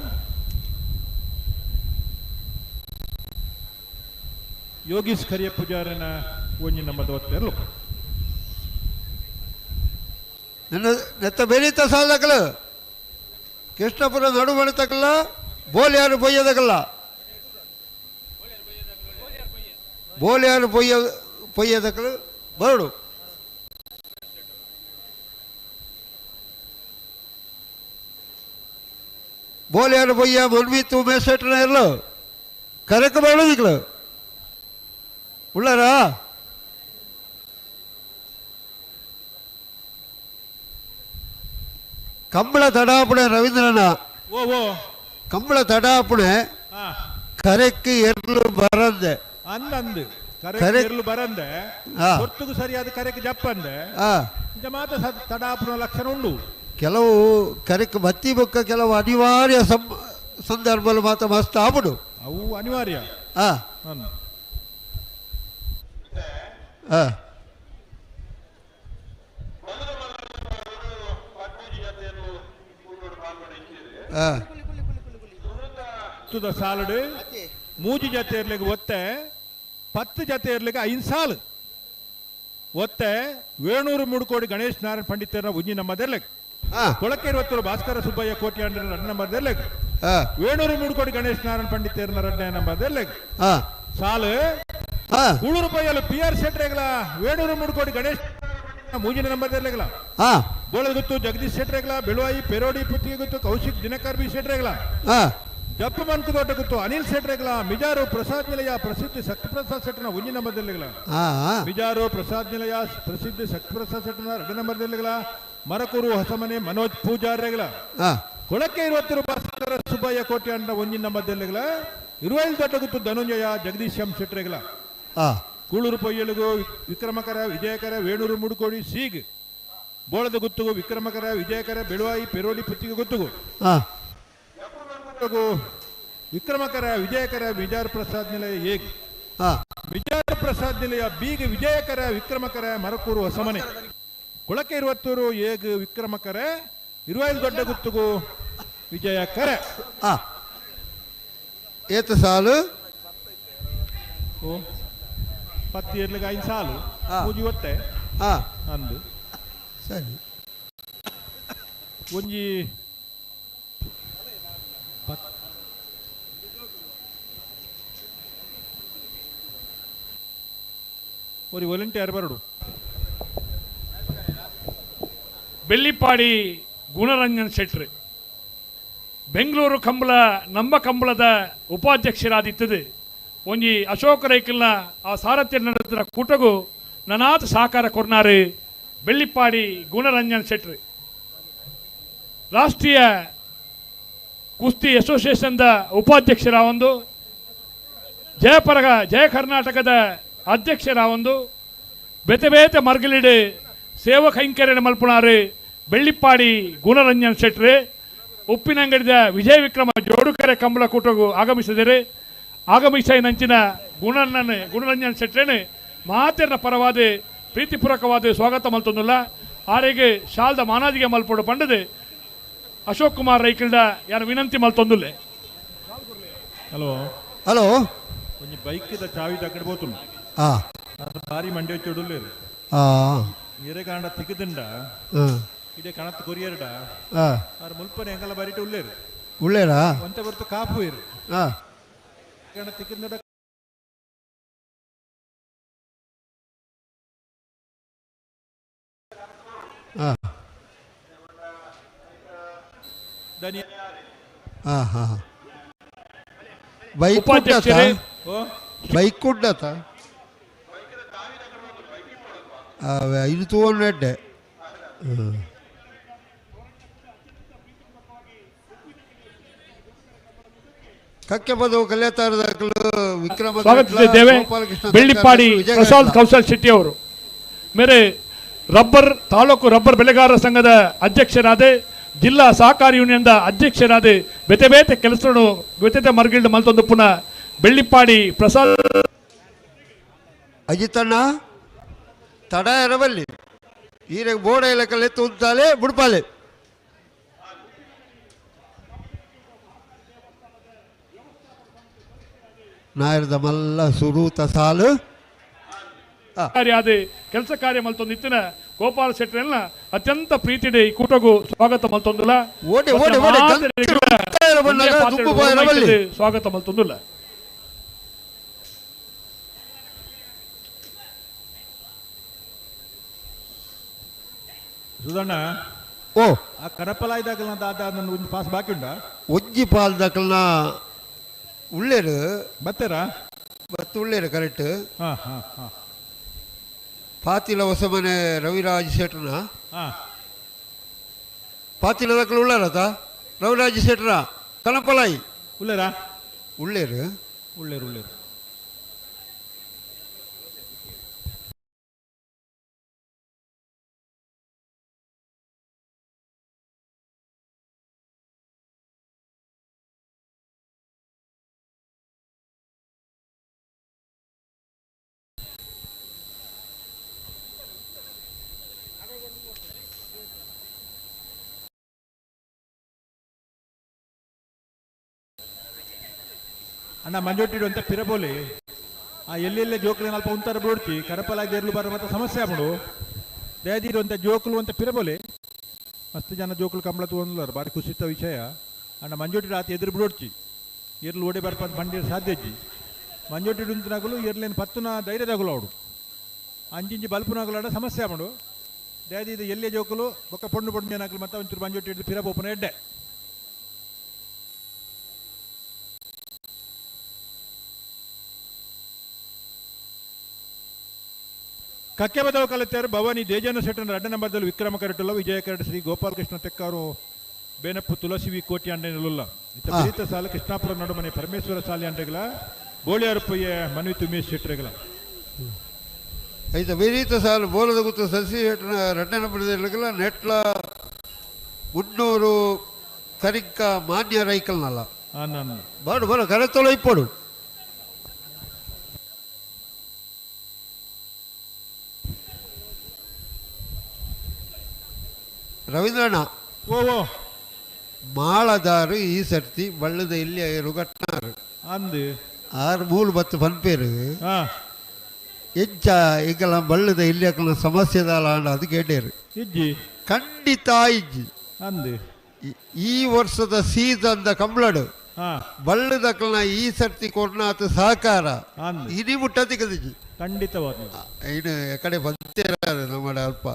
Speaker 11: ಯೋಗೀಶ್ ಕರಿಯ ಪೂಜಾರನ ಒಂಜಿ ನಮ್ಮದು ಒತ್ತೆರ್ಲು
Speaker 9: ನೆತ್ತ ಬೆಳೀತ ಸಾಲದಕ್ಕಲ್ಲ ಕೃಷ್ಣಪುರ ನಡು ಬಳಿತಕ್ಕಲ್ಲ ಬೋಲಿಯಾರು ಬೊಯ್ಯದಕ್ಕಲ್ಲ ಬೋಲಿಯಾರು ಪೊಯ್ಯದಕ್ಕಲ್ಲ ಬರಡು ಬೋಲಿಯಾರು ಬೊಯ್ಯ ಮನ್ವಿತ್ತು ಮೇಸೆಟ್ನ ಇರಲು ಕರೆಕ ಮಾಡೋದಿಕ್ಕಲು ಉಳ್ಳಾರ ಕಂಬಳ ತಡಾಪಣೆ ರವೀಂದ್ರನ ಕಂಬಳ ತಡಾಪಣೆ ಕರೆಕ್ಕೆ ಎರ್ಲು ಬರಂದೆ
Speaker 11: ಅಂದಂದು ಕರೆಕ್ಲು ಬರಂದೆ ಹೊರ್ತುಗೂ ಸರಿಯಾದ ಕರೆಕ್ಕೆ ಜಪ್ಪಂದೆ ಮಾತ ತಡಾಪುರ ಲಕ್ಷಣ ಉಂಡು
Speaker 9: ಕೆಲವು ಕರೆಕ್ಕೆ ಬತ್ತಿ ಬೊಕ್ಕ ಕೆಲವು ಅನಿವಾರ್ಯ ಸಂದರ್ಭದಲ್ಲಿ ಮಾತ್ರ ಮಸ್ತ್ ಆಬಿಡು
Speaker 11: ಅವು ಅನಿವಾರ್ಯ ಸಾಲಡು ಮೂಜಿ ಜೊತೆ ಇರ್ಲಿಕ್ಕೆ ಒತ್ತೆ 10 ಜೊತೆ ಇರ್ಲಿಕ್ಕೆ 5 ಸಾಲು ಒತ್ತೆ ವೇಣೂರು ಮೂಡುಕೋಡಿ ಗಣೇಶ್ ನಾರಾಯಣ ಪಂಡಿತರ ಉಜ್ಜಿ ನಮ್ಮದೆರ್ಲೆಕ್ ಕೊಳಕೆ 20 ಭಾಸ್ಕರ ಸುಬ್ಬಯ್ಯ ಕೋಟ್ಯಾಂಡ್ರ 2 ನಂಬರ್ದೆರ್ಲೆಕ್ ವೇಣೂರು ಮೂಡುಕೋಡಿ ಗಣೇಶ್ ನಾರಾಯಣ ಪಂಡಿತರ 2 ನಂಬರ್ದೆರ್ಲೆಕ್ ಸಾಲು ₹7 PR ಶೆಟ್ರೆಗಳ ವೇಣೂರು ಮೂಡುಕೋಡಿ ಗಣೇಶ್ ಮೂಜಿನ ನಂಬರ್ದೆರ್ಲೆಗಳ ಬೋಳದ ಗೊತ್ತು ಜಗದೀಶ್ ಶೆಟ್ರೆಗಳ ಬೆಳುವಾಯಿ ಪೆರೋಡಿ ಪುತ್ತಿಗೆ ಗೊತ್ತು ಕೌಶಿಕ್ ದಿನಕರ್ ಬಿ ಶೆಟ್ರೆಗಳ ಜಪ್ಪ ಮನ್ಕು ದೊಡ್ಡ ಗೊತ್ತು ಅನಿಲ್ ಶೆಟ್ರೆಗಳ ಮಿಜಾರು ಪ್ರಸಾದ್ ನಿಲಯ ಪ್ರಸಿದ್ಧಿ ಶಕ್ತಿಪ್ರಸಾದ್ ಶೆಟ್ಟನ ಒಂಜಿ ನಂಬರ್ದೆರ್ಲೆಗಳ ಮಿಜಾರು ಪ್ರಸಾದ್ ನಿಲಯ ಪ್ರಸಿದ್ಧಿ ಶಕ್ತಿಪ್ರಸಾದ್ ಶೆಟ್ಟನ 2 ನಂಬರ್ದೆರ್ಲೆಗಳ ಮರಕೂರು ಹೊಸಮನೆ ಮನೋಜ್ ಪೂಜಾರ್ರೆಗಳ ಕೊಳಕೆ 20 ಭಾಸ್ಕರ ಸುಬ್ಬಯ್ಯ ಕೋಟ್ಯಾಂಡ ಒಂಜಿ ನಂಬರ್ದೆರ್ಲೆಗಳ ಇರುವೈಲ್ ದೊಡ್ಡಗುತ್ತು ಧನುಂಜಯ ಜಗದೀಶ್ ಎಂ ಶೆಟ್ರೆಗಲ ಕೂಳೂರು ಪೊಯ್ಯಲುಗು ವಿಕ್ರಮಕರ ವಿಜಯಕರ ವೇಣೂರು ಮುಡುಕೋಡಿ ಸೀಗ್ ಬೋಳದ ಗುತ್ತುಗು ವಿಕ್ರಮಕರ ವಿಜಯಕರ ಬೆಳುವಾಯಿ ಪೆರೋಲಿ ಪುತ್ತಿಗೆ ಗುತ್ತುಗು ವಿಕ್ರಮಕರ ವಿಜಯಕರ ವಿಜಾರ್ ಪ್ರಸಾದ್ ನಿಲಯ ಏಗ್ ವಿಜಾರ ಪ್ರಸಾದ್ ನಿಲಯ ಬೀಗ್ ವಿಜಯಕರ ವಿಕ್ರಮಕರ ಮರಕೂರು ಹೊಸಮನೆ ಕೊಳಕೆ ಇರುವತ್ತೂರು ಏಗ್ ವಿಕ್ರಮಕರ ಇರುವೈಲ್ ದೊಡ್ಡ ಗುತ್ತುಗು ವಿಜಯಕರ
Speaker 9: ಏತ ಸಾಲು
Speaker 11: ಪತ್ತಿ ಇರ್ಲಿಕ್ಕೆ 5 ಸಾಲು ಪೂಜಿ ಒಟ್ಟೆ ಅಂದು
Speaker 9: ಸರಿ
Speaker 11: ಒಂಜಿ ஒரு ವಾಲಂಟಿಯರ್ ಬರಡು
Speaker 5: ಬೆಳ್ಳಿಪಾಡಿ ಗುಣರಂಜನ್ ಶೆಟ್ರು ಬೆಂಗಳೂರು ಕಂಬಳ ನಮ್ಮ ಕಂಬಳದ ಉಪಾಧ್ಯಕ್ಷರಾದಿತ್ತದು ಒಂಜಿ ಅಶೋಕ ರೈಕಲ್ನ ಆ ಸಾರಥ್ಯ ನಡೆದ ಕೂಟಗೂ ನನಾತ್ ಸಹಕಾರ ಕೊರ್ನಾರು ಬೆಳ್ಳಿಪಾಡಿ ಗುಣರಂಜನ್ ಶೆಟ್ರು ರಾಷ್ಟ್ರೀಯ ಕುಸ್ತಿ ಅಸೋಸಿಯೇಷನ್ದ ಉಪಾಧ್ಯಕ್ಷರ ಒಂದು ಜಯ ಕರ್ನಾಟಕದ ಅಧ್ಯಕ್ಷರ ಒಂದು ಬೇತೆ ಬೇತೆ ಮರ್ಗಲಿಡು ಸೇವಾ ಕೈಂಕರ್ಯ ಮಲ್ಪುನಾರು ಬೆಳ್ಳಿಪಾಡಿ ಗುಣರಂಜನ್ ಶೆಟ್ರು ಉಪ್ಪಿನಂಗಡಿದ ವಿಜಯ ವಿಕ್ರಮ ಜೋಡುಕೆರೆ ಕಂಬಳ ಕೂಟಗೂ ಆಗಮಿಸಿದರೆ ನಂಚಿನ ಗುಣರಂಜನ್ ಶೆಟ್ರೇನು ಮಾತೆರ್ನ ಪರವಾದ ಪ್ರೀತಿಪೂರ್ವಕವಾದ ಸ್ವಾಗತ ಮಲ್ತೊಂದಿಲ್ಲ ಆರೆಗೆ ಶಾಲ್ದ ಮಾನಾದಿಗೆ ಮಲ್ಪಡು ಪಂಡದು ಅಶೋಕ್ ಕುಮಾರ್ ರೈಕಲ್ಡ ಯಾರು ವಿನಂತಿ ಮಲ್ತೊಂದುಲ್ಲೆ
Speaker 11: ಹಲೋ
Speaker 9: ಹಲೋ
Speaker 11: ಒಂಜಿ ಬೈಕ್ದ ಚಾವಿ ತಕ್ಕಡಿ ಬೋತುಂಡು ಅದು ಭಾರಿ ಮಂಡ್ಯ ಚೊಡುಲ್ಲೇರು ಎರೆಗಾಂಡ ತಿಕ್ಕದಿಂಡ ಇದೇ ಕಣತ್ ಕೊರಿಯರ್ಡ ಆರು ಮುಲ್ಪನೆ ಎಂಗಲ ಬರಿಟ್ಟು ಉಳ್ಳೇರಾ ಒಂತೆ ಬರ್ತು ಕಾಪು ಇರು ಕಣ ತಿಕ್ಕಿಂದ
Speaker 9: ಬೈಕ್ ಕುಡ್ಡತ ಇದು ತಗೊಂಡೆ ಕಕ್ಕೆ ಬದು ಕಲ್ಯಾತಾರದ ವಿಕ್ರಮ
Speaker 5: ಸ್ವಾಗತಿಸಿದ್ದೇವೆ ಬೆಳ್ಳಿಪಾಡಿ ಪ್ರಸಾದ್ ಕೌಶಲ್ ಶೆಟ್ಟಿ ಅವರು ಮೇರೆ ತಾಲೂಕು ರಬ್ಬರ್ ಬೆಳೆಗಾರರ ಸಂಘದ ಅಧ್ಯಕ್ಷರಾದ ಜಿಲ್ಲಾ ಸಹಕಾರಿ ಯೂನಿಯನ್ದ ಅಧ್ಯಕ್ಷರಾದ ಬೇತೆ ಬೇತೆ ಕೆಲಸಗಳು ಬೇತೆ ಮರ್ಗಿಲ್ಡ್ ಮಲ್ತೊಂದು ಪುನಃ ಬೆಳ್ಳಿಪಾಡಿ ಪ್ರಸಾದ್
Speaker 9: ಅಜಿತಣ್ಣ ತಡ ಎರಬಲ್ಲಿ ಈಗ ಬೋಡ ಇಲಕಲ್ಲಿ ತುತ್ತಾಲೆ ಬುಡ್ಪಾಲೆ ನಾಯರದ ಮಲ್ಲ ಸುರೂತ ಸಾಲು
Speaker 5: ಕೆಲಸ ಕಾರ್ಯ ಮಲ್ತೊಂದು ಇತ್ತಿನ ಗೋಪಾಲ ಶೆಟ್ಟಿ ಅತ್ಯಂತ ಪ್ರೀತಿಡೆ ಈ ಕೂಟಗೂ ಸ್ವಾಗತ ಮಲ್ತೊಂದಿಲ್ಲ ಸ್ವಾಗತ ಮಲ್ತೊಂದಿಲ್ಲ
Speaker 11: ಸುಧಣ್ಣ
Speaker 9: ಓ
Speaker 11: ಆ ಕರಪಲಾಯಿ ದಾಖಲ ನನ್ನ ಒಂದು ಪಾಸ್ ಬಾಕಿ ಉಂಟಾ
Speaker 9: ಒಜ್ಜಿ ಪಾಲ್ ದಾಖಲ್ನ ಉಳ್ಳೇರು
Speaker 11: ಬತ್ತೇರಾ
Speaker 9: ಉಳ್ಳೇರು ಕರೆಕ್ಟ್ ಪಾತಿಲ ಹೊಸಮನೆ ರವಿರಾಜ್ ಶೆಟ್ರನ ಪಾತಿಲ ದಾಖಲು ಉಳ್ಳಾರತ ರವಿರಾಜ್ ಶೆಟ್ರ ಕನಪಲಾಯಿ
Speaker 11: ಉಳ್ಳೇರಾ
Speaker 9: ಉಳ್ಳೇರು
Speaker 11: ಅಣ್ಣ ಮಂಜೋಟಿಡು ಅಂತ ಪಿರಬೋಲಿ ಆ ಎಲ್ಲೆಲ್ಲೇ ಜೋಕುಲು ಅಲ್ಪ ಉಂತಾರ ಬಿಡ್ತಿ ಕರಪಲಾಗಿ ಎರ್ಲು ಬರೋ ಮತ್ತೆ ಸಮಸ್ಯೆ ಆಗ್ಬಿಡು ದಯದಿರು ಅಂತ ಜೋಕುಲು ಅಂತ ಪಿರಬೋಲಿ ಮಸ್ತ್ ಜನ ಜೋಕುಲು ಕಂಬಳ ತೊಗೊಂಡ್ಲಾರ ಭಾರಿ ಖುಷಿತ ವಿಷಯ ಅಣ್ಣ ಮಂಜೋಟಿ ರಾತ್ರಿ ಎದುರು ಬಿಡೋಡ್ಚಿ ಎರ್ಲು ಓಡಿ ಬರ್ಪಂತ ಬಂಡಿ ಸಾಧ್ಯಜ್ಜಿ ಮಂಜೋಟಿಡು ಅಂತನಾಗಲು ಎರ್ಲೇನು ಪತ್ತುನ ಧೈರ್ಯದಾಗಲು ಅವಡು ಅಂಜಿಂಜಿ ಬಲ್ಪುನಾಗಲಾಡ ಸಮಸ್ಯೆ ಆಗ್ಬಿಡು ದಯದಿ ಇದು ಎಲ್ಲೇ ಜೋಕುಲು ಬೊಕ್ಕ ಪೊಣ್ಣು ಪೊಣ್ಣು ಏನಾಗಲು ಮತ್ತೆ ಒಂಚೂರು ಮಂಜೋಟಿ ಹಿಡಿದು ಪಿರಬೋಪನ ಎಡ್ಡೆ ಕಕ್ಕೆ ಬದಲು ಕಲಿತಾರು ಭವಾನಿ ದೇಜನ ಶೆಟ್ಟನ 2 ನಂಬರ್ದಲ್ಲಿ ವಿಕ್ರಮ ಕರಟುಲ ವಿಜಯ ಕರಟ ಶ್ರೀ ಗೋಪಾಲಕೃಷ್ಣ ತೆಕ್ಕಾರು ಬೇನಪ್ಪು ತುಳಸಿ ವಿ ಕೋಟಿ ಅಂಡೆಲ್ಲ ಇತ್ತ ಪ್ರೀತ ಸಾಲ ಕೃಷ್ಣಾಪುರ ನಡುಮನೆ ಪರಮೇಶ್ವರ ಸಾಲಿ ಅಂಡೆಗಳ ಬೋಳಿಯಾರಪ್ಪಯ್ಯ ಮನವಿ ಉಮೇಶ್ ಶೆಟ್ರೆಗಳ
Speaker 9: ಐತ ವಿರೀತ ಸಾಲು ಬೋಲದ ಗುತ್ತು ಸಸಿ ರಟ್ಟಣ ಬಿಡದಿಲ್ಲ ನೆಟ್ಲ ಮುನ್ನೂರು ಕರಿಕ ಮಾನ್ಯ ರೈಕಲ್ನಲ್ಲ ಬಾಡು ಬರೋ ಕರೆತೊಳ ಇಪ್ಪಡು ರವೀಂದ್ರಣ್ಣ
Speaker 11: ಓ
Speaker 9: ಮಾಳದಾರು ಈ ಸರ್ತಿ ಬಳ್ಳದ ಇಲ್ಲಿ ರುಗಟ್ನಾರು
Speaker 11: ಅಂದು
Speaker 9: 6 ಪನ್ಪೇರು ಎಂಚ ಈಗಲ ಬಳ್ಳದ ಇಲ್ಲಿ ಸಮಸ್ಯೆ ಅದು ಕೇಳೇರು ಖಂಡಿತ ಇಜ್ಜಿ
Speaker 11: ಅಂದು
Speaker 9: ಈ ವರ್ಷದ ಸೀಸನ್ ಕಂಬಳಡು ಬಳ್ಳದಕ್ಕನ ಈ ಸರ್ತಿ ಕೊರ್ನಾಥ ಸಹಕಾರ ಇನಿ ಮುಟ್ಟತಿ ಕದಿಜಿ
Speaker 11: ಖಂಡಿತವಾಗಿ
Speaker 9: ಇನ್ನು ಎಕಡೆ ಬಂತೇರ ನಮ್ಮ ಅಲ್ಪ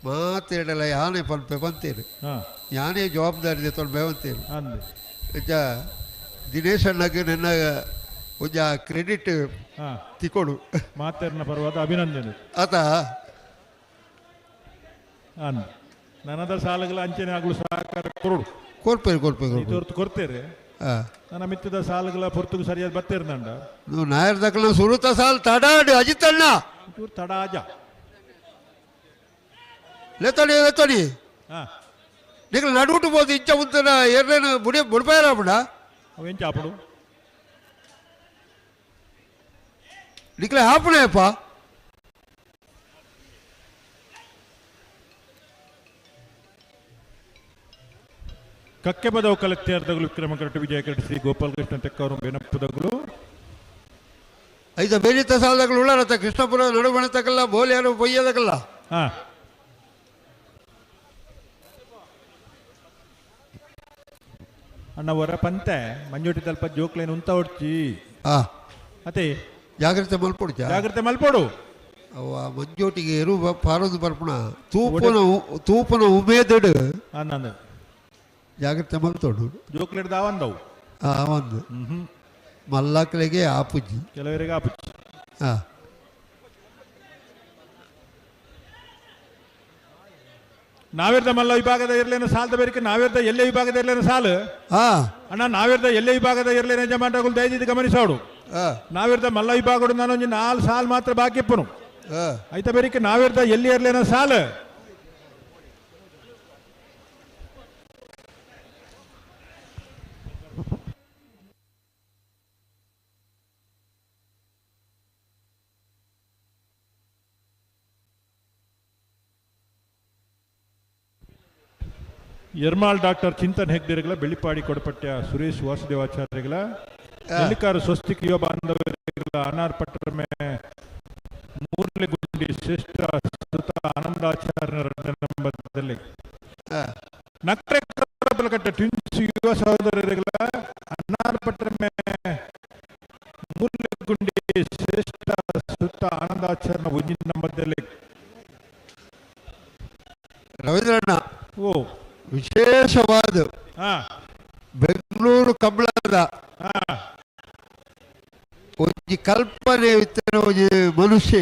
Speaker 9: ಮಾತೇಡಲ್ಲ ಯಾನೇ ಪಲ್ಪೆ ಬಂತೇರು ಯಾನೇ ಜವಾಬ್ದಾರಿ ತೊಂದು ಬೇವಂತೇರು ದಿನೇಶ್ ಅಣ್ಣಗೆ ನನ್ನ ಒಂಜ ಕ್ರೆಡಿಟ್ ತಿಕೊಡು
Speaker 11: ಮಾತೇರ್ನ ಪರವಾದ ಅಭಿನಂದನೆ
Speaker 9: ಆತ
Speaker 11: ನನ್ನದ ಸಾಲಗಳ ಅಂಚನೆ ಆಗಲು ಸಹಕಾರ ಕೊರಡು
Speaker 9: ಕೊರ್ಪೇರು
Speaker 11: ಕೊಡ್ತೇರೆ ನನ್ನ ಮಿತ್ತದ ಸಾಲಗಳ ಪೊರ್ತುಗು ಸರಿಯಾದ ಬರ್ತೇರು ನಂಡ
Speaker 9: ನೀವು ನಾಯರ್ದಕ್ಕನ ಸುರುತ ಸಾಲ್ ತಡಾಡು ಅಜಿತಣ್ಣ
Speaker 11: ತಡಾಜ
Speaker 9: ಲೇತಡಿ నీకు నడుగుట్టు పోతే ఇచ్చా ఉంటున్న ఎర్రైన బుడిపోయారా అప్పుడా
Speaker 11: అవేం చాపడు
Speaker 9: నీకు ఆపనేప్ప
Speaker 11: ಕಕ್ಕೆ ಬದವು ಕಲೆಕ್ಟರ್ದಗಳು ವಿಕ್ರಮಕರಟ ವಿಜಯಕರಟ ಶ್ರೀ ಗೋಪಾಲಕೃಷ್ಣ ತೆಕ್ಕವರು ಬೇನಪ್ಪದಗಳು
Speaker 9: ಐದ ಬೇರಿತ ಸಾಲದಗಳು ಉಳ್ಳಾರತ್ತ ಕೃಷ್ಣಪುರ ನಡುಬಣತಕ್ಕಲ್ಲ ಬೋಲಿಯಾರು ಬೊಯ್ಯದಕ್ಕಲ್ಲ
Speaker 11: ಅಣ್ಣವರ ಪಂತೆ ಮಂಜೋಟಿ ತಲ್ಪ ಜೋಕ್ಲೇನು ಉಂತ ಹೊಡ್ಚಿ ಅದೇ
Speaker 9: ಜಾಗ್ರತೆ ಮಲ್ಪೊಡು
Speaker 11: ಜಾಗ್ರತೆ ಮಲ್ಪೊಡು
Speaker 9: ಅವ ಮಂಜೋಟಿಗೆ ಎರು ಪಾರೋದು ಬರ್ಪಣ ತೂಪನ ಉಮೇದಡು ಜಾಗ್ರತೆ ಮಲ್ತೋಡು
Speaker 11: ಜೋಕ್ಲೇಟ್ ದಾವಂದವು
Speaker 9: ಒಂದು ಮಲ್ಲಕ್ಕಳಿಗೆ ಆಪುಜಿ
Speaker 11: ಕೆಲವರಿಗೆ ಆಪುಜಿ ನಾವೇರ್ದ ಮಲ್ಲ ವಿಭಾಗದ ಇರ್ಲೇನ ಸಾಲದ ಬೇರಿಕೆ ನಾವೇರ್ದ ಎಲ್ಲೇ ವಿಭಾಗದ ಇರ್ಲೇನ ಸಾಲು ಅಣ್ಣ ನಾವೇರ್ದ ಎಲ್ಲೇ ವಿಭಾಗದ ಇರ್ಲೇನ ಜಮಾಟಗಳು ದಯದಿದ್ದು ಗಮನಿಸೋಡು ನಾವೇರ್ದ ಮಲ್ಲ ವಿಭಾಗಡು ನಾನು 4 ಸಾಲು ಮಾತ್ರ ಬಾಕಿ ಇಪ್ಪನು ಐತ ಬೇರಿಕೆ ನಾವೇರ್ದ ಎಲ್ಲಿ ಇರ್ಲೇನ ಸಾಲು ಯರ್ಮಾಳ್ ಡಾಕ್ಟರ್ ಚಿಂತನ್ ಹೆಗ್ಡೆರೆಗಳ ಬೆಳ್ಳಿಪಾಡಿ ಕೊಡಪಟ್ಟ ಸುರೇಶ್ ವಾಸುದೇವಾಚಾರ್ಯಗಳ ನೆಲ್ಲಿಕಾರ ಸ್ವಸ್ತಿಕ್ ಯುವ ಬಾಂಧವರೆಗಳ ಅನಾರ್ ಪಟ್ಟರಮೆ ಮೂರ್ಲೆಗುಂಡಿ ಶ್ರೇಷ್ಠ ಸುತ ಆನಂದಾಚಾರ್ಯರ ನಂಬರದಲ್ಲಿ ನಕ್ರೆ ಕೊಡಪಲಕಟ್ಟ ಟ್ವಿನ್ಸ್ ಯುವ ಸಹೋದರರುಗಳ ಅನಾರ್ ಪಟ್ಟರಮೆ ಮೂರ್ಲೆಗುಂಡಿ ಶ್ರೇಷ್ಠ ಸುತ ಆನಂದಾಚಾರ್ಯನ ಒಂಜಿನ ನಂಬರದಲ್ಲಿ
Speaker 9: ರವೀಂದ್ರಣ್ಣ
Speaker 11: ಓ
Speaker 9: ವಿಶೇಷವಾದ ಬೆಂಗಳೂರು ಕಂಬಳದ ಒಂಜಿ ಕಲ್ಪನೆ ವಿತ್ತನ ಒಂಜಿ ಮನುಷ್ಯ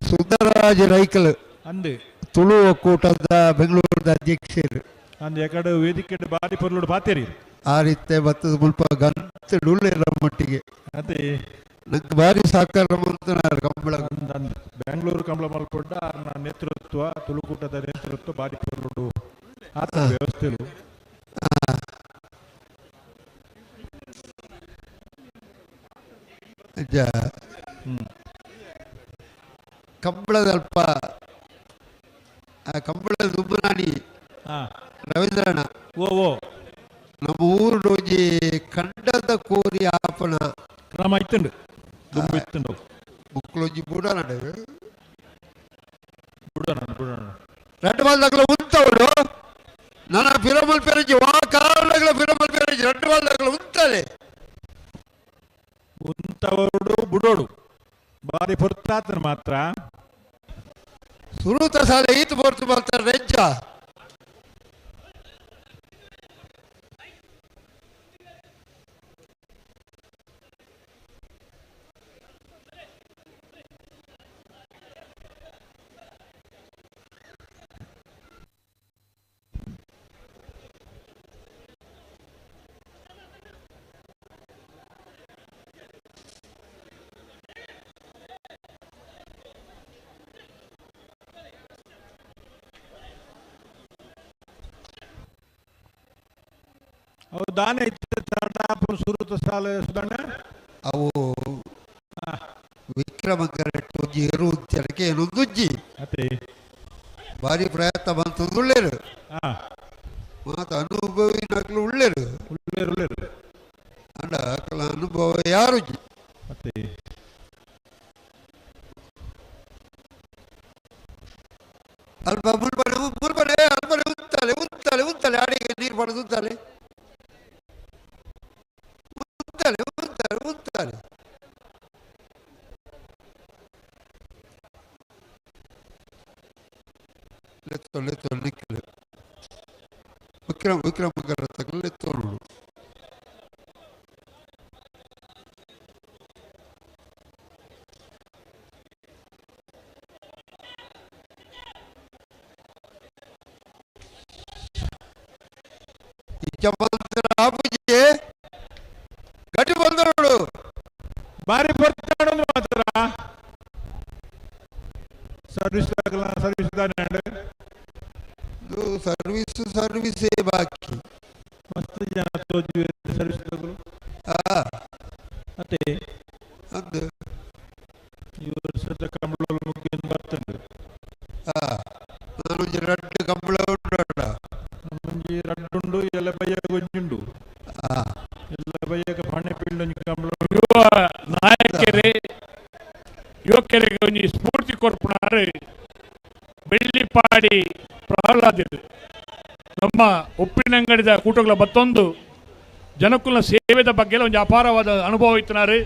Speaker 9: ಸುಂದರರಾಜ ರೈಕಲ್
Speaker 11: ಅಂದೆ
Speaker 9: ತುಳು ಒಕ್ಕೂಟದ ಬೆಂಗಳೂರದ ಅಧ್ಯಕ್ಷರು
Speaker 11: ಅಂದೆ ಕಡೆ ವೇದಿಕೆ ಬಾರಿ ಪೊರ್ಲುಡು ಪಾತೇರಿ
Speaker 9: ಆ ರೀತಿ ಬತ್ತದ ಮುಲ್ಪ ಗಂತಡುಳ್ಳಿರ ಮಟ್ಟಿಗೆ
Speaker 11: ಅದೇ
Speaker 9: ನಂಗೆ ಭಾರಿ ಸಹಕಾರ ಮಾಡ್ತಾರೆ ಕಂಬಳ
Speaker 11: ಬೆಂಗಳೂರು ಕಂಬಳ ಮಲ್ಪಡ್ಡ ನೇತೃತ್ವ ತುಳುಕೂಟದ ನೇತೃತ್ವ ಬಾರಿ ಪೊರ್ಲುಡು ಆತ ವ್ಯವಸ್ಥೆಲು
Speaker 9: ಕಂಬಳದಲ್ಪ ಕಂಬಳದ ದುಮ್ಮನಾಡಿ ರವೀಂದ್ರಣ್ಣ
Speaker 11: ಓ
Speaker 9: ನಮ್ಮ ಊರಿನೊಂಜಿ ಕಂಡದ ಕೋರಿ ಆಪಣ
Speaker 11: ಕ್ರಮ ಇತ್ತುಂಡು ಇತ್ತುಂಡು
Speaker 9: ಮುಕ್ಕಳೊಂಜಿ ಬುಡನಡ
Speaker 11: ಬುಡನ
Speaker 9: ரெண்டு வாழ்ந்தாக்களை உந்தவடு ನನ್ನ ಪಿರಮಲ್ ಪೇರಂಜಿ ವಾ ಕಾರಣಗಳ ಪಿರಮಲ್ ಪೇರಂಜಿ 2 வாழ்ந்தாக்களை ಉಂತಲೆ
Speaker 11: ಉಂತವಡು ಬುಡೋಡು ಬಾರಿ ಪೊರ್ತಾತನ ಮಾತ್ರ
Speaker 9: ಸುರುತ ಸಾಲ ಈತ ಪೊರ್ತು ಬರ್ತಾರೆ ರೆಜ್ಜ
Speaker 11: ಅವು ದಾನ ಇತ್ತು ಸುರುತ ಸಾಲ ಸುಧಾರಣ
Speaker 9: ಅವು ವಿಕ್ರಮಕರೆಟ್ಟು ಒಂಜಿ ಎರುವುದಕ್ಕೆ ಏನೊಂದುಜ್ಜಿ
Speaker 11: ಅದೇ
Speaker 9: ಭಾರಿ ಪ್ರಯತ್ನ ಬಂತಂದು ಉಳ್ಳೇರು ಮಾತು ಅನುಭವಿ ನಕಲು ಉಳ್ಳೇರು ಅಂಡ ಅಕಲ ಅನುಭವ ಯಾರು
Speaker 11: ಮತ್ತೆ
Speaker 9: ಅಲ್ಪ ಮುಲ್ಪನೆ ಅಲ್ಪನೆ ಉಂತಲೆ ಅಡಿಗೆ ನೀರು ಪಡೆದು ಉಂತಲೆ ವಿಕ್ರಮಕರ ತಗಲು ಎತ್ತೋಡು ಗಟ್ಟಿ ಬಂದೋಡು
Speaker 11: ಬಾರಿ ಬರ್ತಾಡು ಮಾತ್ರ ಸರ್ವಿಸ್
Speaker 9: ಸರ್ವಿಸೇ ಬಾಕಿ
Speaker 11: ಮಸ್ತ್ ಜನ ತೋಜಿ ಸರ್ವಿಸ್ ತಗಲು
Speaker 9: ಅದೇ ಅದು
Speaker 11: ಈ ವರ್ಷದ ಕಂಬಳ ಮುಖ್ಯ ಬರ್ತದೆ
Speaker 9: ನಾನು ಎರಡು ಕಂಬಳ
Speaker 11: ಮುಂಜಿ ರಡ್ಡುಂಡು ಎಲ್ಲ ಬಯ್ಯಾಗ ಒಂಜುಂಡು ಎಲ್ಲ ಬಯ್ಯಾಗ ಪಣೆ ಪಿಂಡು ಕಂಬಳ
Speaker 5: ಯುವ ನಾಯಕರೇ ಯುವಕರಿಗೆ ಒಂಜಿ ಸ್ಫೂರ್ತಿ ಕೊರ್ಪುನಾರು ಬೆಳ್ಳಿಪಾಡಿ ಪ್ರಹ್ಲಾದರು ನಮ್ಮ ಉಪ್ಪಿನಂಗಡಿದ ಕೂಟಗಳ ಮತ್ತೊಂದು ಜನಕುಲ ಸೇವೆದ ಬಗ್ಗೆ ಒಂದು ಅಪಾರವಾದ ಅನುಭವ ಇತ್ತಿನಾರು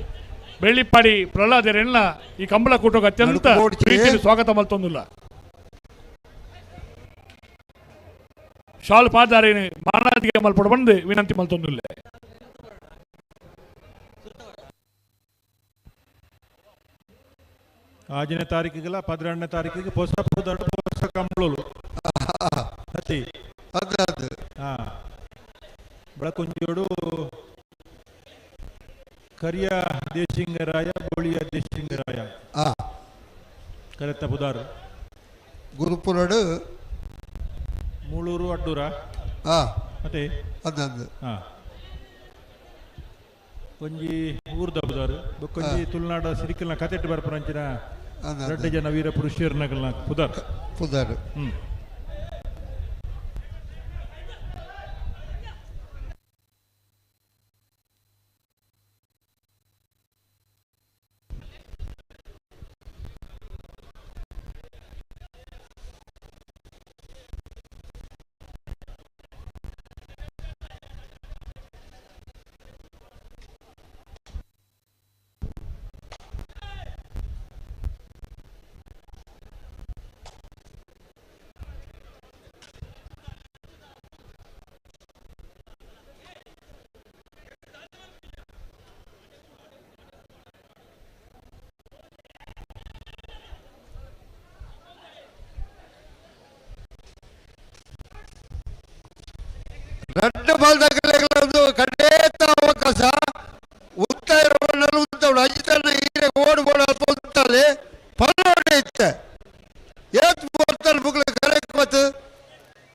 Speaker 5: ಬೆಳ್ಳಿಪಾಡಿ ಪ್ರಹ್ಲಾದರೆಲ್ಲ ಈ ಕಂಬಳ ಕೂಟಕ್ಕೆ ಅತ್ಯಂತ ಪ್ರೀತಿಯಲ್ಲಿ ಸ್ವಾಗತ ಮಲ್ತೊಂದಿಲ್ಲ ಶಾಲ್ ಪಾದಾರಿ ಮಾನಾದಿಗೆ ಮಲ್ಪಡ ಬಂದು ವಿನಂತಿ ಮಲ್ತೊಂದಿಲ್ಲ
Speaker 11: ಆಜನೇ ತಾರೀಕಿಗೆಲ್ಲ 12ನೇ ತಾರೀಕಿಗೆ ಹೊಸ ಕಂಬಳಲು ಅತಿ ಬೆಳಕೊಂಜೋಡು ಕರಿಯ ದೇಶಿಂಗರಾಯ ಗೋಳಿಯ ದೇಶಿಂಗರಾಯ ಕರೆತ ಬುಧಾರು
Speaker 9: ಗುರುಪುರಡು
Speaker 11: ಮೂಳೂರು ಅಡ್ಡೂರ ಮತ್ತೆ ಒಂಜಿ ಊರ್ದ ಬುಧಾರು ಬೊಕ್ಕೊಂಜಿ ತುಳುನಾಡ ಸಿರಿಕಲ್ನ ಕತೆಟ್ಟು ಬರ್ಪರಂಚಿನ 2 ಜನ ವೀರ ಪುರುಷರ್ನಗಲ್ನ ಪುದಾರ್
Speaker 9: రెండు ಬಾಲ್ದಾಗಲೆಗಳೊಂದು ಖಂಡಿತ ಅವಕಾಶ ಉತ್ತಾ ಇರೋವನ್ನೆಲ್ಲ ಉಂಟವಳು ಅಜಿತನ ಹೀರೆ ಓಡು ಉಂಟಲ್ಲಿ ಪಲ್ಲೋಡೆ ಇತ್ತೆ ಏತ್ ಬರ್ತಾರೆ ಮುಗ್ಲ ಕರೆಕ್ಟ್ ಮತ್ತು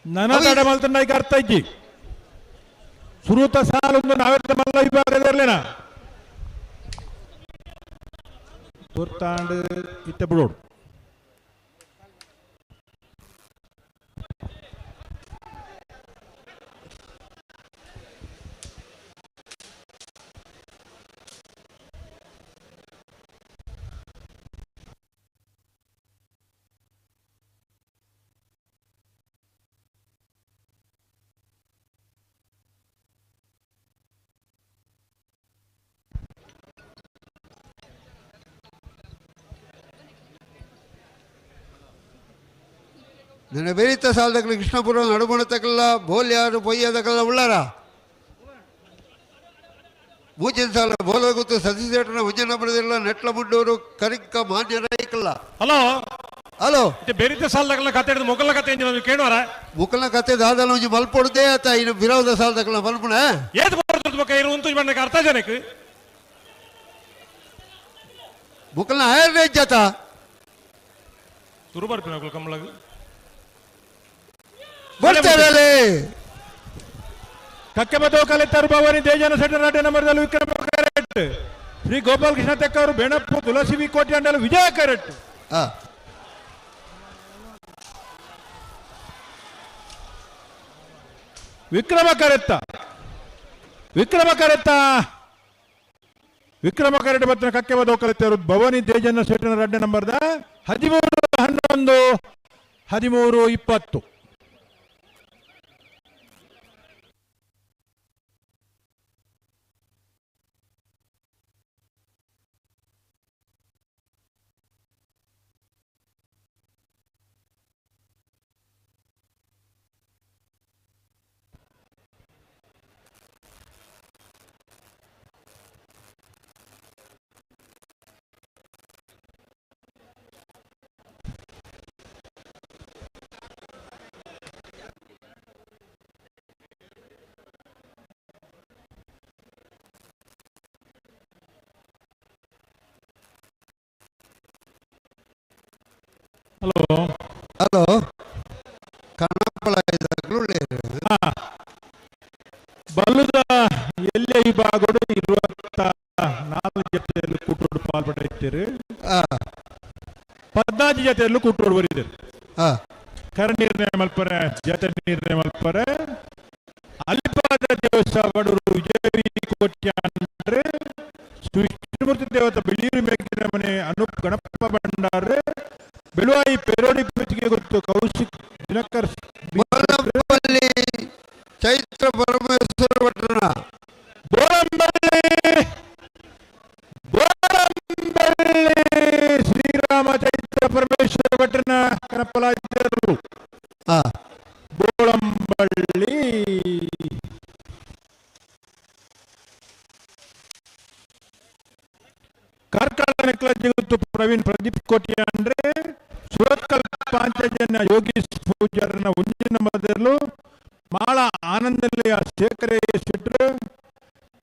Speaker 11: ನನ್ನ ತಡೆ ಮಲ್ತಂಡ ಈಗ ಅರ್ಥ ಇಜ್ಜಿ ಸುರುತ ಸಾಲೊಂದು ನಾವೆಲ್ಲ ಮಲ್ಲ ವಿಭಾಗದಲ್ಲೇನ ತೋರ್ತಾಂಡು ಇತ್ತೆ ಬಿಡೋಡು
Speaker 9: ನನ್ನ ಬೇರಿತ ಸಾಲದಕ್ಕಲ್ಲ ಕೃಷ್ಣಪುರ ನಡುಮಣತಕ್ಕಲ್ಲ ಬೋಲ್ಯಾರು ಪೊಯ್ಯದಕ್ಕಲ್ಲ ಉಳ್ಳಾರ ಮೂಚಿನ ಸಾಲ ಬೋಲ ಗೊತ್ತು ಸತೀಶೇಟನ ಮುಂಜಾನೆ ಬಡದಿಲ್ಲ ನೆಟ್ಲ ಮುಂಡೂರು ಕರಿಕ ಮಾನ್ಯ ರೈಕಲ್ಲ
Speaker 7: ಹಲೋ
Speaker 9: ಹಲೋ
Speaker 7: ಬೇರಿತ ಸಾಲದಕ್ಕಲ್ಲ ಕತೆ ಹಿಡಿದು ಮೊಗಲ ಕತೆ ಕೇಳುವಾರ
Speaker 9: ಮುಕ್ಕಲ ಕತೆ ದಾದಲ್ಲ ಒಂಜಿ ಮಲ್ಪೊಡ್ದೆ ಆತ ಇನ್ನು ವಿರೋಧ ಸಾಲದಕ್ಕಲ್ಲ ಮಲ್ಪುಣ
Speaker 7: ಏತ್ ಬರ್ತದ ಇರುವಂತ ಬಣ್ಣಕ್ಕೆ ಅರ್ಥ ಜನಕ್ಕೆ
Speaker 9: ಮುಕ್ಕಲ್ನ ಆಯುರ್ವೇದ ಜಾತ
Speaker 7: ತುರು ಬರ್ಪಿನ ಕಮಲಾಗ
Speaker 9: ಬರ್ತಾರೆ
Speaker 11: ಕಕ್ಕೆಬದ್ದು ಕಲಿತರು ಭವಾನಿ ದೇಜನ ಸೆಟರ್ ಅಡ್ಡ ನಂಬರ್ದಲ್ಲಿ ವಿಕ್ರಮ ಕರೆಟ್ ಶ್ರೀ ಗೋಪಾಲ್ ಕೃಷ್ಣ ತೆಕ್ಕ ಅವರು ಬೆಣಪ್ಪು ತುಳಸಿ ವಿ ಕೋಟೆ ಅಂಡಲು ವಿಜಯ ಕರೆಟ್ ವಿಕ್ರಮ ಕರೆತ್ತ ಬತ್ತಿನ ಕಕ್ಕೆ ಬದ್ದು ಕಲಿತರು ಭವಾನಿ ದೇಜನ ಸೆಟರ್ ಅಡ್ಡ ನಂಬರ್ದ 13-11-13-20.
Speaker 9: ಹಲೋ ಕನ್ನಪ್ಪಳ
Speaker 11: ಬಲ್ಲುದ ಎಲ್ಲೇ ವಿಭಾಗಗಳು 24 ಜೊತೆಯಲ್ಲಿ ಕೂಟೋಡು ಪಾಲ್ಪಟ್ಟಿದ್ದೀರಿ 14 ಜೊತೆಯಲ್ಲೂ ಕೂಟೋಡು ಬರೀತೀರಿ ಕರ ನಿರ್ಣಯ ಮಲ್ಪರೆ ಜತೆ ನಿರ್ಣಯ ಮಲ್ಪರೆ ಅಲಿಪಾದ ದೇವಸ್ಥಾನ ಬಡವರು ವಿಜಯವಿ ಕೋಟ್ಯ ಅಂದ್ರೆ ವಿಷ್ಣುಮೂರ್ತಿ ದೇವತ ಬಿಳಿಯೂರು ಮೇಗಿನ ಮನೆ ಅನೂಪ್ ಗಣಪ ಭಂಡಾರ ಬೆಳುವಾಯಿ ಪೆರೋಡಿ ಪೀಠಿಗೆ ಗೊತ್ತು ಕೌಶಿಕ್ ದಿನಕರ್
Speaker 9: ಚೈತ್ರ ಪರಮೇಶ್ವರ ಭಟ್ರನ
Speaker 11: ಶ್ರೀರಾಮ ಚೈತ್ರ ಪರಮೇಶ್ವರ ಭಟ್ರನ ಕನಪಲಾಯಿತರು ಬೋಳಂಬಳ್ಳಿ ಕಾರ್ಕಳ ಜಗತ್ತು ಪ್ರವೀಣ್ ಪ್ರದೀಪ್ ಕೋಟಿ ಅಂದ್ರೆ ಸುರತ್ಕಲ್ ಪಾಂಚಜನ್ಯ ಯೋಗೀಶ್ ಪೂಜಾರನ ಉಂಜಿನ ಮದಲು ಮಾಳ ಆನಂದಲಿಯ ಶೇಖರೇ ಶೆಟ್ರು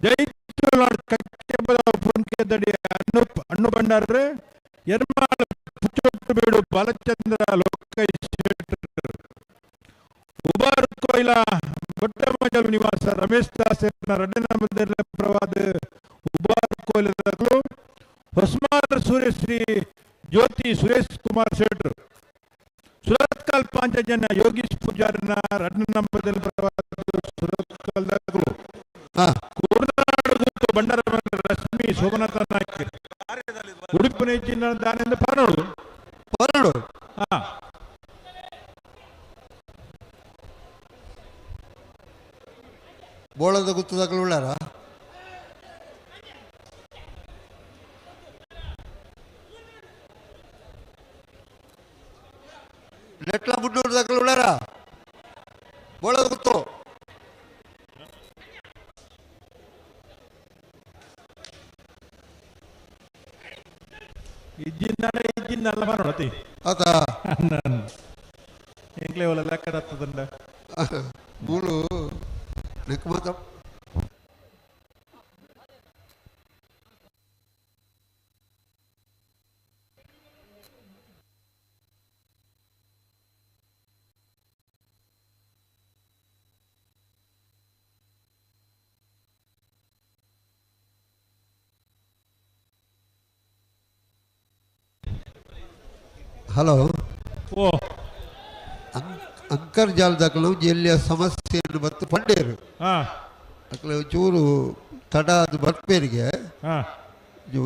Speaker 11: ಜೈತುಲಾಡ್ ಕಕ್ಕೆಬದ ಪುಂಕೆದಡಿ ಅಣ್ಣು ಭಂಡಾರ ಯರ್ಮಾಳ ಪುಚ್ಚೊಟ್ಟು ಬೇಡು ಬಾಲಚಂದ್ರ ಲೋಕೈ ಶೆಟ್ರು ಉಬಾರ್ ಕೊಯ್ಲ ಬೊಟ್ಟಮಜಲು ನಿವಾಸ ರಮೇಶ್ ದಾಸನ ರಡ್ಡನ ಪ್ರವಾದ ಉಬಾರ್ ಕೊಯ್ಲಗಳು ಹೊಸ್ಮಾರ ಸೂರ್ಯಶ್ರೀ ಜ್ಯೋತಿ ಸುರೇಶ್ ಕುಮಾರ್ ಶೆಟ್ರು ಸುರತ್ಕಲ್ ಪಾಂಚಜನ್ಯ ಯೋಗೀಶ್ ಪೂಜಾರನ 2 ನಂಬರ್ದಲ್ಲಿ ಸುರತ್ಕಲ್ದಾಗಲು ಕೂರ್ನಾಡು ಬಂಡಾರ ರಶ್ಮಿ ಸೋಮನಾಥ ನಾಯ್ಕ ಉಡುಪಿ ನೆಚ್ಚಿನ ದಾನೆಂದು ಪರನೋಡು
Speaker 9: ಬೋಳದ ಗುತ್ತದಾಗಲು ಉಳ್ಳಾರ ನೆಟ್ಲ ಮುನ್ನೂರದಾಗಲು ಉಳ್ಳಾರ ಬೋಳದ ಗುತ್ತು
Speaker 11: ಇಜ್ಜಿನ್ನಲ್ಲ ಮಾಡೋಣತಿ
Speaker 9: ಅದಾ
Speaker 11: ಎಂಕ್ಲೆ ಒಲ ಲೆಕ್ಕದತ್ತದಂಡ
Speaker 9: ಮೂಳು ನೆಕ್ ಮಾತ ಹಲೋ ಅಂತರ್ಜಾಲದಾಗಲು ಜಿಲ್ಲೆಯ ಸಮಸ್ಯೆಯನ್ನು ಮತ್ತು ಪಂಡೇರು ಚೂರು ತಡ ಅದು ಬರ್ಪೇರಿಗೆ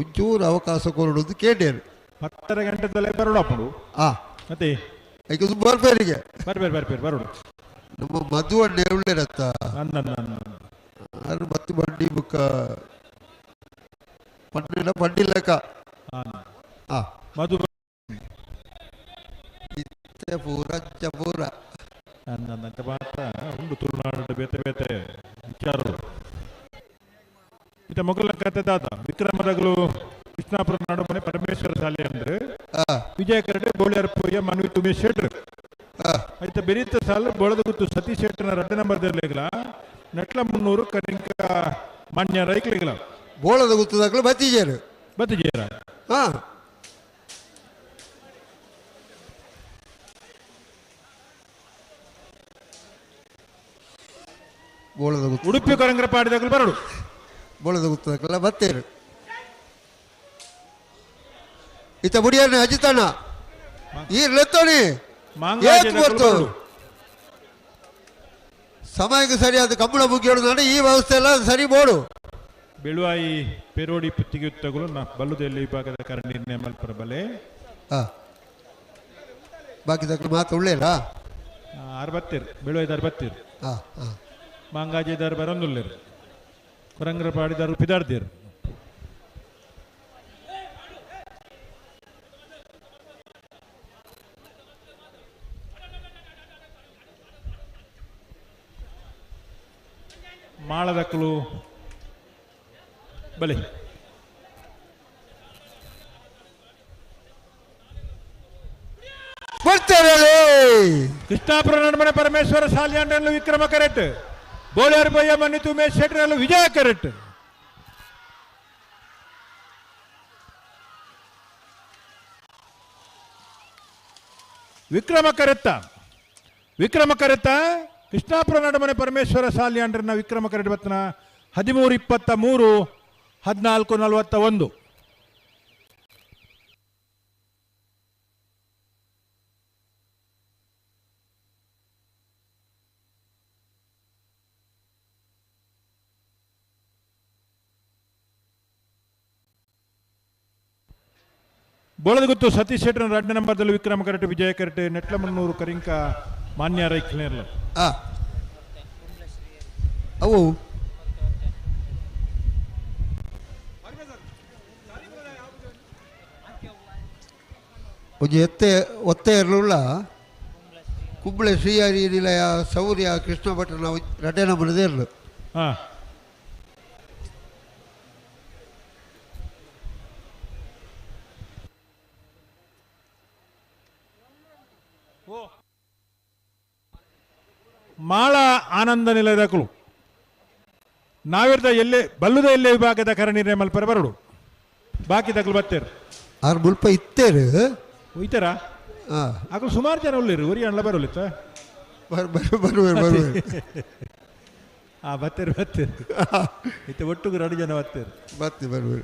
Speaker 9: ಒಂಚೂರು ಅವಕಾಶ ಕೊಡೋದು ಕೇಳೇರು
Speaker 11: 10 ಗಂಟೆದಲ್ಲೇ ಬರೋಡಪ್ಪಡು ಮತ್ತೆ
Speaker 9: ಈಗ ಬರ್ಪೇರಿಗೆ
Speaker 11: ಬರ್ಬೇರು ಬರೋಡು
Speaker 9: ನಮ್ಮ ಮದುವಣ್ಣೆ ಒಳ್ಳೆರತ್ತ ಅದು ಮತ್ತು ಬಂಡಿ ಬುಕ್ಕ ಪಂಡಿಲ್ಲ ಬಂಡಿಲ್ಲಕ
Speaker 11: ಮಧು
Speaker 9: ಪೂರ ಚಪೂರ
Speaker 11: ಅನ್ನಂತ ಮಾತ್ರ ಉಂಡು ತುಳುನಾಡು ಬೇತೆ ಬೇತೆ ವಿಚಾರಗಳು ಇತ ಮೊಗಲ ಕತೆ ದಾದ ವಿಕ್ರಮರಗಳು ಕೃಷ್ಣಾಪುರ ನಾಡು ಮನೆ ಪರಮೇಶ್ವರ ಶಾಲೆ ಅಂದ್ರೆ ವಿಜಯ ಕರಡೆ ಬೋಳಿಯರ್ಪಯ್ಯ ಮನ್ವಿ ತುಮಿ ಶೆಟ್ರು ಆಯ್ತ ಬೆರೀತ ಸಾಲ ಬೋಳದ ಗುತ್ತು ಸತೀಶ್ ಶೆಟ್ಟನ 2 ನಂಬರ್ದಲ್ಲಿಗಲ ನಟ್ಲ 300 ಕರಿಂಕ ಮಾನ್ಯ ರೈಕ್ಲಿಗಲ
Speaker 9: ಬೋಳದ ಗುತ್ತದಾಗಲು ಬತ್ತಿಜೇರು ಬೋಳದ ಗುತ್ತು
Speaker 11: ಉಡುಪಿ ಕೊರಂಗರ ಪಾಡಿದಾಗಲು ಬರಡು
Speaker 9: ಬೋಳದ ಗುತ್ತದಕ್ಕೆಲ್ಲ ಬತ್ತೇರು ಇತ್ತ ಬುಡಿಯನ್ನ ಅಜಿತಣ್ಣ ಈ ಲೆತ್ತೋಣಿ ಗೊತ್ತು ಸಮಯಕ್ಕೆ ಸರಿಯಾದ ಕಂಬಳ ಮುಗಿಯೋದು ಈ ವ್ಯವಸ್ಥೆ ಎಲ್ಲ ಸರಿ ಬೋಡು
Speaker 11: ಬೆಳುವಾಯಿ ಪೆರೋಡಿ ಪುತ್ತಿಗೆ ತಗಲು ಬಲ್ಲುದಲ್ಲಿ ವಿಭಾಗದ ಕಾರಣ ನಿರ್ಣಯ ಮಲ್ಪರ ಬಲೆ
Speaker 9: ಬಾಕಿ ತಕ್ಕ ಮಾತು ಉಳ್ಳೇರಾ
Speaker 11: 60 ಬೆಳುವಾಯ್ದು 60 ಮಾಂಗಾಜಿದಾರು ಬರೊಂದುಲ್ಲೇರು ಕೊರಂಗರ ಪಾಡಿದಾರು ಪಿದಾರ್ದೇರು ಮಾಳದಕ್ಕಲು ಬಲೆ ಕೃಷ್ಣಾಪುರ ನಡುಮನೆ ಪರಮೇಶ್ವರ ಸಾಲಿಯಾಂಡ್ರಲ್ಲೂ ವಿಕ್ರಮ ಕರೆಟ್ ಬೋಳೇರು ಬಯ್ಯ ಮನ್ನಿತು ಉಮೇಶ್ ಶೆಟ್ಟರಲ್ಲೂ ವಿಜಯ ಕರೆಟ್ ವಿಕ್ರಮ ಕರೆತ್ತ ಕೃಷ್ಣಾಪುರ ನಡುಮನೆ ಪರಮೇಶ್ವರ ಸಾಲಿಯಾಂಡ್ರನ ವಿಕ್ರಮ ಕರೆಟ್ ಬತ್ತನ 13:23 14:41 ಬೋಳದಗುತ್ತು ಸತೀಶ್ ಶೆಟ್ಟರ್ 2 ನಂಬರ್ದಲ್ಲಿ ವಿಕ್ರಮ ಕರೆಟ್ ವಿಜಯ ಕರೆಟ್ ನೆಟ್ಲಮಣ್ಣೂರು ಕರಿಂಕ ಮಾನ್ಯ ರೈಕ್ಲೇರ್ಲ
Speaker 9: ಅವು ಒಂದು ಒತ್ತೆ ಇರಲಿಲ್ಲ ಕುಂಬಳೆ ಶ್ರೀಹರಿ ನಿಲಯ ಶೌರ್ಯ ಕೃಷ್ಣ ಭಟ್ರನ 2 ನಂಬರ್ದೇ ಇರಲು
Speaker 11: ಮಾಳ ಆನಂದ ನಿಲಯದಕ್ಕಳು ನಾವಿರ್ದ ಎಲ್ಲೇ ಬಲ್ಲುದ ಎಲ್ಲೇ ವಿಭಾಗದ ಕರ ನಿರ್ಣಯ ಮಲ್ಪರ ಬರಡು ಬಾಕಿ ತಕ್ಕಲು ಬತ್ತೇರು
Speaker 9: ಆರು ಮುಲ್ಪ ಇತ್ತೇರು
Speaker 11: ಒಯ್ತಾರ ಆಕಳು ಸುಮಾರು ಜನ ಉಳ್ಳಿರು ಉರಿ ಅಣ್ಣ ಬರೋಲಿತ್ತ
Speaker 9: ಬರುವೆ
Speaker 11: ಬತ್ತೇರು ಇತ್ತ ಒಟ್ಟಿಗೆ 2 ಜನ ಬತ್ತೇರು
Speaker 9: ಬರುವೆ